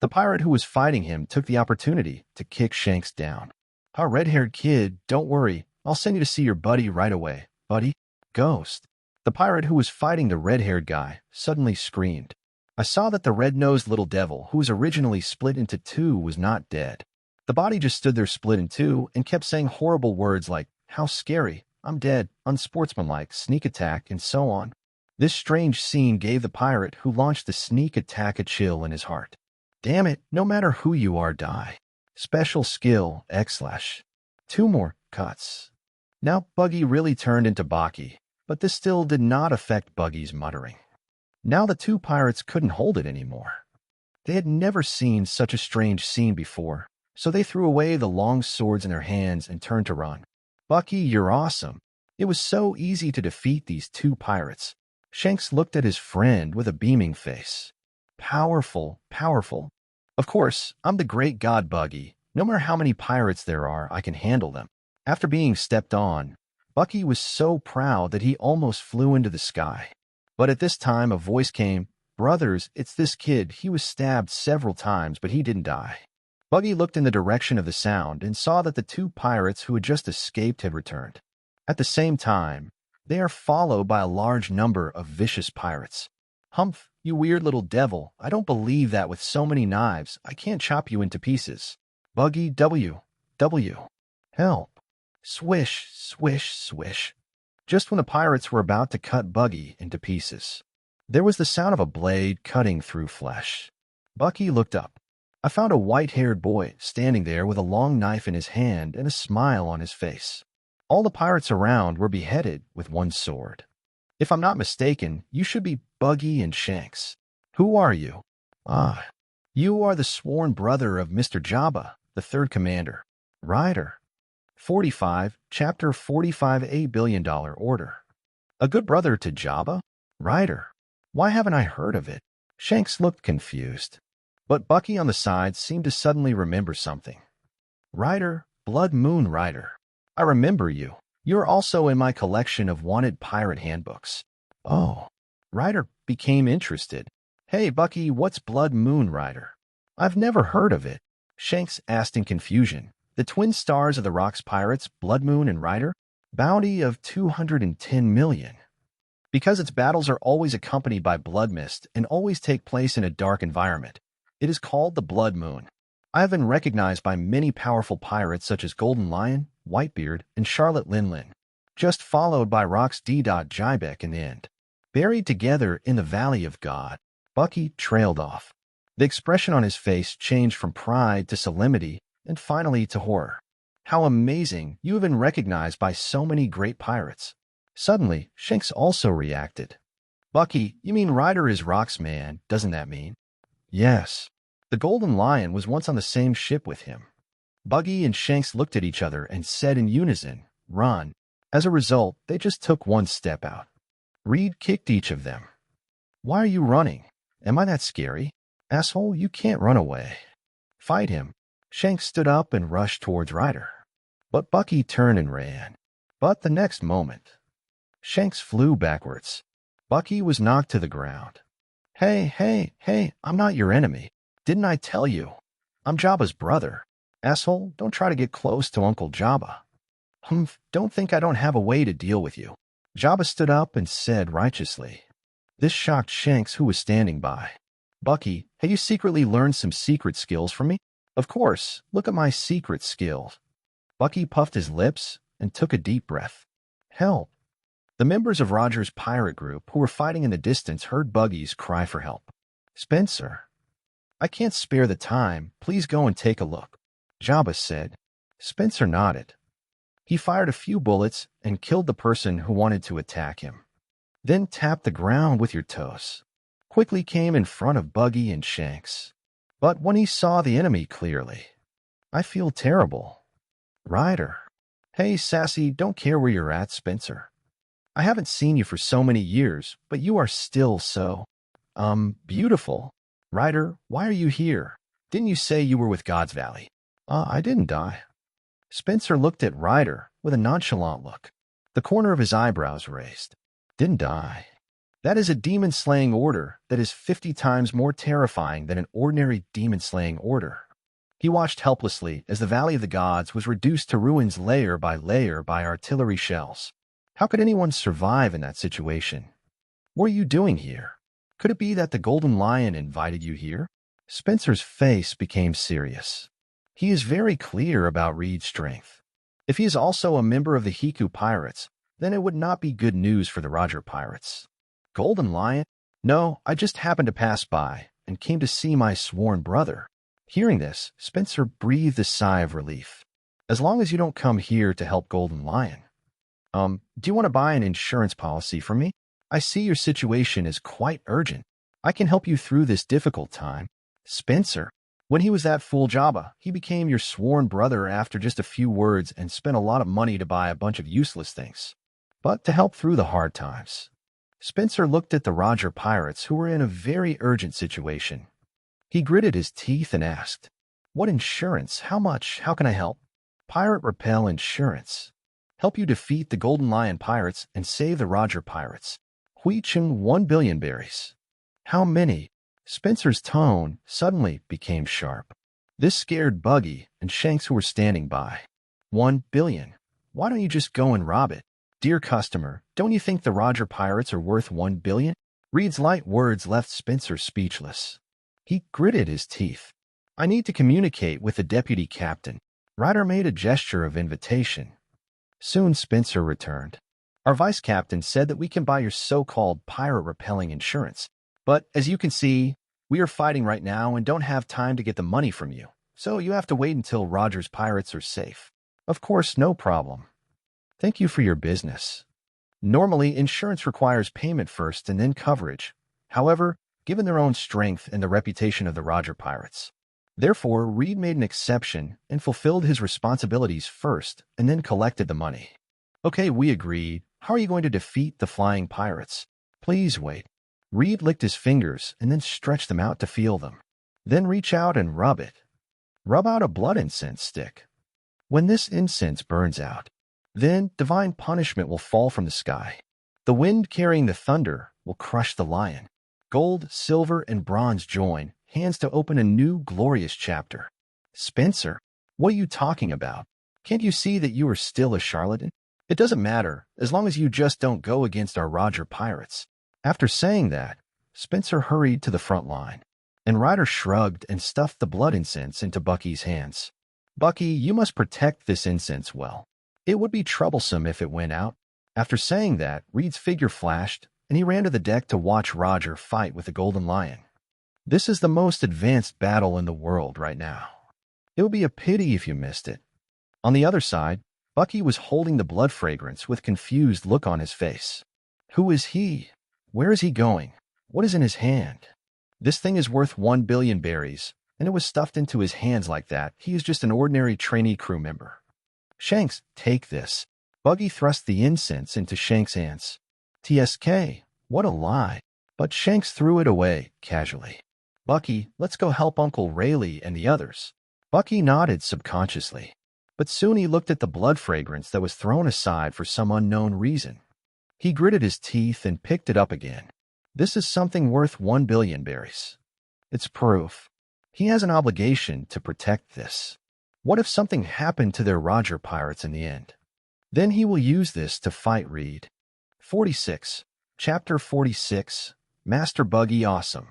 [SPEAKER 1] The pirate who was fighting him took the opportunity to kick Shanks down. Red-haired kid, don't worry. I'll send you to see your buddy right away. Buddy? Ghost. The pirate who was fighting the red-haired guy suddenly screamed. I saw that the red-nosed little devil who was originally split into two was not dead. The body just stood there split in two and kept saying horrible words like, how scary, I'm dead, unsportsmanlike, sneak attack, and so on. This strange scene gave the pirate who launched the sneak attack a chill in his heart. Damn it, no matter who you are, die. Special skill, / Two more cuts. Now Buggy really turned into Baki, but this still did not affect Buggy's muttering. Now the two pirates couldn't hold it anymore. They had never seen such a strange scene before, so they threw away the long swords in their hands and turned to run. Bucky, you're awesome. It was so easy to defeat these two pirates. Shanks looked at his friend with a beaming face. Powerful, powerful. Of course, I'm the great god Buggy. No matter how many pirates there are, I can handle them. After being stepped on, Bucky was so proud that he almost flew into the sky. But at this time, a voice came, Brothers, it's this kid. He was stabbed several times, but he didn't die. Buggy looked in the direction of the sound and saw that the two pirates who had just escaped had returned. At the same time, they are followed by a large number of vicious pirates. Humph, you weird little devil, I don't believe that with so many knives, I can't chop you into pieces. Buggy, W. Help. Swish, swish, swish. Just when the pirates were about to cut Buggy into pieces, there was the sound of a blade cutting through flesh. Bucky looked up. I found a white-haired boy standing there with a long knife in his hand and a smile on his face. All the pirates around were beheaded with one sword. If I'm not mistaken, you should be Buggy and Shanks. Who are you? You are the sworn brother of Mr. Jabba, the third commander. Ryder. 45, Chapter 45, $8 billion order. A good brother to Jabba? Ryder. Why haven't I heard of it? Shanks looked confused. But Bucky on the side seemed to suddenly remember something. Ryder, Blood Moon Ryder. I remember you. You're also in my collection of wanted pirate handbooks. Oh. Ryder became interested. Hey, Bucky, what's Blood Moon Ryder? I've never heard of it. Shanks asked in confusion. The twin stars of the Rocks pirates, Blood Moon and Ryder? Bounty of 210 million. Because its battles are always accompanied by blood mist and always take place in a dark environment, it is called the Blood Moon. I have been recognized by many powerful pirates such as Golden Lion, Whitebeard, and Charlotte Linlin, just followed by Rox D. Jybeck in the end. Buried together in the Valley of God, Bucky trailed off. The expression on his face changed from pride to solemnity and finally to horror. How amazing, you have been recognized by so many great pirates. Suddenly, Shanks also reacted. Bucky, you mean Ryder is Rock's man, doesn't that mean? Yes. The Golden Lion was once on the same ship with him. Bucky and Shanks looked at each other and said in unison, "Run." As a result, they just took one step out. Reed kicked each of them. Why are you running? Am I that scary? Asshole, you can't run away. Fight him. Shanks stood up and rushed towards Ryder. But Bucky turned and ran. But the next moment, Shanks flew backwards. Bucky was knocked to the ground. Hey, I'm not your enemy. Didn't I tell you? I'm Jabba's brother. Asshole, don't try to get close to Uncle Jabba. Don't think I don't have a way to deal with you. Jabba stood up and said righteously. This shocked Shanks, who was standing by. Bucky, have you secretly learned some secret skills from me? Of course, look at my secret skills. Bucky puffed his lips and took a deep breath. Help. The members of Roger's pirate group who were fighting in the distance heard Buggy's cry for help. Spencer. I can't spare the time. Please go and take a look. Jabba said. Spencer nodded. He fired a few bullets and killed the person who wanted to attack him. Then tapped the ground with your toes. Quickly came in front of Buggy and Shanks. But when he saw the enemy clearly, I feel terrible. Ryder. Hey, sassy, don't care where you're at, Spencer. I haven't seen you for so many years, but you are still so, beautiful. Ryder, why are you here? Didn't you say you were with God's Valley? I didn't die. Spencer looked at Ryder with a nonchalant look, the corner of his eyebrows raised. Didn't die. That is a demon-slaying order that is 50 times more terrifying than an ordinary demon-slaying order. He watched helplessly as the Valley of the Gods was reduced to ruins layer by artillery shells. How could anyone survive in that situation? What are you doing here? Could it be that the Golden Lion invited you here? Spencer's face became serious. He is very clear about Reed's strength. If he is also a member of the Hiku Pirates, then it would not be good news for the Roger Pirates. Golden Lion? No, I just happened to pass by and came to see my sworn brother. Hearing this, Spencer breathed a sigh of relief. As long as you don't come here to help Golden Lion. Do you want to buy an insurance policy from me? I see your situation is quite urgent. I can help you through this difficult time. Spencer, when he was that fool Jabba, he became your sworn brother after just a few words and spent a lot of money to buy a bunch of useless things. But to help through the hard times. Spencer looked at the Roger Pirates who were in a very urgent situation. He gritted his teeth and asked, What insurance? How much? How can I help? Pirate Repel Insurance. Help you defeat the Golden Lion Pirates and save the Roger Pirates. Huichin 1 billion berries. How many? Spencer's tone suddenly became sharp. This scared Buggy and Shanks who were standing by. 1 billion. Why don't you just go and rob it? Dear customer, don't you think the Roger Pirates are worth 1 billion? Reed's light words left Spencer speechless. He gritted his teeth. I need to communicate with the deputy captain. Ryder made a gesture of invitation. Soon Spencer returned. Our vice captain said that we can buy your so-called pirate-repelling insurance. But as you can see, we are fighting right now and don't have time to get the money from you. So you have to wait until Roger's pirates are safe. Of course, no problem. Thank you for your business. Normally, insurance requires payment first and then coverage. However, given their own strength and the reputation of the Roger Pirates. Therefore, Reed made an exception and fulfilled his responsibilities first and then collected the money. Okay, we agreed. How are you going to defeat the flying pirates? Please wait. Reed licked his fingers and then stretched them out to feel them. Then reach out and rub it. Rub out a blood incense stick. When this incense burns out, then divine punishment will fall from the sky. The wind carrying the thunder will crush the lion. Gold, silver, and bronze join hands to open a new glorious chapter. Spencer, what are you talking about? Can't you see that you are still a charlatan? It doesn't matter, as long as you just don't go against our Roger Pirates. After saying that, Spencer hurried to the front line, and Ryder shrugged and stuffed the blood incense into Bucky's hands. Bucky, you must protect this incense well. It would be troublesome if it went out. After saying that, Reed's figure flashed, and he ran to the deck to watch Roger fight with the Golden Lion. This is the most advanced battle in the world right now. It would be a pity if you missed it. On the other side, Bucky was holding the blood fragrance with confused look on his face. Who is he? Where is he going? What is in his hand? This thing is worth 1 billion berries, and it was stuffed into his hands like that. He is just an ordinary trainee crew member. Shanks, take this. Buggy thrust the incense into Shanks' hands. TSK, what a lie. But Shanks threw it away, casually. Bucky, let's go help Uncle Rayleigh and the others. Bucky nodded subconsciously, but soon he looked at the blood fragrance that was thrown aside for some unknown reason. He gritted his teeth and picked it up again. This is something worth 1 billion berries. It's proof. He has an obligation to protect this. What if something happened to their Roger Pirates in the end? Then he will use this to fight Reed. 46. Chapter 46. Master Buggy Awesome.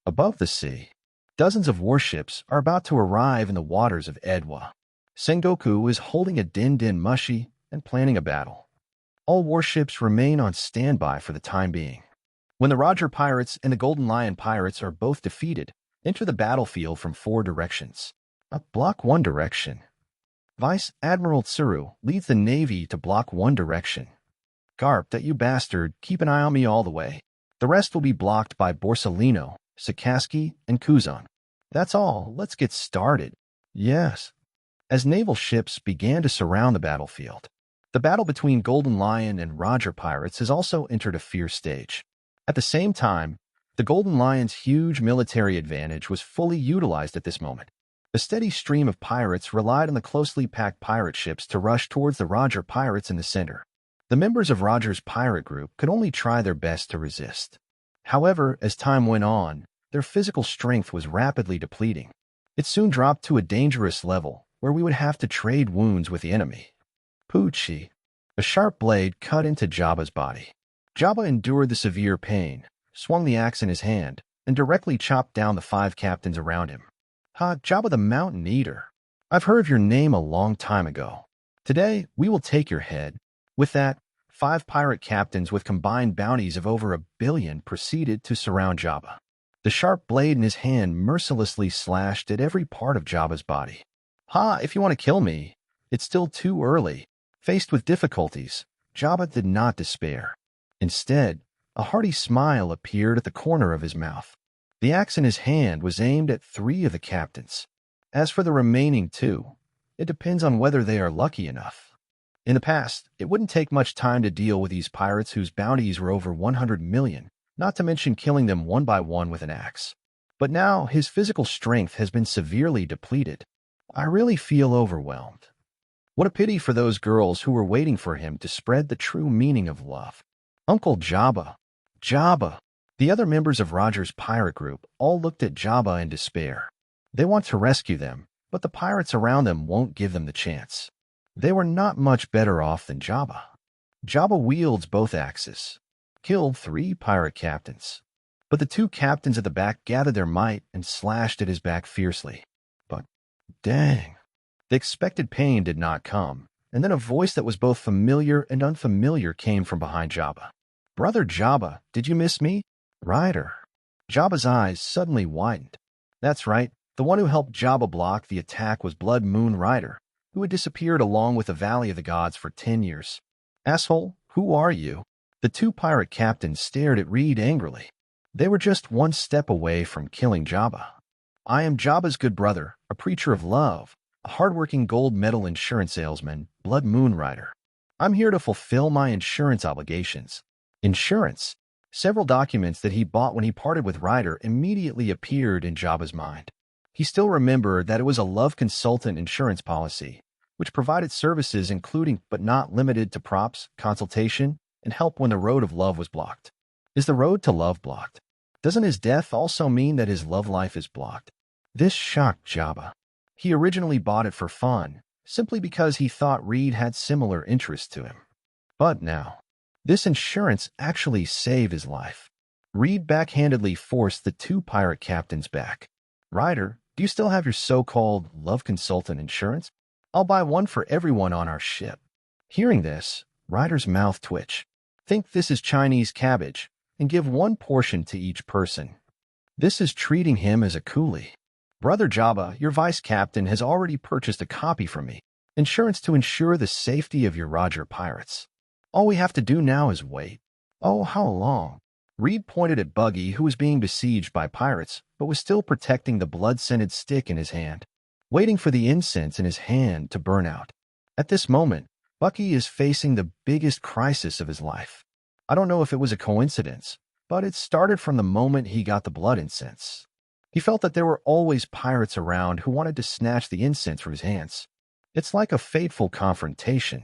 [SPEAKER 1] Above the sea, dozens of warships are about to arrive in the waters of Edwa. Sengoku is holding a din-din mushi and planning a battle. All warships remain on standby for the time being. When the Roger Pirates and the Golden Lion Pirates are both defeated, enter the battlefield from 4 directions. Block 1 direction. Vice Admiral Tsuru leads the Navy to block 1 direction. Garp, that you bastard, keep an eye on me all the way. The rest will be blocked by Borsalino, Sakaski, and Kuzan. That's all. Let's get started. Yes. As naval ships began to surround the battlefield, the battle between Golden Lion and Roger Pirates has also entered a fierce stage. At the same time, the Golden Lion's huge military advantage was fully utilized at this moment. A steady stream of pirates relied on the closely packed pirate ships to rush towards the Roger Pirates in the center. The members of Roger's pirate group could only try their best to resist. However, as time went on, their physical strength was rapidly depleting. It soon dropped to a dangerous level where we would have to trade wounds with the enemy. Poochie. A sharp blade cut into Jabba's body. Jabba endured the severe pain, swung the axe in his hand, and directly chopped down the 5 captains around him. Ha, Jabba the Mountain Eater. I've heard of your name a long time ago. Today, we will take your head. With that, 5 pirate captains with combined bounties of over 1 billion proceeded to surround Jabba. The sharp blade in his hand mercilessly slashed at every part of Jabba's body. Ha, if you want to kill me, it's still too early. Faced with difficulties, Jabba did not despair. Instead, a hearty smile appeared at the corner of his mouth. The axe in his hand was aimed at 3 of the captains. As for the remaining 2, it depends on whether they are lucky enough. In the past, it wouldn't take much time to deal with these pirates whose bounties were over 100 million, not to mention killing them one by one with an axe. But now his physical strength has been severely depleted. I really feel overwhelmed. What a pity for those girls who were waiting for him to spread the true meaning of love. Uncle Jabba. Jabba. The other members of Roger's pirate group all looked at Jabba in despair. They want to rescue them, but the pirates around them won't give them the chance. They were not much better off than Jabba. Jabba wields both axes, killed 3 pirate captains. But the 2 captains at the back gathered their might and slashed at his back fiercely. But, dang. The expected pain did not come, and then a voice that was both familiar and unfamiliar came from behind Jabba. Brother Jabba, did you miss me? Ryder. Jabba's eyes suddenly widened. That's right, the one who helped Jabba block the attack was Blood Moon Ryder, who had disappeared along with the Valley of the Gods for 10 years. Asshole, who are you? The 2 pirate captains stared at Reed angrily. They were just one step away from killing Jabba. I am Jabba's good brother, a preacher of love, a hardworking gold medal insurance salesman, Blood Moon Rider. I'm here to fulfill my insurance obligations. Insurance. Several documents that he bought when he parted with Ryder immediately appeared in Jabba's mind. He still remembered that it was a love consultant insurance policy, which provided services including but not limited to props, consultation, and help when the road of love was blocked. Is the road to love blocked? Doesn't his death also mean that his love life is blocked? This shocked Jabba. He originally bought it for fun, simply because he thought Reed had similar interests to him. But now, this insurance actually saved his life. Reed backhandedly forced the two pirate captains back. Ryder, do you still have your so-called love consultant insurance? I'll buy one for everyone on our ship. Hearing this, Ryder's mouth twitched. Think this is Chinese cabbage, and give one portion to each person. This is treating him as a coolie. Brother Jabba, your vice captain, has already purchased a copy from me. Insurance to ensure the safety of your Roger pirates. All we have to do now is wait. Oh, how long? Reed pointed at Buggy, who was being besieged by pirates, but was still protecting the blood-scented stick in his hand, waiting for the incense in his hand to burn out. At this moment, Bucky is facing the biggest crisis of his life. I don't know if it was a coincidence, but it started from the moment he got the blood incense. He felt that there were always pirates around who wanted to snatch the incense from his hands. It's like a fateful confrontation.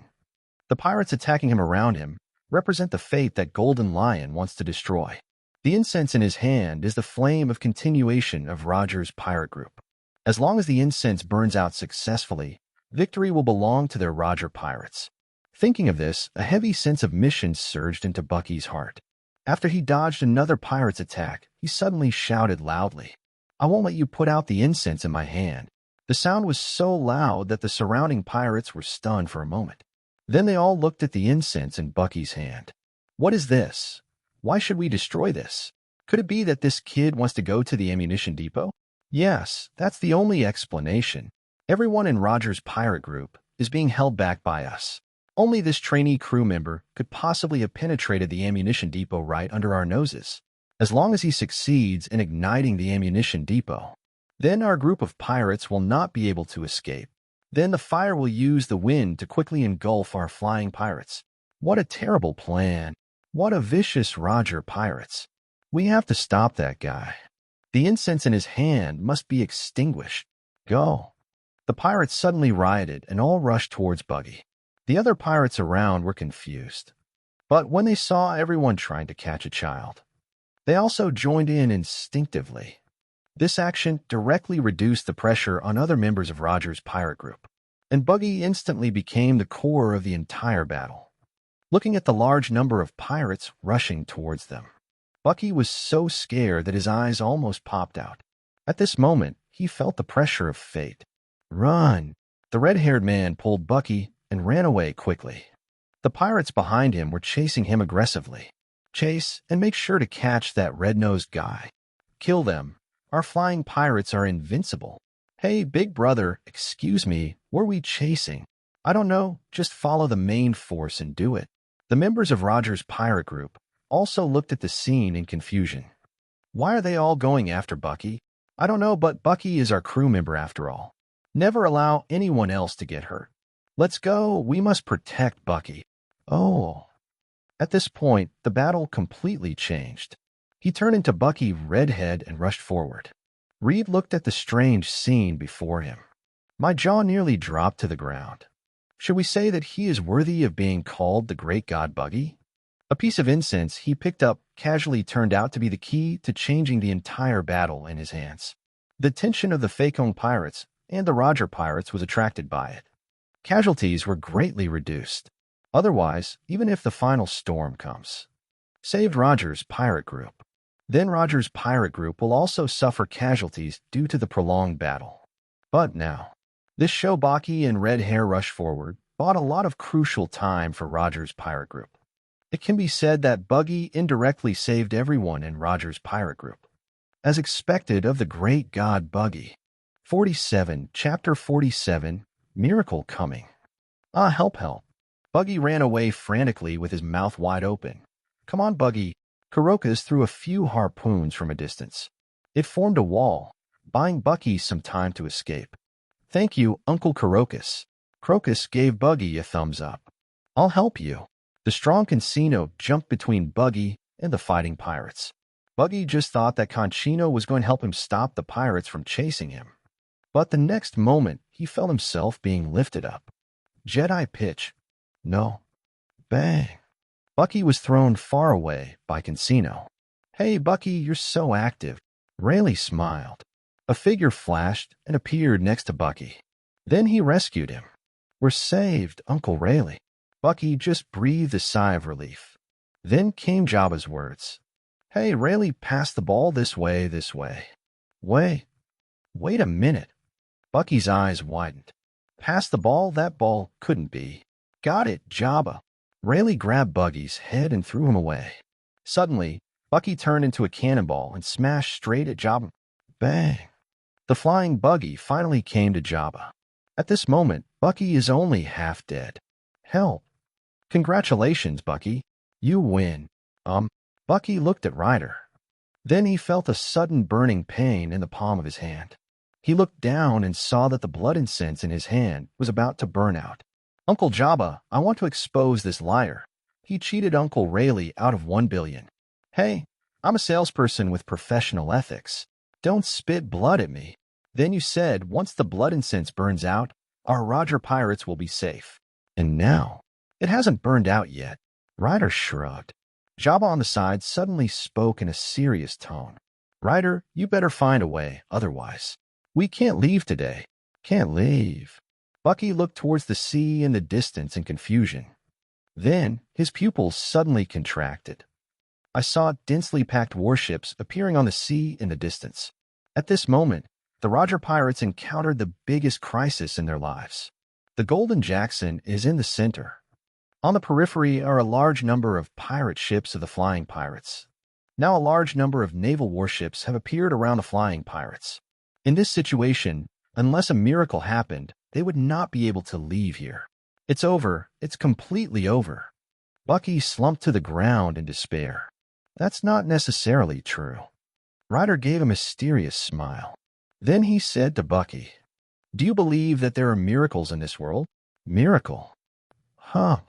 [SPEAKER 1] The pirates attacking him around him represent the fate that Golden Lion wants to destroy. The incense in his hand is the flame of continuation of Roger's pirate group. As long as the incense burns out successfully, victory will belong to their Roger pirates. Thinking of this, a heavy sense of mission surged into Bucky's heart. After he dodged another pirate's attack, he suddenly shouted loudly, I won't let you put out the incense in my hand. The sound was so loud that the surrounding pirates were stunned for a moment. Then they all looked at the incense in Bucky's hand. What is this? Why should we destroy this? Could it be that this kid wants to go to the ammunition depot? Yes, that's the only explanation. Everyone in Roger's pirate group is being held back by us. Only this trainee crew member could possibly have penetrated the ammunition depot right under our noses. As long as he succeeds in igniting the ammunition depot, then our group of pirates will not be able to escape. Then the fire will use the wind to quickly engulf our flying pirates. What a terrible plan. What a vicious Roger pirates. We have to stop that guy. The incense in his hand must be extinguished. Go. The pirates suddenly rioted and all rushed towards Buggy. The other pirates around were confused. But when they saw everyone trying to catch a child, they also joined in instinctively. This action directly reduced the pressure on other members of Roger's pirate group, and Buggy instantly became the core of the entire battle. Looking at the large number of pirates rushing towards them, Bucky was so scared that his eyes almost popped out. At this moment, he felt the pressure of fate. Run! The red-haired man pulled Bucky and ran away quickly. The pirates behind him were chasing him aggressively. Chase and make sure to catch that red-nosed guy. Kill them. Our flying pirates are invincible. Hey, big brother, excuse me, were we chasing? I don't know, just follow the main force and do it. The members of Roger's pirate group also looked at the scene in confusion. Why are they all going after Bucky? I don't know, but Bucky is our crew member after all. Never allow anyone else to get hurt. Let's go, we must protect Bucky. Oh. At this point, the battle completely changed. He turned into Bucky redhead and rushed forward. Reed looked at the strange scene before him. My jaw nearly dropped to the ground. Should we say that he is worthy of being called the great god Buggy? A piece of incense he picked up casually turned out to be the key to changing the entire battle in his hands. The attention of the Fekong pirates and the Roger pirates was attracted by it. Casualties were greatly reduced. Otherwise, even if the final storm comes, saved Roger's pirate group. Then Roger's pirate group will also suffer casualties due to the prolonged battle. But now, this show Bucky and Red Hair Rush Forward bought a lot of crucial time for Roger's pirate group. It can be said that Buggy indirectly saved everyone in Roger's pirate group, as expected of the great god Buggy. 47, Chapter 47, Miracle Coming. Ah, help, help. Buggy ran away frantically with his mouth wide open. Come on, Buggy. Kurokas threw a few harpoons from a distance. It formed a wall, buying Bucky some time to escape. "Thank you, Uncle Kurokas." Crocus gave Buggy a thumbs up. "I'll help you." The strong Cancino jumped between Buggy and the fighting pirates. Buggy just thought that Conchino was going to help him stop the pirates from chasing him. But the next moment, he felt himself being lifted up. Jedi pitch. No. Bang. Bucky was thrown far away by Cancino. "Hey, Bucky, you're so active." Rayleigh smiled. A figure flashed and appeared next to Bucky. Then he rescued him. "We're saved, Uncle Rayleigh." Bucky just breathed a sigh of relief. Then came Jabba's words. "Hey, Rayleigh, pass the ball this way, this way." Wait a minute." Bucky's eyes widened. "Pass the ball? That ball couldn't be." "Got it, Jabba." Rayleigh grabbed Buggy's head and threw him away. Suddenly, Bucky turned into a cannonball and smashed straight at Jabba. Bang! The flying Buggy finally came to Jabba. At this moment, Bucky is only half dead. "Help." "Congratulations, Bucky. You win." Bucky looked at Ryder. Then he felt a sudden burning pain in the palm of his hand. He looked down and saw that the blood incense in his hand was about to burn out. "Uncle Jabba, I want to expose this liar. He cheated Uncle Rayleigh out of 1 billion. Hey, I'm a salesperson with professional ethics. Don't spit blood at me. Then you said once the blood incense burns out, our Roger pirates will be safe. And now, it hasn't burned out yet." Ryder shrugged. Jabba on the side suddenly spoke in a serious tone. "Ryder, you better find a way, otherwise. We can't leave today." "Can't leave." Bucky looked towards the sea in the distance in confusion. Then his pupils suddenly contracted. I saw densely packed warships appearing on the sea in the distance. At this moment, the Roger pirates encountered the biggest crisis in their lives. The Golden Jackson is in the center. On the periphery are a large number of pirate ships of the flying pirates. Now a large number of naval warships have appeared around the flying pirates. In this situation, unless a miracle happened, they would not be able to leave here. It's over. It's completely over. Bucky slumped to the ground in despair. That's not necessarily true. Ryder gave a mysterious smile. Then he said to Bucky, "Do you believe that there are miracles in this world?" "Miracle? Huh."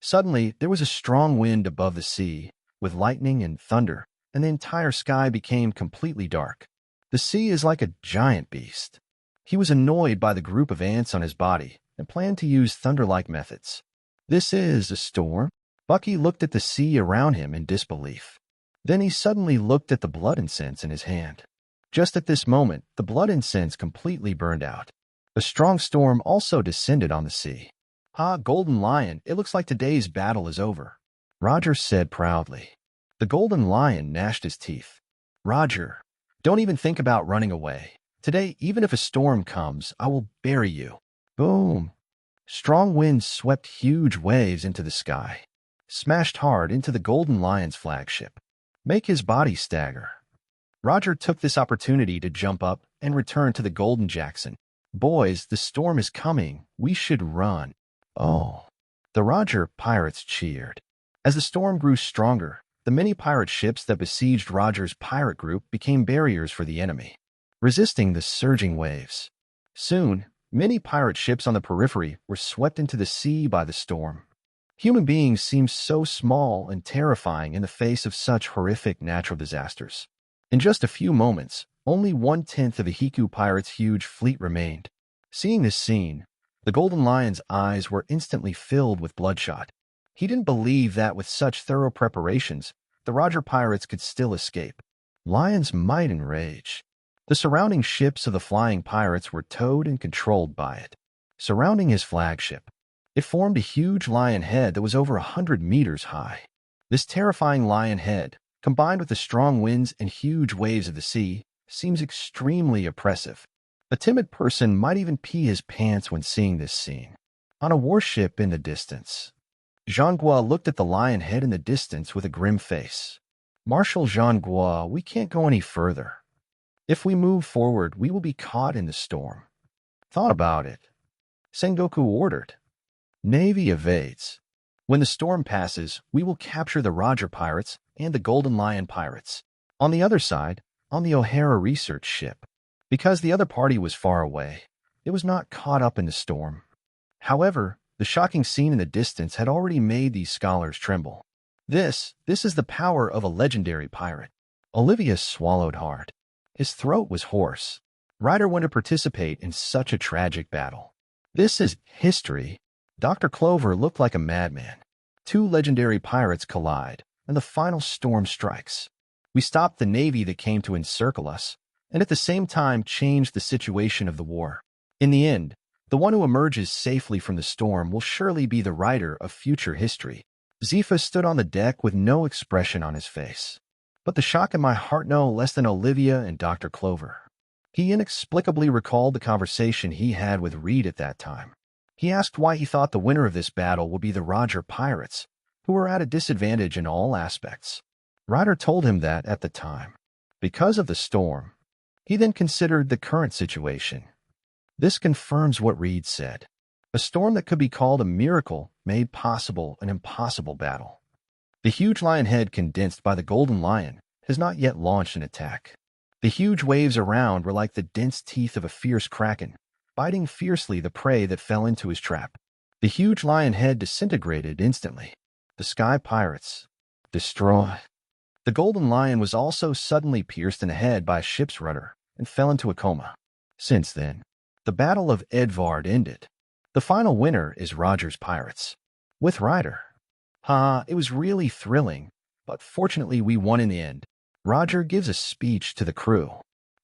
[SPEAKER 1] Suddenly, there was a strong wind above the sea, with lightning and thunder, and the entire sky became completely dark. The sea is like a giant beast. He was annoyed by the group of ants on his body and planned to use thunder-like methods. "This is a storm?" Bucky looked at the sea around him in disbelief. Then he suddenly looked at the blood incense in his hand. Just at this moment, the blood incense completely burned out. A strong storm also descended on the sea. "Ah, Golden Lion, it looks like today's battle is over," Roger said proudly. The Golden Lion gnashed his teeth. "Roger, don't even think about running away. Today, even if a storm comes, I will bury you." Boom! Strong winds swept huge waves into the sky, smashed hard into the Golden Lion's flagship. Make his body stagger. Roger took this opportunity to jump up and return to the Golden Jackson. "Boys, the storm is coming. We should run." "Oh." The Roger pirates cheered. As the storm grew stronger, the many pirate ships that besieged Roger's pirate group became barriers for the enemy, resisting the surging waves. Soon, many pirate ships on the periphery were swept into the sea by the storm. Human beings seemed so small and terrifying in the face of such horrific natural disasters. In just a few moments, only 1/10 of the Hiku pirates' huge fleet remained. Seeing this scene, the Golden Lion's eyes were instantly filled with bloodshot. He didn't believe that with such thorough preparations, the Roger pirates could still escape. Lion's might and rage. The surrounding ships of the flying pirates were towed and controlled by it. Surrounding his flagship, it formed a huge lion head that was over 100 meters high. This terrifying lion head, combined with the strong winds and huge waves of the sea, seems extremely oppressive. A timid person might even pee his pants when seeing this scene. On a warship in the distance, Jean-Gua looked at the lion head in the distance with a grim face. "Marshal Jean-Gua, we can't go any further. If we move forward, we will be caught in the storm." "Thought about it." Sengoku ordered. "Navy evades. When the storm passes, we will capture the Roger pirates and the Golden Lion pirates. On the other side, on the O'Hara research ship. Because the other party was far away, it was not caught up in the storm. However, the shocking scene in the distance had already made these scholars tremble. This is the power of a legendary pirate. Olivia swallowed hard. His throat was hoarse. Ryder wanted to participate in such a tragic battle. This is history. Dr. Clover looked like a madman. Two legendary pirates collide, and the final storm strikes. We stopped the navy that came to encircle us, and at the same time changed the situation of the war. In the end, the one who emerges safely from the storm will surely be the writer of future history. Zifa stood on the deck with no expression on his face. But the shock in my heart no less than Olivia and Dr. Clover. He inexplicably recalled the conversation he had with Reed at that time. He asked why he thought the winner of this battle would be the Roger pirates, who were at a disadvantage in all aspects. Ryder told him that at the time. Because of the storm. He then considered the current situation. This confirms what Reed said. A storm that could be called a miracle made possible an impossible battle. The huge lion head condensed by the Golden Lion has not yet launched an attack. The huge waves around were like the dense teeth of a fierce kraken, biting fiercely the prey that fell into his trap. The huge lion head disintegrated instantly. The sky pirates. Destroy. The Golden Lion was also suddenly pierced in the head by a ship's rudder and fell into a coma. Since then, the Battle of Edvard ended. The final winner is Roger's pirates. With Ryder. It was really thrilling, but fortunately we won in the end. Roger gives a speech to the crew.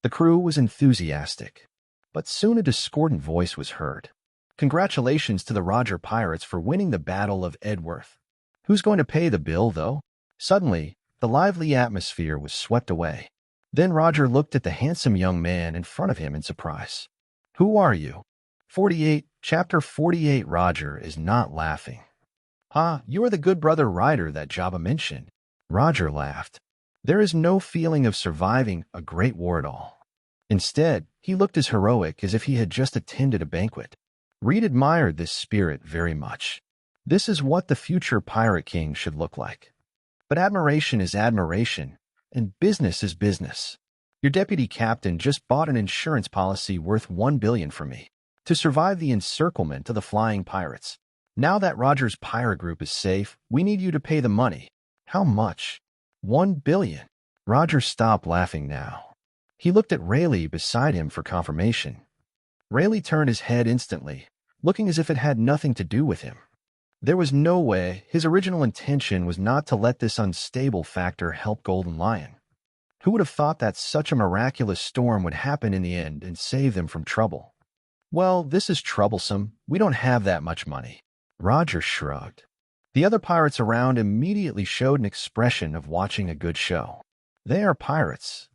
[SPEAKER 1] The crew was enthusiastic. But soon a discordant voice was heard. Congratulations to the Roger pirates for winning the Battle of Edworth. Who's going to pay the bill, though? Suddenly, the lively atmosphere was swept away. Then Roger looked at the handsome young man in front of him in surprise. Who are you? 48, Chapter 48. Roger is not laughing. You are the good brother Ryder that Jabba mentioned. Roger laughed. There is no feeling of surviving a great war at all. Instead, he looked as heroic as if he had just attended a banquet. Reed admired this spirit very much. This is what the future Pirate King should look like. But admiration is admiration, and business is business. Your deputy captain just bought an insurance policy worth $1 billion from me to survive the encirclement of the flying pirates. Now that Roger's pirate group is safe, we need you to pay the money. How much? $1 billion. Roger stopped laughing now. He looked at Rayleigh beside him for confirmation. Rayleigh turned his head instantly, looking as if it had nothing to do with him. There was no way. His original intention was not to let this unstable factor help Golden Lion. Who would have thought that such a miraculous storm would happen in the end and save them from trouble? Well, this is troublesome. We don't have that much money. Roger shrugged. The other pirates around immediately showed an expression of watching a good show. They are pirates.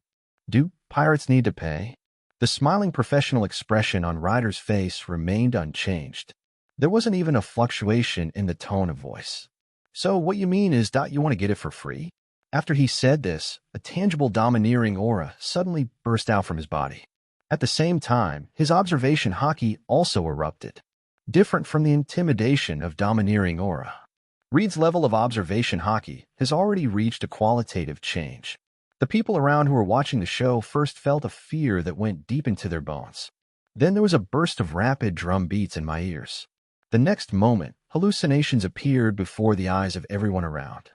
[SPEAKER 1] Do pirates need to pay? The smiling professional expression on Ryder's face remained unchanged. There wasn't even a fluctuation in the tone of voice. So what you mean is that you want to get it for free? After he said this, a tangible domineering aura suddenly burst out from his body. At the same time, his observation haki also erupted. Different from the intimidation of domineering aura. Reed's level of observation haki has already reached a qualitative change. The people around who were watching the show first felt a fear that went deep into their bones. Then there was a burst of rapid drum beats in my ears. The next moment, hallucinations appeared before the eyes of everyone around.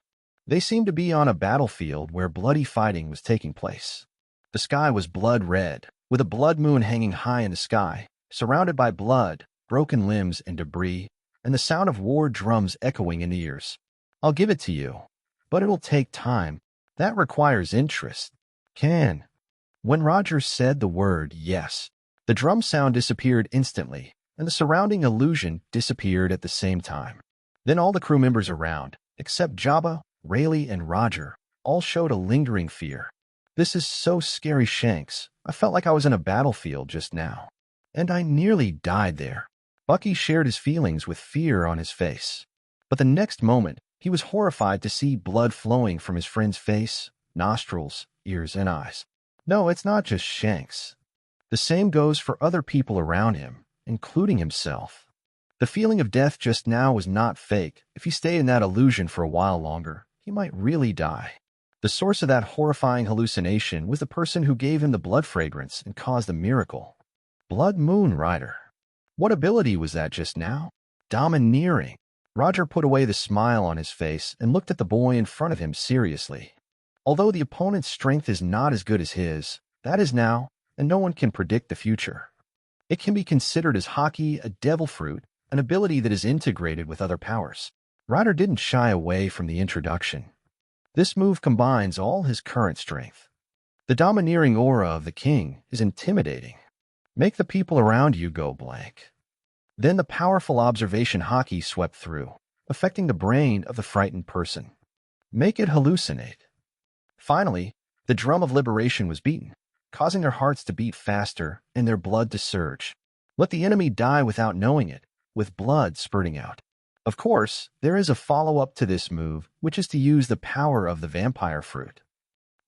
[SPEAKER 1] They seemed to be on a battlefield where bloody fighting was taking place. The sky was blood red, with a blood moon hanging high in the sky, surrounded by blood, broken limbs and debris, and the sound of war drums echoing in the ears. I'll give it to you, but it'll take time. That requires interest. When Roger said the word yes, the drum sound disappeared instantly, and the surrounding illusion disappeared at the same time. Then all the crew members around, except Jabba, Rayleigh, and Roger, all showed a lingering fear. This is so scary, Shanks. I felt like I was in a battlefield just now. And I nearly died there. Bucky shared his feelings with fear on his face. But the next moment, he was horrified to see blood flowing from his friend's face, nostrils, ears, and eyes. No, it's not just Shanks. The same goes for other people around him, including himself. The feeling of death just now was not fake. If he stayed in that illusion for a while longer, he might really die. The source of that horrifying hallucination was the person who gave him the blood fragrance and caused the miracle. Blood Moon Rider. What ability was that just now? Domineering. Roger put away the smile on his face and looked at the boy in front of him seriously. Although the opponent's strength is not as good as his, that is now, and no one can predict the future. It can be considered as hockey, a devil fruit, an ability that is integrated with other powers. Ryder didn't shy away from the introduction. This move combines all his current strength. The domineering aura of the king is intimidating. Make the people around you go blank. Then the powerful observation hockey swept through, affecting the brain of the frightened person. Make it hallucinate. Finally, the drum of liberation was beaten, causing their hearts to beat faster and their blood to surge. Let the enemy die without knowing it, with blood spurting out. Of course, there is a follow-up to this move, which is to use the power of the vampire fruit.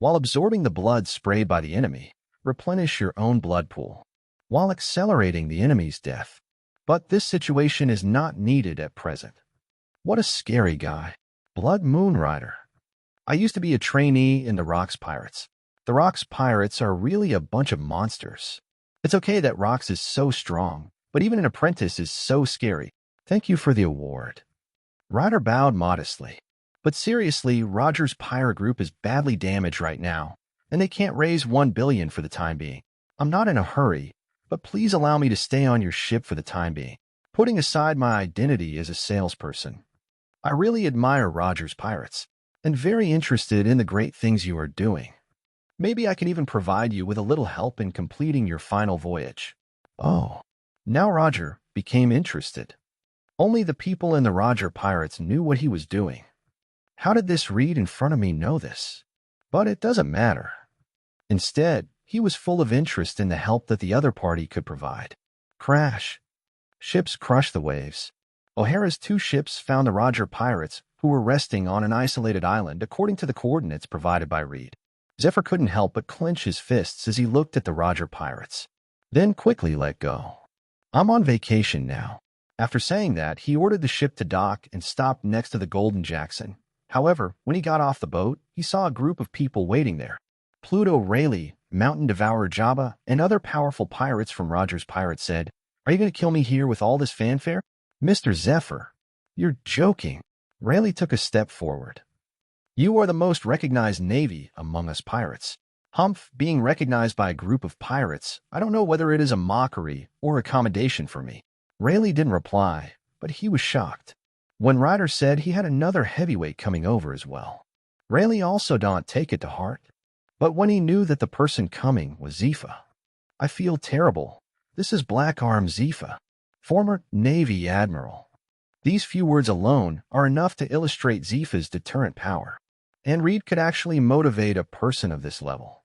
[SPEAKER 1] While absorbing the blood sprayed by the enemy, replenish your own blood pool, while accelerating the enemy's death. But this situation is not needed at present. What a scary guy. Blood Moon Rider. I used to be a trainee in the Rocks Pirates. The Rocks Pirates are really a bunch of monsters. It's okay that Rocks is so strong, but even an apprentice is so scary. Thank you for the award. Ryder bowed modestly. But seriously, Roger's pirate group is badly damaged right now, and they can't raise 1 billion for the time being. I'm not in a hurry, but please allow me to stay on your ship for the time being, putting aside my identity as a salesperson. I really admire Roger's pirates, and very interested in the great things you are doing. Maybe I can even provide you with a little help in completing your final voyage. Oh, now Roger became interested. Only the people in the Roger Pirates knew what he was doing. How did this Reed in front of me know this? But it doesn't matter. Instead, he was full of interest in the help that the other party could provide. Crash. Ships crushed the waves. O'Hara's 2 ships found the Roger Pirates, who were resting on an isolated island according to the coordinates provided by Reed. Zephyr couldn't help but clench his fists as he looked at the Roger Pirates, then quickly let go. I'm on vacation now. After saying that, he ordered the ship to dock and stopped next to the Golden Jackson. However, when he got off the boat, he saw a group of people waiting there. Pluto Rayleigh, Mountain Devourer Jabba, and other powerful pirates from Roger's Pirates said, "Are you going to kill me here with all this fanfare? Mr. Zephyr, you're joking." Rayleigh took a step forward. "You are the most recognized navy among us pirates. Humph, being recognized by a group of pirates, I don't know whether it is a mockery or accommodation for me." Rayleigh didn't reply, but he was shocked. When Ryder said he had another heavyweight coming over as well, Rayleigh also didn't take it to heart. But when he knew that the person coming was Zifa, "I feel terrible. This is Black Arm Zifa, former Navy Admiral." These few words alone are enough to illustrate Zifa's deterrent power. And Reed could actually motivate a person of this level.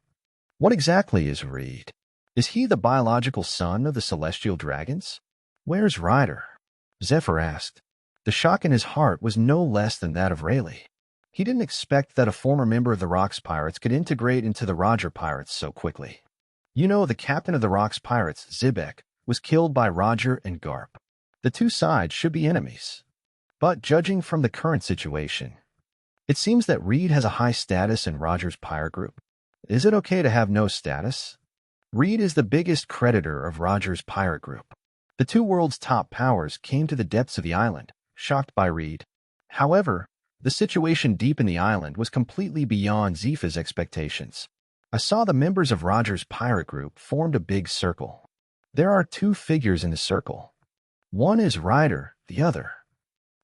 [SPEAKER 1] What exactly is Reed? Is he the biological son of the Celestial Dragons? Where's Ryder? Zephyr asked. The shock in his heart was no less than that of Rayleigh. He didn't expect that a former member of the Rocks Pirates could integrate into the Roger Pirates so quickly. You know, the captain of the Rocks Pirates, Zibek, was killed by Roger and Garp. The two sides should be enemies. But judging from the current situation, it seems that Reed has a high status in Roger's pirate group. Is it okay to have no status? Reed is the biggest creditor of Roger's pirate group. The two world's top powers came to the depths of the island, shocked by Reed. However, the situation deep in the island was completely beyond Zifa's expectations. I saw the members of Roger's pirate group formed a big circle. There are two figures in the circle. One is Ryder, the other.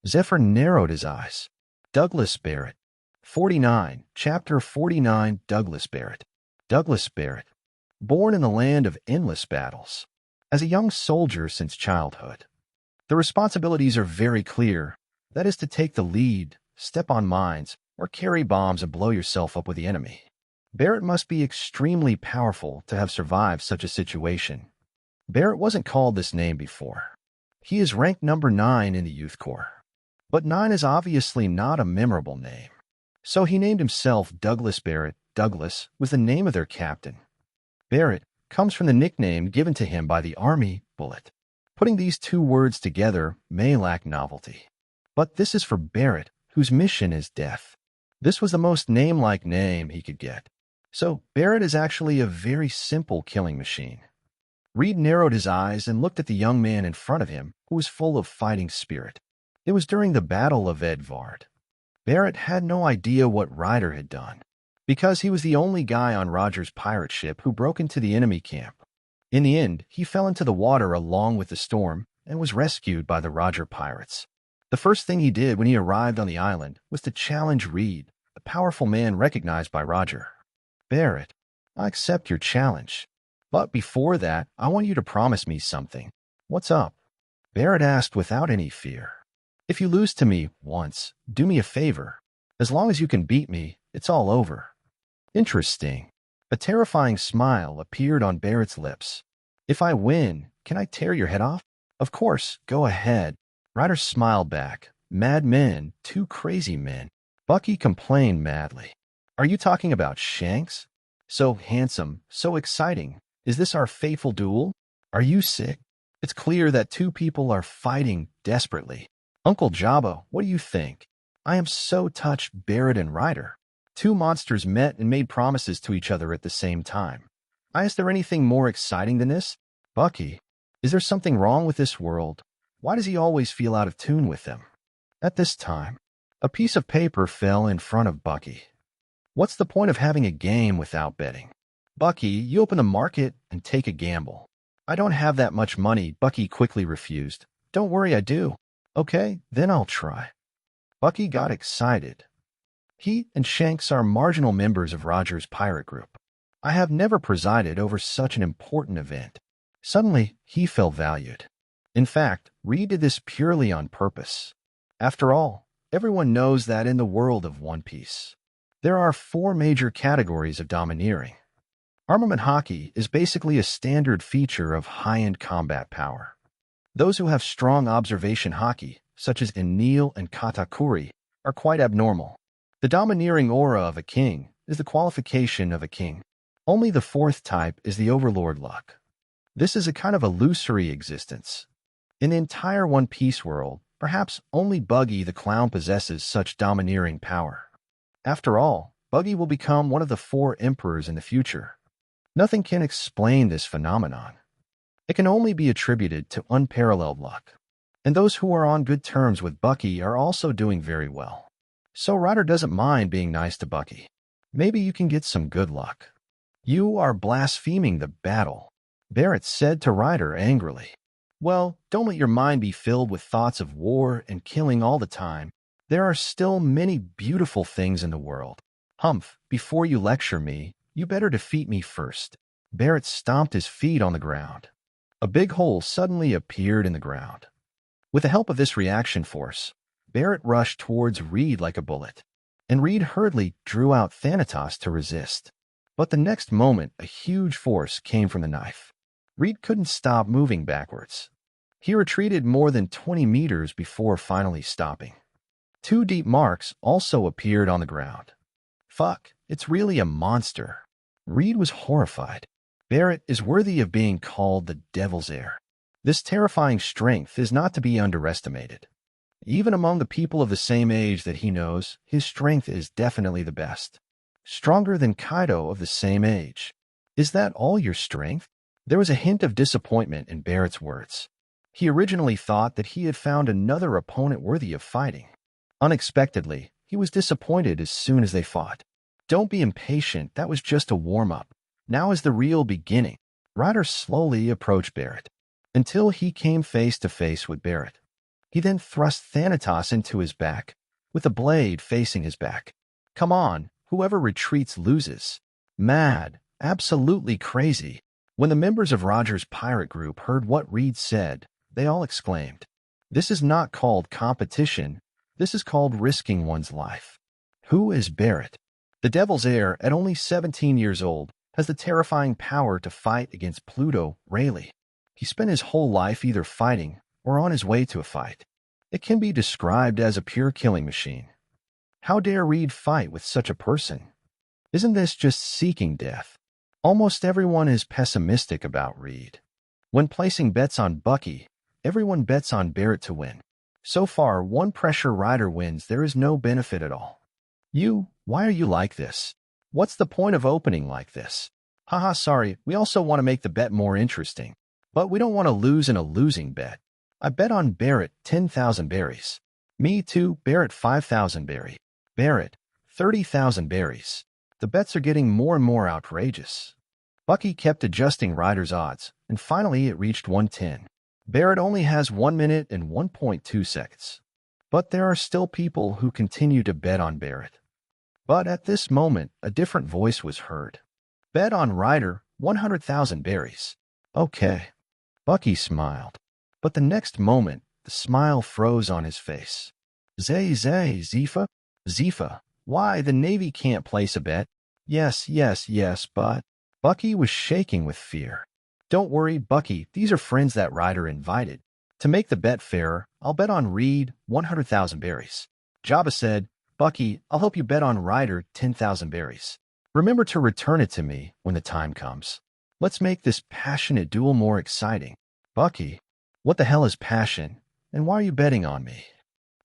[SPEAKER 1] Zephyr narrowed his eyes. Douglas Barrett. 49, Chapter 49, Douglas Barrett. Douglas Barrett, born in the land of endless battles, as a young soldier since childhood. The responsibilities are very clear. That is to take the lead, step on mines, or carry bombs and blow yourself up with the enemy. Barrett must be extremely powerful to have survived such a situation. Barrett wasn't called this name before. He is ranked number 9 in the Youth Corps. But 9 is obviously not a memorable name. So he named himself Douglas Barrett. Douglas was the name of their captain. Barrett comes from the nickname given to him by the Army, Bullet. Putting these two words together may lack novelty. But this is for Barrett, whose mission is death. This was the most name-like name he could get. So, Barrett is actually a very simple killing machine. Reed narrowed his eyes and looked at the young man in front of him, who was full of fighting spirit. It was during the Battle of Edvard. Barrett had no idea what Ryder had done, because he was the only guy on Roger's pirate ship who broke into the enemy camp. In the end, he fell into the water along with the storm and was rescued by the Roger pirates. The first thing he did when he arrived on the island was to challenge Reed, the powerful man recognized by Roger. Barrett, I accept your challenge. But before that, I want you to promise me something. What's up? Barrett asked without any fear. If you lose to me once, do me a favor. As long as you can beat me, it's all over. Interesting. A terrifying smile appeared on Barrett's lips. If I win, can I tear your head off? Of course, go ahead. Ryder smiled back. Mad men, two crazy men. Bucky complained madly. Are you talking about Shanks? So handsome, so exciting. Is this our fateful duel? Are you sick? It's clear that two people are fighting desperately. Uncle Jabba, what do you think? I am so touched, Barrett and Ryder. Two monsters met and made promises to each other at the same time. Is there anything more exciting than this? Bucky, is there something wrong with this world? Why does he always feel out of tune with them? At this time, a piece of paper fell in front of Bucky. What's the point of having a game without betting? Bucky, you open the market and take a gamble. I don't have that much money, Bucky quickly refused. Don't worry, I do. Okay, then I'll try. Bucky got excited. He and Shanks are marginal members of Roger's pirate group. I have never presided over such an important event. Suddenly, he felt valued. In fact, Reed did this purely on purpose. After all, everyone knows that in the world of One Piece, there are 4 major categories of domineering. Armament hockey is basically a standard feature of high-end combat power. Those who have strong observation hockey, such as in Neil and Katakuri, are quite abnormal. The domineering aura of a king is the qualification of a king. Only the 4th type is the overlord luck. This is a kind of illusory existence. In the entire One Piece world, perhaps only Buggy the Clown possesses such domineering power. After all, Buggy will become one of the 4 emperors in the future. Nothing can explain this phenomenon. It can only be attributed to unparalleled luck. And those who are on good terms with Bucky are also doing very well. So Ryder doesn't mind being nice to Bucky. Maybe you can get some good luck. You are blaspheming the battle, Barrett said to Ryder angrily. Well, don't let your mind be filled with thoughts of war and killing all the time. There are still many beautiful things in the world. Humph, before you lecture me, you better defeat me first. Barrett stomped his feet on the ground. A big hole suddenly appeared in the ground. With the help of this reaction force, Barrett rushed towards Reed like a bullet, and Reed hurriedly drew out Thanatos to resist. But the next moment, a huge force came from the knife. Reed couldn't stop moving backwards. He retreated more than 20 meters before finally stopping. 2 deep marks also appeared on the ground. Fuck, it's really a monster. Reed was horrified. Barrett is worthy of being called the Devil's Heir. This terrifying strength is not to be underestimated. Even among the people of the same age that he knows, his strength is definitely the best. Stronger than Kaido of the same age. Is that all your strength? There was a hint of disappointment in Barrett's words. He originally thought that he had found another opponent worthy of fighting. Unexpectedly, he was disappointed as soon as they fought. Don't be impatient, that was just a warm-up. Now is the real beginning. Ryder slowly approached Barrett, until he came face to face with Barrett. He then thrust Thanatos into his back, with the blade facing his back. Come on, whoever retreats loses. Mad, absolutely crazy. When the members of Roger's pirate group heard what Reed said, they all exclaimed, "This is not called competition, this is called risking one's life." Who is Barrett? The Devil's Heir, at only 17 years old, has the terrifying power to fight against Pluto Rayleigh. He spent his whole life either fighting or on his way to a fight. It can be described as a pure killing machine. How dare Reed fight with such a person? Isn't this just seeking death? Almost everyone is pessimistic about Reed. When placing bets on Bucky, everyone bets on Barrett to win. So far, one pressure rider wins, there is no benefit at all. Why are you like this? What's the point of opening like this? Haha, sorry, we also want to make the bet more interesting. But we don't want to lose in a losing bet. I bet on Barrett 10,000 berries. Me too, Barrett 5,000 berry. Barrett, 30,000 berries. The bets are getting more and more outrageous. Bucky kept adjusting Ryder's odds, and finally it reached 110. Barrett only has 1 minute and 1.2 seconds. But there are still people who continue to bet on Barrett. But at this moment, a different voice was heard. Bet on Ryder, 100,000 berries. Okay. Bucky smiled. But the next moment, the smile froze on his face. Zifa? Zifa, why, the Navy can't place a bet. Yes, but... Bucky was shaking with fear. Don't worry, Bucky, these are friends that Ryder invited. To make the bet fairer, I'll bet on Reed 100,000 berries. Jabba said, Bucky, I'll help you bet on Ryder 10,000 berries. Remember to return it to me when the time comes. Let's make this passionate duel more exciting. Bucky, what the hell is passion, and why are you betting on me?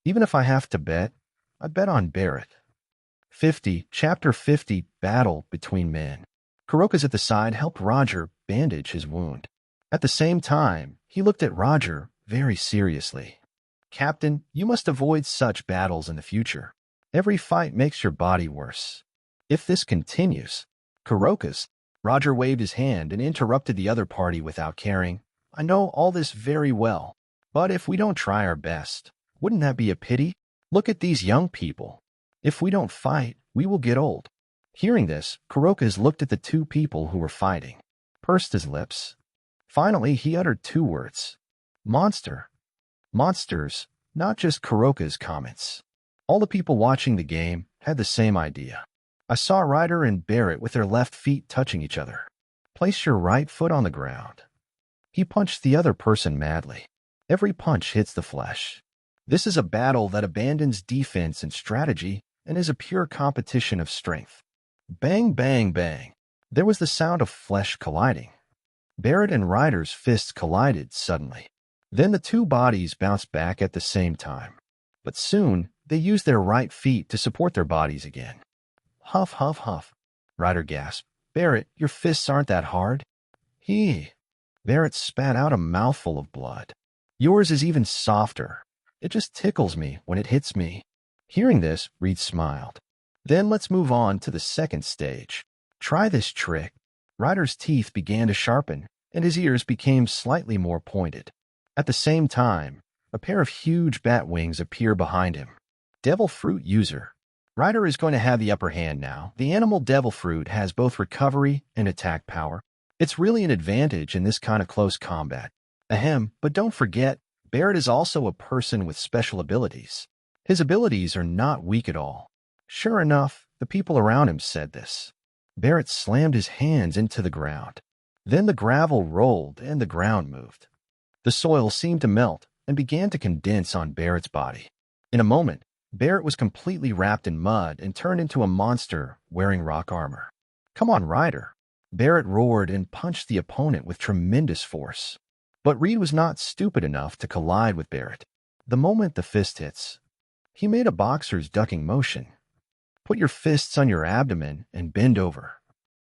[SPEAKER 1] Even if I have to bet, I bet on Barrett. 50, Chapter 50, Battle Between Men. Kuroka's at the side helped Roger bandage his wound. At the same time, he looked at Roger very seriously. Captain, you must avoid such battles in the future. Every fight makes your body worse. If this continues, Kuroka's. Roger waved his hand and interrupted the other party without caring. I know all this very well, but if we don't try our best, wouldn't that be a pity? Look at these young people. If we don't fight, we will get old. Hearing this, Kuroka's looked at the two people who were fighting, pursed his lips. Finally, he uttered two words. Monster. Monsters, not just Kuroka's comments. All the people watching the game had the same idea. I saw Ryder and Barrett with their left feet touching each other. Place your right foot on the ground. He punched the other person madly. Every punch hits the flesh. This is a battle that abandons defense and strategy and is a pure competition of strength. Bang, bang, bang. There was the sound of flesh colliding. Barrett and Ryder's fists collided suddenly. Then the two bodies bounced back at the same time. But soon, they used their right feet to support their bodies again. Huff, huff, huff. Ryder gasped. Barrett, your fists aren't that hard. Barrett spat out a mouthful of blood. Yours is even softer. It just tickles me when it hits me. Hearing this, Reed smiled. Then let's move on to the second stage. Try this trick. Ryder's teeth began to sharpen, and his ears became slightly more pointed. At the same time, a pair of huge bat wings appear behind him. Devil Fruit user. Ryder is going to have the upper hand now. The animal Devil Fruit has both recovery and attack power. It's really an advantage in this kind of close combat. Ahem, but don't forget, Barrett is also a person with special abilities. His abilities are not weak at all. Sure enough, the people around him said this. Barrett slammed his hands into the ground. Then the gravel rolled and the ground moved. The soil seemed to melt and began to condense on Barrett's body. In a moment, Barrett was completely wrapped in mud and turned into a monster wearing rock armor. Come on, Ryder. Barrett roared and punched the opponent with tremendous force. But Reed was not stupid enough to collide with Barrett. The moment the fist hits, he made a boxer's ducking motion. Put your fists on your abdomen and bend over.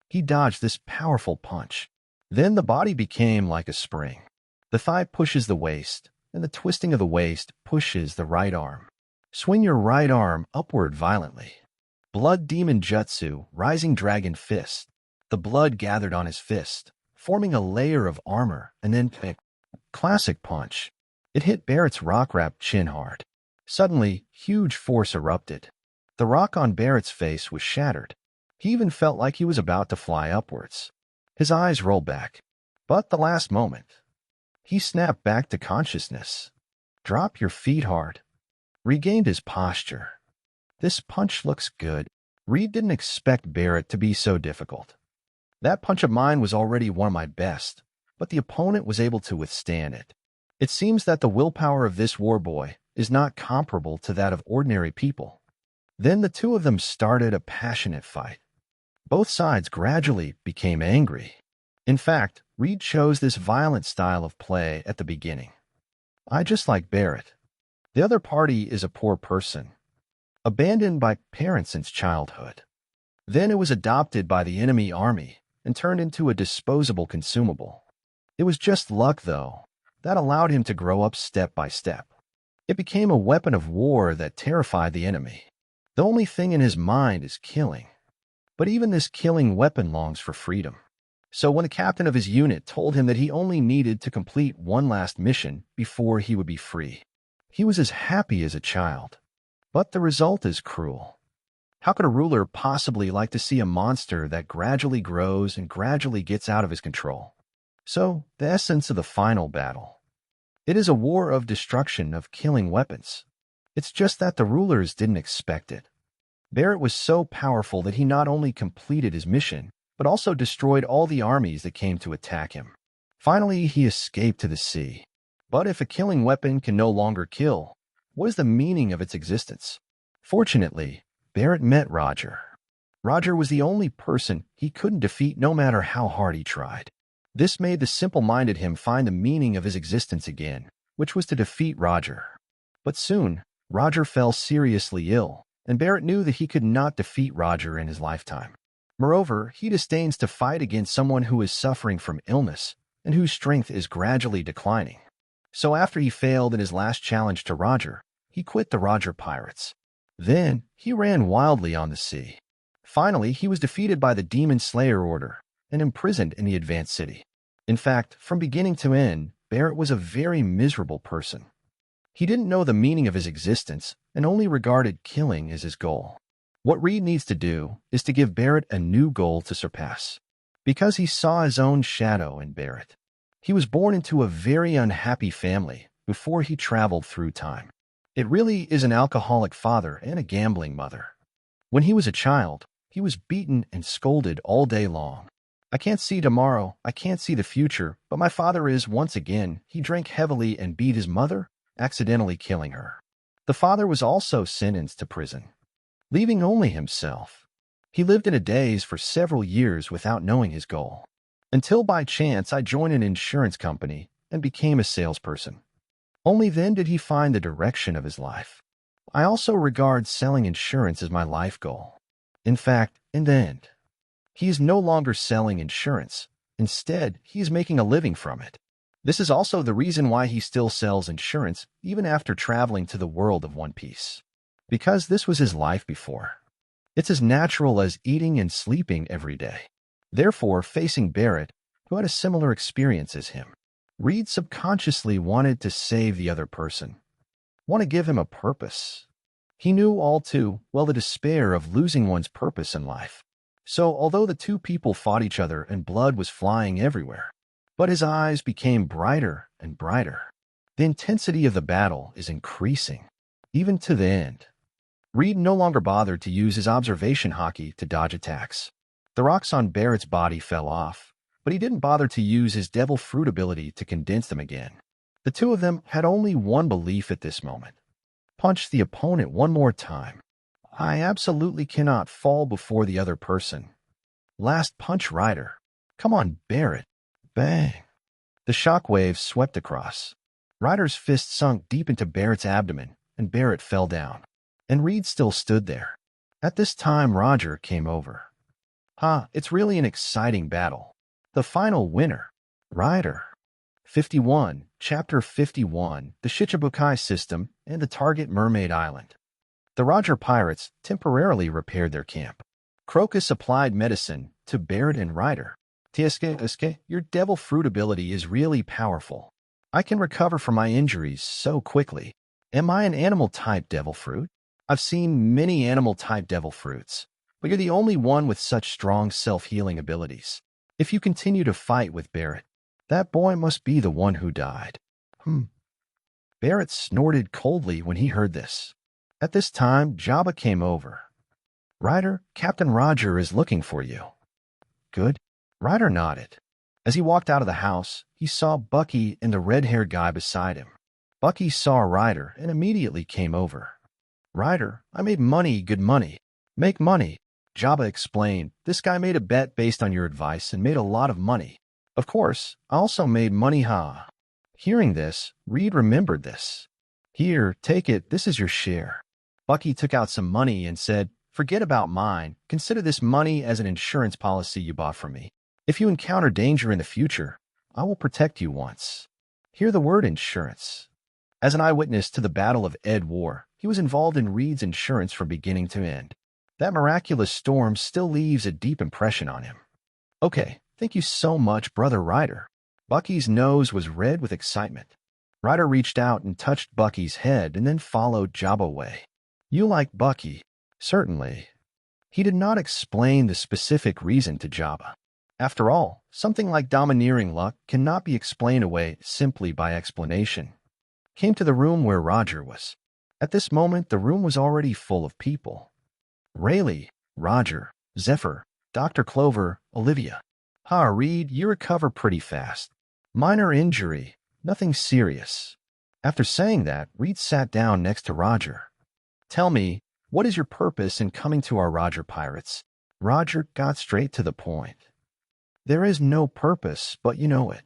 [SPEAKER 1] He dodged this powerful punch. Then the body became like a spring. The thigh pushes the waist, and the twisting of the waist pushes the right arm. Swing your right arm upward violently. Blood Demon Jutsu, Rising Dragon Fist. The blood gathered on his fist, forming a layer of armor, and then classic punch. It hit Barrett's rock-wrapped chin hard. Suddenly, huge force erupted. The rock on Barrett's face was shattered. He even felt like he was about to fly upwards. His eyes rolled back. But the last moment, he snapped back to consciousness. Drop your feet hard. Regained his posture. This punch looks good. Reed didn't expect Barrett to be so difficult. That punch of mine was already one of my best, but the opponent was able to withstand it. It seems that the willpower of this war boy is not comparable to that of ordinary people. Then the two of them started a passionate fight. Both sides gradually became angry. In fact, Reed chose this violent style of play at the beginning. I just like Barrett. The other party is a poor person. abandoned by parents since childhood. Then it was adopted by the enemy army and turned into a disposable consumable. It was just luck, though, that allowed him to grow up step by step. It became a weapon of war that terrified the enemy. The only thing in his mind is killing. But even this killing weapon longs for freedom. So when the captain of his unit told him that he only needed to complete one last mission before he would be free, he was as happy as a child. But the result is cruel. How could a ruler possibly like to see a monster that gradually grows and gradually gets out of his control? So, the essence of the final battle. It is a war of destruction of killing weapons. It's just that the rulers didn't expect it. Barrett was so powerful that he not only completed his mission, but also destroyed all the armies that came to attack him. Finally, he escaped to the sea. But if a killing weapon can no longer kill, what is the meaning of its existence? Fortunately, Barrett met Roger. Roger was the only person he couldn't defeat no matter how hard he tried. This made the simple-minded him find the meaning of his existence again, which was to defeat Roger. But soon, Roger fell seriously ill, and Barrett knew that he could not defeat Roger in his lifetime. Moreover, he disdains to fight against someone who is suffering from illness and whose strength is gradually declining. So after he failed in his last challenge to Roger, he quit the Roger Pirates. Then, he ran wildly on the sea. Finally, he was defeated by the Demon Slayer Order and imprisoned in the Advanced City. In fact, from beginning to end, Barrett was a very miserable person. He didn't know the meaning of his existence and only regarded killing as his goal. What Reed needs to do is to give Barrett a new goal to surpass, because he saw his own shadow in Barrett. He was born into a very unhappy family before he traveled through time. It really is an alcoholic father and a gambling mother. When he was a child, he was beaten and scolded all day long. I can't see tomorrow, I can't see the future, but my father is, once again, he drank heavily and beat his mother, accidentally killing her. The father was also sentenced to prison, leaving only himself. He lived in a daze for several years without knowing his goal, until by chance I joined an insurance company and became a salesperson. Only then did he find the direction of his life. I also regard selling insurance as my life goal. In fact, in the end, he is no longer selling insurance. Instead, he is making a living from it. This is also the reason why he still sells insurance even after traveling to the world of One Piece. Because this was his life before. It's as natural as eating and sleeping every day. Therefore, facing Barrett, who had a similar experience as him, Reed subconsciously wanted to save the other person, want to give him a purpose. He knew all too well the despair of losing one's purpose in life. So, although the two people fought each other and blood was flying everywhere, but his eyes became brighter and brighter. The intensity of the battle is increasing, even to the end. Reed no longer bothered to use his observation hockey to dodge attacks. The rocks on Barrett's body fell off, but he didn't bother to use his devil fruit ability to condense them again. The two of them had only one belief at this moment. Punch the opponent one more time. I absolutely cannot fall before the other person. Last punch, Ryder. Come on, Barrett. Bang. The shockwaves swept across. Ryder's fist sunk deep into Barrett's abdomen, and Barrett fell down. And Reed still stood there. At this time, Roger came over. It's really an exciting battle. The final winner, Ryder. 51, Chapter 51, the Shichibukai System and the Target Mermaid Island. The Roger Pirates temporarily repaired their camp. Crocus applied medicine to Barrett and Ryder. Tieske, your devil fruit ability is really powerful. I can recover from my injuries so quickly. Am I an animal-type devil fruit? I've seen many animal-type devil fruits, but you're the only one with such strong self-healing abilities. If you continue to fight with Barrett, that boy must be the one who died. Barrett snorted coldly when he heard this. At this time, Jabba came over. Ryder, Captain Roger is looking for you. Good. Ryder nodded. As he walked out of the house, he saw Bucky and the red-haired guy beside him. Bucky saw Ryder and immediately came over. Ryder, I made money, good money. Make money. Jabba explained, this guy made a bet based on your advice and made a lot of money. Of course, I also made money, ha. Hearing this, Reed remembered this. Here, take it, this is your share. Bucky took out some money and said, "Forget about mine. Consider this money as an insurance policy you bought from me. If you encounter danger in the future, I will protect you once." Hear the word insurance. As an eyewitness to the Battle of Ed War, he was involved in Reed's insurance from beginning to end. That miraculous storm still leaves a deep impression on him. "Okay, thank you so much, Brother Ryder." Bucky's nose was red with excitement. Ryder reached out and touched Bucky's head and then followed Jabba away. "You like Bucky?" "Certainly." He did not explain the specific reason to Jabba. After all, something like domineering luck cannot be explained away simply by explanation. Came to the room where Roger was. At this moment, the room was already full of people. Rayleigh, Roger, Zephyr, Dr. Clover, Olivia. "Ha, Reed, you recover pretty fast. Minor injury, nothing serious." After saying that, Reed sat down next to Roger. "Tell me, what is your purpose in coming to our Roger Pirates?" Roger got straight to the point. "There is no purpose, but you know it.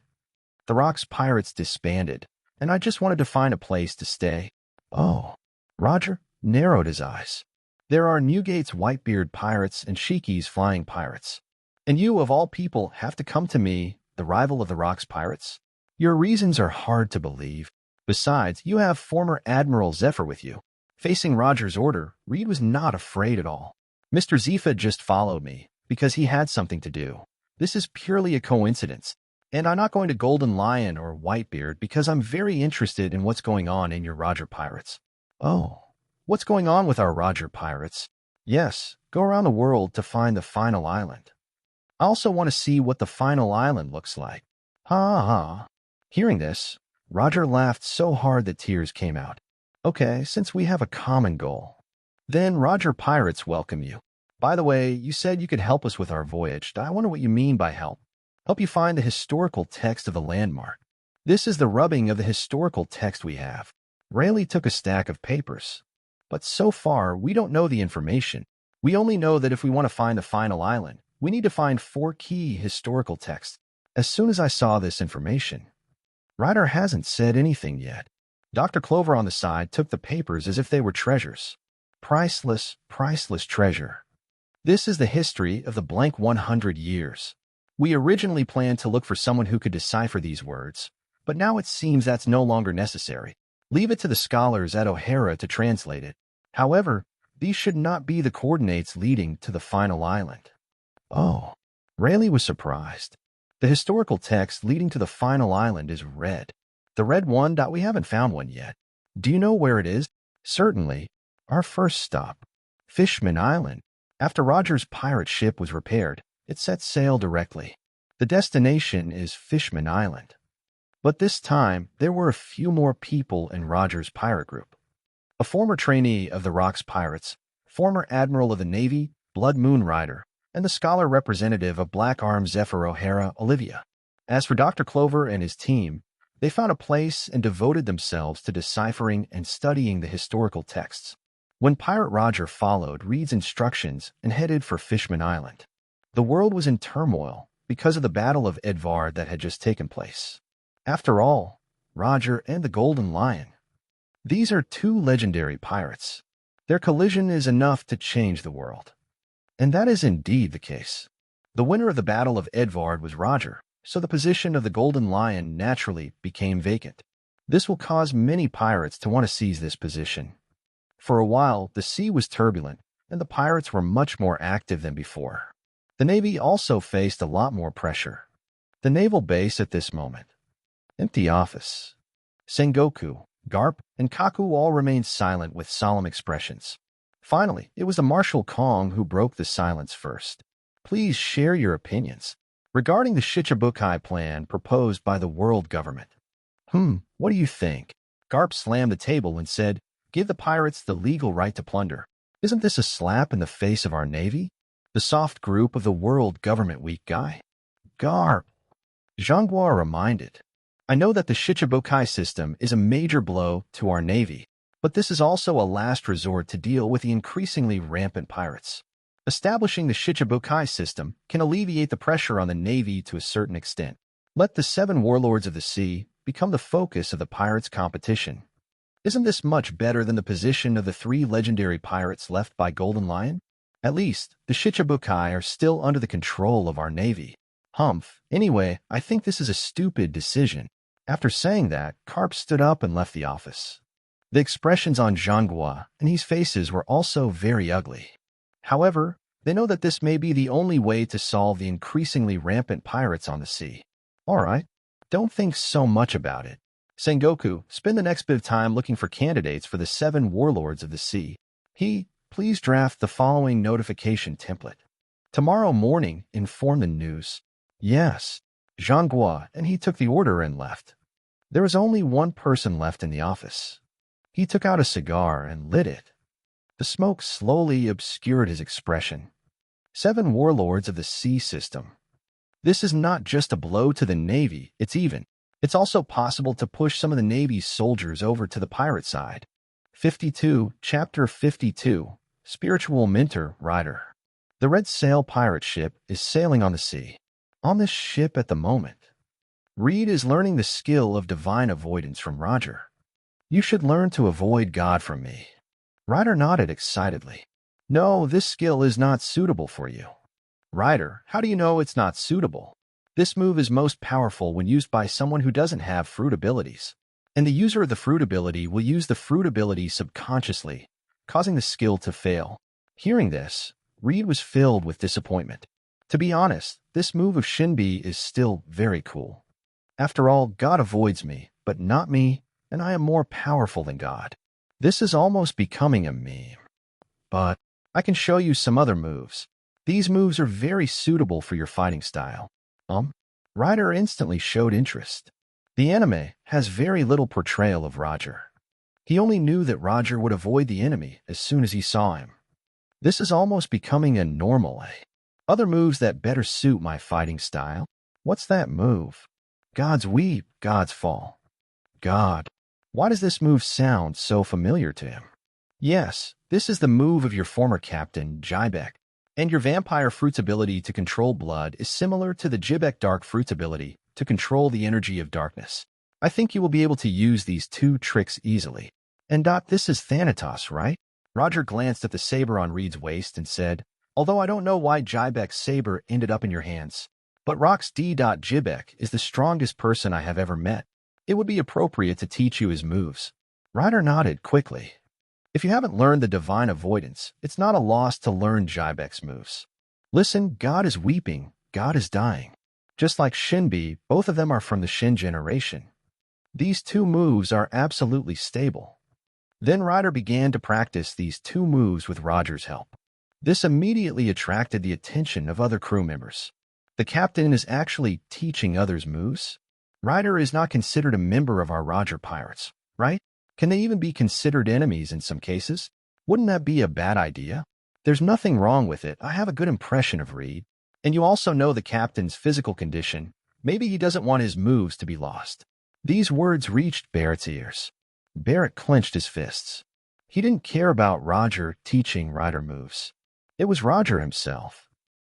[SPEAKER 1] The Rock's Pirates disbanded, and I just wanted to find a place to stay." "Oh." Roger narrowed his eyes. "There are Newgate's Whitebeard Pirates and Shiki's Flying Pirates. And you, of all people, have to come to me, the rival of the Rock's Pirates? Your reasons are hard to believe. Besides, you have former Admiral Zephyr with you." Facing Roger's order, Reed was not afraid at all. "Mr. Zephyr just followed me because he had something to do. This is purely a coincidence, and I'm not going to Golden Lion or Whitebeard because I'm very interested in what's going on in your Roger Pirates." "Oh, what's going on with our Roger Pirates?" "Yes, go around the world to find the final island. I also want to see what the final island looks like." "Ha ha." Hearing this, Roger laughed so hard that tears came out. "Okay, since we have a common goal, then Roger Pirates welcome you. By the way, you said you could help us with our voyage. I wonder what you mean by help." "Help you find the historical text of the landmark." "This is the rubbing of the historical text we have." Rayleigh took a stack of papers. "But so far, we don't know the information. We only know that if we want to find the final island, we need to find 4 key historical texts." As soon as I saw this information, Ryder hasn't said anything yet. Dr. Clover on the side took the papers as if they were treasures. "Priceless, priceless treasure. This is the history of the blank 100 years. We originally planned to look for someone who could decipher these words, but now it seems that's no longer necessary. Leave it to the scholars at O'Hara to translate it. However, these should not be the coordinates leading to the final island." "Oh." Rayleigh was surprised. "The historical text leading to the final island is red. The red one. We haven't found one yet. Do you know where it is?" "Certainly. Our first stop, Fishman Island. After Roger's pirate ship was repaired, it set sail directly. The destination is Fishman Island. But this time, there were a few more people in Roger's pirate group. A former trainee of the Rock's Pirates, former Admiral of the Navy, Blood Moon Rider, and the scholar representative of Black Arm Zephyr O'Hara, Olivia. As for Dr. Clover and his team, they found a place and devoted themselves to deciphering and studying the historical texts. When Pirate Roger followed Reed's instructions and headed for Fishman Island, the world was in turmoil because of the Battle of Edvard that had just taken place. After all, Roger and the Golden Lion. These are 2 legendary pirates. Their collision is enough to change the world. And that is indeed the case. The winner of the Battle of Edvard was Roger, so the position of the Golden Lion naturally became vacant. This will cause many pirates to want to seize this position. For a while, the sea was turbulent, and the pirates were much more active than before. The Navy also faced a lot more pressure. The naval base at this moment. Empty office. Sengoku, Garp, and Kaku all remained silent with solemn expressions. Finally, it was the Marshal Kong who broke the silence first. "Please share your opinions regarding the Shichibukai plan proposed by the world government." What do you think?" Garp slammed the table and said, "Give the pirates the legal right to plunder. Isn't this a slap in the face of our Navy? The soft group of the world government weak guy?" "Garp," Zhanghua reminded, "I know that the Shichibukai system is a major blow to our Navy, but this is also a last resort to deal with the increasingly rampant pirates. Establishing the Shichibukai system can alleviate the pressure on the Navy to a certain extent. Let the 7 warlords of the sea become the focus of the pirates' competition. Isn't this much better than the position of the 3 legendary pirates left by Golden Lion? At least, the Shichibukai are still under the control of our navy. Humph. Anyway, I think this is a stupid decision. After saying that, Carp stood up and left the office. The expressions on Zhanghua and his faces were also very ugly. However, they know that this may be the only way to solve the increasingly rampant pirates on the sea. Alright, don't think so much about it. Sengoku, spend the next bit of time looking for candidates for the 7 warlords of the sea. Please draft the following notification template. Tomorrow morning, inform the news. Yes, Zhanghua, and he took the order and left. There was only one person left in the office. He took out a cigar and lit it. The smoke slowly obscured his expression. 7 warlords of the sea system. This is not just a blow to the Navy, it's also possible to push some of the Navy's soldiers over to the pirate side. 52, Chapter 52, Spiritual Mentor, Rider. The Red Sail pirate ship is sailing on the sea. On this ship at the moment, Reed is learning the skill of divine avoidance from Roger. You should learn to avoid God from me. Ryder nodded excitedly. No, this skill is not suitable for you. Ryder, how do you know it's not suitable? This move is most powerful when used by someone who doesn't have fruit abilities. And the user of the fruit ability will use the fruit ability subconsciously, causing the skill to fail. Hearing this, Reed was filled with disappointment. To be honest, this move of Shinbi is still very cool. After all, God avoids me, but not me, and I am more powerful than God. This is almost becoming a meme. But I can show you some other moves. These moves are very suitable for your fighting style. Ryder instantly showed interest. The anime has very little portrayal of Roger. He only knew that Roger would avoid the enemy as soon as he saw him. This is almost becoming a normal Other moves that better suit my fighting style? What's that move? Gods weep, gods fall. God. Why does this move sound so familiar to him? Yes, this is the move of your former captain, Jibek. And your vampire fruit's ability to control blood is similar to the Jibek dark fruit's ability to control the energy of darkness. I think you will be able to use these 2 tricks easily. And this is Thanatos, right? Roger glanced at the saber on Reed's waist and said, although I don't know why Jibek's saber ended up in your hands, but Rox D. Jibek is the strongest person I have ever met. It would be appropriate to teach you his moves. Ryder nodded quickly. If you haven't learned the divine avoidance, it's not a loss to learn Jibek's moves. Listen, God is weeping, God is dying. Just like Shinbi, both of them are from the Shin generation. These 2 moves are absolutely stable. Then Ryder began to practice these 2 moves with Roger's help. This immediately attracted the attention of other crew members. The captain is actually teaching others moves? Ryder is not considered a member of our Roger pirates, right? Can they even be considered enemies in some cases? Wouldn't that be a bad idea? There's nothing wrong with it. I have a good impression of Reed. And you also know the captain's physical condition. Maybe he doesn't want his moves to be lost. These words reached Barrett's ears. Barrett clenched his fists. He didn't care about Roger teaching Ryder moves. It was Roger himself.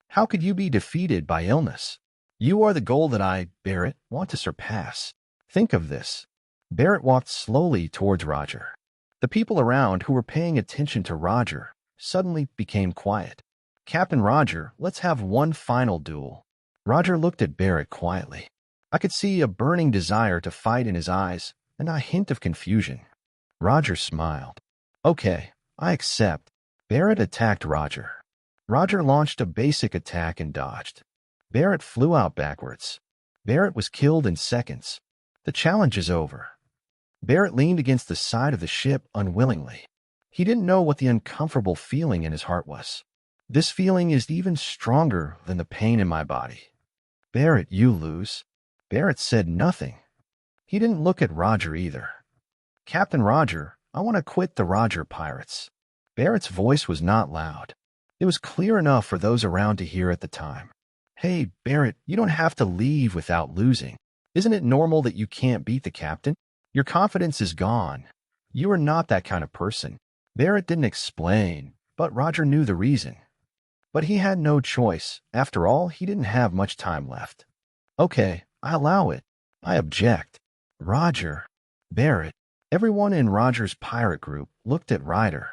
[SPEAKER 1] How could you be defeated by illness? You are the goal that I, Barrett, want to surpass. Think of this. Barrett walked slowly towards Roger. The people around who were paying attention to Roger suddenly became quiet. Captain Roger, let's have one final duel. Roger looked at Barrett quietly. I could see a burning desire to fight in his eyes and a hint of confusion. Roger smiled. Okay, I accept. Barrett attacked Roger. Roger launched a basic attack and dodged. Barrett flew out backwards. Barrett was killed in seconds. The challenge is over. Barrett leaned against the side of the ship unwillingly. He didn't know what the uncomfortable feeling in his heart was. This feeling is even stronger than the pain in my body. Barrett, you lose. Barrett said nothing. He didn't look at Roger either. Captain Roger, I want to quit the Roger Pirates. Barrett's voice was not loud. It was clear enough for those around to hear at the time. Hey, Barrett, you don't have to leave without losing. Isn't it normal that you can't beat the captain? Your confidence is gone. You are not that kind of person. Barrett didn't explain, but Roger knew the reason. But he had no choice. After all, he didn't have much time left. Okay, I allow it. I object. Roger. Barrett. Everyone in Roger's pirate group looked at Ryder.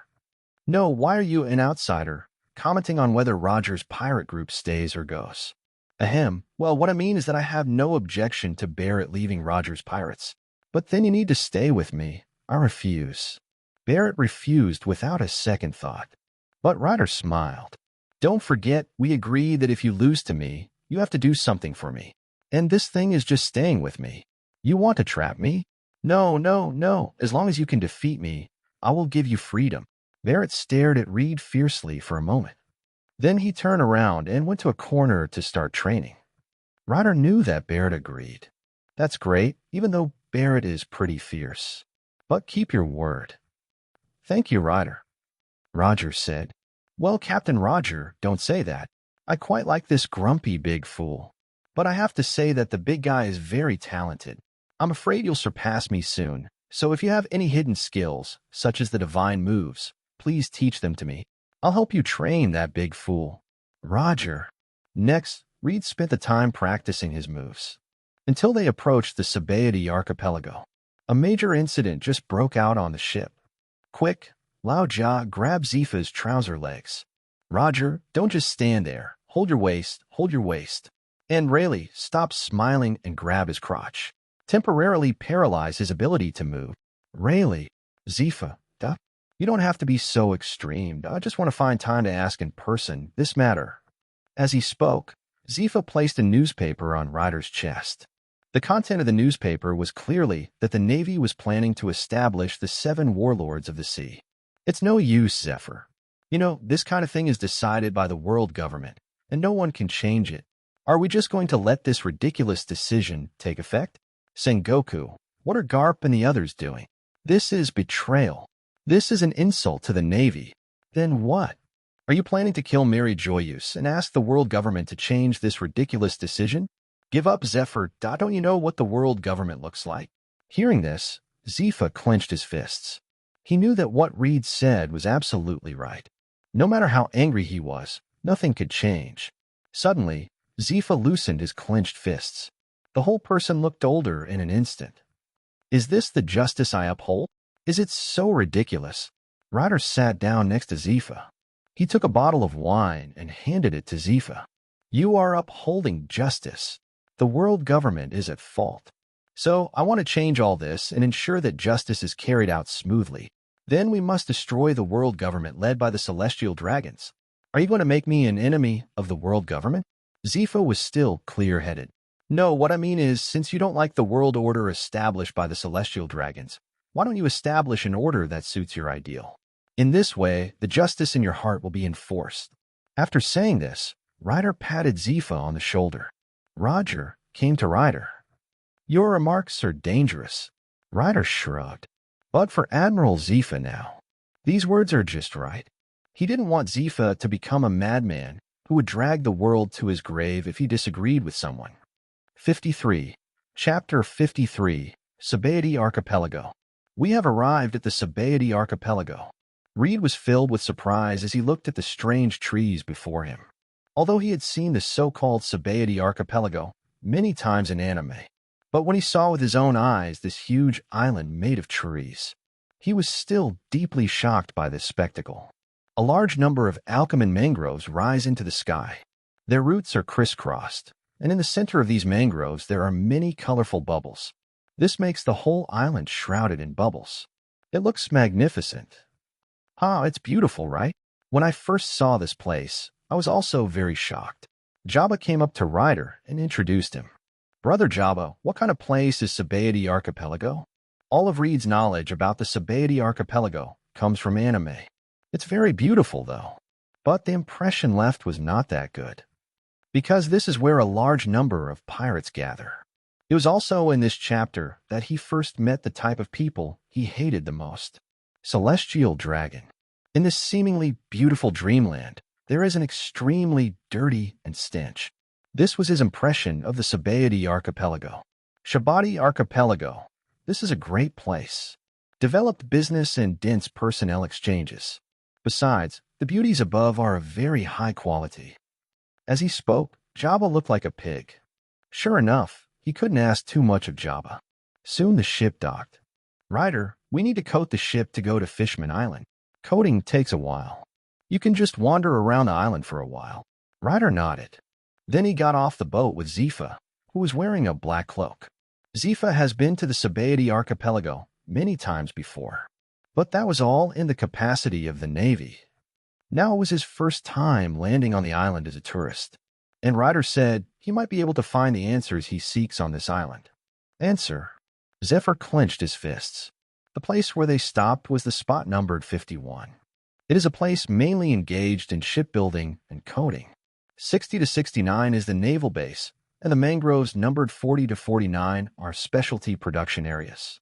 [SPEAKER 1] No, why are you an outsider? Commenting on whether Roger's pirate group stays or goes. Ahem, well, what I mean is that I have no objection to Barrett leaving Roger's pirates. But then you need to stay with me. I refuse. Barrett refused without a second thought. But Ryder smiled. Don't forget, we agreed that if you lose to me, you have to do something for me. And this thing is just staying with me. You want to trap me? No, no, no. As long as you can defeat me, I will give you freedom. Barrett stared at Reed fiercely for a moment. Then he turned around and went to a corner to start training. Ryder knew that Barrett agreed. That's great, even though Barrett is pretty fierce. But keep your word. Thank you, Ryder. Roger said. Well, Captain Roger, don't say that. I quite like this grumpy big fool. But I have to say that the big guy is very talented. I'm afraid you'll surpass me soon, so if you have any hidden skills, such as the divine moves, please teach them to me. I'll help you train that big fool. Roger. Next, Reed spent the time practicing his moves. Until they approached the Sabaody archipelago. A major incident just broke out on the ship. Quick, Lao Jia grabbed Zifa's trouser legs. Roger, don't just stand there. Hold your waist, hold your waist. And Rayleigh, stop smiling and grab his crotch. Temporarily paralyze his ability to move. Rayleigh, Zifa, duh. You don't have to be so extreme. I just want to find time to ask in person this matter. As he spoke, Zifa placed a newspaper on Ryder's chest. The content of the newspaper was clearly that the Navy was planning to establish the 7 warlords of the sea. It's no use, Zephyr. You know, this kind of thing is decided by the world government, and no one can change it. Are we just going to let this ridiculous decision take effect? Sengoku, what are Garp and the others doing? This is betrayal. This is an insult to the Navy. Then what? Are you planning to kill Mary Joyous and ask the world government to change this ridiculous decision? Give up, Zephyr. Don't you know what the world government looks like? Hearing this, Zifa clenched his fists. He knew that what Reed said was absolutely right. No matter how angry he was, nothing could change. Suddenly, Zifa loosened his clenched fists. The whole person looked older in an instant. Is this the justice I uphold? Is it so ridiculous? Ryder sat down next to Zifa. He took a bottle of wine and handed it to Zifa. You are upholding justice. The world government is at fault. So I want to change all this and ensure that justice is carried out smoothly. Then we must destroy the world government led by the celestial dragons. Are you going to make me an enemy of the world government? Zifa was still clear-headed. No, what I mean is, since you don't like the world order established by the celestial dragons, why don't you establish an order that suits your ideal? In this way, the justice in your heart will be enforced. After saying this, Ryder patted Zifa on the shoulder. Roger came to Ryder. Your remarks are dangerous. Ryder shrugged. But for Admiral Zifa now, these words are just right. He didn't want Zifa to become a madman who would drag the world to his grave if he disagreed with someone. 53. Chapter 53, Sabaody Archipelago. We have arrived at the Sabaody Archipelago. Reed was filled with surprise as he looked at the strange trees before him. Although he had seen the so-called Sabaody Archipelago many times in anime, but when he saw with his own eyes this huge island made of trees, he was still deeply shocked by this spectacle. A large number of alkaline mangroves rise into the sky. Their roots are crisscrossed, and in the center of these mangroves there are many colorful bubbles. This makes the whole island shrouded in bubbles. It looks magnificent. It's beautiful, right? When I first saw this place, I was also very shocked. Jabba came up to Ryder and introduced him. Brother Jabba, what kind of place is Sabaody Archipelago? All of Reed's knowledge about the Sabaody Archipelago comes from anime. It's very beautiful, though. But the impression left was not that good. Because this is where a large number of pirates gather. It was also in this chapter that he first met the type of people he hated the most. Celestial Dragon. In this seemingly beautiful dreamland, there is an extremely dirty and stench. This was his impression of the Sabaody Archipelago. Sabaody Archipelago. This is a great place. Developed business and dense personnel exchanges. Besides, the beauties above are of very high quality. As he spoke, Jabba looked like a pig. Sure enough, he couldn't ask too much of Jabba. Soon the ship docked. Ryder, we need to coat the ship to go to Fishman Island. Coating takes a while. You can just wander around the island for a while. Ryder nodded. Then he got off the boat with Zifa, who was wearing a black cloak. Zifa has been to the Sabaody archipelago many times before, but that was all in the capacity of the Navy. Now it was his first time landing on the island as a tourist, and Ryder said he might be able to find the answers he seeks on this island. Answer. Zephyr clenched his fists. The place where they stopped was the spot numbered 51. It is a place mainly engaged in shipbuilding and coating. 60 to 69 is the naval base, and the mangroves numbered 40 to 49 are specialty production areas.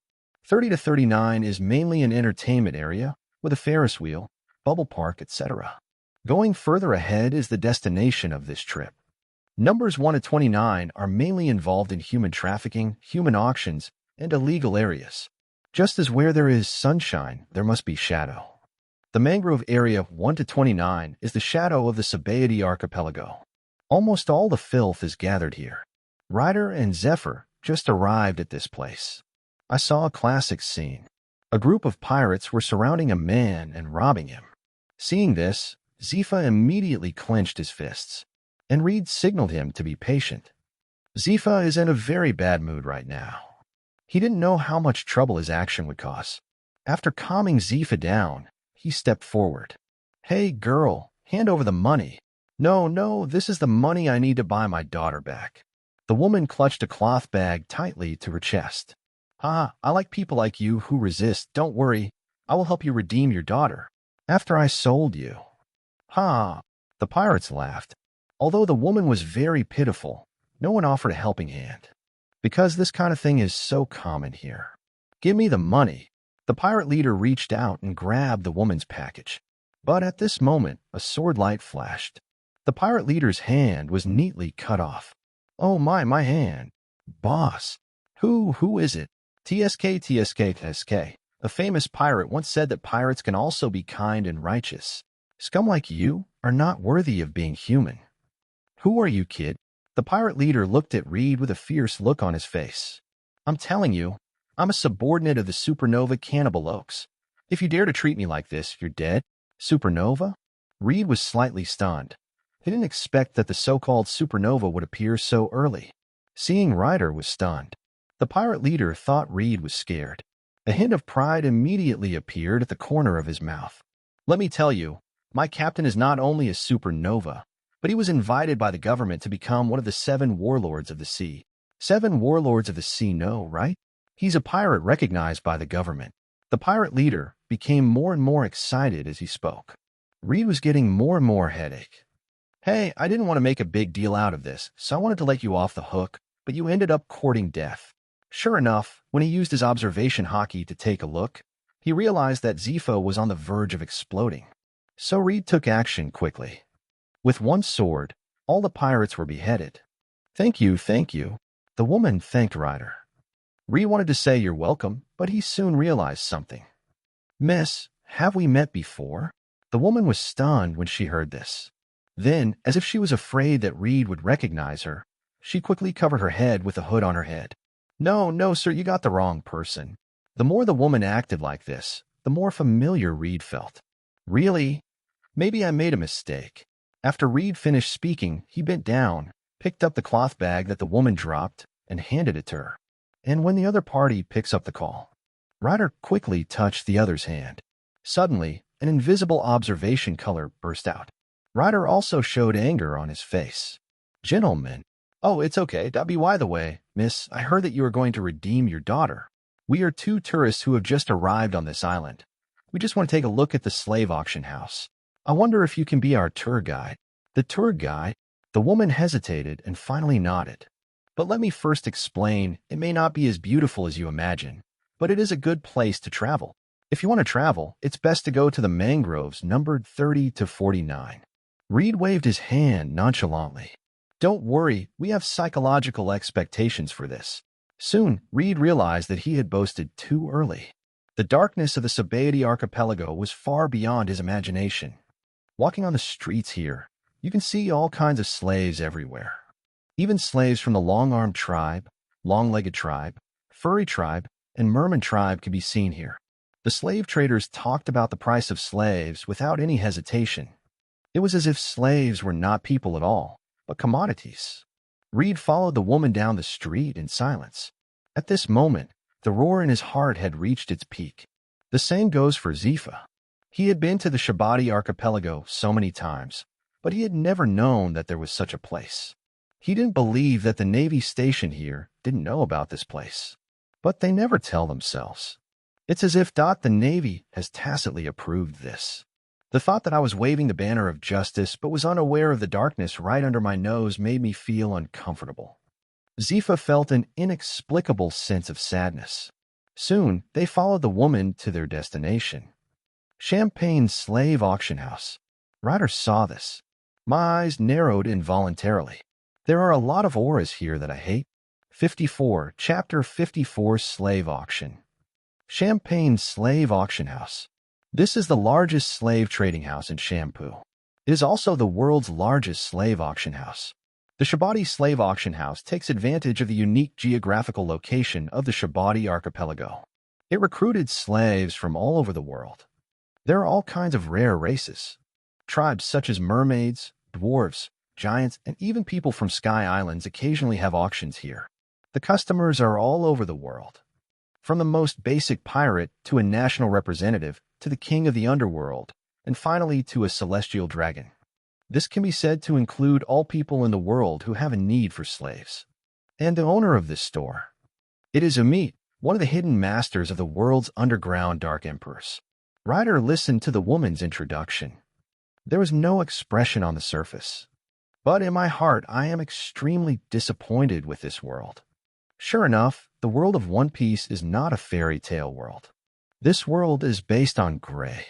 [SPEAKER 1] 30 to 39 is mainly an entertainment area with a Ferris wheel, bubble park, etc. Going further ahead is the destination of this trip. Numbers 1 to 29 are mainly involved in human trafficking, human auctions, and illegal areas. Just as where there is sunshine, there must be shadow. The mangrove area 1 to 29 is the shadow of the Sabaody archipelago. Almost all the filth is gathered here. Ryder and Zephyr just arrived at this place. I saw a classic scene. A group of pirates were surrounding a man and robbing him. Seeing this, Zifa immediately clenched his fists, and Reed signaled him to be patient. Zifa is in a very bad mood right now. He didn't know how much trouble his action would cause. After calming Zifa down, he stepped forward. Hey, girl, hand over the money. No, this is the money I need to buy my daughter back. The woman clutched a cloth bag tightly to her chest. I like people like you who resist. Don't worry, I will help you redeem your daughter. After I sold you. The pirates laughed. Although the woman was very pitiful, no one offered a helping hand. Because this kind of thing is so common here. Give me the money. The pirate leader reached out and grabbed the woman's package. But at this moment, a sword light flashed. The pirate leader's hand was neatly cut off. Oh my hand. Boss. Who is it? TSK. A famous pirate once said that pirates can also be kind and righteous. Scum like you are not worthy of being human. Who are you, kid? The pirate leader looked at Reed with a fierce look on his face. I'm telling you, I'm a subordinate of the Supernova Cannibal Oaks. If you dare to treat me like this, you're dead. Supernova? Reed was slightly stunned. He didn't expect that the so-called supernova would appear so early. Seeing Ryder was stunned. The pirate leader thought Reed was scared. A hint of pride immediately appeared at the corner of his mouth. Let me tell you, my captain is not only a supernova, but he was invited by the government to become one of the 7 warlords of the sea. 7 warlords of the sea, no, right? He's a pirate recognized by the government. The pirate leader became more and more excited as he spoke. Reed was getting more and more headache. Hey, I didn't want to make a big deal out of this, so I wanted to let you off the hook, but you ended up courting death. Sure enough, when he used his observation hockey to take a look, he realized that Zifa was on the verge of exploding. So Reed took action quickly. With one sword, all the pirates were beheaded. Thank you. The woman thanked Ryder. Reed wanted to say you're welcome, but he soon realized something. Miss, have we met before? The woman was stunned when she heard this. Then, as if she was afraid that Reed would recognize her, she quickly covered her head with the hood on her head. No, sir, you got the wrong person. The more the woman acted like this, the more familiar Reed felt. Really? Maybe I made a mistake. After Reed finished speaking, he bent down, picked up the cloth bag that the woman dropped, and handed it to her. And when the other party picks up the call, Ryder quickly touched the other's hand. Suddenly, an invisible observation color burst out. Ryder also showed anger on his face. Gentlemen. Oh, it's okay. By the way, miss, I heard that you are going to redeem your daughter. We are 2 tourists who have just arrived on this island. We just want to take a look at the slave auction house. I wonder if you can be our tour guide. The tour guide? The woman hesitated and finally nodded. But let me first explain, it may not be as beautiful as you imagine, but it is a good place to travel. If you want to travel, it's best to go to the mangroves numbered 30 to 49. Reed waved his hand nonchalantly. Don't worry, we have psychological expectations for this. Soon, Reed realized that he had boasted too early. The darkness of the Sabaody archipelago was far beyond his imagination. Walking on the streets here, you can see all kinds of slaves everywhere. Even slaves from the long-armed tribe, long-legged tribe, furry tribe, and Merman tribe could be seen here. The slave traders talked about the price of slaves without any hesitation. It was as if slaves were not people at all, but commodities. Reed followed the woman down the street in silence. At this moment, the roar in his heart had reached its peak. The same goes for Zifa. He had been to the Shabati archipelago so many times, but he had never known that there was such a place. He didn't believe that the Navy station here didn't know about this place. But they never tell themselves. It's as if the Navy has tacitly approved this. The thought that I was waving the banner of justice but was unaware of the darkness right under my nose made me feel uncomfortable. Zifa felt an inexplicable sense of sadness. Soon, they followed the woman to their destination. Champagne's slave auction house. Ryder saw this. My eyes narrowed involuntarily. There are a lot of auras here that I hate. 54, Chapter 54, Slave Auction. Champagne's slave auction house. This is the largest slave trading house in Shampoo. It is also the world's largest slave auction house. The Shabati Slave Auction House takes advantage of the unique geographical location of the Shabati archipelago. It recruited slaves from all over the world. There are all kinds of rare races. Tribes such as mermaids, dwarves, giants, and even people from Sky Islands occasionally have auctions here. The customers are all over the world. From the most basic pirate to a national representative to the king of the underworld, and finally to a celestial dragon. This can be said to include all people in the world who have a need for slaves. And the owner of this store. It is Umit, one of the hidden masters of the world's underground dark emperors. Ryder listened to the woman's introduction. There was no expression on the surface. But in my heart, I am extremely disappointed with this world. Sure enough, the world of One Piece is not a fairy tale world. This world is based on gray.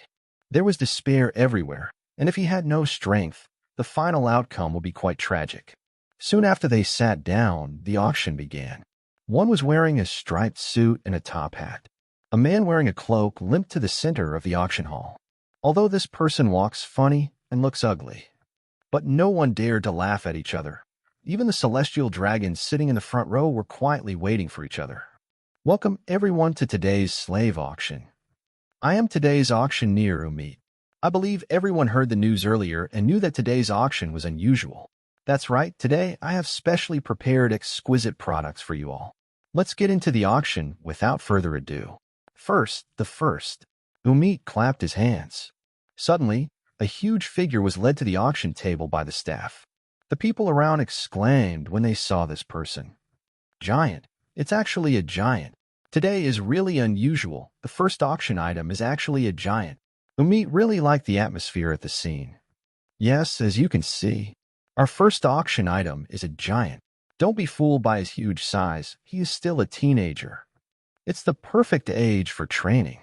[SPEAKER 1] There was despair everywhere, and if he had no strength, the final outcome will be quite tragic. Soon after they sat down, the auction began. One was wearing a striped suit and a top hat. A man wearing a cloak limped to the center of the auction hall. Although this person walks funny and looks ugly. But no one dared to laugh at each other. Even the celestial dragons sitting in the front row were quietly waiting for each other. Welcome everyone to today's slave auction. I am today's auctioneer, Umit. I believe everyone heard the news earlier and knew that today's auction was unusual. That's right, today I have specially prepared exquisite products for you all. Let's get into the auction without further ado. First. Umit clapped his hands. Suddenly, a huge figure was led to the auction table by the staff. The people around exclaimed when they saw this person. Giant. It's actually a giant. Today is really unusual. The first auction item is actually a giant. Umit really liked the atmosphere at the scene. Yes, as you can see, our first auction item is a giant. Don't be fooled by his huge size. He is still a teenager. It's the perfect age for training.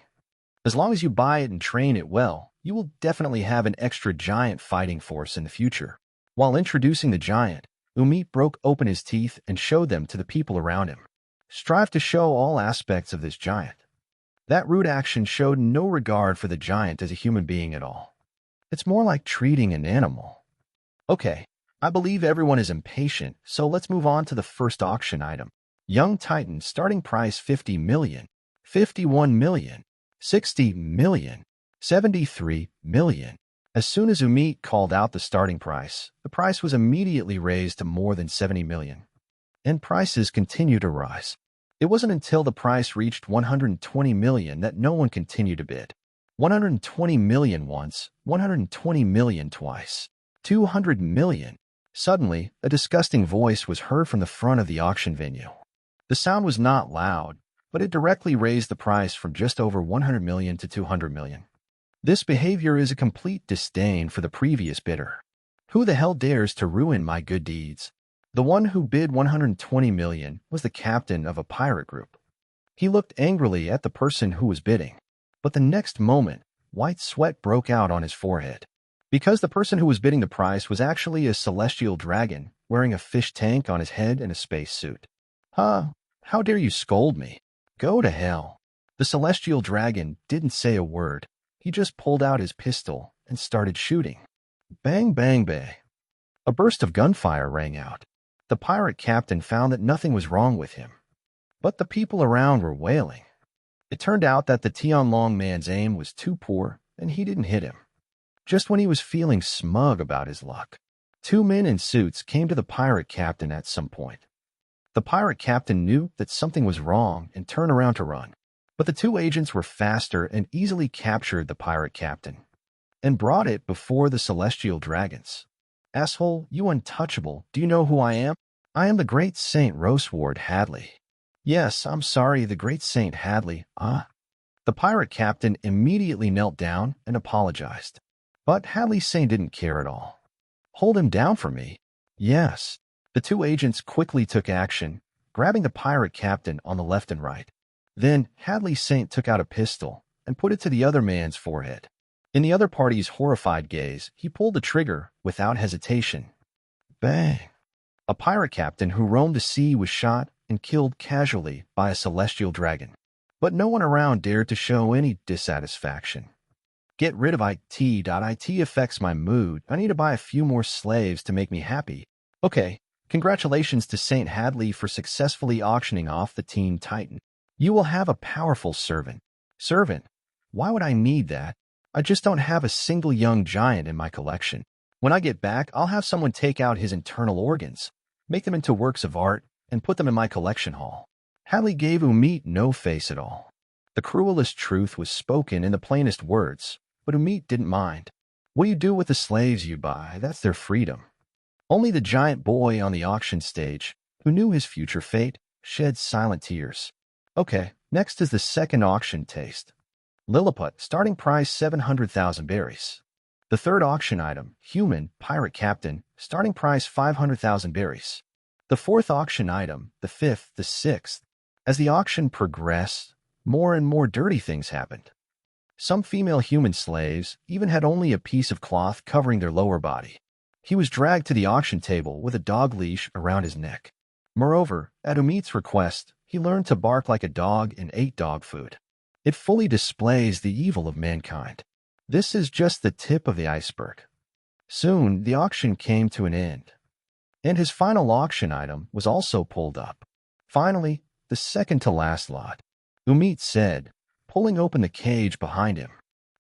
[SPEAKER 1] As long as you buy it and train it well, you will definitely have an extra giant fighting force in the future. While introducing the giant, Umit broke open his teeth and showed them to the people around him. Strive to show all aspects of this giant. That rude action showed no regard for the giant as a human being at all. It's more like treating an animal. Okay, I believe everyone is impatient, so let's move on to the first auction item. Young Titan, starting price 50 million, 51 million, 60 million, 73 million. As soon as Umit called out the starting price, the price was immediately raised to more than 70 million. And prices continued to rise. It wasn't until the price reached 120 million that no one continued to bid. 120 million once, 120 million twice, 200 million. Suddenly, a disgusting voice was heard from the front of the auction venue. The sound was not loud, but it directly raised the price from just over 100 million to 200 million. This behavior is a complete disdain for the previous bidder. Who the hell dares to ruin my good deeds? The one who bid 120 million was the captain of a pirate group. He looked angrily at the person who was bidding, but the next moment, white sweat broke out on his forehead. Because the person who was bidding the price was actually a celestial dragon wearing a fish tank on his head and a space suit. Huh? How dare you scold me? Go to hell. The celestial dragon didn't say a word. He just pulled out his pistol and started shooting. Bang, bang, bang. A burst of gunfire rang out. The pirate captain found that nothing was wrong with him. But the people around were wailing. It turned out that the Tianlong man's aim was too poor, and he didn't hit him. Just when he was feeling smug about his luck, two men in suits came to the pirate captain at some point. The pirate captain knew that something was wrong and turned around to run. But the two agents were faster and easily captured the pirate captain and brought it before the celestial dragons. Asshole, you untouchable, do you know who I am? I am the great Saint Roseward Hadley. Yes, I'm sorry, the great Saint Hadley. The pirate captain immediately knelt down and apologized. But Hadley Saint didn't care at all. Hold him down for me. Yes. The two agents quickly took action, grabbing the pirate captain on the left and right. Then Hadley Saint took out a pistol and put it to the other man's forehead. In the other party's horrified gaze, he pulled the trigger without hesitation. Bang! A pirate captain who roamed the sea was shot and killed casually by a celestial dragon. But no one around dared to show any dissatisfaction. Get rid of IT. IT affects my mood. I need to buy a few more slaves to make me happy. Okay, congratulations to Saint Hadley for successfully auctioning off the Teen Titan. You will have a powerful servant. Servant? Why would I need that? I just don't have a single young giant in my collection. When I get back, I'll have someone take out his internal organs, make them into works of art, and put them in my collection hall. Hadley gave Umit no face at all. The cruelest truth was spoken in the plainest words, but Umit didn't mind. What do you do with the slaves you buy? That's their freedom. Only the giant boy on the auction stage, who knew his future fate, shed silent tears. Okay, next is the second auction taste. Lilliput, starting price 700,000 berries. The third auction item, human, pirate captain, starting price 500,000 berries. The fourth auction item, the fifth, the sixth. As the auction progressed, more and more dirty things happened. Some female human slaves even had only a piece of cloth covering their lower body. He was dragged to the auction table with a dog leash around his neck. Moreover, at Umit's request, he learned to bark like a dog and ate dog food. It fully displays the evil of mankind. This is just the tip of the iceberg. Soon, the auction came to an end, and his final auction item was also pulled up. Finally, the second-to-last lot. Umit said, pulling open the cage behind him.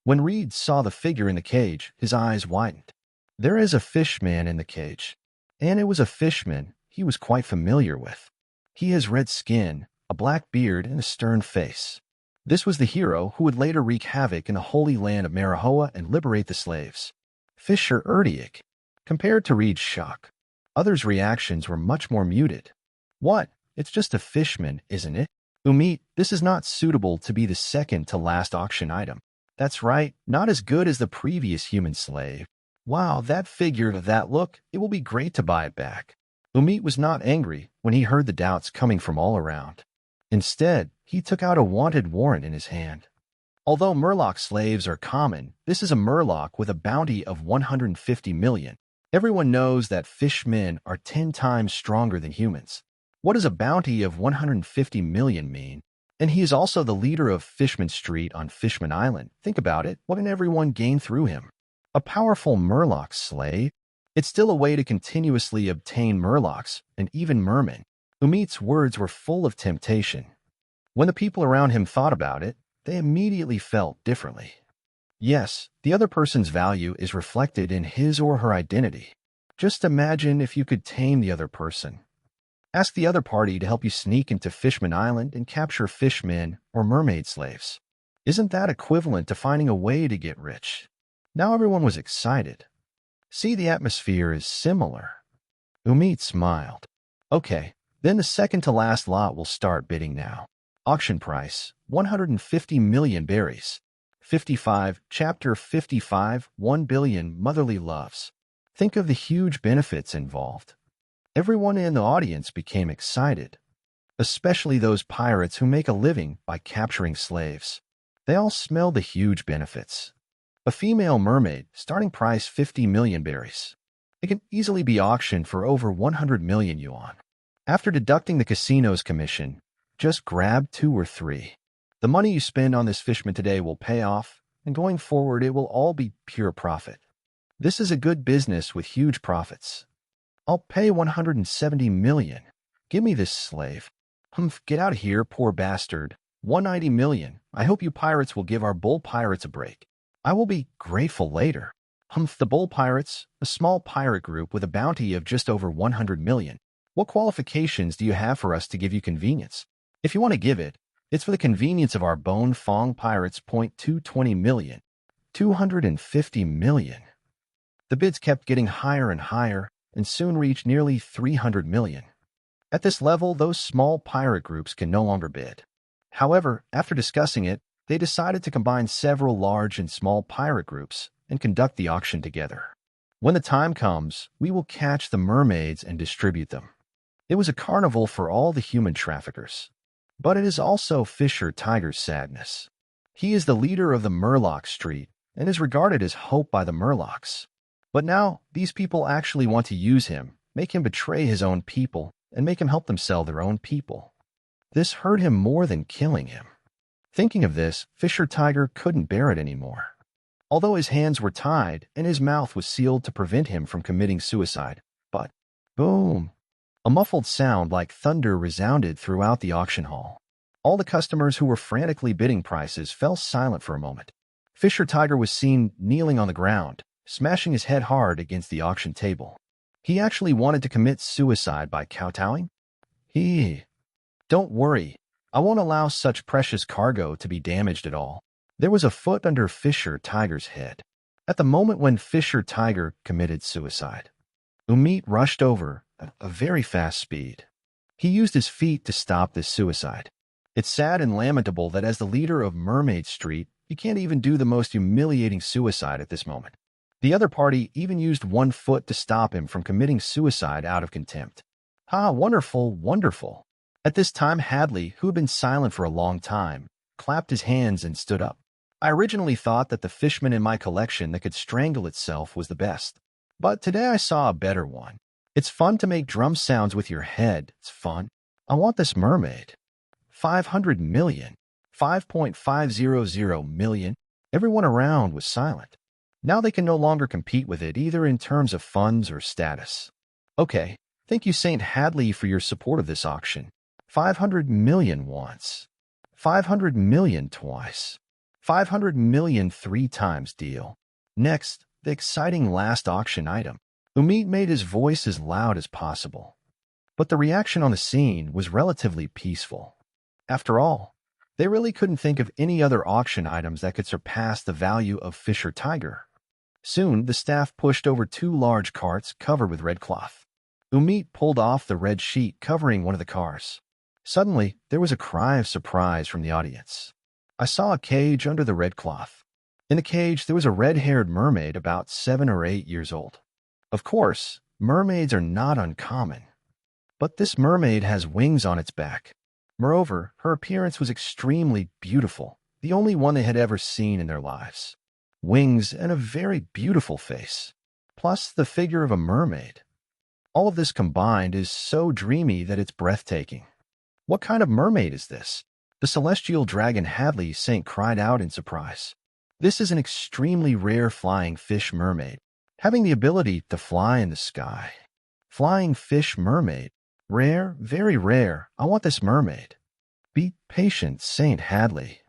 [SPEAKER 1] When Reed saw the figure in the cage, his eyes widened. There is a fishman in the cage, and it was a fishman he was quite familiar with. He has red skin, a black beard, and a stern face. This was the hero who would later wreak havoc in the holy land of Marahoa and liberate the slaves. Fisher Erdiak. Compared to Reed's shock, others' reactions were much more muted. What? It's just a fishman, isn't it? Umit, this is not suitable to be the second-to-last auction item. That's right, not as good as the previous human slave. Wow, that figure, that look, it will be great to buy it back. Umit was not angry when he heard the doubts coming from all around. Instead, he took out a wanted warrant in his hand. Although Murloc slaves are common, this is a Murloc with a bounty of 150 million. Everyone knows that fishmen are 10 times stronger than humans. What does a bounty of 150 million mean? And he is also the leader of Fishman Street on Fishman Island. Think about it, what can everyone gain through him? A powerful Murloc slave? It's still a way to continuously obtain Murlocs and even mermen. Umit's words were full of temptation. When the people around him thought about it, they immediately felt differently. Yes, the other person's value is reflected in his or her identity. Just imagine if you could tame the other person. Ask the other party to help you sneak into Fishman Island and capture fishmen or mermaid slaves. Isn't that equivalent to finding a way to get rich? Now everyone was excited. See, the atmosphere is similar. Umit smiled. Okay, then the second-to-last lot will start bidding now. Auction price, 150 million berries. 55, Chapter 55, 1 billion motherly loves. Think of the huge benefits involved. Everyone in the audience became excited, especially those pirates who make a living by capturing slaves. They all smelled the huge benefits. A female mermaid, starting price 50 million berries. It can easily be auctioned for over 100 million yuan. After deducting the casino's commission, just grab 2 or 3. The money you spend on this fishman today will pay off, and going forward it will all be pure profit. This is a good business with huge profits. I'll pay 170 million. Give me this slave. Humph, get out of here, poor bastard. 190 million. I hope you pirates will give our bull pirates a break. I will be grateful later. Humph, the bull pirates, a small pirate group with a bounty of just over 100 million. What qualifications do you have for us to give you convenience? If you want to give it, it's for the convenience of our bone fong pirates. 220 million. 250 million. The bids kept getting higher and higher, and soon reached nearly 300 million. At this level, those small pirate groups can no longer bid. However, after discussing it, they decided to combine several large and small pirate groups and conduct the auction together. When the time comes, we will catch the mermaids and distribute them. It was a carnival for all the human traffickers. But it is also Fisher Tiger's sadness. He is the leader of the Murloc Street and is regarded as hope by the Murlocs. But now, these people actually want to use him, make him betray his own people, and make him help them sell their own people. This hurt him more than killing him. Thinking of this, Fisher Tiger couldn't bear it anymore. Although his hands were tied and his mouth was sealed to prevent him from committing suicide, but boom! A muffled sound like thunder resounded throughout the auction hall. All the customers who were frantically bidding prices fell silent for a moment. Fisher Tiger was seen kneeling on the ground, smashing his head hard against the auction table. He actually wanted to commit suicide by kowtowing? Don't worry, I won't allow such precious cargo to be damaged at all. There was a foot under Fisher Tiger's head. At the moment when Fisher Tiger committed suicide, Umit rushed over at a very fast speed. He used his feet to stop this suicide. It's sad and lamentable that as the leader of Mermaid Street, you can't even do the most humiliating suicide at this moment. The other party even used one foot to stop him from committing suicide out of contempt. Wonderful, wonderful. At this time, Hadley, who had been silent for a long time, clapped his hands and stood up. I originally thought that the fishman in my collection that could strangle itself was the best. But today I saw a better one. It's fun to make drum sounds with your head. It's fun. I want this mermaid. 500 million. 5.500 million. Everyone around was silent. Now they can no longer compete with it either in terms of funds or status. Okay, thank you St. Hadley for your support of this auction. 500 million once. 500 million twice. 500 million 3 times deal. Next, the exciting last auction item. Umit made his voice as loud as possible. But the reaction on the scene was relatively peaceful. After all, they really couldn't think of any other auction items that could surpass the value of Fisher Tiger. Soon, the staff pushed over 2 large carts covered with red cloth. Umit pulled off the red sheet covering one of the cars. Suddenly, there was a cry of surprise from the audience. I saw a cage under the red cloth. In the cage, there was a red-haired mermaid about 7 or 8 years old. Of course, mermaids are not uncommon. But this mermaid has wings on its back. Moreover, her appearance was extremely beautiful, the only one they had ever seen in their lives. Wings and a very beautiful face, plus the figure of a mermaid. All of this combined is so dreamy that it's breathtaking. What kind of mermaid is this? The celestial dragon Hadley Saint cried out in surprise. This is an extremely rare flying fish mermaid, having the ability to fly in the sky. Flying fish mermaid. Rare, very rare. I want this mermaid. Be patient, Saint Hadley.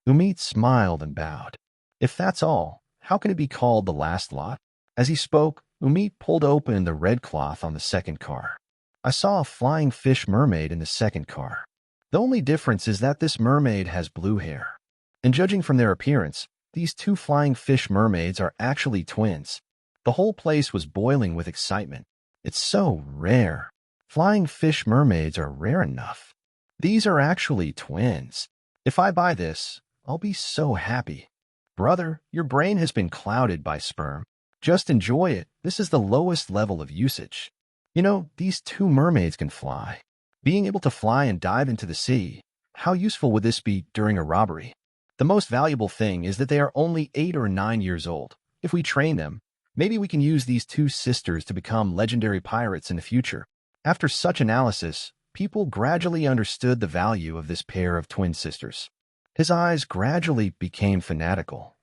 [SPEAKER 1] Umit smiled and bowed. If that's all, how can it be called the last lot? As he spoke, Umit pulled open the red cloth on the second car. I saw a flying fish mermaid in the second car. The only difference is that this mermaid has blue hair. And judging from their appearance, these 2 flying fish mermaids are actually twins. The whole place was boiling with excitement. It's so rare. Flying fish mermaids are rare enough. These are actually twins. If I buy this, I'll be so happy. Brother, your brain has been clouded by sperm. Just enjoy it. This is the lowest level of usage. You know, these 2 mermaids can fly. Being able to fly and dive into the sea, how useful would this be during a robbery? The most valuable thing is that they are only 8 or 9 years old. If we train them, maybe we can use these 2 sisters to become legendary pirates in the future. After such analysis, people gradually understood the value of this pair of twin sisters. His eyes gradually became fanatical.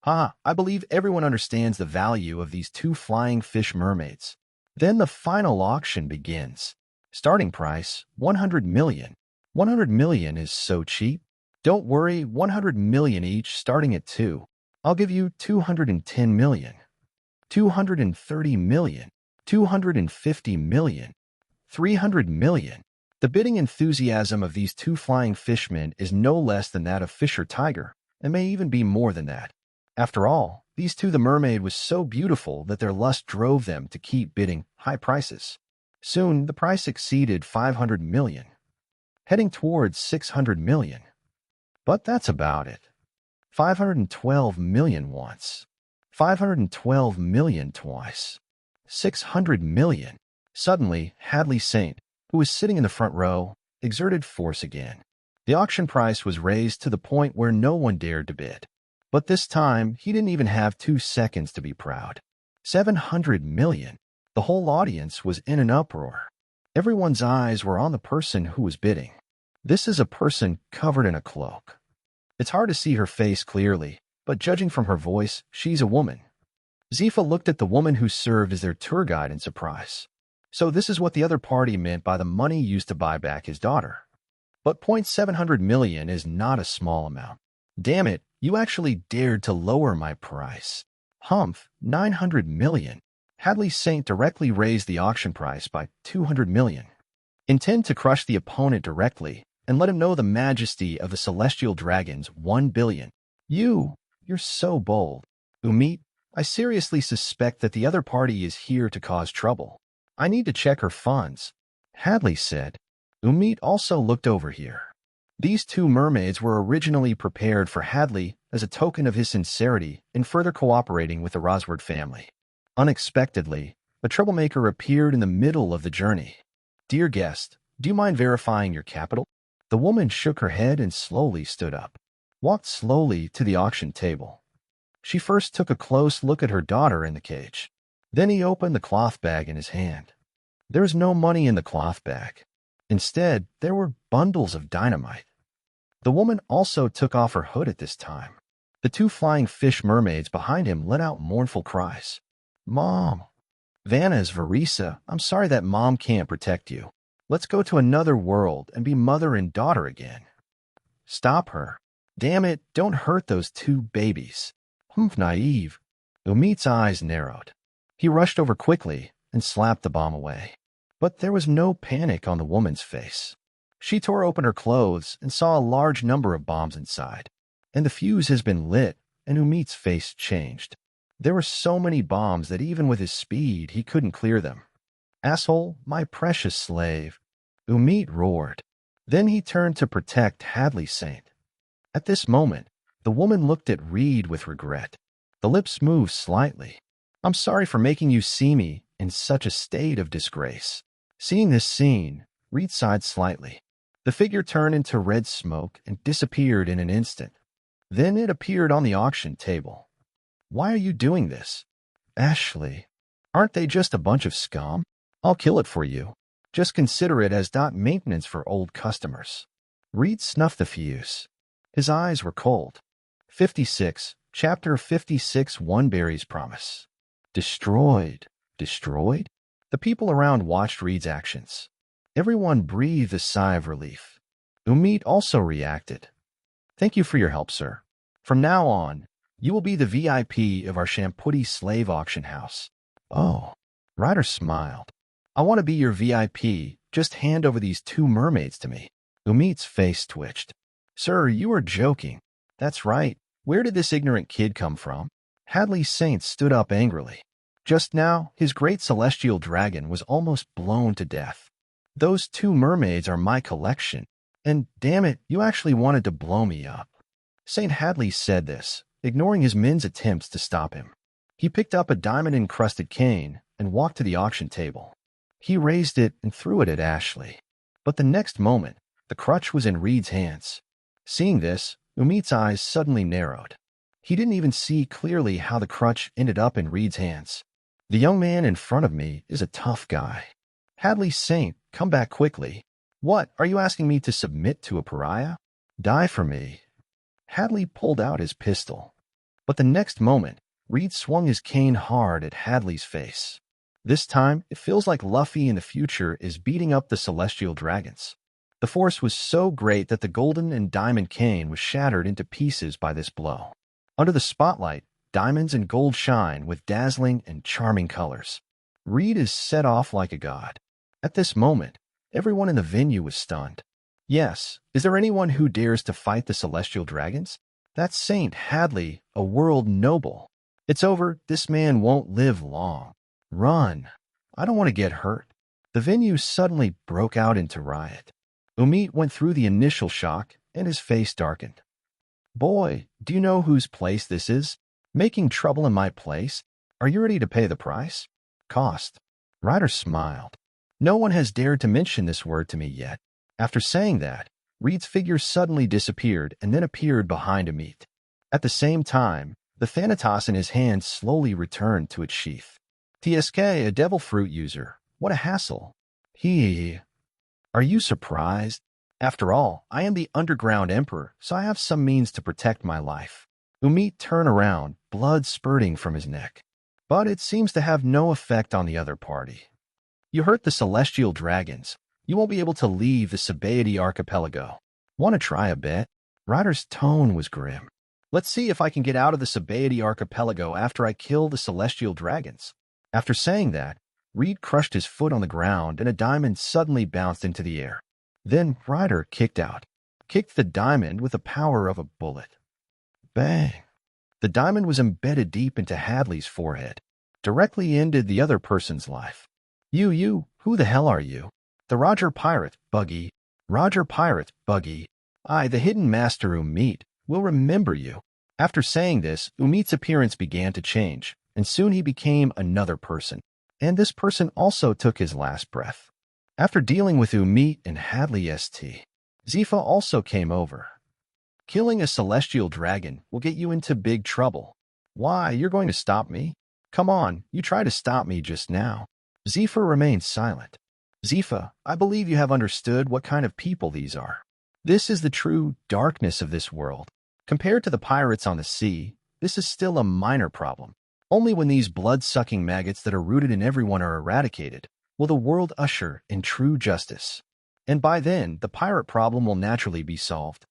[SPEAKER 1] I believe everyone understands the value of these 2 flying fish mermaids. Then the final auction begins. Starting price, 100 million. 100 million is so cheap. Don't worry, 100 million each, starting at 2. I'll give you 210 million, 230 million, 250 million, 300 million. The bidding enthusiasm of these two flying fishmen is no less than that of Fisher Tiger, and may even be more than that. After all, these two, the mermaid was so beautiful that their lust drove them to keep bidding high prices. Soon, the price exceeded 500 million, heading towards 600 million. But that's about it. 512 million once, 512 million twice, 600 million. Suddenly, Hadley Saint, who was sitting in the front row, exerted force again. The auction price was raised to the point where no one dared to bid. But this time, he didn't even have 2 seconds to be proud. 700 million. The whole audience was in an uproar. Everyone's eyes were on the person who was bidding. This is a person covered in a cloak. It's hard to see her face clearly, but judging from her voice, she's a woman. Zifa looked at the woman who served as their tour guide in surprise. So this is what the other party meant by the money used to buy back his daughter. But 700 million is not a small amount. Damn it, you actually dared to lower my price. Humph, 900 million. Hadley Saint directly raised the auction price by 200 million. Intend to crush the opponent directly and let him know the majesty of the celestial dragon's 1 billion. You're so bold. Umit, I seriously suspect that the other party is here to cause trouble. I need to check her funds, Hadley said. Umit also looked over here. These two mermaids were originally prepared for Hadley as a token of his sincerity in further cooperating with the Rosward family. Unexpectedly, a troublemaker appeared in the middle of the journey. Dear guest, do you mind verifying your capital? The woman shook her head and slowly stood up, walked slowly to the auction table. She first took a close look at her daughter in the cage. Then he opened the cloth bag in his hand. There was no money in the cloth bag. Instead, there were bundles of dynamite. The woman also took off her hood at this time. The two flying fish mermaids behind him let out mournful cries. Mom! Vanna's Varisa, I'm sorry that Mom can't protect you. Let's go to another world and be mother and daughter again. Stop her. Damn it, don't hurt those two babies. Naive. Umit's eyes narrowed. He rushed over quickly and slapped the bomb away. But there was no panic on the woman's face. She tore open her clothes and saw a large number of bombs inside. And the fuse has been lit, and Umit's face changed. There were so many bombs that even with his speed, he couldn't clear them. Asshole, my precious slave. Umit roared. Then he turned to protect Hadley Saint. At this moment, the woman looked at Reed with regret. The lips moved slightly. I'm sorry for making you see me in such a state of disgrace. Seeing this scene, Reed sighed slightly. The figure turned into red smoke and disappeared in an instant. Then it appeared on the auction table. Why are you doing this? Ashley, aren't they just a bunch of scum? I'll kill it for you. Just consider it as maintenance for old customers. Reed snuffed the fuse. His eyes were cold. 56, Chapter 56, Oneberry's Promise. Destroyed. Destroyed? The people around watched Reed's actions. Everyone breathed a sigh of relief. Umit also reacted. Thank you for your help, sir. From now on, you will be the VIP of our Shampooty slave auction house. Oh, Ryder smiled. I want to be your VIP. Just hand over these two mermaids to me. Umit's face twitched. Sir, you are joking. That's right. Where did this ignorant kid come from? Hadley Saint stood up angrily. Just now, his great celestial dragon was almost blown to death. Those two mermaids are my collection. And damn it, you actually wanted to blow me up. St. Hadley said this, ignoring his men's attempts to stop him. He picked up a diamond-encrusted cane and walked to the auction table. He raised it and threw it at Ashley. But the next moment, the crutch was in Reed's hands. Seeing this, Umit's eyes suddenly narrowed. He didn't even see clearly how the crutch ended up in Reed's hands. The young man in front of me is a tough guy. Hadley Saint, come back quickly. What, are you asking me to submit to a pariah? Die for me. Hadley pulled out his pistol. But the next moment, Reed swung his cane hard at Hadley's face. This time, it feels like Luffy in the future is beating up the celestial dragons. The force was so great that the golden and diamond cane was shattered into pieces by this blow. Under the spotlight, diamonds and gold shine with dazzling and charming colors. Reed is set off like a god. At this moment, everyone in the venue was stunned. Yes, is there anyone who dares to fight the celestial dragons? That's Saint Hadley, a world noble. It's over, this man won't live long. Run. I don't want to get hurt. The venue suddenly broke out into riot. Umit went through the initial shock, and his face darkened. Boy, do you know whose place this is? Making trouble in my place? Are you ready to pay the price? Cost. Ryder smiled. No one has dared to mention this word to me yet. After saying that, Reed's figure suddenly disappeared and then appeared behind Umit. At the same time, the Thanatos in his hand slowly returned to its sheath. TSK, a devil fruit user. What a hassle. Are you surprised? After all, I am the underground emperor, so I have some means to protect my life. Umit turned around, blood spurting from his neck. But it seems to have no effect on the other party. You hurt the celestial dragons. You won't be able to leave the Sabaody archipelago. Want to try a bet? Ryder's tone was grim. Let's see if I can get out of the Sabaody archipelago after I kill the celestial dragons. After saying that, Reed crushed his foot on the ground and a diamond suddenly bounced into the air. Then Ryder kicked the diamond with the power of a bullet. Bang! The diamond was embedded deep into Hadley's forehead. Directly ended the other person's life. You, who the hell are you? The Roger Pirate, Buggy. Roger Pirate, Buggy. I, the hidden master Umit, will remember you. After saying this, Umit's appearance began to change, and soon he became another person. And this person also took his last breath. After dealing with Umit and Hadley St., Zifa also came over. Killing a celestial dragon will get you into big trouble. Why, you're going to stop me? Come on, you tried to stop me just now. Zifa remained silent. Zifa, I believe you have understood what kind of people these are. This is the true darkness of this world. Compared to the pirates on the sea, this is still a minor problem. Only when these blood-sucking maggots that are rooted in everyone are eradicated will the world usher in true justice. And by then, the pirate problem will naturally be solved.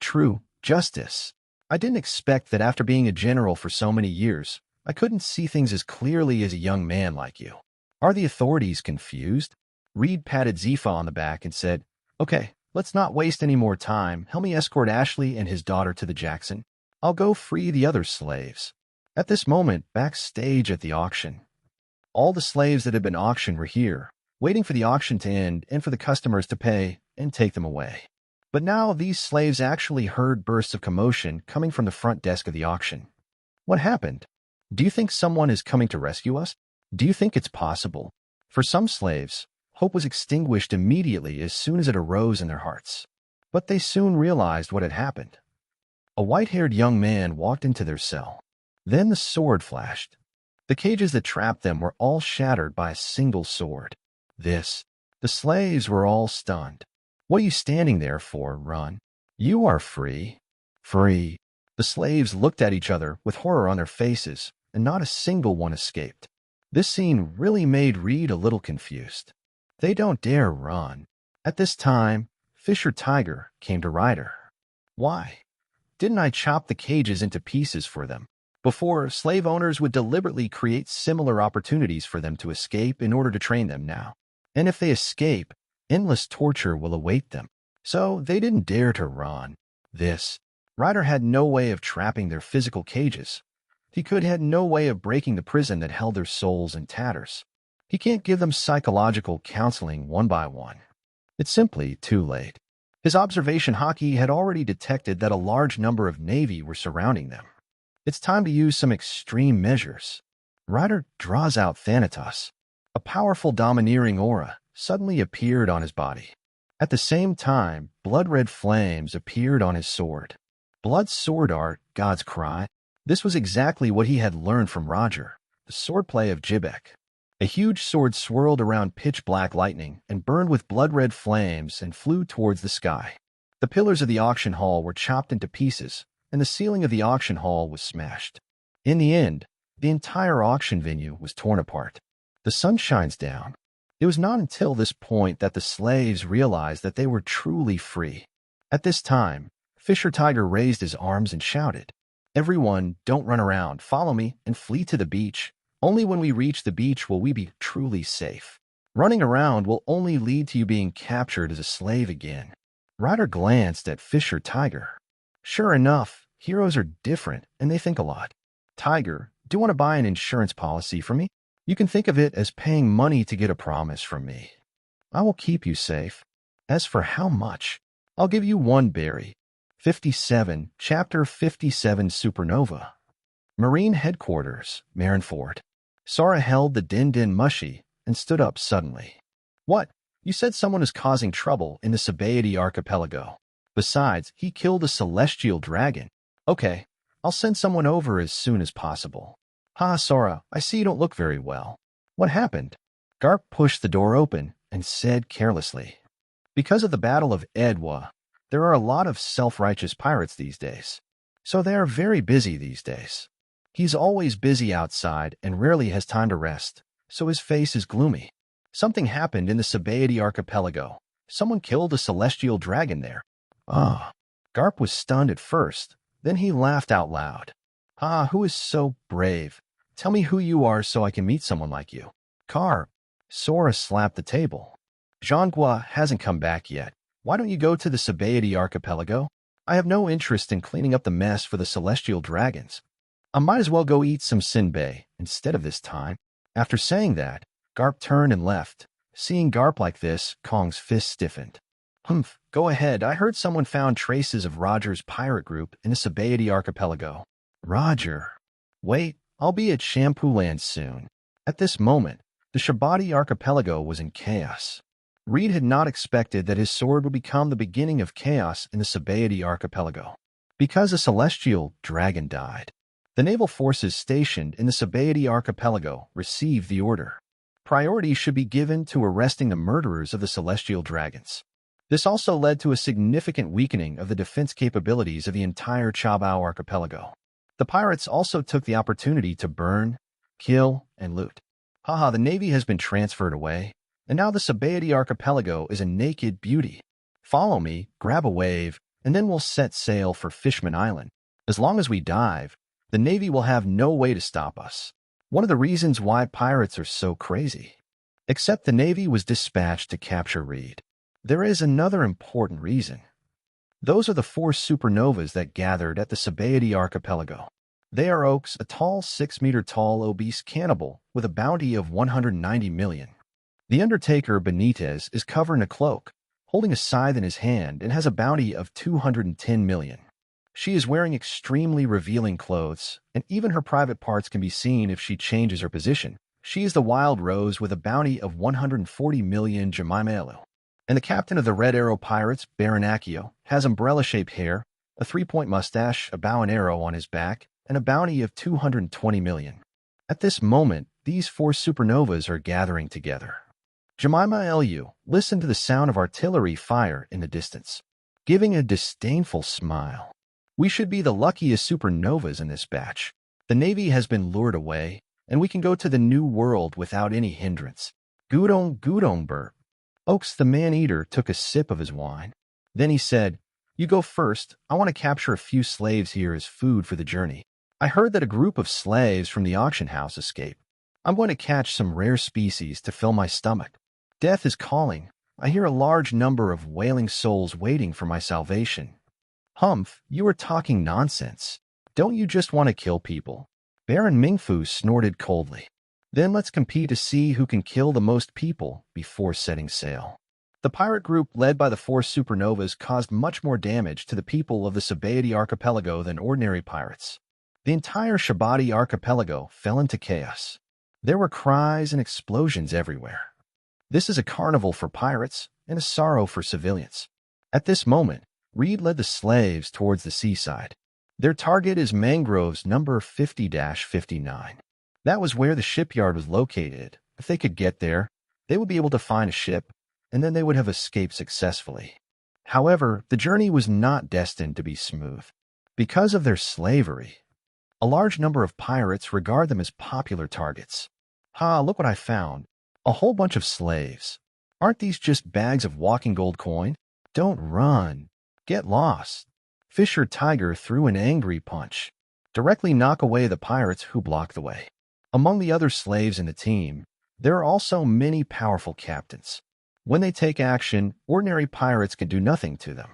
[SPEAKER 1] True justice. I didn't expect that after being a general for so many years, I couldn't see things as clearly as a young man like you. Are the authorities confused? Reed patted Zifa on the back and said, Okay, let's not waste any more time. Help me escort Ashley and his daughter to the Jackson. I'll go free the other slaves. At this moment, backstage at the auction, all the slaves that had been auctioned were here, waiting for the auction to end and for the customers to pay and take them away. But now these slaves actually heard bursts of commotion coming from the front desk of the auction. What happened? Do you think someone is coming to rescue us? Do you think it's possible? For some slaves, hope was extinguished immediately as soon as it arose in their hearts. But they soon realized what had happened. A white-haired young man walked into their cell. Then the sword flashed. The cages that trapped them were all shattered by a single sword. The slaves were all stunned. What are you standing there for, Run? You are free. Free. The slaves looked at each other with horror on their faces, and not a single one escaped. This scene really made Reed a little confused. They don't dare run. At this time, Fisher Tiger came to Ryder. Why? Didn't I chop the cages into pieces for them? Before, slave owners would deliberately create similar opportunities for them to escape in order to train them now. And if they escape, endless torture will await them. So they didn't dare to run. Ryder had no way of trapping their physical cages. He had no way of breaking the prison that held their souls in tatters. He can't give them psychological counseling one by one. It's simply too late. His observation hockey had already detected that a large number of Navy were surrounding them. It's time to use some extreme measures. Ryder draws out Thanatos. A powerful domineering aura suddenly appeared on his body. At the same time, blood-red flames appeared on his sword. Blood's sword art, God's cry. This was exactly what he had learned from Roger, the swordplay of Jibek. A huge sword swirled around pitch-black lightning and burned with blood-red flames and flew towards the sky. The pillars of the auction hall were chopped into pieces, and the ceiling of the auction hall was smashed. In the end, the entire auction venue was torn apart. The sun shines down. It was not until this point that the slaves realized that they were truly free. At this time, Fisher Tiger raised his arms and shouted, "Everyone, don't run around. Follow me and flee to the beach. Only when we reach the beach will we be truly safe. Running around will only lead to you being captured as a slave again." Ryder glanced at Fisher Tiger. Sure enough, heroes are different and they think a lot. "Tiger, do you want to buy an insurance policy from me? You can think of it as paying money to get a promise from me. I will keep you safe. As for how much, I'll give you one berry." 57, Chapter 57 Supernova. Marine Headquarters, Marineford. Sora held the Din Din Mushi and stood up suddenly. "What? You said someone is causing trouble in the Sabaody archipelago. Besides, he killed a celestial dragon. Okay, I'll send someone over as soon as possible." "Ha, Sora, I see you don't look very well. What happened?" Garp pushed the door open and said carelessly, "Because of the Battle of Edwa, there are a lot of self-righteous pirates these days. So they are very busy these days. He's always busy outside and rarely has time to rest, so his face is gloomy. Something happened in the Sabaody archipelago. Someone killed a celestial dragon there." "Ah." Garp was stunned at first, then he laughed out loud. "Ah, who is so brave? Tell me who you are so I can meet someone like you." "Garp." Sora slapped the table. "Zhonghua hasn't come back yet. Why don't you go to the Sabaody archipelago? I have no interest in cleaning up the mess for the celestial dragons. I might as well go eat some Sinbei instead of this time." After saying that, Garp turned and left. Seeing Garp like this, Kong's fist stiffened. "Humph, go ahead. I heard someone found traces of Roger's pirate group in the Sabaody archipelago." "Roger. Wait, I'll be at Shampoo Land soon." At this moment, the Sabaody archipelago was in chaos. Reed had not expected that his sword would become the beginning of chaos in the Sabaody archipelago. Because a celestial dragon died, the naval forces stationed in the Sabaody archipelago received the order. Priority should be given to arresting the murderers of the celestial dragons. This also led to a significant weakening of the defense capabilities of the entire Chabao archipelago. The pirates also took the opportunity to burn, kill, and loot. Haha, the navy has been transferred away, and now the Sabaody archipelago is a naked beauty. Follow me, grab a wave, and then we'll set sail for Fishman Island. As long as we dive, the navy will have no way to stop us. One of the reasons why pirates are so crazy. Except the navy was dispatched to capture Reed. There is another important reason. Those are the 4 supernovas that gathered at the Sabaody archipelago. They are Oaks, a tall 6-meter-tall obese cannibal with a bounty of 190 million. The Undertaker Benitez is covered in a cloak, holding a scythe in his hand, and has a bounty of 210 million. She is wearing extremely revealing clothes, and even her private parts can be seen if she changes her position. She is the Wild Rose with a bounty of 140 million Jemima Elu. And the captain of the Red Arrow Pirates, Baron Accio, has umbrella-shaped hair, a 3-point mustache, a bow and arrow on his back, and a bounty of 220 million. At this moment, these 4 supernovas are gathering together. Jemima Elu listened to the sound of artillery fire in the distance, giving a disdainful smile. "We should be the luckiest supernovas in this batch. The navy has been lured away, and we can go to the new world without any hindrance." Gudong burp. Oaks the man-eater took a sip of his wine. Then he said, "You go first. I want to capture a few slaves here as food for the journey. I heard that a group of slaves from the auction house escaped. I'm going to catch some rare species to fill my stomach. Death is calling. I hear a large number of wailing souls waiting for my salvation." "Humph, you are talking nonsense. Don't you just want to kill people?" Baron Mingfu snorted coldly. "Then let's compete to see who can kill the most people before setting sail." The pirate group led by the 4 supernovas caused much more damage to the people of the Sabaody archipelago than ordinary pirates. The entire Sabaody archipelago fell into chaos. There were cries and explosions everywhere. This is a carnival for pirates and a sorrow for civilians. At this moment, Reed led the slaves towards the seaside. Their target is Mangroves number 50-59. That was where the shipyard was located. If they could get there, they would be able to find a ship, and then they would have escaped successfully. However, the journey was not destined to be smooth. Because of their slavery, a large number of pirates regard them as popular targets. "Ha, look what I found. A whole bunch of slaves. Aren't these just bags of walking gold coin? Don't run. Get lost. Fisher Tiger threw an angry punch. Directly knock away the pirates who blocked the way. Among the other slaves in the team, there are also many powerful captains. When they take action, ordinary pirates can do nothing to them.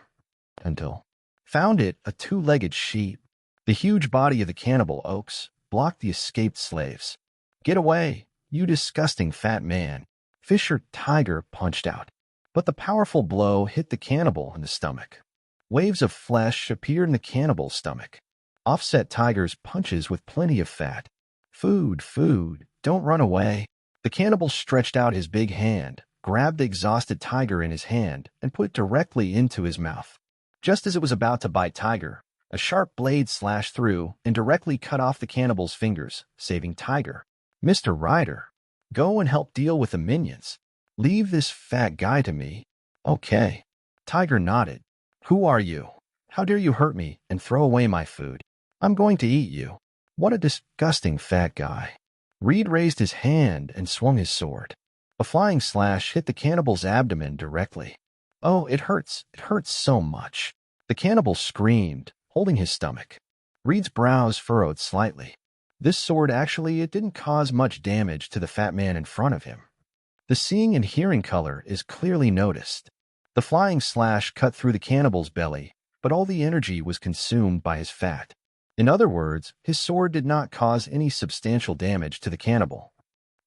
[SPEAKER 1] Until found it, a two-legged sheep. The huge body of the cannibal Oaks blocked the escaped slaves. Get away, you disgusting fat man. Fisher Tiger punched out. But the powerful blow hit the cannibal in the stomach. Waves of flesh appeared in the cannibal's stomach. Offset Tiger's punches with plenty of fat. Food, food, don't run away. The cannibal stretched out his big hand, grabbed the exhausted Tiger in his hand, and put it directly into his mouth. Just as it was about to bite Tiger, a sharp blade slashed through and directly cut off the cannibal's fingers, saving Tiger. Mr. Ryder, go and help deal with the minions. Leave this fat guy to me. Okay. Tiger nodded. Who are you? How dare you hurt me and throw away my food? I'm going to eat you. What a disgusting fat guy. Reed raised his hand and swung his sword. A flying slash hit the cannibal's abdomen directly. Oh, it hurts so much. The cannibal screamed, holding his stomach. Reed's brows furrowed slightly. This sword it didn't cause much damage to the fat man in front of him. The seeing and hearing color is clearly noticed. The flying slash cut through the cannibal's belly, but all the energy was consumed by his fat. In other words, his sword did not cause any substantial damage to the cannibal.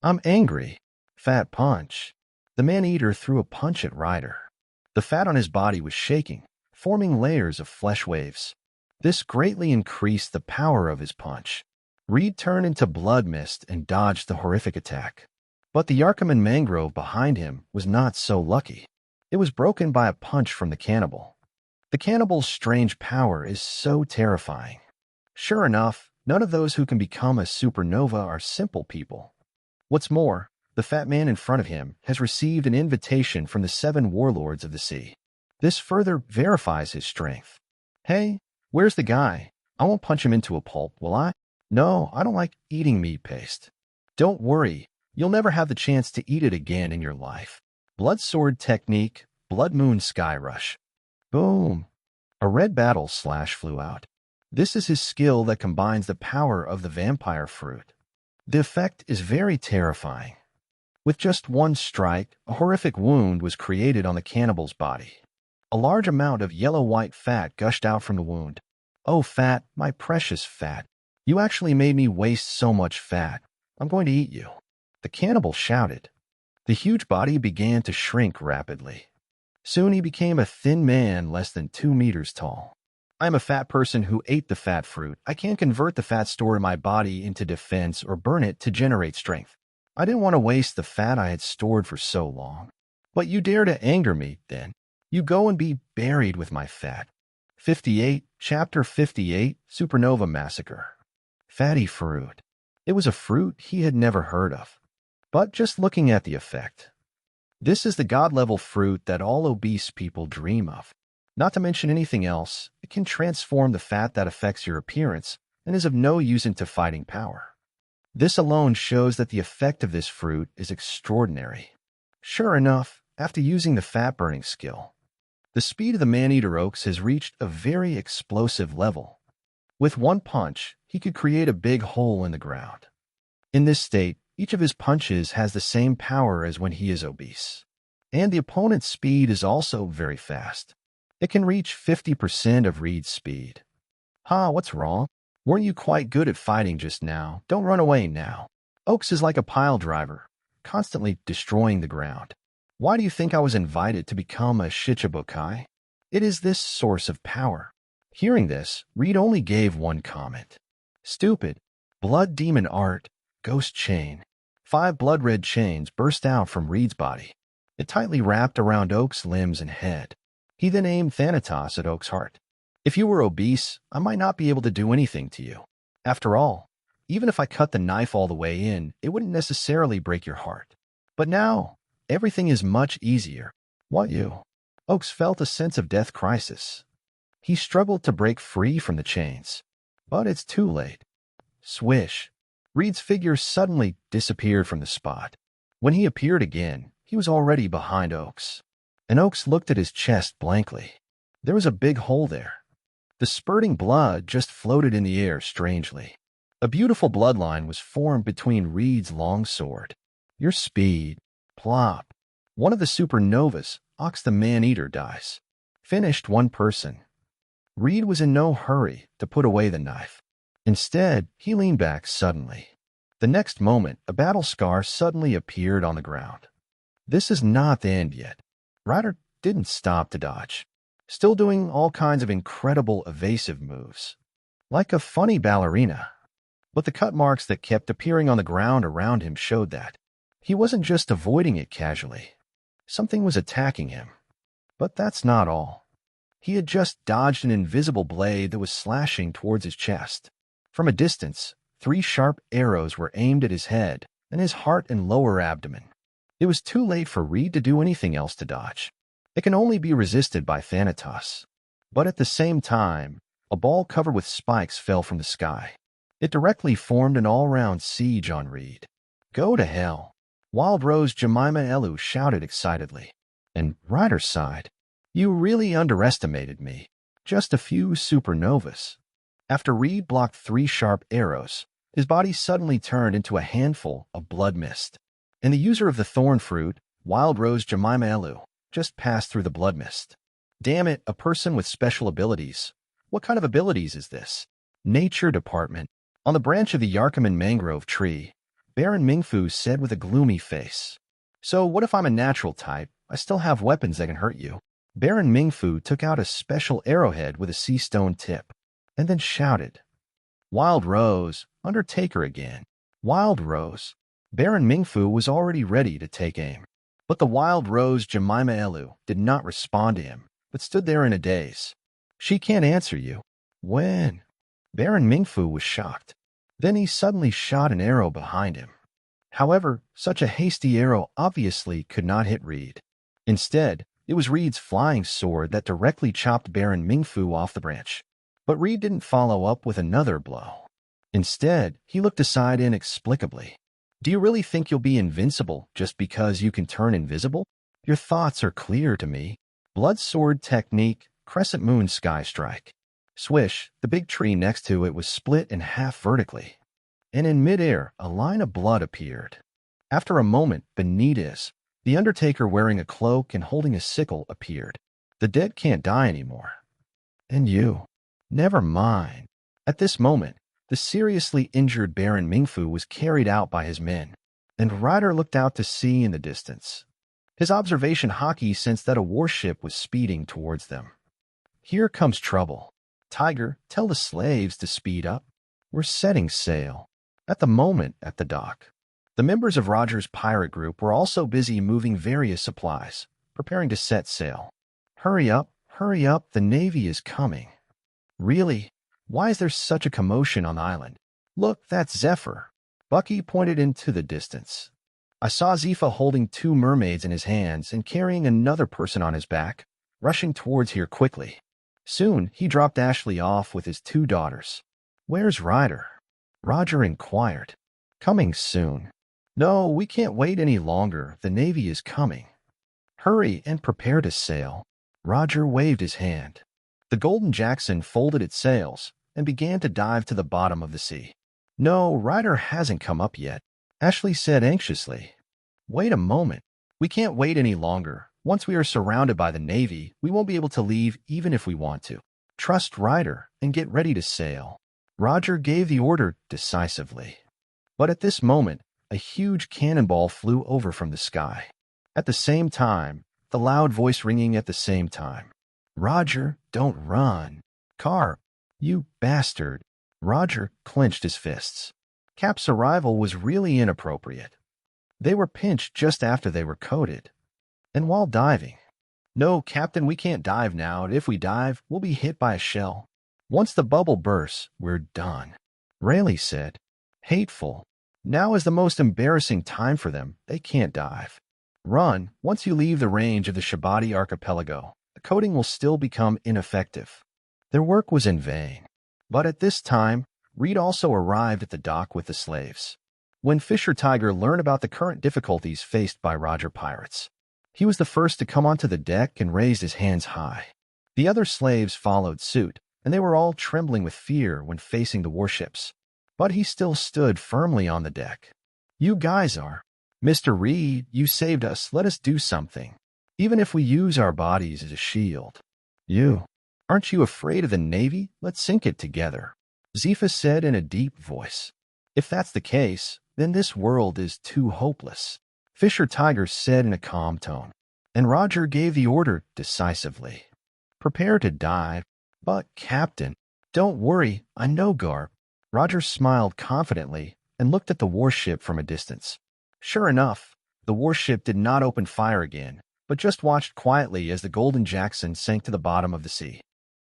[SPEAKER 1] I'm angry. Fat punch. The man-eater threw a punch at Ryder. The fat on his body was shaking, forming layers of flesh waves. This greatly increased the power of his punch. Reed turned into blood mist and dodged the horrific attack. But the Yarkaman mangrove behind him was not so lucky. It was broken by a punch from the cannibal. The cannibal's strange power is so terrifying. Sure enough, none of those who can become a supernova are simple people. What's more, the fat man in front of him has received an invitation from the 7 warlords of the sea. This further verifies his strength. Hey, where's the guy? I won't punch him into a pulp, will I? No, I don't like eating meat paste. Don't worry, you'll never have the chance to eat it again in your life. Blood sword technique, blood moon sky rush. Boom. A red battle slash flew out. This is his skill that combines the power of the vampire fruit. The effect is very terrifying. With just one strike, a horrific wound was created on the cannibal's body. A large amount of yellow-white fat gushed out from the wound. Oh, fat, my precious fat. You actually made me waste so much fat. I'm going to eat you. The cannibal shouted. The huge body began to shrink rapidly. Soon he became a thin man less than 2 meters tall. I'm a fat person who ate the fat fruit. I can't convert the fat stored in my body into defense or burn it to generate strength. I didn't want to waste the fat I had stored for so long. But you dare to anger me, then. You go and be buried with my fat. 58, Chapter 58, Supernova Massacre. Fatty fruit. It was a fruit he had never heard of. But just looking at the effect. This is the god-level fruit that all obese people dream of. Not to mention anything else, it can transform the fat that affects your appearance and is of no use into fighting power. This alone shows that the effect of this fruit is extraordinary. Sure enough, after using the fat-burning skill, the speed of the man-eater Oaks has reached a very explosive level. With one punch, he could create a big hole in the ground. In this state, each of his punches has the same power as when he is obese. And the opponent's speed is also very fast. It can reach 50% of Reed's speed. What's wrong? Weren't you quite good at fighting just now? Don't run away now. Oaks is like a pile driver, constantly destroying the ground. Why do you think I was invited to become a Shichibukai? It is this source of power. Hearing this, Reed only gave one comment. Stupid. Blood demon art. Ghost chain. 5 blood-red chains burst out from Reed's body. It tightly wrapped around Oak's limbs and head. He then aimed Thanatos at Oak's heart. If you were obese, I might not be able to do anything to you. After all, even if I cut the knife all the way in, it wouldn't necessarily break your heart. But now, everything is much easier. What you? Oaks felt a sense of death crisis. He struggled to break free from the chains. But it's too late. Swish. Reed's figure suddenly disappeared from the spot. When he appeared again, he was already behind Oaks. And Oaks looked at his chest blankly. There was a big hole there. The spurting blood just floated in the air strangely. A beautiful bloodline was formed between Reed's long sword. Your speed. Plop. One of the supernovas, Ox the Man-Eater, dies. Finished one person. Reed was in no hurry to put away the knife. Instead, he leaned back suddenly. The next moment, a battle scar suddenly appeared on the ground. This is not the end yet. Ryder didn't stop to dodge, still doing all kinds of incredible evasive moves, like a funny ballerina. But the cut marks that kept appearing on the ground around him showed that he wasn't just avoiding it casually. Something was attacking him. But that's not all. He had just dodged an invisible blade that was slashing towards his chest. From a distance, 3 sharp arrows were aimed at his head and his heart and lower abdomen. It was too late for Reed to do anything else to dodge. It can only be resisted by Thanatos. But at the same time, a ball covered with spikes fell from the sky. It directly formed an all-round siege on Reed. Go to hell. Wild Rose Jemima Elu shouted excitedly. And Ryder sighed. You really underestimated me. Just a few supernovas. After Reed blocked 3 sharp arrows, his body suddenly turned into a handful of blood mist. And the user of the thorn fruit, Wild Rose Jemima Elu, just passed through the blood mist. Damn it, a person with special abilities. What kind of abilities is this? Nature Department. On the branch of the Yarkaman mangrove tree, Baron Mingfu said with a gloomy face. So what if I'm a natural type? I still have weapons that can hurt you. Baron Mingfu took out a special arrowhead with a sea stone tip, and then shouted. Wild Rose, Undertaker again. Wild Rose. Baron Mingfu was already ready to take aim. But the Wild Rose Jemima Elu did not respond to him, but stood there in a daze. She can't answer you. When? Baron Mingfu was shocked. Then he suddenly shot an arrow behind him. However, such a hasty arrow obviously could not hit Reed. Instead, it was Reed's flying sword that directly chopped Baron Mingfu off the branch. But Reed didn't follow up with another blow. Instead, he looked aside inexplicably. Do you really think you'll be invincible just because you can turn invisible? Your thoughts are clear to me. Blood sword technique, crescent moon sky strike. Swish, the big tree next to it was split in half vertically. And in midair, a line of blood appeared. After a moment, Benitez, the Undertaker wearing a cloak and holding a sickle, appeared. The dead can't die anymore. And you. Never mind. At this moment, the seriously injured Baron Mingfu was carried out by his men, and Ryder looked out to sea in the distance. His observation hockey sensed that a warship was speeding towards them. Here comes trouble. Tiger, tell the slaves to speed up. We're setting sail. At the moment, at the dock, the members of Roger's pirate group were also busy moving various supplies, preparing to set sail. Hurry up, the Navy is coming. Really? Why is there such a commotion on the island? Look, that's Zephyr. Bucky pointed into the distance. I saw Zephyr holding 2 mermaids in his hands and carrying another person on his back, rushing towards here quickly. Soon, he dropped Ashley off with his 2 daughters. Where's Ryder? Roger inquired. Coming soon. No, we can't wait any longer. The Navy is coming. Hurry and prepare to sail. Roger waved his hand. The Golden Jackson folded its sails and began to dive to the bottom of the sea. No, Ryder hasn't come up yet, Ashley said anxiously. Wait a moment. We can't wait any longer. Once we are surrounded by the Navy, we won't be able to leave even if we want to. Trust Ryder and get ready to sail. Roger gave the order decisively. But at this moment, a huge cannonball flew over from the sky. At the same time, the loud voice ringing at the same time. Roger, don't run. Carp, you bastard. Roger clenched his fists. Cap's arrival was really inappropriate. They were pinched just after they were coated. And while diving. No, Captain, we can't dive now. If we dive, we'll be hit by a shell. Once the bubble bursts, we're done. Rayleigh said. Hateful. Now is the most embarrassing time for them. They can't dive. Run. Once you leave the range of the Shabati archipelago, the coating will still become ineffective. Their work was in vain. But at this time, Reed also arrived at the dock with the slaves. when Fisher Tiger learned about the current difficulties faced by Roger pirates. He was the first to come onto the deck and raised his hands high. The other slaves followed suit, and they were all trembling with fear when facing the warships. But he still stood firmly on the deck. "You guys are. Mr. Reed, you saved us. Let us do something. Even if we use our bodies as a shield." Aren't you afraid of the Navy? Let's sink it together," Zephyr said in a deep voice. "If that's the case, then this world is too hopeless," Fisher Tiger said in a calm tone. And Roger gave the order decisively. "Prepare to dive." "But, Captain, don't worry, I know Garp." Roger smiled confidently and looked at the warship from a distance. Sure enough, the warship did not open fire again, but just watched quietly as the Golden Jackson sank to the bottom of the sea.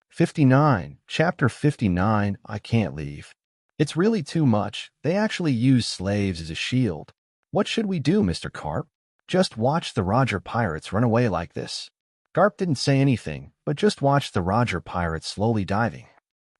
[SPEAKER 1] 59, Chapter 59, I Can't Leave. "It's really too much. They actually use slaves as a shield. What should we do, Mr. Carp? Just watch the Roger pirates run away like this." Garp didn't say anything, but just watched the Roger pirates slowly diving.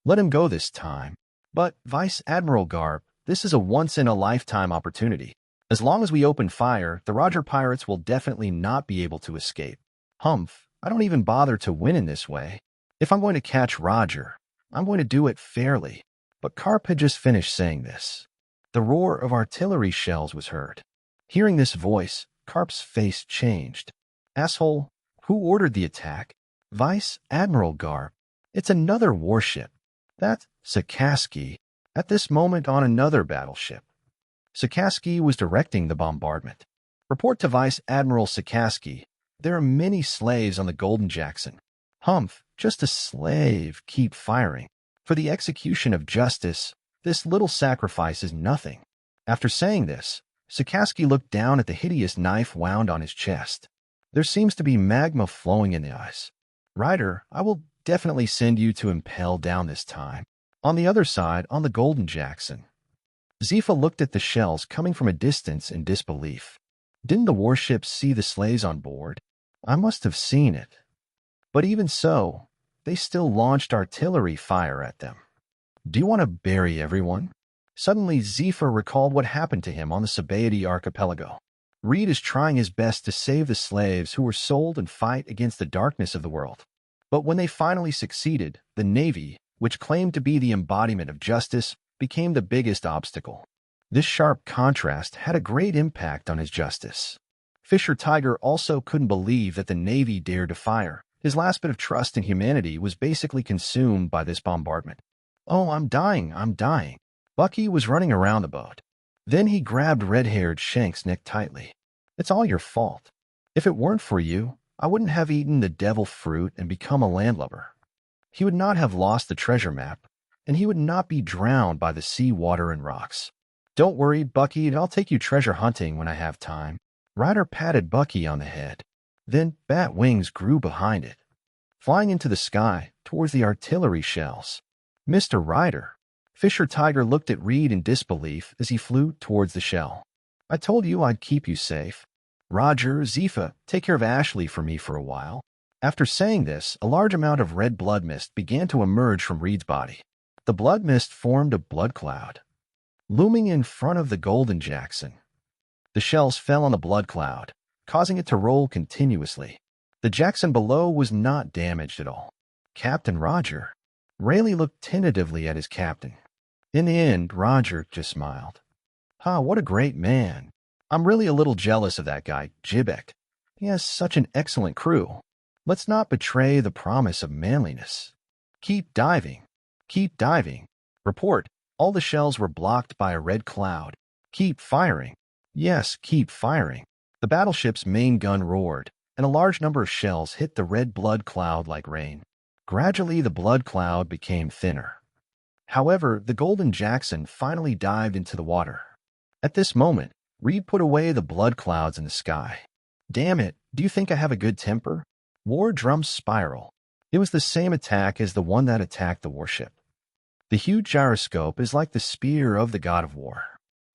[SPEAKER 1] "Let him go this time." "But, Vice Admiral Garp, this is a once-in-a-lifetime opportunity. As long as we open fire, the Roger pirates will definitely not be able to escape." "Humph, I don't even bother to win in this way. If I'm going to catch Roger, I'm going to do it fairly." But Carp had just finished saying this. The roar of artillery shells was heard. Hearing this voice, Carp's face changed. "Asshole, who ordered the attack?" "Vice Admiral Garp. It's another warship. That's Sakaski." At this moment on another battleship, Sakaski was directing the bombardment. "Report to Vice Admiral Sakaski. There are many slaves on the Golden Jackson." "Humph, just a slave. Keep firing. For the execution of justice, this little sacrifice is nothing." After saying this, Sakaski looked down at the hideous knife wound on his chest. There seems to be magma flowing in the eyes. "Ryder, I will definitely send you to impel down this time." On the other side, on the Golden Jackson, Zephyr looked at the shells coming from a distance in disbelief. Didn't the warships see the slaves on board? I must have seen it. But even so, they still launched artillery fire at them. "Do you want to bury everyone?" Suddenly, Zephyr recalled what happened to him on the Sabaody archipelago. Reed is trying his best to save the slaves who were sold and fight against the darkness of the world. But when they finally succeeded, the Navy, which claimed to be the embodiment of justice, became the biggest obstacle. This sharp contrast had a great impact on his justice. Fisher Tiger also couldn't believe that the Navy dared to fire. His last bit of trust in humanity was basically consumed by this bombardment. "Oh, I'm dying. Bucky was running around the boat. Then he grabbed red-haired Shank's neck tightly. "It's all your fault. If it weren't for you, I wouldn't have eaten the devil fruit and become a landlubber. He would not have lost the treasure map, and he would not be drowned by the sea water and rocks. Don't worry, Bucky, I'll take you treasure hunting when I have time." Ryder patted Bucky on the head. Then bat wings grew behind it, flying into the sky towards the artillery shells. "Mr. Ryder." Fisher Tiger looked at Reed in disbelief as he flew towards the shell. "I told you I'd keep you safe. Roger, Zephyr, take care of Ashley for me for a while." After saying this, a large amount of red blood mist began to emerge from Reed's body. The blood mist formed a blood cloud, looming in front of the Golden Jackson. The shells fell on the blood cloud, causing it to roll continuously. The Jackson below was not damaged at all. "Captain Roger." Rayleigh looked tentatively at his captain. In the end, Roger just smiled. What a great man. I'm really a little jealous of that guy, Jibek. He has such an excellent crew. Let's not betray the promise of manliness. Keep diving. Keep diving. Report. All the shells were blocked by a red cloud. Keep firing. Yes, keep firing. The battleship's main gun roared, and a large number of shells hit the red blood cloud like rain. Gradually, the blood cloud became thinner. However, the Golden Jackson finally dived into the water. At this moment, Reed put away the blood clouds in the sky. "Damn it, do you think I have a good temper?" War drums spiral. It was the same attack as the one that attacked the warship. The huge gyroscope is like the spear of the god of war,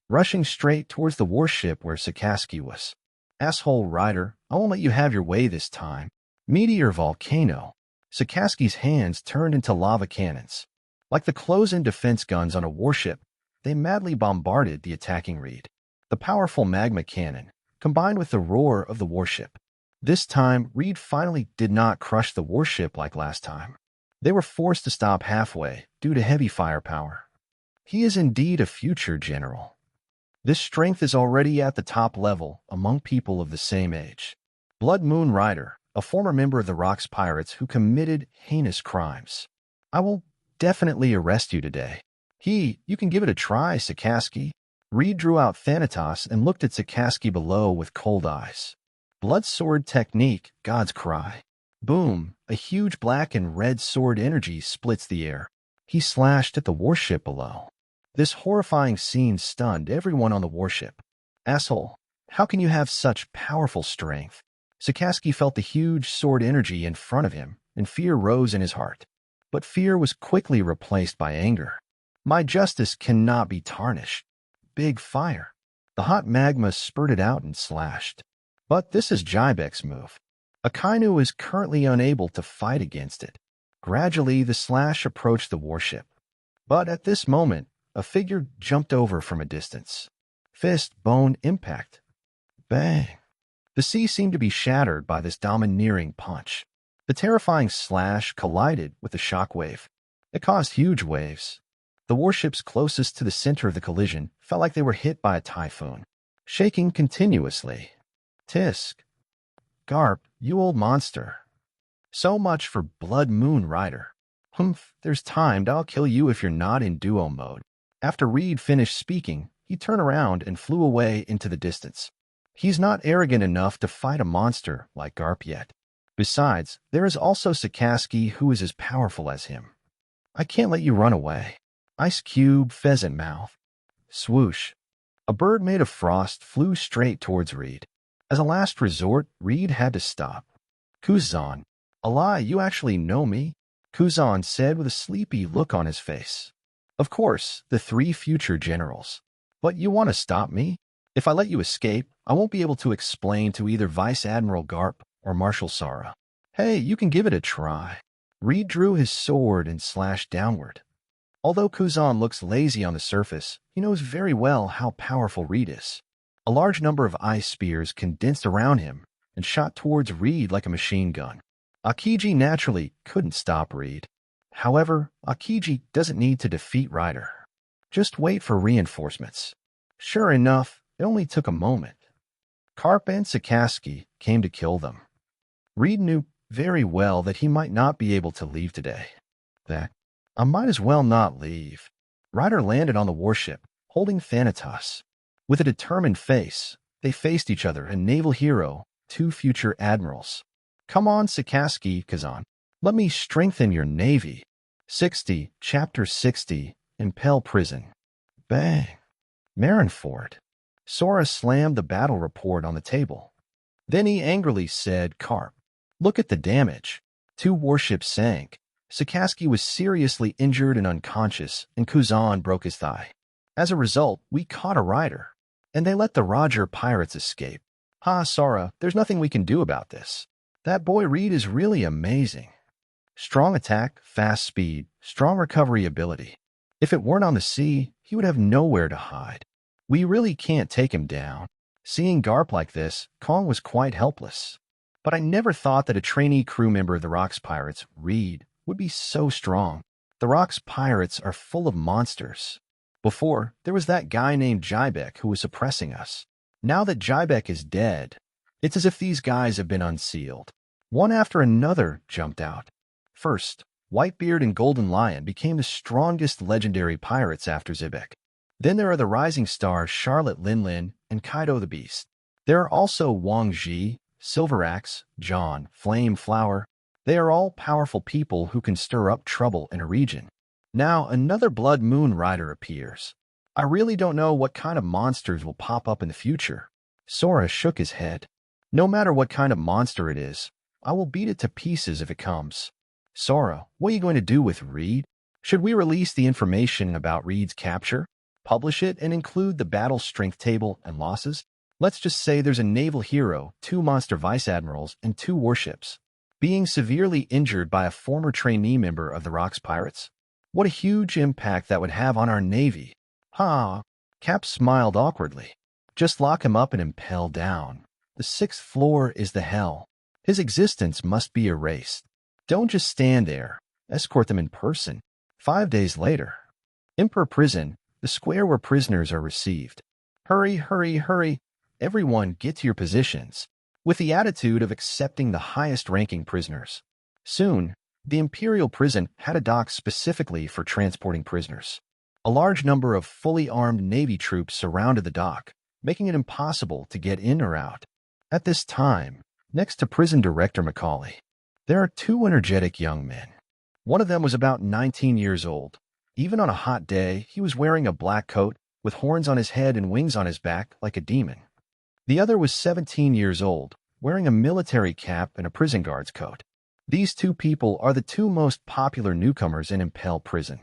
[SPEAKER 1] rushing straight towards the warship where Sakaski was. "Asshole Ryder, I won't let you have your way this time." Meteor volcano. Sakaski's hands turned into lava cannons. Like the close-in defense guns on a warship, they madly bombarded the attacking Reed. the powerful magma cannon, combined with the roar of the warship. This time, Reed finally did not crush the warship like last time. They were forced to stop halfway due to heavy firepower. He is indeed a future general. This strength is already at the top level among people of the same age. Blood Moon Rider, a former member of the Rocks Pirates who committed heinous crimes. I will definitely arrest you today. You can give it a try, Sakaski. Reed drew out Thanatos and looked at Sakaski below with cold eyes. Blood sword technique, God's cry. Boom, a huge black and red sword energy splits the air. He slashed at the warship below. This horrifying scene stunned everyone on the warship. Asshole, how can you have such powerful strength? Sakaski felt the huge sword energy in front of him, and fear rose in his heart. But fear was quickly replaced by anger. My justice cannot be tarnished. Big fire. The hot magma spurted out and slashed. But this is Jybek's move. Akainu is currently unable to fight against it. Gradually, the slash approached the warship. But at this moment, a figure jumped over from a distance. Fist, bone, impact. Bang. The sea seemed to be shattered by this domineering punch. The terrifying slash collided with the shock wave. It caused huge waves. The warships closest to the center of the collision felt like they were hit by a typhoon, shaking continuously. Tisk. Garp, you old monster. So much for Blood Moon Rider. Humph, there's time, I'll kill you if you're not in duo mode. After Reed finished speaking, he turned around and flew away into the distance. He's not arrogant enough to fight a monster like Garp yet. Besides, there is also Sakaski who is as powerful as him. I can't let you run away. Ice cube, pheasant mouth. Swoosh. A bird made of frost flew straight towards Reed. As a last resort, Reed had to stop. Kuzan. Allah, you actually know me? Kuzan said with a sleepy look on his face. Of course, the three future generals. But you want to stop me? If I let you escape, I won't be able to explain to either Vice Admiral Garp or Marshal Sara. Hey, you can give it a try. Reed drew his sword and slashed downward. Although Kuzan looks lazy on the surface, he knows very well how powerful Reed is. A large number of ice spears condensed around him and shot towards Reed like a machine gun. Akiji naturally couldn't stop Reed. However, Akiji doesn't need to defeat Ryder. Just wait for reinforcements. Sure enough, it only took a moment. Karp and Sakaski came to kill them. Reed knew very well that he might not be able to leave today. That I might as well not leave. Ryder landed on the warship, holding Thanatos. With a determined face, they faced each other, a naval hero, two future admirals. Come on, Sakaski, Kazan. Let me strengthen your navy. 60, Chapter 60, Impel Prison. Bang. Marineford. Sora slammed the battle report on the table. Then he angrily said, Karp, look at the damage. 2 warships sank. Sakaski was seriously injured and unconscious, and Kuzan broke his thigh. As a result, we caught a rider, and they let the Roger pirates escape. Ha, Sora, there's nothing we can do about this. That boy Reed is really amazing. Strong attack, fast speed, strong recovery ability. If it weren't on the sea, he would have nowhere to hide. We really can't take him down. Seeing Garp like this, Kong was quite helpless. But I never thought that a trainee crew member of the Rocks Pirates, Reed, would be so strong. The Rocks Pirates are full of monsters. Before, there was that guy named Jybek who was suppressing us. Now that Jybek is dead, it's as if these guys have been unsealed. One after another jumped out. First, Whitebeard and Golden Lion became the strongest legendary pirates after Zebek. Then there are the rising stars Charlotte Linlin and Kaido the Beast. There are also Wang Ji, Silver Axe, John, Flame Flower. They are all powerful people who can stir up trouble in a region. Now another Blood Moon Rider appears. I really don't know what kind of monsters will pop up in the future. Sora shook his head. No matter what kind of monster it is, I will beat it to pieces if it comes. Sora, what are you going to do with Reed? Should we release the information about Reed's capture? Publish it and include the battle strength table and losses? Let's just say there's a naval hero, 2 monster vice admirals, and 2 warships. Being severely injured by a former trainee member of the Rocks Pirates? What a huge impact that would have on our navy. Ha! Cap smiled awkwardly. Just lock him up and impel down. The 6th floor is the hell. His existence must be erased. Don't just stand there. Escort them in person. 5 days later. Emperor Prison, the square where prisoners are received. Hurry, hurry, hurry. Everyone get to your positions. With the attitude of accepting the highest-ranking prisoners. Soon, the Imperial Prison had a dock specifically for transporting prisoners. A large number of fully armed Navy troops surrounded the dock, making it impossible to get in or out. At this time, next to Prison Director Macaulay, there are 2 energetic young men. One of them was about 19 years old. Even on a hot day, he was wearing a black coat with horns on his head and wings on his back like a demon. The other was 17 years old, wearing a military cap and a prison guard's coat. These 2 people are the 2 most popular newcomers in Impel Prison.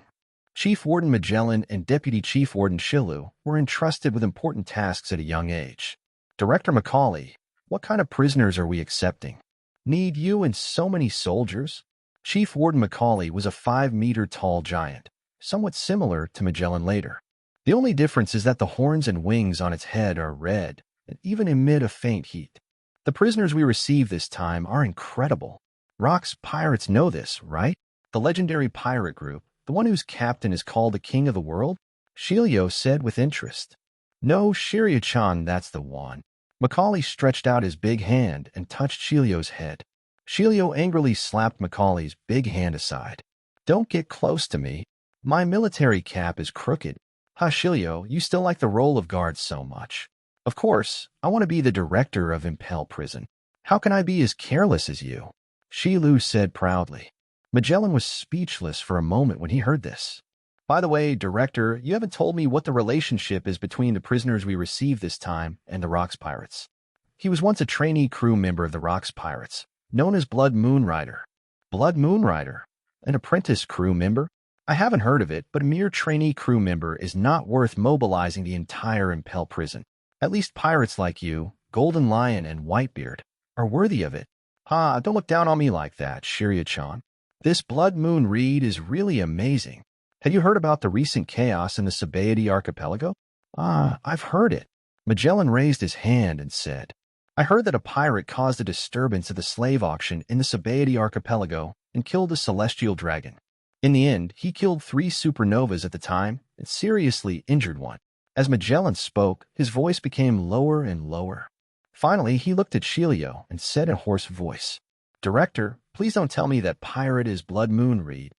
[SPEAKER 1] Chief Warden Magellan and Deputy Chief Warden Shilu were entrusted with important tasks at a young age. Director Macaulay, what kind of prisoners are we accepting? Need you and so many soldiers? Chief Warden Macaulay was a 5-meter-tall giant, somewhat similar to Magellan later. The only difference is that the horns and wings on its head are red and even emit a faint heat. The prisoners we receive this time are incredible. Rock's pirates know this, right? The legendary pirate group, the one whose captain is called the King of the World? Shilio said with interest. No, Shiryu-chan, that's the one. Macaulay stretched out his big hand and touched Shilio's head. Shilio angrily slapped Macaulay's big hand aside. Don't get close to me. My military cap is crooked. Ha, Shilio, you still like the role of guard so much. Of course, I want to be the director of Impel Prison. How can I be as careless as you? Shilu said proudly. Magellan was speechless for a moment when he heard this. By the way, Director, you haven't told me what the relationship is between the prisoners we received this time and the Rocks Pirates. He was once a trainee crew member of the Rocks Pirates, known as Blood Moon Rider. Blood Moon Rider? An apprentice crew member? I haven't heard of it, but a mere trainee crew member is not worth mobilizing the entire Impel Prison. At least pirates like you, Golden Lion and Whitebeard, are worthy of it. Ha, don't look down on me like that, Shiryu-chan. This Blood Moon Reed is really amazing. Have you heard about the recent chaos in the Sabaody Archipelago? I've heard it. Magellan raised his hand and said, I heard that a pirate caused a disturbance at the slave auction in the Sabaody Archipelago and killed a celestial dragon. In the end, he killed 3 supernovas at the time and seriously injured one. As Magellan spoke, his voice became lower and lower. Finally, he looked at Shilio and said in a hoarse voice, Director, please don't tell me that pirate is Blood Moon Reed.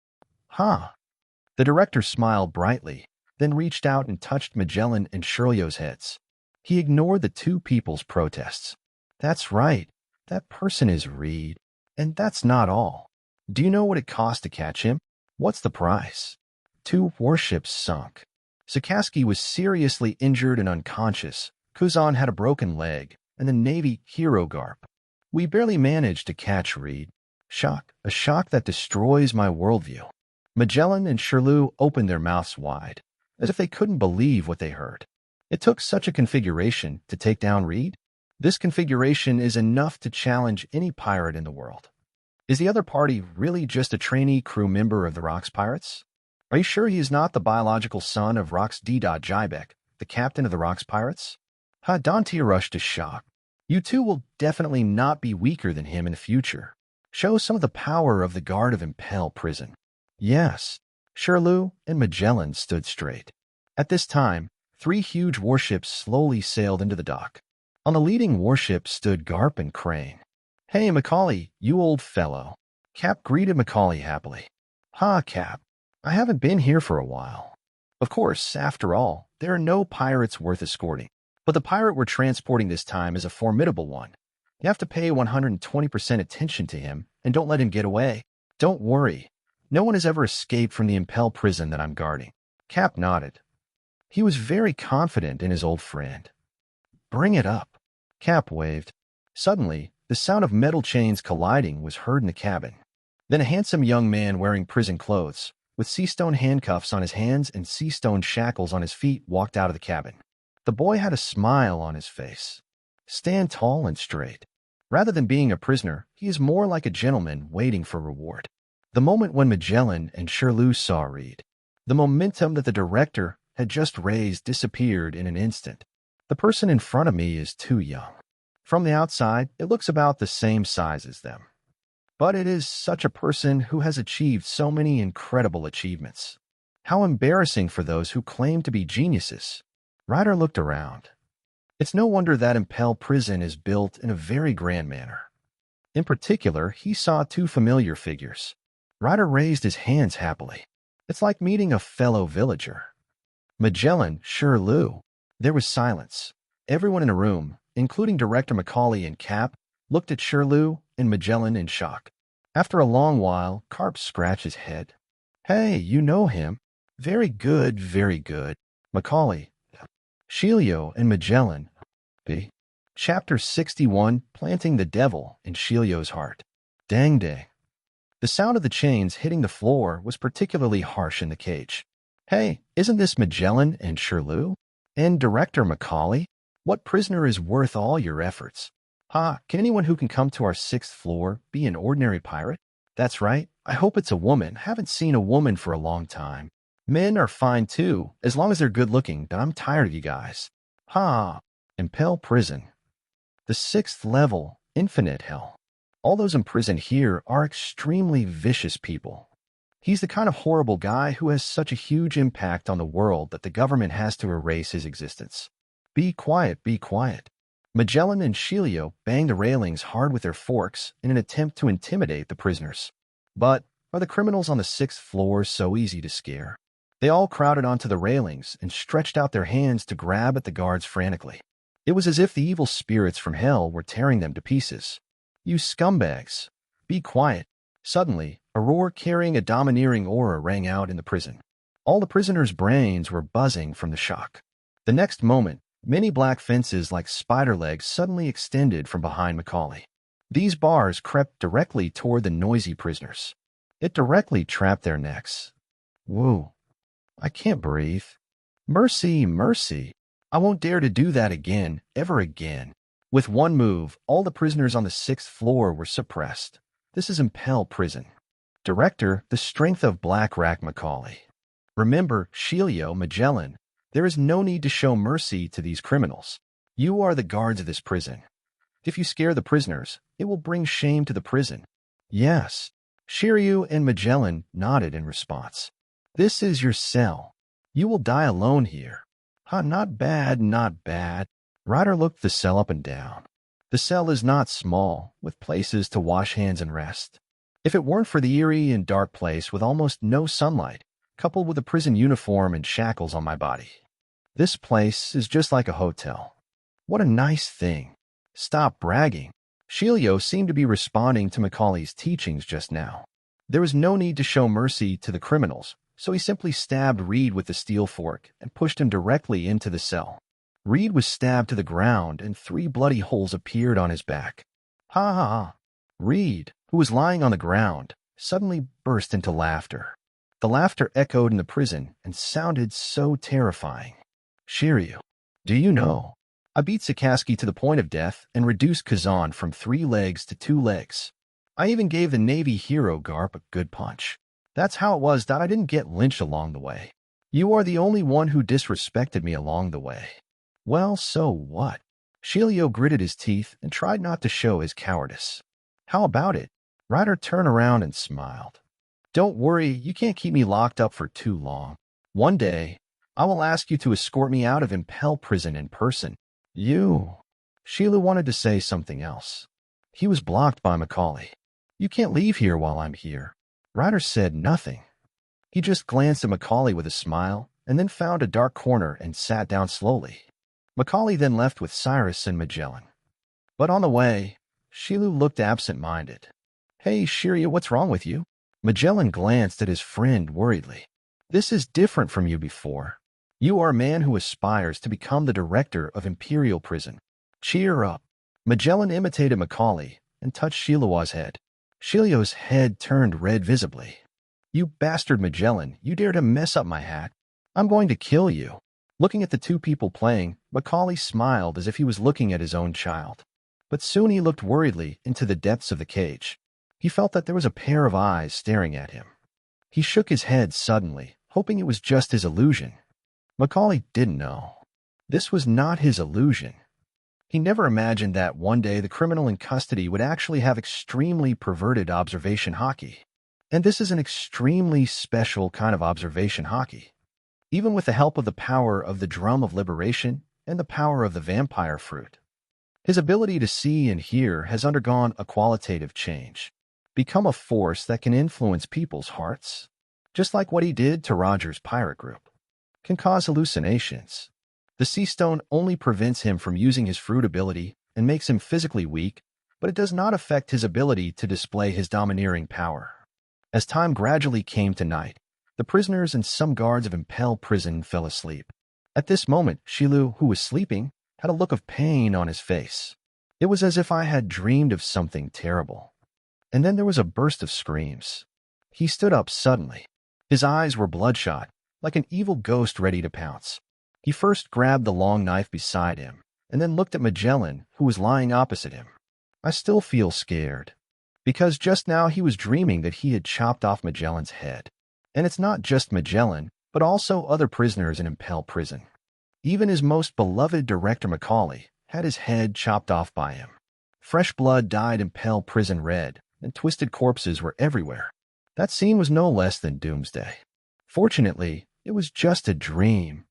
[SPEAKER 1] Huh? The director smiled brightly, then reached out and touched Magellan and Shirlio's heads. He ignored the 2 people's protests. That's right. That person is Reed. And that's not all. Do you know what it cost to catch him? What's the price? 2 warships sunk. Sakaski was seriously injured and unconscious. Kuzan had a broken leg, and the Navy hero garp. We barely managed to catch Reed. Shock, a shock that destroys my worldview. Magellan and Shirlu opened their mouths wide, as if they couldn't believe what they heard. It took such a configuration to take down Reed? This configuration is enough to challenge any pirate in the world. Is the other party really just a trainee crew member of the Rocks Pirates? Are you sure he is not the biological son of Rox D. Jibek, the captain of the Rocks Pirates? Dante rushed to shock. You 2 will definitely not be weaker than him in the future. Show some of the power of the guard of Impel Prison. Yes. Shirlu and Magellan stood straight. At this time, 3 huge warships slowly sailed into the dock. On the leading warship stood Garp and Crane. Hey, Macaulay, you old fellow. Cap greeted Macaulay happily. Ha, Cap. I haven't been here for a while. Of course, after all, there are no pirates worth escorting. But the pirate we're transporting this time is a formidable one. You have to pay 120% attention to him, and don't let him get away. Don't worry. No one has ever escaped from the Impel Prison that I'm guarding. Cap nodded. He was very confident in his old friend. Bring it up. Cap waved. Suddenly, the sound of metal chains colliding was heard in the cabin. Then a handsome young man wearing prison clothes, with sea-stone handcuffs on his hands and sea-stone shackles on his feet, walked out of the cabin. The boy had a smile on his face. Stand tall and straight. Rather than being a prisoner, he is more like a gentleman waiting for reward. The moment when Magellan and Shirlu saw Reed, the momentum that the director had just raised disappeared in an instant. The person in front of me is too young. From the outside, it looks about the same size as them. But it is such a person who has achieved so many incredible achievements. How embarrassing for those who claim to be geniuses. Ryder looked around. It's no wonder that Impel prison is built in a very grand manner. In particular, he saw two familiar figures. Ryder raised his hands happily. It's like meeting a fellow villager. Magellan, sure Lou. There was silence. Everyone in the room, including Director Macaulay and Cap, looked at Shirley and Magellan in shock. After a long while, Carp scratched his head. Hey, you know him. Very good, very good. Macaulay. Shelio and Magellan. B. Chapter 61, Planting the Devil in Shelio's Heart. Dang dang. The sound of the chains hitting the floor was particularly harsh in the cage. Hey, isn't this Magellan and Shirley? And Director Macaulay? What prisoner is worth all your efforts? Ha, can anyone who can come to our 6th floor be an ordinary pirate? That's right. I hope it's a woman. Haven't seen a woman for a long time. Men are fine too, as long as they're good looking, but I'm tired of you guys. Ha, Impel Prison. The 6th level, Infinite Hell. All those imprisoned here are extremely vicious people. He's the kind of horrible guy who has such a huge impact on the world that the government has to erase his existence. Be quiet, be quiet. Magellan and Shelio banged the railings hard with their forks in an attempt to intimidate the prisoners. But are the criminals on the 6th floor so easy to scare? They all crowded onto the railings and stretched out their hands to grab at the guards frantically. It was as if the evil spirits from hell were tearing them to pieces. You scumbags! Be quiet. Suddenly, a roar carrying a domineering aura rang out in the prison. All the prisoners' brains were buzzing from the shock. The next moment, many black fences like spider legs suddenly extended from behind Macaulay. These bars crept directly toward the noisy prisoners. It directly trapped their necks. Whoa. I can't breathe. Mercy, mercy. I won't dare to do that again, ever again. With one move, all the prisoners on the 6th floor were suppressed. This is Impel Prison. Director, the strength of Black Rack Macaulay. Remember, Shelio, Magellan, there is no need to show mercy to these criminals. You are the guards of this prison. If you scare the prisoners, it will bring shame to the prison. Yes. Shiryu and Magellan nodded in response. This is your cell. You will die alone here. Not bad, not bad. Ryder looked the cell up and down. The cell is not small, with places to wash hands and rest. If it weren't for the eerie and dark place with almost no sunlight, coupled with a prison uniform and shackles on my body. This place is just like a hotel. What a nice thing. Stop bragging. Shelio seemed to be responding to Macaulay's teachings just now. There was no need to show mercy to the criminals, so he simply stabbed Reed with the steel fork and pushed him directly into the cell. Reed was stabbed to the ground and 3 bloody holes appeared on his back. Ha ha ha. Reed, who was lying on the ground, suddenly burst into laughter. The laughter echoed in the prison and sounded so terrifying. Shiryu, do you know? I beat Sakaski to the point of death and reduced Kazan from 3 legs to 2 legs. I even gave the Navy hero Garp a good punch. That's how it was that I didn't get lynched along the way. You are the only one who disrespected me along the way. Well, so what? Shelio gritted his teeth and tried not to show his cowardice. How about it? Ryder turned around and smiled. Don't worry, you can't keep me locked up for too long. One day, I will ask you to escort me out of Impel Prison in person. You. Sheila wanted to say something else. He was blocked by Macaulay. You can't leave here while I'm here. Ryder said nothing. He just glanced at Macaulay with a smile and then found a dark corner and sat down slowly. Macaulay then left with Cyrus and Magellan. But on the way, Shilu looked absent-minded. Hey, Shiryu, what's wrong with you? Magellan glanced at his friend worriedly. This is different from you before. You are a man who aspires to become the director of Imperial Prison. Cheer up. Magellan imitated Macaulay and touched Shilua's head. Shilua's head turned red visibly. You bastard Magellan, you dare to mess up my hat. I'm going to kill you. Looking at the 2 people playing, Macaulay smiled as if he was looking at his own child. But soon he looked worriedly into the depths of the cage. He felt that there was a pair of eyes staring at him. He shook his head suddenly, hoping it was just his illusion. Macaulay didn't know. This was not his illusion. He never imagined that one day the criminal in custody would actually have extremely perverted observation hockey. And this is an extremely special kind of observation hockey. Even with the help of the power of the drum of liberation and the power of the vampire fruit, his ability to see and hear has undergone a qualitative change, become a force that can influence people's hearts, just like what he did to Roger's pirate group, can cause hallucinations. The sea stone only prevents him from using his fruit ability and makes him physically weak, but it does not affect his ability to display his domineering power. As time gradually came to night, the prisoners and some guards of Impel prison fell asleep. At this moment, Shilu, who was sleeping, had a look of pain on his face. It was as if I had dreamed of something terrible. And then there was a burst of screams. He stood up suddenly. His eyes were bloodshot, like an evil ghost ready to pounce. He first grabbed the long knife beside him, and then looked at Magellan, who was lying opposite him. I still feel scared, because just now he was dreaming that he had chopped off Magellan's head. And it's not just Magellan, but also other prisoners in Impel prison. Even his most beloved director Macaulay had his head chopped off by him. Fresh blood dyed Impel prison red, and twisted corpses were everywhere. That scene was no less than doomsday. Fortunately, it was just a dream,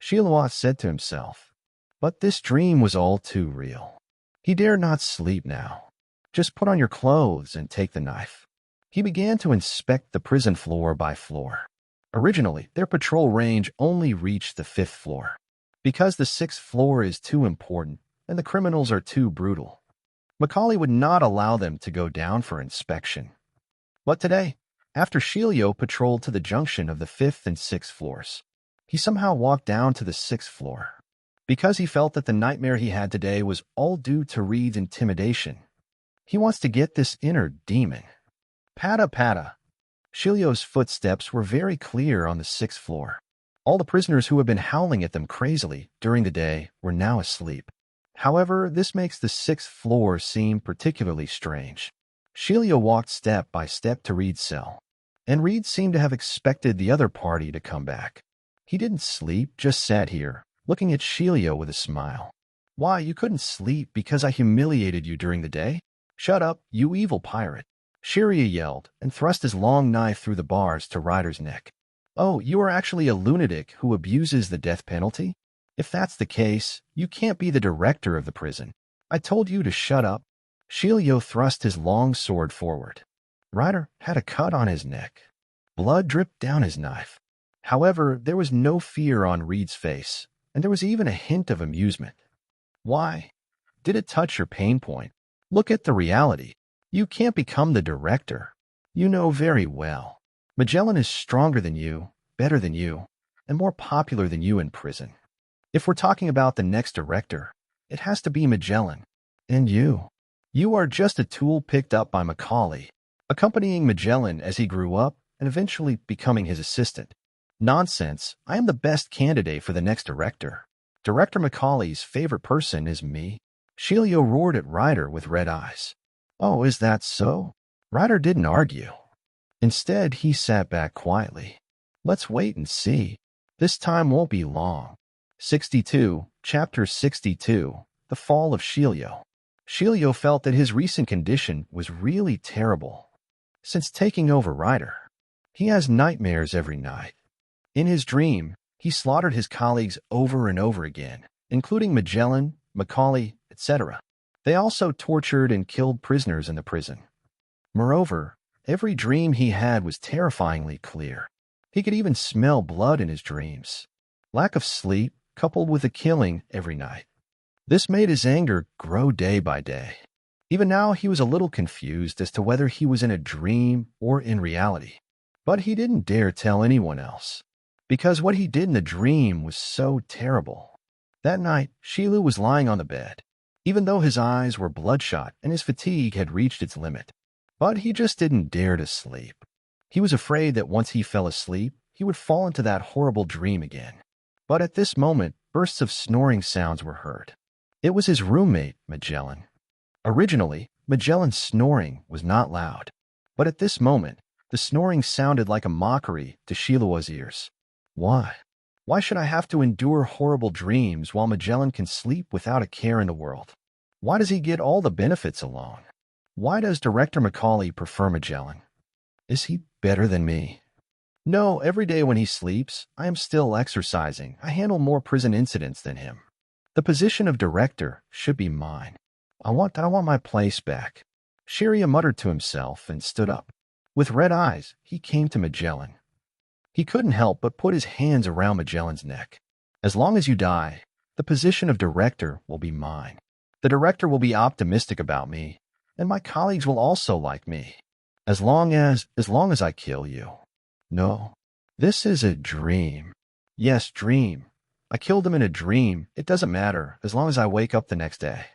[SPEAKER 1] Shiluat said to himself. But this dream was all too real. He dared not sleep now. Just put on your clothes and take the knife. He began to inspect the prison floor by floor. Originally, their patrol range only reached the 5th floor, because the 6th floor is too important and the criminals are too brutal. Macaulay would not allow them to go down for inspection. But today, after Shilio patrolled to the junction of the 5th and 6th floors, he somehow walked down to the 6th floor, because he felt that the nightmare he had today was all due to Reed's intimidation. He wants to get this inner demon. Pata pata. Shilio's footsteps were very clear on the 6th floor. All the prisoners who had been howling at them crazily during the day were now asleep. However, this makes the 6th floor seem particularly strange. Shilio walked step by step to Reed's cell, and Reed seemed to have expected the other party to come back. He didn't sleep, just sat here, looking at Shilio with a smile. Why, you couldn't sleep because I humiliated you during the day? Shut up, you evil pirate. Shiria yelled and thrust his long knife through the bars to Ryder's neck. Oh, you are actually a lunatic who abuses the death penalty? If that's the case, you can't be the director of the prison. I told you to shut up. Shilio thrust his long sword forward. Ryder had a cut on his neck. Blood dripped down his knife. However, there was no fear on Reed's face, and there was even a hint of amusement. Why? Did it touch your pain point? Look at the reality. You can't become the director. You know very well. Magellan is stronger than you, better than you, and more popular than you in prison. If we're talking about the next director, it has to be Magellan. And you. You are just a tool picked up by Macaulay, accompanying Magellan as he grew up and eventually becoming his assistant. Nonsense. I am the best candidate for the next director. Director Macaulay's favorite person is me. Shilio roared at Ryder with red eyes. Oh, is that so? Ryder didn't argue. Instead, he sat back quietly. Let's wait and see. This time won't be long. 62, Chapter 62, The Fall of Shilio. Shilio felt that his recent condition was really terrible. Since taking over Ryder, he has nightmares every night. In his dream, he slaughtered his colleagues over and over again, including Magellan, Macaulay, etc. They also tortured and killed prisoners in the prison. Moreover, every dream he had was terrifyingly clear. He could even smell blood in his dreams. Lack of sleep, coupled with the killing every night. This made his anger grow day by day. Even now, he was a little confused as to whether he was in a dream or in reality. But he didn't dare tell anyone else, because what he did in the dream was so terrible. That night, Shilu was lying on the bed, even though his eyes were bloodshot and his fatigue had reached its limit. But he just didn't dare to sleep. He was afraid that once he fell asleep, he would fall into that horrible dream again. But at this moment, bursts of snoring sounds were heard. It was his roommate, Magellan. Originally, Magellan's snoring was not loud, but at this moment, the snoring sounded like a mockery to Shilua's ears. Why? Why should I have to endure horrible dreams while Magellan can sleep without a care in the world? Why does he get all the benefits alone? Why does Director Macaulay prefer Magellan? Is he better than me? No, every day when he sleeps, I am still exercising. I handle more prison incidents than him. The position of director should be mine. I want my place back. Shiria muttered to himself and stood up. With red eyes, he came to Magellan. He couldn't help but put his hands around Magellan's neck. As long as you die, the position of director will be mine. The director will be optimistic about me, and my colleagues will also like me. As long as I kill you. No, this is a dream. Yes, dream. I killed him in a dream. It doesn't matter, as long as I wake up the next day.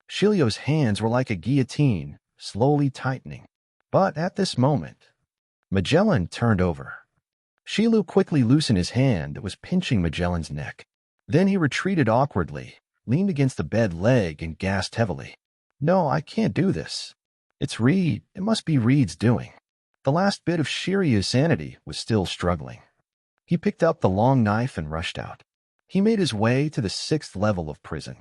[SPEAKER 1] Shilio's hands were like a guillotine, slowly tightening. But at this moment, Magellan turned over. Shilu quickly loosened his hand that was pinching Magellan's neck. Then he retreated awkwardly, leaned against the bed leg, and gasped heavily. No, I can't do this. It's Reed. It must be Reed's doing. The last bit of Shiria's sanity was still struggling. He picked up the long knife and rushed out. He made his way to the 6th level of prison.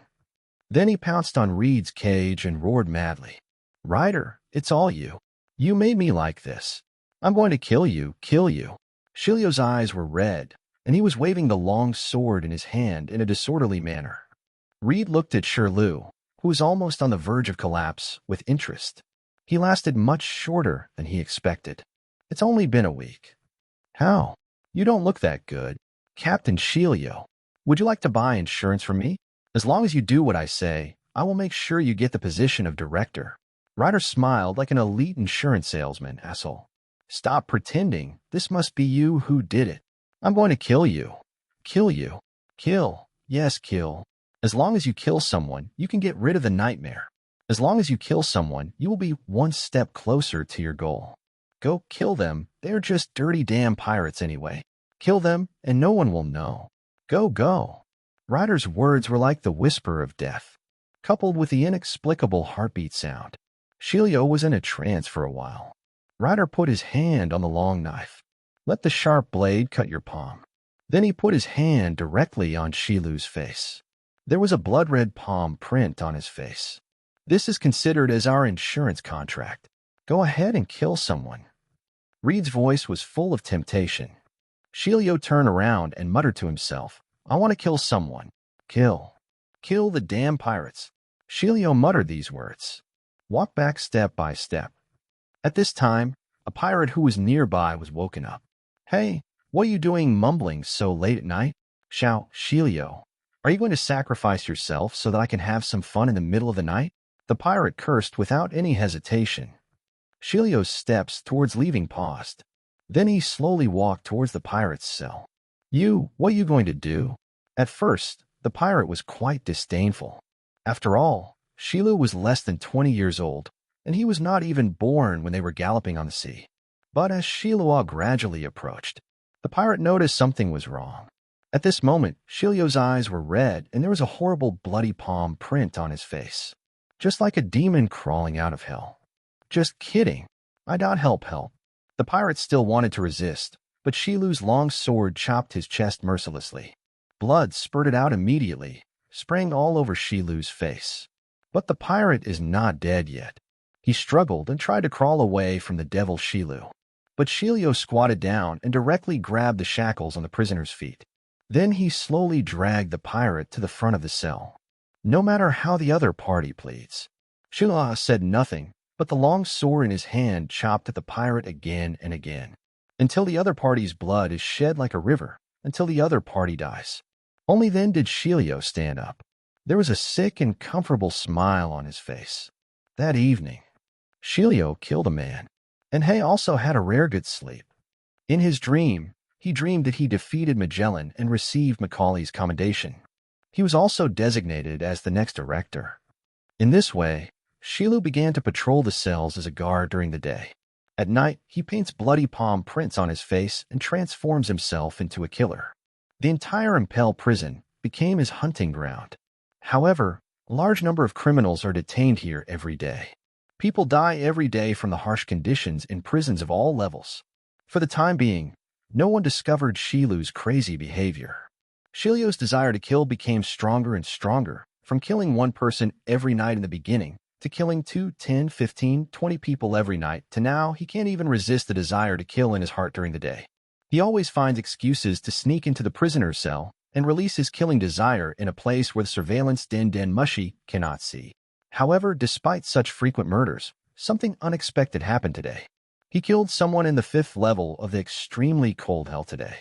[SPEAKER 1] Then he pounced on Reed's cage and roared madly. Ryder, it's all you. You made me like this. I'm going to kill you, kill you. Shilio's eyes were red, and he was waving the long sword in his hand in a disorderly manner. Reed looked at Shirley, who was almost on the verge of collapse, with interest. He lasted much shorter than he expected. It's only been a week. How? You don't look that good. Captain Shilio, would you like to buy insurance from me? As long as you do what I say, I will make sure you get the position of director. Ryder smiled like an elite insurance salesman, asshole. Stop pretending. This must be you who did it. I'm going to kill you. Kill you. Kill. Yes, kill. As long as you kill someone, you can get rid of the nightmare. As long as you kill someone, you will be one step closer to your goal. Go kill them. They're just dirty damn pirates anyway. Kill them, and no one will know. Go, go. Ryder's words were like the whisper of death, coupled with the inexplicable heartbeat sound. Shilio was in a trance for a while. Ryder put his hand on the long knife. Let the sharp blade cut your palm. Then he put his hand directly on Shilu's face. There was a blood-red palm print on his face. This is considered as our insurance contract. Go ahead and kill someone. Reed's voice was full of temptation. Shilio turned around and muttered to himself, I want to kill someone. Kill. Kill the damn pirates. Shilio muttered these words. Walk back step by step. At this time, a pirate who was nearby was woken up. Hey, what are you doing mumbling so late at night? Shout, Shilio. Are you going to sacrifice yourself so that I can have some fun in the middle of the night? The pirate cursed without any hesitation. Shilio's steps towards leaving paused. Then he slowly walked towards the pirate's cell. What are you going to do? At first, the pirate was quite disdainful. After all, Shilu was less than 20 years old, and he was not even born when they were galloping on the sea. But as Shilua gradually approached, the pirate noticed something was wrong. At this moment, Shilio's eyes were red, and there was a horrible bloody palm print on his face, just like a demon crawling out of hell. Just kidding. I don't help. The pirate still wanted to resist, but Shilu's long sword chopped his chest mercilessly. Blood spurted out immediately, spraying all over Shilu's face. But the pirate is not dead yet. He struggled and tried to crawl away from the devil Shilu. But Shilio squatted down and directly grabbed the shackles on the prisoner's feet. Then he slowly dragged the pirate to the front of the cell. No matter how the other party pleads. Shilua said nothing, but the long sword in his hand chopped at the pirate again and again, until the other party's blood is shed like a river, until the other party dies. Only then did Shilio stand up. There was a sick and comfortable smile on his face. That evening, Shilio killed a man, and he also had a rare good sleep. In his dream, he dreamed that he defeated Magellan and received Macaulay's commendation. He was also designated as the next director. In this way, Shilu began to patrol the cells as a guard during the day. At night, he paints bloody palm prints on his face and transforms himself into a killer. The entire Impel prison became his hunting ground. However, a large number of criminals are detained here every day. People die every day from the harsh conditions in prisons of all levels. For the time being, no one discovered Shilu's crazy behavior. Shilio's desire to kill became stronger and stronger, from killing one person every night in the beginning to killing 2, 10, 15, 20 people every night, to now he can't even resist the desire to kill in his heart during the day. He always finds excuses to sneak into the prisoner's cell and release his killing desire in a place where the surveillance Den Mushi cannot see. However, despite such frequent murders, something unexpected happened today. He killed someone in the 5th level of the extremely cold hell today.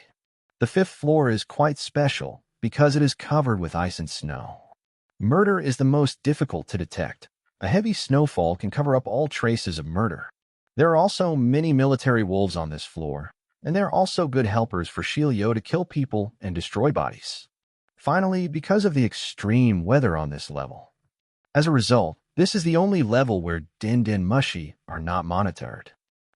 [SPEAKER 1] The 5th floor is quite special because it is covered with ice and snow. Murder is the most difficult to detect. A heavy snowfall can cover up all traces of murder. There are also many military wolves on this floor, and they're also good helpers for Shilio to kill people and destroy bodies. Finally, because of the extreme weather on this level. As a result, this is the only level where Den Mushi are not monitored.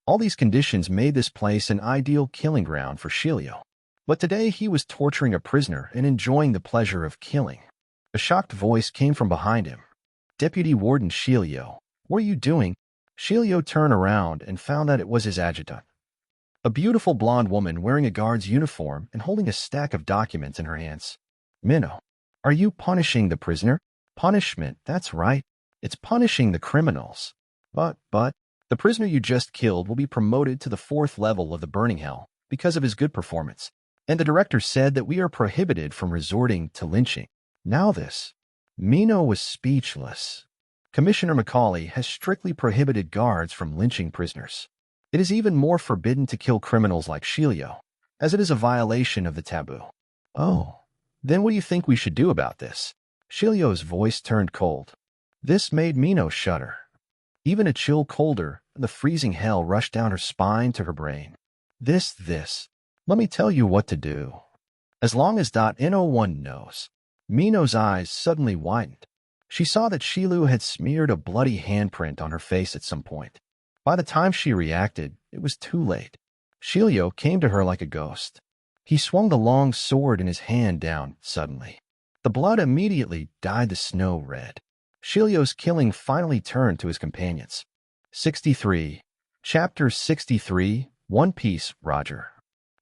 [SPEAKER 1] All these conditions made this place an ideal killing ground for Shilio. But today he was torturing a prisoner and enjoying the pleasure of killing. A shocked voice came from behind him. Deputy Warden Shilio, what are you doing? Shilio turned around and found that it was his adjutant. A beautiful blonde woman wearing a guard's uniform and holding a stack of documents in her hands. Minnow, are you punishing the prisoner? Punishment, that's right. It's punishing the criminals. But, the prisoner you just killed will be promoted to the 4th level of the burning hell because of his good performance. And the director said that we are prohibited from resorting to lynching. Now this. Mino was speechless. Commissioner Macaulay has strictly prohibited guards from lynching prisoners. It is even more forbidden to kill criminals like Shilio, as it is a violation of the taboo. Oh, then what do you think we should do about this? Shilio's voice turned cold. This made Mino shudder. Even a chill colder, the freezing hell rushed down her spine to her brain. This. Let me tell you what to do. As long as .N01 knows. Mino's eyes suddenly widened. She saw that Shilu had smeared a bloody handprint on her face at some point. By the time she reacted, it was too late. Shilio came to her like a ghost. He swung the long sword in his hand down suddenly. The blood immediately dyed the snow red. Shilio's killing finally turned to his companions. 63. Chapter 63, One Piece, Roger.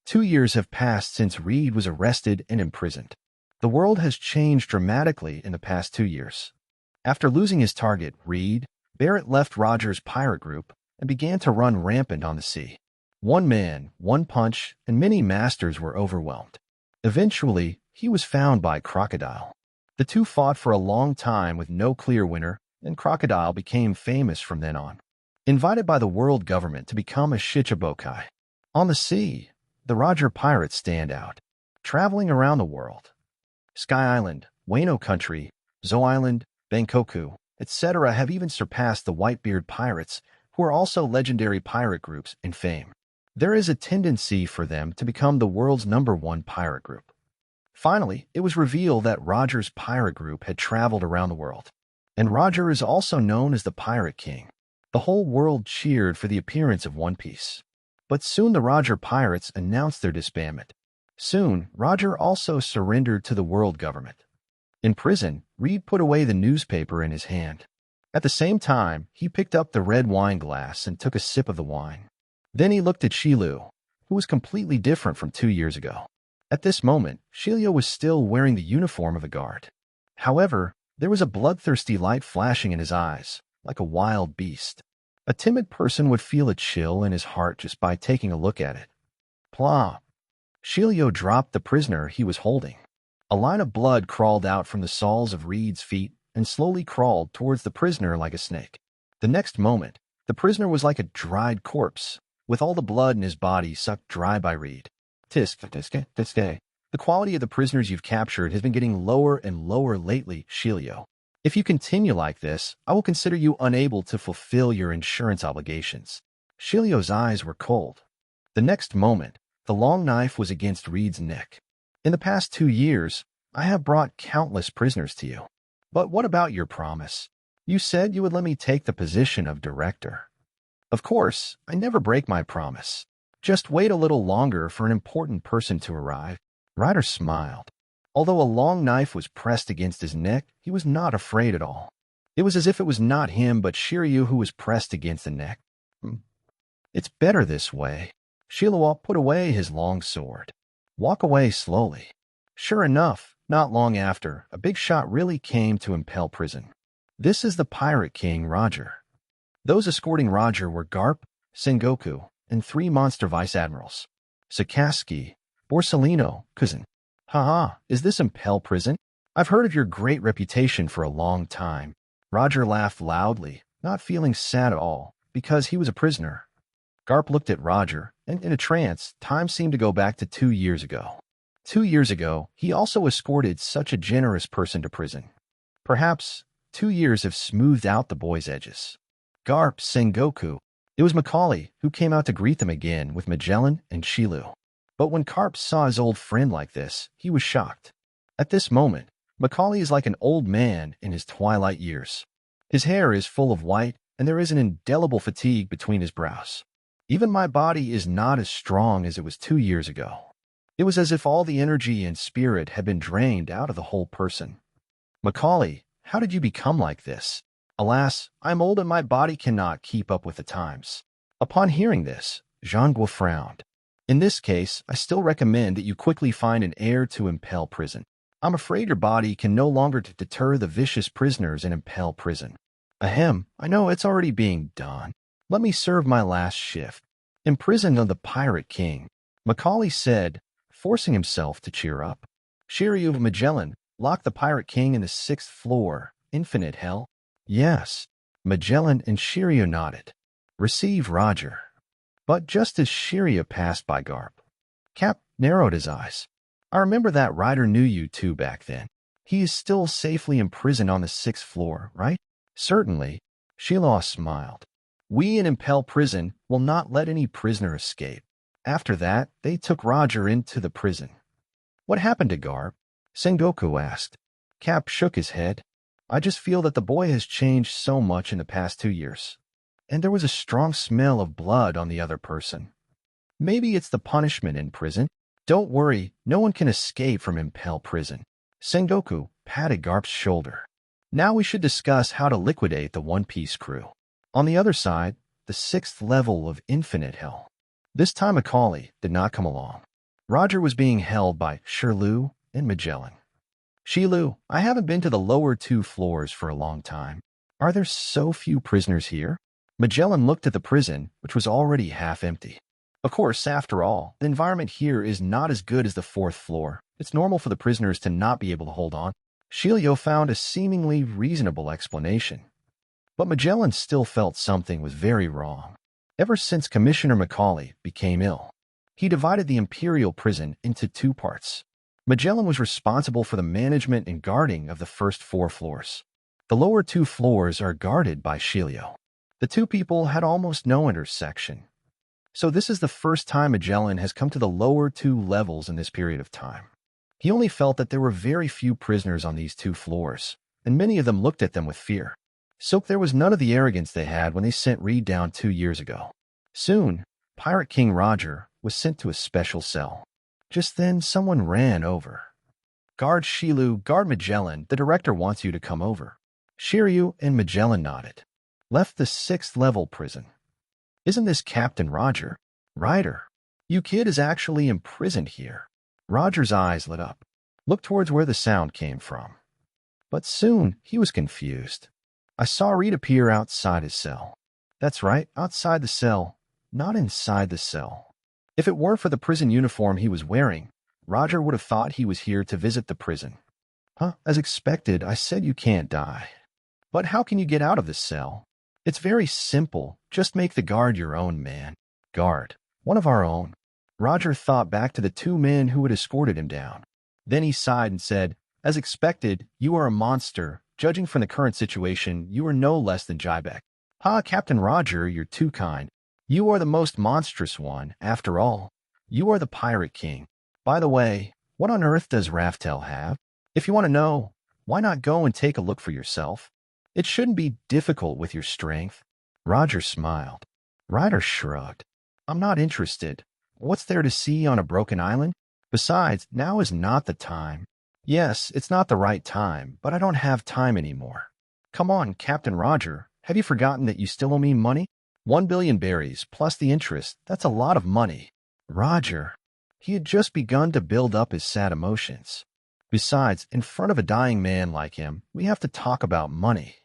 [SPEAKER 1] 2 years have passed since Reed was arrested and imprisoned. The world has changed dramatically in the past 2 years. After losing his target, Reed, Barrett left Roger's pirate group and began to run rampant on the sea. One man, one punch, and many masters were overwhelmed. Eventually, he was found by Crocodile. The two fought for a long time with no clear winner, and Crocodile became famous from then on. Invited by the world government to become a Shichibukai. On the sea, the Roger pirates stand out, traveling around the world. Sky Island, Wano Country, Zo Island, Bankoku, etc. have even surpassed the Whitebeard pirates, who are also legendary pirate groups in fame. There is a tendency for them to become the world's #1 pirate group. Finally, it was revealed that Roger's pirate group had traveled around the world. And Roger is also known as the Pirate King. The whole world cheered for the appearance of One Piece. But soon the Roger pirates announced their disbandment. Soon, Roger also surrendered to the world government. In prison, Reed put away the newspaper in his hand. At the same time, he picked up the red wine glass and took a sip of the wine. Then he looked at Shilu, who was completely different from 2 years ago. At this moment, Shilio was still wearing the uniform of a guard. However, there was a bloodthirsty light flashing in his eyes, like a wild beast. A timid person would feel a chill in his heart just by taking a look at it. Plop. Shilio dropped the prisoner he was holding. A line of blood crawled out from the soles of Reed's feet and slowly crawled towards the prisoner like a snake. The next moment, the prisoner was like a dried corpse, with all the blood in his body sucked dry by Reed. Tiske. The quality of the prisoners you've captured has been getting lower and lower lately, Shilio. If you continue like this, I will consider you unable to fulfill your insurance obligations. Shilio's eyes were cold. The next moment, the long knife was against Reed's neck. In the past 2 years, I have brought countless prisoners to you. But what about your promise? You said you would let me take the position of director. Of course, I never break my promise. Just wait a little longer for an important person to arrive. Ryder smiled. Although a long knife was pressed against his neck, he was not afraid at all. It was as if it was not him but Shiryu who was pressed against the neck. It's better this way. Shilua put away his long sword. Walk away slowly. Sure enough, not long after, a big shot really came to impel prison. This is the Pirate King, Roger. Those escorting Roger were Garp, Sengoku, and 3 monster vice-admirals. Sakaski, Borsellino, Kuzan. Haha, is this impel prison? I've heard of your great reputation for a long time. Roger laughed loudly, not feeling sad at all, because he was a prisoner. Garp looked at Roger, and in a trance, time seemed to go back to 2 years ago. 2 years ago, he also escorted such a generous person to prison. Perhaps 2 years have smoothed out the boy's edges. Garp, Sengoku. It was Macaulay who came out to greet them again with Magellan and Shilu. But when Garp saw his old friend like this, he was shocked. At this moment, Macaulay is like an old man in his twilight years. His hair is full of white, and there is an indelible fatigue between his brows. Even my body is not as strong as it was 2 years ago. It was as if all the energy and spirit had been drained out of the whole person. Macaulay, how did you become like this? Alas, I am old and my body cannot keep up with the times. Upon hearing this, Zhangguo frowned. In this case, I still recommend that you quickly find an heir to impel prison. I'm afraid your body can no longer deter the vicious prisoners in impel prison. Ahem, I know it's already being done. Let me serve my last shift. Imprisoned of the Pirate King, Macaulay said, forcing himself to cheer up. Shiryu of Magellan, lock the Pirate King in the 6th floor, infinite hell? Yes. Magellan and Shiryu nodded. Receive, Roger. But just as Shiryu passed by Garp, Cap narrowed his eyes. I remember that rider knew you too back then. He is still safely imprisoned on the 6th floor, right? Certainly. Shilu smiled. We in Impel Prison will not let any prisoner escape. After that, they took Roger into the prison. What happened to Garp? Sengoku asked. Cap shook his head. I just feel that the boy has changed so much in the past 2 years. And there was a strong smell of blood on the other person. Maybe it's the punishment in prison. Don't worry, no one can escape from Impel Prison. Sengoku patted Garp's shoulder. Now we should discuss how to liquidate the One Piece crew. On the other side, the 6th level of Infinite Hell. This time Macaulay did not come along. Roger was being held by Shilu and Magellan. Shilu, I haven't been to the lower 2 floors for a long time. Are there so few prisoners here? Magellan looked at the prison, which was already half empty. Of course, after all, the environment here is not as good as the 4th floor. It's normal for the prisoners to not be able to hold on. Shilu found a seemingly reasonable explanation. But Magellan still felt something was very wrong. Ever since Commissioner Macaulay became ill, he divided the Imperial prison into 2 parts. Magellan was responsible for the management and guarding of the first 4 floors. The lower 2 floors are guarded by Shilu. The 2 people had almost no intersection. So this is the first time Magellan has come to the lower 2 levels in this period of time. He only felt that there were very few prisoners on these 2 floors, and many of them looked at them with fear. So there was none of the arrogance they had when they sent Reed down 2 years ago. Soon, Pirate King Roger was sent to a special cell. Just then, someone ran over. Guard Shilu, guard Magellan, the director wants you to come over. Shiryu and Magellan nodded. Left the 6th level prison. Isn't this Captain Roger? Ryder, you kid is actually imprisoned here. Roger's eyes lit up. Looked towards where the sound came from. But soon, he was confused. I saw Reed appear outside his cell. That's right, outside the cell, not inside the cell. If it weren't for the prison uniform he was wearing, Roger would have thought he was here to visit the prison. As expected, I said you can't die. But how can you get out of this cell? It's very simple. Just make the guard your own man. Guard. One of our own. Roger thought back to the 2 men who had escorted him down. Then he sighed and said, as expected, you are a monster. Judging from the current situation, you are no less than Jybek. Captain Roger, you're too kind. You are the most monstrous one, after all. You are the Pirate King. By the way, what on earth does Raftel have? If you want to know, why not go and take a look for yourself? It shouldn't be difficult with your strength. Roger smiled. Ryder shrugged. I'm not interested. What's there to see on a broken island? Besides, now is not the time. Yes, it's not the right time, but I don't have time anymore. Come on, Captain Roger. Have you forgotten that you still owe me money? 1 billion berries plus the interest. That's a lot of money. Roger. He had just begun to build up his sad emotions. Besides, in front of a dying man like him, we have to talk about money.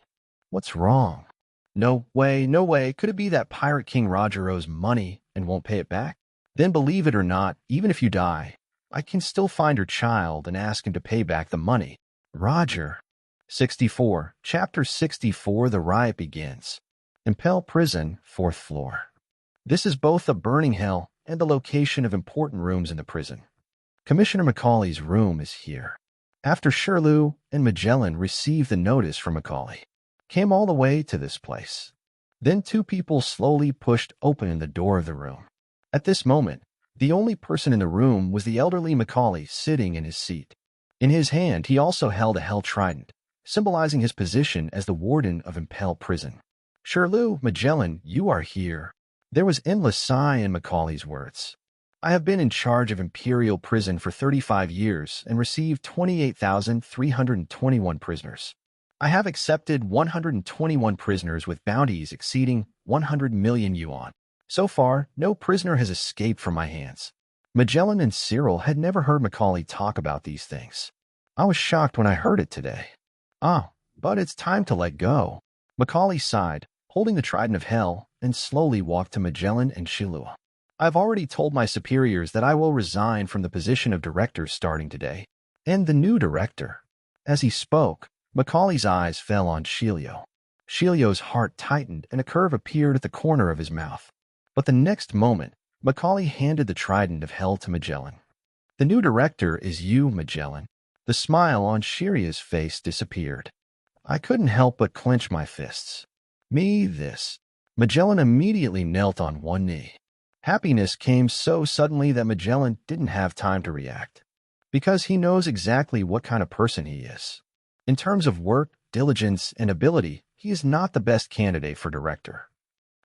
[SPEAKER 1] What's wrong? No way, no way. Could it be that Pirate King Roger owes money and won't pay it back? Then believe it or not, even if you die, I can still find your child and ask him to pay back the money. Roger. 64. Chapter 64. The riot begins. Impel Prison, 4th floor. This is both a burning hell and the location of important rooms in the prison. Commissioner Macaulay's room is here. After Shirley and Magellan received the notice from Macaulay, came all the way to this place. Then two people slowly pushed open the door of the room. At this moment, the only person in the room was the elderly Macaulay sitting in his seat. In his hand, he also held a hell trident, symbolizing his position as the warden of Impel Prison. Shirley, Magellan, you are here. There was endless sigh in Macaulay's words. I have been in charge of Imperial Prison for 35 years and received 28,321 prisoners. I have accepted 121 prisoners with bounties exceeding 100 million yuan. So far, no prisoner has escaped from my hands. Magellan and Cyril had never heard Macaulay talk about these things. I was shocked when I heard it today. But it's time to let go. Macaulay sighed, holding the trident of hell, and slowly walked to Magellan and Shilua. I've already told my superiors that I will resign from the position of director starting today. And the new director. As he spoke, Macaulay's eyes fell on Shilio. Shilio's heart tightened and a curve appeared at the corner of his mouth. But the next moment, Macaulay handed the trident of hell to Magellan. The new director is you, Magellan. The smile on Shilia's face disappeared. I couldn't help but clench my fists. Me this. Magellan immediately knelt on one knee. Happiness came so suddenly that Magellan didn't have time to react, because he knows exactly what kind of person he is. In terms of work, diligence, and ability, he is not the best candidate for director.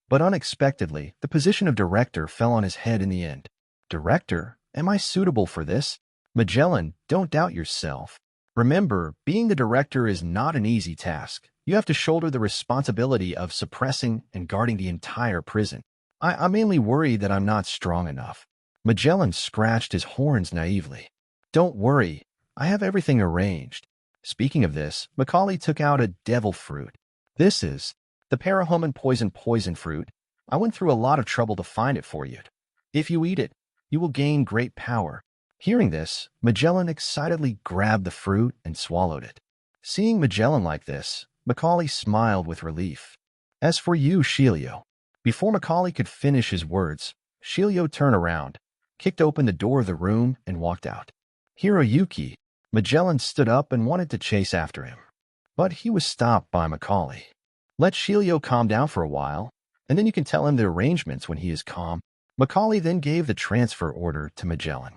[SPEAKER 1] But unexpectedly, the position of director fell on his head in the end. Director? Am I suitable for this? Magellan, don't doubt yourself. Remember, being the director is not an easy task. You have to shoulder the responsibility of suppressing and guarding the entire prison. I'm mainly worried that I'm not strong enough. Magellan scratched his horns naively. Don't worry, I have everything arranged. Speaking of this, Macaulay took out a devil fruit. This is the parahuman poison fruit. I went through a lot of trouble to find it for you. If you eat it, you will gain great power. Hearing this, Magellan excitedly grabbed the fruit and swallowed it. Seeing Magellan like this, Macaulay smiled with relief. As for you, Shilio. Before Macaulay could finish his words, Shilio turned around, kicked open the door of the room, and walked out. Hiroyuki. Magellan stood up and wanted to chase after him. But he was stopped by Macaulay. Let Shilio calm down for a while, and then you can tell him the arrangements when he is calm. Macaulay then gave the transfer order to Magellan.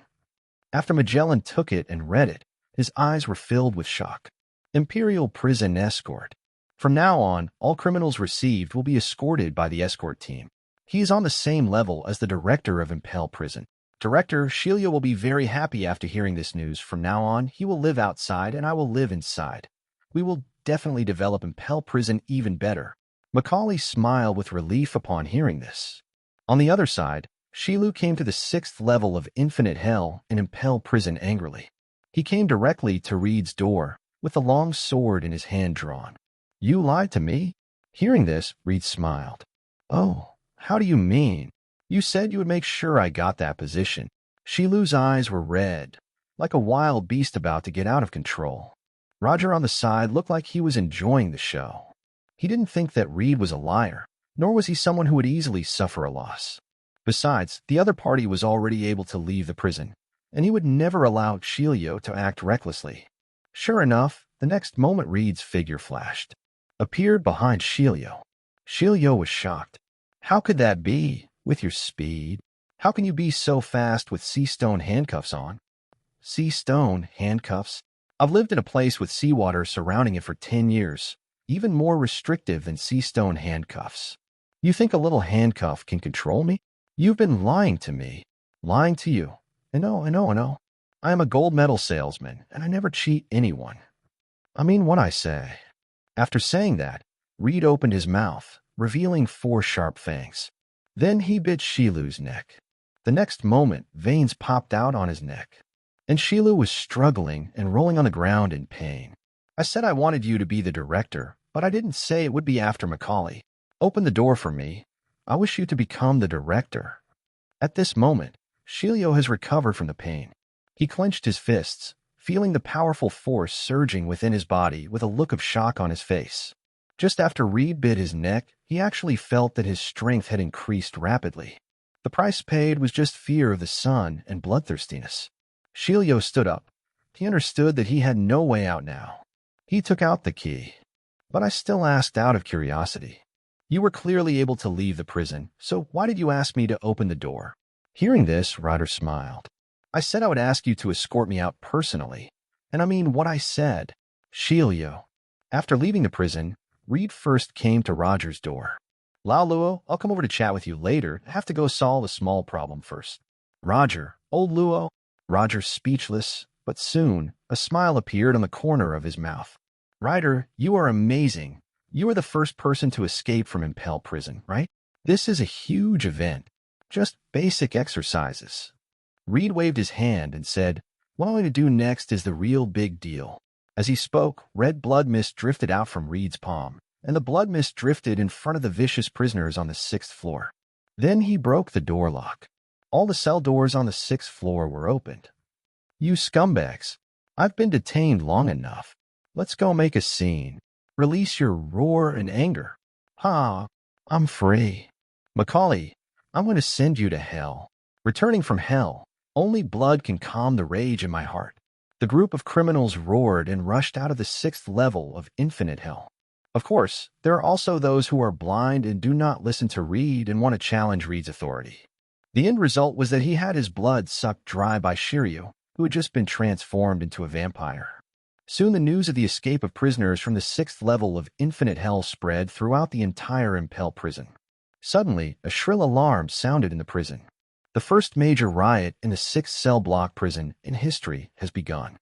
[SPEAKER 1] After Magellan took it and read it, his eyes were filled with shock. Imperial Prison Escort. From now on, all criminals received will be escorted by the escort team. He is on the same level as the director of Impel Prison. Director Shilio will be very happy after hearing this news. From now on, he will live outside and I will live inside. We will definitely develop Impel Prison even better. Macaulay smiled with relief upon hearing this. On the other side, Shilu came to the 6th level of Infinite Hell and Impel Prison angrily. He came directly to Reed's door, with a long sword in his hand drawn. You lied to me? Hearing this, Reed smiled. Oh, how do you mean? You said you would make sure I got that position. Shilu's eyes were red, like a wild beast about to get out of control. Roger on the side looked like he was enjoying the show. He didn't think that Reed was a liar, nor was he someone who would easily suffer a loss. Besides, the other party was already able to leave the prison, and he would never allow Shilio to act recklessly. Sure enough, the next moment Reed's figure flashed, appeared behind Shilio. Shilio was shocked. How could that be, with your speed? How can you be so fast with sea stone handcuffs on? Sea stone handcuffs? I've lived in a place with seawater surrounding it for 10 years, even more restrictive than sea stone handcuffs. You think a little handcuff can control me? You've been lying to me. Lying to you. I know. I am a gold medal salesman, and I never cheat anyone. I mean what I say. After saying that, Reed opened his mouth, revealing 4 sharp fangs. Then he bit Shilu's neck. The next moment, veins popped out on his neck, and Sheila was struggling and rolling on the ground in pain. I said I wanted you to be the director, but I didn't say it would be after Macaulay. Open the door for me. I wish you to become the director. At this moment, Sheila has recovered from the pain. He clenched his fists, feeling the powerful force surging within his body with a look of shock on his face. Just after Reed bit his neck, he actually felt that his strength had increased rapidly. The price paid was just fear of the sun and bloodthirstiness. Sheila stood up. He understood that he had no way out now. He took out the key. But I still asked out of curiosity. You were clearly able to leave the prison, so why did you ask me to open the door? Hearing this, Ryder smiled. I said I would ask you to escort me out personally, and I mean what I said. Sheila. After leaving the prison, Reed first came to Roger's door. Lao Luo, I'll come over to chat with you later. I have to go solve a small problem first. Roger, old Luo. Roger speechless, but soon a smile appeared on the corner of his mouth. Ryder, you are amazing. You are the first person to escape from Impel Prison, right? This is a huge event. Just basic exercises. Reed waved his hand and said, what I'm going to do next is the real big deal. As he spoke, red blood mist drifted out from Reed's palm, and the blood mist drifted in front of the vicious prisoners on the 6th floor. Then he broke the door lock. All the cell doors on the 6th floor were opened. You scumbags, I've been detained long enough. Let's go make a scene. Release your roar and anger. Ha, I'm free. Macaulay, I'm going to send you to hell. Returning from hell, only blood can calm the rage in my heart. The group of criminals roared and rushed out of the 6th level of infinite hell. Of course, there are also those who are blind and do not listen to Reed and want to challenge Reed's authority. The end result was that he had his blood sucked dry by Shiryu, who had just been transformed into a vampire. Soon the news of the escape of prisoners from the 6th level of infinite hell spread throughout the entire Impel prison. Suddenly, a shrill alarm sounded in the prison. The first major riot in the 6th cell block prison in history has begun.